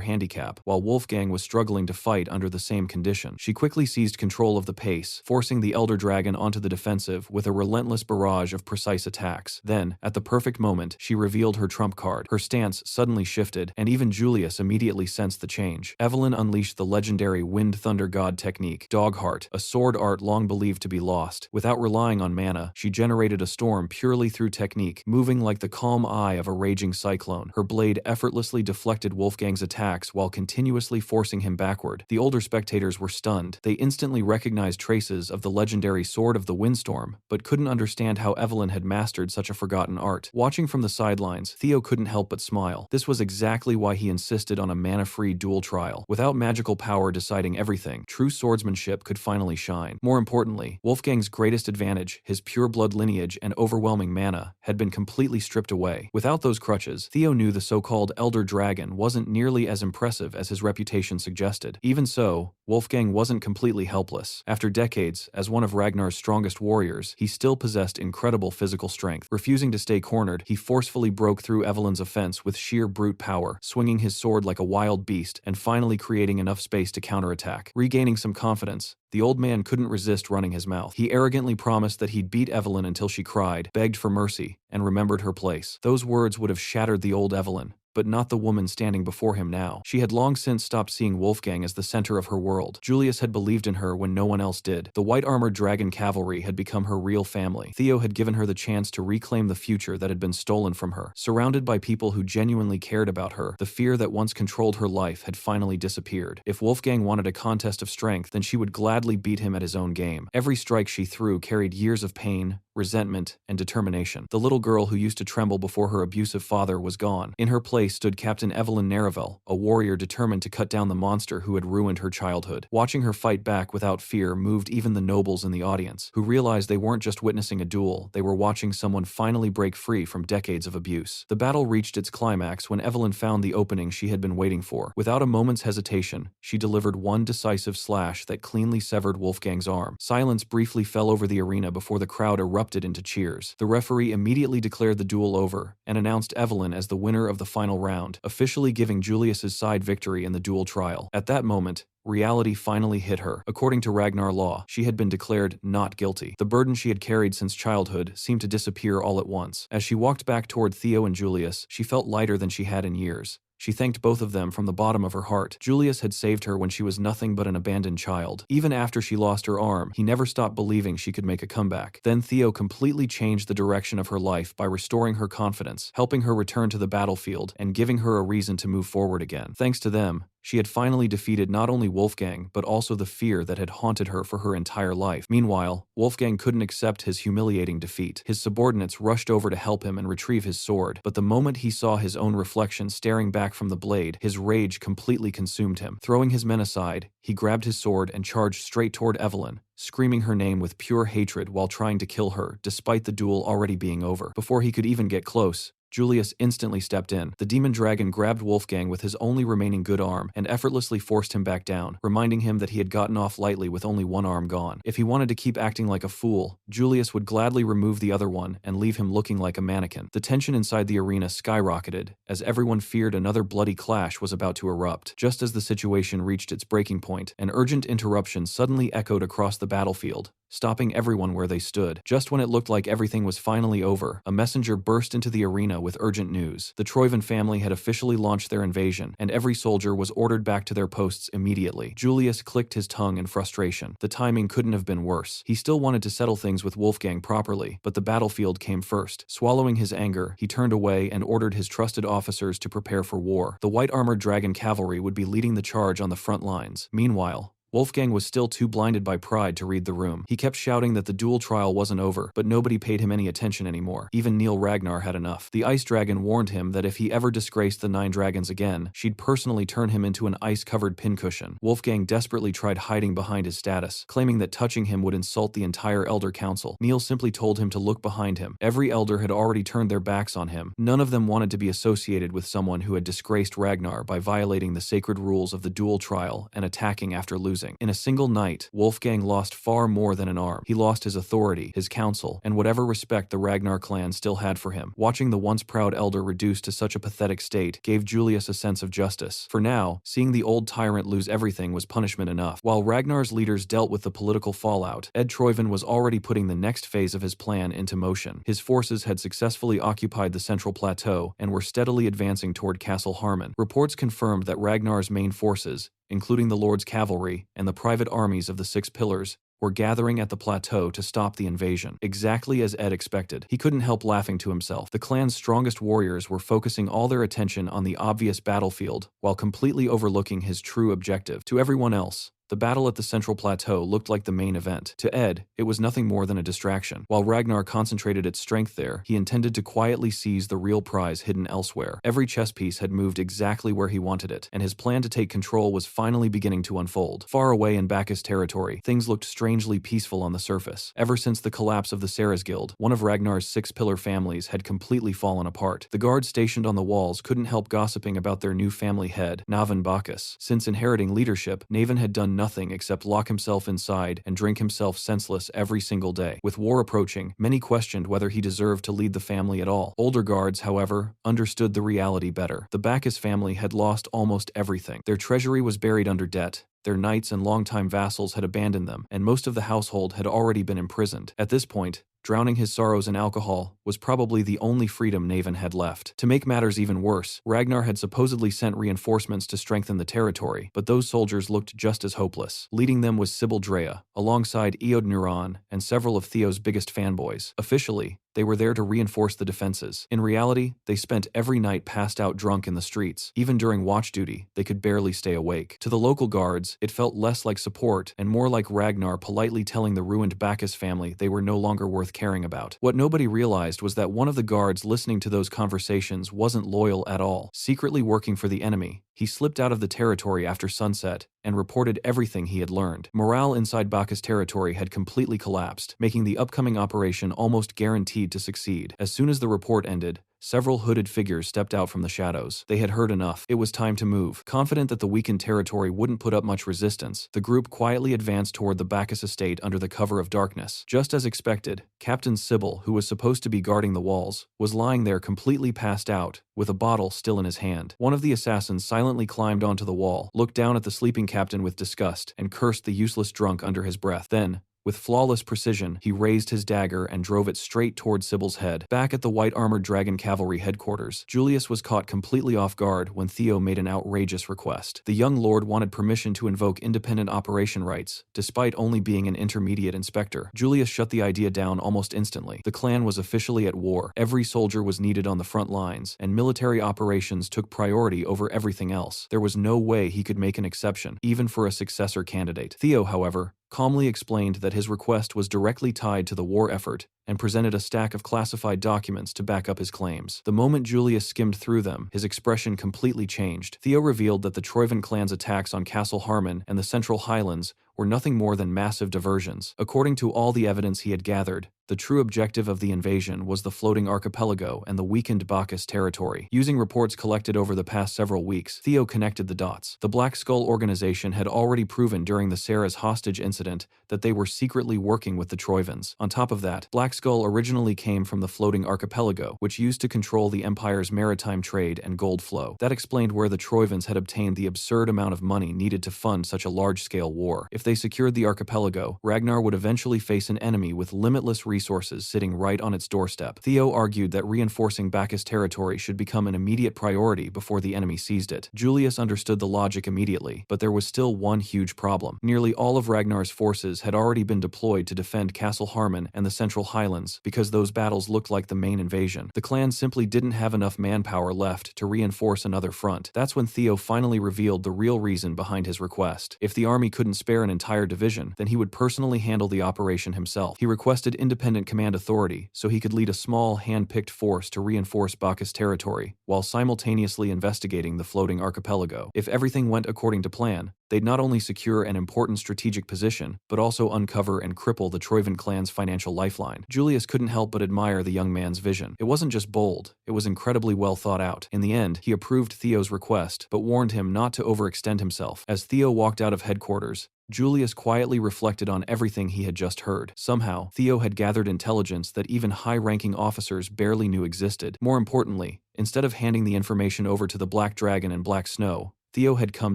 handicap, while Wolfgang was struggling to fight under the same condition. She quickly seized control of the pace, forcing the Elder Dragon onto the defensive with a relentless barrage of precise attacks. Then, at the perfect moment, she revealed her trump card. Her stance suddenly shifted, and even Julius immediately sensed the change. Evelyn unleashed the legendary Wind Thunder God technique, Dogheart, a sword art long believed to be lost. Without relying on mana, she generated a storm purely through technique, moving like the calm eye of a raging cyclone. Her blade effortlessly deflected Wolfgang's attacks while continuously forcing him backward. The older spectators were stunned. They instantly recognized traces of the legendary Sword of the Windstorm, but couldn't understand how Evelyn had mastered such a forgotten art. Watching from the sidelines, Theo couldn't help but smile. This was exactly why he insisted on a mana-free duel trial. Without magical power deciding everything, true swordsmanship could finally shine. More importantly, Wolfgang's greatest advantage, his pure blood lineage and overwhelming mana, had been completely stripped away. Without those crutches, Theo knew the so-called Elder Dragon wasn't nearly as impressive as his reputation suggested. Even so, Wolfgang wasn't completely helpless. After decades, as one of Ragnar's strongest warriors, he still possessed incredible physical strength. Refusing to stay cornered, he forcefully broke through Evelyn's offense with sheer brute power, swinging his sword like a wild beast and finally creating enough space to counterattack. Regaining some confidence, the old man couldn't resist running his mouth. He arrogantly promised that he'd beat Evelyn until she cried, begged for mercy, and remembered her place. Those words would have shattered the old Evelyn, but not the woman standing before him now. She had long since stopped seeing Wolfgang as the center of her world. Julius had believed in her when no one else did. The white-armored dragon cavalry had become her real family. Theo had given her the chance to reclaim the future that had been stolen from her. Surrounded by people who genuinely cared about her, the fear that once controlled her life had finally disappeared. If Wolfgang wanted a contest of strength, then she would gladly beat him at his own game. Every strike she threw carried years of pain, resentment, and determination. The little girl who used to tremble before her abusive father was gone. In her place stood Captain Evelyn Naravel, a warrior determined to cut down the monster who had ruined her childhood. Watching her fight back without fear moved even the nobles in the audience, who realized they weren't just witnessing a duel, they were watching someone finally break free from decades of abuse. The battle reached its climax when Evelyn found the opening she had been waiting for. Without a moment's hesitation, she delivered one decisive slash that cleanly severed Wolfgang's arm. Silence briefly fell over the arena before the crowd erupted into cheers. The referee immediately declared the duel over and announced Evelyn as the winner of the final round, officially giving Julius's side victory in the duel trial. At that moment, reality finally hit her. According to Ragnar law, she had been declared not guilty. The burden she had carried since childhood seemed to disappear all at once. As she walked back toward Theo and Julius, she felt lighter than she had in years. She thanked both of them from the bottom of her heart. Julius had saved her when she was nothing but an abandoned child. Even after she lost her arm, he never stopped believing she could make a comeback. Then Theo completely changed the direction of her life by restoring her confidence, helping her return to the battlefield, and giving her a reason to move forward again. Thanks to them, she had finally defeated not only Wolfgang, but also the fear that had haunted her for her entire life. Meanwhile, Wolfgang couldn't accept his humiliating defeat. His subordinates rushed over to help him and retrieve his sword, but the moment he saw his own reflection staring back from the blade, his rage completely consumed him. Throwing his men aside, he grabbed his sword and charged straight toward Evelyn, screaming her name with pure hatred while trying to kill her, despite the duel already being over. Before he could even get close, Julius instantly stepped in. The demon dragon grabbed Wolfgang with his only remaining good arm and effortlessly forced him back down, reminding him that he had gotten off lightly with only one arm gone. If he wanted to keep acting like a fool, Julius would gladly remove the other one and leave him looking like a mannequin. The tension inside the arena skyrocketed, as everyone feared another bloody clash was about to erupt. Just as the situation reached its breaking point, an urgent interruption suddenly echoed across the battlefield, stopping everyone where they stood. Just when it looked like everything was finally over, a messenger burst into the arena with urgent news. The Troivan family had officially launched their invasion, and every soldier was ordered back to their posts immediately. Julius clicked his tongue in frustration. The timing couldn't have been worse. He still wanted to settle things with Wolfgang properly, but the battlefield came first. Swallowing his anger, he turned away and ordered his trusted officers to prepare for war. The white-armored dragon cavalry would be leading the charge on the front lines. Meanwhile, Wolfgang was still too blinded by pride to read the room. He kept shouting that the duel trial wasn't over, but nobody paid him any attention anymore. Even Neil Ragnar had enough. The ice dragon warned him that if he ever disgraced the 9 dragons again, she'd personally turn him into an ice-covered pincushion. Wolfgang desperately tried hiding behind his status, claiming that touching him would insult the entire Elder Council. Neil simply told him to look behind him. Every elder had already turned their backs on him. None of them wanted to be associated with someone who had disgraced Ragnar by violating the sacred rules of the duel trial and attacking after losing. In a single night, Wolfgang lost far more than an arm. He lost his authority, his council, and whatever respect the Ragnar clan still had for him. Watching the once proud elder reduced to such a pathetic state gave Julius a sense of justice. For now, seeing the old tyrant lose everything was punishment enough. While Ragnar's leaders dealt with the political fallout, Ed Troivan was already putting the next phase of his plan into motion. His forces had successfully occupied the central plateau and were steadily advancing toward Castle Harmon. Reports confirmed that Ragnar's main forces, including the Lord's cavalry and the private armies of the 6 pillars, were gathering at the plateau to stop the invasion. Exactly as Ed expected. He couldn't help laughing to himself. The clan's strongest warriors were focusing all their attention on the obvious battlefield, while completely overlooking his true objective. To everyone else, the battle at the central plateau looked like the main event. To Ed, it was nothing more than a distraction. While Ragnar concentrated its strength there, he intended to quietly seize the real prize hidden elsewhere. Every chess piece had moved exactly where he wanted it, and his plan to take control was finally beginning to unfold. Far away in Bacchus territory, things looked strangely peaceful on the surface. Ever since the collapse of the Sarah's Guild, one of Ragnar's 6 pillar families had completely fallen apart. The guards stationed on the walls couldn't help gossiping about their new family head, Navan Bacchus. Since inheriting leadership, Navan had done nothing except lock himself inside and drink himself senseless every single day. With war approaching, many questioned whether he deserved to lead the family at all. Older guards, however, understood the reality better. The Bacchus family had lost almost everything. Their treasury was buried under debt. Their knights and longtime vassals had abandoned them, and most of the household had already been imprisoned. At this point, drowning his sorrows in alcohol was probably the only freedom Navan had left. To make matters even worse, Ragnar had supposedly sent reinforcements to strengthen the territory, but those soldiers looked just as hopeless. Leading them was Sybil Drea, alongside Eod Nuran and several of Theo's biggest fanboys. Officially, they were there to reinforce the defenses. In reality, they spent every night passed out drunk in the streets. Even during watch duty, they could barely stay awake. To the local guards, it felt less like support and more like Ragnar politely telling the ruined Bacchus family they were no longer worth caring about. What nobody realized was that one of the guards listening to those conversations wasn't loyal at all. Secretly working for the enemy, he slipped out of the territory after sunset and reported everything he had learned. Morale inside Bacchus territory had completely collapsed, making the upcoming operation almost guaranteed to succeed. As soon as the report ended, several hooded figures stepped out from the shadows. They had heard enough. It was time to move. Confident that the weakened territory wouldn't put up much resistance, the group quietly advanced toward the Bacchus estate under the cover of darkness. Just as expected, Captain Sybil, who was supposed to be guarding the walls, was lying there completely passed out, with a bottle still in his hand. One of the assassins silently climbed onto the wall, looked down at the sleeping captain with disgust, and cursed the useless drunk under his breath. Then, with flawless precision, he raised his dagger and drove it straight toward Sybil's head. Back at the white-armored dragon cavalry headquarters, Julius was caught completely off guard when Theo made an outrageous request. The young lord wanted permission to invoke independent operation rights, despite only being an intermediate inspector. Julius shut the idea down almost instantly. The clan was officially at war. Every soldier was needed on the front lines, and military operations took priority over everything else. There was no way he could make an exception, even for a successor candidate. Theo, however, calmly explained that his request was directly tied to the war effort and presented a stack of classified documents to back up his claims. The moment Julius skimmed through them, his expression completely changed. Theo revealed that the Troivan clan's attacks on Castle Harmon and the Central Highlands were nothing more than massive diversions. According to all the evidence he had gathered, The true objective of the invasion was the floating archipelago and the weakened Bacchus territory. Using reports collected over the past several weeks, Theo connected the dots. The Black Skull organization had already proven during the Sarah's hostage incident that they were secretly working with the Troivans. On top of that, Black Skull originally came from the floating archipelago, which used to control the Empire's maritime trade and gold flow. That explained where the Troivans had obtained the absurd amount of money needed to fund such a large-scale war. If they secured the archipelago, Ragnar would eventually face an enemy with limitless resources sitting right on its doorstep. Theo argued that reinforcing Bacchus territory should become an immediate priority before the enemy seized it. Julius understood the logic immediately, but there was still one huge problem. Nearly all of Ragnar's forces had already been deployed to defend Castle Harmon and the Central Highlands because those battles looked like the main invasion. The clan simply didn't have enough manpower left to reinforce another front. That's when Theo finally revealed the real reason behind his request. If the army couldn't spare an entire division, then he would personally handle the operation himself. He requested independent command authority so he could lead a small, hand-picked force to reinforce Bacchus territory, while simultaneously investigating the floating archipelago. If everything went according to plan, they'd not only secure an important strategic position, but also uncover and cripple the Troivan clan's financial lifeline. Julius couldn't help but admire the young man's vision. It wasn't just bold, it was incredibly well thought out. In the end, he approved Theo's request, but warned him not to overextend himself. As Theo walked out of headquarters, Julius quietly reflected on everything he had just heard. Somehow, Theo had gathered intelligence that even high-ranking officers barely knew existed. More importantly, instead of handing the information over to the Black Dragon and Black Snow, Theo had come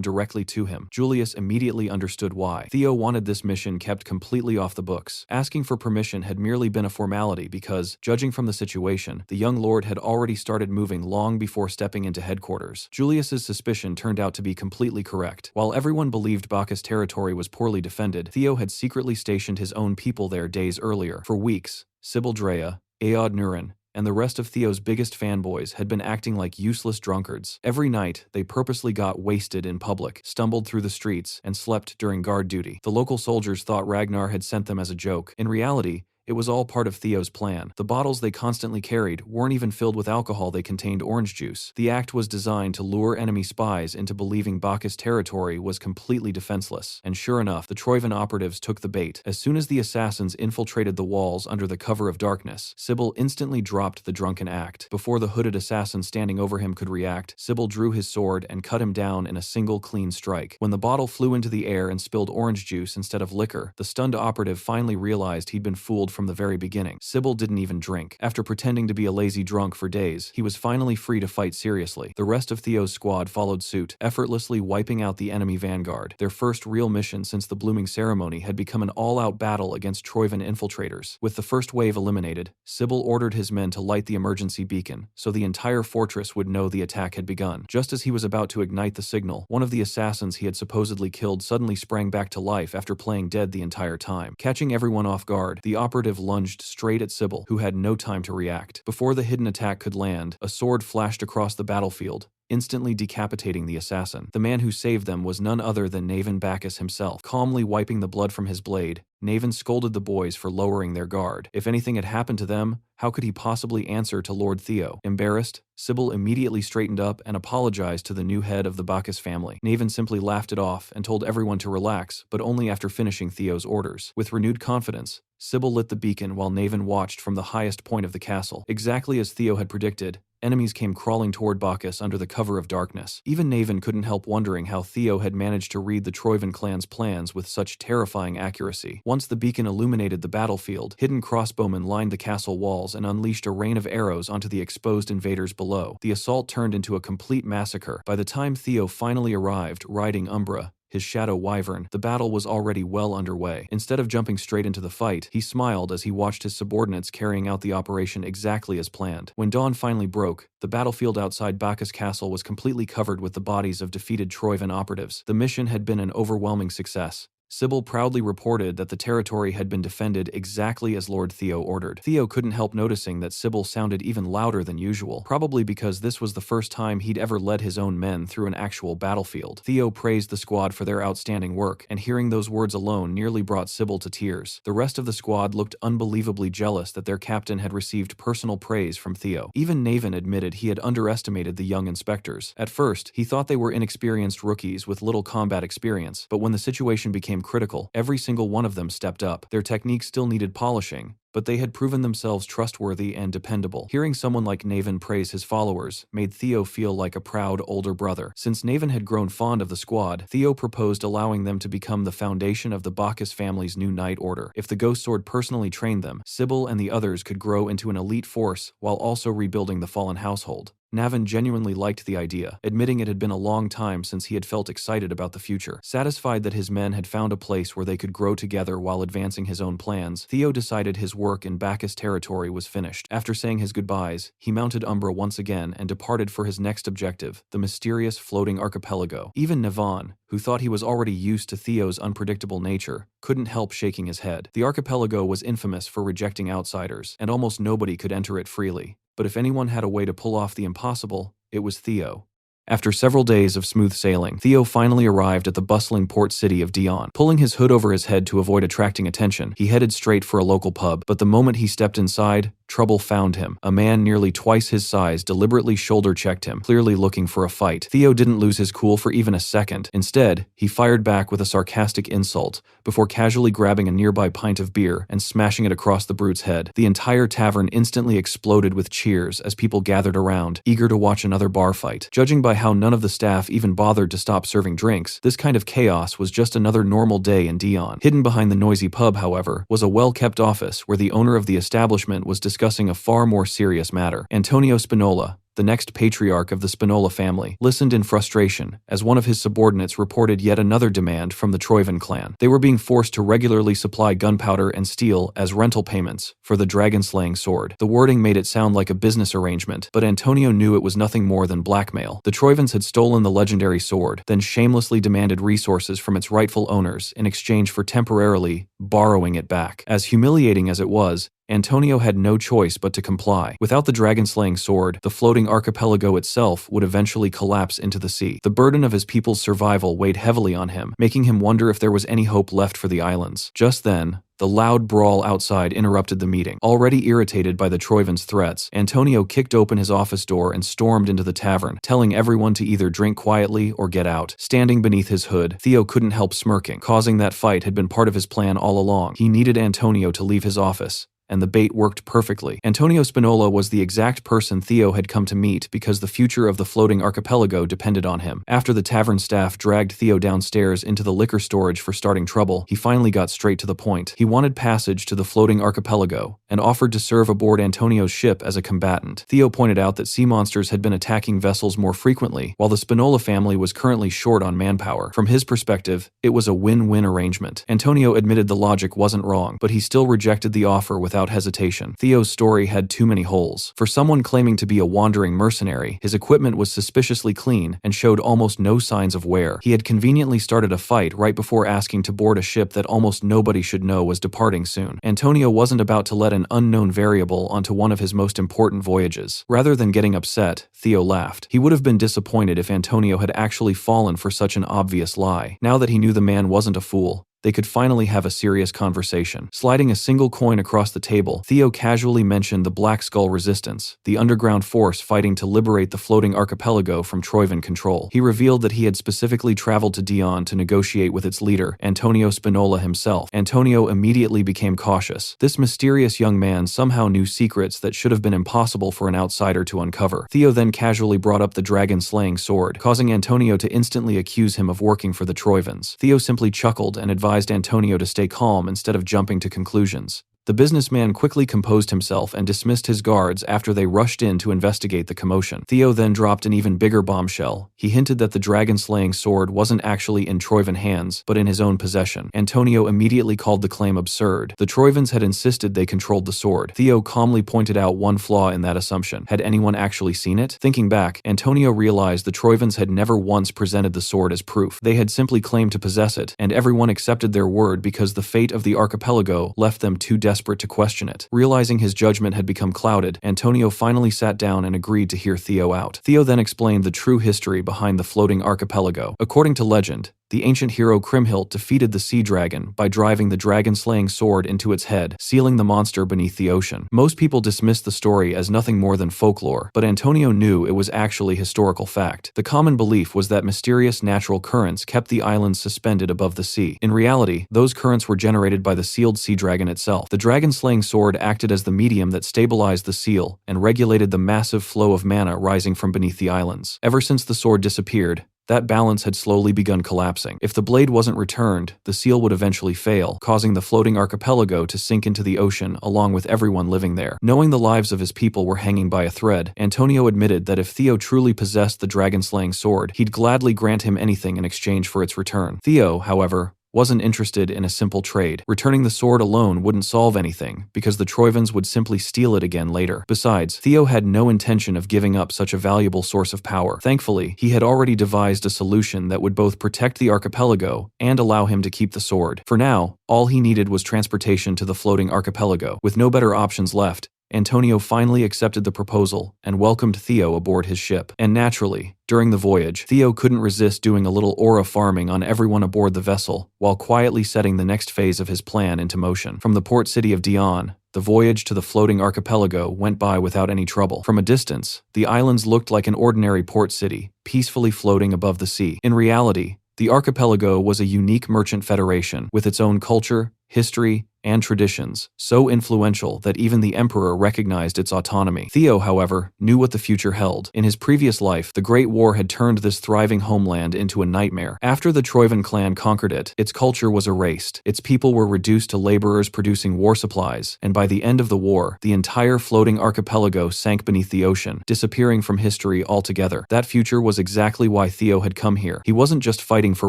directly to him. Julius immediately understood why. Theo wanted this mission kept completely off the books. Asking for permission had merely been a formality because, judging from the situation, the young lord had already started moving long before stepping into headquarters. Julius's suspicion turned out to be completely correct. While everyone believed Bacchus territory was poorly defended, Theo had secretly stationed his own people there days earlier. For weeks, Sybil Drea, Aod Nurin, and the rest of Theo's biggest fanboys had been acting like useless drunkards. Every night, they purposely got wasted in public, stumbled through the streets, and slept during guard duty. The local soldiers thought Ragnar had sent them as a joke. In reality, it was all part of Theo's plan. The bottles they constantly carried weren't even filled with alcohol, they contained orange juice. The act was designed to lure enemy spies into believing Bacchus territory was completely defenseless. And sure enough, the Troivan operatives took the bait. As soon as the assassins infiltrated the walls under the cover of darkness, Sybil instantly dropped the drunken act. Before the hooded assassin standing over him could react, Sybil drew his sword and cut him down in a single clean strike. When the bottle flew into the air and spilled orange juice instead of liquor, the stunned operative finally realized he'd been fooled from the very beginning. Sybil didn't even drink. After pretending to be a lazy drunk for days, he was finally free to fight seriously. The rest of Theo's squad followed suit, effortlessly wiping out the enemy vanguard. Their first real mission since the Blooming Ceremony had become an all-out battle against Troivan infiltrators. With the first wave eliminated, Sybil ordered his men to light the emergency beacon, so the entire fortress would know the attack had begun. Just as he was about to ignite the signal, one of the assassins he had supposedly killed suddenly sprang back to life after playing dead the entire time. Catching everyone off guard, the operative lunged straight at Sybil, who had no time to react. Before the hidden attack could land, a sword flashed across the battlefield, instantly decapitating the assassin. The man who saved them was none other than Naven Bacchus himself. Calmly wiping the blood from his blade, Naven scolded the boys for lowering their guard. If anything had happened to them, how could he possibly answer to Lord Theo? Embarrassed, Sybil immediately straightened up and apologized to the new head of the Bacchus family. Naven simply laughed it off and told everyone to relax, but only after finishing Theo's orders. With renewed confidence, Sybil lit the beacon while Naven watched from the highest point of the castle. Exactly as Theo had predicted, enemies came crawling toward Bacchus under the cover of darkness. Even Naven couldn't help wondering how Theo had managed to read the Troivan clan's plans with such terrifying accuracy. Once the beacon illuminated the battlefield, hidden crossbowmen lined the castle walls and unleashed a rain of arrows onto the exposed invaders below. The assault turned into a complete massacre. By the time Theo finally arrived, riding Umbra, his shadow wyvern, the battle was already well underway. Instead of jumping straight into the fight, he smiled as he watched his subordinates carrying out the operation exactly as planned. When dawn finally broke, the battlefield outside Bacchus Castle was completely covered with the bodies of defeated Troivan operatives. The mission had been an overwhelming success. Sybil proudly reported that the territory had been defended exactly as Lord Theo ordered. Theo couldn't help noticing that Sybil sounded even louder than usual, probably because this was the first time he'd ever led his own men through an actual battlefield. Theo praised the squad for their outstanding work, and hearing those words alone nearly brought Sybil to tears. The rest of the squad looked unbelievably jealous that their captain had received personal praise from Theo. Even Naven admitted he had underestimated the young inspectors. At first, he thought they were inexperienced rookies with little combat experience, but when the situation became critical, every single one of them stepped up. Their techniques still needed polishing, but they had proven themselves trustworthy and dependable. Hearing someone like Naven praise his followers made Theo feel like a proud older brother. Since Naven had grown fond of the squad, Theo proposed allowing them to become the foundation of the Bacchus family's new Knight Order. If the Ghost Sword personally trained them, Sybil and the others could grow into an elite force while also rebuilding the fallen household. Naven genuinely liked the idea, admitting it had been a long time since he had felt excited about the future. Satisfied that his men had found a place where they could grow together while advancing his own plans, Theo decided his work in Bacchus territory was finished. After saying his goodbyes, he mounted Umbra once again and departed for his next objective, the mysterious floating archipelago. Even Navan, who thought he was already used to Theo's unpredictable nature, couldn't help shaking his head. The archipelago was infamous for rejecting outsiders, and almost nobody could enter it freely. But if anyone had a way to pull off the impossible, it was Theo. After several days of smooth sailing, Theo finally arrived at the bustling port city of Dion. Pulling his hood over his head to avoid attracting attention, he headed straight for a local pub, but the moment he stepped inside, trouble found him. A man nearly twice his size deliberately shoulder-checked him, clearly looking for a fight. Theo didn't lose his cool for even a second. Instead, he fired back with a sarcastic insult, before casually grabbing a nearby pint of beer and smashing it across the brute's head. The entire tavern instantly exploded with cheers as people gathered around, eager to watch another bar fight. Judging by how none of the staff even bothered to stop serving drinks, this kind of chaos was just another normal day in Dion. Hidden behind the noisy pub, however, was a well-kept office where the owner of the establishment was discussing a far more serious matter. Antonio Spinola, the next patriarch of the Spinola family, listened in frustration as one of his subordinates reported yet another demand from the Troivan clan. They were being forced to regularly supply gunpowder and steel as rental payments for the dragon-slaying sword. The wording made it sound like a business arrangement, but Antonio knew it was nothing more than blackmail. The Troivans had stolen the legendary sword, then shamelessly demanded resources from its rightful owners in exchange for temporarily borrowing it back. As humiliating as it was, Antonio had no choice but to comply. Without the dragon-slaying sword, the floating archipelago itself would eventually collapse into the sea. The burden of his people's survival weighed heavily on him, making him wonder if there was any hope left for the islands. Just then, the loud brawl outside interrupted the meeting. Already irritated by the Troivans' threats, Antonio kicked open his office door and stormed into the tavern, telling everyone to either drink quietly or get out. Standing beneath his hood, Theo couldn't help smirking, causing that fight had been part of his plan all along. He needed Antonio to leave his office, and the bait worked perfectly. Antonio Spinola was the exact person Theo had come to meet because the future of the floating archipelago depended on him. After the tavern staff dragged Theo downstairs into the liquor storage for starting trouble, he finally got straight to the point. He wanted passage to the floating archipelago and offered to serve aboard Antonio's ship as a combatant. Theo pointed out that sea monsters had been attacking vessels more frequently, while the Spinola family was currently short on manpower. From his perspective, it was a win-win arrangement. Antonio admitted the logic wasn't wrong, but he still rejected the offer without hesitation. Theo's story had too many holes. For someone claiming to be a wandering mercenary, his equipment was suspiciously clean and showed almost no signs of wear. He had conveniently started a fight right before asking to board a ship that almost nobody should know was departing soon. Antonio wasn't about to let an unknown variable onto one of his most important voyages. Rather than getting upset, Theo laughed. He would have been disappointed if Antonio had actually fallen for such an obvious lie. Now that he knew the man wasn't a fool, they could finally have a serious conversation. Sliding a single coin across the table, Theo casually mentioned the Black Skull Resistance, the underground force fighting to liberate the floating archipelago from Troivan control. He revealed that he had specifically traveled to Dion to negotiate with its leader, Antonio Spinola himself. Antonio immediately became cautious. This mysterious young man somehow knew secrets that should have been impossible for an outsider to uncover. Theo then casually brought up the dragon-slaying sword, causing Antonio to instantly accuse him of working for the Troivans. Theo simply chuckled and advised Antonio to stay calm instead of jumping to conclusions. The businessman quickly composed himself and dismissed his guards after they rushed in to investigate the commotion. Theo then dropped an even bigger bombshell. He hinted that the dragon-slaying sword wasn't actually in Troivan hands, but in his own possession. Antonio immediately called the claim absurd. The Troivans had insisted they controlled the sword. Theo calmly pointed out one flaw in that assumption. Had anyone actually seen it? Thinking back, Antonio realized the Troivans had never once presented the sword as proof. They had simply claimed to possess it, and everyone accepted their word because the fate of the archipelago left them too desperate to question it. Realizing his judgment had become clouded, Antonio finally sat down and agreed to hear Theo out. Theo then explained the true history behind the floating archipelago. According to legend, the ancient hero Kriemhild defeated the sea dragon by driving the dragon-slaying sword into its head, sealing the monster beneath the ocean. Most people dismissed the story as nothing more than folklore, but Antonio knew it was actually historical fact. The common belief was that mysterious natural currents kept the islands suspended above the sea. In reality, those currents were generated by the sealed sea dragon itself. The dragon-slaying sword acted as the medium that stabilized the seal and regulated the massive flow of mana rising from beneath the islands. Ever since the sword disappeared, that balance had slowly begun collapsing. If the blade wasn't returned, the seal would eventually fail, causing the floating archipelago to sink into the ocean along with everyone living there. Knowing the lives of his people were hanging by a thread, Antonio admitted that if Theo truly possessed the dragon-slaying sword, he'd gladly grant him anything in exchange for its return. Theo, however, wasn't interested in a simple trade. Returning the sword alone wouldn't solve anything, because the Troivans would simply steal it again later. Besides, Theo had no intention of giving up such a valuable source of power. Thankfully, he had already devised a solution that would both protect the archipelago and allow him to keep the sword. For now, all he needed was transportation to the floating archipelago. With no better options left, Antonio finally accepted the proposal and welcomed Theo aboard his ship. And naturally, during the voyage, Theo couldn't resist doing a little aura farming on everyone aboard the vessel, while quietly setting the next phase of his plan into motion. From the port city of Dion, the voyage to the floating archipelago went by without any trouble. From a distance, the islands looked like an ordinary port city, peacefully floating above the sea. In reality, the archipelago was a unique merchant federation with its own culture, history, and traditions, so influential that even the emperor recognized its autonomy. Theo, however, knew what the future held. In his previous life, the Great War had turned this thriving homeland into a nightmare. After the Troivan clan conquered it, its culture was erased, its people were reduced to laborers producing war supplies, and by the end of the war, the entire floating archipelago sank beneath the ocean, disappearing from history altogether. That future was exactly why Theo had come here. He wasn't just fighting for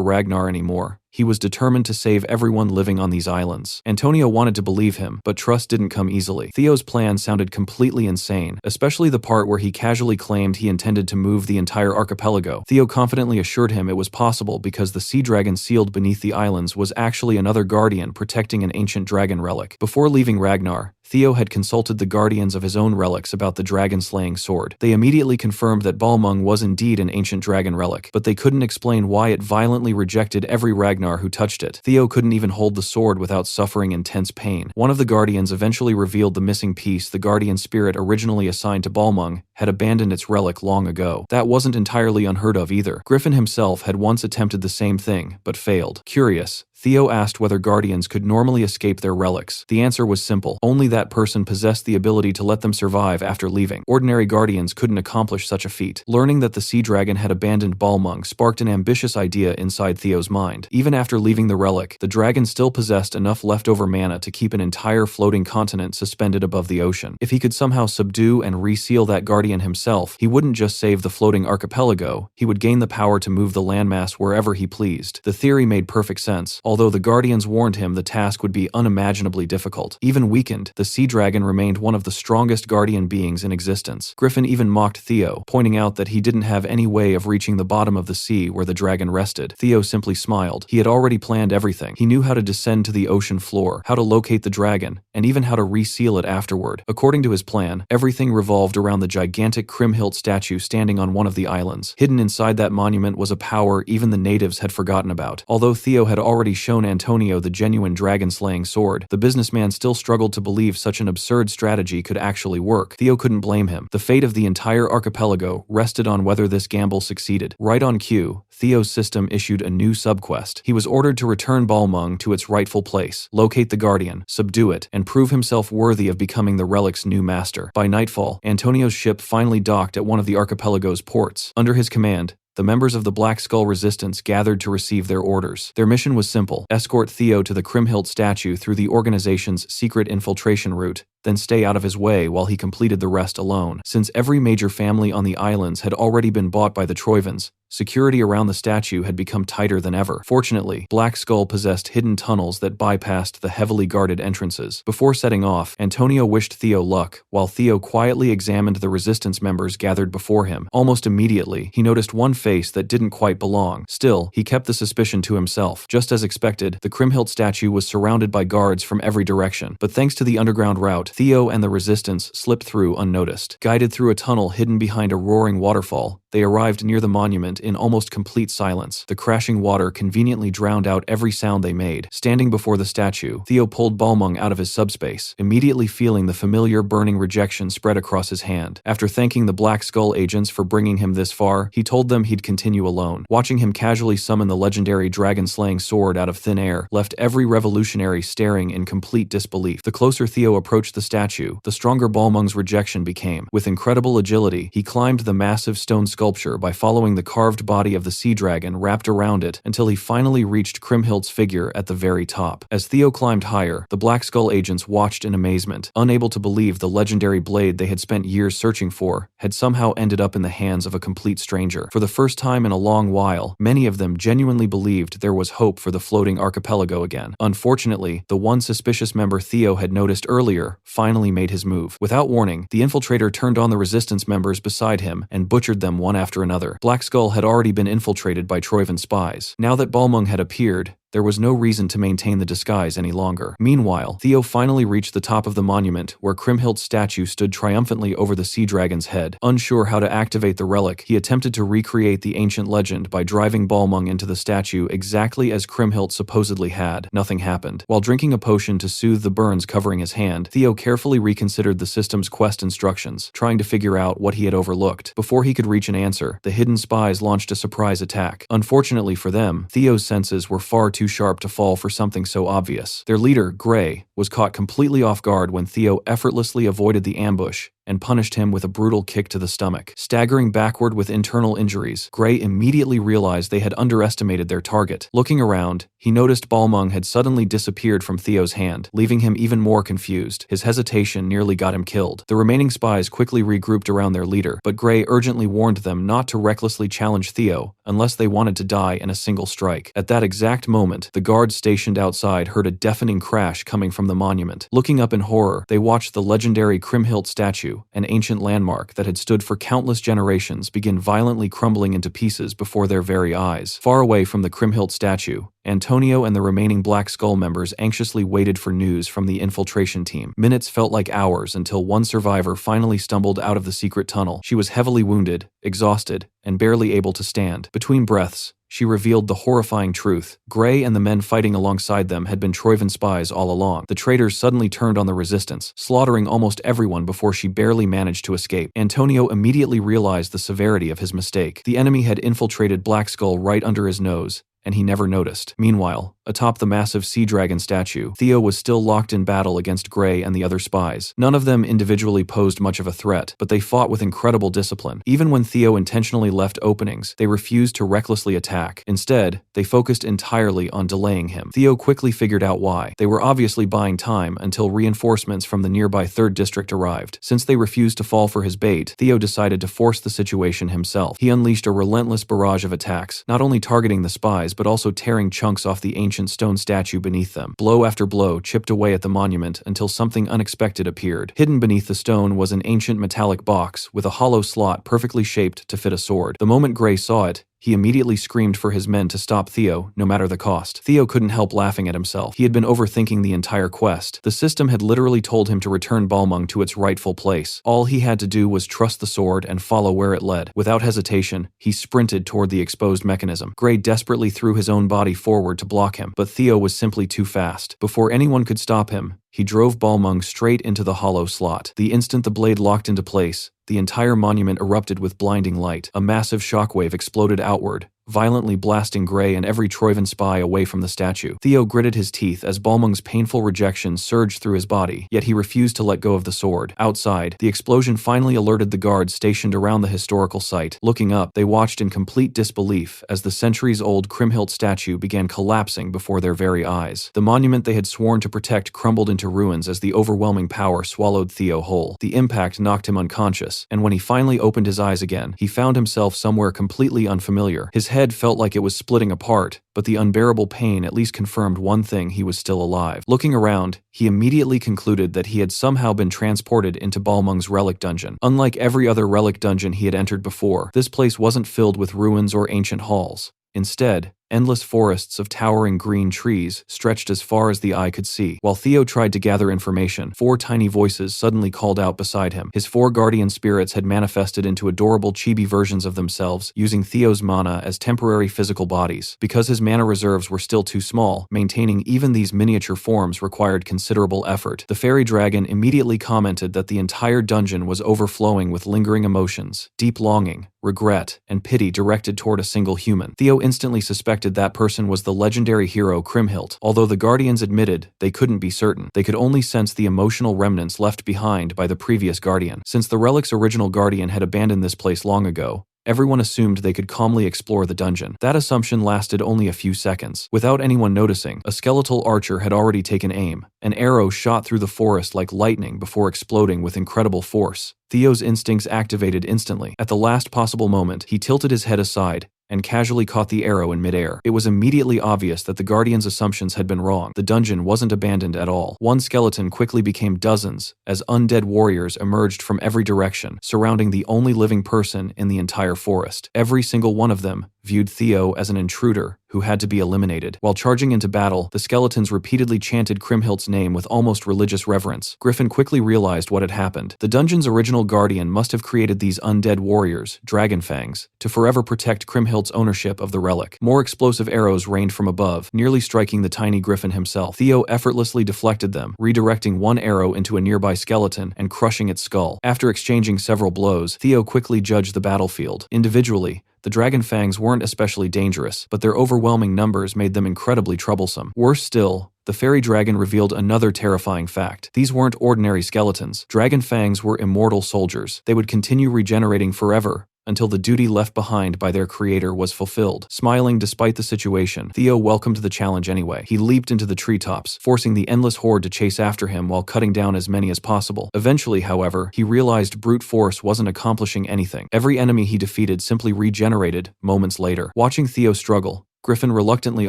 Ragnar anymore. He was determined to save everyone living on these islands. Antonio wanted to believe him, but trust didn't come easily. Theo's plan sounded completely insane, especially the part where he casually claimed he intended to move the entire archipelago. Theo confidently assured him it was possible because the sea dragon sealed beneath the islands was actually another guardian protecting an ancient dragon relic. Before leaving Ragnar, Theo had consulted the guardians of his own relics about the dragon-slaying sword. They immediately confirmed that Balmung was indeed an ancient dragon relic, but they couldn't explain why it violently rejected every Ragnar who touched it. Theo couldn't even hold the sword without suffering intense pain. One of the guardians eventually revealed the missing piece the guardian spirit originally assigned to Balmung had abandoned its relic long ago. That wasn't entirely unheard of either. Griffin himself had once attempted the same thing, but failed. Curious, Theo asked whether guardians could normally escape their relics. The answer was simple. Only that person possessed the ability to let them survive after leaving. Ordinary guardians couldn't accomplish such a feat. Learning that the sea dragon had abandoned Balmung sparked an ambitious idea inside Theo's mind. Even after leaving the relic, the dragon still possessed enough leftover mana to keep an entire floating continent suspended above the ocean. If he could somehow subdue and reseal that guardian himself, he wouldn't just save the floating archipelago, he would gain the power to move the landmass wherever he pleased. The theory made perfect sense. Although the guardians warned him the task would be unimaginably difficult. Even weakened, the sea dragon remained one of the strongest guardian beings in existence. Griffin even mocked Theo, pointing out that he didn't have any way of reaching the bottom of the sea where the dragon rested. Theo simply smiled. He had already planned everything. He knew how to descend to the ocean floor, how to locate the dragon, and even how to reseal it afterward. According to his plan, everything revolved around the gigantic Kriemhild statue standing on one of the islands. Hidden inside that monument was a power even the natives had forgotten about. Although Theo had already shown Antonio the genuine dragon-slaying sword, the businessman still struggled to believe such an absurd strategy could actually work. Theo couldn't blame him. The fate of the entire archipelago rested on whether this gamble succeeded. Right on cue, Theo's system issued a new subquest. He was ordered to return Balmung to its rightful place, locate the guardian, subdue it, and prove himself worthy of becoming the relic's new master. By nightfall, Antonio's ship finally docked at one of the archipelago's ports. Under his command, the members of the Black Skull Resistance gathered to receive their orders. Their mission was simple: escort Theo to the Kriemhild statue through the organization's secret infiltration route, then stay out of his way while he completed the rest alone. Since every major family on the islands had already been bought by the Troivans, security around the statue had become tighter than ever. Fortunately, Black Skull possessed hidden tunnels that bypassed the heavily guarded entrances. Before setting off, Antonio wished Theo luck, while Theo quietly examined the resistance members gathered before him. Almost immediately, he noticed one face that didn't quite belong. Still, he kept the suspicion to himself. Just as expected, the Kriemhild statue was surrounded by guards from every direction, but thanks to the underground route, Theo and the resistance slipped through unnoticed. Guided through a tunnel hidden behind a roaring waterfall, They arrived near the monument in almost complete silence. The crashing water conveniently drowned out every sound they made. Standing before the statue, Theo pulled Balmung out of his subspace, immediately feeling the familiar burning rejection spread across his hand. After thanking the Black Skull agents for bringing him this far, he told them he'd continue alone. Watching him casually summon the legendary dragon-slaying sword out of thin air left every revolutionary staring in complete disbelief. The closer Theo approached the statue, the stronger Balmung's rejection became. With incredible agility, he climbed the massive stone sculpture by following the carved body of the sea dragon wrapped around it until he finally reached Kriemhild's figure at the very top. As Theo climbed higher, the Black Skull agents watched in amazement, unable to believe the legendary blade they had spent years searching for had somehow ended up in the hands of a complete stranger. For the first time in a long while, many of them genuinely believed there was hope for the floating archipelago again. Unfortunately, the one suspicious member Theo had noticed earlier finally made his move. Without warning, the infiltrator turned on the resistance members beside him and butchered them one after another. Black Skull had already been infiltrated by Troivan spies. Now that Balmung had appeared, there was no reason to maintain the disguise any longer. Meanwhile, Theo finally reached the top of the monument, where Kriemhild's statue stood triumphantly over the sea dragon's head. Unsure how to activate the relic, he attempted to recreate the ancient legend by driving Balmung into the statue exactly as Kriemhild supposedly had. Nothing happened. While drinking a potion to soothe the burns covering his hand, Theo carefully reconsidered the system's quest instructions, trying to figure out what he had overlooked. Before he could reach an answer, the hidden spies launched a surprise attack. Unfortunately for them, Theo's senses were far too sharp to fall for something so obvious. Their leader, Gray, was caught completely off guard when Theo effortlessly avoided the ambush and punished him with a brutal kick to the stomach. Staggering backward with internal injuries, Gray immediately realized they had underestimated their target. Looking around, he noticed Balmung had suddenly disappeared from Theo's hand, leaving him even more confused. His hesitation nearly got him killed. The remaining spies quickly regrouped around their leader, but Gray urgently warned them not to recklessly challenge Theo unless they wanted to die in a single strike. At that exact moment, the guards stationed outside heard a deafening crash coming from the monument. Looking up in horror, they watched the legendary Kriemhild statue, an ancient landmark that had stood for countless generations, begin violently crumbling into pieces before their very eyes. Far away from the Kriemhild statue, Antonio and the remaining Black Skull members anxiously waited for news from the infiltration team. Minutes felt like hours until one survivor finally stumbled out of the secret tunnel. She was heavily wounded, exhausted, and barely able to stand. Between breaths, she revealed the horrifying truth. Gray and the men fighting alongside them had been Troivan spies all along. The traitors suddenly turned on the resistance, slaughtering almost everyone before she barely managed to escape. Antonio immediately realized the severity of his mistake. The enemy had infiltrated Black Skull right under his nose, and he never noticed. Meanwhile, atop the massive sea dragon statue, Theo was still locked in battle against Gray and the other spies. None of them individually posed much of a threat, but they fought with incredible discipline. Even when Theo intentionally left openings, they refused to recklessly attack. Instead, they focused entirely on delaying him. Theo quickly figured out why. They were obviously buying time until reinforcements from the nearby 3rd District arrived. Since they refused to fall for his bait, Theo decided to force the situation himself. He unleashed a relentless barrage of attacks, not only targeting the spies, but also tearing chunks off the ancient stone statue beneath them. Blow after blow chipped away at the monument until something unexpected appeared. Hidden beneath the stone was an ancient metallic box with a hollow slot perfectly shaped to fit a sword. The moment Gray saw it, he immediately screamed for his men to stop Theo, no matter the cost. Theo couldn't help laughing at himself. He had been overthinking the entire quest. The system had literally told him to return Balmung to its rightful place. All he had to do was trust the sword and follow where it led. Without hesitation, he sprinted toward the exposed mechanism. Gray desperately threw his own body forward to block him, but Theo was simply too fast. Before anyone could stop him, he drove Balmung straight into the hollow slot. The instant the blade locked into place, the entire monument erupted with blinding light. A massive shockwave exploded outward, violently blasting Gray and every Troivan spy away from the statue. Theo gritted his teeth as Balmung's painful rejection surged through his body, yet he refused to let go of the sword. Outside, the explosion finally alerted the guards stationed around the historical site. Looking up, they watched in complete disbelief as the centuries-old Kriemhild statue began collapsing before their very eyes. The monument they had sworn to protect crumbled into ruins as the overwhelming power swallowed Theo whole. The impact knocked him unconscious, and when he finally opened his eyes again, he found himself somewhere completely unfamiliar. His head felt like it was splitting apart, but the unbearable pain at least confirmed one thing: he was still alive. Looking around, he immediately concluded that he had somehow been transported into Balmung's relic dungeon. Unlike every other relic dungeon he had entered before, this place wasn't filled with ruins or ancient halls. Instead, Endless forests of towering green trees stretched as far as the eye could see. While Theo tried to gather information, 4 tiny voices suddenly called out beside him. His 4 guardian spirits had manifested into adorable chibi versions of themselves, using Theo's mana as temporary physical bodies. Because his mana reserves were still too small, maintaining even these miniature forms required considerable effort. The fairy dragon immediately commented that the entire dungeon was overflowing with lingering emotions, deep longing, regret, and pity directed toward a single human. Theo instantly suspected that person was the legendary hero Kriemhild. Although the Guardians admitted they couldn't be certain, they could only sense the emotional remnants left behind by the previous Guardian. Since the relic's original Guardian had abandoned this place long ago, everyone assumed they could calmly explore the dungeon. That assumption lasted only a few seconds. Without anyone noticing, a skeletal archer had already taken aim. An arrow shot through the forest like lightning before exploding with incredible force. Theo's instincts activated instantly. At the last possible moment, he tilted his head aside and casually caught the arrow in midair. It was immediately obvious that the Guardian's assumptions had been wrong. The dungeon wasn't abandoned at all. One skeleton quickly became dozens as undead warriors emerged from every direction, surrounding the only living person in the entire forest. Every single one of them viewed Theo as an intruder who had to be eliminated. While charging into battle, the skeletons repeatedly chanted Kriemhild's name with almost religious reverence. Griffin quickly realized what had happened. The dungeon's original guardian must have created these undead warriors, Dragonfangs, to forever protect Kriemhild's ownership of the relic. More explosive arrows rained from above, nearly striking the tiny Griffin himself. Theo effortlessly deflected them, redirecting one arrow into a nearby skeleton and crushing its skull. After exchanging several blows, Theo quickly judged the battlefield. Individually, the Dragonfangs weren't especially dangerous, but their overwhelming numbers made them incredibly troublesome. Worse still, the fairy dragon revealed another terrifying fact. These weren't ordinary skeletons. Dragonfangs were immortal soldiers. They would continue regenerating forever, until the duty left behind by their creator was fulfilled. Smiling despite the situation, Theo welcomed the challenge anyway. He leaped into the treetops, forcing the endless horde to chase after him while cutting down as many as possible. Eventually, however, he realized brute force wasn't accomplishing anything. Every enemy he defeated simply regenerated moments later. Watching Theo struggle, Griffin reluctantly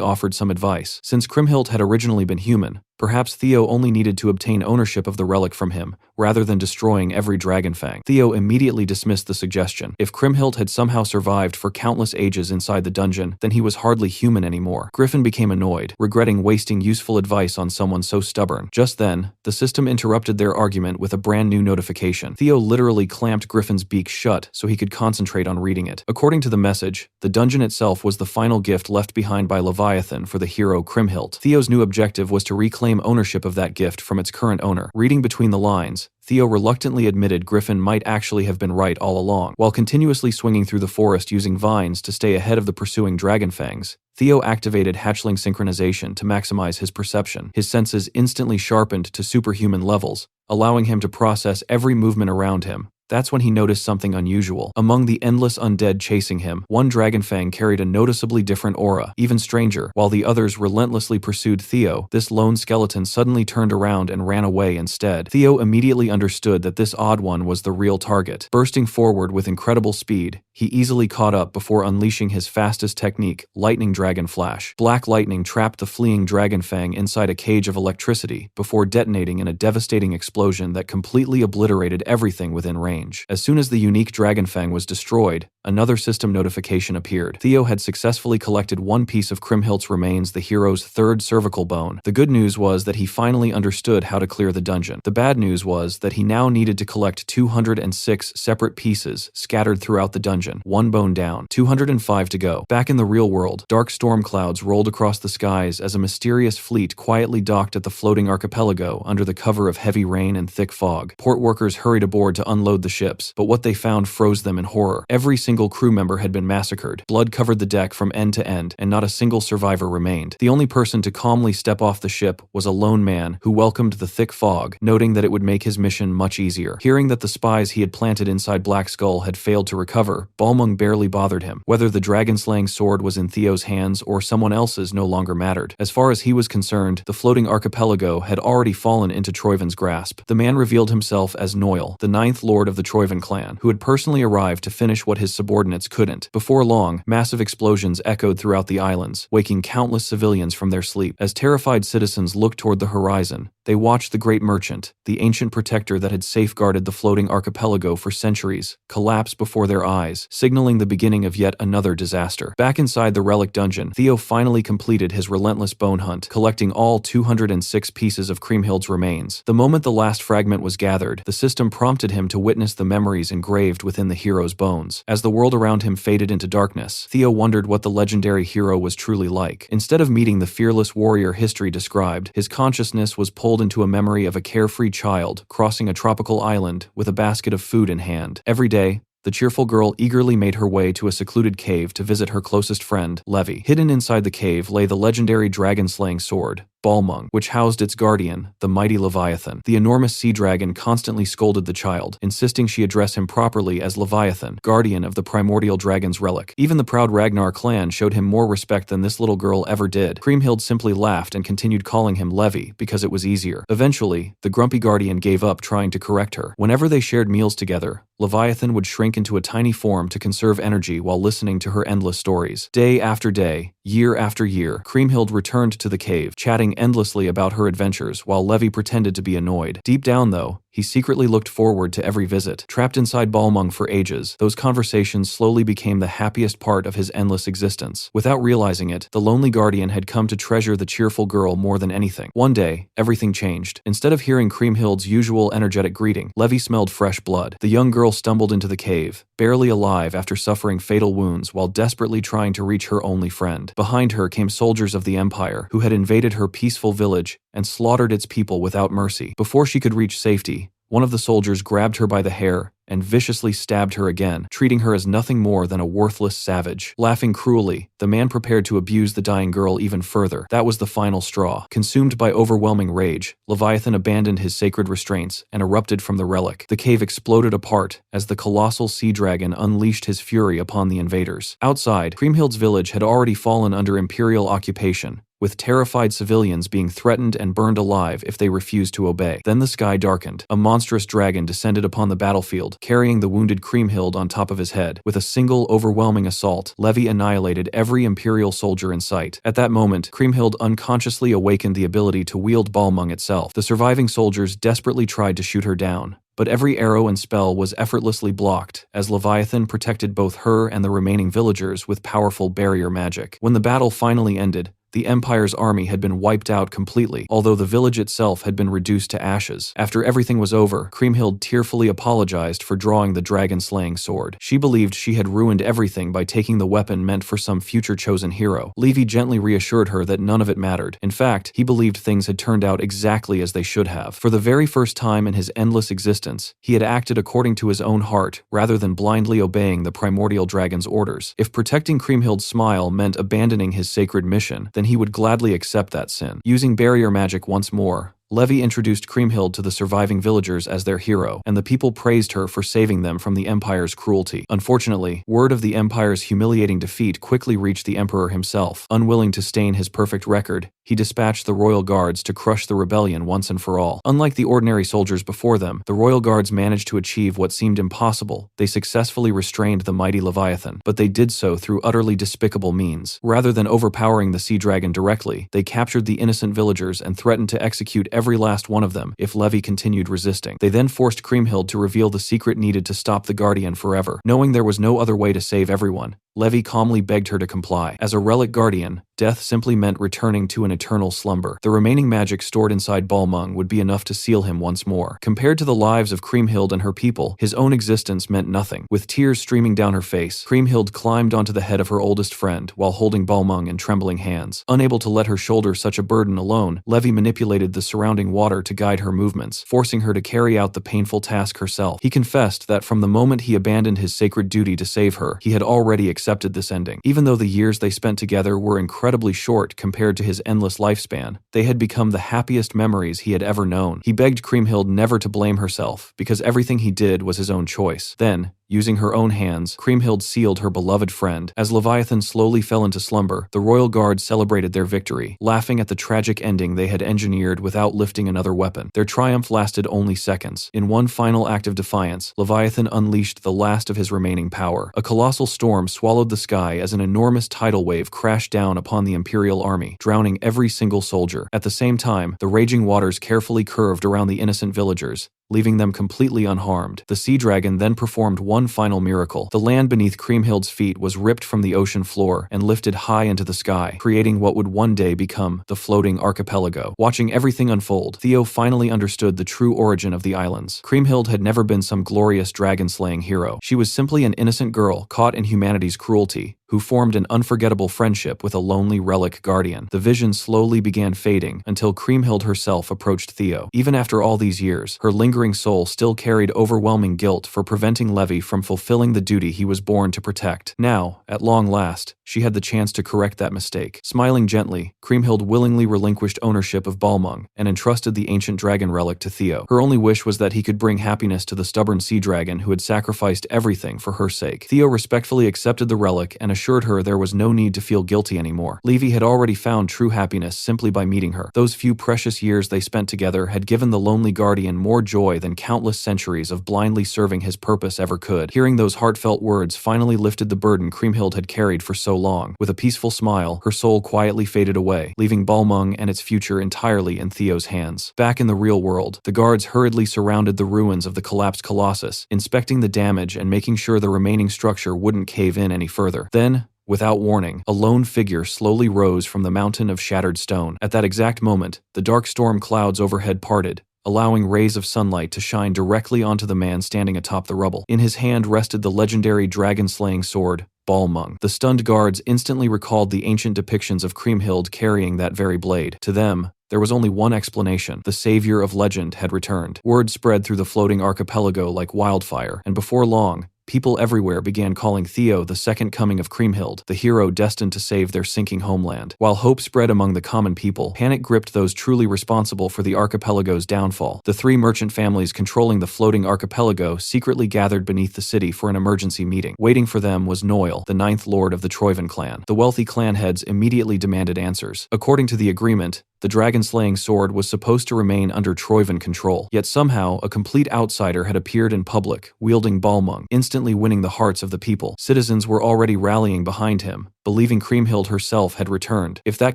offered some advice. Since Kriemhild had originally been human, perhaps Theo only needed to obtain ownership of the relic from him, rather than destroying every Dragonfang. Theo immediately dismissed the suggestion. If Kriemhild had somehow survived for countless ages inside the dungeon, then he was hardly human anymore. Griffin became annoyed, regretting wasting useful advice on someone so stubborn. Just then, the system interrupted their argument with a brand new notification. Theo literally clamped Griffin's beak shut so he could concentrate on reading it. According to the message, the dungeon itself was the final gift left behind by Leviathan for the hero Kriemhild. Theo's new objective was to reclaim ownership of that gift from its current owner. Reading between the lines, Theo reluctantly admitted Griffin might actually have been right all along. While continuously swinging through the forest using vines to stay ahead of the pursuing Dragonfangs, Theo activated hatchling synchronization to maximize his perception. His senses instantly sharpened to superhuman levels, allowing him to process every movement around him. That's when he noticed something unusual. Among the endless undead chasing him, one Dragonfang carried a noticeably different aura. Even stranger, while the others relentlessly pursued Theo, this lone skeleton suddenly turned around and ran away instead. Theo immediately understood that this odd one was the real target. Bursting forward with incredible speed, he easily caught up before unleashing his fastest technique, Lightning Dragon Flash. Black lightning trapped the fleeing Dragonfang inside a cage of electricity before detonating in a devastating explosion that completely obliterated everything within range. As soon as the unique Dragonfang was destroyed, another system notification appeared. Theo had successfully collected one piece of Kriemhild's remains, the hero's third cervical bone. The good news was that he finally understood how to clear the dungeon. The bad news was that he now needed to collect 206 separate pieces scattered throughout the dungeon. One bone down, 205 to go. Back in the real world, dark storm clouds rolled across the skies as a mysterious fleet quietly docked at the floating archipelago under the cover of heavy rain and thick fog. Port workers hurried aboard to unload the ships, but what they found froze them in horror. Every single crew member had been massacred. Blood covered the deck from end to end, and not a single survivor remained. The only person to calmly step off the ship was a lone man who welcomed the thick fog, noting that it would make his mission much easier. Hearing that the spies he had planted inside Black Skull had failed to recover, Balmung barely bothered him. Whether the dragon-slaying sword was in Theo's hands or someone else's no longer mattered. As far as he was concerned, the floating archipelago had already fallen into Troiven's grasp. The man revealed himself as Noil, the 9th lord of the Troiven clan, who had personally arrived to finish what his subordinates couldn't. Before long, massive explosions echoed throughout the islands, waking countless civilians from their sleep. As terrified citizens looked toward the horizon, they They watched the great merchant, the ancient protector that had safeguarded the floating archipelago for centuries, collapse before their eyes, signaling the beginning of yet another disaster. Back inside the relic dungeon, Theo finally completed his relentless bone hunt, collecting all 206 pieces of Kriemhild's remains. The moment the last fragment was gathered, the system prompted him to witness the memories engraved within the hero's bones. As the world around him faded into darkness, Theo wondered what the legendary hero was truly like. Instead of meeting the fearless warrior history described, his consciousness was pulled into a memory of a carefree child crossing a tropical island with a basket of food in hand. Every day, the cheerful girl eagerly made her way to a secluded cave to visit her closest friend, Levi. Hidden inside the cave lay the legendary dragon-slaying sword, Balmung, which housed its guardian, the mighty Leviathan. The enormous sea dragon constantly scolded the child, insisting she address him properly as Leviathan, guardian of the primordial dragon's relic. Even the proud Ragnar clan showed him more respect than this little girl ever did. Kriemhild simply laughed and continued calling him Levi because it was easier. Eventually, the grumpy guardian gave up trying to correct her. Whenever they shared meals together, Leviathan would shrink into a tiny form to conserve energy while listening to her endless stories. Day after day, year after year, Kriemhild returned to the cave, chatting endlessly about her adventures while Levi pretended to be annoyed. Deep down, though, he secretly looked forward to every visit. Trapped inside Balmung for ages, those conversations slowly became the happiest part of his endless existence. Without realizing it, the lonely guardian had come to treasure the cheerful girl more than anything. One day, everything changed. Instead of hearing Kriemhild's usual energetic greeting, Levi smelled fresh blood. The young girl stumbled into the cave, barely alive after suffering fatal wounds while desperately trying to reach her only friend. Behind her came soldiers of the Empire, who had invaded her peaceful village and slaughtered its people without mercy. Before she could reach safety, one of the soldiers grabbed her by the hair and viciously stabbed her again, treating her as nothing more than a worthless savage. Laughing cruelly, the man prepared to abuse the dying girl even further. That was the final straw. Consumed by overwhelming rage, Leviathan abandoned his sacred restraints and erupted from the relic. The cave exploded apart as the colossal sea dragon unleashed his fury upon the invaders. Outside, Kriemhild's village had already fallen under imperial occupation, with terrified civilians being threatened and burned alive if they refused to obey. Then the sky darkened. A monstrous dragon descended upon the battlefield, carrying the wounded Kriemhild on top of his head. With a single overwhelming assault, Levi annihilated every Imperial soldier in sight. At that moment, Kriemhild unconsciously awakened the ability to wield Balmung itself. The surviving soldiers desperately tried to shoot her down, but every arrow and spell was effortlessly blocked, as Leviathan protected both her and the remaining villagers with powerful barrier magic. When the battle finally ended, the Empire's army had been wiped out completely, although the village itself had been reduced to ashes. After everything was over, Kriemhild tearfully apologized for drawing the dragon-slaying sword. She believed she had ruined everything by taking the weapon meant for some future chosen hero. Levi gently reassured her that none of it mattered. In fact, he believed things had turned out exactly as they should have. For the very first time in his endless existence, he had acted according to his own heart, rather than blindly obeying the primordial dragon's orders. If protecting Kriemhild's smile meant abandoning his sacred mission, then he would gladly accept that sin. Using barrier magic once more, Levi introduced Kriemhild to the surviving villagers as their hero, and the people praised her for saving them from the Empire's cruelty. Unfortunately, word of the Empire's humiliating defeat quickly reached the Emperor himself. Unwilling to stain his perfect record, he dispatched the royal guards to crush the rebellion once and for all. Unlike the ordinary soldiers before them, the royal guards managed to achieve what seemed impossible. They successfully restrained the mighty Leviathan, but they did so through utterly despicable means. Rather than overpowering the sea dragon directly, they captured the innocent villagers and threatened to execute every last one of them if Levi continued resisting. They then forced Kriemhild to reveal the secret needed to stop the Guardian forever. Knowing there was no other way to save everyone, Levi calmly begged her to comply. As a relic guardian, death simply meant returning to an eternal slumber. The remaining magic stored inside Balmung would be enough to seal him once more. Compared to the lives of Kriemhild and her people, his own existence meant nothing. With tears streaming down her face, Kriemhild climbed onto the head of her oldest friend while holding Balmung in trembling hands. Unable to let her shoulder such a burden alone, Levi manipulated the surrounding water to guide her movements, forcing her to carry out the painful task herself. He confessed that from the moment he abandoned his sacred duty to save her, he had already accepted this ending. Even though the years they spent together were incredibly short compared to his endless lifespan, they had become the happiest memories he had ever known. He begged Kriemhild never to blame herself, because everything he did was his own choice. Then, using her own hands, Kriemhild sealed her beloved friend. As Leviathan slowly fell into slumber, the royal guard celebrated their victory, laughing at the tragic ending they had engineered without lifting another weapon. Their triumph lasted only seconds. In one final act of defiance, Leviathan unleashed the last of his remaining power. A colossal storm swallowed swallowed the sky as an enormous tidal wave crashed down upon the Imperial army, drowning every single soldier. At the same time, the raging waters carefully curved around the innocent villagers, leaving them completely unharmed. The sea dragon then performed one final miracle. The land beneath Kriemhild's feet was ripped from the ocean floor and lifted high into the sky, creating what would one day become the floating archipelago. Watching everything unfold, Theo finally understood the true origin of the islands. Kriemhild had never been some glorious dragon-slaying hero. She was simply an innocent girl caught in humanity's cruelty, who formed an unforgettable friendship with a lonely relic guardian. The vision slowly began fading until Kriemhild herself approached Theo. Even after all these years, her lingering soul still carried overwhelming guilt for preventing Levi from fulfilling the duty he was born to protect. Now, at long last, she had the chance to correct that mistake. Smiling gently, Kriemhild willingly relinquished ownership of Balmung and entrusted the ancient dragon relic to Theo. Her only wish was that he could bring happiness to the stubborn sea dragon who had sacrificed everything for her sake. Theo respectfully accepted the relic and assured her there was no need to feel guilty anymore. Levi had already found true happiness simply by meeting her. Those few precious years they spent together had given the lonely guardian more joy than countless centuries of blindly serving his purpose ever could. Hearing those heartfelt words finally lifted the burden Kriemhild had carried for so long. With a peaceful smile, her soul quietly faded away, leaving Balmung and its future entirely in Theo's hands. Back in the real world, the guards hurriedly surrounded the ruins of the collapsed colossus, inspecting the damage and making sure the remaining structure wouldn't cave in any further. Then, without warning, a lone figure slowly rose from the mountain of shattered stone. At that exact moment, the dark storm clouds overhead parted, allowing rays of sunlight to shine directly onto the man standing atop the rubble. In his hand rested the legendary dragon-slaying sword, Balmung. The stunned guards instantly recalled the ancient depictions of Kriemhild carrying that very blade. To them, there was only one explanation. The savior of legend had returned. Word spread through the floating archipelago like wildfire, and before long, people everywhere began calling Theo the second coming of Kriemhild, the hero destined to save their sinking homeland. While hope spread among the common people, panic gripped those truly responsible for the archipelago's downfall. The three merchant families controlling the floating archipelago secretly gathered beneath the city for an emergency meeting. Waiting for them was Noel, the ninth lord of the Troivan clan. The wealthy clan heads immediately demanded answers. According to the agreement, the dragon-slaying sword was supposed to remain under Troivan control, yet somehow a complete outsider had appeared in public, wielding Balmung, instantly winning the hearts of the people. Citizens were already rallying behind him, believing Kriemhild herself had returned. If that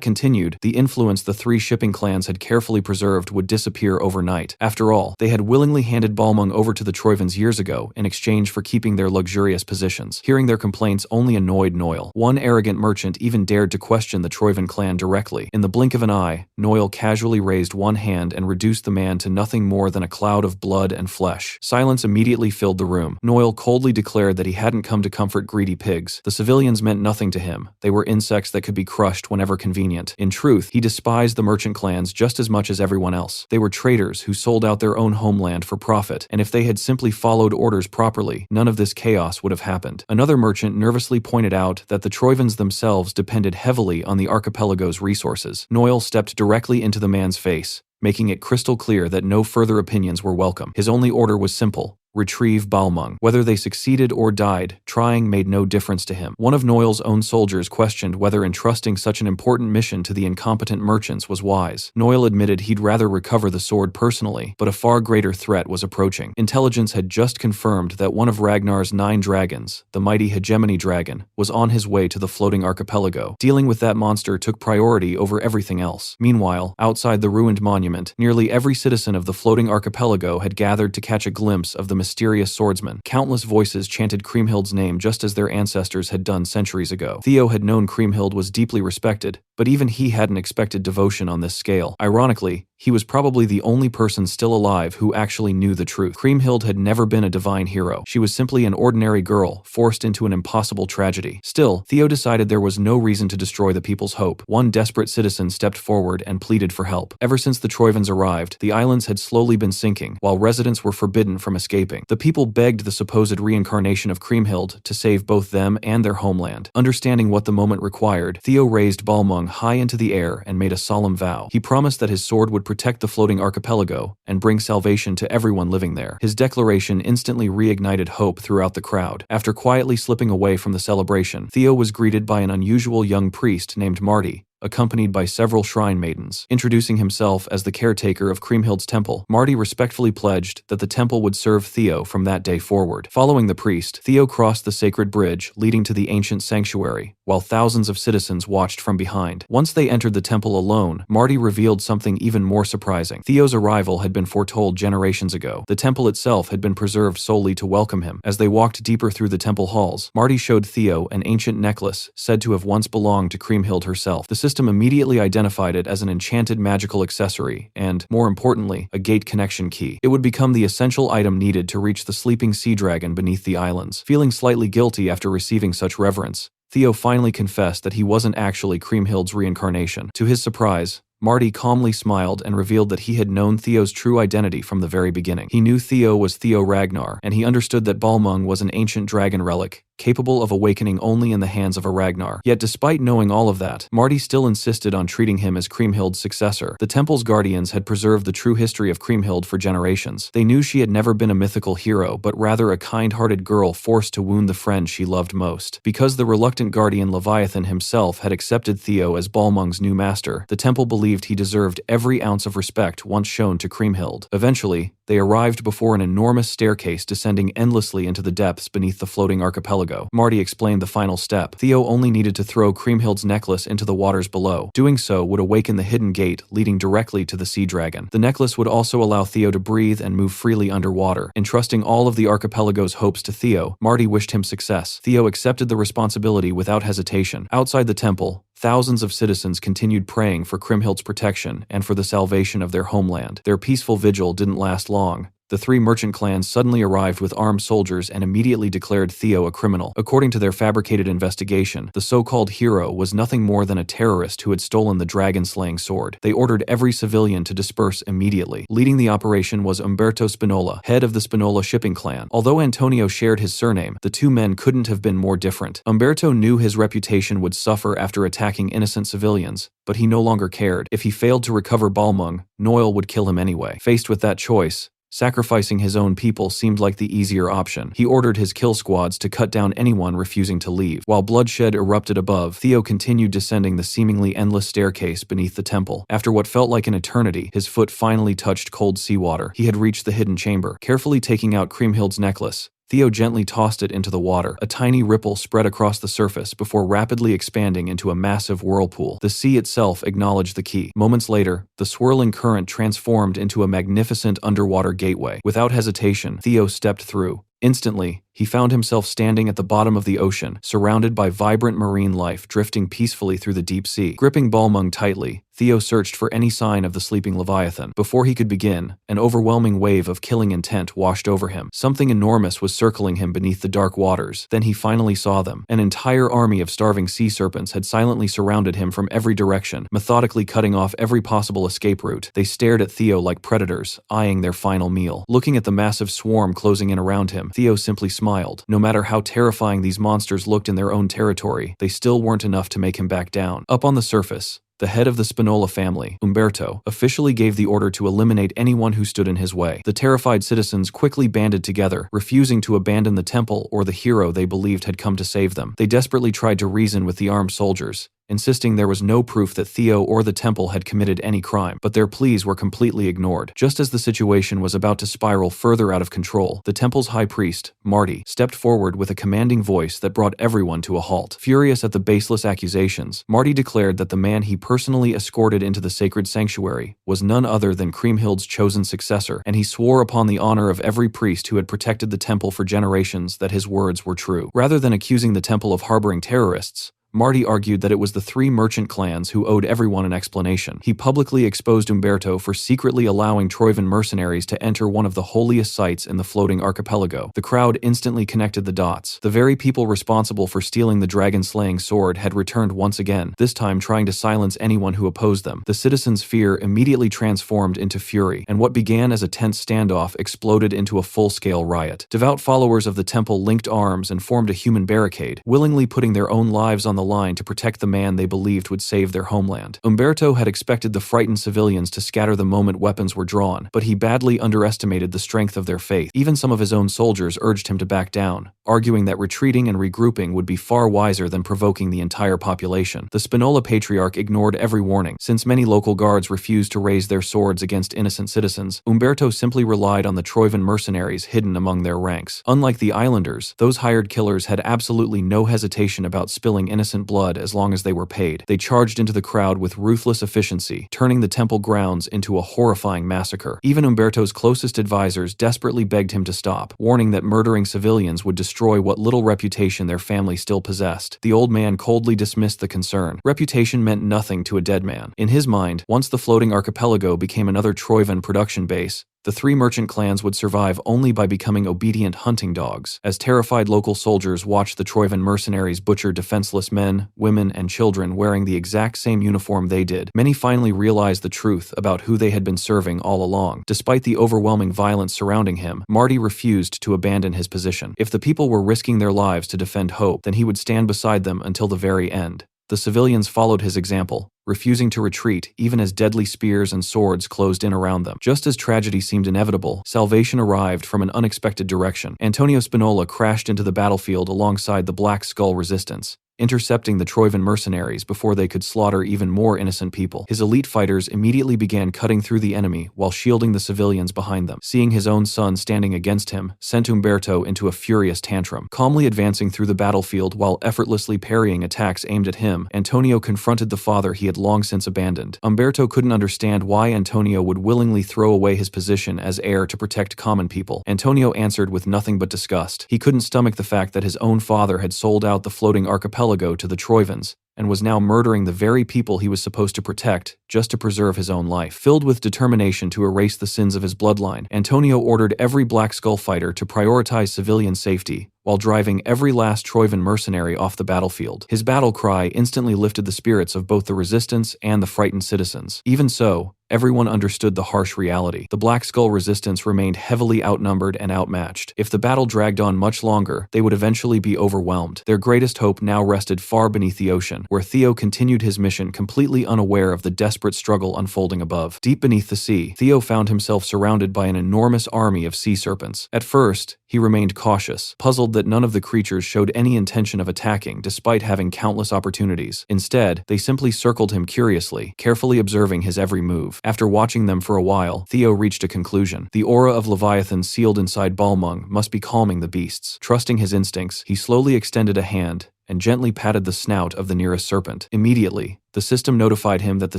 continued, the influence the three shipping clans had carefully preserved would disappear overnight. After all, they had willingly handed Balmung over to the Troivans years ago in exchange for keeping their luxurious positions. Hearing their complaints only annoyed Noel. One arrogant merchant even dared to question the Troivan clan directly. In the blink of an eye, Noel casually raised one hand and reduced the man to nothing more than a cloud of blood and flesh. Silence immediately filled the room. Noel coldly declared that he hadn't come to comfort greedy pigs. The civilians meant nothing to him. They were insects that could be crushed whenever convenient. In truth, he despised the merchant clans just as much as everyone else. They were traitors who sold out their own homeland for profit, and if they had simply followed orders properly, none of this chaos would have happened. Another merchant nervously pointed out that the Troivans themselves depended heavily on the archipelago's resources. Noel stepped directly into the man's face, making it crystal clear that no further opinions were welcome. His only order was simple: retrieve Balmung. Whether they succeeded or died, trying made no difference to him. One of Noel's own soldiers questioned whether entrusting such an important mission to the incompetent merchants was wise. Noel admitted he'd rather recover the sword personally, but a far greater threat was approaching. Intelligence had just confirmed that one of Ragnar's 9 dragons, the mighty hegemony dragon, was on his way to the floating archipelago. Dealing with that monster took priority over everything else. Meanwhile, outside the ruined monument, nearly every citizen of the floating archipelago had gathered to catch a glimpse of the mysterious swordsman. Countless voices chanted Kriemhild's name just as their ancestors had done centuries ago. Theo had known Kriemhild was deeply respected, but even he hadn't expected devotion on this scale. Ironically, he was probably the only person still alive who actually knew the truth. Kriemhild had never been a divine hero. She was simply an ordinary girl, forced into an impossible tragedy. Still, Theo decided there was no reason to destroy the people's hope. One desperate citizen stepped forward and pleaded for help. Ever since the Troivans arrived, the islands had slowly been sinking, while residents were forbidden from escaping. The people begged the supposed reincarnation of Kriemhild to save both them and their homeland. Understanding what the moment required, Theo raised Balmung high into the air and made a solemn vow. He promised that his sword would protect the floating archipelago and bring salvation to everyone living there. His declaration instantly reignited hope throughout the crowd. After quietly slipping away from the celebration, Theo was greeted by an unusual young priest named Marty, accompanied by several shrine maidens. Introducing himself as the caretaker of Kriemhild's temple, Marty respectfully pledged that the temple would serve Theo from that day forward. Following the priest, Theo crossed the sacred bridge leading to the ancient sanctuary, while thousands of citizens watched from behind. Once they entered the temple alone, Marty revealed something even more surprising. Theo's arrival had been foretold generations ago. The temple itself had been preserved solely to welcome him. As they walked deeper through the temple halls, Marty showed Theo an ancient necklace said to have once belonged to Kriemhild herself. The system immediately identified it as an enchanted magical accessory and, more importantly, a gate connection key. It would become the essential item needed to reach the sleeping sea dragon beneath the islands. Feeling slightly guilty after receiving such reverence, Theo finally confessed that he wasn't actually Kriemhild's reincarnation. To his surprise, Marty calmly smiled and revealed that he had known Theo's true identity from the very beginning. He knew Theo was Theo Ragnar, and he understood that Balmung was an ancient dragon relic, capable of awakening only in the hands of a Ragnar. Yet despite knowing all of that, Marty still insisted on treating him as Kriemhild's successor. The temple's guardians had preserved the true history of Kriemhild for generations. They knew she had never been a mythical hero, but rather a kind-hearted girl forced to wound the friend she loved most. Because the reluctant guardian Leviathan himself had accepted Theo as Balmung's new master, the temple believed he deserved every ounce of respect once shown to Kriemhild. Eventually, they arrived before an enormous staircase descending endlessly into the depths beneath the floating archipelago. Marty explained the final step. Theo only needed to throw Kriemhild's necklace into the waters below. Doing so would awaken the hidden gate leading directly to the sea dragon. The necklace would also allow Theo to breathe and move freely underwater. Entrusting all of the archipelago's hopes to Theo, Marty wished him success. Theo accepted the responsibility without hesitation. Outside the temple, thousands of citizens continued praying for Kriemhild's protection and for the salvation of their homeland. Their peaceful vigil didn't last long. The three merchant clans suddenly arrived with armed soldiers and immediately declared Theo a criminal. According to their fabricated investigation, the so-called hero was nothing more than a terrorist who had stolen the dragon-slaying sword. They ordered every civilian to disperse immediately. Leading the operation was Umberto Spinola, head of the Spinola shipping clan. Although Antonio shared his surname, the two men couldn't have been more different. Umberto knew his reputation would suffer after attacking innocent civilians, but he no longer cared. If he failed to recover Balmung, Noel would kill him anyway. Faced with that choice, sacrificing his own people seemed like the easier option. He ordered his kill squads to cut down anyone refusing to leave. While bloodshed erupted above, Theo continued descending the seemingly endless staircase beneath the temple. After what felt like an eternity, his foot finally touched cold seawater. He had reached the hidden chamber. Carefully taking out Kriemhild's necklace, Theo gently tossed it into the water. A tiny ripple spread across the surface before rapidly expanding into a massive whirlpool. The sea itself acknowledged the key. Moments later, the swirling current transformed into a magnificent underwater gateway. Without hesitation, Theo stepped through. Instantly, he found himself standing at the bottom of the ocean, surrounded by vibrant marine life drifting peacefully through the deep sea. Gripping Balmung tightly, Theo searched for any sign of the sleeping Leviathan. Before he could begin, an overwhelming wave of killing intent washed over him. Something enormous was circling him beneath the dark waters. Then he finally saw them. An entire army of starving sea serpents had silently surrounded him from every direction, methodically cutting off every possible escape route. They stared at Theo like predators, eyeing their final meal. Looking at the massive swarm closing in around him, Theo simply smiled. No matter how terrifying these monsters looked in their own territory, they still weren't enough to make him back down. Up on the surface, the head of the Spinola family, Umberto, officially gave the order to eliminate anyone who stood in his way. The terrified citizens quickly banded together, refusing to abandon the temple or the hero they believed had come to save them. They desperately tried to reason with the armed soldiers, insisting there was no proof that Theo or the temple had committed any crime, but their pleas were completely ignored. Just as the situation was about to spiral further out of control, the temple's high priest, Marty, stepped forward with a commanding voice that brought everyone to a halt. Furious at the baseless accusations, Marty declared that the man he personally escorted into the sacred sanctuary was none other than Kriemhild's chosen successor, and he swore upon the honor of every priest who had protected the temple for generations that his words were true. Rather than accusing the temple of harboring terrorists, Marty argued that it was the three merchant clans who owed everyone an explanation. He publicly exposed Umberto for secretly allowing Troivan mercenaries to enter one of the holiest sites in the floating archipelago. The crowd instantly connected the dots. The very people responsible for stealing the dragon-slaying sword had returned once again, this time trying to silence anyone who opposed them. The citizens' fear immediately transformed into fury, and what began as a tense standoff exploded into a full-scale riot. Devout followers of the temple linked arms and formed a human barricade, willingly putting their own lives on the line to protect the man they believed would save their homeland. Umberto had expected the frightened civilians to scatter the moment weapons were drawn, but he badly underestimated the strength of their faith. Even some of his own soldiers urged him to back down, arguing that retreating and regrouping would be far wiser than provoking the entire population. The Spinola Patriarch ignored every warning. Since many local guards refused to raise their swords against innocent citizens, Umberto simply relied on the Troivan mercenaries hidden among their ranks. Unlike the islanders, those hired killers had absolutely no hesitation about spilling innocent blood as long as they were paid. They charged into the crowd with ruthless efficiency, turning the temple grounds into a horrifying massacre. Even Umberto's closest advisors desperately begged him to stop, warning that murdering civilians would destroy what little reputation their family still possessed. The old man coldly dismissed the concern. Reputation meant nothing to a dead man. In his mind, once the floating archipelago became another Troivan production base, the three merchant clans would survive only by becoming obedient hunting dogs. As terrified local soldiers watched the Troivan mercenaries butcher defenseless men, women, and children wearing the exact same uniform they did, many finally realized the truth about who they had been serving all along. Despite the overwhelming violence surrounding him, Marty refused to abandon his position. If the people were risking their lives to defend hope, then he would stand beside them until the very end. The civilians followed his example, refusing to retreat even as deadly spears and swords closed in around them. Just as tragedy seemed inevitable, salvation arrived from an unexpected direction. Antonio Spinola crashed into the battlefield alongside the Black Skull resistance, intercepting the Troivan mercenaries before they could slaughter even more innocent people. His elite fighters immediately began cutting through the enemy while shielding the civilians behind them. Seeing his own son standing against him sent Umberto into a furious tantrum. Calmly advancing through the battlefield while effortlessly parrying attacks aimed at him, Antonio confronted the father he had long since abandoned. Umberto couldn't understand why Antonio would willingly throw away his position as heir to protect common people. Antonio answered with nothing but disgust. He couldn't stomach the fact that his own father had sold out the floating archipelago to the Troivans, and was now murdering the very people he was supposed to protect just to preserve his own life. Filled with determination to erase the sins of his bloodline, Antonio ordered every Black Skull fighter to prioritize civilian safety, while driving every last Troivan mercenary off the battlefield. His battle cry instantly lifted the spirits of both the resistance and the frightened citizens. Even so, everyone understood the harsh reality. The Black Skull resistance remained heavily outnumbered and outmatched. If the battle dragged on much longer, they would eventually be overwhelmed. Their greatest hope now rested far beneath the ocean, where Theo continued his mission completely unaware of the desperate struggle unfolding above. Deep beneath the sea, Theo found himself surrounded by an enormous army of sea serpents. At first, he remained cautious, puzzled that none of the creatures showed any intention of attacking despite having countless opportunities. Instead, they simply circled him curiously, carefully observing his every move. After watching them for a while, Theo reached a conclusion. The aura of Leviathan sealed inside Balmung must be calming the beasts. Trusting his instincts, he slowly extended a hand and gently patted the snout of the nearest serpent. Immediately, the system notified him that the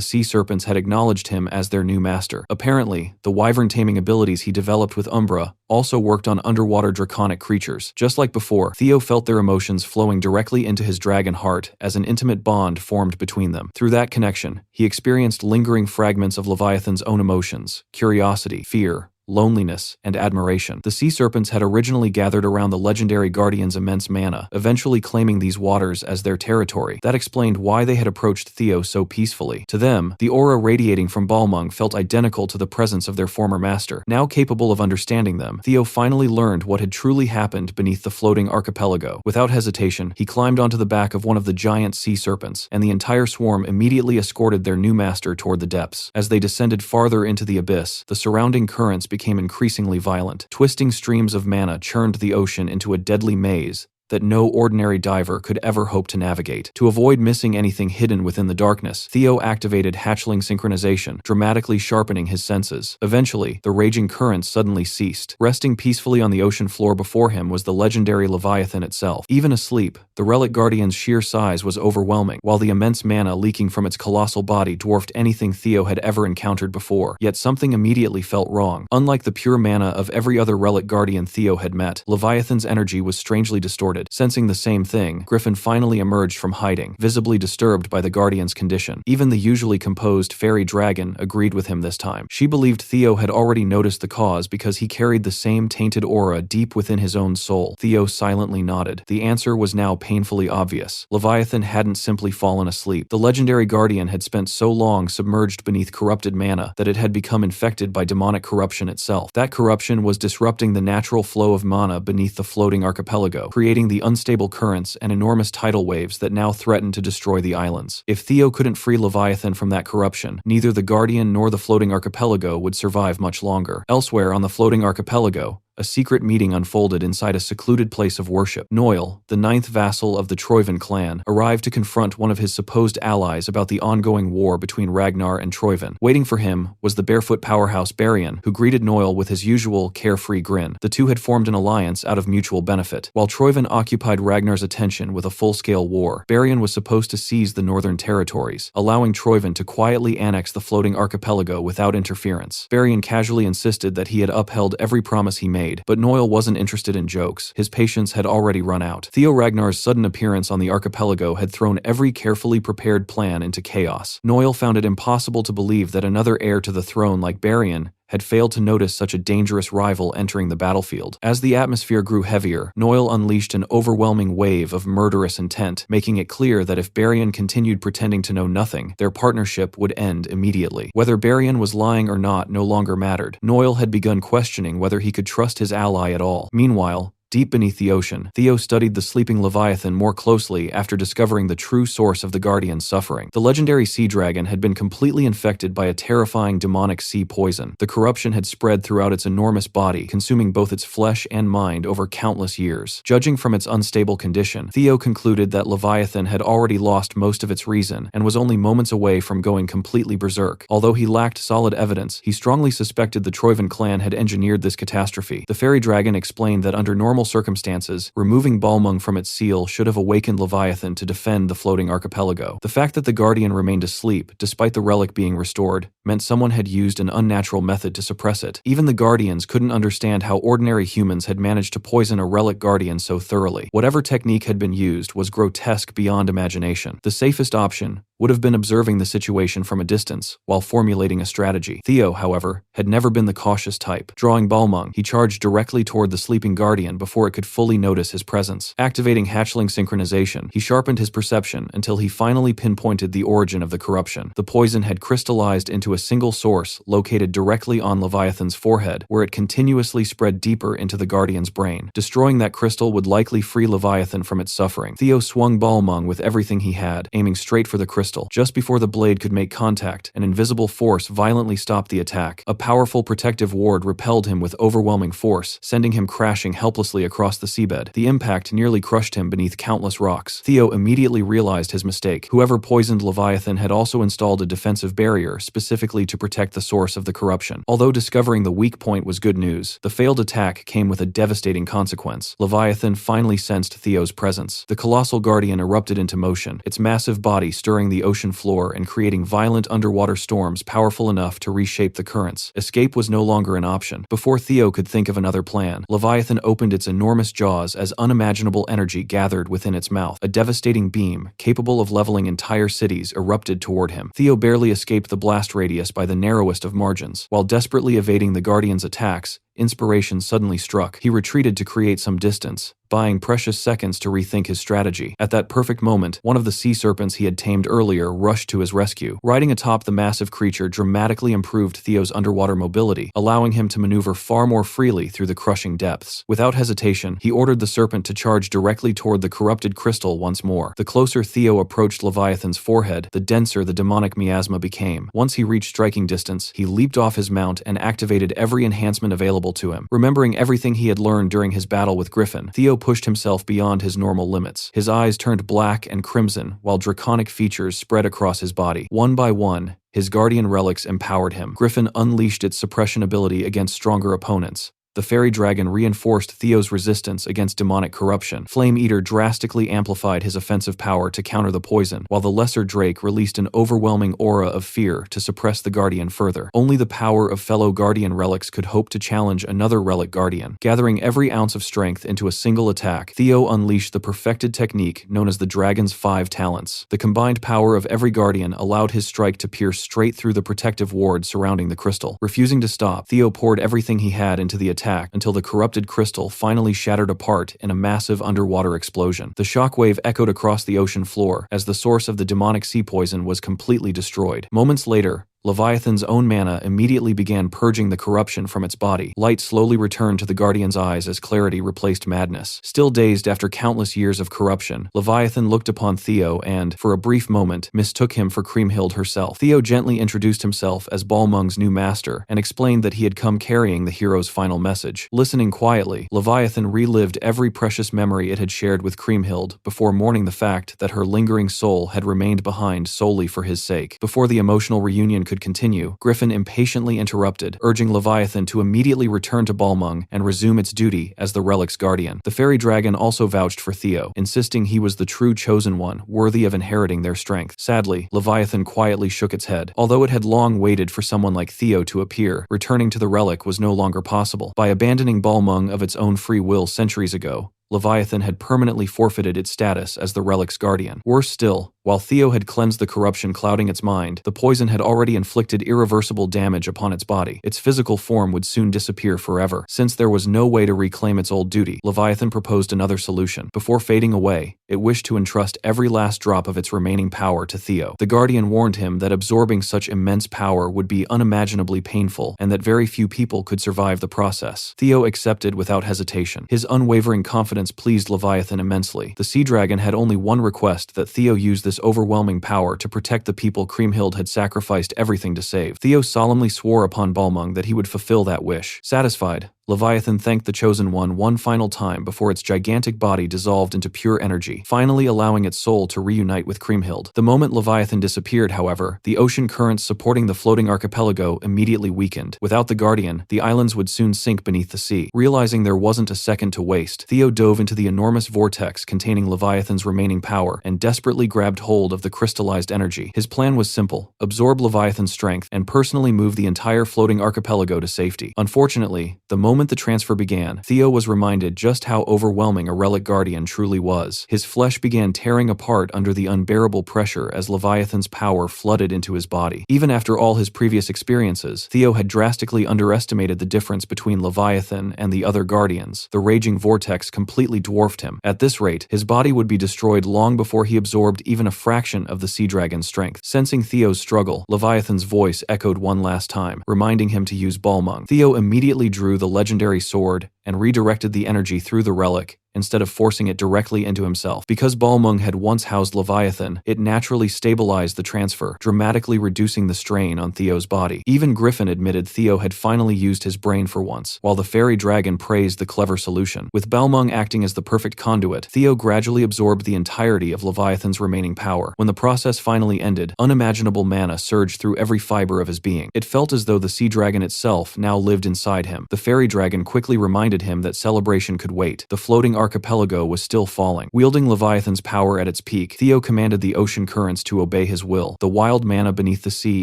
sea serpents had acknowledged him as their new master. Apparently, the wyvern taming abilities he developed with Umbra also worked on underwater draconic creatures. Just like before, Theo felt their emotions flowing directly into his dragon heart as an intimate bond formed between them. Through that connection, he experienced lingering fragments of Leviathan's own emotions: curiosity, fear, loneliness, and admiration. The sea serpents had originally gathered around the legendary guardian's immense mana, eventually claiming these waters as their territory. That explained why they had approached Theo so peacefully. To them, the aura radiating from Balmung felt identical to the presence of their former master. Now capable of understanding them, Theo finally learned what had truly happened beneath the floating archipelago. Without hesitation, he climbed onto the back of one of the giant sea serpents, and the entire swarm immediately escorted their new master toward the depths. As they descended farther into the abyss, the surrounding currents became increasingly violent. Twisting streams of mana churned the ocean into a deadly maze that no ordinary diver could ever hope to navigate. To avoid missing anything hidden within the darkness, Theo activated hatchling synchronization, dramatically sharpening his senses. Eventually, the raging currents suddenly ceased. Resting peacefully on the ocean floor before him was the legendary Leviathan itself. Even asleep, the relic guardian's sheer size was overwhelming, while the immense mana leaking from its colossal body dwarfed anything Theo had ever encountered before. Yet something immediately felt wrong. Unlike the pure mana of every other relic guardian Theo had met, Leviathan's energy was strangely distorted. Sensing the same thing, Griffin finally emerged from hiding, visibly disturbed by the Guardian's condition. Even the usually composed fairy dragon agreed with him this time. She believed Theo had already noticed the cause because he carried the same tainted aura deep within his own soul. Theo silently nodded. The answer was now painfully obvious. Leviathan hadn't simply fallen asleep. The legendary Guardian had spent so long submerged beneath corrupted mana that it had become infected by demonic corruption itself. That corruption was disrupting the natural flow of mana beneath the floating archipelago, creating causing the unstable currents and enormous tidal waves that now threatened to destroy the islands. If Theo couldn't free Leviathan from that corruption, neither the Guardian nor the floating archipelago would survive much longer. Elsewhere on the floating archipelago, a secret meeting unfolded inside a secluded place of worship. Noil, the 9th vassal of the Troivan clan, arrived to confront one of his supposed allies about the ongoing war between Ragnar and Troivan. Waiting for him was the barefoot powerhouse Barian, who greeted Noil with his usual carefree grin. The two had formed an alliance out of mutual benefit. While Troivan occupied Ragnar's attention with a full-scale war, Barian was supposed to seize the northern territories, allowing Troivan to quietly annex the floating archipelago without interference. Barian casually insisted that he had upheld every promise he made, but Noil wasn't interested in jokes. His patience had already run out. Theo Ragnar's sudden appearance on the archipelago had thrown every carefully prepared plan into chaos. Noil found it impossible to believe that another heir to the throne like Barian had failed to notice such a dangerous rival entering the battlefield. As the atmosphere grew heavier, Noil unleashed an overwhelming wave of murderous intent, making it clear that if Barian continued pretending to know nothing, their partnership would end immediately. Whether Barian was lying or not no longer mattered. Noil had begun questioning whether he could trust his ally at all. Meanwhile, deep beneath the ocean, Theo studied the sleeping Leviathan more closely after discovering the true source of the Guardian's suffering. The legendary sea dragon had been completely infected by a terrifying demonic sea poison. The corruption had spread throughout its enormous body, consuming both its flesh and mind over countless years. Judging from its unstable condition, Theo concluded that Leviathan had already lost most of its reason and was only moments away from going completely berserk. Although he lacked solid evidence, he strongly suspected the Troivan clan had engineered this catastrophe. The fairy dragon explained that under normal circumstances, removing Balmung from its seal should have awakened Leviathan to defend the floating archipelago. The fact that the Guardian remained asleep, despite the relic being restored, meant someone had used an unnatural method to suppress it. Even the Guardians couldn't understand how ordinary humans had managed to poison a relic Guardian so thoroughly. Whatever technique had been used was grotesque beyond imagination. The safest option would have been observing the situation from a distance while formulating a strategy. Theo, however, had never been the cautious type. Drawing Balmung, he charged directly toward the sleeping Guardian before it could fully notice his presence. Activating hatchling synchronization, he sharpened his perception until he finally pinpointed the origin of the corruption. The poison had crystallized into a single source located directly on Leviathan's forehead, where it continuously spread deeper into the Guardian's brain. Destroying that crystal would likely free Leviathan from its suffering. Theo swung Balmung with everything he had, aiming straight for the crystal. Just before the blade could make contact, an invisible force violently stopped the attack. A powerful protective ward repelled him with overwhelming force, sending him crashing helplessly across the seabed. The impact nearly crushed him beneath countless rocks. Theo immediately realized his mistake. Whoever poisoned Leviathan had also installed a defensive barrier specifically to protect the source of the corruption. Although discovering the weak point was good news, the failed attack came with a devastating consequence. Leviathan finally sensed Theo's presence. The colossal Guardian erupted into motion, its massive body stirring the ocean floor and creating violent underwater storms powerful enough to reshape the currents. Escape was no longer an option. Before Theo could think of another plan, Leviathan opened its enormous jaws as unimaginable energy gathered within its mouth. A devastating beam, capable of leveling entire cities, erupted toward him. Theo barely escaped the blast radius by the narrowest of margins. While desperately evading the Guardian's attacks, inspiration suddenly struck. He retreated to create some distance, buying precious seconds to rethink his strategy. At that perfect moment, one of the sea serpents he had tamed earlier rushed to his rescue. Riding atop the massive creature dramatically improved Theo's underwater mobility, allowing him to maneuver far more freely through the crushing depths. Without hesitation, he ordered the serpent to charge directly toward the corrupted crystal once more. The closer Theo approached Leviathan's forehead, the denser the demonic miasma became. Once he reached striking distance, he leaped off his mount and activated every enhancement available to him. Remembering everything he had learned during his battle with Griffin, Theo pushed himself beyond his normal limits. His eyes turned black and crimson, while draconic features spread across his body. One by one, his Guardian relics empowered him. Griffin unleashed its suppression ability against stronger opponents. The fairy dragon reinforced Theo's resistance against demonic corruption. Flame Eater drastically amplified his offensive power to counter the poison, while the lesser Drake released an overwhelming aura of fear to suppress the Guardian further. Only the power of fellow Guardian relics could hope to challenge another relic Guardian. Gathering every ounce of strength into a single attack, Theo unleashed the perfected technique known as the Dragon's 5 Talents. The combined power of every Guardian allowed his strike to pierce straight through the protective ward surrounding the crystal. Refusing to stop, Theo poured everything he had into the attack until the corrupted crystal finally shattered apart in a massive underwater explosion. The shockwave echoed across the ocean floor as the source of the demonic sea poison was completely destroyed. Moments later, Leviathan's own mana immediately began purging the corruption from its body. Light slowly returned to the Guardian's eyes as clarity replaced madness. Still dazed after countless years of corruption, Leviathan looked upon Theo and, for a brief moment, mistook him for Kriemhild herself. Theo gently introduced himself as Balmung's new master and explained that he had come carrying the hero's final message. Listening quietly, Leviathan relived every precious memory it had shared with Kriemhild before mourning the fact that her lingering soul had remained behind solely for his sake. Before the emotional reunion could continue, Griffin impatiently interrupted, urging Leviathan to immediately return to Balmung and resume its duty as the relic's guardian. The fairy dragon also vouched for Theo, insisting he was the true chosen one, worthy of inheriting their strength. Sadly, Leviathan quietly shook its head. Although it had long waited for someone like Theo to appear, returning to the relic was no longer possible. By abandoning Balmung of its own free will centuries ago, Leviathan had permanently forfeited its status as the relic's guardian. Worse still, while Theo had cleansed the corruption clouding its mind, the poison had already inflicted irreversible damage upon its body. Its physical form would soon disappear forever. Since there was no way to reclaim its old duty, Leviathan proposed another solution. Before fading away, it wished to entrust every last drop of its remaining power to Theo. The Guardian warned him that absorbing such immense power would be unimaginably painful and that very few people could survive the process. Theo accepted without hesitation. His unwavering confidence pleased Leviathan immensely. The sea dragon had only one request: that Theo use this overwhelming power to protect the people Kriemhild had sacrificed everything to save. Theo solemnly swore upon Balmung that he would fulfill that wish. Satisfied, Leviathan thanked the Chosen one final time before its gigantic body dissolved into pure energy, finally allowing its soul to reunite with Kriemhild. The moment Leviathan disappeared, however, the ocean currents supporting the floating archipelago immediately weakened. Without the Guardian, the islands would soon sink beneath the sea. Realizing there wasn't a second to waste, Theo dove into the enormous vortex containing Leviathan's remaining power and desperately grabbed hold of the crystallized energy. His plan was simple: absorb Leviathan's strength and personally move the entire floating archipelago to safety. Unfortunately, the moment the transfer began, Theo was reminded just how overwhelming a relic guardian truly was. His flesh began tearing apart under the unbearable pressure as Leviathan's power flooded into his body. Even after all his previous experiences, Theo had drastically underestimated the difference between Leviathan and the other guardians. The raging vortex completely dwarfed him. At this rate, his body would be destroyed long before he absorbed even a fraction of the sea dragon's strength. Sensing Theo's struggle, Leviathan's voice echoed one last time, reminding him to use Balmung. Theo immediately drew the legendary sword and redirected the energy through the relic, instead of forcing it directly into himself. Because Balmung had once housed Leviathan, it naturally stabilized the transfer, dramatically reducing the strain on Theo's body. Even Griffin admitted Theo had finally used his brain for once, while the fairy dragon praised the clever solution. With Balmung acting as the perfect conduit, Theo gradually absorbed the entirety of Leviathan's remaining power. When the process finally ended, unimaginable mana surged through every fiber of his being. It felt as though the sea dragon itself now lived inside him. The fairy dragon quickly reminded him that celebration could wait. The floating archipelago was still falling. Wielding Leviathan's power at its peak, Theo commanded the ocean currents to obey his will. The wild mana beneath the sea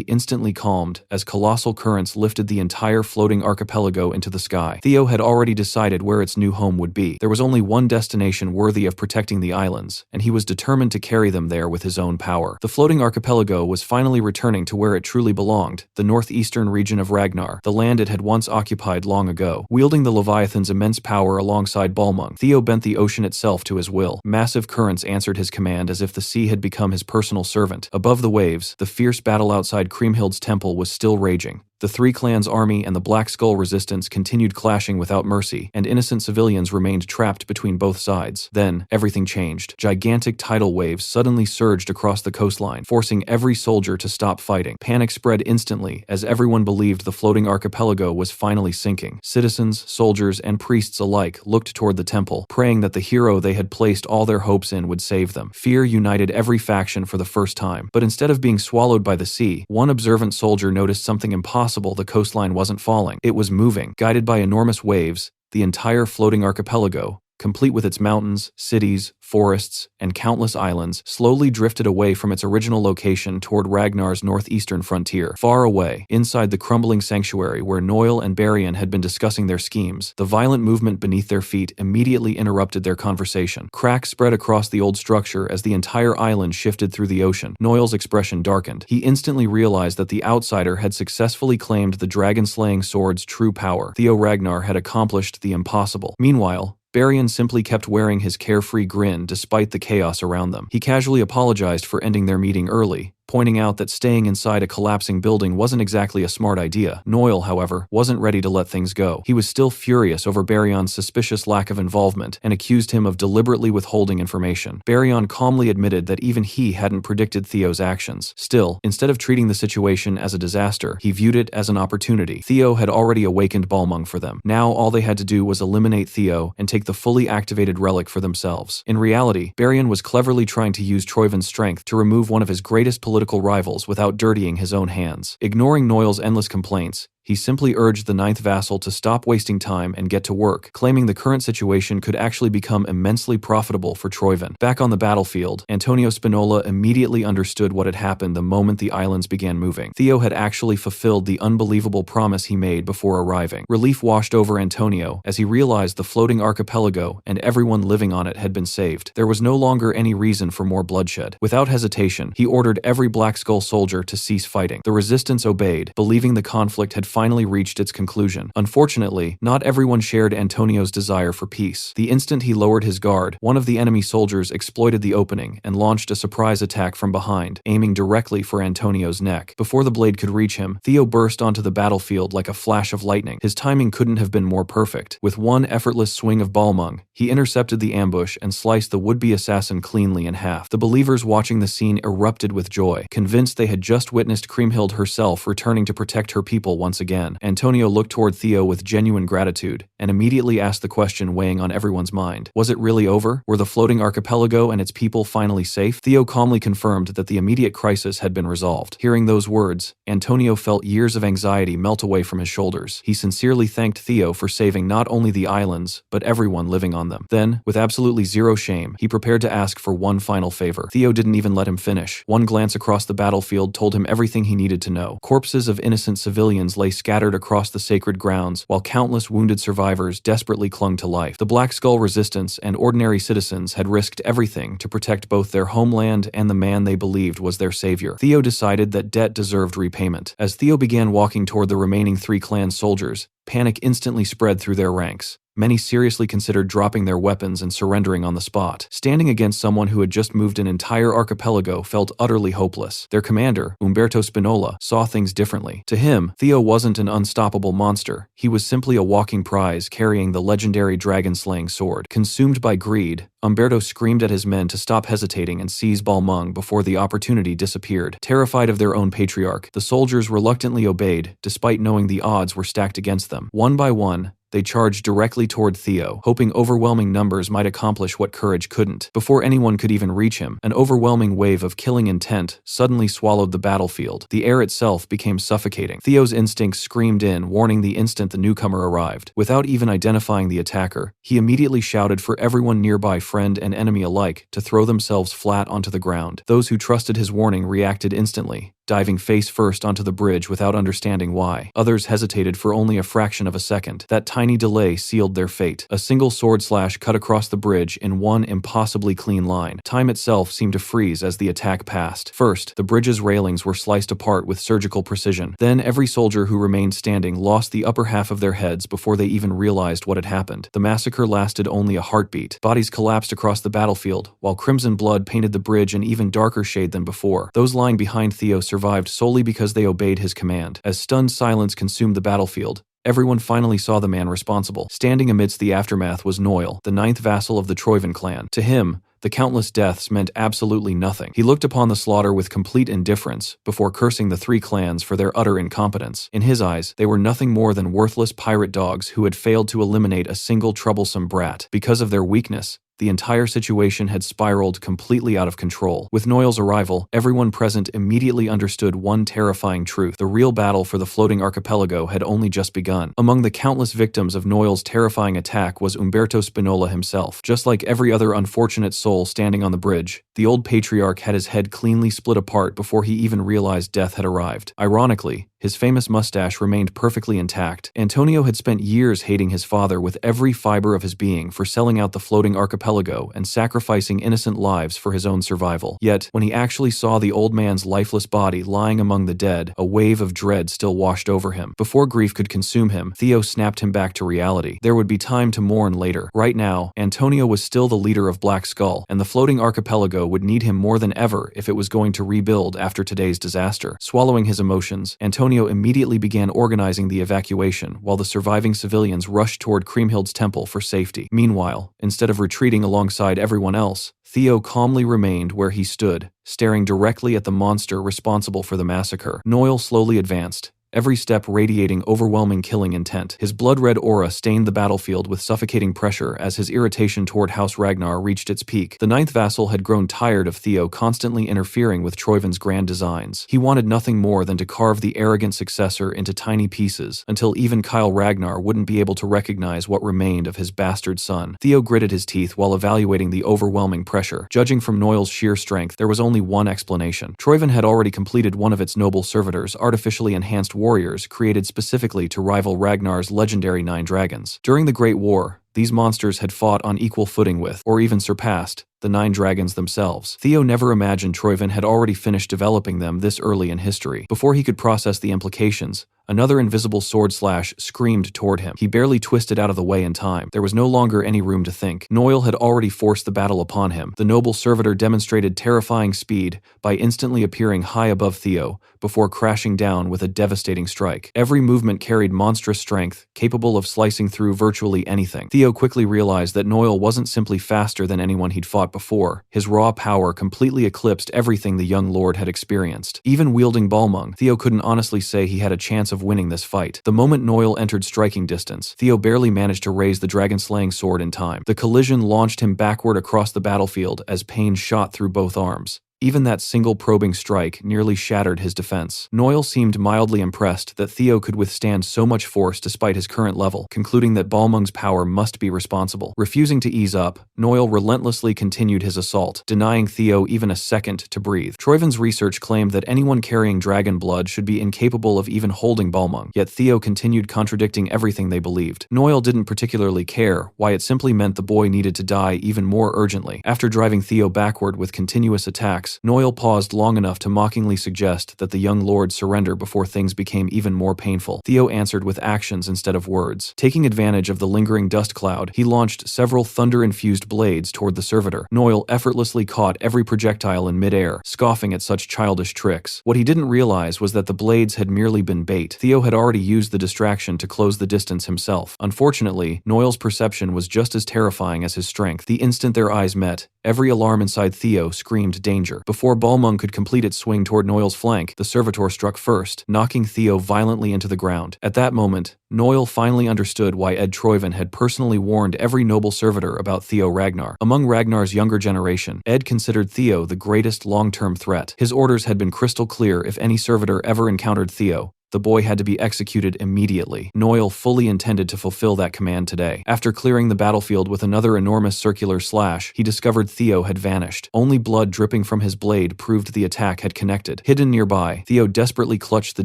instantly calmed as colossal currents lifted the entire floating archipelago into the sky. Theo had already decided where its new home would be. There was only one destination worthy of protecting the islands, and he was determined to carry them there with his own power. The floating archipelago was finally returning to where it truly belonged, the northeastern region of Ragnar, the land it had once occupied long ago. Wielding the Leviathan's immense power alongside Balmung, Theo bent the ocean itself to his will. Massive currents answered his command as if the sea had become his personal servant. Above the waves, the fierce battle outside Kriemhild's temple was still raging. The Three Clans' army and the Black Skull resistance continued clashing without mercy, and innocent civilians remained trapped between both sides. Then, everything changed. Gigantic tidal waves suddenly surged across the coastline, forcing every soldier to stop fighting. Panic spread instantly as everyone believed the floating archipelago was finally sinking. Citizens, soldiers, and priests alike looked toward the temple, praying that the hero they had placed all their hopes in would save them. Fear united every faction for the first time, but instead of being swallowed by the sea, one observant soldier noticed something impossible. The coastline wasn't falling. It was moving. Guided by enormous waves, the entire floating archipelago, complete with its mountains, cities, forests, and countless islands, slowly drifted away from its original location toward Ragnar's northeastern frontier. Far away, inside the crumbling sanctuary where Noel and Barian had been discussing their schemes, the violent movement beneath their feet immediately interrupted their conversation. Cracks spread across the old structure as the entire island shifted through the ocean. Noel's expression darkened. He instantly realized that the outsider had successfully claimed the dragon-slaying sword's true power. Theo Ragnar had accomplished the impossible. Meanwhile, Barian simply kept wearing his carefree grin despite the chaos around them. He casually apologized for ending their meeting early, pointing out that staying inside a collapsing building wasn't exactly a smart idea. Noel, however, wasn't ready to let things go. He was still furious over Barion's suspicious lack of involvement and accused him of deliberately withholding information. Barion calmly admitted that even he hadn't predicted Theo's actions. Still, instead of treating the situation as a disaster, he viewed it as an opportunity. Theo had already awakened Balmung for them. Now all they had to do was eliminate Theo and take the fully activated relic for themselves. In reality, Barion was cleverly trying to use Troiven's strength to remove one of his greatest political rivals without dirtying his own hands. Ignoring Noel's endless complaints, he simply urged the ninth vassal to stop wasting time and get to work, claiming the current situation could actually become immensely profitable for Troiven. Back on the battlefield, Antonio Spinola immediately understood what had happened the moment the islands began moving. Theo had actually fulfilled the unbelievable promise he made before arriving. Relief washed over Antonio as he realized the floating archipelago and everyone living on it had been saved. There was no longer any reason for more bloodshed. Without hesitation, he ordered every Black Skull soldier to cease fighting. The resistance obeyed, believing the conflict had finally reached its conclusion. Unfortunately, not everyone shared Antonio's desire for peace. The instant he lowered his guard, one of the enemy soldiers exploited the opening and launched a surprise attack from behind, aiming directly for Antonio's neck. Before the blade could reach him, Theo burst onto the battlefield like a flash of lightning. His timing couldn't have been more perfect. With one effortless swing of Balmung, he intercepted the ambush and sliced the would-be assassin cleanly in half. The believers watching the scene erupted with joy, convinced they had just witnessed Kriemhild herself returning to protect her people once again. Antonio looked toward Theo with genuine gratitude and immediately asked the question weighing on everyone's mind. Was it really over? Were the floating archipelago and its people finally safe? Theo calmly confirmed that the immediate crisis had been resolved. Hearing those words, Antonio felt years of anxiety melt away from his shoulders. He sincerely thanked Theo for saving not only the islands, but everyone living on them. Then, with absolutely zero shame, he prepared to ask for one final favor. Theo didn't even let him finish. One glance across the battlefield told him everything he needed to know. Corpses of innocent civilians lay scattered across the sacred grounds, while countless wounded survivors desperately clung to life. The Black Skull resistance and ordinary citizens had risked everything to protect both their homeland and the man they believed was their savior. Theo decided that debt deserved repayment. As Theo began walking toward the remaining 3 clan soldiers, panic instantly spread through their ranks. Many seriously considered dropping their weapons and surrendering on the spot. Standing against someone who had just moved an entire archipelago felt utterly hopeless. Their commander, Umberto Spinola, saw things differently. To him, Theo wasn't an unstoppable monster. He was simply a walking prize carrying the legendary dragon-slaying sword. Consumed by greed, Umberto screamed at his men to stop hesitating and seize Balmung before the opportunity disappeared. Terrified of their own patriarch, the soldiers reluctantly obeyed, despite knowing the odds were stacked against them. One by one, they charged directly toward Theo, hoping overwhelming numbers might accomplish what courage couldn't. Before anyone could even reach him, an overwhelming wave of killing intent suddenly swallowed the battlefield. The air itself became suffocating. Theo's instincts screamed in, warning the instant the newcomer arrived. Without even identifying the attacker, he immediately shouted for everyone nearby, friend and enemy alike, to throw themselves flat onto the ground. Those who trusted his warning reacted instantly, diving face first onto the bridge without understanding why. Others hesitated for only a fraction of a second. That tiny delay sealed their fate. A single sword slash cut across the bridge in one impossibly clean line. Time itself seemed to freeze as the attack passed. First, the bridge's railings were sliced apart with surgical precision. Then every soldier who remained standing lost the upper half of their heads before they even realized what had happened. The massacre lasted only a heartbeat. Bodies collapsed across the battlefield, while crimson blood painted the bridge an even darker shade than before. Those lying behind Theo survived solely because they obeyed his command. As stunned silence consumed the battlefield, everyone finally saw the man responsible. Standing amidst the aftermath was Noel, the 9th vassal of the Troiven clan. To him, the countless deaths meant absolutely nothing. He looked upon the slaughter with complete indifference, before cursing the 3 clans for their utter incompetence. In his eyes, they were nothing more than worthless pirate dogs who had failed to eliminate a single troublesome brat. Because of their weakness, the entire situation had spiraled completely out of control. With Noel's arrival, everyone present immediately understood one terrifying truth. The real battle for the floating archipelago had only just begun. Among the countless victims of Noel's terrifying attack was Umberto Spinola himself. Just like every other unfortunate soul standing on the bridge, the old patriarch had his head cleanly split apart before he even realized death had arrived. Ironically, His famous mustache remained perfectly intact. Antonio had spent years hating his father with every fiber of his being for selling out the floating archipelago and sacrificing innocent lives for his own survival. Yet, when he actually saw the old man's lifeless body lying among the dead, a wave of dread still washed over him. Before grief could consume him, Theo snapped him back to reality. There would be time to mourn later. Right now, Antonio was still the leader of Black Skull, and the floating archipelago would need him more than ever if it was going to rebuild after today's disaster. Swallowing his emotions, Antonio immediately began organizing the evacuation, while the surviving civilians rushed toward Kriemhild's temple for safety. Meanwhile, instead of retreating alongside everyone else, Theo calmly remained where he stood, staring directly at the monster responsible for the massacre. Noel slowly advanced, every step radiating overwhelming killing intent. His blood-red aura stained the battlefield with suffocating pressure as his irritation toward House Ragnar reached its peak. The ninth vassal had grown tired of Theo constantly interfering with Troivin's grand designs. He wanted nothing more than to carve the arrogant successor into tiny pieces, until even Kyle Ragnar wouldn't be able to recognize what remained of his bastard son. Theo gritted his teeth while evaluating the overwhelming pressure. Judging from Noel's sheer strength, there was only one explanation. Troivin had already completed one of its noble servitors, artificially enhanced warriors created specifically to rival Ragnar's legendary 9 dragons. During the Great War, these monsters had fought on equal footing with, or even surpassed, the 9 dragons themselves. Theo never imagined Troivin had already finished developing them this early in history. Before he could process the implications, another invisible sword slash screamed toward him. He barely twisted out of the way in time. There was no longer any room to think. Noel had already forced the battle upon him. The noble servitor demonstrated terrifying speed by instantly appearing high above Theo, before crashing down with a devastating strike. Every movement carried monstrous strength, capable of slicing through virtually anything. Theo quickly realized that Noel wasn't simply faster than anyone he'd fought before. His raw power completely eclipsed everything the young lord had experienced. Even wielding Balmung, Theo couldn't honestly say he had a chance of winning this fight. The moment Noel entered striking distance, Theo barely managed to raise the dragon-slaying sword in time. The collision launched him backward across the battlefield as pain shot through both arms. Even that single probing strike nearly shattered his defense. Noel seemed mildly impressed that Theo could withstand so much force despite his current level, concluding that Balmung's power must be responsible. Refusing to ease up, Noel relentlessly continued his assault, denying Theo even a second to breathe. Troivin's research claimed that anyone carrying dragon blood should be incapable of even holding Balmung, yet Theo continued contradicting everything they believed. Noel didn't particularly care, why it simply meant the boy needed to die even more urgently. After driving Theo backward with continuous attacks, Noel paused long enough to mockingly suggest that the young lord surrender before things became even more painful. Theo answered with actions instead of words. Taking advantage of the lingering dust cloud, he launched several thunder-infused blades toward the servitor. Noel effortlessly caught every projectile in midair, scoffing at such childish tricks. What he didn't realize was that the blades had merely been bait. Theo had already used the distraction to close the distance himself. Unfortunately, Noel's perception was just as terrifying as his strength. The instant their eyes met, every alarm inside Theo screamed danger. Before Balmung could complete its swing toward Noel's flank, the servitor struck first, knocking Theo violently into the ground. At that moment, Noel finally understood why Ed Troivin had personally warned every noble servitor about Theo Ragnar. Among Ragnar's younger generation, Ed considered Theo the greatest long-term threat. His orders had been crystal clear: if any servitor ever encountered Theo, the boy had to be executed immediately. Noel fully intended to fulfill that command today. After clearing the battlefield with another enormous circular slash, he discovered Theo had vanished. Only blood dripping from his blade proved the attack had connected. Hidden nearby, Theo desperately clutched the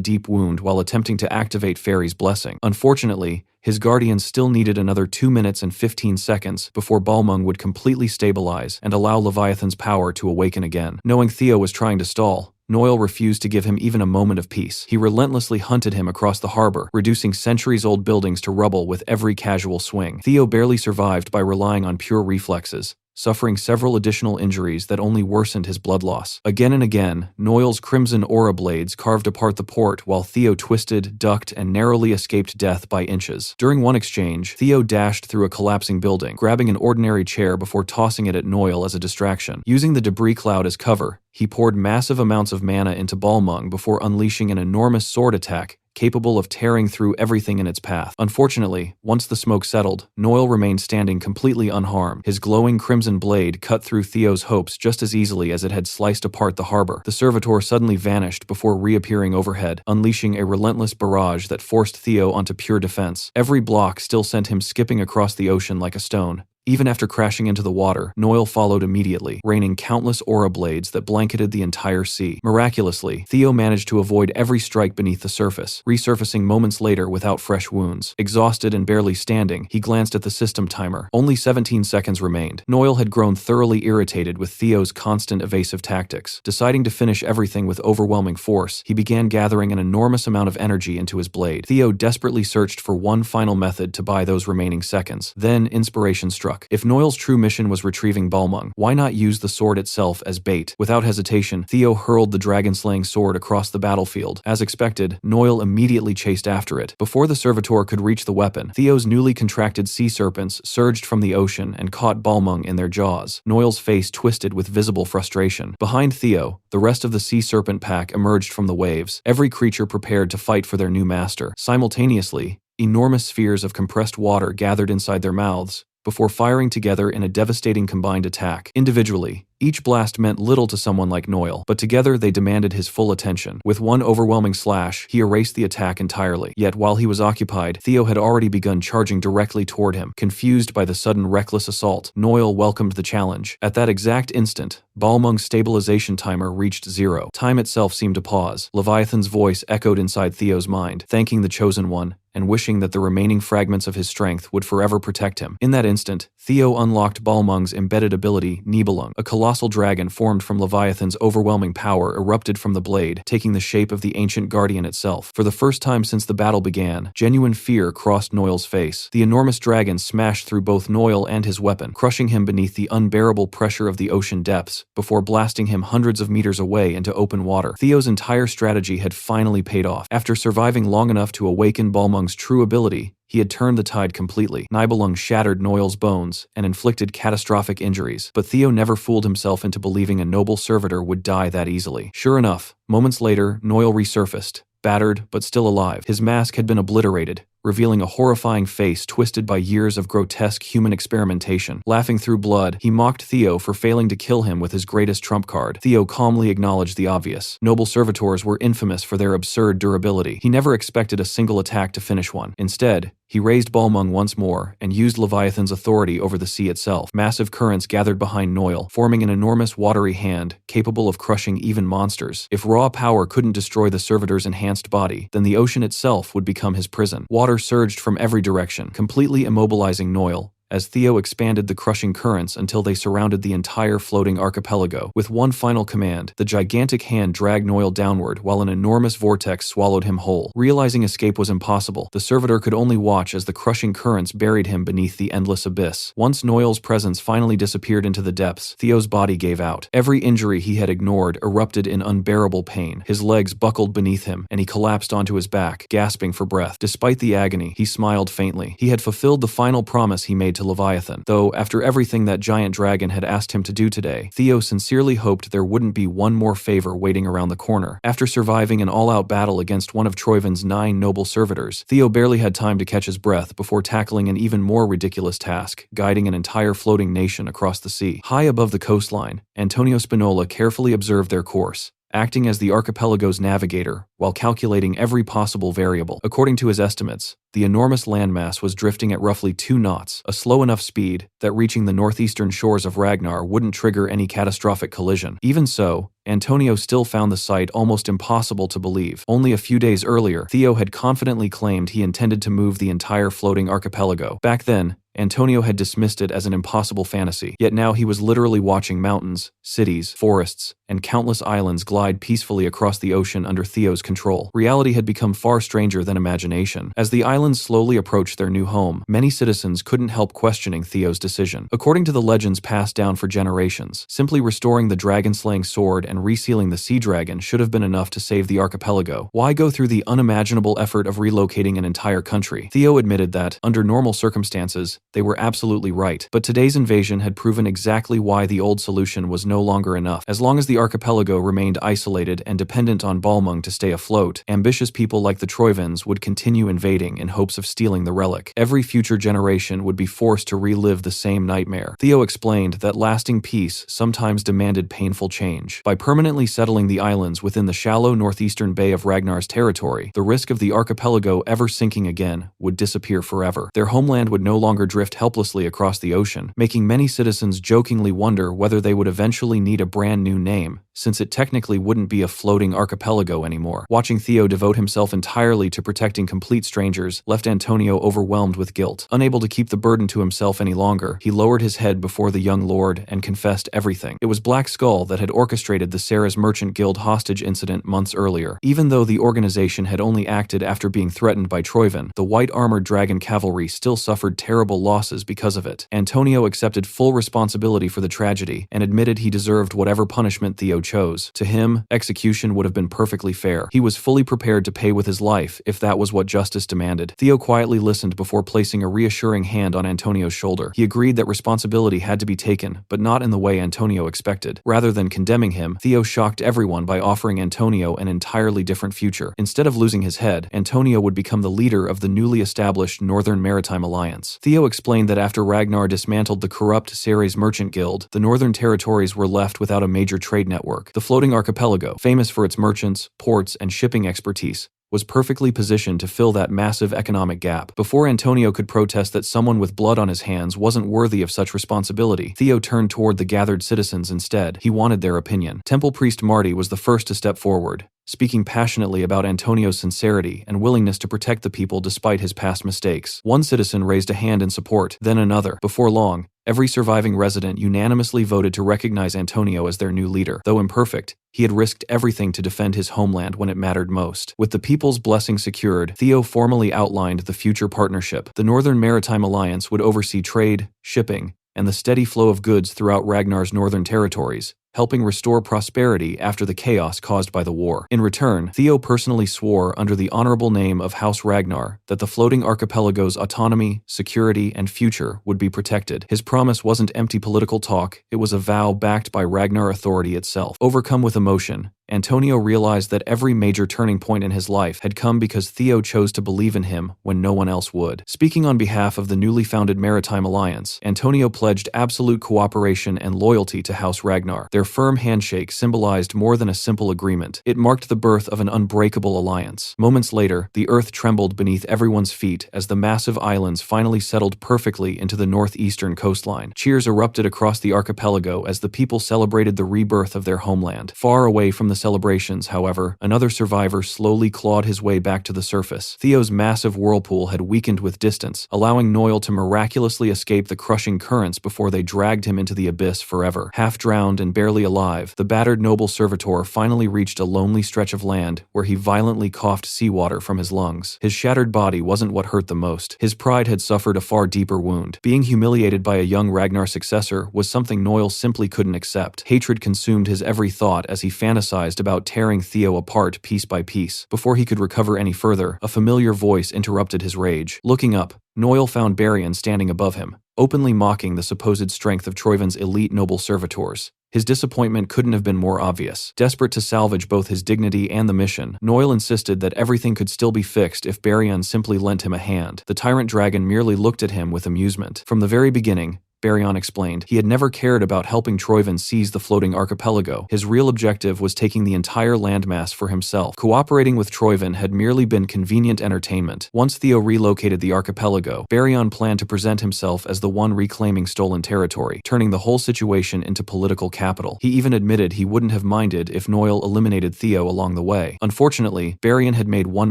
deep wound while attempting to activate Fairy's blessing. Unfortunately, his guardian still needed another 2 minutes and 15 seconds before Balmung would completely stabilize and allow Leviathan's power to awaken again. Knowing Theo was trying to stall, Noel refused to give him even a moment of peace. He relentlessly hunted him across the harbor, reducing centuries-old buildings to rubble with every casual swing. Theo barely survived by relying on pure reflexes, suffering several additional injuries that only worsened his blood loss. Again and again, Noel's crimson aura blades carved apart the port while Theo twisted, ducked, and narrowly escaped death by inches. During one exchange, Theo dashed through a collapsing building, grabbing an ordinary chair before tossing it at Noel as a distraction. Using the debris cloud as cover, he poured massive amounts of mana into Balmung before unleashing an enormous sword attack, capable of tearing through everything in its path. Unfortunately, once the smoke settled, Noel remained standing completely unharmed. His glowing crimson blade cut through Theo's hopes just as easily as it had sliced apart the harbor. The servitor suddenly vanished before reappearing overhead, unleashing a relentless barrage that forced Theo onto pure defense. Every block still sent him skipping across the ocean like a stone, Even after crashing into the water, Noil followed immediately, raining countless aura blades that blanketed the entire sea. Miraculously, Theo managed to avoid every strike beneath the surface, resurfacing moments later without fresh wounds. Exhausted and barely standing, he glanced at the system timer. Only 17 seconds remained. Noil had grown thoroughly irritated with Theo's constant evasive tactics. Deciding to finish everything with overwhelming force, he began gathering an enormous amount of energy into his blade. Theo desperately searched for one final method to buy those remaining seconds. Then inspiration struck. If Noil's true mission was retrieving Balmung, why not use the sword itself as bait? Without hesitation, Theo hurled the dragon-slaying sword across the battlefield. As expected, Noil immediately chased after it. Before the servitor could reach the weapon, Theo's newly contracted sea serpents surged from the ocean and caught Balmung in their jaws. Noil's face twisted with visible frustration. Behind Theo, the rest of the sea serpent pack emerged from the waves, every creature prepared to fight for their new master. Simultaneously, enormous spheres of compressed water gathered inside their mouths, before firing together in a devastating combined attack. Individually, each blast meant little to someone like Noil, but together they demanded his full attention. With one overwhelming slash, he erased the attack entirely. Yet while he was occupied, Theo had already begun charging directly toward him. Confused by the sudden reckless assault, Noil welcomed the challenge. At that exact instant, Balmung's stabilization timer reached 0. Time itself seemed to pause. Leviathan's voice echoed inside Theo's mind, thanking the Chosen One, and wishing that the remaining fragments of his strength would forever protect him. In that instant, Theo unlocked Balmung's embedded ability, Nibelung. A colossal dragon formed from Leviathan's overwhelming power erupted from the blade, taking the shape of the ancient guardian itself. For the first time since the battle began, genuine fear crossed Noil's face. The enormous dragon smashed through both Noil and his weapon, crushing him beneath the unbearable pressure of the ocean depths, before blasting him hundreds of meters away into open water. Theo's entire strategy had finally paid off. After surviving long enough to awaken Balmung's true ability, he had turned the tide completely. Nibelung shattered Noil's bones and inflicted catastrophic injuries, but Theo never fooled himself into believing a noble servitor would die that easily. Sure enough, moments later, Noil resurfaced, battered but still alive. His mask had been obliterated, revealing a horrifying face twisted by years of grotesque human experimentation. Laughing through blood, he mocked Theo for failing to kill him with his greatest trump card. Theo calmly acknowledged the obvious. Noble servitors were infamous for their absurd durability. He never expected a single attack to finish one. Instead, he raised Balmung once more and used Leviathan's authority over the sea itself. Massive currents gathered behind Noil, forming an enormous watery hand capable of crushing even monsters. If raw power couldn't destroy the servitor's enhanced body, then the ocean itself would become his prison. Water surged from every direction, completely immobilizing Noil, as Theo expanded the crushing currents until they surrounded the entire floating archipelago. With one final command, the gigantic hand dragged Noil downward while an enormous vortex swallowed him whole. Realizing escape was impossible, the servitor could only watch as the crushing currents buried him beneath the endless abyss. Once Noil's presence finally disappeared into the depths, Theo's body gave out. Every injury he had ignored erupted in unbearable pain. His legs buckled beneath him, and he collapsed onto his back, gasping for breath. Despite the agony, he smiled faintly. He had fulfilled the final promise he made to Leviathan. Though, after everything that giant dragon had asked him to do today, Theo sincerely hoped there wouldn't be one more favor waiting around the corner. After surviving an all-out battle against one of Troiven's 9 noble servitors, Theo barely had time to catch his breath before tackling an even more ridiculous task, guiding an entire floating nation across the sea. High above the coastline, Antonio Spinola carefully observed their course, acting as the archipelago's navigator while calculating every possible variable. According to his estimates, the enormous landmass was drifting at roughly 2 knots, a slow enough speed that reaching the northeastern shores of Ragnar wouldn't trigger any catastrophic collision. Even so, Antonio still found the sight almost impossible to believe. Only a few days earlier, Theo had confidently claimed he intended to move the entire floating archipelago. Back then, Antonio had dismissed it as an impossible fantasy, yet now he was literally watching mountains, cities, forests, and countless islands glide peacefully across the ocean under Theo's control. Reality had become far stranger than imagination. As the islands slowly approached their new home, many citizens couldn't help questioning Theo's decision. According to the legends passed down for generations, simply restoring the dragon-slaying sword and resealing the sea dragon should have been enough to save the archipelago. Why go through the unimaginable effort of relocating an entire country? Theo admitted that, under normal circumstances, they were absolutely right, but today's invasion had proven exactly why the old solution was no longer enough. As long as the archipelago remained isolated and dependent on Balmung to stay afloat, ambitious people like the Troivens would continue invading in hopes of stealing the relic. Every future generation would be forced to relive the same nightmare. Theo explained that lasting peace sometimes demanded painful change. By permanently settling the islands within the shallow northeastern bay of Ragnar's territory, the risk of the archipelago ever sinking again would disappear forever. Their homeland would no longer drift drift helplessly across the ocean, making many citizens jokingly wonder whether they would eventually need a brand new name, since it technically wouldn't be a floating archipelago anymore. Watching Theo devote himself entirely to protecting complete strangers left Antonio overwhelmed with guilt. Unable to keep the burden to himself any longer, he lowered his head before the young lord and confessed everything. It was Black Skull that had orchestrated the Sarah's Merchant Guild hostage incident months earlier. Even though the organization had only acted after being threatened by Troyven, the white-armored dragon cavalry still suffered terrible losses because of it. Antonio accepted full responsibility for the tragedy and admitted he deserved whatever punishment Theo chose. To him, execution would have been perfectly fair. He was fully prepared to pay with his life if that was what justice demanded. Theo quietly listened before placing a reassuring hand on Antonio's shoulder. He agreed that responsibility had to be taken, but not in the way Antonio expected. Rather than condemning him, Theo shocked everyone by offering Antonio an entirely different future. Instead of losing his head, Antonio would become the leader of the newly established Northern Maritime Alliance. Theo explained that after Ragnar dismantled the corrupt Ceres Merchant Guild, the Northern Territories were left without a major trade network. The floating archipelago, famous for its merchants, ports, and shipping expertise, was perfectly positioned to fill that massive economic gap. Before Antonio could protest that someone with blood on his hands wasn't worthy of such responsibility, Theo turned toward the gathered citizens instead. He wanted their opinion. Temple Priest Marty was the first to step forward, speaking passionately about Antonio's sincerity and willingness to protect the people despite his past mistakes. One citizen raised a hand in support, then another. Before long, every surviving resident unanimously voted to recognize Antonio as their new leader. Though imperfect, he had risked everything to defend his homeland when it mattered most. With the people's blessing secured, Theo formally outlined the future partnership. The Northern Maritime Alliance would oversee trade, shipping, and the steady flow of goods throughout Ragnar's northern territories, helping restore prosperity after the chaos caused by the war. In return, Theo personally swore under the honorable name of House Ragnar that the floating archipelago's autonomy, security, and future would be protected. His promise wasn't empty political talk, it was a vow backed by Ragnar authority itself. Overcome with emotion, Antonio realized that every major turning point in his life had come because Theo chose to believe in him when no one else would. Speaking on behalf of the newly founded Maritime Alliance, Antonio pledged absolute cooperation and loyalty to House Ragnar. Their firm handshake symbolized more than a simple agreement. It marked the birth of an unbreakable alliance. Moments later, the earth trembled beneath everyone's feet as the massive islands finally settled perfectly into the northeastern coastline. Cheers erupted across the archipelago as the people celebrated the rebirth of their homeland. Far away from the celebrations, however, another survivor slowly clawed his way back to the surface. Theo's massive whirlpool had weakened with distance, allowing Noel to miraculously escape the crushing currents before they dragged him into the abyss forever. Half drowned and barely alive, the battered noble servitor finally reached a lonely stretch of land where he violently coughed seawater from his lungs. His shattered body wasn't what hurt the most. His pride had suffered a far deeper wound. Being humiliated by a young Ragnar successor was something Noel simply couldn't accept. Hatred consumed his every thought as he fantasized about tearing Theo apart piece by piece. Before he could recover any further, a familiar voice interrupted his rage. Looking up, Noel found Barian standing above him, openly mocking the supposed strength of Troyven's elite noble servitors. His disappointment couldn't have been more obvious. Desperate to salvage both his dignity and the mission, Noel insisted that everything could still be fixed if Barian simply lent him a hand. The tyrant dragon merely looked at him with amusement. From the very beginning, Barian explained, he had never cared about helping Troyven seize the floating archipelago. His real objective was taking the entire landmass for himself. Cooperating with Troyven had merely been convenient entertainment. Once Theo relocated the archipelago, Barian planned to present himself as the one reclaiming stolen territory, turning the whole situation into political capital. He even admitted he wouldn't have minded if Noel eliminated Theo along the way. Unfortunately, Barian had made one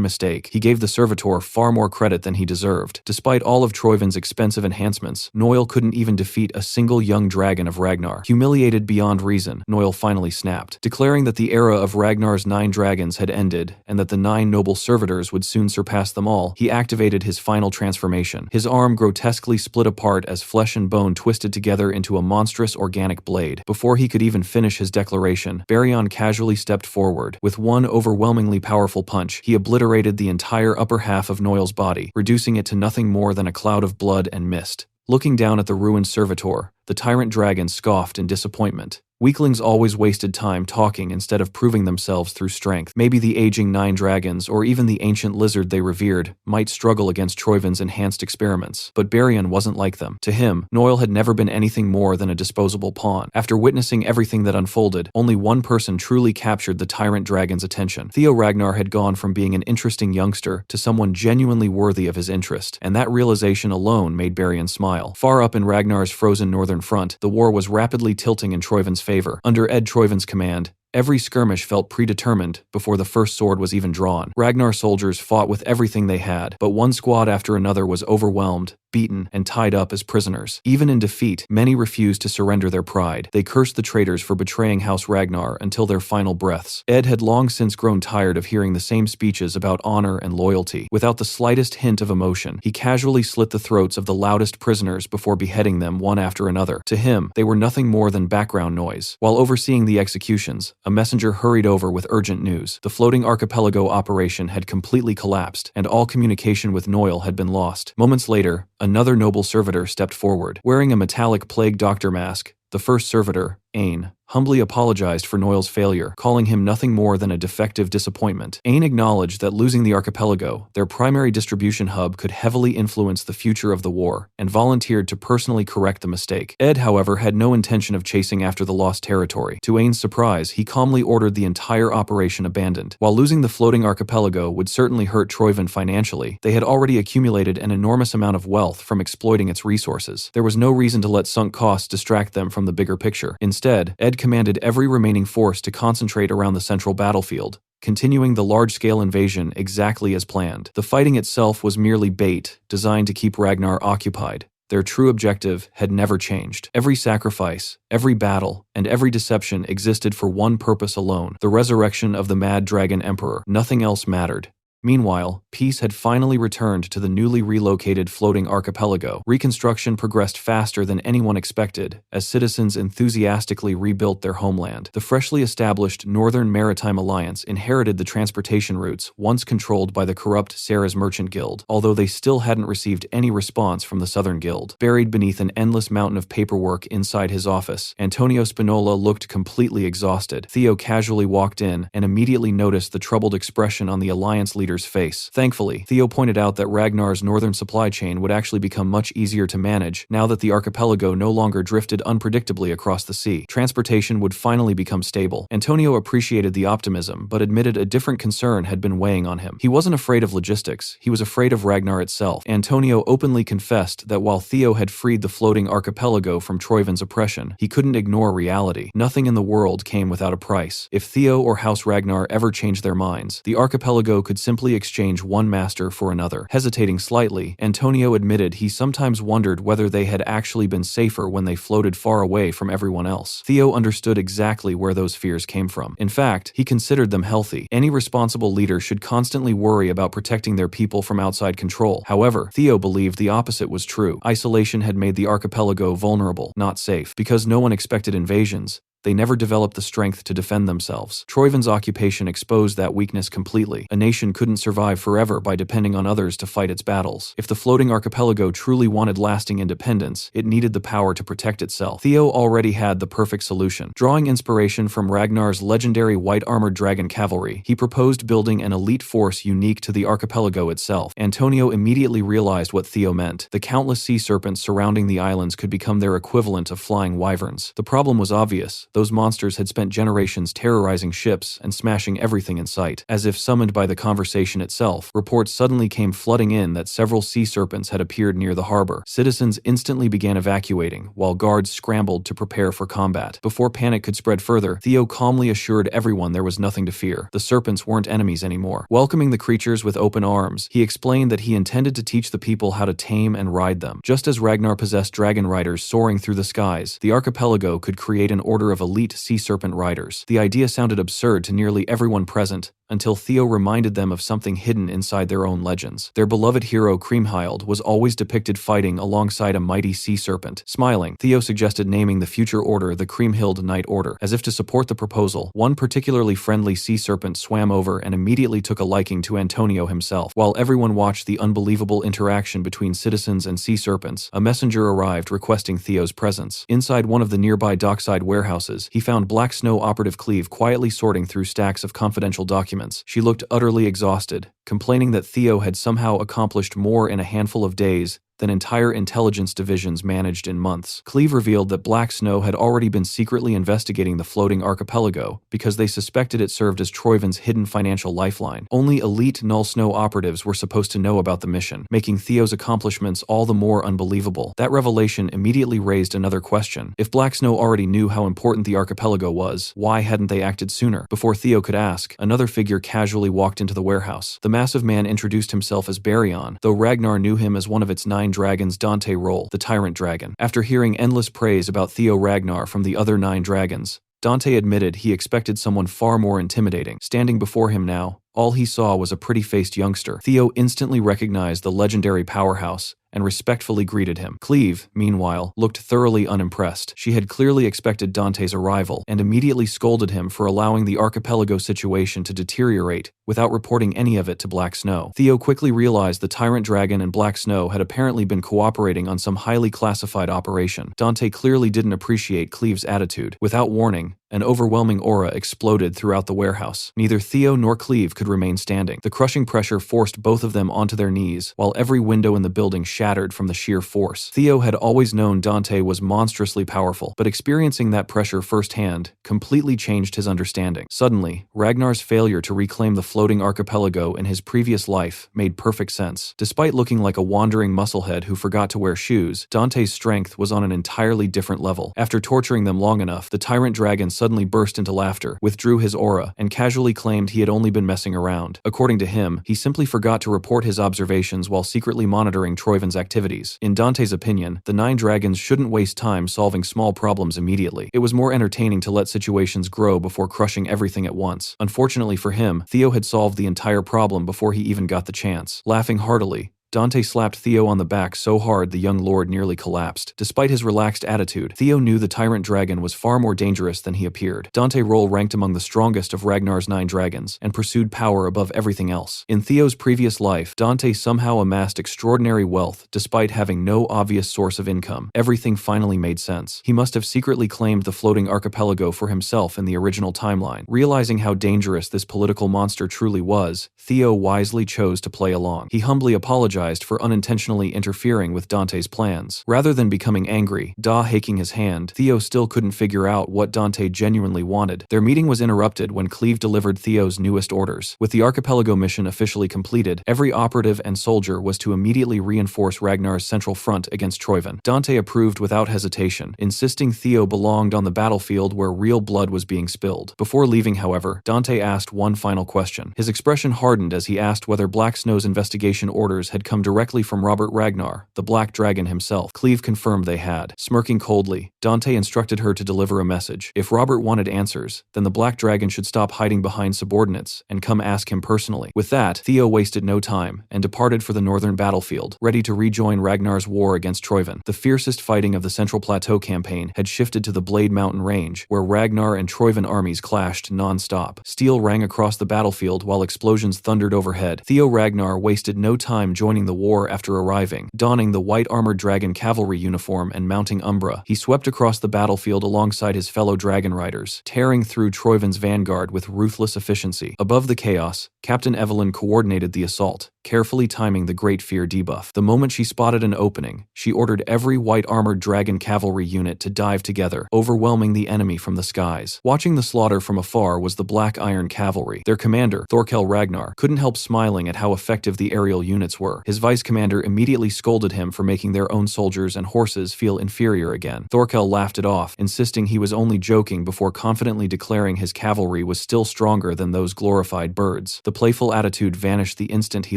mistake. He gave the servitor far more credit than he deserved. Despite all of Troyven's expensive enhancements, Noel couldn't even defeat a single young dragon of Ragnar. Humiliated beyond reason, Noel finally snapped, declaring that the era of Ragnar's 9 dragons had ended and that the 9 noble servitors would soon surpass them all. He activated his final transformation. His arm grotesquely split apart as flesh and bone twisted together into a monstrous organic blade. Before he could even finish his declaration, Barian casually stepped forward. With one overwhelmingly powerful punch, he obliterated the entire upper half of Noel's body, reducing it to nothing more than a cloud of blood and mist. Looking down at the ruined servitor, the tyrant dragon scoffed in disappointment. Weaklings always wasted time talking instead of proving themselves through strength. Maybe the aging 9 dragons, or even the ancient lizard they revered, might struggle against Troivan's enhanced experiments. But Baryon wasn't like them. To him, Noil had never been anything more than a disposable pawn. After witnessing everything that unfolded, only one person truly captured the tyrant dragon's attention. Theo Ragnar had gone from being an interesting youngster to someone genuinely worthy of his interest, and that realization alone made Baryon smile. Far up in Ragnar's frozen northern front, the war was rapidly tilting in Troivan's favor. Under Ed Troivan's command, every skirmish felt predetermined before the first sword was even drawn. Ragnar soldiers fought with everything they had, but one squad after another was overwhelmed, beaten, and tied up as prisoners. Even in defeat, many refused to surrender their pride. They cursed the traitors for betraying House Ragnar until their final breaths. Ed had long since grown tired of hearing the same speeches about honor and loyalty. Without the slightest hint of emotion, he casually slit the throats of the loudest prisoners before beheading them one after another. To him, they were nothing more than background noise. While overseeing the executions, a messenger hurried over with urgent news. The floating archipelago operation had completely collapsed, and all communication with Noil had been lost. Moments later, another noble servitor stepped forward. Wearing a metallic plague doctor mask, the first servitor, Ain, humbly apologized for Noil's failure, calling him nothing more than a defective disappointment. Ain acknowledged that losing the archipelago, their primary distribution hub, could heavily influence the future of the war, and volunteered to personally correct the mistake. Ed, however, had no intention of chasing after the lost territory. To Ain's surprise, he calmly ordered the entire operation abandoned. While losing the floating archipelago would certainly hurt Troivan financially, they had already accumulated an enormous amount of wealth from exploiting its resources. There was no reason to let sunk costs distract them from the bigger picture. Instead, Ed commanded every remaining force to concentrate around the central battlefield, continuing the large-scale invasion exactly as planned. The fighting itself was merely bait, designed to keep Ragnar occupied. Their true objective had never changed. Every sacrifice, every battle, and every deception existed for one purpose alone: the resurrection of the Mad Dragon Emperor. Nothing else mattered. Meanwhile, peace had finally returned to the newly relocated floating archipelago. Reconstruction progressed faster than anyone expected, as citizens enthusiastically rebuilt their homeland. The freshly established Northern Maritime Alliance inherited the transportation routes once controlled by the corrupt Sarah's Merchant Guild, although they still hadn't received any response from the Southern Guild. Buried beneath an endless mountain of paperwork inside his office, Antonio Spinola looked completely exhausted. Theo casually walked in and immediately noticed the troubled expression on the Alliance leader's face. Thankfully, Theo pointed out that Ragnar's northern supply chain would actually become much easier to manage now that the archipelago no longer drifted unpredictably across the sea. Transportation would finally become stable. Antonio appreciated the optimism, but admitted a different concern had been weighing on him. He wasn't afraid of logistics, he was afraid of Ragnar itself. Antonio openly confessed that while Theo had freed the floating archipelago from Troivan's oppression, he couldn't ignore reality. Nothing in the world came without a price. If Theo or House Ragnar ever changed their minds, the archipelago could simply exchange one master for another. Hesitating slightly, Antonio admitted he sometimes wondered whether they had actually been safer when they floated far away from everyone else. Theo understood exactly where those fears came from. In fact, he considered them healthy. Any responsible leader should constantly worry about protecting their people from outside control. However, Theo believed the opposite was true. Isolation had made the archipelago vulnerable, not safe. Because no one expected invasions, they never developed the strength to defend themselves. Troivan's occupation exposed that weakness completely. A nation couldn't survive forever by depending on others to fight its battles. If the floating archipelago truly wanted lasting independence, it needed the power to protect itself. Theo already had the perfect solution. Drawing inspiration from Ragnar's legendary white-armored dragon cavalry, he proposed building an elite force unique to the archipelago itself. Antonio immediately realized what Theo meant. The countless sea serpents surrounding the islands could become their equivalent of flying wyverns. The problem was obvious. Those monsters had spent generations terrorizing ships and smashing everything in sight. As if summoned by the conversation itself, reports suddenly came flooding in that several sea serpents had appeared near the harbor. Citizens instantly began evacuating, while guards scrambled to prepare for combat. Before panic could spread further, Theo calmly assured everyone there was nothing to fear. The serpents weren't enemies anymore. Welcoming the creatures with open arms, he explained that he intended to teach the people how to tame and ride them. Just as Ragnar possessed dragon riders soaring through the skies, the archipelago could create an order of elite sea serpent riders. The idea sounded absurd to nearly everyone present, until Theo reminded them of something hidden inside their own legends. Their beloved hero Kriemhild was always depicted fighting alongside a mighty sea serpent. Smiling, Theo suggested naming the future order the Kriemhild Knight Order. As if to support the proposal, one particularly friendly sea serpent swam over and immediately took a liking to Antonio himself. While everyone watched the unbelievable interaction between citizens and sea serpents, a messenger arrived requesting Theo's presence. Inside one of the nearby dockside warehouses, he found Black Snow operative Cleve quietly sorting through stacks of confidential documents. She looked utterly exhausted, complaining that Theo had somehow accomplished more in a handful of days than entire intelligence divisions managed in months. Cleve revealed that Black Snow had already been secretly investigating the floating archipelago because they suspected it served as Troiven's hidden financial lifeline. Only elite Null Snow operatives were supposed to know about the mission, making Theo's accomplishments all the more unbelievable. That revelation immediately raised another question. If Black Snow already knew how important the archipelago was, why hadn't they acted sooner? Before Theo could ask, another figure casually walked into the warehouse. The massive man introduced himself as Baryon, though Ragnar knew him as one of its 9 dragons Dante Roll, the Tyrant Dragon. After hearing endless praise about Theo Ragnar from the other 9 dragons, Dante admitted he expected someone far more intimidating. Standing before him now, all he saw was a pretty-faced youngster. Theo instantly recognized the legendary powerhouse and respectfully greeted him. Cleve, meanwhile, looked thoroughly unimpressed. She had clearly expected Dante's arrival and immediately scolded him for allowing the archipelago situation to deteriorate without reporting any of it to Black Snow. Theo quickly realized the Tyrant Dragon and Black Snow had apparently been cooperating on some highly classified operation. Dante clearly didn't appreciate Cleve's attitude. Without warning, an overwhelming aura exploded throughout the warehouse. Neither Theo nor Cleve could remain standing. The crushing pressure forced both of them onto their knees, while every window in the building shattered from the sheer force. Theo had always known Dante was monstrously powerful, but experiencing that pressure firsthand completely changed his understanding. Suddenly, Ragnar's failure to reclaim the floating archipelago in his previous life made perfect sense. Despite looking like a wandering musclehead who forgot to wear shoes, Dante's strength was on an entirely different level. After torturing them long enough, the Tyrant Dragon suddenly burst into laughter, withdrew his aura, and casually claimed he had only been messing around. According to him, he simply forgot to report his observations while secretly monitoring Troiven's activities. In Dante's opinion, the 9 dragons shouldn't waste time solving small problems immediately. It was more entertaining to let situations grow before crushing everything at once. Unfortunately for him, Theo had solved the entire problem before he even got the chance. Laughing heartily, Dante slapped Theo on the back so hard the young lord nearly collapsed. Despite his relaxed attitude, Theo knew the Tyrant Dragon was far more dangerous than he appeared. Dante Roll ranked among the strongest of Ragnar's 9 dragons, and pursued power above everything else. In Theo's previous life, Dante somehow amassed extraordinary wealth despite having no obvious source of income. Everything finally made sense. He must have secretly claimed the floating archipelago for himself in the original timeline. Realizing how dangerous this political monster truly was, Theo wisely chose to play along. He humbly apologized for unintentionally interfering with Dante's plans. Rather than becoming angry, haking his hand, Theo still couldn't figure out what Dante genuinely wanted. Their meeting was interrupted when Cleve delivered Theo's newest orders. With the archipelago mission officially completed, every operative and soldier was to immediately reinforce Ragnar's central front against Troiven. Dante approved without hesitation, insisting Theo belonged on the battlefield where real blood was being spilled. Before leaving, however, Dante asked one final question. His expression hardened as he asked whether Black Snow's investigation orders had come directly from Robert Ragnar, the Black Dragon himself. Cleve confirmed they had. Smirking coldly, Dante instructed her to deliver a message. If Robert wanted answers, then the Black Dragon should stop hiding behind subordinates and come ask him personally. With that, Theo wasted no time and departed for the northern battlefield, ready to rejoin Ragnar's war against Troiven. The fiercest fighting of the Central Plateau campaign had shifted to the Blade Mountain Range, where Ragnar and Troiven armies clashed non-stop. Steel rang across the battlefield while explosions thundered overhead. Theo Ragnar wasted no time joining the war after arriving. Donning the white armored dragon cavalry uniform and mounting Umbra, he swept across the battlefield alongside his fellow dragon riders, tearing through Troiven's vanguard with ruthless efficiency. Above the chaos, Captain Evelyn coordinated the assault, carefully timing the Great Fear debuff. The moment she spotted an opening, she ordered every white armored dragon cavalry unit to dive together, overwhelming the enemy from the skies. Watching the slaughter from afar was the Black Iron Cavalry. Their commander, Thorkel Ragnar, couldn't help smiling at how effective the aerial units were. His vice commander immediately scolded him for making their own soldiers and horses feel inferior again. Thorkel laughed it off, insisting he was only joking before confidently declaring his cavalry was still stronger than those glorified birds. The playful attitude vanished the instant he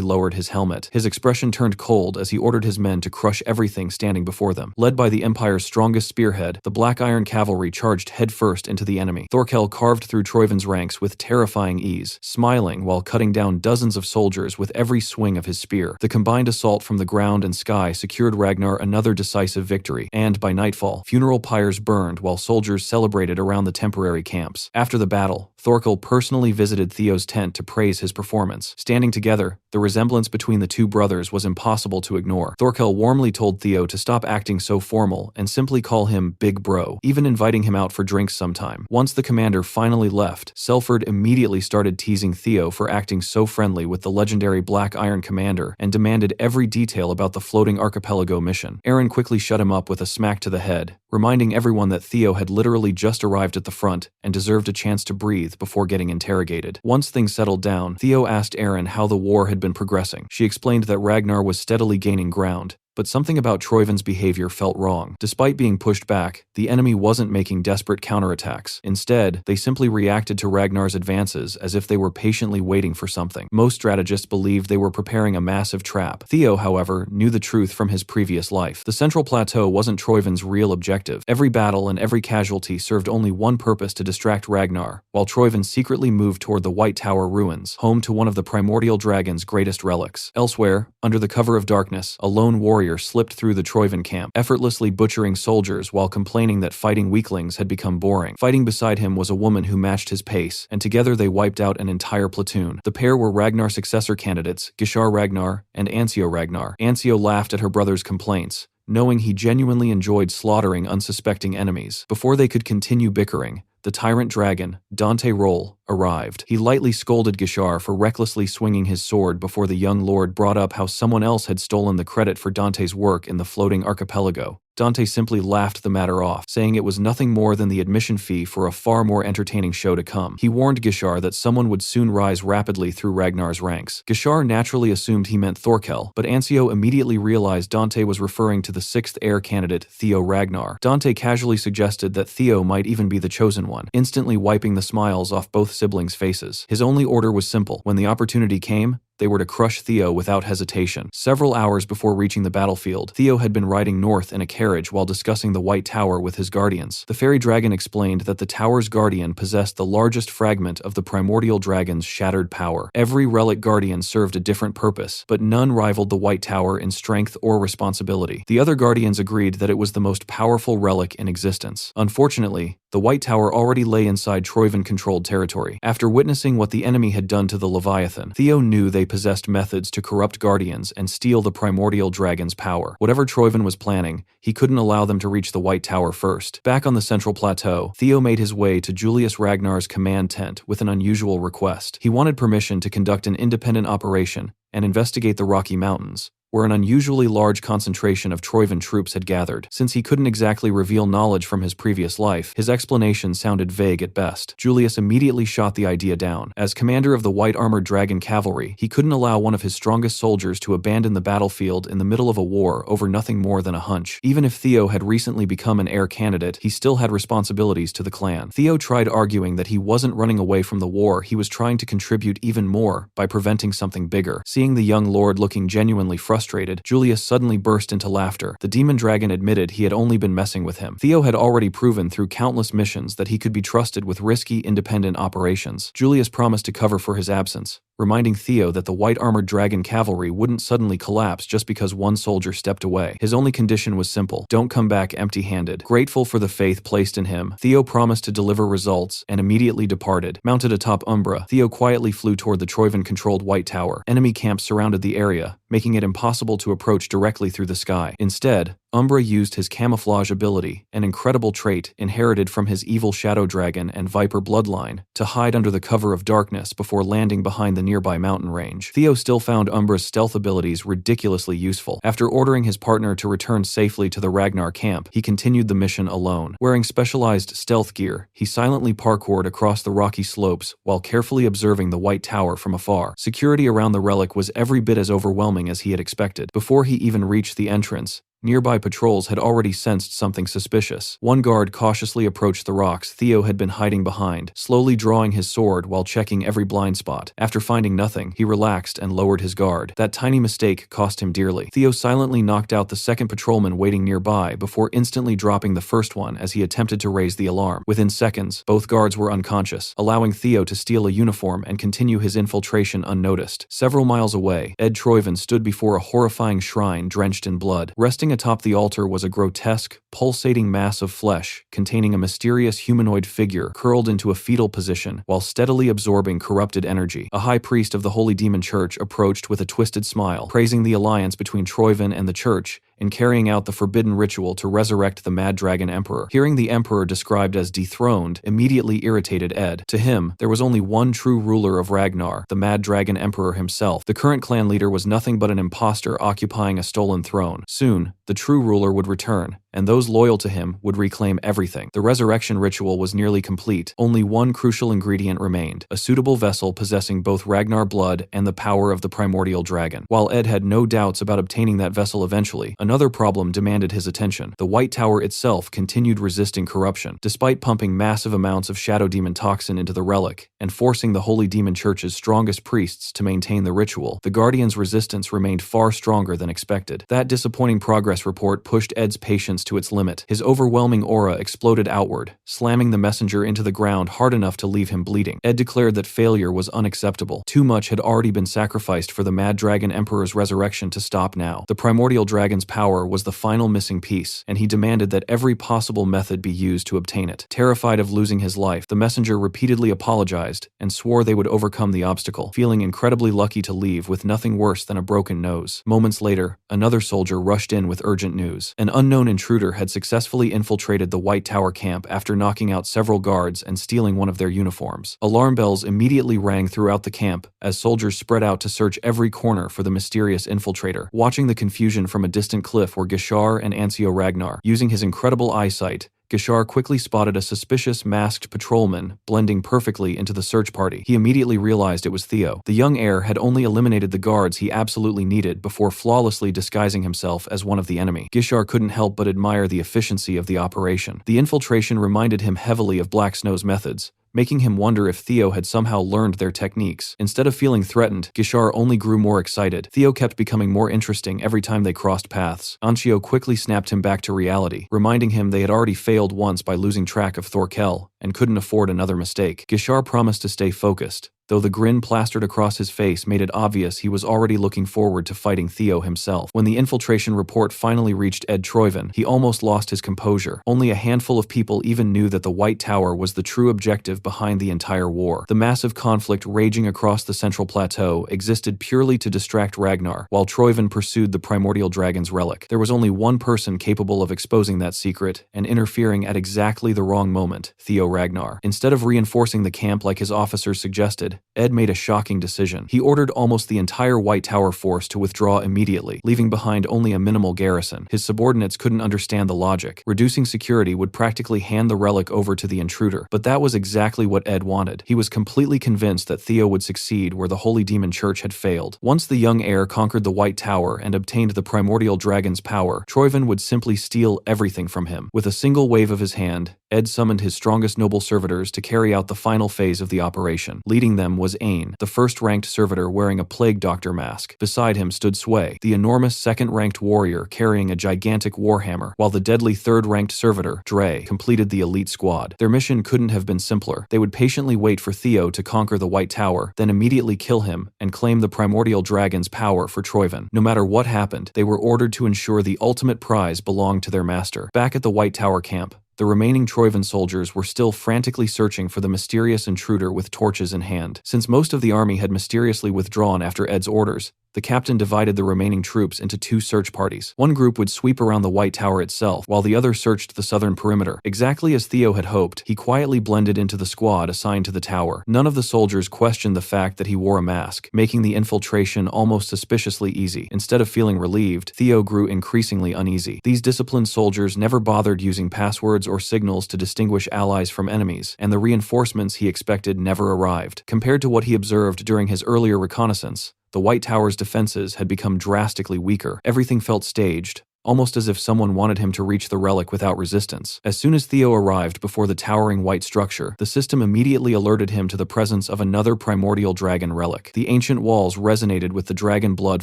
lowered lowered his helmet. His expression turned cold as he ordered his men to crush everything standing before them. Led by the Empire's strongest spearhead, the Black Iron Cavalry charged headfirst into the enemy. Thorkel carved through Troivin's ranks with terrifying ease, smiling while cutting down dozens of soldiers with every swing of his spear. The combined assault from the ground and sky secured Ragnar another decisive victory, and by nightfall, funeral pyres burned while soldiers celebrated around the temporary camps. After the battle, Thorkel personally visited Theo's tent to praise his performance. Standing together, the resemblance between the two brothers was impossible to ignore. Thorkel warmly told Theo to stop acting so formal and simply call him Big Bro, even inviting him out for drinks sometime. Once the commander finally left, Selford immediately started teasing Theo for acting so friendly with the legendary Black Iron commander and demanded every detail about the floating archipelago mission. Aaron quickly shut him up with a smack to the head, reminding everyone that Theo had literally just arrived at the front and deserved a chance to breathe before getting interrogated. Once things settled down, Theo asked Aaron how the war had been progressing. She explained that Ragnar was steadily gaining ground, but something about Troivin's behavior felt wrong. Despite being pushed back, the enemy wasn't making desperate counterattacks. Instead, they simply reacted to Ragnar's advances as if they were patiently waiting for something. Most strategists believed they were preparing a massive trap. Theo, however, knew the truth from his previous life. The Central Plateau wasn't Troivin's real objective. Every battle and every casualty served only one purpose: to distract Ragnar, while Troivin secretly moved toward the White Tower ruins, home to one of the primordial dragon's greatest relics. Elsewhere, under the cover of darkness, a lone warrior slipped through the Troivin camp, effortlessly butchering soldiers while complaining that fighting weaklings had become boring. Fighting beside him was a woman who matched his pace, and together they wiped out an entire platoon. The pair were Ragnar successor candidates, Gishar Ragnar and Ansio Ragnar. Ansio laughed at her brother's complaints, knowing he genuinely enjoyed slaughtering unsuspecting enemies. Before they could continue bickering, the tyrant dragon, Dante Roll, arrived. He lightly scolded Gishar for recklessly swinging his sword before the young lord brought up how someone else had stolen the credit for Dante's work in the floating archipelago. Dante simply laughed the matter off, saying it was nothing more than the admission fee for a far more entertaining show to come. He warned Gishar that someone would soon rise rapidly through Ragnar's ranks. Gishar naturally assumed he meant Thorkel, but Ansio immediately realized Dante was referring to the sixth heir candidate, Theo Ragnar. Dante casually suggested that Theo might even be the chosen one, instantly wiping the smiles off both siblings' faces. His only order was simple: when the opportunity came, they were to crush Theo without hesitation. Several hours before reaching the battlefield, Theo had been riding north in a carriage while discussing the White Tower with his guardians. The fairy dragon explained that the tower's guardian possessed the largest fragment of the primordial dragon's shattered power. Every relic guardian served a different purpose, but none rivaled the White Tower in strength or responsibility. The other guardians agreed that it was the most powerful relic in existence. Unfortunately, the White Tower already lay inside Troivin-controlled territory. After witnessing what the enemy had done to the Leviathan, Theo knew they possessed methods to corrupt guardians and steal the primordial dragon's power. Whatever Troivin was planning, he couldn't allow them to reach the White Tower first. Back on the Central Plateau, Theo made his way to Julius Ragnar's command tent with an unusual request. He wanted permission to conduct an independent operation and investigate the Rocky Mountains, where an unusually large concentration of Troivin troops had gathered. Since he couldn't exactly reveal knowledge from his previous life, his explanation sounded vague at best. Julius immediately shot the idea down. As commander of the white-armored dragon cavalry, he couldn't allow one of his strongest soldiers to abandon the battlefield in the middle of a war over nothing more than a hunch. Even if Theo had recently become an heir candidate, he still had responsibilities to the clan. Theo tried arguing that he wasn't running away from the war, he was trying to contribute even more by preventing something bigger. Seeing the young lord looking genuinely frustrated, Julius suddenly burst into laughter. The demon dragon admitted he had only been messing with him. Theo had already proven through countless missions that he could be trusted with risky, independent operations. Julius promised to cover for his absence, reminding Theo that the white-armored dragon cavalry wouldn't suddenly collapse just because one soldier stepped away. His only condition was simple: don't come back empty-handed. Grateful for the faith placed in him, Theo promised to deliver results and immediately departed. Mounted atop Umbra, Theo quietly flew toward the Troivin-controlled White Tower. Enemy camps surrounded the area, making it impossible to approach directly through the sky. Instead, Umbra used his camouflage ability, an incredible trait inherited from his evil shadow dragon and viper bloodline, to hide under the cover of darkness before landing behind the nearby mountain range. Theo still found Umbra's stealth abilities ridiculously useful. After ordering his partner to return safely to the Ragnar camp, he continued the mission alone. Wearing specialized stealth gear, he silently parkoured across the rocky slopes while carefully observing the White Tower from afar. Security around the relic was every bit as overwhelming as he had expected. Before he even reached the entrance, Nearby patrols had already sensed something suspicious. One guard cautiously approached the rocks Theo had been hiding behind, slowly drawing his sword while checking every blind spot. After finding nothing, he relaxed and lowered his guard. That tiny mistake cost him dearly. Theo silently knocked out the second patrolman waiting nearby before instantly dropping the first one as he attempted to raise the alarm. Within seconds, both guards were unconscious, allowing Theo to steal a uniform and continue his infiltration unnoticed. Several miles away, Ed Troyven stood before a horrifying shrine drenched in blood. Resting atop the altar was a grotesque, pulsating mass of flesh containing a mysterious humanoid figure curled into a fetal position while steadily absorbing corrupted energy. A high priest of the Holy Demon Church approached with a twisted smile, praising the alliance between Troyven and the church in carrying out the forbidden ritual to resurrect the Mad Dragon Emperor. Hearing the Emperor described as dethroned immediately irritated Ed. To him, there was only one true ruler of Ragnar, the Mad Dragon Emperor himself. The current clan leader was nothing but an imposter occupying a stolen throne. Soon, the true ruler would return, and those loyal to him would reclaim everything. The resurrection ritual was nearly complete. Only one crucial ingredient remained, a suitable vessel possessing both Ragnar blood and the power of the primordial dragon. While Ed had no doubts about obtaining that vessel eventually, another problem demanded his attention. The White Tower itself continued resisting corruption. Despite pumping massive amounts of Shadow Demon toxin into the relic and forcing the Holy Demon Church's strongest priests to maintain the ritual, the Guardian's resistance remained far stronger than expected. That disappointing progress report pushed Ed's patience to its limit. His overwhelming aura exploded outward, slamming the messenger into the ground hard enough to leave him bleeding. Ed declared that failure was unacceptable. Too much had already been sacrificed for the Mad Dragon Emperor's resurrection to stop now. The primordial dragon's power was the final missing piece, and he demanded that every possible method be used to obtain it. Terrified of losing his life, the messenger repeatedly apologized and swore they would overcome the obstacle, feeling incredibly lucky to leave with nothing worse than a broken nose. Moments later, another soldier rushed in with urgent news. An unknown intruder had successfully infiltrated the White Tower camp after knocking out several guards and stealing one of their uniforms. Alarm bells immediately rang throughout the camp as soldiers spread out to search every corner for the mysterious infiltrator. Watching the confusion from a distant cliff were Gishar and Ancio Ragnar. Using his incredible eyesight, Gishar quickly spotted a suspicious masked patrolman blending perfectly into the search party. He immediately realized it was Theo. The young heir had only eliminated the guards he absolutely needed before flawlessly disguising himself as one of the enemy. Gishar couldn't help but admire the efficiency of the operation. The infiltration reminded him heavily of Black Snow's methods, making him wonder if Theo had somehow learned their techniques. Instead of feeling threatened, Gishar only grew more excited. Theo kept becoming more interesting every time they crossed paths. Ancio quickly snapped him back to reality, reminding him they had already failed once by losing track of Thorkel and couldn't afford another mistake. Gishar promised to stay focused, though the grin plastered across his face made it obvious he was already looking forward to fighting Theo himself. When the infiltration report finally reached Ed Troyven, he almost lost his composure. Only a handful of people even knew that the White Tower was the true objective behind the entire war. The massive conflict raging across the central plateau existed purely to distract Ragnar, while Troyven pursued the primordial dragon's relic. There was only one person capable of exposing that secret and interfering at exactly the wrong moment: Theo Ragnar. Instead of reinforcing the camp like his officers suggested, Ed made a shocking decision. He ordered almost the entire White Tower force to withdraw immediately, leaving behind only a minimal garrison. His subordinates couldn't understand the logic. Reducing security would practically hand the relic over to the intruder. But that was exactly what Ed wanted. He was completely convinced that Theo would succeed where the Holy Demon Church had failed. Once the young heir conquered the White Tower and obtained the primordial dragon's power, Troyven would simply steal everything from him. With a single wave of his hand, Ed summoned his strongest noble servitors to carry out the final phase of the operation. Leading them was Ain, the first-ranked servitor wearing a plague doctor mask. Beside him stood Sway, the enormous second-ranked warrior carrying a gigantic warhammer, while the deadly third-ranked servitor, Dre, completed the elite squad. Their mission couldn't have been simpler. They would patiently wait for Theo to conquer the White Tower, then immediately kill him and claim the primordial dragon's power for Troyven. No matter what happened, they were ordered to ensure the ultimate prize belonged to their master. Back at the White Tower camp, the remaining Troyven soldiers were still frantically searching for the mysterious intruder with torches in hand. Since most of the army had mysteriously withdrawn after Ed's orders, the captain divided the remaining troops into two search parties. One group would sweep around the White Tower itself, while the other searched the southern perimeter. Exactly as Theo had hoped, he quietly blended into the squad assigned to the tower. None of the soldiers questioned the fact that he wore a mask, making the infiltration almost suspiciously easy. Instead of feeling relieved, Theo grew increasingly uneasy. These disciplined soldiers never bothered using passwords or signals to distinguish allies from enemies, and the reinforcements he expected never arrived. Compared to what he observed during his earlier reconnaissance, the White Tower's defenses had become drastically weaker. Everything felt staged, almost as if someone wanted him to reach the relic without resistance. As soon as Theo arrived before the towering white structure, the system immediately alerted him to the presence of another primordial dragon relic. The ancient walls resonated with the dragon blood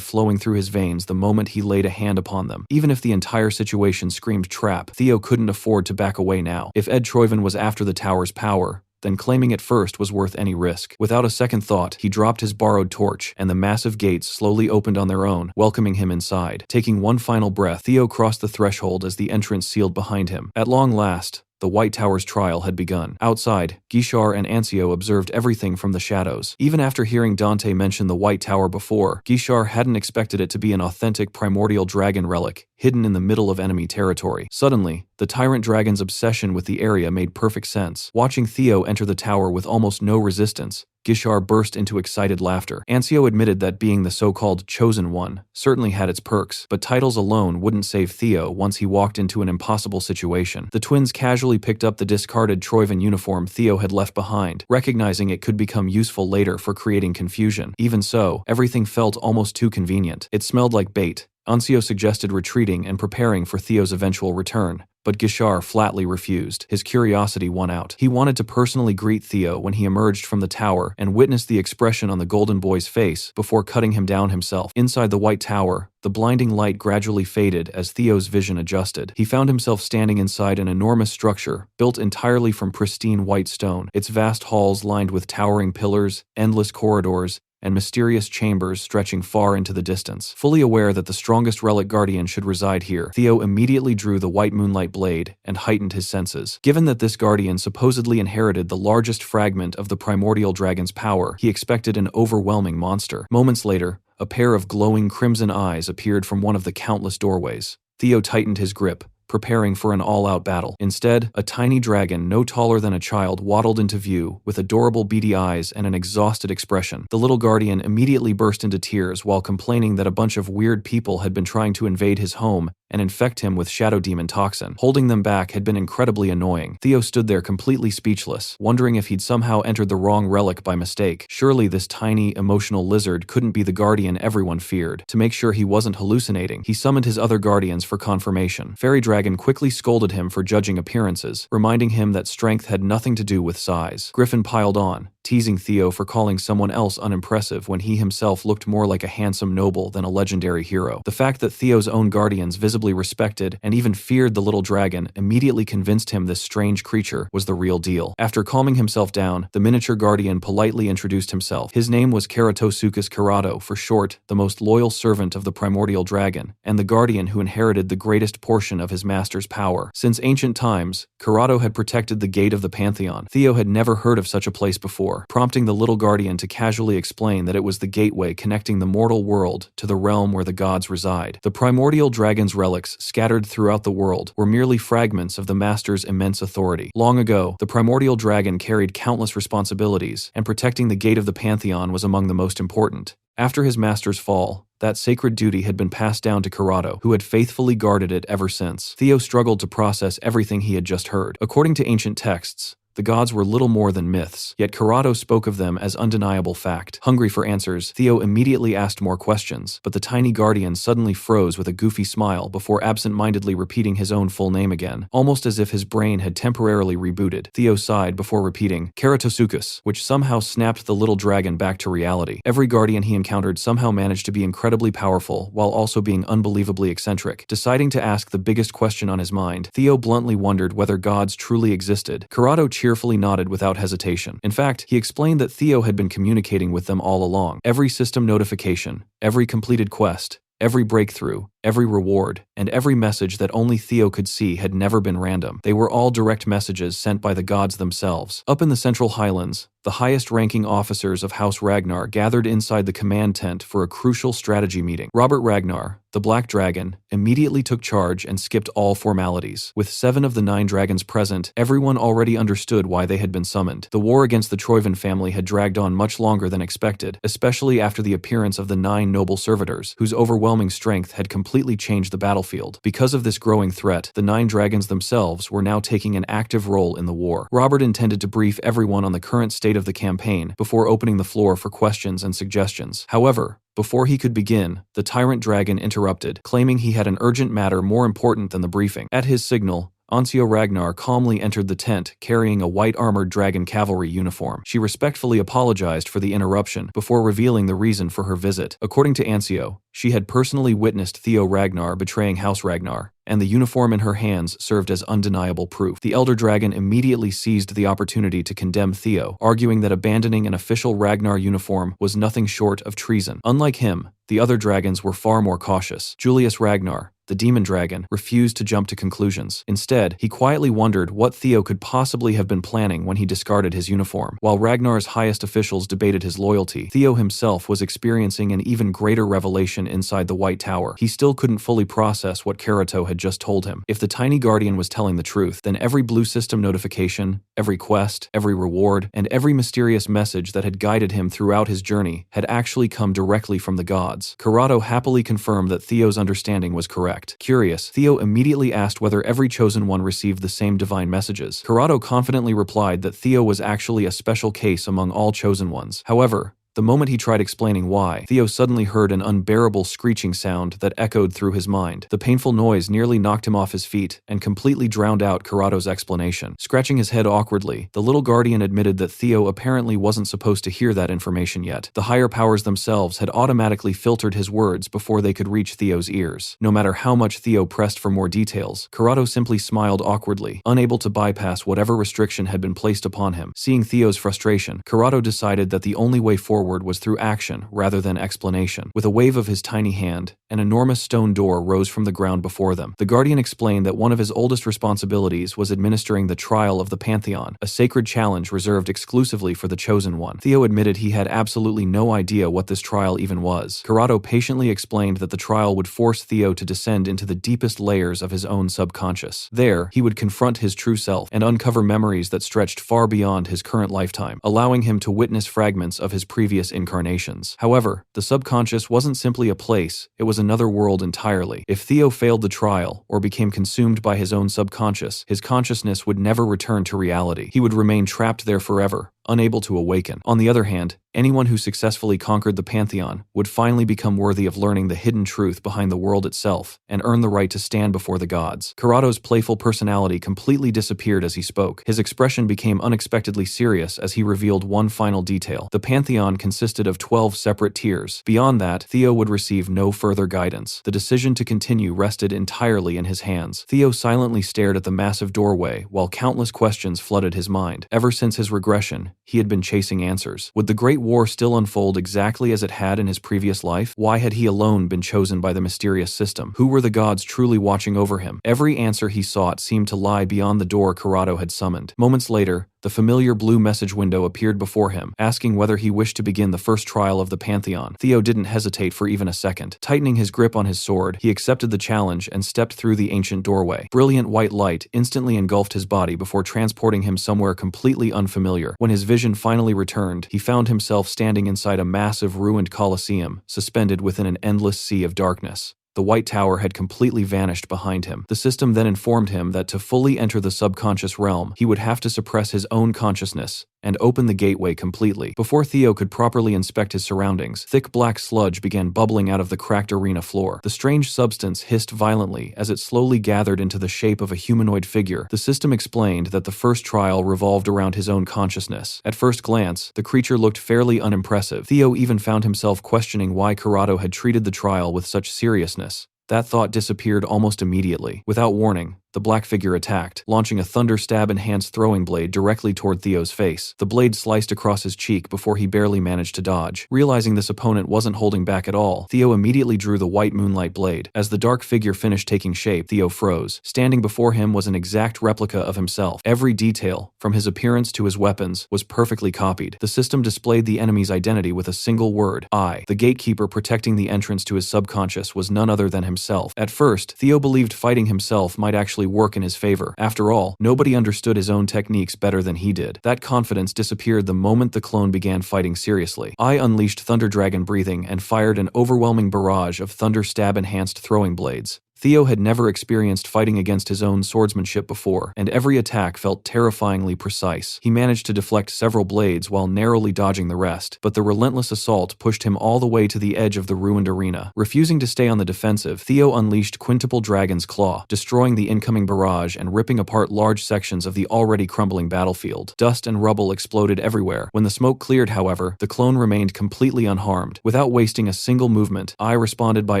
flowing through his veins the moment he laid a hand upon them. Even if the entire situation screamed trap, Theo couldn't afford to back away now. If Ed Troyven was after the tower's power, then claiming it first was worth any risk. Without a second thought, he dropped his borrowed torch, and the massive gates slowly opened on their own, welcoming him inside. Taking one final breath, Theo crossed the threshold as the entrance sealed behind him. At long last, the White Tower's trial had begun. Outside, Guichard and Ancio observed everything from the shadows. Even after hearing Dante mention the White Tower before, Guichard hadn't expected it to be an authentic primordial dragon relic, hidden in the middle of enemy territory. Suddenly, the tyrant dragon's obsession with the area made perfect sense. Watching Theo enter the tower with almost no resistance, Guichard burst into excited laughter. Ancio admitted that being the so-called Chosen One certainly had its perks, but titles alone wouldn't save Theo once he walked into an impossible situation. The twins casually picked up the discarded Troyven uniform Theo had left behind, recognizing it could become useful later for creating confusion. Even so, everything felt almost too convenient. It smelled like bait. Ancio suggested retreating and preparing for Theo's eventual return, but Guichard flatly refused. His curiosity won out. He wanted to personally greet Theo when he emerged from the tower and witness the expression on the golden boy's face before cutting him down himself. Inside the White Tower, the blinding light gradually faded as Theo's vision adjusted. He found himself standing inside an enormous structure, built entirely from pristine white stone, its vast halls lined with towering pillars, endless corridors, and mysterious chambers stretching far into the distance. Fully aware that the strongest relic guardian should reside here, Theo immediately drew the white moonlight blade and heightened his senses. Given that this guardian supposedly inherited the largest fragment of the primordial dragon's power, he expected an overwhelming monster. Moments later, a pair of glowing crimson eyes appeared from one of the countless doorways. Theo tightened his grip, preparing for an all-out battle. Instead, a tiny dragon no taller than a child waddled into view with adorable beady eyes and an exhausted expression. The little guardian immediately burst into tears while complaining that a bunch of weird people had been trying to invade his home and infect him with shadow demon toxin. Holding them back had been incredibly annoying. Theo stood there completely speechless, wondering if he'd somehow entered the wrong relic by mistake. Surely this tiny, emotional lizard couldn't be the guardian everyone feared. To make sure he wasn't hallucinating, he summoned his other guardians for confirmation. Fairy Dragon quickly scolded him for judging appearances, reminding him that strength had nothing to do with size. Griffin piled on, teasing Theo for calling someone else unimpressive when he himself looked more like a handsome noble than a legendary hero. The fact that Theo's own guardians visibly respected and even feared the little dragon immediately convinced him this strange creature was the real deal. After calming himself down, the miniature guardian politely introduced himself. His name was Keratosuchus Karato, for short, the most loyal servant of the primordial dragon, and the guardian who inherited the greatest portion of his master's power. Since ancient times, Karato had protected the gate of the Pantheon. Theo had never heard of such a place before, prompting the little guardian to casually explain that it was the gateway connecting the mortal world to the realm where the gods reside. The primordial dragon's relics scattered throughout the world were merely fragments of the master's immense authority. Long ago, the primordial dragon carried countless responsibilities, and protecting the gate of the Pantheon was among the most important. After his master's fall, that sacred duty had been passed down to Karato, who had faithfully guarded it ever since. Theo struggled to process everything he had just heard. According to ancient texts, the gods were little more than myths, yet Karato spoke of them as undeniable fact. Hungry for answers, Theo immediately asked more questions, but the tiny guardian suddenly froze with a goofy smile before absent-mindedly repeating his own full name again, almost as if his brain had temporarily rebooted. Theo sighed before repeating, Keratosuchus, which somehow snapped the little dragon back to reality. Every guardian he encountered somehow managed to be incredibly powerful, while also being unbelievably eccentric. Deciding to ask the biggest question on his mind, Theo bluntly wondered whether gods truly existed. Karato cheerfully nodded without hesitation. In fact, he explained that Theo had been communicating with them all along. Every system notification, every completed quest, every breakthrough, every reward, and every message that only Theo could see had never been random. They were all direct messages sent by the gods themselves. Up in the Central Highlands, the highest-ranking officers of House Ragnar gathered inside the command tent for a crucial strategy meeting. Robert Ragnar, the Black Dragon, immediately took charge and skipped all formalities. With 7 of the 9 dragons present, everyone already understood why they had been summoned. The war against the Troyven family had dragged on much longer than expected, especially after the appearance of the 9 noble servitors, whose overwhelming strength had completely completely change the battlefield. Because of this growing threat, the 9 dragons themselves were now taking an active role in the war. Robert intended to brief everyone on the current state of the campaign before opening the floor for questions and suggestions. However, before he could begin, the tyrant dragon interrupted, claiming he had an urgent matter more important than the briefing. At his signal, Ansio Ragnar calmly entered the tent carrying a white-armored dragon cavalry uniform. She respectfully apologized for the interruption before revealing the reason for her visit. According to Ansio, she had personally witnessed Theo Ragnar betraying House Ragnar, and the uniform in her hands served as undeniable proof. The Elder Dragon immediately seized the opportunity to condemn Theo, arguing that abandoning an official Ragnar uniform was nothing short of treason. Unlike him, the other dragons were far more cautious. Julius Ragnar, the demon dragon, refused to jump to conclusions. Instead, he quietly wondered what Theo could possibly have been planning when he discarded his uniform. While Ragnar's highest officials debated his loyalty, Theo himself was experiencing an even greater revelation inside the White Tower. He still couldn't fully process what Karato had just told him. If the tiny guardian was telling the truth, then every blue system notification, every quest, every reward, and every mysterious message that had guided him throughout his journey had actually come directly from the gods. Karato happily confirmed that Theo's understanding was correct. Curious, Theo immediately asked whether every chosen one received the same divine messages. Karato confidently replied that Theo was actually a special case among all chosen ones. However, the moment he tried explaining why, Theo suddenly heard an unbearable screeching sound that echoed through his mind. The painful noise nearly knocked him off his feet and completely drowned out Karato's explanation. Scratching his head awkwardly, the little guardian admitted that Theo apparently wasn't supposed to hear that information yet. The higher powers themselves had automatically filtered his words before they could reach Theo's ears. No matter how much Theo pressed for more details, Karato simply smiled awkwardly, unable to bypass whatever restriction had been placed upon him. Seeing Theo's frustration, Karato decided that the only way forward was through action rather than explanation. With a wave of his tiny hand, an enormous stone door rose from the ground before them. The Guardian explained that one of his oldest responsibilities was administering the Trial of the Pantheon, a sacred challenge reserved exclusively for the Chosen One. Theo admitted he had absolutely no idea what this trial even was. Karato patiently explained that the trial would force Theo to descend into the deepest layers of his own subconscious. There, he would confront his true self and uncover memories that stretched far beyond his current lifetime, allowing him to witness fragments of his previous incarnations. However, the subconscious wasn't simply a place, it was another world entirely. If Theo failed the trial, or became consumed by his own subconscious, his consciousness would never return to reality. He would remain trapped there forever, unable to awaken. On the other hand, anyone who successfully conquered the Pantheon would finally become worthy of learning the hidden truth behind the world itself and earn the right to stand before the gods. Karato's playful personality completely disappeared as he spoke. His expression became unexpectedly serious as he revealed one final detail. The Pantheon consisted of 12 separate tiers. Beyond that, Theo would receive no further guidance. The decision to continue rested entirely in his hands. Theo silently stared at the massive doorway while countless questions flooded his mind. Ever since his regression, he had been chasing answers. Would the Great War still unfold exactly as it had in his previous life? Why had he alone been chosen by the mysterious system? Who were the gods truly watching over him? Every answer he sought seemed to lie beyond the door Karato had summoned. Moments later, the familiar blue message window appeared before him, asking whether he wished to begin the first trial of the Pantheon. Theo didn't hesitate for even a second. Tightening his grip on his sword, he accepted the challenge and stepped through the ancient doorway. Brilliant white light instantly engulfed his body before transporting him somewhere completely unfamiliar. When his vision finally returned, he found himself standing inside a massive ruined Colosseum, suspended within an endless sea of darkness. The White Tower had completely vanished behind him. The system then informed him that to fully enter the subconscious realm, he would have to suppress his own consciousness and open the gateway completely. Before Theo could properly inspect his surroundings, thick black sludge began bubbling out of the cracked arena floor. The strange substance hissed violently as it slowly gathered into the shape of a humanoid figure. The system explained that the first trial revolved around his own consciousness. At first glance, the creature looked fairly unimpressive. Theo even found himself questioning why Karato had treated the trial with such seriousness. That thought disappeared almost immediately. Without warning, the black figure attacked, launching a thunder stab-enhanced throwing blade directly toward Theo's face. The blade sliced across his cheek before he barely managed to dodge. Realizing this opponent wasn't holding back at all, Theo immediately drew the white moonlight blade. As the dark figure finished taking shape, Theo froze. Standing before him was an exact replica of himself. Every detail, from his appearance to his weapons, was perfectly copied. The system displayed the enemy's identity with a single word: I. The gatekeeper protecting the entrance to his subconscious was none other than himself. At first, Theo believed fighting himself might actually actually work in his favor. After all, nobody understood his own techniques better than he did. That confidence disappeared the moment the clone began fighting seriously. I unleashed Thunder Dragon breathing and fired an overwhelming barrage of Thunder Stab-enhanced throwing blades. Theo had never experienced fighting against his own swordsmanship before, and every attack felt terrifyingly precise. He managed to deflect several blades while narrowly dodging the rest, but the relentless assault pushed him all the way to the edge of the ruined arena. Refusing to stay on the defensive, Theo unleashed Quintuple Dragon's Claw, destroying the incoming barrage and ripping apart large sections of the already crumbling battlefield. Dust and rubble exploded everywhere. When the smoke cleared, however, the clone remained completely unharmed. Without wasting a single movement, I responded by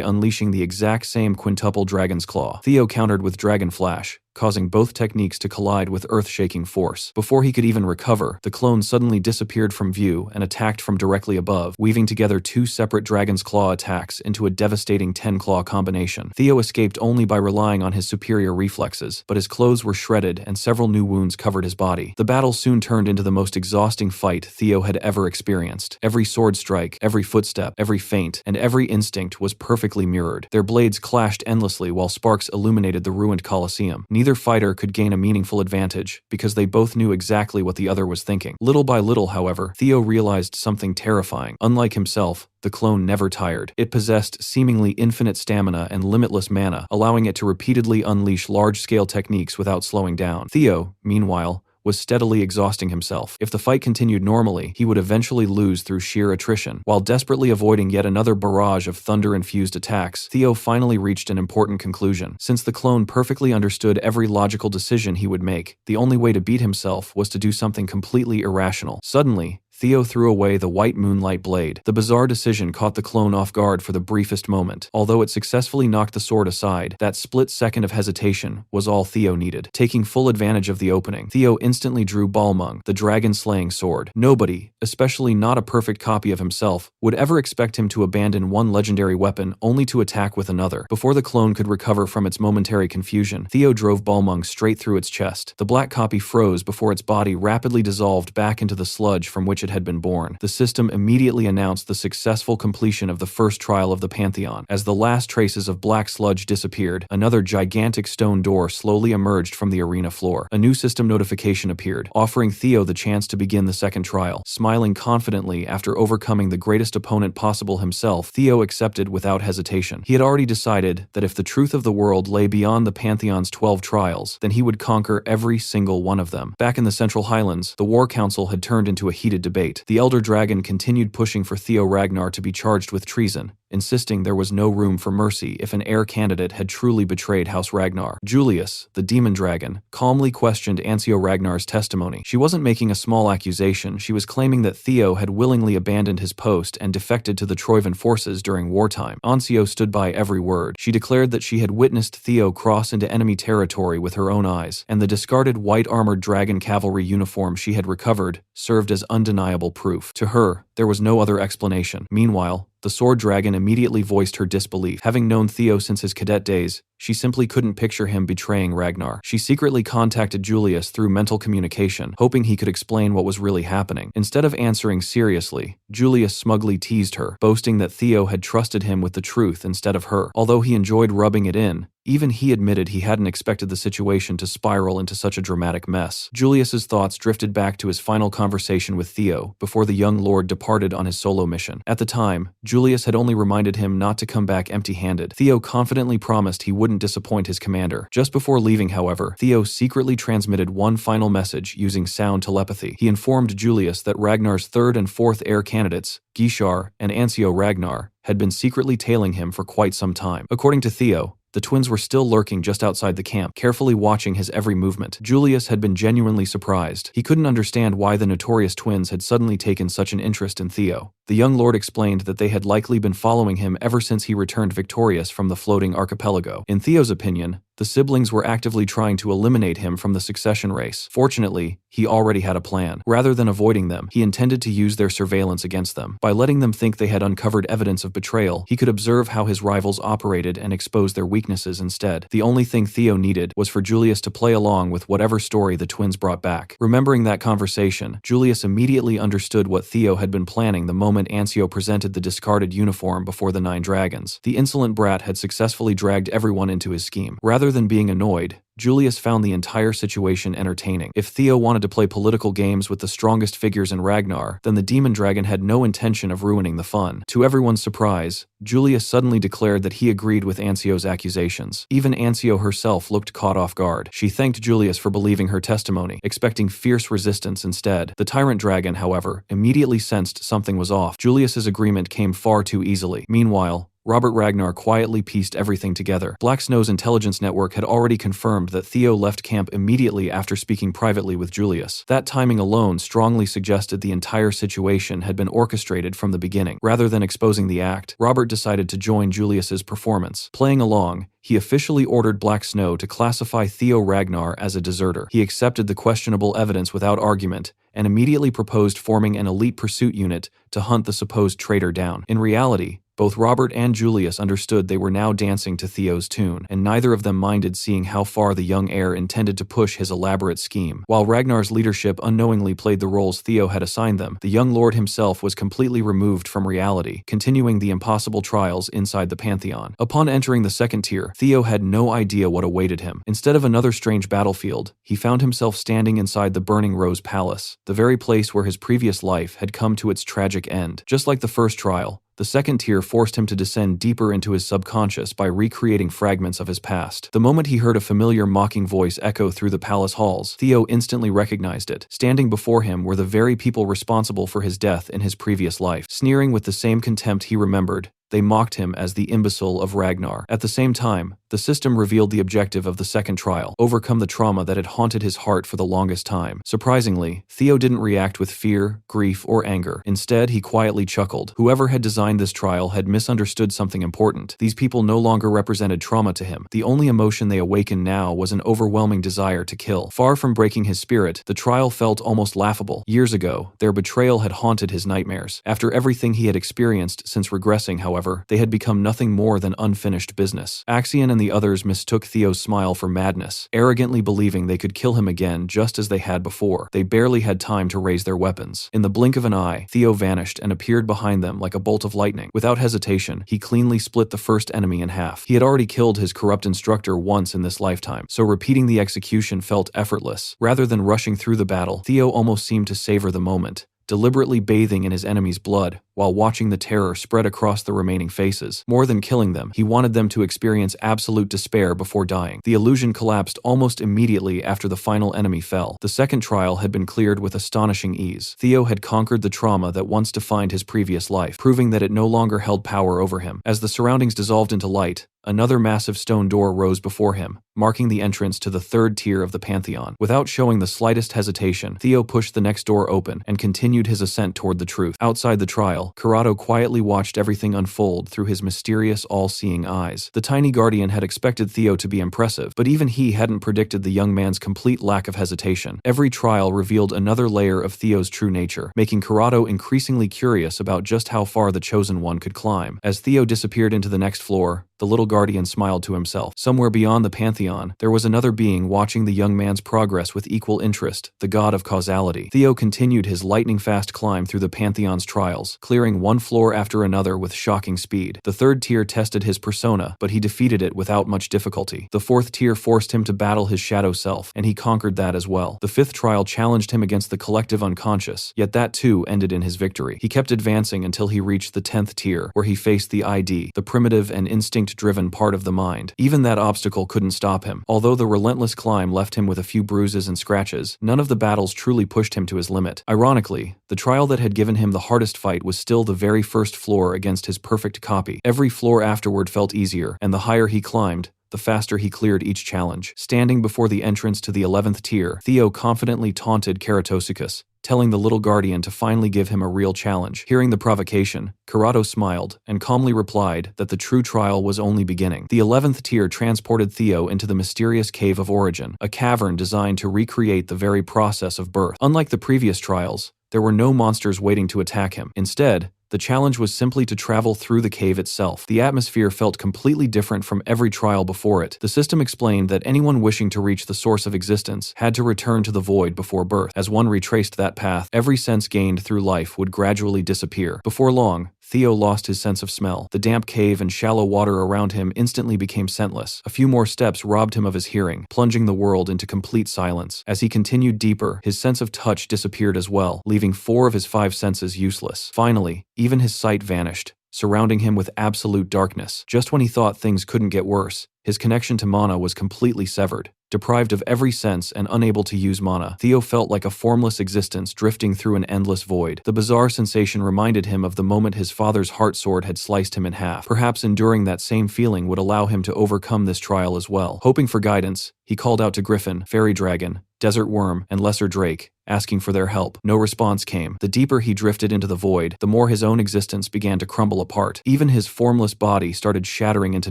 unleashing the exact same Quintuple Dragon's Claw. Theo countered with Dragon Flash, causing both techniques to collide with earth-shaking force. Before he could even recover, the clone suddenly disappeared from view and attacked from directly above, weaving together two separate Dragon's Claw attacks into a devastating 10-claw combination. Theo escaped only by relying on his superior reflexes, but his clothes were shredded and several new wounds covered his body. The battle soon turned into the most exhausting fight Theo had ever experienced. Every sword strike, every footstep, every feint, and every instinct was perfectly mirrored. Their blades clashed endlessly while sparks illuminated the ruined Colosseum. Neither fighter could gain a meaningful advantage, because they both knew exactly what the other was thinking. Little by little, however, Theo realized something terrifying. Unlike himself, the clone never tired. It possessed seemingly infinite stamina and limitless mana, allowing it to repeatedly unleash large-scale techniques without slowing down. Theo, meanwhile, was steadily exhausting himself. If the fight continued normally, he would eventually lose through sheer attrition. While desperately avoiding yet another barrage of thunder-infused attacks, Theo finally reached an important conclusion. Since the clone perfectly understood every logical decision he would make, the only way to beat himself was to do something completely irrational. Suddenly, Theo threw away the white moonlight blade. The bizarre decision caught the clone off guard for the briefest moment. Although it successfully knocked the sword aside, that split second of hesitation was all Theo needed. Taking full advantage of the opening, Theo instantly drew Balmung, the dragon-slaying sword. Nobody, especially not a perfect copy of himself, would ever expect him to abandon one legendary weapon only to attack with another. Before the clone could recover from its momentary confusion, Theo drove Balmung straight through its chest. The black copy froze before its body rapidly dissolved back into the sludge from which it had been born. The system immediately announced the successful completion of the first trial of the Pantheon. As the last traces of black sludge disappeared, another gigantic stone door slowly emerged from the arena floor. A new system notification appeared, offering Theo the chance to begin the second trial. Smiling confidently after overcoming the greatest opponent possible himself, Theo accepted without hesitation. He had already decided that if the truth of the world lay beyond the Pantheon's 12 trials, then he would conquer every single one of them. Back in the Central Highlands, the War Council had turned into a heated debate. The Elder Dragon continued pushing for Theo Ragnar to be charged with treason, insisting there was no room for mercy if an heir candidate had truly betrayed House Ragnar. Julius, the Demon Dragon, calmly questioned Ancio Ragnar's testimony. She wasn't making a small accusation, she was claiming that Theo had willingly abandoned his post and defected to the Troivan forces during wartime. Ancio stood by every word. She declared that she had witnessed Theo cross into enemy territory with her own eyes, and the discarded white-armored dragon cavalry uniform she had recovered served as undeniable proof. To her, there was no other explanation. Meanwhile, the Sword Dragon immediately voiced her disbelief. Having known Theo since his cadet days, she simply couldn't picture him betraying Ragnar. She secretly contacted Julius through mental communication, hoping he could explain what was really happening. Instead of answering seriously, Julius smugly teased her, boasting that Theo had trusted him with the truth instead of her. Although he enjoyed rubbing it in, even he admitted he hadn't expected the situation to spiral into such a dramatic mess. Julius's thoughts drifted back to his final conversation with Theo before the young lord departed on his solo mission. At the time, Julius had only reminded him not to come back empty-handed. Theo confidently promised he wouldn't disappoint his commander. Just before leaving, however, Theo secretly transmitted one final message using sound telepathy. He informed Julius that Ragnar's third and fourth heir candidates, Gishar and Ancio Ragnar, had been secretly tailing him for quite some time. According to Theo, the twins were still lurking just outside the camp, carefully watching his every movement. Julius had been genuinely surprised. He couldn't understand why the notorious twins had suddenly taken such an interest in Theo. The young lord explained that they had likely been following him ever since he returned victorious from the floating archipelago. In Theo's opinion, the siblings were actively trying to eliminate him from the succession race. Fortunately, he already had a plan. Rather than avoiding them, he intended to use their surveillance against them. By letting them think they had uncovered evidence of betrayal, he could observe how his rivals operated and expose their weaknesses instead. The only thing Theo needed was for Julius to play along with whatever story the twins brought back. Remembering that conversation, Julius immediately understood what Theo had been planning the moment Ancio presented the discarded uniform before the 9 dragons. The insolent brat had successfully dragged everyone into his scheme. Rather than being annoyed, Julius found the entire situation entertaining. If Theo wanted to play political games with the strongest figures in Ragnar, then the demon dragon had no intention of ruining the fun. To everyone's surprise, Julius suddenly declared that he agreed with Ansio's accusations. Even Ansio herself looked caught off guard. She thanked Julius for believing her testimony, expecting fierce resistance instead. The tyrant dragon, however, immediately sensed something was off. Julius's agreement came far too easily. Meanwhile, Robert Ragnar quietly pieced everything together. Black Snow's intelligence network had already confirmed that Theo left camp immediately after speaking privately with Julius. That timing alone strongly suggested the entire situation had been orchestrated from the beginning. Rather than exposing the act, Robert decided to join Julius's performance. Playing along, he officially ordered Black Snow to classify Theo Ragnar as a deserter. He accepted the questionable evidence without argument and immediately proposed forming an elite pursuit unit to hunt the supposed traitor down. In reality, both Robert and Julius understood they were now dancing to Theo's tune, and neither of them minded seeing how far the young heir intended to push his elaborate scheme. While Ragnar's leadership unknowingly played the roles Theo had assigned them, the young lord himself was completely removed from reality, continuing the impossible trials inside the Pantheon. Upon entering the second tier, Theo had no idea what awaited him. Instead of another strange battlefield, he found himself standing inside the Burning Rose Palace, the very place where his previous life had come to its tragic end. Just like the first trial, the second tier forced him to descend deeper into his subconscious by recreating fragments of his past. The moment he heard a familiar mocking voice echo through the palace halls, Theo instantly recognized it. Standing before him were the very people responsible for his death in his previous life. Sneering with the same contempt he remembered, they mocked him as the imbecile of Ragnar. At the same time, the system revealed the objective of the second trial: overcome the trauma that had haunted his heart for the longest time. Surprisingly, Theo didn't react with fear, grief, or anger. Instead, he quietly chuckled. Whoever had designed this trial had misunderstood something important. These people no longer represented trauma to him. The only emotion they awakened now was an overwhelming desire to kill. Far from breaking his spirit, the trial felt almost laughable. Years ago, their betrayal had haunted his nightmares. After everything he had experienced since regressing, however, they had become nothing more than unfinished business. Axion and the others mistook Theo's smile for madness, arrogantly believing they could kill him again just as they had before. They barely had time to raise their weapons. In the blink of an eye, Theo vanished and appeared behind them like a bolt of lightning. Without hesitation, he cleanly split the first enemy in half. He had already killed his corrupt instructor once in this lifetime, so repeating the execution felt effortless. Rather than rushing through the battle, Theo almost seemed to savor the moment, deliberately bathing in his enemy's blood, while watching the terror spread across the remaining faces. More than killing them, he wanted them to experience absolute despair before dying. The illusion collapsed almost immediately after the final enemy fell. The second trial had been cleared with astonishing ease. Theo had conquered the trauma that once defined his previous life, proving that it no longer held power over him. As the surroundings dissolved into light, another massive stone door rose before him, marking the entrance to the third tier of the Pantheon. Without showing the slightest hesitation, Theo pushed the next door open and continued his ascent toward the truth. Outside the trial, Corrado quietly watched everything unfold through his mysterious, all-seeing eyes. The tiny guardian had expected Theo to be impressive, but even he hadn't predicted the young man's complete lack of hesitation. Every trial revealed another layer of Theo's true nature, making Corrado increasingly curious about just how far the Chosen One could climb. As Theo disappeared into the next floor, the little guardian smiled to himself. Somewhere beyond the Pantheon, there was another being watching the young man's progress with equal interest, the god of causality. Theo continued his lightning-fast climb through the Pantheon's trials, clearing one floor after another with shocking speed. The third tier tested his persona, but he defeated it without much difficulty. The fourth tier forced him to battle his shadow self, and he conquered that as well. The fifth trial challenged him against the collective unconscious, yet that too ended in his victory. He kept advancing until he reached the 10th tier, where he faced the ID, the primitive and instinct-driven part of the mind. Even that obstacle couldn't stop him. Although the relentless climb left him with a few bruises and scratches, none of the battles truly pushed him to his limit. Ironically, the trial that had given him the hardest fight was still the very first floor against his perfect copy. Every floor afterward felt easier, and the higher he climbed, the faster he cleared each challenge. Standing before the entrance to the 11th tier, Theo confidently taunted Keratosicus, telling the little guardian to finally give him a real challenge. Hearing the provocation, Corrado smiled and calmly replied that the true trial was only beginning. The 11th tier transported Theo into the mysterious Cave of Origin, a cavern designed to recreate the very process of birth. Unlike the previous trials, there were no monsters waiting to attack him. Instead, the challenge was simply to travel through the cave itself. The atmosphere felt completely different from every trial before it. The system explained that anyone wishing to reach the source of existence had to return to the void before birth. As one retraced that path, every sense gained through life would gradually disappear. Before long, Theo lost his sense of smell. The damp cave and shallow water around him instantly became scentless. A few more steps robbed him of his hearing, plunging the world into complete silence. As he continued deeper, his sense of touch disappeared as well, leaving 4 of his 5 senses useless. Finally, even his sight vanished, surrounding him with absolute darkness. Just when he thought things couldn't get worse, his connection to mana was completely severed. Deprived of every sense and unable to use mana, Theo felt like a formless existence drifting through an endless void. The bizarre sensation reminded him of the moment his father's heart sword had sliced him in half. Perhaps enduring that same feeling would allow him to overcome this trial as well. Hoping for guidance, he called out to Griffin, Fairy Dragon, Desert Worm, and Lesser Drake, asking for their help. No response came. The deeper he drifted into the void, the more his own existence began to crumble apart. Even his formless body started shattering into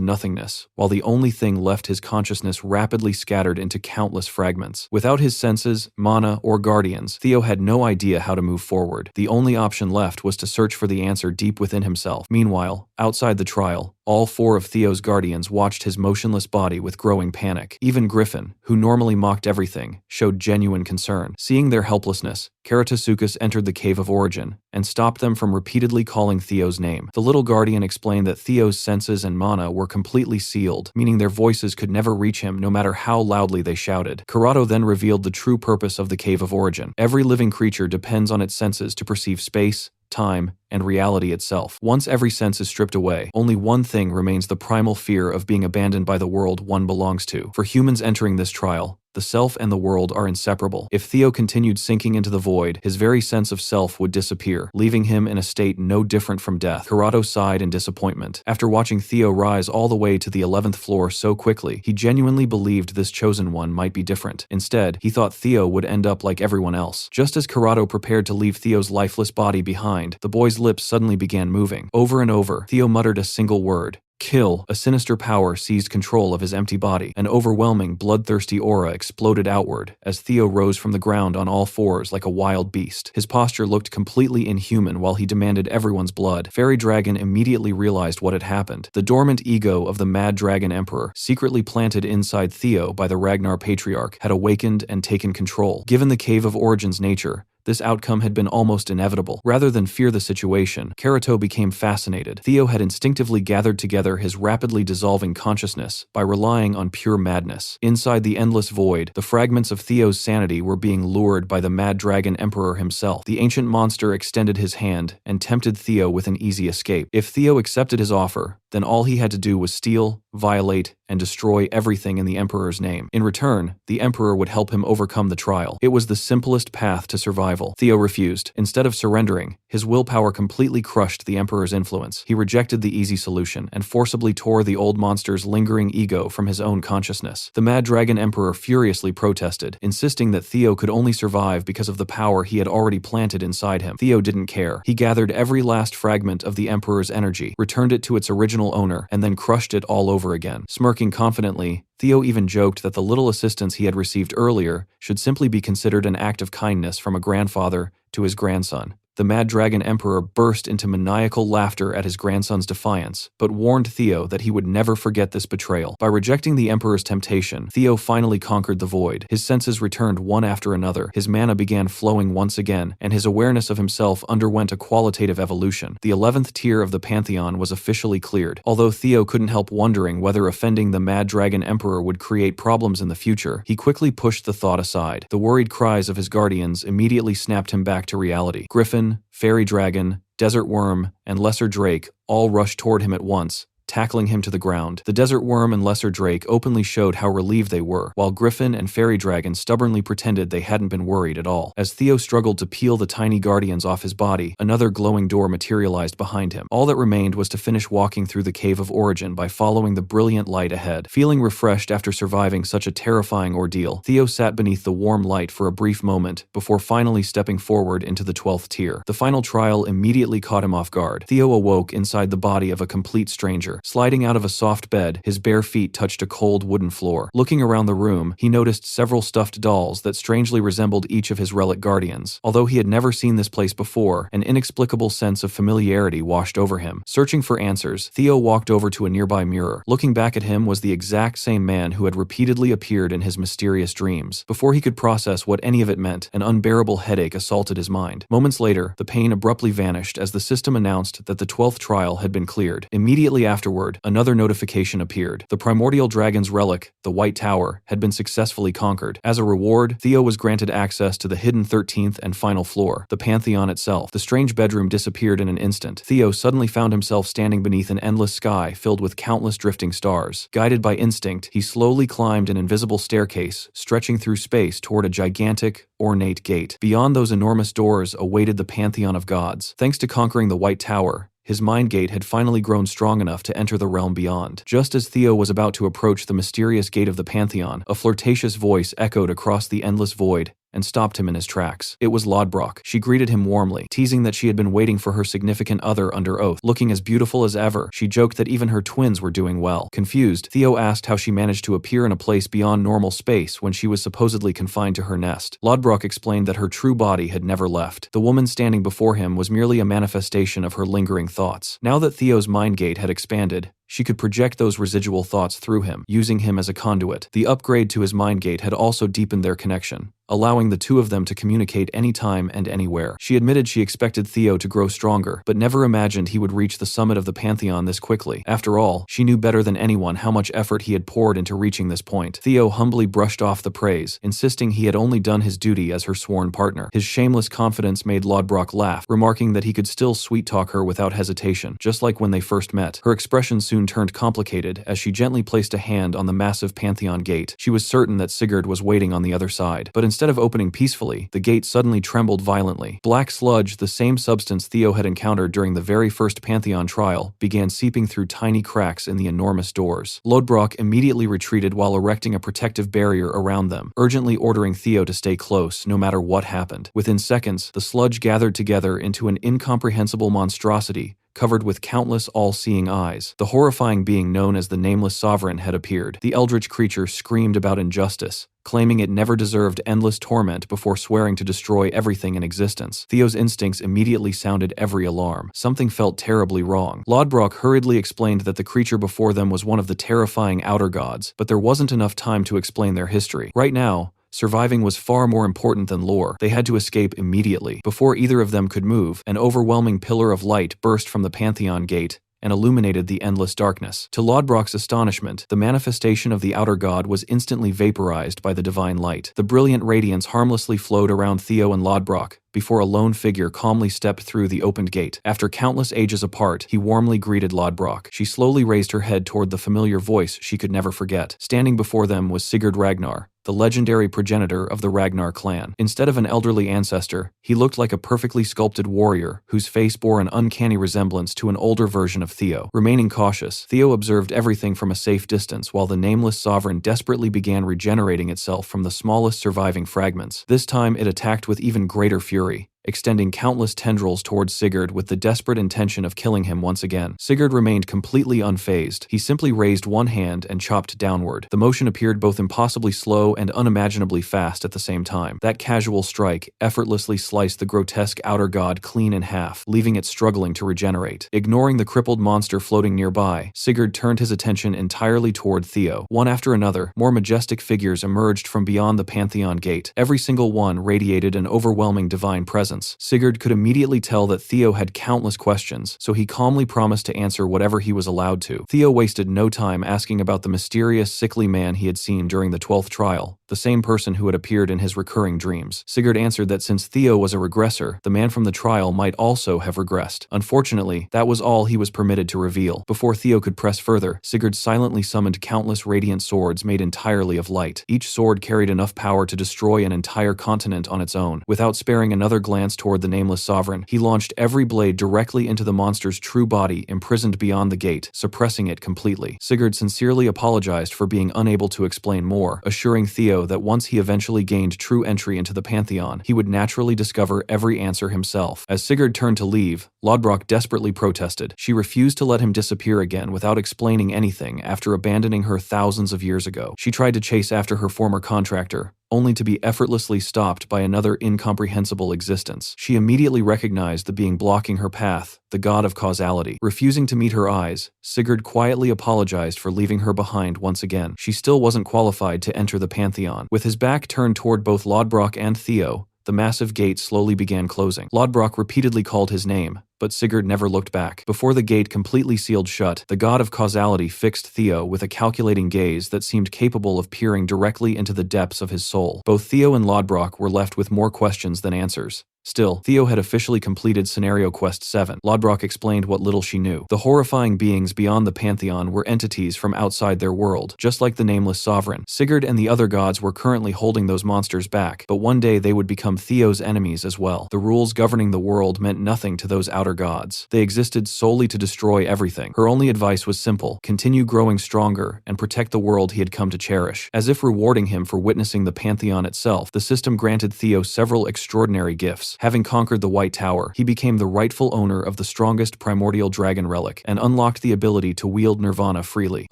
nothingness, while the only thing left his consciousness rapidly scattered into countless fragments. Without his senses, mana, or guardians, Theo had no idea how to move forward. The only option left was to search for the answer deep within himself. Meanwhile, outside the trial, all 4 of Theo's guardians watched his motionless body with growing panic. Even Griffin, who normally mocked everything, showed genuine concern. Seeing their helplessness, Karatasuchus entered the Cave of Origin and stopped them from repeatedly calling Theo's name. The little guardian explained that Theo's senses and mana were completely sealed, meaning their voices could never reach him no matter how loudly they shouted. Karato then revealed the true purpose of the Cave of Origin. Every living creature depends on its senses to perceive space, time, and reality itself. Once every sense is stripped away, only one thing remains: the primal fear of being abandoned by the world one belongs to. For humans entering this trial, the self and the world are inseparable. If Theo continued sinking into the void, his very sense of self would disappear, leaving him in a state no different from death. Karato sighed in disappointment. After watching Theo rise all the way to the 11th floor so quickly, he genuinely believed this chosen one might be different. Instead, he thought Theo would end up like everyone else. Just as Karato prepared to leave Theo's lifeless body behind, the boy's lips suddenly began moving. Over and over, Theo muttered a single word: kill. A sinister power seized control of his empty body. An overwhelming, bloodthirsty aura exploded outward as Theo rose from the ground on all 4s like a wild beast. His posture looked completely inhuman while he demanded everyone's blood. Fairy Dragon immediately realized what had happened. The dormant ego of the Mad Dragon Emperor, secretly planted inside Theo by the Ragnar Patriarch, had awakened and taken control. Given the Cave of Origin's nature, this outcome had been almost inevitable. Rather than fear the situation, Karato became fascinated. Theo had instinctively gathered together his rapidly dissolving consciousness by relying on pure madness. Inside the endless void, the fragments of Theo's sanity were being lured by the Mad Dragon Emperor himself. The ancient monster extended his hand and tempted Theo with an easy escape. If Theo accepted his offer, then all he had to do was steal, violate, and destroy everything in the Emperor's name. In return, the Emperor would help him overcome the trial. It was the simplest path to survival. Theo refused. Instead of surrendering, his willpower completely crushed the Emperor's influence. He rejected the easy solution and forcibly tore the old monster's lingering ego from his own consciousness. The Mad Dragon Emperor furiously protested, insisting that Theo could only survive because of the power he had already planted inside him. Theo didn't care. He gathered every last fragment of the Emperor's energy, returned it to its original owner, and then crushed it all over again. Smirking confidently, Theo even joked that the little assistance he had received earlier should simply be considered an act of kindness from a grandfather to his grandson. The Mad Dragon Emperor burst into maniacal laughter at his grandson's defiance, but warned Theo that he would never forget this betrayal. By rejecting the Emperor's temptation, Theo finally conquered the void. His senses returned one after another, his mana began flowing once again, and his awareness of himself underwent a qualitative evolution. The 11th tier of the Pantheon was officially cleared. Although Theo couldn't help wondering whether offending the Mad Dragon Emperor would create problems in the future, he quickly pushed the thought aside. The worried cries of his guardians immediately snapped him back to reality. Griffin, Fairy Dragon, Desert Worm, and Lesser Drake all rushed toward him at once, tackling him to the ground. The Desert Worm and Lesser Drake openly showed how relieved they were, while Griffin and Fairy Dragon stubbornly pretended they hadn't been worried at all. As Theo struggled to peel the tiny guardians off his body, another glowing door materialized behind him. All that remained was to finish walking through the Cave of Origin by following the brilliant light ahead. Feeling refreshed after surviving such a terrifying ordeal, Theo sat beneath the warm light for a brief moment before finally stepping forward into the 12th tier. The final trial immediately caught him off guard. Theo awoke inside the body of a complete stranger. creature. Sliding out of a soft bed, his bare feet touched a cold wooden floor. Looking around the room, he noticed several stuffed dolls that strangely resembled each of his relic guardians. Although he had never seen this place before, an inexplicable sense of familiarity washed over him. Searching for answers, Theo walked over to a nearby mirror. Looking back at him was the exact same man who had repeatedly appeared in his mysterious dreams. Before he could process what any of it meant, an unbearable headache assaulted his mind. Moments later, the pain abruptly vanished as the system announced that the 12th trial had been cleared. Immediately afterward, another notification appeared. The primordial dragon's relic, the White Tower, had been successfully conquered. As a reward, Theo was granted access to the hidden 13th and final floor, the Pantheon itself. The strange bedroom disappeared in an instant. Theo suddenly found himself standing beneath an endless sky filled with countless drifting stars. Guided by instinct, he slowly climbed an invisible staircase, stretching through space toward a gigantic, ornate gate. Beyond those enormous doors awaited the Pantheon of gods. Thanks to conquering the White Tower, his mind gate had finally grown strong enough to enter the realm beyond. Just as Theo was about to approach the mysterious gate of the Pantheon, a flirtatious voice echoed across the endless void and stopped him in his tracks. It was Lodbrok. She greeted him warmly, teasing that she had been waiting for her significant other under oath. Looking as beautiful as ever, she joked that even her twins were doing well. Confused, Theo asked how she managed to appear in a place beyond normal space when she was supposedly confined to her nest. Lodbrok explained that her true body had never left. The woman standing before him was merely a manifestation of her lingering thoughts. Now that Theo's mind gate had expanded, she could project those residual thoughts through him, using him as a conduit. The upgrade to his mind gate had also deepened their connection, allowing the two of them to communicate anytime and anywhere. She admitted she expected Theo to grow stronger, but never imagined he would reach the summit of the Pantheon this quickly. After all, she knew better than anyone how much effort he had poured into reaching this point. Theo humbly brushed off the praise, insisting he had only done his duty as her sworn partner. His shameless confidence made Lodbrok laugh, remarking that he could still sweet-talk her without hesitation, just like when they first met. Her expression soon turned complicated as she gently placed a hand on the massive Pantheon gate. She was certain that Sigurd was waiting on the other side, but instead of opening peacefully, the gate suddenly trembled violently. Black sludge, the same substance Theo had encountered during the very first Pantheon trial, began seeping through tiny cracks in the enormous doors. Lodbrok immediately retreated while erecting a protective barrier around them, urgently ordering Theo to stay close no matter what happened. Within seconds, the sludge gathered together into an incomprehensible monstrosity, covered with countless all-seeing eyes. The horrifying being known as the Nameless Sovereign had appeared. The eldritch creature screamed about injustice, claiming it never deserved endless torment before swearing to destroy everything in existence. Theo's instincts immediately sounded every alarm. Something felt terribly wrong. Lodbrok hurriedly explained that the creature before them was one of the terrifying outer gods, but there wasn't enough time to explain their history. Right now, surviving was far more important than lore. They had to escape immediately. Before either of them could move, an overwhelming pillar of light burst from the Pantheon gate and illuminated the endless darkness. To Lodbrok's astonishment, the manifestation of the outer god was instantly vaporized by the divine light. The brilliant radiance harmlessly flowed around Theo and Lodbrok, before a lone figure calmly stepped through the opened gate. After countless ages apart, he warmly greeted Lodbrok. She slowly raised her head toward the familiar voice she could never forget. Standing before them was Sigurd Ragnar, the legendary progenitor of the Ragnar clan. Instead of an elderly ancestor, he looked like a perfectly sculpted warrior whose face bore an uncanny resemblance to an older version of Theo. Remaining cautious, Theo observed everything from a safe distance while the Nameless Sovereign desperately began regenerating itself from the smallest surviving fragments. This time it attacked with even greater fury, extending countless tendrils towards Sigurd with the desperate intention of killing him once again. Sigurd remained completely unfazed. He simply raised one hand and chopped downward. The motion appeared both impossibly slow and unimaginably fast at the same time. That casual strike effortlessly sliced the grotesque outer god clean in half, leaving it struggling to regenerate. Ignoring the crippled monster floating nearby, Sigurd turned his attention entirely toward Theo. One after another, more majestic figures emerged from beyond the Pantheon gate. Every single one radiated an overwhelming divine presence. Sigurd could immediately tell that Theo had countless questions, so he calmly promised to answer whatever he was allowed to. Theo wasted no time asking about the mysterious, sickly man he had seen during the 12th trial, the same person who had appeared in his recurring dreams. Sigurd answered that since Theo was a regressor, the man from the trial might also have regressed. Unfortunately, that was all he was permitted to reveal. Before Theo could press further, Sigurd silently summoned countless radiant swords made entirely of light. Each sword carried enough power to destroy an entire continent on its own. Without sparing another glance toward the Nameless Sovereign, he launched every blade directly into the monster's true body imprisoned beyond the gate, suppressing it completely. Sigurd sincerely apologized for being unable to explain more, assuring Theo Theo that once he eventually gained true entry into the Pantheon, he would naturally discover every answer himself. As Sigurd turned to leave, Lodbrok desperately protested. She refused to let him disappear again without explaining anything after abandoning her thousands of years ago. She tried to chase after her former contractor, only to be effortlessly stopped by another incomprehensible existence. She immediately recognized the being blocking her path, the god of causality. Refusing to meet her eyes, Sigurd quietly apologized for leaving her behind once again. She still wasn't qualified to enter the Pantheon. With his back turned toward both Lodbrok and Theo, the massive gate slowly began closing. Lodbrok repeatedly called his name, but Sigurd never looked back. Before the gate completely sealed shut, the god of causality fixed Theo with a calculating gaze that seemed capable of peering directly into the depths of his soul. Both Theo and Lodbrok were left with more questions than answers. Still, Theo had officially completed Scenario Quest 7. Lodbrok explained what little she knew. The horrifying beings beyond the Pantheon were entities from outside their world, just like the Nameless Sovereign. Sigurd and the other gods were currently holding those monsters back, but one day they would become Theo's enemies as well. The rules governing the world meant nothing to those outer gods. They existed solely to destroy everything. Her only advice was simple: continue growing stronger and protect the world he had come to cherish. As if rewarding him for witnessing the Pantheon itself, the system granted Theo several extraordinary gifts. Having conquered the White Tower, he became the rightful owner of the strongest primordial dragon relic and unlocked the ability to wield Nirvana freely.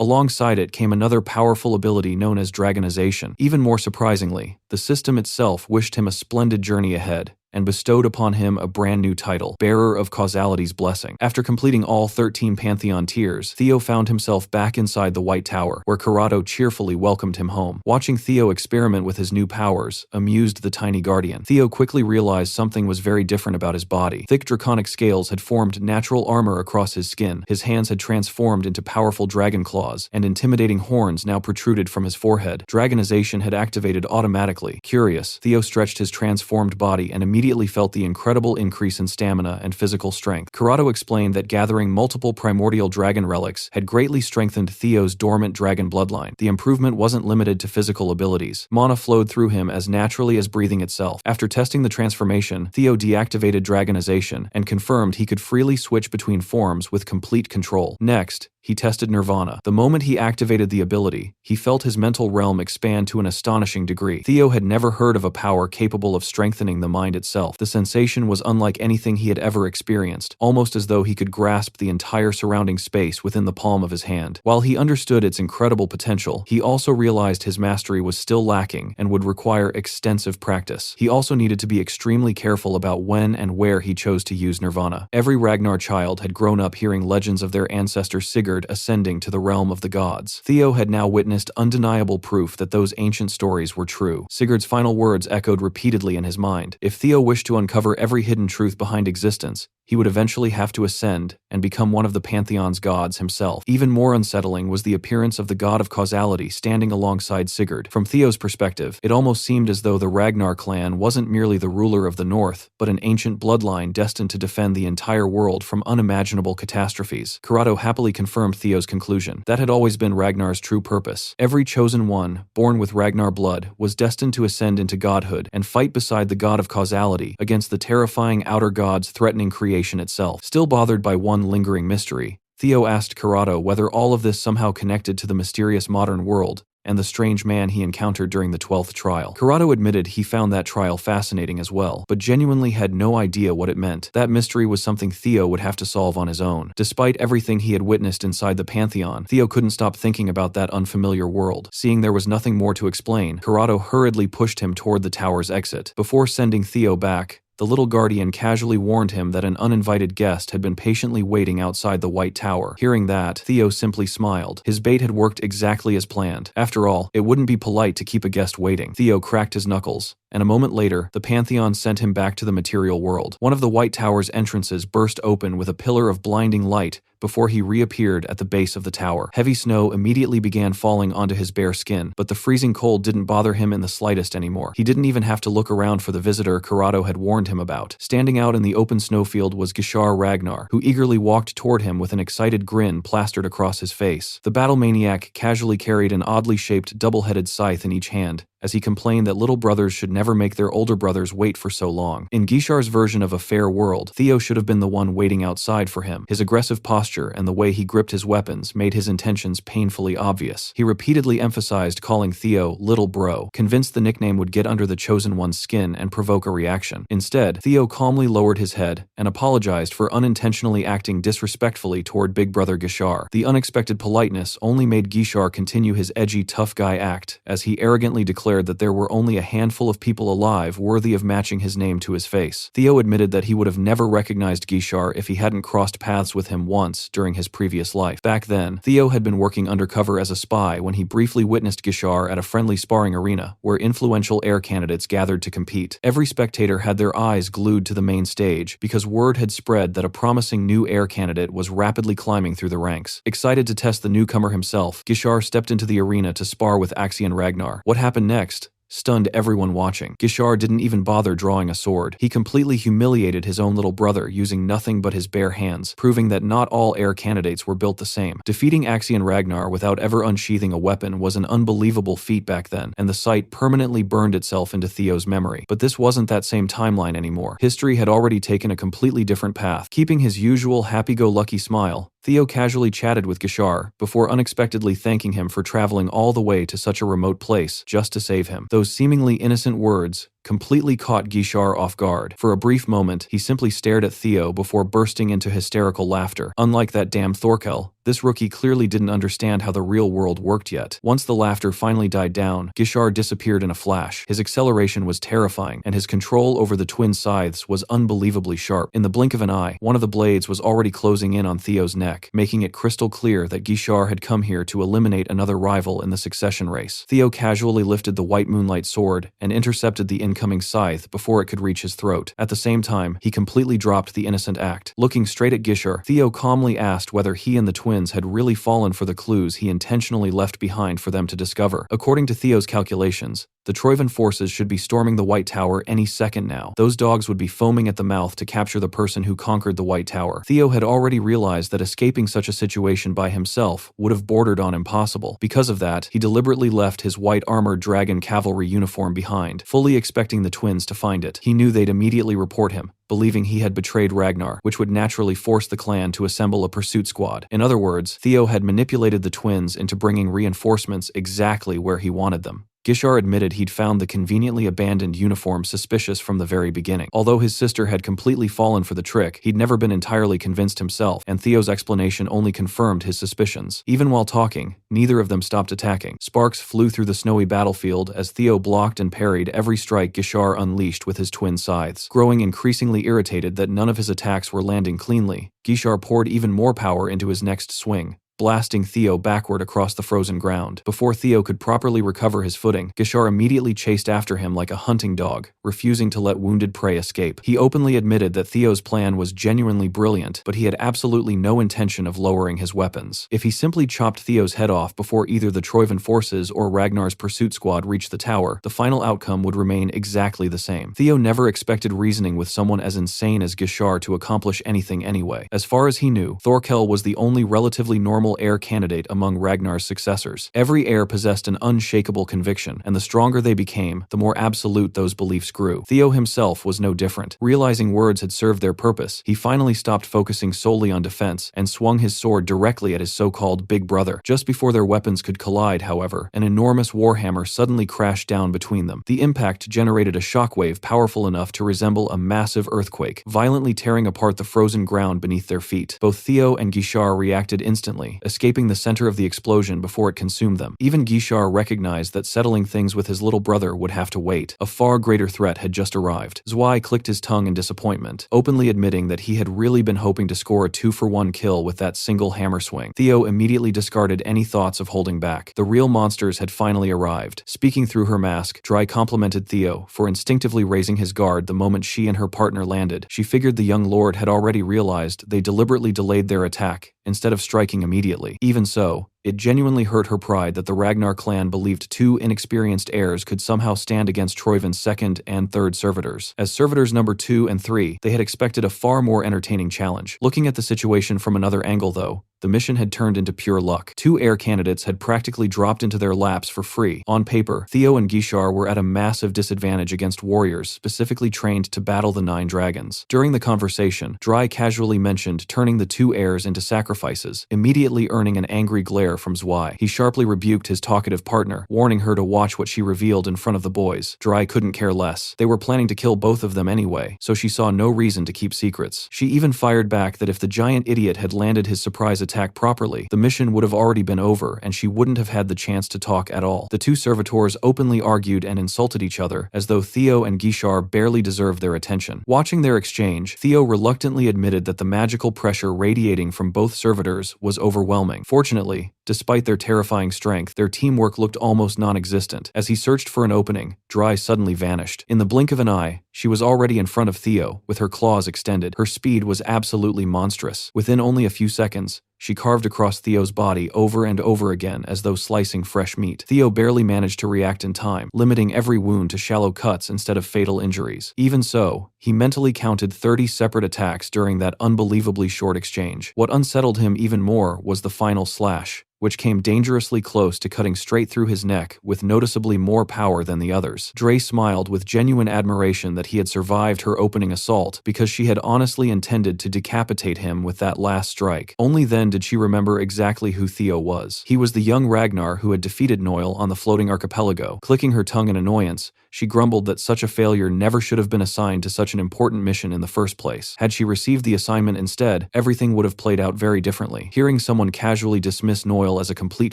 Alongside it came another powerful ability known as dragonization. Even more surprisingly, the system itself wished him a splendid journey ahead and bestowed upon him a brand new title, Bearer of Causality's Blessing. After completing all 13 Pantheon tiers, Theo found himself back inside the White Tower, where Corrado cheerfully welcomed him home. Watching Theo experiment with his new powers amused the tiny guardian. Theo quickly realized something was very different about his body. Thick draconic scales had formed natural armor across his skin, his hands had transformed into powerful dragon claws, and intimidating horns now protruded from his forehead. Dragonization had activated automatically. Curious, Theo stretched his transformed body and immediately felt the incredible increase in stamina and physical strength. Corrado explained that gathering multiple primordial dragon relics had greatly strengthened Theo's dormant dragon bloodline. The improvement wasn't limited to physical abilities. Mana flowed through him as naturally as breathing itself. After testing the transformation, Theo deactivated dragonization and confirmed he could freely switch between forms with complete control. Next, he tested Nirvana. The moment he activated the ability, he felt his mental realm expand to an astonishing degree. Theo had never heard of a power capable of strengthening the mind itself. The sensation was unlike anything he had ever experienced, almost as though he could grasp the entire surrounding space within the palm of his hand. While he understood its incredible potential, he also realized his mastery was still lacking and would require extensive practice. He also needed to be extremely careful about when and where he chose to use Nirvana. Every Ragnar child had grown up hearing legends of their ancestor Sigurd ascending to the realm of the gods. Theo had now witnessed undeniable proof that those ancient stories were true. Sigurd's final words echoed repeatedly in his mind. If Theo wished to uncover every hidden truth behind existence, he would eventually have to ascend and become one of the Pantheon's gods himself. Even more unsettling was the appearance of the god of causality standing alongside Sigurd. From Theo's perspective, it almost seemed as though the Ragnar clan wasn't merely the ruler of the north, but an ancient bloodline destined to defend the entire world from unimaginable catastrophes. Corrado happily confirmed Theo's conclusion. That had always been Ragnar's true purpose. Every chosen one, born with Ragnar blood, was destined to ascend into godhood and fight beside the god of causality against the terrifying outer gods threatening creation itself. Still bothered by one lingering mystery, Theo asked Corrado whether all of this somehow connected to the mysterious modern world and the strange man he encountered during the 12th trial. Corrado admitted he found that trial fascinating as well, but genuinely had no idea what it meant. That mystery was something Theo would have to solve on his own. Despite everything he had witnessed inside the Pantheon, Theo couldn't stop thinking about that unfamiliar world. Seeing there was nothing more to explain, Corrado hurriedly pushed him toward the tower's exit. Before sending Theo back, the little guardian casually warned him that an uninvited guest had been patiently waiting outside the White Tower. Hearing that, Theo simply smiled. His bait had worked exactly as planned. After all, it wouldn't be polite to keep a guest waiting. Theo cracked his knuckles, and a moment later, the Pantheon sent him back to the material world. One of the White Tower's entrances burst open with a pillar of blinding light before he reappeared at the base of the tower. Heavy snow immediately began falling onto his bare skin, but the freezing cold didn't bother him in the slightest anymore. He didn't even have to look around for the visitor Corrado had warned him about. Standing out in the open snowfield was Gishar Ragnar, who eagerly walked toward him with an excited grin plastered across his face. The battle maniac casually carried an oddly shaped double-headed scythe in each hand, as he complained that little brothers should never make their older brothers wait for so long. In Gishar's version of a fair world, Theo should have been the one waiting outside for him. His aggressive posture and the way he gripped his weapons made his intentions painfully obvious. He repeatedly emphasized calling Theo little bro, convinced the nickname would get under the chosen one's skin and provoke a reaction. Instead, Theo calmly lowered his head and apologized for unintentionally acting disrespectfully toward big brother Gishar. The unexpected politeness only made Gishar continue his edgy tough guy act, as he arrogantly declared that there were only a handful of people alive worthy of matching his name to his face. Theo admitted that he would have never recognized Gishar if he hadn't crossed paths with him once during his previous life. Back then, Theo had been working undercover as a spy when he briefly witnessed Gishar at a friendly sparring arena where influential heir candidates gathered to compete. Every spectator had their eyes glued to the main stage because word had spread that a promising new heir candidate was rapidly climbing through the ranks. Excited to test the newcomer himself, Gishar stepped into the arena to spar with Axion Ragnar. What happened next stunned everyone watching. Gishar didn't even bother drawing a sword. He completely humiliated his own little brother using nothing but his bare hands, proving that not all heir candidates were built the same. Defeating Axion Ragnar without ever unsheathing a weapon was an unbelievable feat back then, and the sight permanently burned itself into Theo's memory. But this wasn't that same timeline anymore. History had already taken a completely different path. Keeping his usual happy-go-lucky smile, Theo casually chatted with Gishar before unexpectedly thanking him for traveling all the way to such a remote place just to save him. Those seemingly innocent words completely caught Gishar off guard. For a brief moment, he simply stared at Theo before bursting into hysterical laughter. Unlike that damn Thorkel, this rookie clearly didn't understand how the real world worked yet. Once the laughter finally died down, Gishar disappeared in a flash. His acceleration was terrifying, and his control over the twin scythes was unbelievably sharp. In the blink of an eye, one of the blades was already closing in on Theo's neck, making it crystal clear that Gishar had come here to eliminate another rival in the succession race. Theo casually lifted the white moonlight sword and intercepted the incoming scythe before it could reach his throat. At the same time, he completely dropped the innocent act. Looking straight at Gishar, Theo calmly asked whether he and the twins had really fallen for the clues he intentionally left behind for them to discover. According to Theo's calculations, the Troivan forces should be storming the White Tower any second now. Those dogs would be foaming at the mouth to capture the person who conquered the White Tower. Theo had already realized that escaping such a situation by himself would have bordered on impossible. Because of that, he deliberately left his white armored dragon cavalry uniform behind, fully expecting the twins to find it. He knew they'd immediately report him, believing he had betrayed Ragnar, which would naturally force the clan to assemble a pursuit squad. In other words, Theo had manipulated the twins into bringing reinforcements exactly where he wanted them. Gishar admitted he'd found the conveniently abandoned uniform suspicious from the very beginning. Although his sister had completely fallen for the trick, he'd never been entirely convinced himself, and Theo's explanation only confirmed his suspicions. Even while talking, neither of them stopped attacking. Sparks flew through the snowy battlefield as Theo blocked and parried every strike Gishar unleashed with his twin scythes. Growing increasingly irritated that none of his attacks were landing cleanly, Gishar poured even more power into his next swing, blasting Theo backward across the frozen ground. Before Theo could properly recover his footing, Gishar immediately chased after him like a hunting dog, refusing to let wounded prey escape. He openly admitted that Theo's plan was genuinely brilliant, but he had absolutely no intention of lowering his weapons. If he simply chopped Theo's head off before either the Troivan forces or Ragnar's pursuit squad reached the tower, the final outcome would remain exactly the same. Theo never expected reasoning with someone as insane as Gishar to accomplish anything anyway. As far as he knew, Thorkel was the only relatively normal heir candidate among Ragnar's successors. Every heir possessed an unshakable conviction, and the stronger they became, the more absolute those beliefs grew. Theo himself was no different. Realizing words had served their purpose, he finally stopped focusing solely on defense and swung his sword directly at his so-called big brother. Just before their weapons could collide, however, an enormous warhammer suddenly crashed down between them. The impact generated a shockwave powerful enough to resemble a massive earthquake, violently tearing apart the frozen ground beneath their feet. Both Theo and Gishar reacted instantly, escaping the center of the explosion before it consumed them. Even Gishar recognized that settling things with his little brother would have to wait. A far greater threat had just arrived. Zwei clicked his tongue in disappointment, openly admitting that he had really been hoping to score a 2-for-1 kill with that single hammer swing. Theo immediately discarded any thoughts of holding back. The real monsters had finally arrived. Speaking through her mask, Zwei complimented Theo for instinctively raising his guard the moment she and her partner landed. She figured the young lord had already realized they deliberately delayed their attack instead of striking immediately. Even so, it genuinely hurt her pride that the Ragnar clan believed two inexperienced heirs could somehow stand against Troivan's second and third servitors. As servitors number 2 and 3, they had expected a far more entertaining challenge. Looking at the situation from another angle though, the mission had turned into pure luck. 2 air candidates had practically dropped into their laps for free. On paper, Theo and Gishar were at a massive disadvantage against warriors specifically trained to battle the 9 dragons. During the conversation, Dry casually mentioned turning the 2 heirs into sacrifices, immediately earning an angry glare from Zwei. He sharply rebuked his talkative partner, warning her to watch what she revealed in front of the boys. Dry couldn't care less. They were planning to kill both of them anyway, so she saw no reason to keep secrets. She even fired back that if the giant idiot had landed his surprise attack properly, the mission would have already been over and she wouldn't have had the chance to talk at all. The 2 servitors openly argued and insulted each other, as though Theo and Gishar barely deserved their attention. Watching their exchange, Theo reluctantly admitted that the magical pressure radiating from both servitors was overwhelming. Fortunately, despite their terrifying strength, their teamwork looked almost non-existent. As he searched for an opening, Dry suddenly vanished. In the blink of an eye, she was already in front of Theo, with her claws extended. Her speed was absolutely monstrous. Within only a few seconds, she carved across Theo's body over and over again as though slicing fresh meat. Theo barely managed to react in time, limiting every wound to shallow cuts instead of fatal injuries. Even so, he mentally counted 30 separate attacks during that unbelievably short exchange. What unsettled him even more was the final slash, which came dangerously close to cutting straight through his neck with noticeably more power than the others. Dre smiled with genuine admiration that he had survived her opening assault, because she had honestly intended to decapitate him with that last strike. Only then did she remember exactly who Theo was. He was the young Ragnar who had defeated Noil on the floating archipelago. Clicking her tongue in annoyance, she grumbled that such a failure never should have been assigned to such an important mission in the first place. Had she received the assignment instead, everything would have played out very differently. Hearing someone casually dismiss Noil as a complete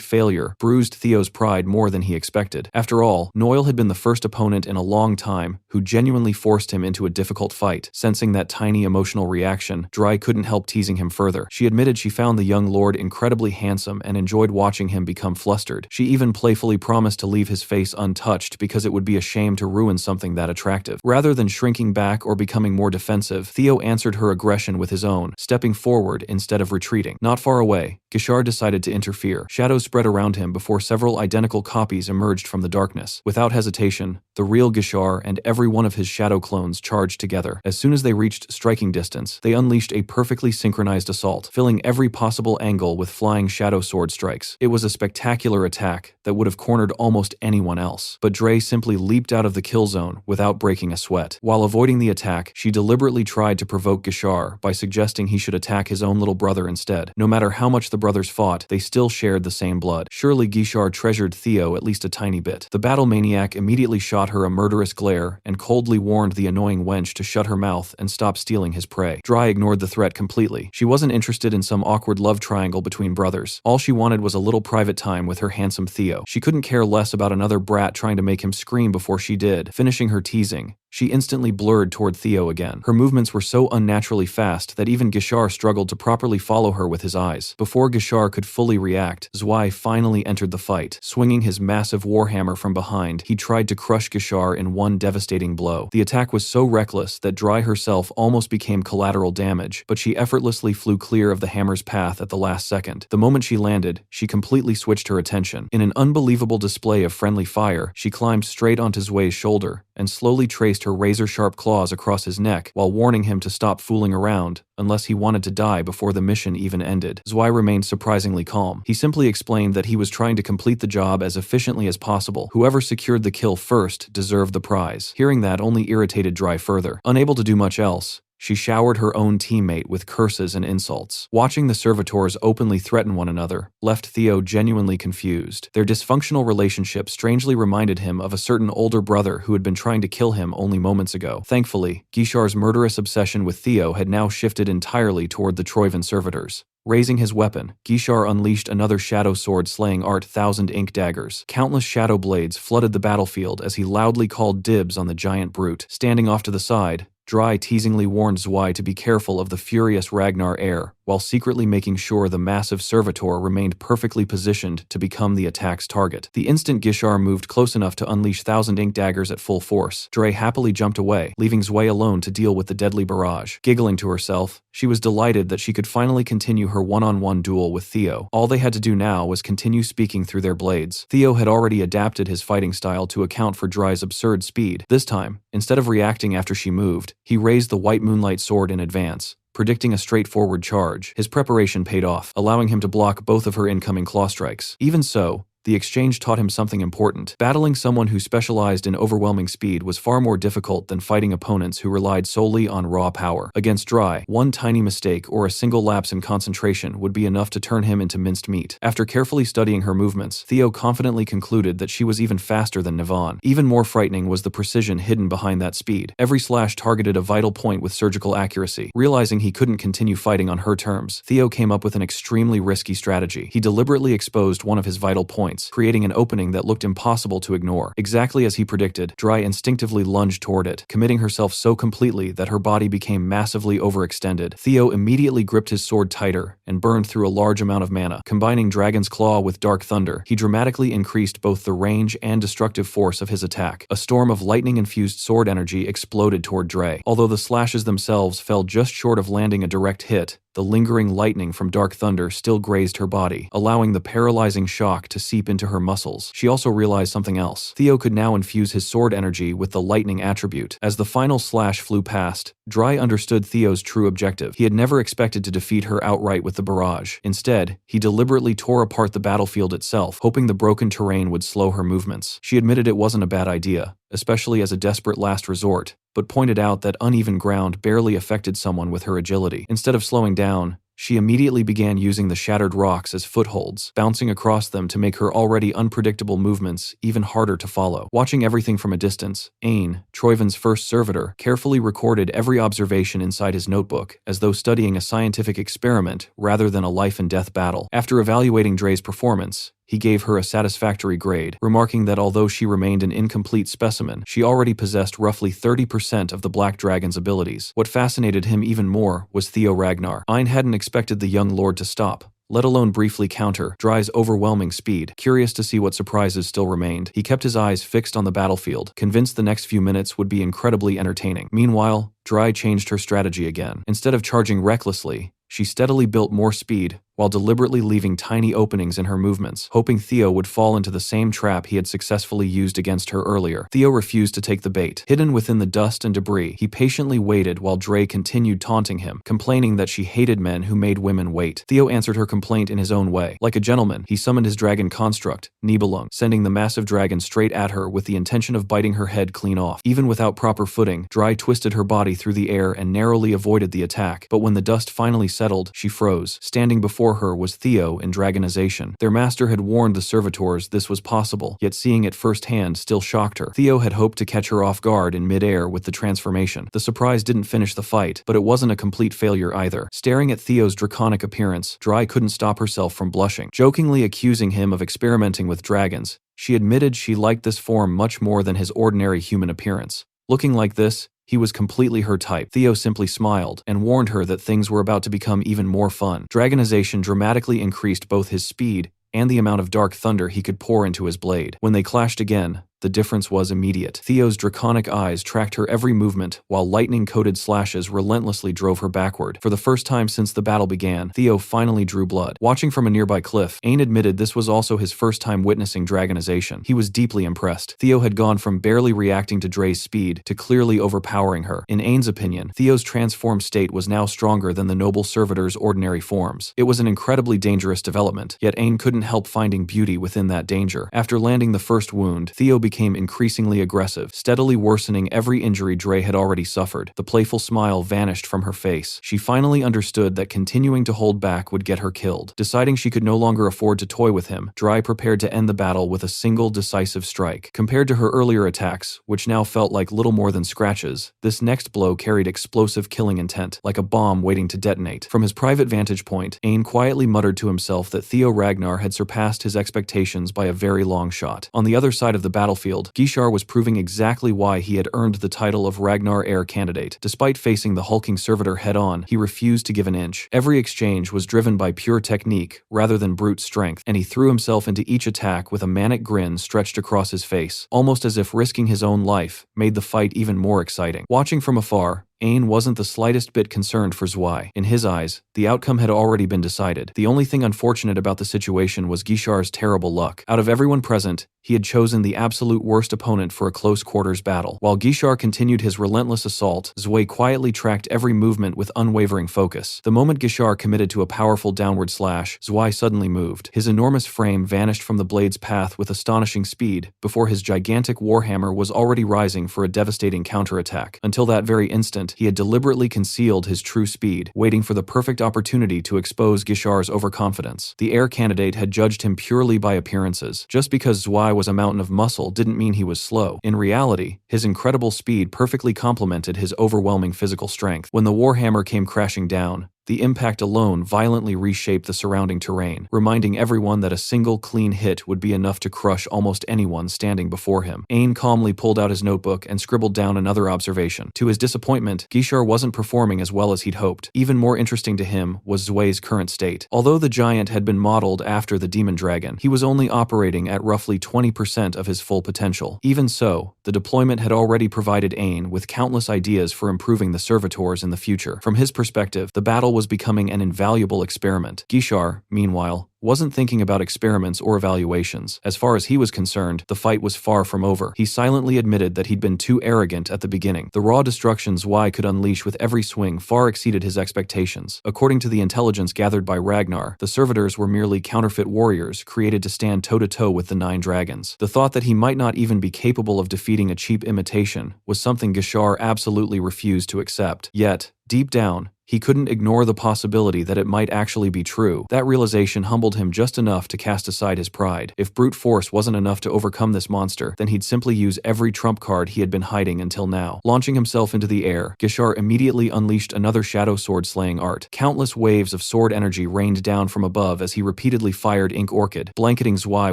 failure bruised Theo's pride more than he expected. After all, Noil had been the first opponent in a long time who genuinely forced him into a difficult fight. Sensing that tiny emotional reaction, Dry couldn't help teasing him further. She admitted she found the young lord incredibly handsome and enjoyed watching him become flustered. She even playfully promised to leave his face untouched because it would be a shame to ruin something that attractive. Rather than shrinking back or becoming more defensive, Theo answered her aggression with his own, stepping forward instead of retreating. Not far away, Gishar decided to interfere. Shadows spread around him before several identical copies emerged from the darkness. Without hesitation, the real Gishar and every one of his shadow clones charged together. As soon as they reached striking distance, they unleashed a perfectly synchronized assault, filling every possible angle with flying shadow sword strikes. It was a spectacular attack that would have cornered almost anyone else. But Dre simply leaped out of the kill zone without breaking a sweat. While avoiding the attack, she deliberately tried to provoke Gishar by suggesting he should attack his own little brother instead. No matter how much the brothers fought, they still shared the same blood. Surely Gishar treasured Theo at least a tiny bit. The battle maniac immediately shot her a murderous glare and coldly warned the annoying wench to shut her mouth and stop stealing his prey. Dry ignored the threat completely. She wasn't interested in some awkward love triangle between brothers. All she wanted was a little private time with her handsome Theo. She couldn't care less about another brat trying to make him scream before she did. Finishing her teasing, she instantly blurred toward Theo again. Her movements were so unnaturally fast that even Gishar struggled to properly follow her with his eyes. Before Gishar could fully react, Zwei finally entered the fight. Swinging his massive warhammer from behind, he tried to crush Gishar in one devastating blow. The attack was so reckless that Dry herself almost became collateral damage, but she effortlessly flew clear of the hammer's path at the last second. The moment she landed, she completely switched her attention. In an unbelievable display of friendly fire, she climbed straight onto Zwei's shoulder and slowly traced her razor-sharp claws across his neck while warning him to stop fooling around unless he wanted to die before the mission even ended. Zwei remained surprisingly calm. He simply explained that he was trying to complete the job as efficiently as possible. Whoever secured the kill first deserved the prize. Hearing that only irritated Dry further. Unable to do much else, she showered her own teammate with curses and insults. Watching the servitors openly threaten one another left Theo genuinely confused. Their dysfunctional relationship strangely reminded him of a certain older brother who had been trying to kill him only moments ago. Thankfully, Gishar's murderous obsession with Theo had now shifted entirely toward the Troivan servitors. Raising his weapon, Gishar unleashed another shadow sword slaying Art 1,000 ink daggers. Countless shadow blades flooded the battlefield as he loudly called dibs on the giant brute. Standing off to the side, Dry teasingly warned Zwei to be careful of the furious Ragnar heir, while secretly making sure the massive servitor remained perfectly positioned to become the attack's target. The instant Gishar moved close enough to unleash 1,000 ink daggers at full force, Dre happily jumped away, leaving Zwei alone to deal with the deadly barrage. Giggling to herself, she was delighted that she could finally continue her one-on-one duel with Theo. All they had to do now was continue speaking through their blades. Theo had already adapted his fighting style to account for Dry's absurd speed. This time, instead of reacting after she moved, he raised the white moonlight sword in advance, predicting a straightforward charge. His preparation paid off, allowing him to block both of her incoming claw strikes. Even so, the exchange taught him something important. Battling someone who specialized in overwhelming speed was far more difficult than fighting opponents who relied solely on raw power. Against Dry, one tiny mistake or a single lapse in concentration would be enough to turn him into minced meat. After carefully studying her movements, Theo confidently concluded that she was even faster than Navon. Even more frightening was the precision hidden behind that speed. Every slash targeted a vital point with surgical accuracy. Realizing he couldn't continue fighting on her terms, Theo came up with an extremely risky strategy. He deliberately exposed one of his vital points, creating an opening that looked impossible to ignore. Exactly as he predicted, Dry instinctively lunged toward it, committing herself so completely that her body became massively overextended. Theo immediately gripped his sword tighter and burned through a large amount of mana. Combining Dragon's Claw with Dark Thunder, he dramatically increased both the range and destructive force of his attack. A storm of lightning-infused sword energy exploded toward Dre. Although the slashes themselves fell just short of landing a direct hit, the lingering lightning from Dark Thunder still grazed her body, allowing the paralyzing shock to seep into her muscles. She also realized something else. Theo could now infuse his sword energy with the lightning attribute. As the final slash flew past, Dry understood Theo's true objective. He had never expected to defeat her outright with the barrage. Instead, he deliberately tore apart the battlefield itself, hoping the broken terrain would slow her movements. She admitted it wasn't a bad idea, especially as a desperate last resort, but pointed out that uneven ground barely affected someone with her agility. Instead of slowing down, she immediately began using the shattered rocks as footholds, bouncing across them to make her already unpredictable movements even harder to follow. Watching everything from a distance, Ain, Troiven's first servitor, carefully recorded every observation inside his notebook, as though studying a scientific experiment rather than a life-and-death battle. After evaluating Dre's performance, he gave her a satisfactory grade, remarking that although she remained an incomplete specimen, she already possessed roughly 30% of the Black Dragon's abilities. What fascinated him even more was Theo Ragnar. Ain hadn't expected the young lord to stop, let alone briefly counter Dry's overwhelming speed. Curious to see what surprises still remained, he kept his eyes fixed on the battlefield, convinced the next few minutes would be incredibly entertaining. Meanwhile, Dry changed her strategy again. Instead of charging recklessly, she steadily built more speed, while deliberately leaving tiny openings in her movements, hoping Theo would fall into the same trap he had successfully used against her earlier. Theo refused to take the bait. Hidden within the dust and debris, he patiently waited while Dre continued taunting him, complaining that she hated men who made women wait. Theo answered her complaint in his own way. Like a gentleman, he summoned his dragon construct, Nibelung, sending the massive dragon straight at her with the intention of biting her head clean off. Even without proper footing, Dry twisted her body through the air and narrowly avoided the attack, but when the dust finally settled, she froze. Standing before her was Theo in Dragonization. Their master had warned the servitors this was possible, yet seeing it firsthand still shocked her. Theo had hoped to catch her off guard in mid-air with the transformation. The surprise didn't finish the fight, but it wasn't a complete failure either. Staring at Theo's draconic appearance, Dry couldn't stop herself from blushing. Jokingly accusing him of experimenting with dragons, she admitted she liked this form much more than his ordinary human appearance. Looking like this, he was completely her type. Theo simply smiled and warned her that things were about to become even more fun. Dragonization dramatically increased both his speed and the amount of dark thunder he could pour into his blade. When they clashed again, the difference was immediate. Theo's draconic eyes tracked her every movement, while lightning-coated slashes relentlessly drove her backward. For the first time since the battle began, Theo finally drew blood. Watching from a nearby cliff, Ain admitted this was also his first time witnessing dragonization. He was deeply impressed. Theo had gone from barely reacting to Dre's speed to clearly overpowering her. In Ain's opinion, Theo's transformed state was now stronger than the noble servitor's ordinary forms. It was an incredibly dangerous development, yet Ain couldn't help finding beauty within that danger. After landing the first wound, Theo became increasingly aggressive, steadily worsening every injury Dre had already suffered. The playful smile vanished from her face. She finally understood that continuing to hold back would get her killed. Deciding she could no longer afford to toy with him, Dre prepared to end the battle with a single decisive strike. Compared to her earlier attacks, which now felt like little more than scratches, this next blow carried explosive killing intent, like a bomb waiting to detonate. From his private vantage point, Ain quietly muttered to himself that Theo Ragnar had surpassed his expectations by a very long shot. On the other side of the battlefield, Gishar was proving exactly why he had earned the title of Ragnar heir candidate. Despite facing the hulking servitor head-on, he refused to give an inch. Every exchange was driven by pure technique rather than brute strength, and he threw himself into each attack with a manic grin stretched across his face, almost as if risking his own life made the fight even more exciting. Watching from afar, Ain wasn't the slightest bit concerned for Zwei. In his eyes, the outcome had already been decided. The only thing unfortunate about the situation was Gishar's terrible luck. Out of everyone present, he had chosen the absolute worst opponent for a close-quarters battle. While Gishar continued his relentless assault, Zwei quietly tracked every movement with unwavering focus. The moment Gishar committed to a powerful downward slash, Zwei suddenly moved. His enormous frame vanished from the blade's path with astonishing speed, before his gigantic warhammer was already rising for a devastating counterattack. Until that very instant, he had deliberately concealed his true speed, waiting for the perfect opportunity to expose Gishar's overconfidence. The heir candidate had judged him purely by appearances. Just because Zwei was a mountain of muscle didn't mean he was slow. In reality, his incredible speed perfectly complemented his overwhelming physical strength. When the warhammer came crashing down, the impact alone violently reshaped the surrounding terrain, reminding everyone that a single clean hit would be enough to crush almost anyone standing before him. Ain calmly pulled out his notebook and scribbled down another observation. To his disappointment, Gishar wasn't performing as well as he'd hoped. Even more interesting to him was Zwei's current state. Although the giant had been modeled after the demon dragon, he was only operating at roughly 20% of his full potential. Even so, the deployment had already provided Ain with countless ideas for improving the servitors in the future. From his perspective, the battle was becoming an invaluable experiment. Gishar, meanwhile, wasn't thinking about experiments or evaluations. As far as he was concerned, the fight was far from over. He silently admitted that he'd been too arrogant at the beginning. The raw destruction Zwei could unleash with every swing far exceeded his expectations. According to the intelligence gathered by Ragnar, the servitors were merely counterfeit warriors created to stand toe-to-toe with the 9 dragons. The thought that he might not even be capable of defeating a cheap imitation was something Gishar absolutely refused to accept. Yet, deep down, he couldn't ignore the possibility that it might actually be true. That realization humbled him just enough to cast aside his pride. If brute force wasn't enough to overcome this monster, then he'd simply use every trump card he had been hiding until now. Launching himself into the air, Gishar immediately unleashed another shadow sword slaying art. Countless waves of sword energy rained down from above as he repeatedly fired Ink Orchid, blanketing Zwei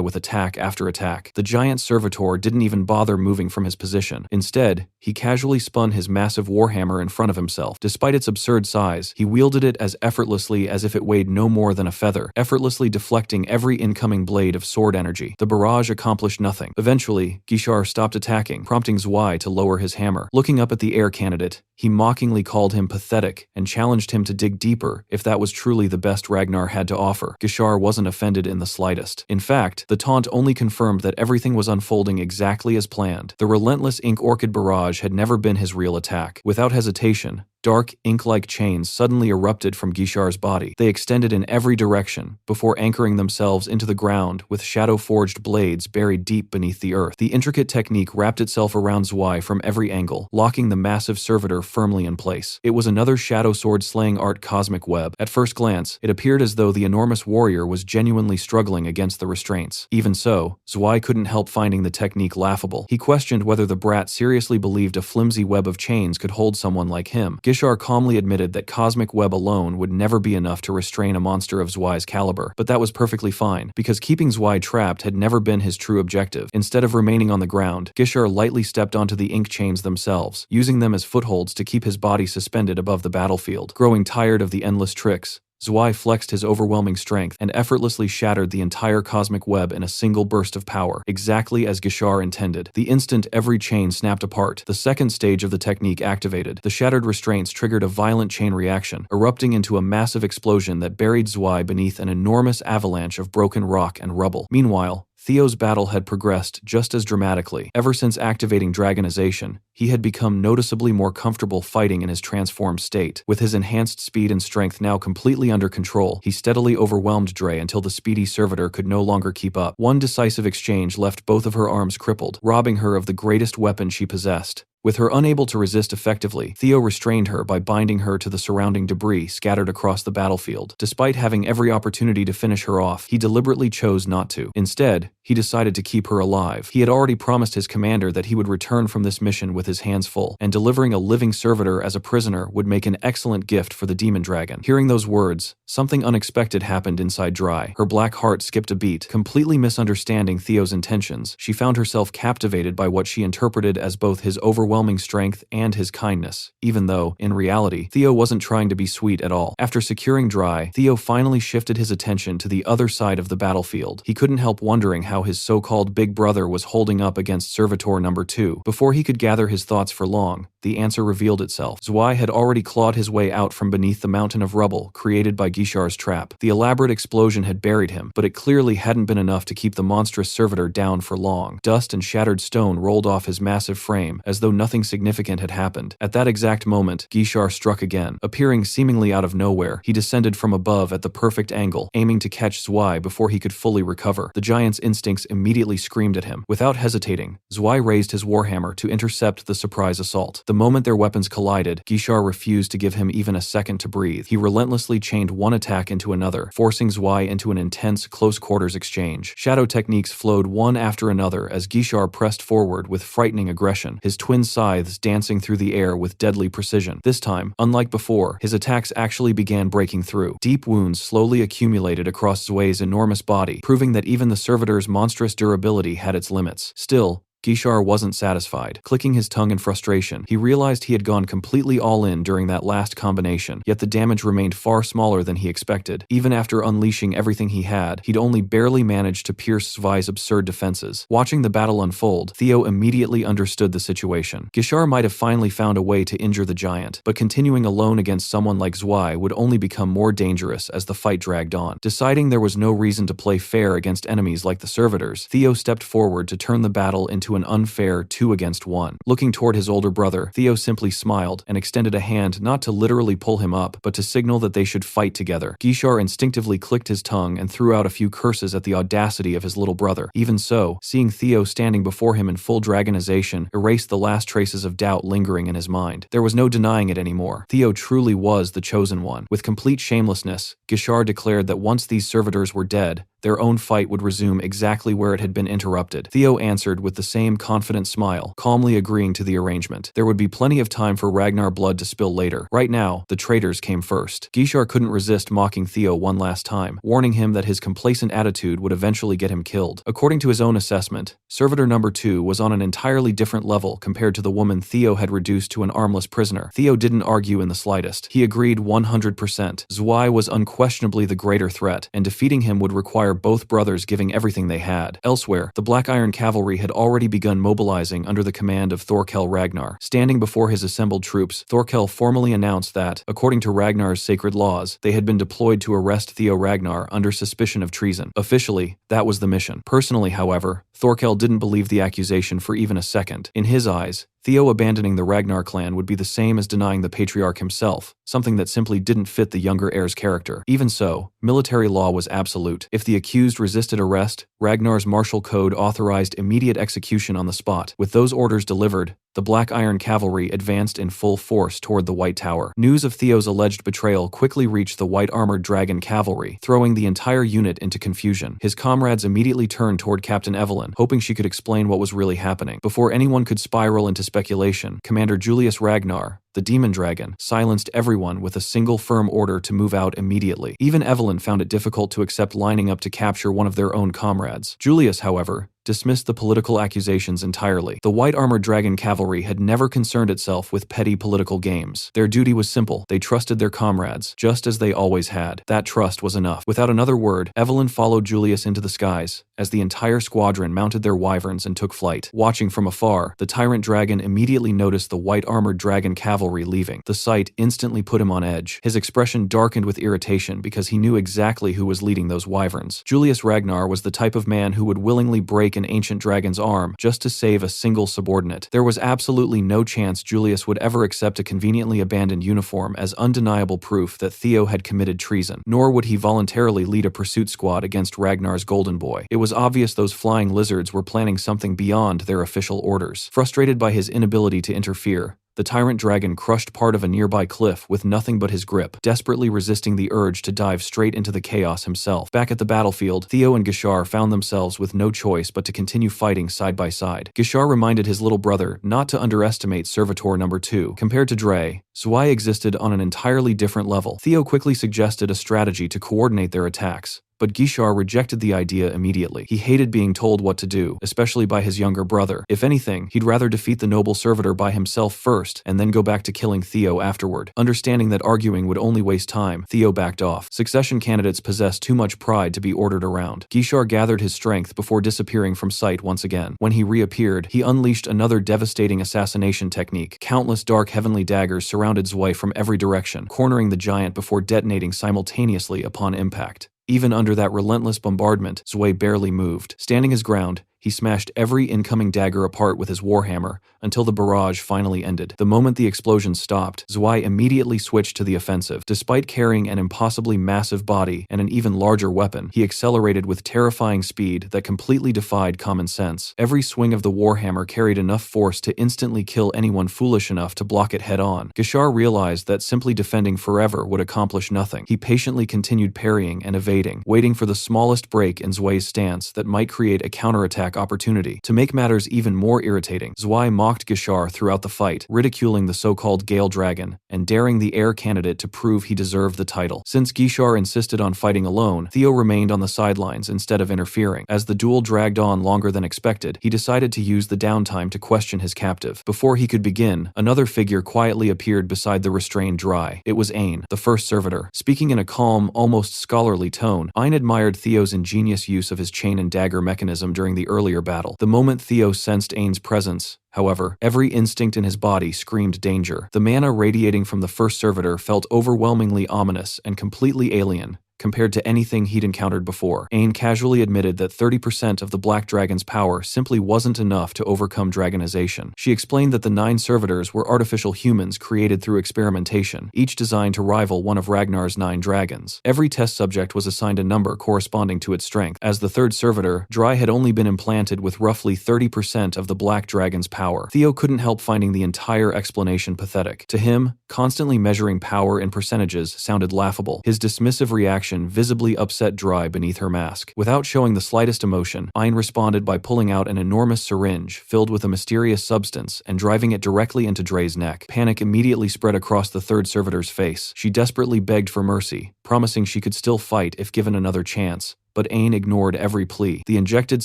with attack after attack. The giant servitor didn't even bother moving from his position. Instead, he casually spun his massive warhammer in front of himself. Despite its absurd size, he wielded it as effortlessly as if it weighed no more than a feather, effortlessly deflecting every incoming blade of sword energy. The barrage accomplished nothing. Eventually, Gishar stopped attacking, prompting Zwei to lower his hammer. Looking up at the heir candidate, he mockingly called him pathetic and challenged him to dig deeper if that was truly the best Ragnar had to offer. Gishar wasn't offended in the slightest. In fact, the taunt only confirmed that everything was unfolding exactly as planned. The relentless Ink Orchid barrage had never been his real attack. Without hesitation, dark, ink-like chains suddenly erupted from Gishar's body. They extended in every direction, before anchoring themselves into the ground with shadow-forged blades buried deep beneath the earth. The intricate technique wrapped itself around Zwei from every angle, locking the massive servitor firmly in place. It was another shadow sword slaying art cosmic web. At first glance, it appeared as though the enormous warrior was genuinely struggling against the restraints. Even so, Zwei couldn't help finding the technique laughable. He questioned whether the brat seriously believed a flimsy web of chains could hold someone like him. Gishar calmly admitted that cosmic web alone would never be enough to restrain a monster of Zwei's caliber, but that was perfectly fine, because keeping Zwei trapped had never been his true objective. Instead of remaining on the ground, Gishar lightly stepped onto the ink chains themselves, using them as footholds to keep his body suspended above the battlefield. Growing tired of the endless tricks, Zwei flexed his overwhelming strength and effortlessly shattered the entire cosmic web in a single burst of power, exactly as Gishar intended. The instant every chain snapped apart, the second stage of the technique activated. The shattered restraints triggered a violent chain reaction, erupting into a massive explosion that buried Zwei beneath an enormous avalanche of broken rock and rubble. Meanwhile, Theo's battle had progressed just as dramatically. Ever since activating Dragonization, he had become noticeably more comfortable fighting in his transformed state. With his enhanced speed and strength now completely under control, he steadily overwhelmed Dre until the speedy servitor could no longer keep up. One decisive exchange left both of her arms crippled, robbing her of the greatest weapon she possessed. With her unable to resist effectively, Theo restrained her by binding her to the surrounding debris scattered across the battlefield. Despite having every opportunity to finish her off, he deliberately chose not to. Instead, he decided to keep her alive. He had already promised his commander that he would return from this mission with his hands full, and delivering a living servitor as a prisoner would make an excellent gift for the demon dragon. Hearing those words, something unexpected happened inside Dry. Her black heart skipped a beat. Completely misunderstanding Theo's intentions, she found herself captivated by what she interpreted as both his overwhelming overwhelming strength and his kindness, even though, in reality, Theo wasn't trying to be sweet at all. After securing Dry, Theo finally shifted his attention to the other side of the battlefield. He couldn't help wondering how his so-called big brother was holding up against Servitor number 2. Before he could gather his thoughts for long, the answer revealed itself. Zwei had already clawed his way out from beneath the mountain of rubble created by Gishar's trap. The elaborate explosion had buried him, but it clearly hadn't been enough to keep the monstrous servitor down for long. Dust and shattered stone rolled off his massive frame, as though nothing significant had happened. At that exact moment, Gishar struck again. Appearing seemingly out of nowhere, he descended from above at the perfect angle, aiming to catch Zwei before he could fully recover. The giant's instincts immediately screamed at him. Without hesitating, Zwei raised his warhammer to intercept the surprise assault. The moment their weapons collided, Gishar refused to give him even a second to breathe. He relentlessly chained one attack into another, forcing Zwei into an intense, close-quarters exchange. Shadow techniques flowed one after another as Gishar pressed forward with frightening aggression, his twin scythes dancing through the air with deadly precision. This time, unlike before, his attacks actually began breaking through. Deep wounds slowly accumulated across Zwei's enormous body, proving that even the servitor's monstrous durability had its limits. Still, Gishar wasn't satisfied. Clicking his tongue in frustration, he realized he had gone completely all in during that last combination, yet the damage remained far smaller than he expected. Even after unleashing everything he had, he'd only barely managed to pierce Zwei's absurd defenses. Watching the battle unfold, Theo immediately understood the situation. Gishar might have finally found a way to injure the giant, but continuing alone against someone like Zwei would only become more dangerous as the fight dragged on. Deciding there was no reason to play fair against enemies like the servitors, Theo stepped forward to turn the battle into an unfair 2 against 1. Looking toward his older brother, Theo simply smiled and extended a hand not to literally pull him up, but to signal that they should fight together. Gishar instinctively clicked his tongue and threw out a few curses at the audacity of his little brother. Even so, seeing Theo standing before him in full dragonization erased the last traces of doubt lingering in his mind. There was no denying it anymore. Theo truly was the chosen one. With complete shamelessness, Gishar declared that once these servitors were dead, their own fight would resume exactly where it had been interrupted. Theo answered with the same confident smile, calmly agreeing to the arrangement. There would be plenty of time for Ragnar blood to spill later. Right now, the traitors came first. Gishar couldn't resist mocking Theo one last time, warning him that his complacent attitude would eventually get him killed. According to his own assessment, Servitor number 2 was on an entirely different level compared to the woman Theo had reduced to an armless prisoner. Theo didn't argue in the slightest. He agreed 100%. Zwei was unquestionably the greater threat, and defeating him would require both brothers giving everything they had. Elsewhere, the Black Iron Cavalry had already begun mobilizing under the command of Thorkel Ragnar. Standing before his assembled troops, Thorkel formally announced that, according to Ragnar's sacred laws, they had been deployed to arrest Theo Ragnar under suspicion of treason. Officially, that was the mission. Personally, however, Thorkel didn't believe the accusation for even a second. In his eyes, Theo abandoning the Ragnar clan would be the same as denying the patriarch himself, something that simply didn't fit the younger heir's character. Even so, military law was absolute. If the accused resisted arrest, Ragnar's martial code authorized immediate execution on the spot. With those orders delivered, the Black Iron Cavalry advanced in full force toward the White Tower. News of Theo's alleged betrayal quickly reached the white-armored dragon cavalry, throwing the entire unit into confusion. His comrades immediately turned toward Captain Evelyn, hoping she could explain what was really happening. Before anyone could spiral into speculation, Commander Julius Ragnar, the demon dragon, silenced everyone with a single firm order to move out immediately. Even Evelyn found it difficult to accept lining up to capture one of their own comrades. Julius, however, dismissed the political accusations entirely. The white-armored dragon cavalry had never concerned itself with petty political games. Their duty was simple. They trusted their comrades, just as they always had. That trust was enough. Without another word, Evelyn followed Julius into the skies, as the entire squadron mounted their wyverns and took flight. Watching from afar, the tyrant dragon immediately noticed the white-armored dragon cavalry leaving. The sight instantly put him on edge. His expression darkened with irritation because he knew exactly who was leading those wyverns. Julius Ragnar was the type of man who would willingly break an ancient dragon's arm just to save a single subordinate. There was absolutely no chance Julius would ever accept a conveniently abandoned uniform as undeniable proof that Theo had committed treason, nor would he voluntarily lead a pursuit squad against Ragnar's golden boy. It was obvious those flying lizards were planning something beyond their official orders. Frustrated by his inability to interfere, the tyrant dragon crushed part of a nearby cliff with nothing but his grip, desperately resisting the urge to dive straight into the chaos himself. Back at the battlefield, Theo and Gishar found themselves with no choice but to continue fighting side by side. Gishar reminded his little brother not to underestimate Servitor number 2. Compared to Dre, Zwei existed on an entirely different level. Theo quickly suggested a strategy to coordinate their attacks, But Gishar rejected the idea immediately. He hated being told what to do, especially by his younger brother. If anything, he'd rather defeat the noble servitor by himself first and then go back to killing Theo afterward. Understanding that arguing would only waste time, Theo backed off. Succession candidates possess too much pride to be ordered around. Gishar gathered his strength before disappearing from sight once again. When he reappeared, he unleashed another devastating assassination technique. Countless dark heavenly daggers surrounded Zwei from every direction, cornering the giant before detonating simultaneously upon impact. Even under that relentless bombardment, Zwei barely moved. Standing his ground, he smashed every incoming dagger apart with his warhammer until the barrage finally ended. The moment the explosion stopped, Zwei immediately switched to the offensive. Despite carrying an impossibly massive body and an even larger weapon, he accelerated with terrifying speed that completely defied common sense. Every swing of the warhammer carried enough force to instantly kill anyone foolish enough to block it head-on. Gishar realized that simply defending forever would accomplish nothing. He patiently continued parrying and evading, waiting for the smallest break in Zwei's stance that might create a counterattack opportunity. To make matters even more irritating, Zwei mocked Gishar throughout the fight, ridiculing the so-called Gale Dragon and daring the heir candidate to prove he deserved the title. Since Gishar insisted on fighting alone, Theo remained on the sidelines instead of interfering. As the duel dragged on longer than expected, he decided to use the downtime to question his captive. Before he could begin, another figure quietly appeared beside the restrained Dry. It was Ain, the first servitor. Speaking in a calm, almost scholarly tone, Ain admired Theo's ingenious use of his chain and dagger mechanism during the earlier battle. The moment Theo sensed Ain's presence, however, every instinct in his body screamed danger. The mana radiating from the first servitor felt overwhelmingly ominous and completely alien compared to anything he'd encountered before. Ain casually admitted that 30% of the Black Dragon's power simply wasn't enough to overcome dragonization. She explained that the 9 servitors were artificial humans created through experimentation, each designed to rival one of Ragnar's 9 dragons. Every test subject was assigned a number corresponding to its strength. As the third servitor, Dry had only been implanted with roughly 30% of the Black Dragon's power. Theo couldn't help finding the entire explanation pathetic. To him, constantly measuring power in percentages sounded laughable. His dismissive reaction visibly upset Dry beneath her mask. Without showing the slightest emotion, Ain responded by pulling out an enormous syringe filled with a mysterious substance and driving it directly into Dre's neck. Panic immediately spread across the third servitor's face. She desperately begged for mercy, promising she could still fight if given another chance. But Ain ignored every plea. The injected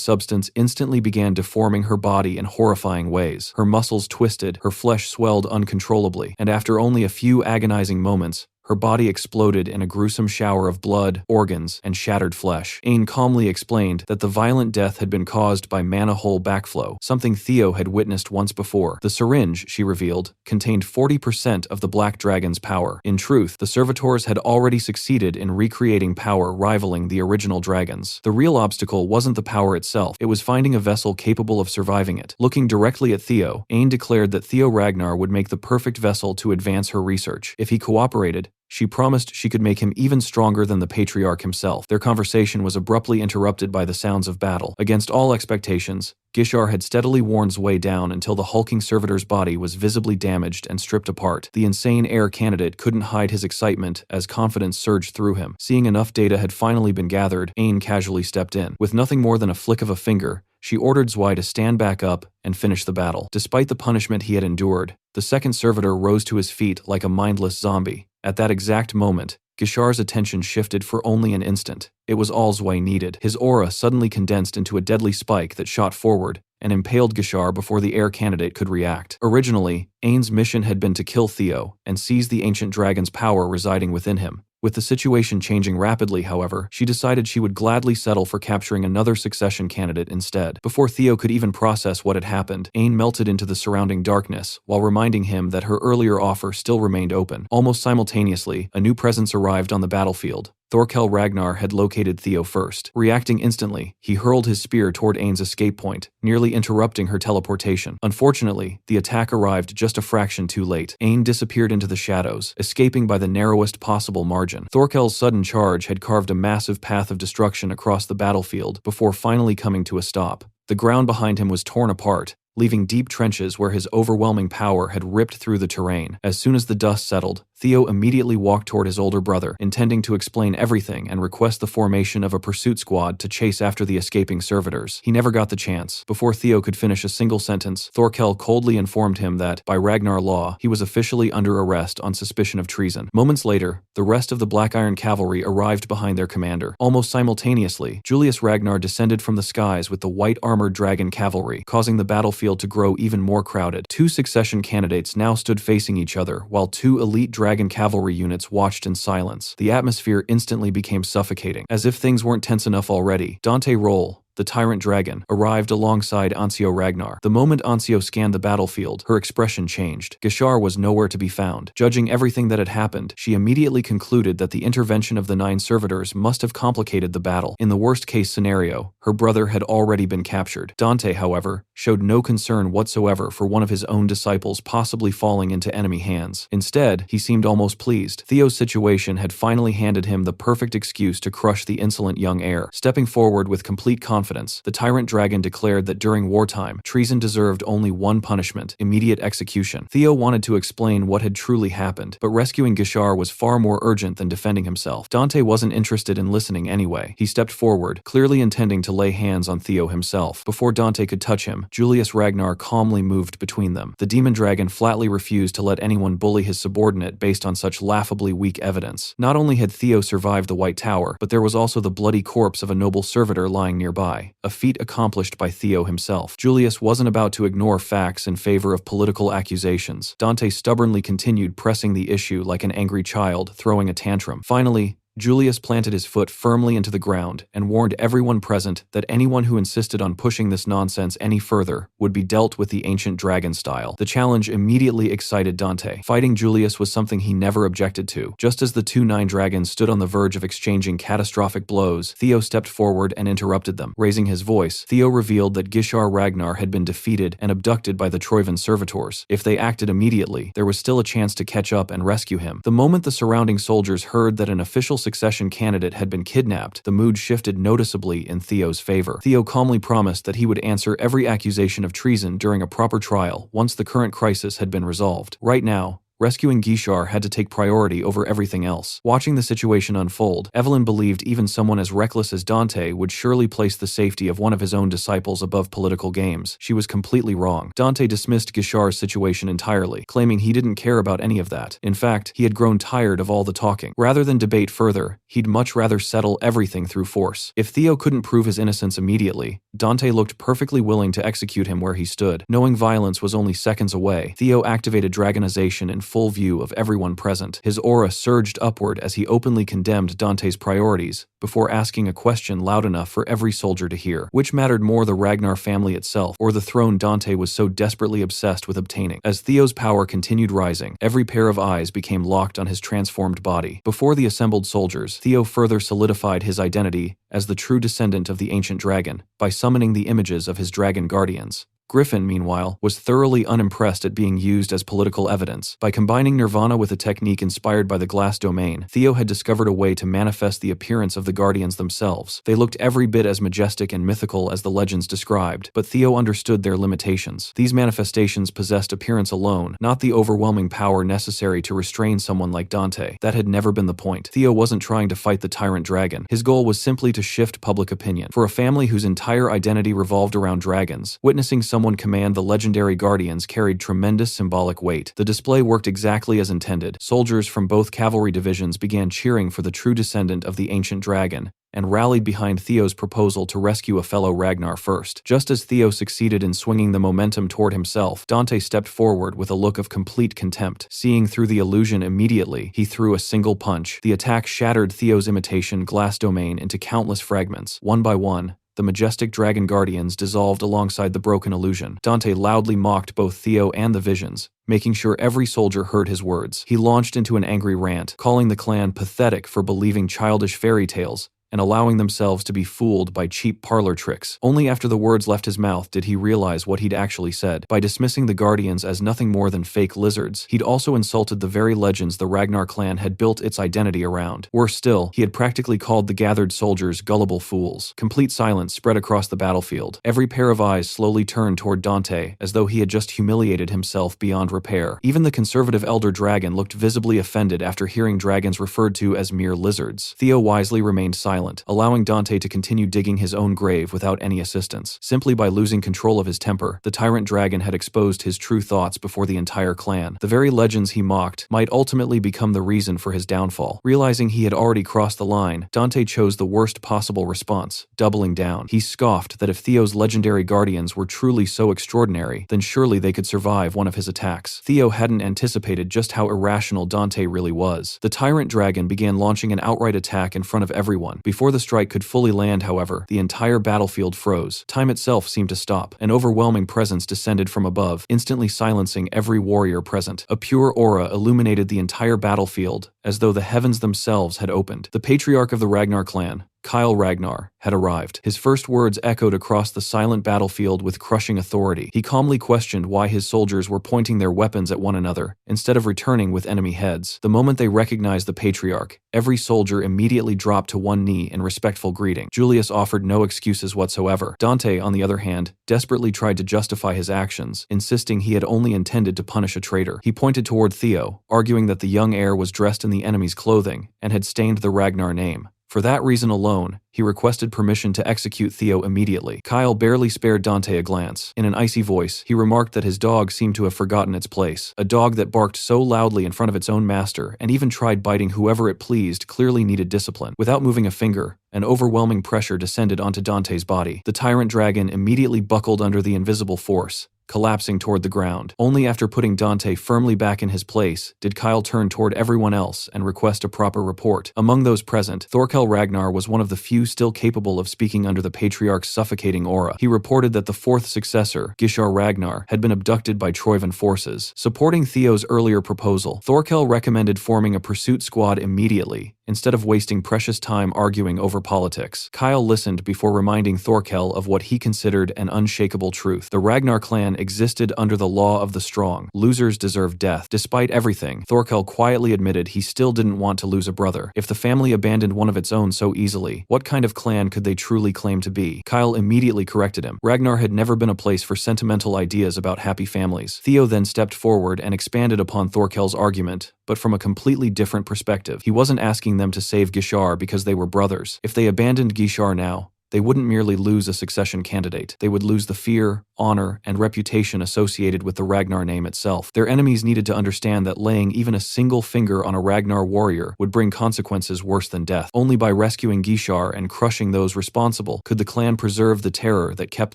substance instantly began deforming her body in horrifying ways. Her muscles twisted, her flesh swelled uncontrollably, and after only a few agonizing moments, her body exploded in a gruesome shower of blood, organs, and shattered flesh. Ain calmly explained that the violent death had been caused by mana hole backflow, something Theo had witnessed once before. The syringe, she revealed, contained 40% of the Black Dragon's power. In truth, the servitors had already succeeded in recreating power rivaling the original dragons. The real obstacle wasn't the power itself, it was finding a vessel capable of surviving it. Looking directly at Theo, Ain declared that Theo Ragnar would make the perfect vessel to advance her research. If he cooperated, she promised she could make him even stronger than the Patriarch himself. Their conversation was abruptly interrupted by the sounds of battle. Against all expectations, Gishar had steadily worn Zwei down until the hulking servitor's body was visibly damaged and stripped apart. The insane heir candidate couldn't hide his excitement as confidence surged through him. Seeing enough data had finally been gathered, Ain casually stepped in. With nothing more than a flick of a finger, she ordered Zwei to stand back up and finish the battle. Despite the punishment he had endured, the second servitor rose to his feet like a mindless zombie. At that exact moment, Gishar's attention shifted for only an instant. It was all Zwei needed. His aura suddenly condensed into a deadly spike that shot forward and impaled Gishar before the heir candidate could react. Originally, Ain's mission had been to kill Theo and seize the ancient dragon's power residing within him. With the situation changing rapidly, however, she decided she would gladly settle for capturing another succession candidate instead. Before Theo could even process what had happened, Ain melted into the surrounding darkness, while reminding him that her earlier offer still remained open. Almost simultaneously, a new presence arrived on the battlefield. Thorkel Ragnar had located Theo first. Reacting instantly, he hurled his spear toward Ain's escape point, nearly interrupting her teleportation. Unfortunately, the attack arrived just a fraction too late. Ain disappeared into the shadows, escaping by the narrowest possible margin. Thorkel's sudden charge had carved a massive path of destruction across the battlefield before finally coming to a stop. The ground behind him was torn apart, leaving deep trenches where his overwhelming power had ripped through the terrain. As soon as the dust settled, Theo immediately walked toward his older brother, intending to explain everything and request the formation of a pursuit squad to chase after the escaping servitors. He never got the chance. Before Theo could finish a single sentence, Thorkel coldly informed him that, by Ragnar law, he was officially under arrest on suspicion of treason. Moments later, the rest of the Black Iron Cavalry arrived behind their commander. Almost simultaneously, Julius Ragnar descended from the skies with the white armored dragon cavalry, causing the battlefield to grow even more crowded. Two succession candidates now stood facing each other, while two elite dragon cavalry units watched in silence. The atmosphere instantly became suffocating. As if things weren't tense enough already, Dante Roll, the Tyrant Dragon, arrived alongside Ancio Ragnar. The moment Ancio scanned the battlefield, her expression changed. Gishar was nowhere to be found. Judging everything that had happened, she immediately concluded that the intervention of the 9 servitors must have complicated the battle. In the worst-case scenario, her brother had already been captured. Dante, however, showed no concern whatsoever for one of his own disciples possibly falling into enemy hands. Instead, he seemed almost pleased. Theo's situation had finally handed him the perfect excuse to crush the insolent young heir. Stepping forward with complete confidence, the Tyrant Dragon declared that during wartime, treason deserved only one punishment: immediate execution. Theo wanted to explain what had truly happened, but rescuing Gishar was far more urgent than defending himself. Dante wasn't interested in listening anyway. He stepped forward, clearly intending to lay hands on Theo himself. Before Dante could touch him, Julius Ragnar calmly moved between them. The Demon Dragon flatly refused to let anyone bully his subordinate based on such laughably weak evidence. Not only had Theo survived the White Tower, but there was also the bloody corpse of a noble servitor lying nearby, a feat accomplished by Theo himself. Julius wasn't about to ignore facts in favor of political accusations. Dante stubbornly continued pressing the issue like an angry child throwing a tantrum. Finally, Julius planted his foot firmly into the ground and warned everyone present that anyone who insisted on pushing this nonsense any further would be dealt with the ancient dragon style. The challenge immediately excited Dante. Fighting Julius was something he never objected to. Just as the 2 9 dragons stood on the verge of exchanging catastrophic blows, Theo stepped forward and interrupted them. Raising his voice, Theo revealed that Gishar Ragnar had been defeated and abducted by the Troivan servitors. If they acted immediately, there was still a chance to catch up and rescue him. The moment the surrounding soldiers heard that an official succession candidate had been kidnapped, the mood shifted noticeably in Theo's favor. Theo calmly promised that he would answer every accusation of treason during a proper trial once the current crisis had been resolved. Right now, rescuing Gishar had to take priority over everything else. Watching the situation unfold, Evelyn believed even someone as reckless as Dante would surely place the safety of one of his own disciples above political games. She was completely wrong. Dante dismissed Gishar's situation entirely, claiming he didn't care about any of that. In fact, he had grown tired of all the talking. Rather than debate further, he'd much rather settle everything through force. If Theo couldn't prove his innocence immediately, Dante looked perfectly willing to execute him where he stood. Knowing violence was only seconds away, Theo activated dragonization in full view of everyone present. His aura surged upward as he openly condemned Dante's priorities, before asking a question loud enough for every soldier to hear. Which mattered more, the Ragnar family itself, or the throne Dante was so desperately obsessed with obtaining? As Theo's power continued rising, every pair of eyes became locked on his transformed body. Before the assembled soldiers, Theo further solidified his identity as the true descendant of the ancient dragon, by summoning the images of his dragon guardians. Griffin, meanwhile, was thoroughly unimpressed at being used as political evidence. By combining Nirvana with a technique inspired by the glass domain, Theo had discovered a way to manifest the appearance of the Guardians themselves. They looked every bit as majestic and mythical as the legends described, but Theo understood their limitations. These manifestations possessed appearance alone, not the overwhelming power necessary to restrain someone like Dante. That had never been the point. Theo wasn't trying to fight the Tyrant Dragon. His goal was simply to shift public opinion. For a family whose entire identity revolved around dragons, witnessing someone command the legendary Guardians carried tremendous symbolic weight. The display worked exactly as intended. Soldiers from both cavalry divisions began cheering for the true descendant of the ancient dragon, and rallied behind Theo's proposal to rescue a fellow Ragnar first. Just as Theo succeeded in swinging the momentum toward himself, Dante stepped forward with a look of complete contempt. Seeing through the illusion immediately, he threw a single punch. The attack shattered Theo's imitation glass domain into countless fragments. One by one, the majestic dragon guardians dissolved alongside the broken illusion. Dante loudly mocked both Theo and the visions, making sure every soldier heard his words. He launched into an angry rant, calling the clan pathetic for believing childish fairy tales, and allowing themselves to be fooled by cheap parlor tricks. Only after the words left his mouth did he realize what he'd actually said. By dismissing the Guardians as nothing more than fake lizards, he'd also insulted the very legends the Ragnar clan had built its identity around. Worse still, he had practically called the gathered soldiers gullible fools. Complete silence spread across the battlefield. Every pair of eyes slowly turned toward Dante, as though he had just humiliated himself beyond repair. Even the conservative elder dragon looked visibly offended after hearing dragons referred to as mere lizards. Theo wisely remained silent, allowing Dante to continue digging his own grave without any assistance. Simply by losing control of his temper, the tyrant dragon had exposed his true thoughts before the entire clan. The very legends he mocked might ultimately become the reason for his downfall. Realizing he had already crossed the line, Dante chose the worst possible response, doubling down. He scoffed that if Theo's legendary guardians were truly so extraordinary, then surely they could survive one of his attacks. Theo hadn't anticipated just how irrational Dante really was. The tyrant dragon began launching an outright attack in front of everyone. Before the strike could fully land, however, the entire battlefield froze. Time itself seemed to stop. An overwhelming presence descended from above, instantly silencing every warrior present. A pure aura illuminated the entire battlefield, as though the heavens themselves had opened. The patriarch of the Ragnar clan, Kyle Ragnar, had arrived. His first words echoed across the silent battlefield with crushing authority. He calmly questioned why his soldiers were pointing their weapons at one another, instead of returning with enemy heads. The moment they recognized the patriarch, every soldier immediately dropped to one knee in respectful greeting. Julius offered no excuses whatsoever. Dante, on the other hand, desperately tried to justify his actions, insisting he had only intended to punish a traitor. He pointed toward Theo, arguing that the young heir was dressed in the enemy's clothing and had stained the Ragnar name. For that reason alone, he requested permission to execute Theo immediately. Kyle barely spared Dante a glance. In an icy voice, he remarked that his dog seemed to have forgotten its place. A dog that barked so loudly in front of its own master and even tried biting whoever it pleased clearly needed discipline. Without moving a finger, an overwhelming pressure descended onto Dante's body. The tyrant dragon immediately buckled under the invisible force, collapsing toward the ground. Only after putting Dante firmly back in his place did Kyle turn toward everyone else and request a proper report. Among those present, Thorkel Ragnar was one of the few still capable of speaking under the patriarch's suffocating aura. He reported that the fourth successor, Gishar Ragnar, had been abducted by Troivan forces. Supporting Theo's earlier proposal, Thorkel recommended forming a pursuit squad immediately, instead of wasting precious time arguing over politics. Kyle listened before reminding Thorkel of what he considered an unshakable truth. The Ragnar clan existed under the law of the strong. Losers deserved death. Despite everything, Thorkel quietly admitted he still didn't want to lose a brother. If the family abandoned one of its own so easily, what kind of clan could they truly claim to be? Kyle immediately corrected him. Ragnar had never been a place for sentimental ideas about happy families. Theo then stepped forward and expanded upon Thorkel's argument, but from a completely different perspective. He wasn't asking them to save Gishar because they were brothers. If they abandoned Gishar now, they wouldn't merely lose a succession candidate. They would lose the fear, honor, and reputation associated with the Ragnar name itself. Their enemies needed to understand that laying even a single finger on a Ragnar warrior would bring consequences worse than death. Only by rescuing Gishar and crushing those responsible could the clan preserve the terror that kept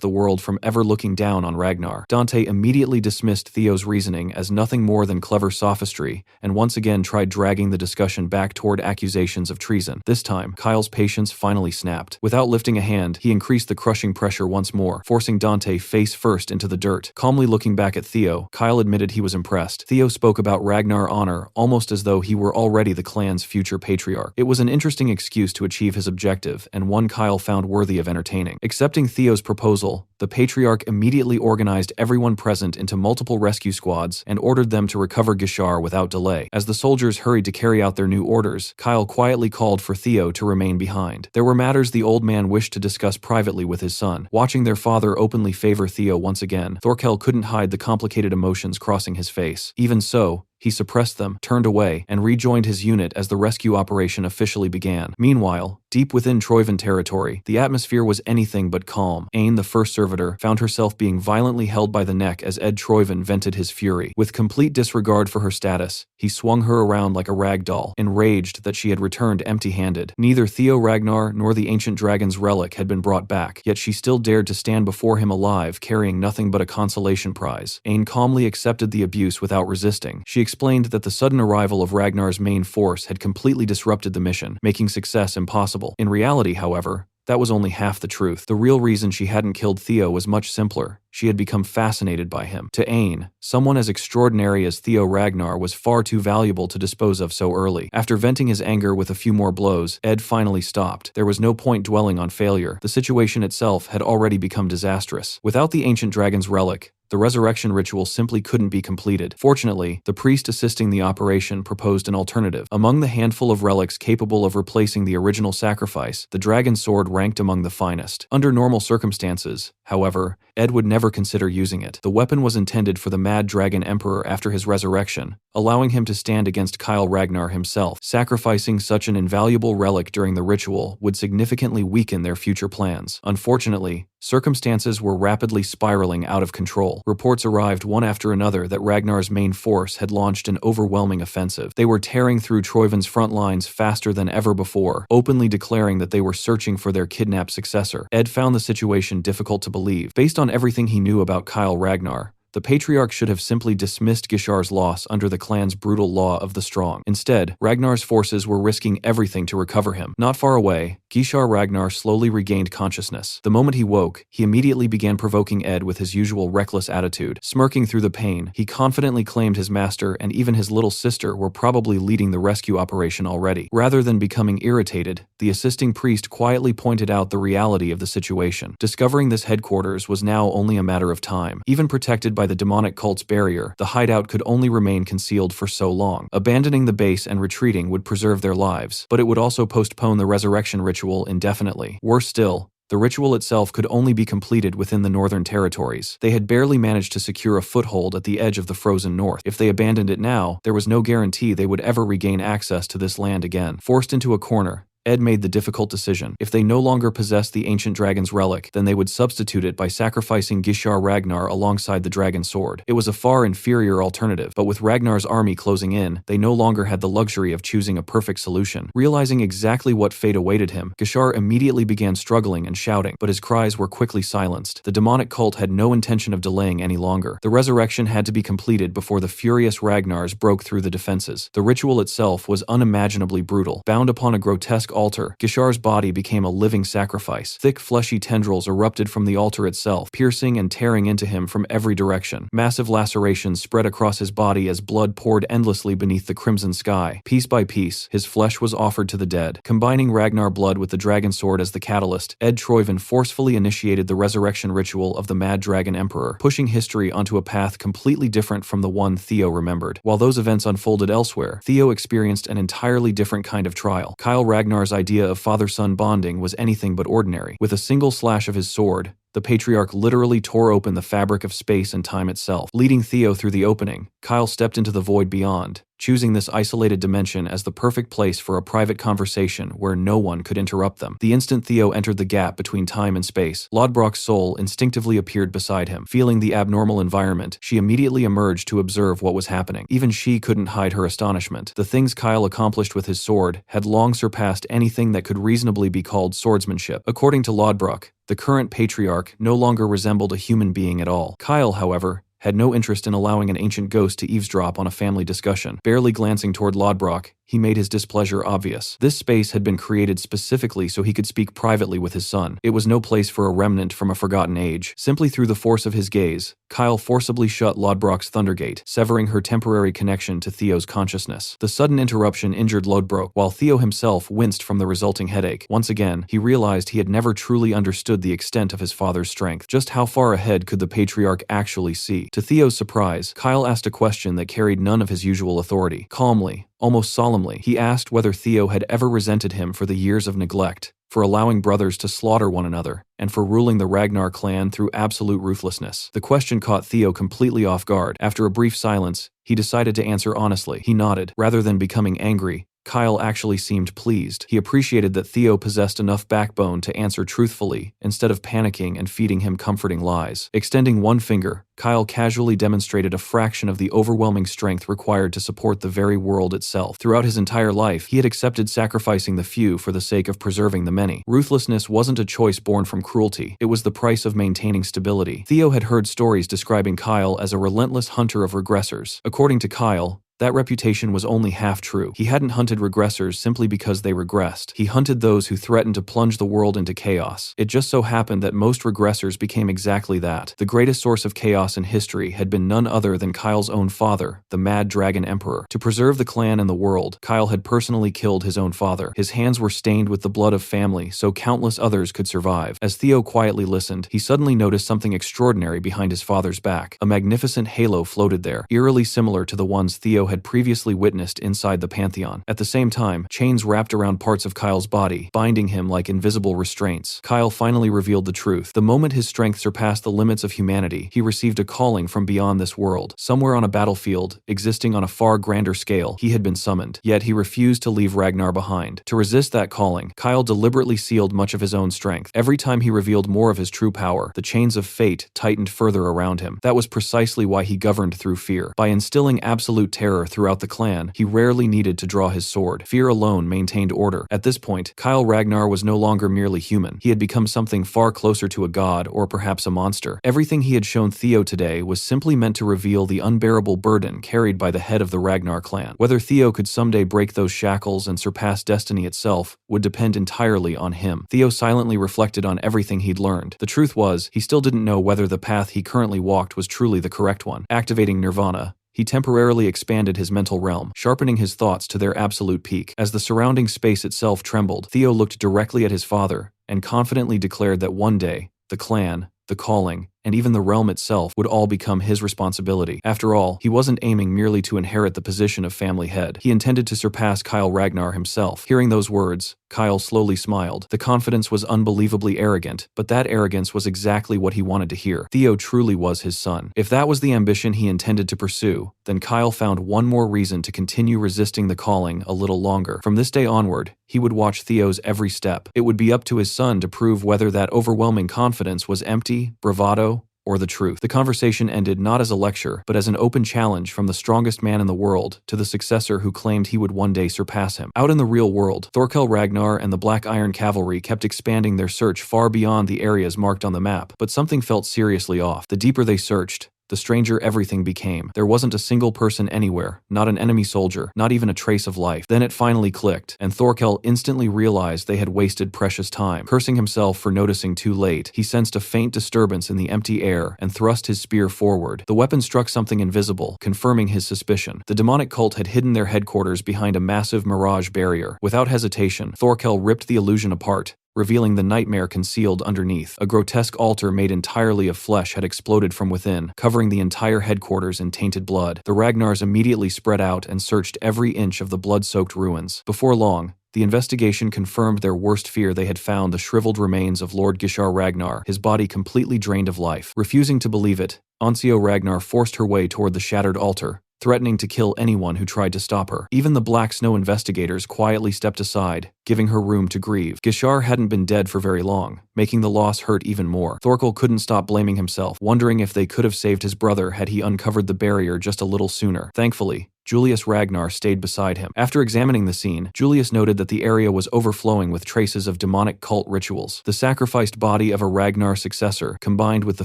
the world from ever looking down on Ragnar. Dante immediately dismissed Theo's reasoning as nothing more than clever sophistry, and once again tried dragging the discussion back toward accusations of treason. This time, Kyle's patience finally snapped. Without lifting a hand, he increased the crushing pressure once more, forcing Dante face first into the dirt. Calmly looking back at Theo, Kyle admitted he was impressed. Theo spoke about Ragnar honor almost as though he were already the clan's future patriarch. It was an interesting excuse to achieve his objective, and one Kyle found worthy of entertaining. Accepting Theo's proposal, the patriarch immediately organized everyone present into multiple rescue squads and ordered them to recover Gishar without delay. As the soldiers hurried to carry out their new orders, Kyle quietly called for Theo to remain behind. There were matters the old man wished to discuss privately with his son. Watching their father openly favor Theo once again, Thorkel couldn't hide the complicated emotions crossing his face. Even so, he suppressed them, turned away, and rejoined his unit as the rescue operation officially began. Meanwhile, deep within Troivan territory, the atmosphere was anything but calm. Aine, the first servitor, found herself being violently held by the neck as Ed Troivan vented his fury. With complete disregard for her status, he swung her around like a rag doll, enraged that she had returned empty-handed. Neither Theo Ragnar nor the ancient dragon's relic had been brought back, yet she still dared to stand before him alive, carrying nothing but a consolation prize. Aine calmly accepted the abuse without resisting. She explained that the sudden arrival of Ragnar's main force had completely disrupted the mission, making success impossible. In reality, however, That was only half the truth. The real reason she hadn't killed Theo was much simpler. She had become fascinated by him. To Aine, someone as extraordinary as Theo Ragnar was far too valuable to dispose of so early. After venting his anger with a few more blows, Ed finally stopped. There was no point dwelling on failure. The situation itself had already become disastrous. Without the ancient dragon's relic, the resurrection ritual simply couldn't be completed. Fortunately, the priest assisting the operation proposed an alternative. Among the handful of relics capable of replacing the original sacrifice, the dragon sword ranked among the finest. Under normal circumstances, however, Ed would never consider using it. The weapon was intended for the Mad Dragon Emperor after his resurrection, allowing him to stand against Kyle Ragnar himself. Sacrificing such an invaluable relic during the ritual would significantly weaken their future plans. Unfortunately, circumstances were rapidly spiraling out of control. Reports arrived one after another that Ragnar's main force had launched an overwhelming offensive. They were tearing through Troivin's front lines faster than ever before, openly declaring that they were searching for their kidnapped successor. Ed found the situation difficult to believe. Based on everything he knew about Kyle Ragnar, the Patriarch should have simply dismissed Gishar's loss under the clan's brutal law of the strong. Instead, Ragnar's forces were risking everything to recover him. Not far away, Gishar Ragnar slowly regained consciousness. The moment he woke, he immediately began provoking Ed with his usual reckless attitude. Smirking through the pain, he confidently claimed his master and even his little sister were probably leading the rescue operation already. Rather than becoming irritated, the assisting priest quietly pointed out the reality of the situation. Discovering this headquarters was now only a matter of time. Even protected by the demonic cult's barrier, the hideout could only remain concealed for so long. Abandoning the base and retreating would preserve their lives, but it would also postpone the resurrection ritual indefinitely. Worse still, the ritual itself could only be completed within the northern territories. They had barely managed to secure a foothold at the edge of the frozen north. If they abandoned it now, there was no guarantee they would ever regain access to this land again. Forced into a corner, Ed made the difficult decision. If they no longer possessed the ancient dragon's relic, then they would substitute it by sacrificing Gishar Ragnar alongside the dragon sword. It was a far inferior alternative, but with Ragnar's army closing in, they no longer had the luxury of choosing a perfect solution. Realizing exactly what fate awaited him, Gishar immediately began struggling and shouting, but his cries were quickly silenced. The demonic cult had no intention of delaying any longer. The resurrection had to be completed before the furious Ragnars broke through the defenses. The ritual itself was unimaginably brutal. Bound upon a grotesque altar, Gishar's body became a living sacrifice. Thick fleshy tendrils erupted from the altar itself, piercing and tearing into him from every direction. Massive lacerations spread across his body as blood poured endlessly beneath the crimson sky. Piece by piece, his flesh was offered to the dead. Combining Ragnar blood with the dragon sword as the catalyst, Ed Troivin forcefully initiated the resurrection ritual of the Mad Dragon Emperor, pushing history onto a path completely different from the one Theo remembered. While those events unfolded elsewhere, Theo experienced an entirely different kind of trial. Kyle Ragnar's idea of father-son bonding was anything but ordinary. With a single slash of his sword, the Patriarch literally tore open the fabric of space and time itself. Leading Theo through the opening, Kyle stepped into the void beyond, choosing this isolated dimension as the perfect place for a private conversation where no one could interrupt them. The instant Theo entered the gap between time and space, Lodbrok's soul instinctively appeared beside him. Feeling the abnormal environment, she immediately emerged to observe what was happening. Even she couldn't hide her astonishment. The things Kyle accomplished with his sword had long surpassed anything that could reasonably be called swordsmanship. According to Lodbrok, the current Patriarch no longer resembled a human being at all. Kyle, however, had no interest in allowing an ancient ghost to eavesdrop on a family discussion. Barely glancing toward Lodbrok, he made his displeasure obvious. This space had been created specifically so he could speak privately with his son. It was no place for a remnant from a forgotten age. Simply through the force of his gaze, Kyle forcibly shut Lodbrok's Thundergate, severing her temporary connection to Theo's consciousness. The sudden interruption injured Lodbrok, while Theo himself winced from the resulting headache. Once again, he realized he had never truly understood the extent of his father's strength. Just how far ahead could the Patriarch actually see? To Theo's surprise, Kyle asked a question that carried none of his usual authority. Calmly, almost solemnly, he asked whether Theo had ever resented him for the years of neglect, for allowing brothers to slaughter one another, and for ruling the Ragnar clan through absolute ruthlessness. The question caught Theo completely off guard. After a brief silence, he decided to answer honestly. He nodded. Rather than becoming angry, Kyle actually seemed pleased. He appreciated that Theo possessed enough backbone to answer truthfully, instead of panicking and feeding him comforting lies. Extending one finger, Kyle casually demonstrated a fraction of the overwhelming strength required to support the very world itself. Throughout his entire life, he had accepted sacrificing the few for the sake of preserving the many. Ruthlessness wasn't a choice born from cruelty, it was the price of maintaining stability. Theo had heard stories describing Kyle as a relentless hunter of regressors. According to Kyle, That reputation was only half true. He hadn't hunted regressors simply because they regressed. He hunted those who threatened to plunge the world into chaos. It just so happened that most regressors became exactly that. The greatest source of chaos in history had been none other than Kyle's own father, the Mad Dragon Emperor. To preserve the clan and the world, Kyle had personally killed his own father. His hands were stained with the blood of family so countless others could survive. As Theo quietly listened, he suddenly noticed something extraordinary behind his father's back. A magnificent halo floated there, eerily similar to the ones Theo had previously witnessed inside the Pantheon. At the same time, chains wrapped around parts of Kyle's body, binding him like invisible restraints. Kyle finally revealed the truth. The moment his strength surpassed the limits of humanity, he received a calling from beyond this world. Somewhere on a battlefield, existing on a far grander scale, he had been summoned. Yet he refused to leave Ragnar behind. To resist that calling, Kyle deliberately sealed much of his own strength. Every time he revealed more of his true power, the chains of fate tightened further around him. That was precisely why he governed through fear. By instilling absolute terror throughout the clan, he rarely needed to draw his sword. Fear alone maintained order. At this point, Kyle Ragnar was no longer merely human. He had become something far closer to a god or perhaps a monster. Everything he had shown Theo today was simply meant to reveal the unbearable burden carried by the head of the Ragnar clan. Whether Theo could someday break those shackles and surpass destiny itself would depend entirely on him. Theo silently reflected on everything he'd learned. The truth was, he still didn't know whether the path he currently walked was truly the correct one. Activating Nirvana, he temporarily expanded his mental realm, sharpening his thoughts to their absolute peak. As the surrounding space itself trembled, Theo looked directly at his father and confidently declared that one day, the clan, the calling, and even the realm itself would all become his responsibility. After all, he wasn't aiming merely to inherit the position of family head. He intended to surpass Kyle Ragnar himself. Hearing those words, Kyle slowly smiled. The confidence was unbelievably arrogant, but that arrogance was exactly what he wanted to hear. Theo truly was his son. If that was the ambition he intended to pursue, then Kyle found one more reason to continue resisting the calling a little longer. From this day onward, he would watch Theo's every step. It would be up to his son to prove whether that overwhelming confidence was empty, bravado, or the truth. The conversation ended not as a lecture, but as an open challenge from the strongest man in the world to the successor who claimed he would one day surpass him. Out in the real world, Thorkel Ragnar and the Black Iron Cavalry kept expanding their search far beyond the areas marked on the map, but something felt seriously off. The deeper they searched, the stranger everything became. There wasn't a single person anywhere, not an enemy soldier, not even a trace of life. Then it finally clicked, and Thorkel instantly realized they had wasted precious time. Cursing himself for noticing too late, he sensed a faint disturbance in the empty air and thrust his spear forward. The weapon struck something invisible, confirming his suspicion. The demonic cult had hidden their headquarters behind a massive mirage barrier. Without hesitation, Thorkel ripped the illusion apart, revealing the nightmare concealed underneath. A grotesque altar made entirely of flesh had exploded from within, covering the entire headquarters in tainted blood. The Ragnars immediately spread out and searched every inch of the blood-soaked ruins. Before long, the investigation confirmed their worst fear. They had found the shriveled remains of Lord Gishar Ragnar, his body completely drained of life. Refusing to believe it, Ansio Ragnar forced her way toward the shattered altar, threatening to kill anyone who tried to stop her. Even the Black Snow investigators quietly stepped aside, giving her room to grieve. Gishar hadn't been dead for very long, making the loss hurt even more. Thorkel couldn't stop blaming himself, wondering if they could have saved his brother had he uncovered the barrier just a little sooner. Thankfully, Julius Ragnar stayed beside him. After examining the scene, Julius noted that the area was overflowing with traces of demonic cult rituals. The sacrificed body of a Ragnar successor, combined with the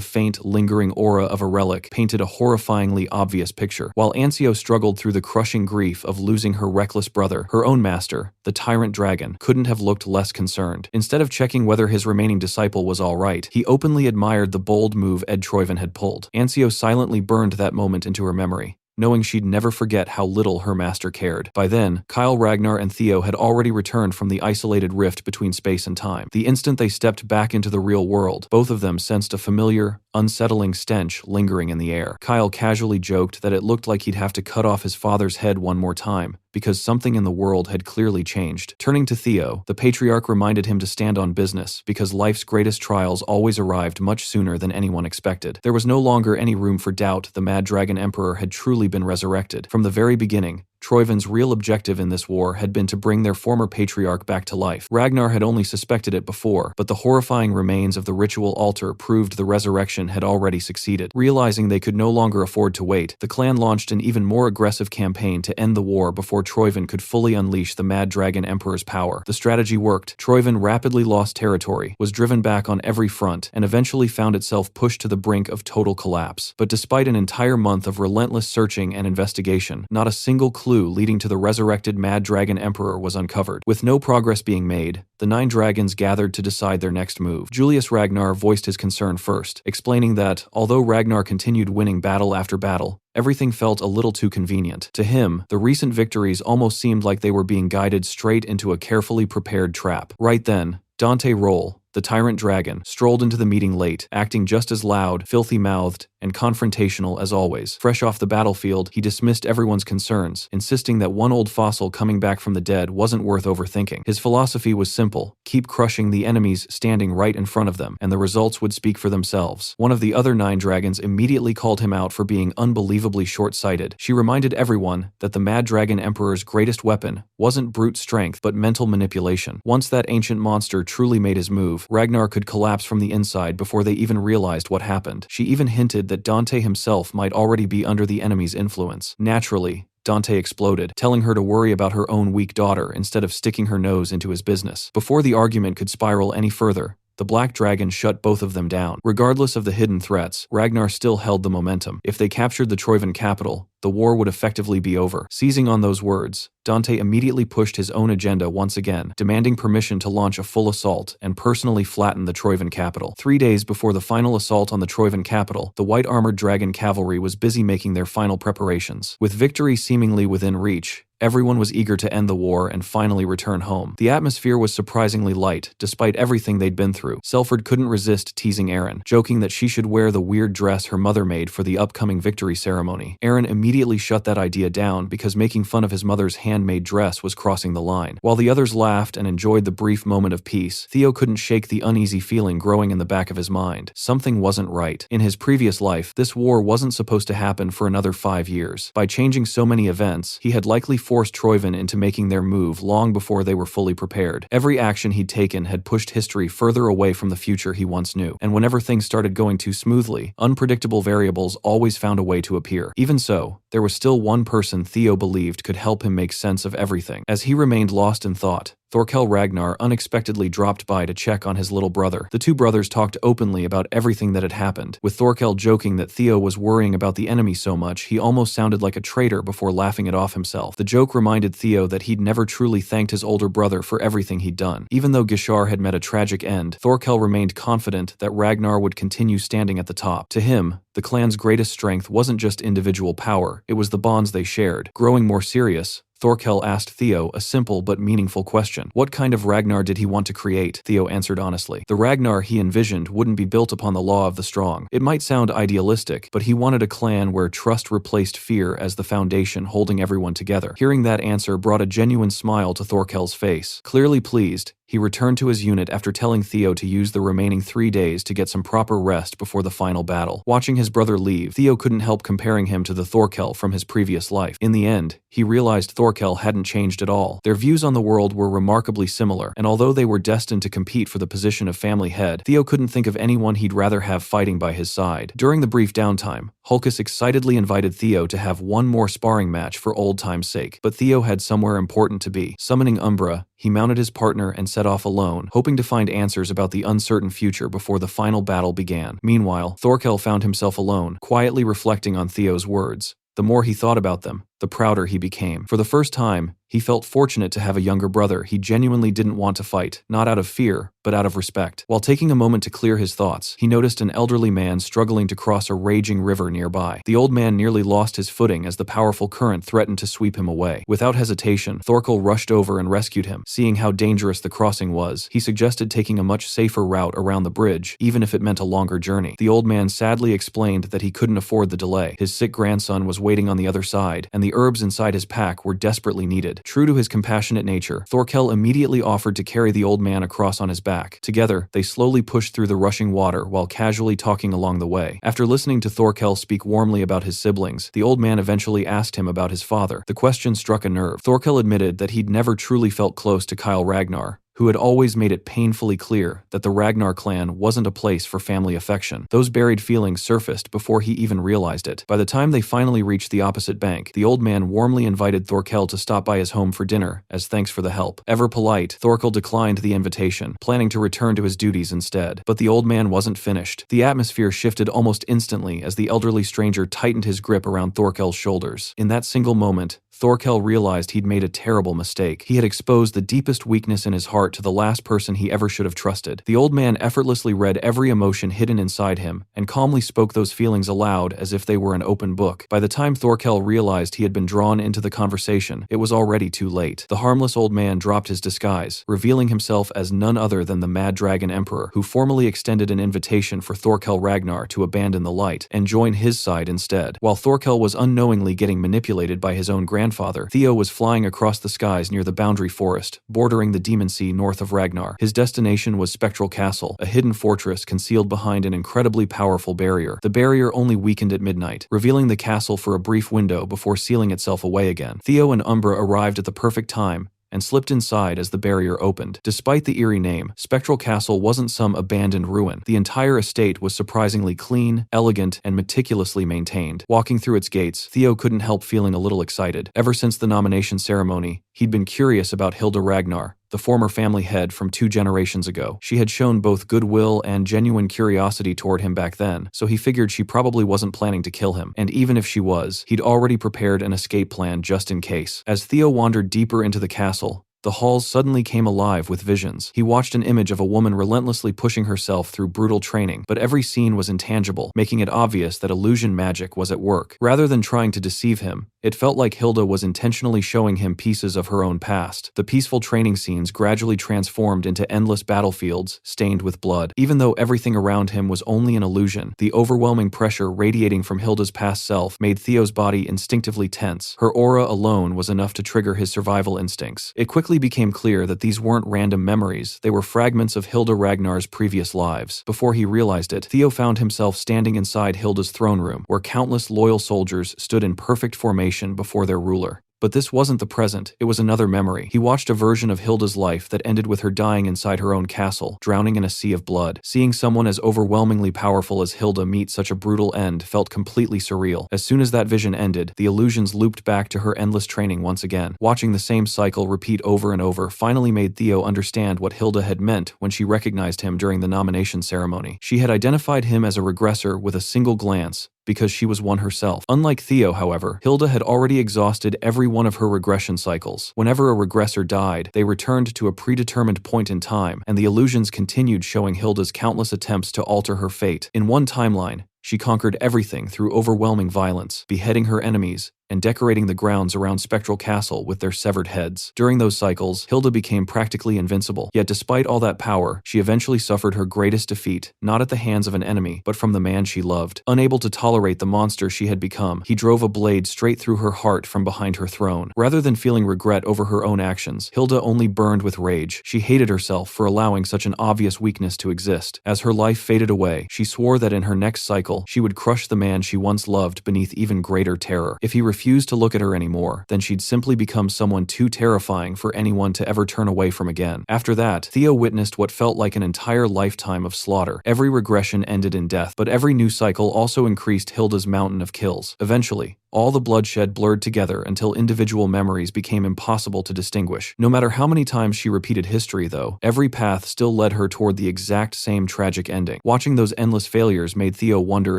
faint, lingering aura of a relic, painted a horrifyingly obvious picture. While Ansio struggled through the crushing grief of losing her reckless brother, her own master, the tyrant dragon, couldn't have looked less concerned. Instead of checking whether his remaining disciple was all right, he openly admired the bold move Ed Troyven had pulled. Ansio silently burned that moment into her memory, knowing she'd never forget how little her master cared. By then, Kyle Ragnar and Theo had already returned from the isolated rift between space and time. The instant they stepped back into the real world, both of them sensed a familiar, unsettling stench lingering in the air. Kyle casually joked that it looked like he'd have to cut off his father's head one more time, because something in the world had clearly changed. Turning to Theo, the patriarch reminded him to stand on business, because life's greatest trials always arrived much sooner than anyone expected. There was no longer any room for doubt. The Mad Dragon Emperor had truly been resurrected. From the very beginning, Troivin's real objective in this war had been to bring their former patriarch back to life. Ragnar had only suspected it before, but the horrifying remains of the ritual altar proved the resurrection had already succeeded. Realizing they could no longer afford to wait, the clan launched an even more aggressive campaign to end the war before Troivin could fully unleash the Mad Dragon Emperor's power. The strategy worked. Troivin rapidly lost territory, was driven back on every front, and eventually found itself pushed to the brink of total collapse. But despite an entire month of relentless searching and investigation, not a single clue leading to the resurrected Mad Dragon Emperor was uncovered. With no progress being made, the 9 dragons gathered to decide their next move. Julius Ragnar voiced his concern first, explaining that, although Ragnar continued winning battle after battle, everything felt a little too convenient. To him, the recent victories almost seemed like they were being guided straight into a carefully prepared trap. Right then, Dante Roll, the tyrant dragon, strolled into the meeting late, acting just as loud, filthy-mouthed, and confrontational as always. Fresh off the battlefield, he dismissed everyone's concerns, insisting that one old fossil coming back from the dead wasn't worth overthinking. His philosophy was simple: keep crushing the enemies standing right in front of them, and the results would speak for themselves. One of the other 9 dragons immediately called him out for being unbelievably short-sighted. She reminded everyone that the Mad Dragon Emperor's greatest weapon wasn't brute strength but mental manipulation. Once that ancient monster truly made his move, Ragnar could collapse from the inside before they even realized what happened. She even hinted that Dante himself might already be under the enemy's influence. Naturally, Dante exploded, telling her to worry about her own weak daughter instead of sticking her nose into his business. Before the argument could spiral any further, the Black Dragon shut both of them down. Regardless of the hidden threats, Ragnar still held the momentum. If they captured the Troivin capital, the war would effectively be over. Seizing on those words, Dante immediately pushed his own agenda once again, demanding permission to launch a full assault and personally flatten the Troivin capital. 3 days before the final assault on the Troivin capital, the white-armored dragon cavalry was busy making their final preparations. With victory seemingly within reach, everyone was eager to end the war and finally return home. The atmosphere was surprisingly light, despite everything they'd been through. Selford couldn't resist teasing Aaron, joking that she should wear the weird dress her mother made for the upcoming victory ceremony. Aaron immediately shut that idea down because making fun of his mother's handmade dress was crossing the line. While the others laughed and enjoyed the brief moment of peace, Theo couldn't shake the uneasy feeling growing in the back of his mind. Something wasn't right. In his previous life, this war wasn't supposed to happen for another 5 years. By changing so many events, he had likely forced Troivin into making their move long before they were fully prepared. Every action he'd taken had pushed history further away from the future he once knew, and whenever things started going too smoothly, unpredictable variables always found a way to appear. Even so, there was still one person Theo believed could help him make sense of everything. As he remained lost in thought, Thorkel Ragnar unexpectedly dropped by to check on his little brother. The two brothers talked openly about everything that had happened, with Thorkel joking that Theo was worrying about the enemy so much he almost sounded like a traitor before laughing it off himself. The joke reminded Theo that he'd never truly thanked his older brother for everything he'd done. Even though Gishar had met a tragic end, Thorkel remained confident that Ragnar would continue standing at the top. To him, the clan's greatest strength wasn't just individual power, it was the bonds they shared. Growing more serious, Thorkel asked Theo a simple but meaningful question. What kind of Ragnar did he want to create? Theo answered honestly. The Ragnar he envisioned wouldn't be built upon the law of the strong. It might sound idealistic, but he wanted a clan where trust replaced fear as the foundation holding everyone together. Hearing that answer brought a genuine smile to Thorkel's face. Clearly pleased, he returned to his unit after telling Theo to use the remaining 3 days to get some proper rest before the final battle. Watching his brother leave, Theo couldn't help comparing him to the Thorkel from his previous life. In the end, he realized Thorkel hadn't changed at all. Their views on the world were remarkably similar, and although they were destined to compete for the position of family head, Theo couldn't think of anyone he'd rather have fighting by his side. During the brief downtime, Hulkus excitedly invited Theo to have one more sparring match for old time's sake, but Theo had somewhere important to be. Summoning Umbra, he mounted his partner and set off alone, hoping to find answers about the uncertain future before the final battle began. Meanwhile, Thorkel found himself alone, quietly reflecting on Theo's words. The more he thought about them, the prouder he became. For the first time, he felt fortunate to have a younger brother he genuinely didn't want to fight, not out of fear, but out of respect. While taking a moment to clear his thoughts, he noticed an elderly man struggling to cross a raging river nearby. The old man nearly lost his footing as the powerful current threatened to sweep him away. Without hesitation, Thorkel rushed over and rescued him. Seeing how dangerous the crossing was, he suggested taking a much safer route around the bridge, even if it meant a longer journey. The old man sadly explained that he couldn't afford the delay. His sick grandson was waiting on the other side, and the the herbs inside his pack were desperately needed. True to his compassionate nature, Thorkel immediately offered to carry the old man across on his back. Together, they slowly pushed through the rushing water while casually talking along the way. After listening to Thorkel speak warmly about his siblings, the old man eventually asked him about his father. The question struck a nerve. Thorkel admitted that he'd never truly felt close to Kyle Ragnar, who had always made it painfully clear that the Ragnar clan wasn't a place for family affection. Those buried feelings surfaced before he even realized it. By the time they finally reached the opposite bank, the old man warmly invited Thorkel to stop by his home for dinner, as thanks for the help. Ever polite, Thorkel declined the invitation, planning to return to his duties instead. But the old man wasn't finished. The atmosphere shifted almost instantly as the elderly stranger tightened his grip around Thorkel's shoulders. In that single moment, Thorkel realized he'd made a terrible mistake. He had exposed the deepest weakness in his heart to the last person he ever should have trusted. The old man effortlessly read every emotion hidden inside him and calmly spoke those feelings aloud as if they were an open book. By the time Thorkel realized he had been drawn into the conversation, it was already too late. The harmless old man dropped his disguise, revealing himself as none other than the Mad Dragon Emperor, who formally extended an invitation for Thorkel Ragnar to abandon the light and join his side instead. While Thorkel was unknowingly getting manipulated by his own grandfather, Theo was flying across the skies near the boundary forest, bordering the Demon Sea north of Ragnar. His destination was Spectral Castle, a hidden fortress concealed behind an incredibly powerful barrier. The barrier only weakened at midnight, revealing the castle for a brief window before sealing itself away again. Theo and Umbra arrived at the perfect time and slipped inside as the barrier opened. Despite the eerie name, Spectral Castle wasn't some abandoned ruin. The entire estate was surprisingly clean, elegant, and meticulously maintained. Walking through its gates, Theo couldn't help feeling a little excited. Ever since the nomination ceremony, he'd been curious about Hilda Ragnar, the former family head from 2 generations ago. She had shown both goodwill and genuine curiosity toward him back then, so he figured she probably wasn't planning to kill him. And even if she was, he'd already prepared an escape plan just in case. As Theo wandered deeper into the castle, the halls suddenly came alive with visions. He watched an image of a woman relentlessly pushing herself through brutal training, but every scene was intangible, making it obvious that illusion magic was at work. Rather than trying to deceive him, it felt like Hilda was intentionally showing him pieces of her own past. The peaceful training scenes gradually transformed into endless battlefields, stained with blood. Even though everything around him was only an illusion, the overwhelming pressure radiating from Hilda's past self made Theo's body instinctively tense. Her aura alone was enough to trigger his survival instincts. It quickly became clear that these weren't random memories, they were fragments of Hilda Ragnar's previous lives. Before he realized it, Theo found himself standing inside Hilda's throne room, where countless loyal soldiers stood in perfect formation before their ruler. But this wasn't the present, it was another memory. He watched a version of Hilda's life that ended with her dying inside her own castle, drowning in a sea of blood. Seeing someone as overwhelmingly powerful as Hilda meet such a brutal end felt completely surreal. As soon as that vision ended, the illusions looped back to her endless training once again. Watching the same cycle repeat over and over finally made Theo understand what Hilda had meant when she recognized him during the nomination ceremony. She had identified him as a regressor with a single glance, because she was one herself. Unlike Theo, however, Hilda had already exhausted every one of her regression cycles. Whenever a regressor died, they returned to a predetermined point in time, and the illusions continued showing Hilda's countless attempts to alter her fate. In one timeline, she conquered everything through overwhelming violence, beheading her enemies, and decorating the grounds around Spectral Castle with their severed heads. During those cycles, Hilda became practically invincible. Yet despite all that power, she eventually suffered her greatest defeat, not at the hands of an enemy, but from the man she loved. Unable to tolerate the monster she had become, he drove a blade straight through her heart from behind her throne. Rather than feeling regret over her own actions, Hilda only burned with rage. She hated herself for allowing such an obvious weakness to exist. As her life faded away, she swore that in her next cycle, she would crush the man she once loved beneath even greater terror. If he refused to look at her anymore, then she'd simply become someone too terrifying for anyone to ever turn away from again. After that, Theo witnessed what felt like an entire lifetime of slaughter. Every regression ended in death, but every new cycle also increased Hilda's mountain of kills. Eventually, all the bloodshed blurred together until individual memories became impossible to distinguish. No matter how many times she repeated history, though, every path still led her toward the exact same tragic ending. Watching those endless failures made Theo wonder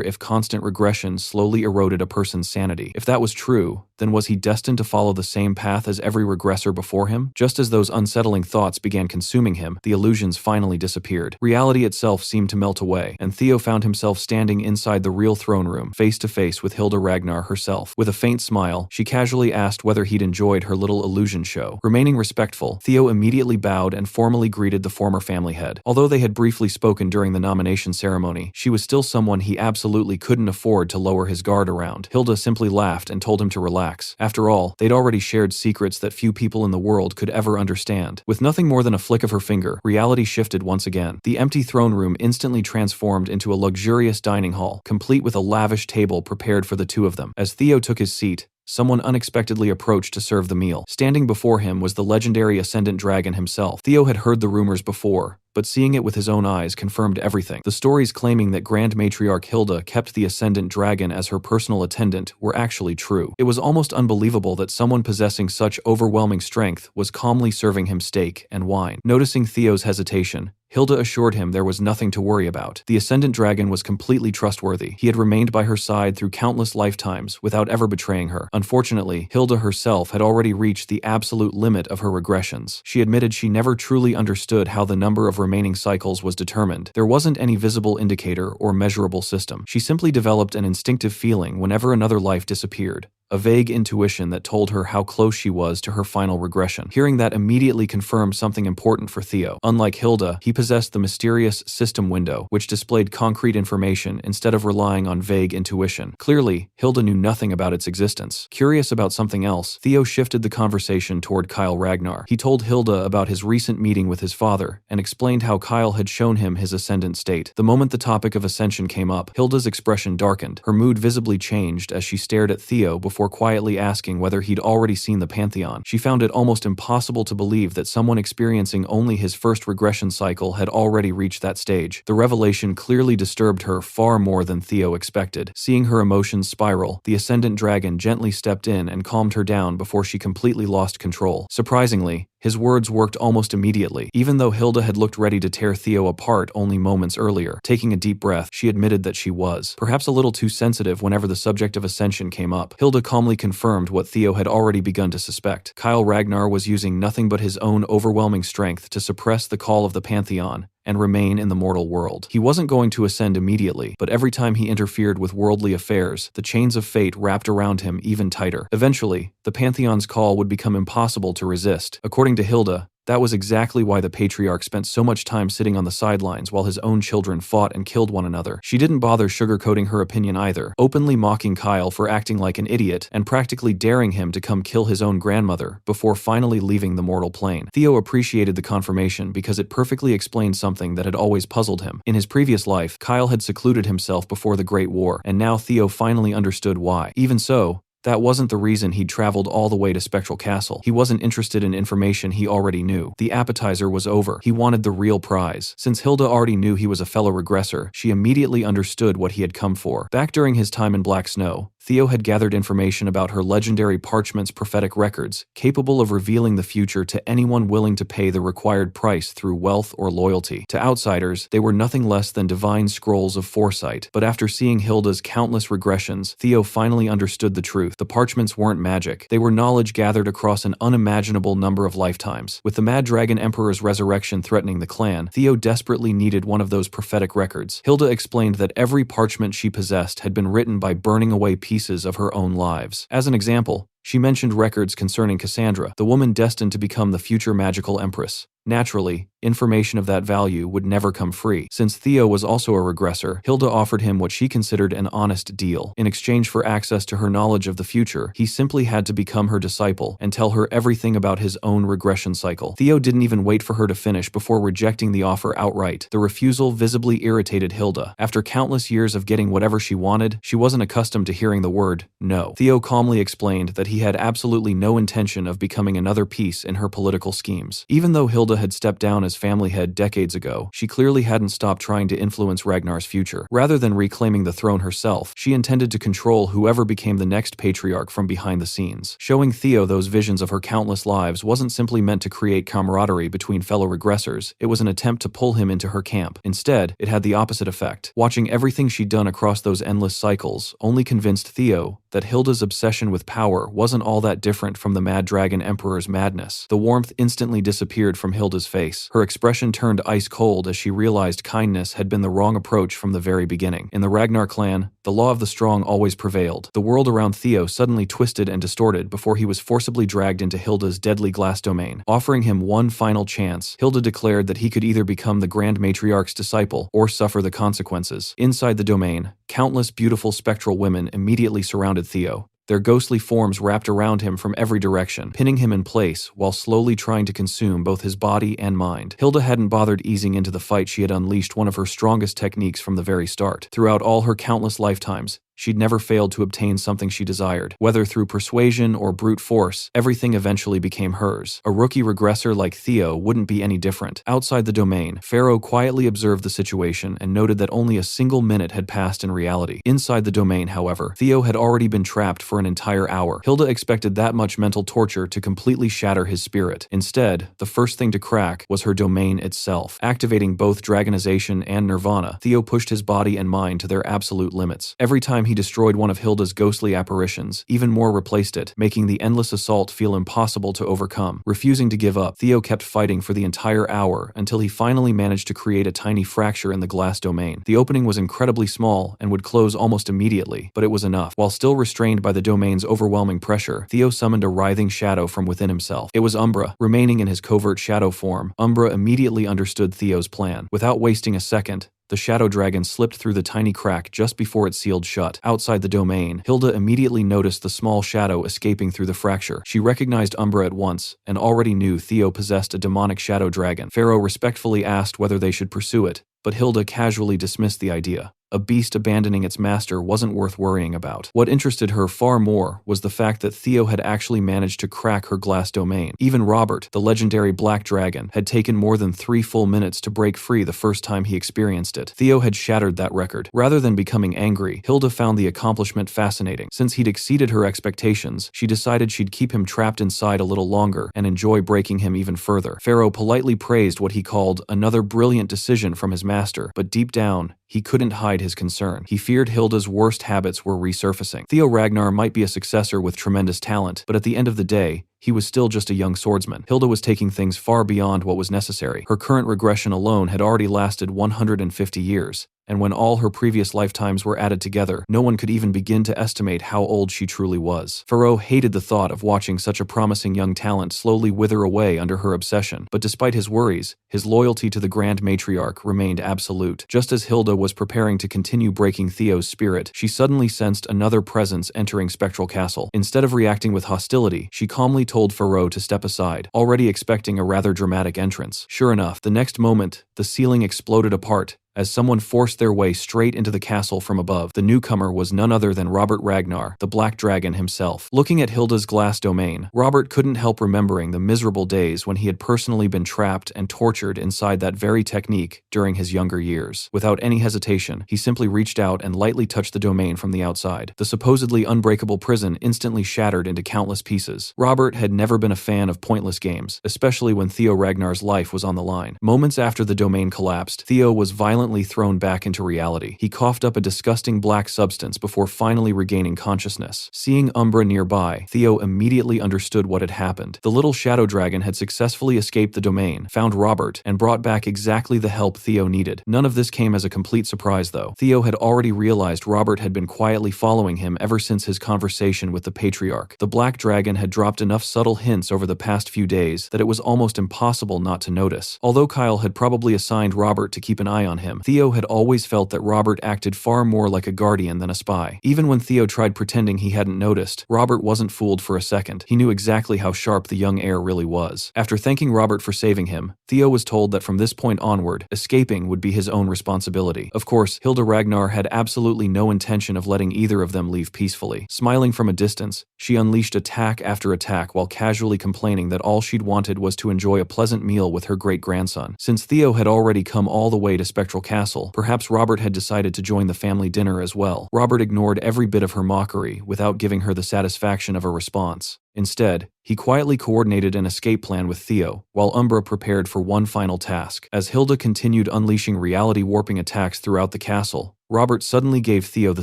if constant regression slowly eroded a person's sanity. If that was true, then was he destined to follow the same path as every regressor before him? Just as those unsettling thoughts began consuming him, the illusions finally disappeared. Reality itself seemed to melt away, and Theo found himself standing inside the real throne room, face to face with Hilda Ragnar herself. herself. With a faint smile, she casually asked whether he'd enjoyed her little illusion show. Remaining respectful, Theo immediately bowed and formally greeted the former family head. Although they had briefly spoken during the nomination ceremony, she was still someone he absolutely couldn't afford to lower his guard around. Hilda simply laughed and told him to relax. After all, they'd already shared secrets that few people in the world could ever understand. With nothing more than a flick of her finger, reality shifted once again. The empty throne room instantly transformed into a luxurious dining hall, complete with a lavish table prepared for the two of them. As Theo took his seat, someone unexpectedly approached to serve the meal. Standing before him was the legendary Ascendant Dragon himself. Theo had heard the rumors before, but seeing it with his own eyes confirmed everything. The stories claiming that Grand Matriarch Hilda kept the Ascendant Dragon as her personal attendant were actually true. It was almost unbelievable that someone possessing such overwhelming strength was calmly serving him steak and wine. Noticing Theo's hesitation, Hilda assured him there was nothing to worry about. The Ascendant Dragon was completely trustworthy. He had remained by her side through countless lifetimes without ever betraying her. Unfortunately, Hilda herself had already reached the absolute limit of her regressions. She admitted she never truly understood how the number of remaining cycles was determined. There wasn't any visible indicator or measurable system. She simply developed an instinctive feeling whenever another life disappeared. A vague intuition that told her how close she was to her final regression. Hearing that immediately confirmed something important for Theo. Unlike Hilda, he possessed the mysterious system window, which displayed concrete information instead of relying on vague intuition. Clearly, Hilda knew nothing about its existence. Curious about something else, Theo shifted the conversation toward Kyle Ragnar. He told Hilda about his recent meeting with his father, and explained how Kyle had shown him his ascendant state. The moment the topic of ascension came up, Hilda's expression darkened. Her mood visibly changed as she stared at Theo before quietly asking whether he'd already seen the Pantheon. She found it almost impossible to believe that someone experiencing only his first regression cycle had already reached that stage. The revelation clearly disturbed her far more than Theo expected. Seeing her emotions spiral, the Ascendant Dragon gently stepped in and calmed her down before she completely lost control. Surprisingly, his words worked almost immediately. Even though Hilda had looked ready to tear Theo apart only moments earlier, taking a deep breath, she admitted that she was, perhaps a little too sensitive whenever the subject of ascension came up. Hilda calmly confirmed what Theo had already begun to suspect. Kyle Ragnar was using nothing but his own overwhelming strength to suppress the call of the Pantheon and remain in the mortal world. He wasn't going to ascend immediately, but every time he interfered with worldly affairs, the chains of fate wrapped around him even tighter. Eventually, the Pantheon's call would become impossible to resist. According to Hilda, that was exactly why the Patriarch spent so much time sitting on the sidelines while his own children fought and killed one another. She didn't bother sugarcoating her opinion either, openly mocking Kyle for acting like an idiot and practically daring him to come kill his own grandmother before finally leaving the mortal plane. Theo appreciated the confirmation because it perfectly explained something that had always puzzled him. In his previous life, Kyle had secluded himself before the Great War, and now Theo finally understood why. Even so, that wasn't the reason he'd traveled all the way to Spectral Castle. He wasn't interested in information he already knew. The appetizer was over. He wanted the real prize. Since Hilda already knew he was a fellow regressor, she immediately understood what he had come for. Back during his time in Black Snow, Theo had gathered information about her legendary parchment's prophetic records, capable of revealing the future to anyone willing to pay the required price through wealth or loyalty. To outsiders, they were nothing less than divine scrolls of foresight. But after seeing Hilda's countless regressions, Theo finally understood the truth. The parchments weren't magic. They were knowledge gathered across an unimaginable number of lifetimes. With the Mad Dragon Emperor's resurrection threatening the clan, Theo desperately needed one of those prophetic records. Hilda explained that every parchment she possessed had been written by burning away pieces of her own lives. As an example, she mentioned records concerning Cassandra, the woman destined to become the future magical empress. Naturally, information of that value would never come free. Since Theo was also a regressor, Hilda offered him what she considered an honest deal. In exchange for access to her knowledge of the future, he simply had to become her disciple and tell her everything about his own regression cycle. Theo didn't even wait for her to finish before rejecting the offer outright. The refusal visibly irritated Hilda. After countless years of getting whatever she wanted, she wasn't accustomed to hearing the word no. Theo calmly explained that he had absolutely no intention of becoming another piece in her political schemes. Even though Hilda had stepped down as family head decades ago, she clearly hadn't stopped trying to influence Ragnar's future. Rather than reclaiming the throne herself, she intended to control whoever became the next patriarch from behind the scenes. Showing Theo those visions of her countless lives wasn't simply meant to create camaraderie between fellow regressors, it was an attempt to pull him into her camp. Instead, it had the opposite effect. Watching everything she'd done across those endless cycles only convinced Theo that Hilda's obsession with power wasn't all that different from the Mad Dragon Emperor's madness. The warmth instantly disappeared from Hilda's face. Her expression turned ice cold as she realized kindness had been the wrong approach from the very beginning. In the Ragnar clan, the The law of the strong always prevailed. The world around Theo suddenly twisted and distorted before he was forcibly dragged into Hilda's deadly glass domain. Offering him one final chance, Hilda declared that he could either become the Grand Matriarch's disciple or suffer the consequences. Inside the domain, countless beautiful spectral women immediately surrounded Theo, their ghostly forms wrapped around him from every direction, pinning him in place while slowly trying to consume both his body and mind. Hilda hadn't bothered easing into the fight. She had unleashed one of her strongest techniques from the very start. Throughout all her countless lifetimes, she'd never failed to obtain something she desired. Whether through persuasion or brute force, everything eventually became hers. A rookie regressor like Theo wouldn't be any different. Outside the domain, Pharaoh quietly observed the situation and noted that only a single minute had passed in reality. Inside the domain, however, Theo had already been trapped for an entire hour. Hilda expected that much mental torture to completely shatter his spirit. Instead, the first thing to crack was her domain itself. Activating both dragonization and nirvana, Theo pushed his body and mind to their absolute limits. Every time he destroyed one of Hilda's ghostly apparitions, even more replaced it, making the endless assault feel impossible to overcome. Refusing to give up, Theo kept fighting for the entire hour until he finally managed to create a tiny fracture in the glass domain. The opening was incredibly small and would close almost immediately, but it was enough. While still restrained by the domain's overwhelming pressure, Theo summoned a writhing shadow from within himself. It was Umbra, remaining in his covert shadow form. Umbra immediately understood Theo's plan. Without wasting a second, the shadow dragon slipped through the tiny crack just before it sealed shut. Outside the domain, Hilda immediately noticed the small shadow escaping through the fracture. She recognized Umbra at once and already knew Theo possessed a demonic shadow dragon. Pharaoh respectfully asked whether they should pursue it, but Hilda casually dismissed the idea. A beast abandoning its master wasn't worth worrying about. What interested her far more was the fact that Theo had actually managed to crack her glass domain. Even Robert, the legendary black dragon, had taken more than 3 full minutes to break free the first time he experienced it. Theo had shattered that record. Rather than becoming angry, Hilda found the accomplishment fascinating. Since he'd exceeded her expectations, she decided she'd keep him trapped inside a little longer and enjoy breaking him even further. Pharaoh politely praised what he called another brilliant decision from his master, but deep down, he couldn't hide his concern. He feared Hilda's worst habits were resurfacing. Theo Ragnar might be a successor with tremendous talent, but at the end of the day, he was still just a young swordsman. Hilda was taking things far beyond what was necessary. Her current regression alone had already lasted 150 years, and when all her previous lifetimes were added together, no one could even begin to estimate how old she truly was. Pharaoh hated the thought of watching such a promising young talent slowly wither away under her obsession, but despite his worries, his loyalty to the Grand Matriarch remained absolute. Just as Hilda was preparing to continue breaking Theo's spirit, she suddenly sensed another presence entering Spectral Castle. Instead of reacting with hostility, she calmly told Pharaoh to step aside, already expecting a rather dramatic entrance. Sure enough, the next moment, the ceiling exploded apart as someone forced their way straight into the castle from above. The newcomer was none other than Robert Ragnar, the Black Dragon himself. Looking at Hilda's glass domain, Robert couldn't help remembering the miserable days when he had personally been trapped and tortured inside that very technique during his younger years. Without any hesitation, he simply reached out and lightly touched the domain from the outside. The supposedly unbreakable prison instantly shattered into countless pieces. Robert had never been a fan of pointless games, especially when Theo Ragnar's life was on the line. Moments after the domain collapsed, Theo was violently thrown back into reality. He coughed up a disgusting black substance before finally regaining consciousness. Seeing Umbra nearby, Theo immediately understood what had happened. The little shadow dragon had successfully escaped the domain, found Robert, and brought back exactly the help Theo needed. None of this came as a complete surprise, though. Theo had already realized Robert had been quietly following him ever since his conversation with the Patriarch. The black dragon had dropped enough subtle hints over the past few days that it was almost impossible not to notice. Although Kyle had probably assigned Robert to keep an eye on him, Theo had always felt that Robert acted far more like a guardian than a spy. Even when Theo tried pretending he hadn't noticed, Robert wasn't fooled for a second. He knew exactly how sharp the young heir really was. After thanking Robert for saving him, Theo was told that from this point onward, escaping would be his own responsibility. Of course, Hilda Ragnar had absolutely no intention of letting either of them leave peacefully. Smiling from a distance, she unleashed attack after attack while casually complaining that all she'd wanted was to enjoy a pleasant meal with her great-grandson. Since Theo had already come all the way to Spectral Castle, perhaps Robert had decided to join the family dinner as well. Robert ignored every bit of her mockery without giving her the satisfaction of a response. Instead, he quietly coordinated an escape plan with Theo, while Umbra prepared for one final task. As Hilda continued unleashing reality-warping attacks throughout the castle, Robert suddenly gave Theo the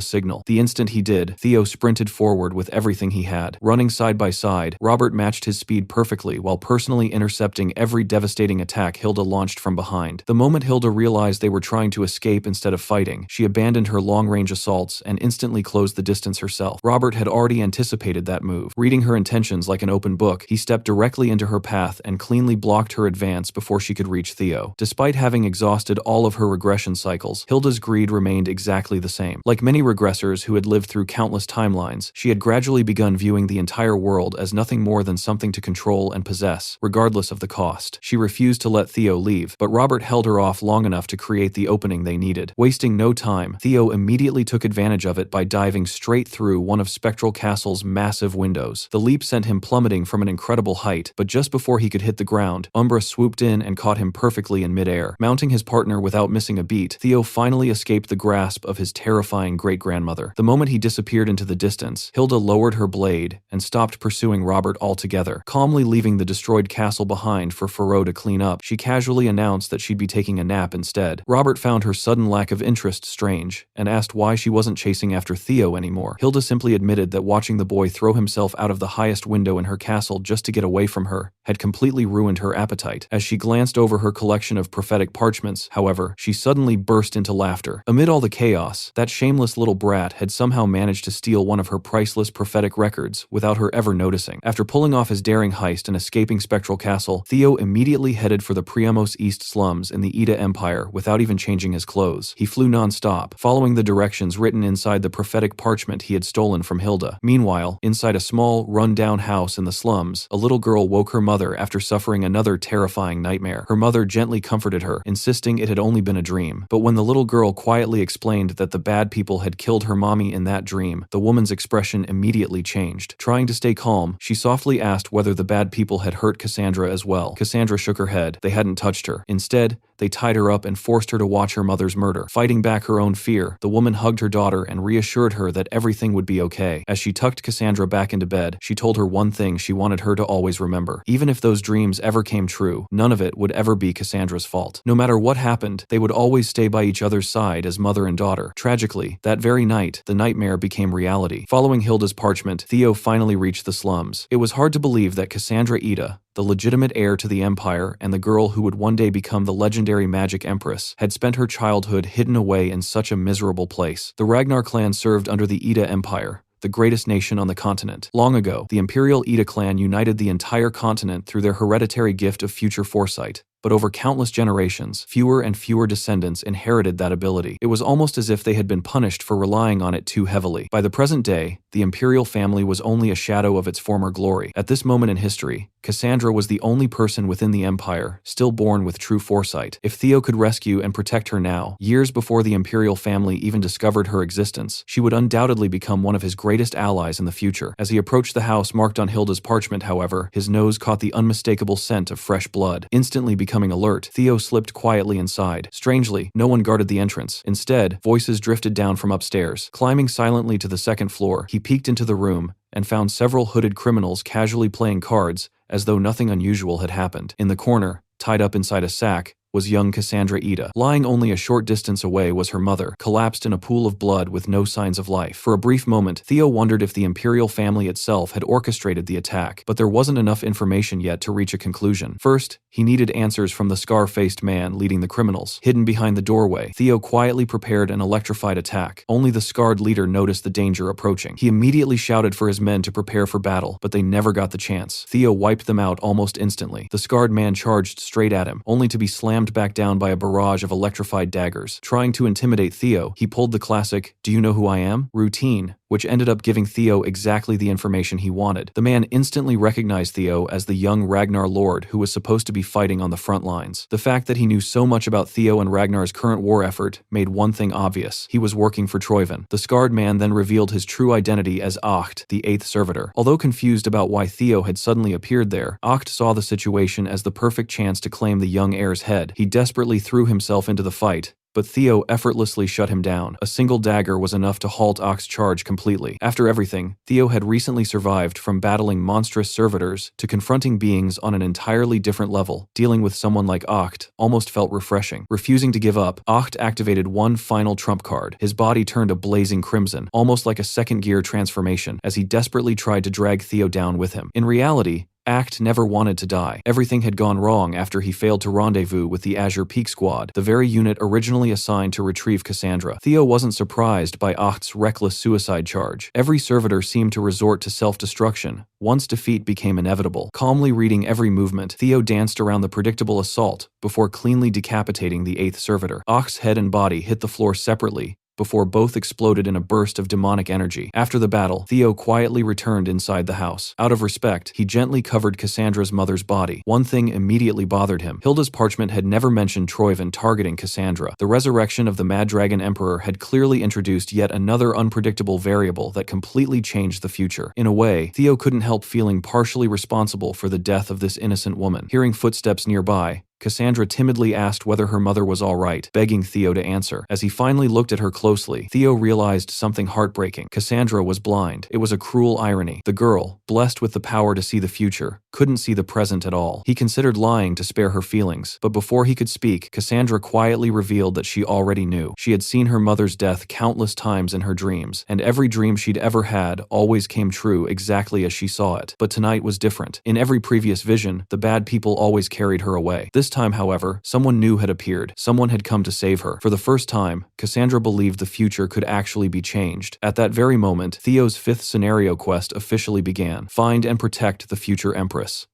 signal. The instant he did, Theo sprinted forward with everything he had. Running side by side, Robert matched his speed perfectly while personally intercepting every devastating attack Hilda launched from behind. The moment Hilda realized they were trying to escape instead of fighting, she abandoned her long-range assaults and instantly closed the distance herself. Robert had already anticipated that move. Reading her intentions like an open book, he stepped directly into her path and cleanly blocked her advance before she could reach Theo. Despite having exhausted all of her regression cycles, Hilda's greed remained exactly the same. Like many regressors who had lived through countless timelines, she had gradually begun viewing the entire world as nothing more than something to control and possess, regardless of the cost. She refused to let Theo leave, but Robert held her off long enough to create the opening they needed. Wasting no time, Theo immediately took advantage of it by diving straight through one of Spectral Castle's massive windows. The leap sent him plummeting from an incredible height, but just before he could hit the ground, Umbra swooped in and caught him perfectly in midair. Mounting his partner without missing a beat, Theo finally escaped the grasp of his terrifying great-grandmother. The moment he disappeared into the distance, Hilda lowered her blade and stopped pursuing Robert altogether. Calmly leaving the destroyed castle behind for Faro to clean up, she casually announced that she'd be taking a nap instead. Robert found her sudden lack of interest strange and asked why she wasn't chasing after Theo anymore. Hilda simply admitted that watching the boy throw himself out of the highest window in her castle just to get away from her had completely ruined her appetite. As she glanced over her collection of prophetic parchments, however, she suddenly burst into laughter. Amid all the chaos, that shameless little brat had somehow managed to steal one of her priceless prophetic records without her ever noticing. After pulling off his daring heist and escaping Spectral Castle, Theo immediately headed for the Priamos East slums in the Ida Empire without even changing his clothes. He flew non-stop, following the directions written inside the prophetic parchment he had stolen from Hilda. Meanwhile, inside a small, run-down house in the slums, a little girl woke her mother after suffering another terrifying nightmare. Her mother gently comforted her, insisting it had only been a dream. But when the little girl quietly explained that the bad people had killed her mommy in that dream, the woman's expression immediately changed. Trying to stay calm, she softly asked whether the bad people had hurt Cassandra as well. Cassandra shook her head. They hadn't touched her. Instead, they tied her up and forced her to watch her mother's murder. Fighting back her own fear, the woman hugged her daughter and reassured her that everything would be okay. As she tucked Cassandra back into bed, she told her one thing she wanted her to always remember. Even if those dreams ever came true, none of it would ever be Cassandra's fault. No matter what happened, they would always stay by each other's side as mother and daughter. Tragically, that very night, the nightmare became reality. Following Hilda's parchment, Theo finally reached the slums. It was hard to believe that Cassandra Ida, the legitimate heir to the Empire and the girl who would one day become the legendary Magic Empress, had spent her childhood hidden away in such a miserable place. The Ragnar clan served under the Ida Empire, the greatest nation on the continent. Long ago, the Imperial Ida clan united the entire continent through their hereditary gift of future foresight. But over countless generations, fewer and fewer descendants inherited that ability. It was almost as if they had been punished for relying on it too heavily. By the present day, the imperial family was only a shadow of its former glory. At this moment in history, Cassandra was the only person within the empire still born with true foresight. If Theo could rescue and protect her now, years before the imperial family even discovered her existence, she would undoubtedly become one of his greatest allies in the future. As he approached the house marked on Hilda's parchment, however, his nose caught the unmistakable scent of fresh blood. Instantly becoming alert, Theo slipped quietly inside. Strangely, no one guarded the entrance. Instead, voices drifted down from upstairs. Climbing silently to the second floor, he peeked into the room and found several hooded criminals casually playing cards as though nothing unusual had happened. In the corner, tied up inside a sack, was young Cassandra Ida. Lying only a short distance away was her mother, collapsed in a pool of blood with no signs of life. For a brief moment, Theo wondered if the imperial family itself had orchestrated the attack, but there wasn't enough information yet to reach a conclusion. First, he needed answers from the scar-faced man leading the criminals. Hidden behind the doorway, Theo quietly prepared an electrified attack. Only the scarred leader noticed the danger approaching. He immediately shouted for his men to prepare for battle, but they never got the chance. Theo wiped them out almost instantly. The scarred man charged straight at him, only to be slammed back down by a barrage of electrified daggers. Trying to intimidate Theo, he pulled the classic, "Do you know who I am?" routine, which ended up giving Theo exactly the information he wanted. The man instantly recognized Theo as the young Ragnar Lord who was supposed to be fighting on the front lines. The fact that he knew so much about Theo and Ragnar's current war effort made one thing obvious: he was working for Troyven. The scarred man then revealed his true identity as Acht, the 8th servitor. Although confused about why Theo had suddenly appeared there, Acht saw the situation as the perfect chance to claim the young heir's head. He desperately threw himself into the fight, but Theo effortlessly shut him down. A single dagger was enough to halt Ocht's charge completely. After everything, Theo had recently survived from battling monstrous servitors to confronting beings on an entirely different level. Dealing with someone like Ocht almost felt refreshing. Refusing to give up, Ocht activated one final trump card. His body turned a blazing crimson, almost like a second-gear transformation, as he desperately tried to drag Theo down with him. In reality, Act never wanted to die. Everything had gone wrong after he failed to rendezvous with the Azure Peak Squad, the very unit originally assigned to retrieve Cassandra. Theo wasn't surprised by Ocht's reckless suicide charge. Every servitor seemed to resort to self-destruction once defeat became inevitable. Calmly reading every movement, Theo danced around the predictable assault before cleanly decapitating the 8th servitor. Ocht's head and body hit the floor separately before both exploded in a burst of demonic energy. After the battle, Theo quietly returned inside the house. Out of respect, he gently covered Cassandra's mother's body. One thing immediately bothered him. Hilda's parchment had never mentioned Troyven targeting Cassandra. The resurrection of the Mad Dragon Emperor had clearly introduced yet another unpredictable variable that completely changed the future. In a way, Theo couldn't help feeling partially responsible for the death of this innocent woman. Hearing footsteps nearby, Cassandra timidly asked whether her mother was all right, begging Theo to answer. As he finally looked at her closely, Theo realized something heartbreaking. Cassandra was blind. It was a cruel irony. The girl, blessed with the power to see the future, couldn't see the present at all. He considered lying to spare her feelings, but before he could speak, Cassandra quietly revealed that she already knew. She had seen her mother's death countless times in her dreams, and every dream she'd ever had always came true exactly as she saw it. But tonight was different. In every previous vision, the bad people always carried her away. This time, however, someone new had appeared. Someone had come to save her. For the first time, Cassandra believed the future could actually be changed. At that very moment, Theo's 5th scenario quest officially began: find and protect the future Empress.